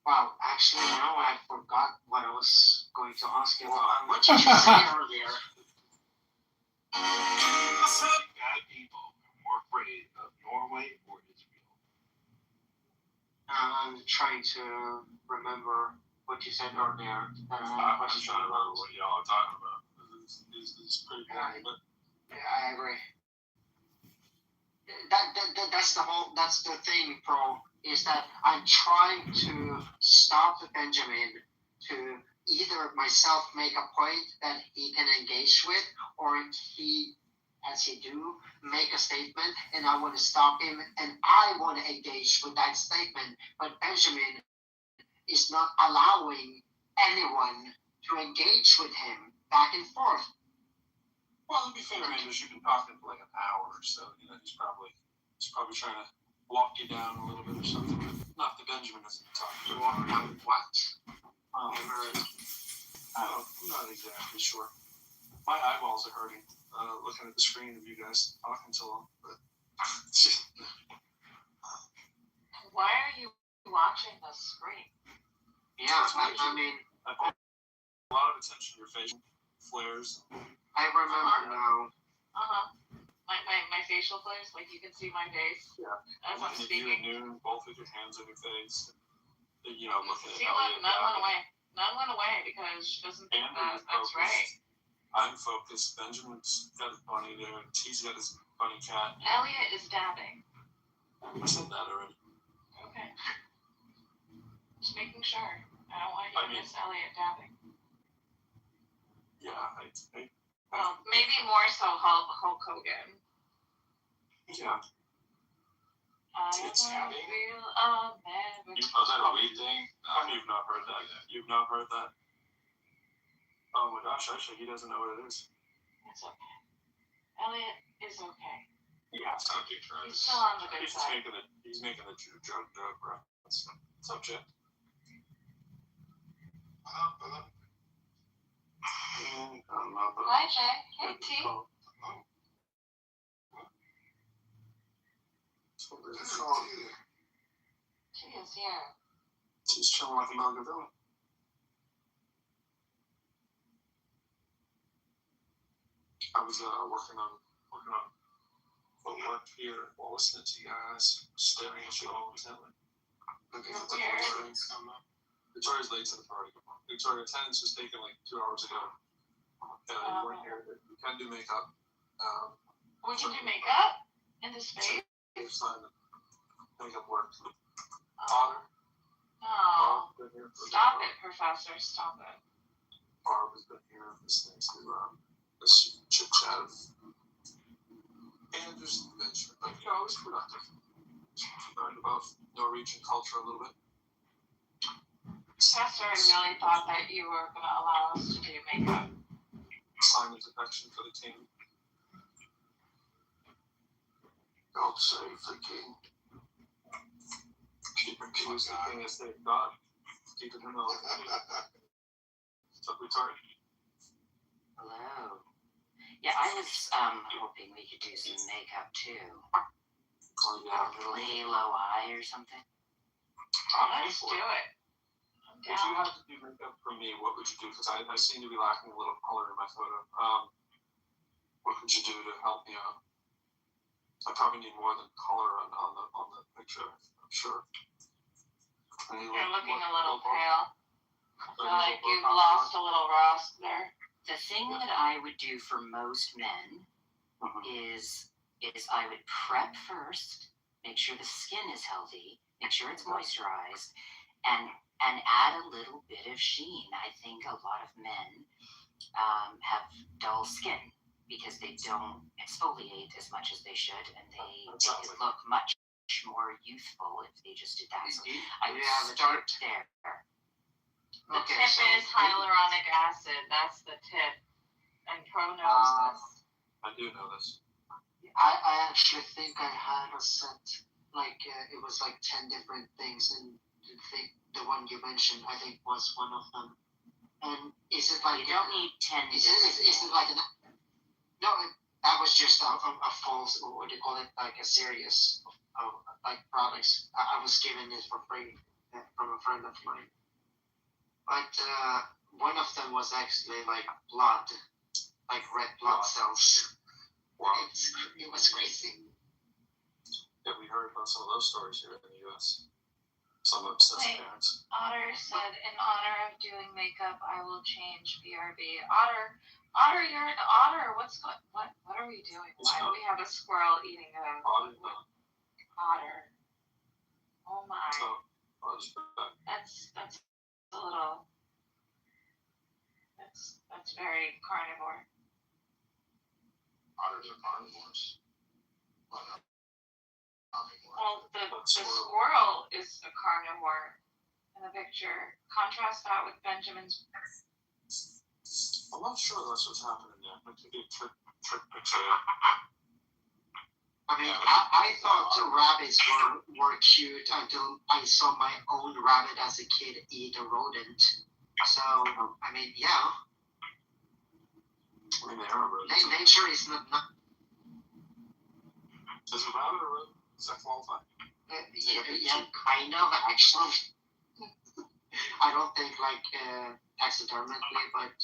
Wow, actually, now I forgot what I was going to ask you. What did you say earlier? Bad people are more afraid of Norway or Israel? I'm trying to remember what you said earlier. I'm trying to remember what y'all are talking about. It's pretty boring, but yeah, I agree. That's the thing, Pro, is that I'm trying to stop Benjamin to either myself make a point that he can engage with, or he, as he do, make a statement, and I want to stop him, and I want to engage with that statement, but Benjamin is not allowing anyone to engage with him back and forth. well, to be fair, man, you've been talking for like an hour or so. You know, he's probably trying to walk you down a little bit or something. Not that Benjamin isn't talking. What? I'm not exactly sure. My eyeballs are hurting looking at the screen of you guys talking so long. But why are you watching the screen? Yeah, I mean, I pay a lot of attention to your facial flares. I remember now. My facial flares, like you can see my face. Yeah. As I'm speaking. You both with your hands on your face. You know, looking at None went away because she doesn't think that's right. I'm focused. Benjamin's got his bunny there. T's got his bunny cat. Elliot is dabbing. I said that already. Okay. Just making sure. I don't want you to miss Elliot dabbing. Yeah, Well, maybe more so Hulk Hogan. Yeah. It's happening. Is that a weed thing? You've not heard that. You've not heard that? Oh my gosh, actually, he doesn't know what it is. It's okay. Elliot is okay. Yeah, he's still on the good side. He's making the drug reference subject. Hi, Jay. Hey, T. T is here. She's chilling like a manga villain. I was working on footwork here while listening to you guys, staring at you all intently. Looking at the words. Victoria's late to the party. Victoria, attendance was taken like 2 hours ago. You weren't here. You can do makeup. We can do makeup in this space? Makeup work. Otter. Oh. Stop it, Professor. Stop it. Barb has been here listening to this chit chat and just adventure. But you know, it was productive. Learned about Norwegian culture a little bit. Professor, I really thought that you were going to allow us to do makeup. Simon's affection for the team. God save the king. Keeping the king as they've God. Keeping him alive. What's up, Victoria? Hello. Yeah, I was hoping we could do some makeup too. Oh, yeah. A little halo eye or something. Let's do it. If you had to do makeup for me, what would you do? Because I seem to be lacking a little color in my photo. What would you do to help me out? I probably need more than color on the picture, I'm sure. You're looking a little pale. I feel like you've lost a little rust there. The thing that I would do for most men is I would prep first, make sure the skin is healthy, make sure it's moisturized, and add a little bit of sheen. I think a lot of men have dull skin because they don't exfoliate as much as they should, and they could look much more youthful if they just did that. So I would start there. The tip is hyaluronic acid. That's the tip. And Pro knows this. I do know this. I actually think I had a set, like, it was like 10 different things, and the one you mentioned, I think, was one of them. And is it like... You don't need 10 Is it like an... No, that was just a false, what do you call it, like a series of like products. I was given it for free from a friend of mine. But one of them was actually like blood, like red blood cells. Wow. It was crazy. Yeah, we heard about some of those stories here in the U.S. Some obsessed parents. Otter said, in honor of doing makeup, I will change BRB. Otter, you're an otter. What are we doing? Why do we have a squirrel eating a otter? Oh my. That's a little. That's very carnivore. Otters are carnivores. Well, the squirrel is a carnivore in the picture. Contrast that with Benjamin's. I'm not sure that's what's happening there. It could be a trick picture. I mean, I thought the rabbits were cute until I saw my own rabbit as a kid eat a rodent. So, I mean, yeah. I mean, they are rodents. Nature is not... Is a rabbit a rodent? Does that qualify? Yeah, kind of, actually. I don't think, like, taxidermically, but...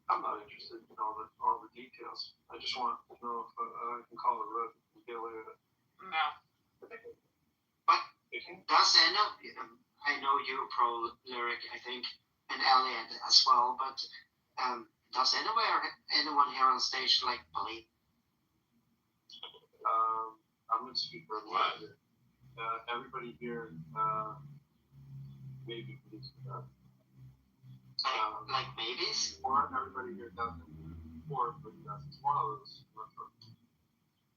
I'm not interested in all the details. I just want to know if I can call it a rodent and get away with it. No. But does I know you're pro lyric, I think, and Elliot as well, but does anyone here on stage like believe? I'm going to speak for everybody. Everybody here maybe believes in God. Like babies? Or everybody here doesn't. Or everybody doesn't. It's one of those.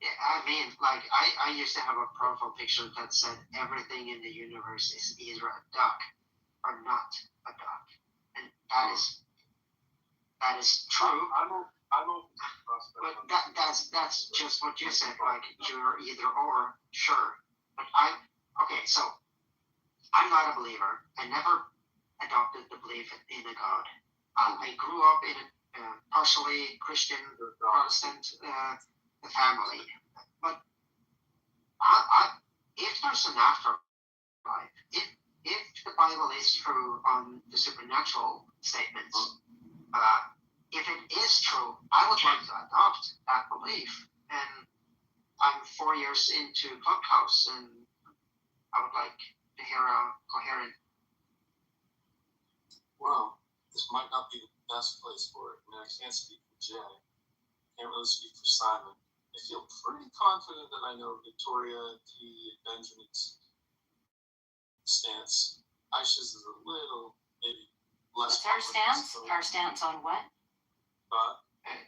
Yeah, I mean, like, I used to have a profile picture that said everything in the universe is either a duck or not a duck. And that is true. I'm but that's just what you said, like, you're either or, sure. But okay, so, I'm not a believer. I never adopted the belief in a God. I grew up in a partially Christian, Protestant family. But if there's an afterlife, if the Bible is true on the supernatural statements, if it is true, I would like to adopt that belief and I'm 4 years into Clubhouse, and I would like to hear a coherent. Well, this might not be the best place for it. I mean, I can't speak for Jay. I can't really speak for Simon. I feel pretty confident that I know Victoria T. Benjamin's stance. Aisha's is a little, maybe less. What's her stance? Her stance on what?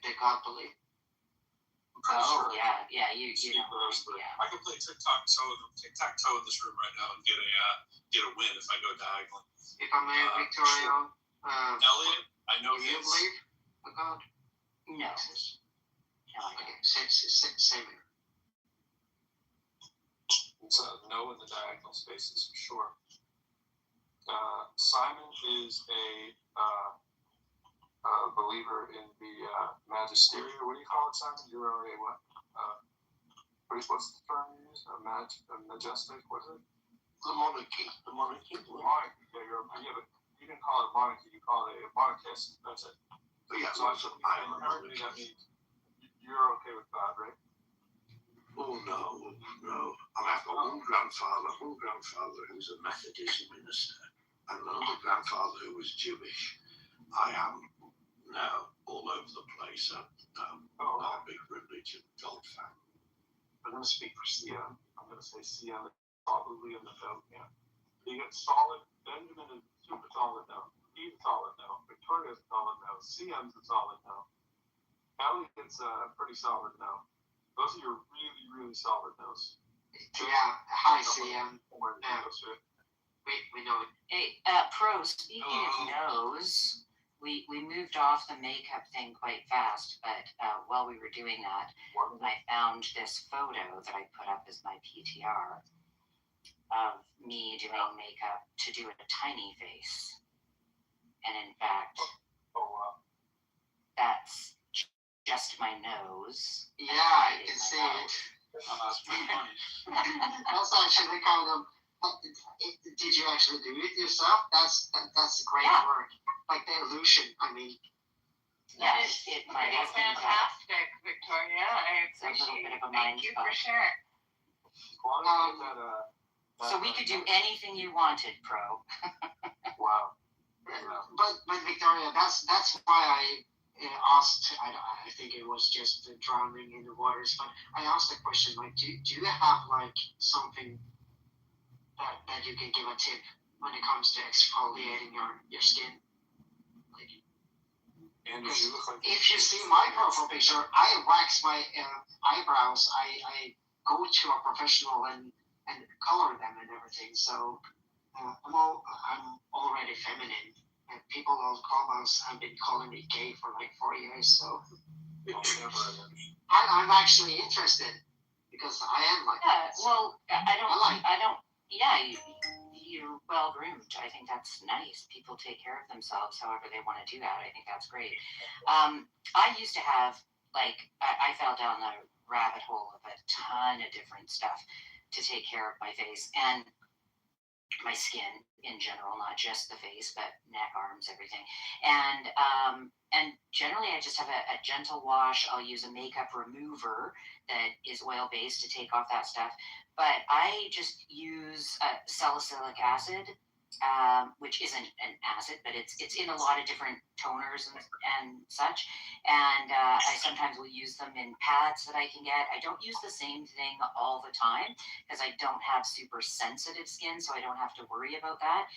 The God belief. Oh, sure. yeah, you know. Yeah. I can play tic-tac-toe in this room right now and get a win if I go diagonally. If I may, Victoria. Elliot, I know do you his. believe a God? No. Okay, same here. It's a no in the diagonal spaces for sure. Simon is a believer in the magisteria. What do you call it, Simon? You're already what? What's the term you use? A majestic? What is it? The monarchy. The monarchy. Yeah, but you didn't call it a monarchy. You call it a monarchist. That's it. But yeah, so I am a monarchist. That means you're okay with God, right? Oh no. I've got one grandfather who's a Methodist minister, and another grandfather who was Jewish. I am now all over the place. I'm not a big religion God fan. I'm going to speak for CM. I'm going to say CM is probably in the film. Yeah. You get solid. Benjamin is super solid now. He's solid now. Victoria's solid now. CM's a solid now. Elliot's pretty solid now. Those are your really, really solid no's. Yeah, hi CM. We know it. Hey, Pro, speaking of nose, we moved off the makeup thing quite fast, but while we were doing that, I found this photo that I put up as my PTR of me doing makeup to do a tiny face. And in fact, that's just my nose. Yeah, I can see it. That's actually kind of. Did you actually do it yourself? That's great work. Like the illusion. I mean. Yeah, it might have been fantastic, Victoria. I appreciate it. Thank you for sharing. So we could do anything you wanted, Pro. Wow. But Victoria, that's why I asked. I think it was just drowning in the waters. But I asked the question like, do you have like something that you can give a tip when it comes to exfoliating your skin? Like, if you see my profile picture, I wax my eyebrows. I go to a professional and color them and everything. So I'm already feminine. And people on Clubhouse have been calling me gay for like 4 years. So I'm actually interested because I am like. Yeah. Well, I don't. Yeah. You're well groomed. I think that's nice. People take care of themselves however they want to do that. I think that's great. I used to have I fell down the rabbit hole of a ton of different stuff to take care of my face and my skin in general, not just the face, but neck, arms, everything. And generally I just have a gentle wash. I'll use a makeup remover that is oil-based to take off that stuff. But I just use salicylic acid, which isn't an acid, but it's in a lot of different toners and such. And I sometimes will use them in pads that I can get. I don't use the same thing all the time because I don't have super sensitive skin, so I don't have to worry about that.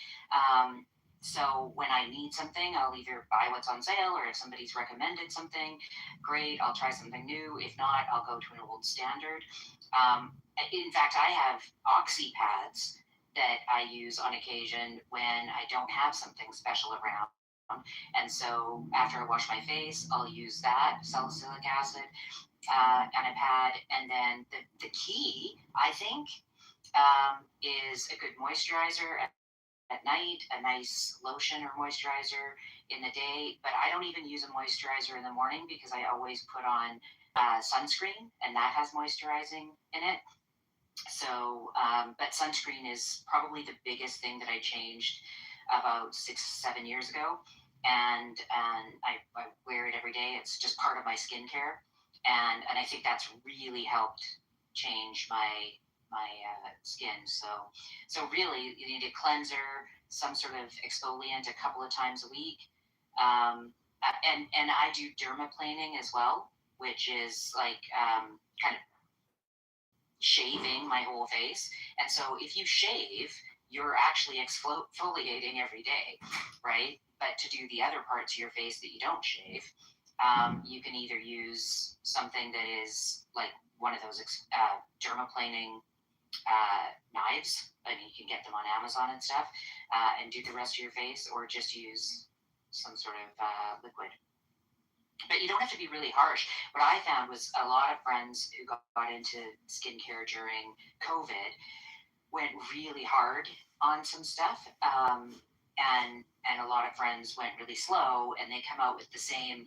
So when I need something, I'll either buy what's on sale, or if somebody's recommended something, great, I'll try something new. If not, I'll go to an old standard. In fact, I have oxy pads that I use on occasion when I don't have something special around. And so after I wash my face, I'll use that salicylic acid and a pad. And then the key, I think, is a good moisturizer at night, a nice lotion or moisturizer in the day. But I don't even use a moisturizer in the morning because I always put on sunscreen, and that has moisturizing in it. So, but sunscreen is probably the biggest thing that I changed about 6-7 years ago. And I wear it every day. It's just part of my skincare. and I think that's really helped change my skin. So really, you need a cleanser, some sort of exfoliant a couple of times a week, and I do dermaplaning as well, which is like kind of shaving my whole face. And so if you shave, you're actually exfoliating every day, right? But to do the other parts of your face that you don't shave, you can either use something that is like one of those dermaplaning knives, and you can get them on Amazon and stuff, and do the rest of your face, or just use some sort of liquid. But you don't have to be really harsh. What I found was a lot of friends who got into skincare during COVID went really hard on some stuff, and a lot of friends went really slow, and they come out with the same,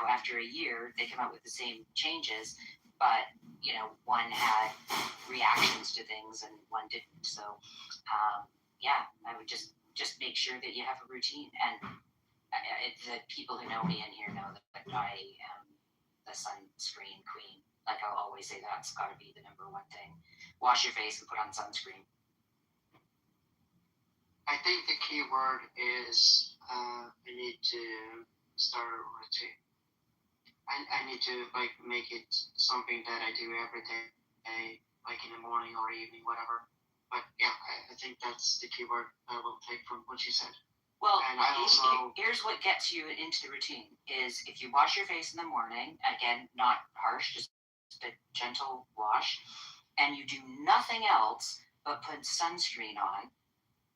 after a year, they come out with the same changes, but, one had reactions to things and one didn't. So, I would just make sure that you have a routine. And the people who know me in here know that I am the sunscreen queen. Like, I'll always say that's got to be the number one thing. Wash your face and put on sunscreen. I think the key word is I need to start a routine. I need to make it something that I do every day, like in the morning or evening, whatever. But yeah, I think that's the key word I will take from what you said. Well, here's what gets you into the routine is if you wash your face in the morning, again, not harsh, just a gentle wash, and you do nothing else but put sunscreen on,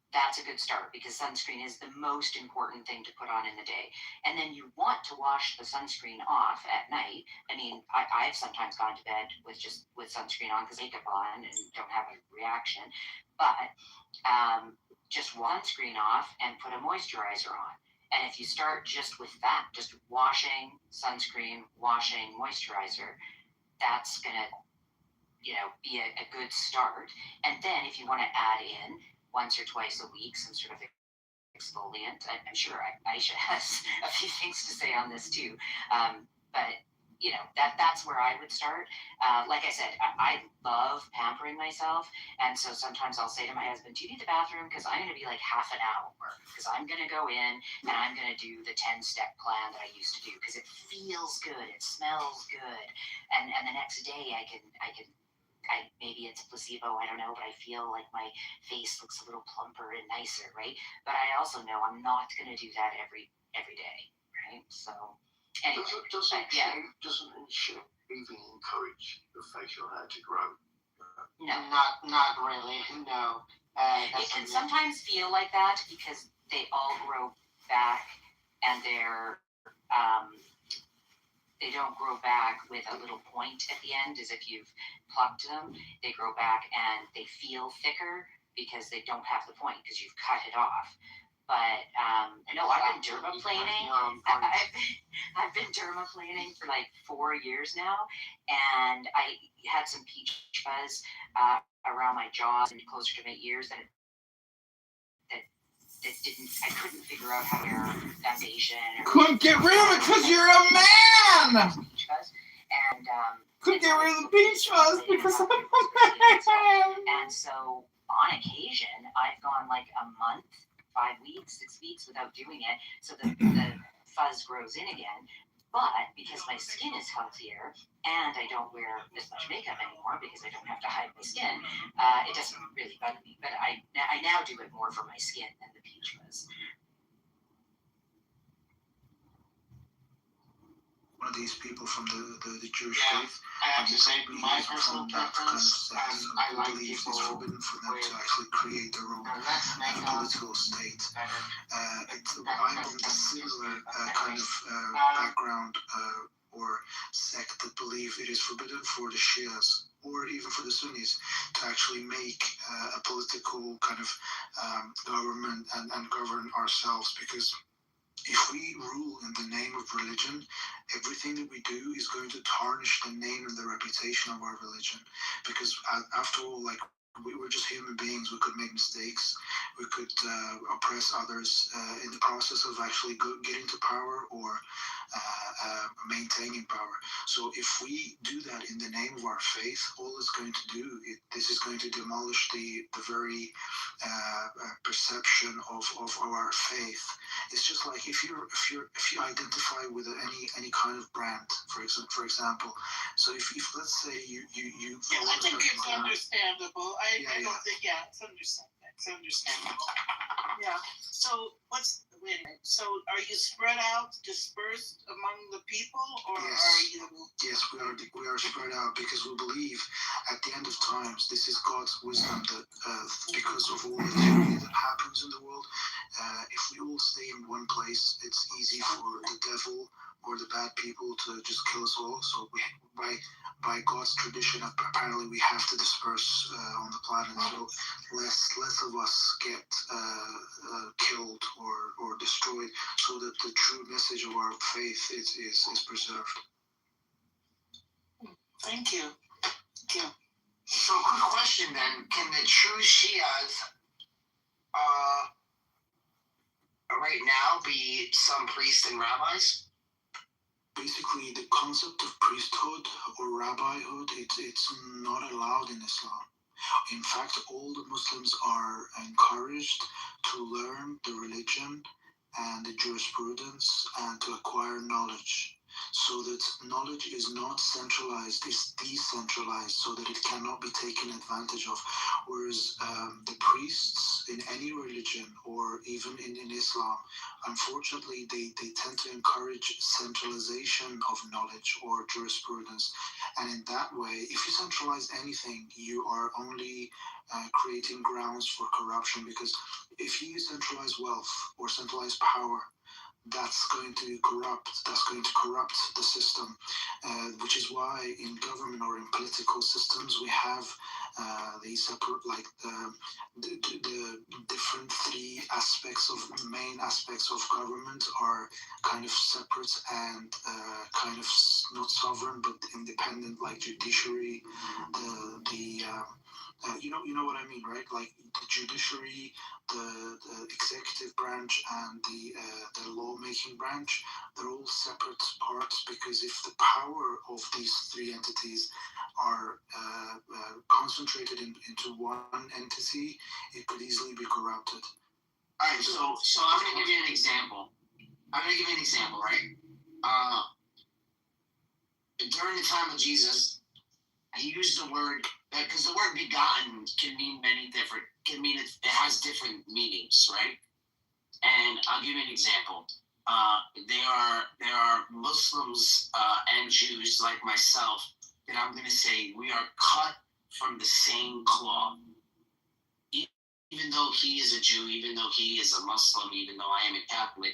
that's a good start, because sunscreen is the most important thing to put on in the day. And then you want to wash the sunscreen off at night. I mean, I've sometimes gone to bed with sunscreen on because makeup on and don't have a reaction, but just sunscreen off and put a moisturizer on. And if you start just with that, just washing, sunscreen, washing, moisturizer, that's going to, be a good start. And then if you want to add in once or twice a week some sort of exfoliant, I'm sure Aisha has a few things to say on this too. But that's where I would start. Like I said, I love pampering myself, and so sometimes I'll say to my husband, "Do you need the bathroom? Because I'm going to be like half an hour, because I'm going to go in and I'm going to do the 10-step plan that I used to do, because it feels good, it smells good, and the next day I can maybe it's a placebo, I don't know, but I feel like my face looks a little plumper and nicer, right? But I also know I'm not going to do that every day, right? So, anyway. Doesn't shaving encourage the facial hair to grow? No. Not really, no. It can sometimes feel like that because they all grow back, and they don't grow back with a little point at the end, as if you've plucked them. They grow back and they feel thicker because they don't have the point, because you've cut it off. But no, I've been dermaplaning. I've been dermaplaning for like 4 years now, and I had some peach fuzz around my jaw and closer to my ears that I couldn't figure out how to wear foundation. Couldn't get rid of it because you're a man! And couldn't get rid of the peach fuzz because I'm a man! And so, on occasion, I've gone like a month, 5 weeks, 6 weeks without doing it, so the fuzz grows in again. But because my skin is healthier and I don't wear as much makeup anymore because I don't have to hide my skin, it doesn't really bug me. But I now do it more for my skin than the peach fuzz. One of these people from the Jewish faith. I have to say, my personal preference, I like believes people it's forbidden for them to actually create their own political state. I'm from a similar kind of background or sect that believe it is forbidden for the Shias or even for the Sunnis to actually make a political kind of government and govern ourselves, because if we rule in the name of religion, everything that we do is going to tarnish the name and the reputation of our religion. Because after all, like, we're just human beings. We could make mistakes. We could oppress others in the process of actually getting to power or maintaining power. So if we do that in the name of our faith, all it's going to do, this is going to demolish the very perception of our faith. It's just like if you identify with any kind of brand, for example. So if let's say you yeah, I think it's understandable. I don't think it's understandable. It's understandable. Yeah. So so are you spread out, dispersed among the people, or yes. are you? Yes, we are spread out because we believe at the end of times this is God's wisdom that because of all the tyranny that happens in the world, if we all stay in one place, it's easy for the devil or the bad people to just kill us all. So by God's tradition, apparently we have to disperse on the planet, so less of us get killed or destroyed, so that the true message of our faith is preserved. Thank you. Thank you. So, quick question then: can the true Shias right now be some priests and rabbis? Basically, the concept of priesthood or rabbihood, it's not allowed in Islam. In fact, all the Muslims are encouraged to learn the religion and the jurisprudence and to acquire knowledge, so that knowledge is not centralized, it's decentralized, so that it cannot be taken advantage of. Whereas the priests in any religion, or even in Islam, unfortunately, they tend to encourage centralization of knowledge or jurisprudence. And in that way, if you centralize anything, you are only creating grounds for corruption, because if you centralize wealth or centralize power, that's going to corrupt the system, which is why in government or in political systems we have these separate, like the different three main aspects of government are kind of separate and kind of not sovereign but independent, like judiciary, you know what I mean, right? Like the judiciary, the executive branch, and the lawmaking branch, they're all separate parts, because if the power of these three entities are concentrated into one entity, it could easily be corrupted. All right, so I'm going to give you an example. Right? During the time of Jesus, he used the word, because the word begotten can mean it has different meanings, right? And I'll give you an example. There are Muslims and Jews like myself that I'm going to say we are cut from the same cloth. Even though he is a Jew, even though he is a Muslim, even though I am a Catholic,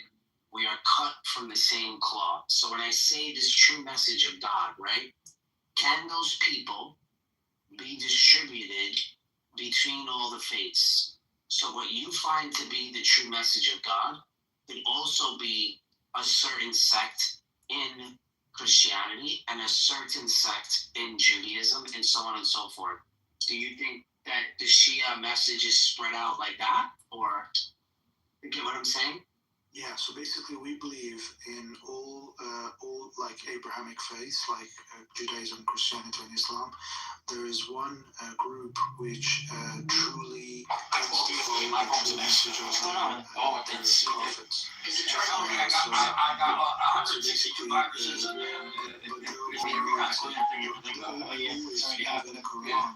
we are cut from the same cloth. So when I say this true message of God, right, can those people be distributed between all the faiths? So what you find to be the true message of God could also be a certain sect in Christianity and a certain sect in Judaism, and so on and so forth. Do you think that the Shia message is spread out like that, or you get what I'm saying? Yeah, so basically we believe in all like Abrahamic faiths, like Judaism, Christianity, and Islam. There is one group which truly tends to follow the true message of the prophets. So basically, but there will be always have in the Quran.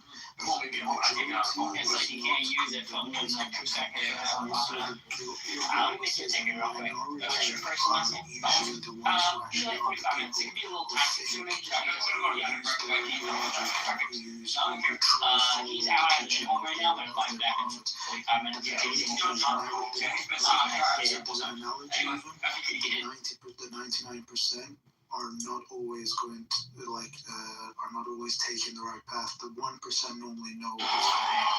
The 99% are not always going to are not always taking the right path. The 1% normally know what's going on.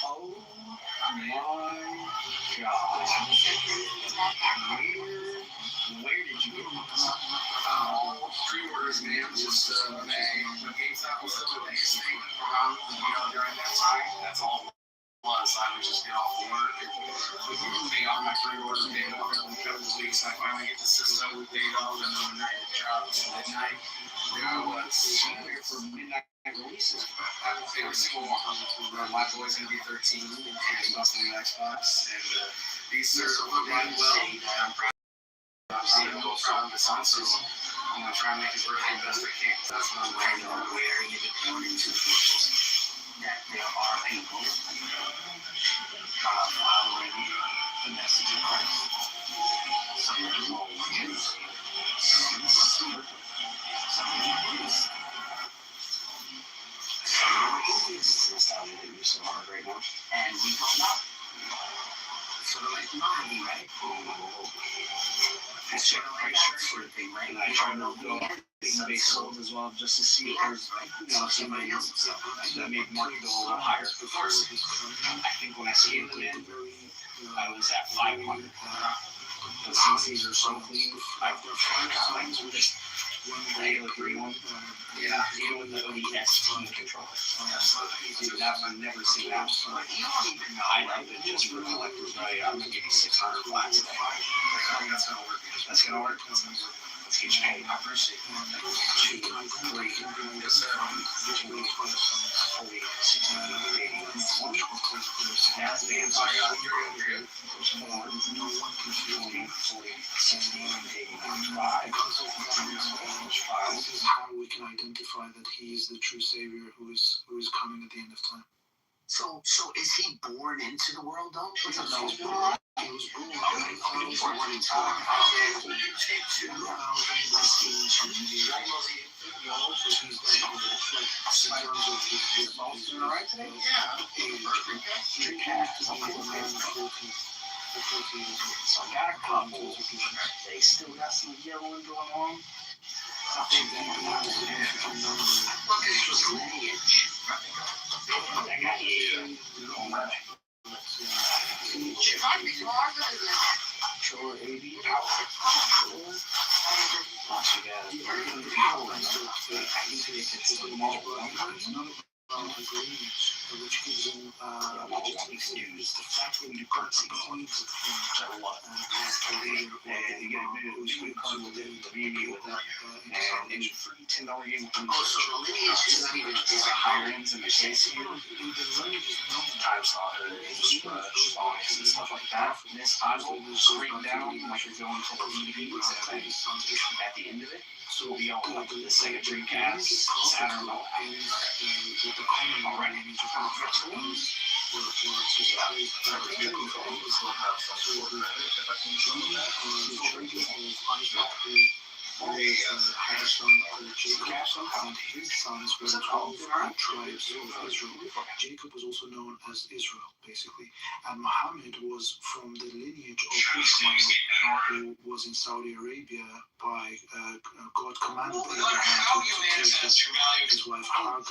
Oh my God. Where did you get this? Streamers, man. Just, man, was the biggest thing around, during that time. That's all it was. I would just get off of work and be on my pre-order day off every couple of weeks. I finally get the system with day off, and then the night it drops. At night, there was here for midnight releases. I would figure school. My boy's gonna be 13 and busting the Xbox, and these are run well. I'm proud. I've seen him go from the sun, so I'm gonna try and make his birthday best I can. That's what I'm waiting on. Where you get born into that there are people following the message of Christ. Some of them are Jews, some are stupid, some are Buddhists, some are atheists. That's how they use some hard right now. And we don't know. So they're like, Mahdi, right? This generation sort of thing, right? And I try to go base sold as well, just to see if there's somebody else that made market go a little higher. Of course, I think when I scaled it in, I was at 500. The CCs are so clean. I've got just one regular green one. Yeah, even with the ODST controller. I've never seen that. You don't even know. I love it just for collectors. I'm gonna give you 600 flats today. That's gonna work. That's gonna work. Let's get you paid. I appreciate it. How we can identify that he is the true savior who is coming at the end of time. So is he born into the world though? He was born. He was born. He was born into They still got some yelling going on. Look at his lineage. Sure, 80. Which gives him legitimacy. The fact that you got some points of him as a leader who's going to with that free $10 game. Oh, so the lineage is not even is a higher end than the case here. Time slot and stuff like that. From this toggle straight down, like you're going to the DVDs at the end of it. So we'll be all up to the Sega Dreamcast, Saturn, all already. Had a son called Jacob, and his sons were the 12 tribes of Israel. Jacob was also known as Israel, basically. And Muhammad was from the lineage of Ismail, who was in Saudi Arabia by God commanded Abraham to take his wife Hagar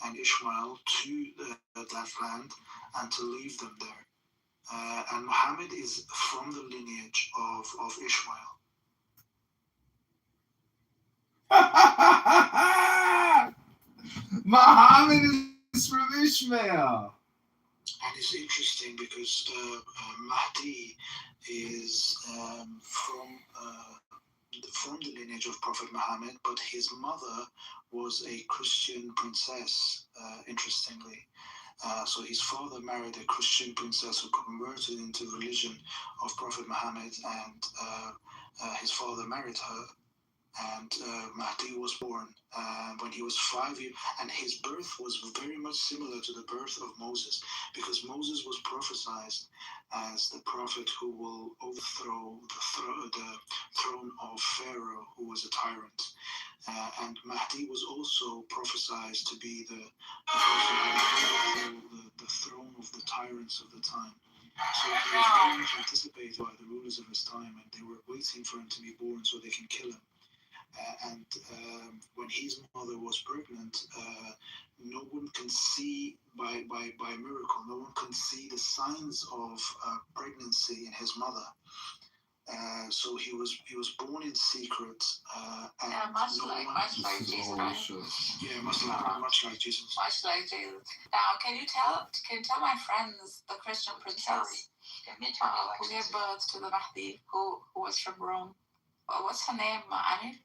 and Ishmael to that land and to leave them there. And Muhammad is from the lineage of Ishmael. Muhammad is from Ishmael. And it's interesting because Mahdi is from the lineage of Prophet Muhammad, but his mother was a Christian princess, interestingly. So his father married a Christian princess who converted into the religion of Prophet Muhammad, and his father married her. And Mahdi was born when he was 5 years, and his birth was very much similar to the birth of Moses, because Moses was prophesied as the prophet who will overthrow the throne of Pharaoh, who was a tyrant. And Mahdi was also prophesied to be the throne of the tyrants of the time. So he was very much anticipated by the rulers of his time, and they were waiting for him to be born so they can kill him. And when his mother was pregnant, no one can see by miracle. No one can see the signs of pregnancy in his mother. So he was born in secret. And Yeah, much like Jesus, right? Yeah, much like Jesus. Much like Jesus. Now, can you tell my friends, the Christian princess who gave birth to the Mahdi, who was from Rome? What's her name, Amir?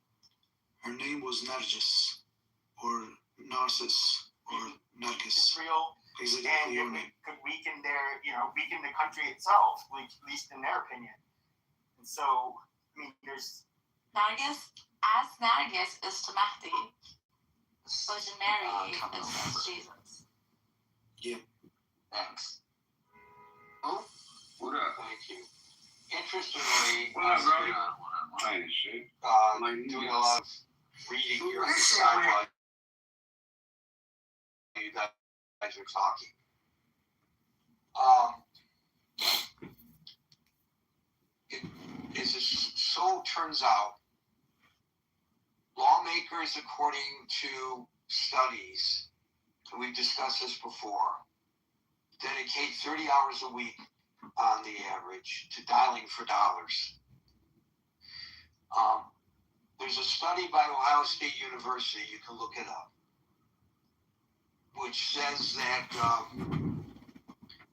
Her name was Nargis, or Narcissus, or Nargis. Israel Exactly. and it could weaken weaken the country itself, at least in their opinion. And so, I mean, there's Nargis is to Mahdi. Virgin Mary is Jesus. Yeah. Thanks. Oh, What up? thank you. Interestingly, What up, Brody? Nice shit. Doing a lot of reading here on the side while you guys are talking. So turns out, lawmakers, according to studies, and we've discussed this before, dedicate 30 hours a week on the average to dialing for dollars. There's a study by Ohio State University, you can look it up, which says that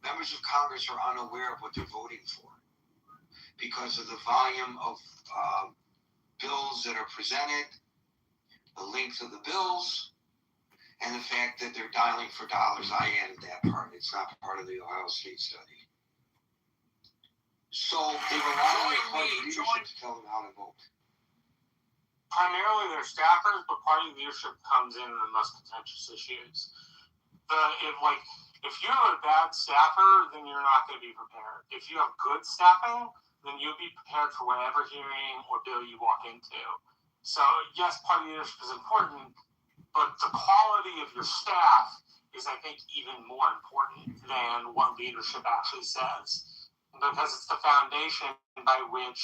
members of Congress are unaware of what they're voting for because of the volume of bills that are presented, the length of the bills, and the fact that they're dialing for dollars. I added that part. It's not part of the Ohio State study. So they rely on the party leadership to tell them how to vote. Primarily they're staffers, but party leadership comes in the most contentious issues. If you're a bad staffer, then you're not going to be prepared. If you have good staffing, then you'll be prepared for whatever hearing or bill you walk into. So yes, party leadership is important, but the quality of your staff is, I think, even more important than what leadership actually says, because it's the foundation by which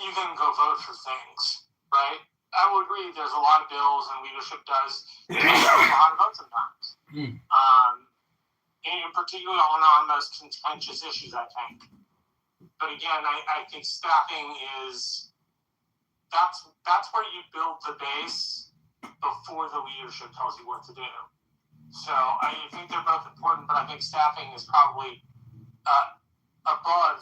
you then go vote for things, right? I will agree there's a lot of bills and leadership does a lot of votes sometimes. In particular on our most contentious issues, I think. But again, I think staffing that's where you build the base before the leadership tells you what to do. So I think they're both important, but I think staffing is probably above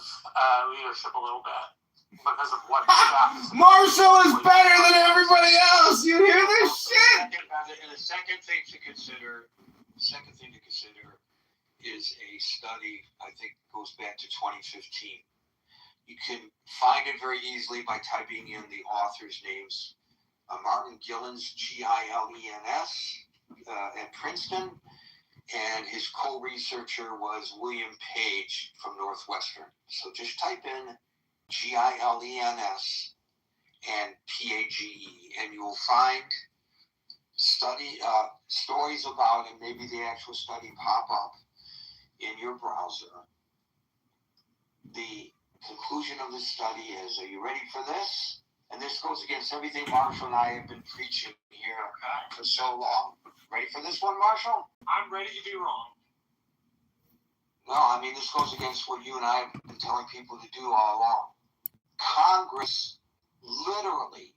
leadership a little bit because of what staff is. Marshall is better than everybody else. You hear this shit? And the second thing to consider is a study, I think goes back to 2015. You can find it very easily by typing in the authors' names. Martin Gilens, Gilens, at Princeton, and his co-researcher was William Page from Northwestern. So just type in Gilens and Page, and you'll find stories about, and maybe the actual study pop up in your browser. The conclusion of the study is, are you ready for this? And this goes against everything Marshall and I have been preaching here for so long. Ready for this one, Marshall? I'm ready to be wrong. No, I mean, this goes against what you and I have been telling people to do all along. Congress literally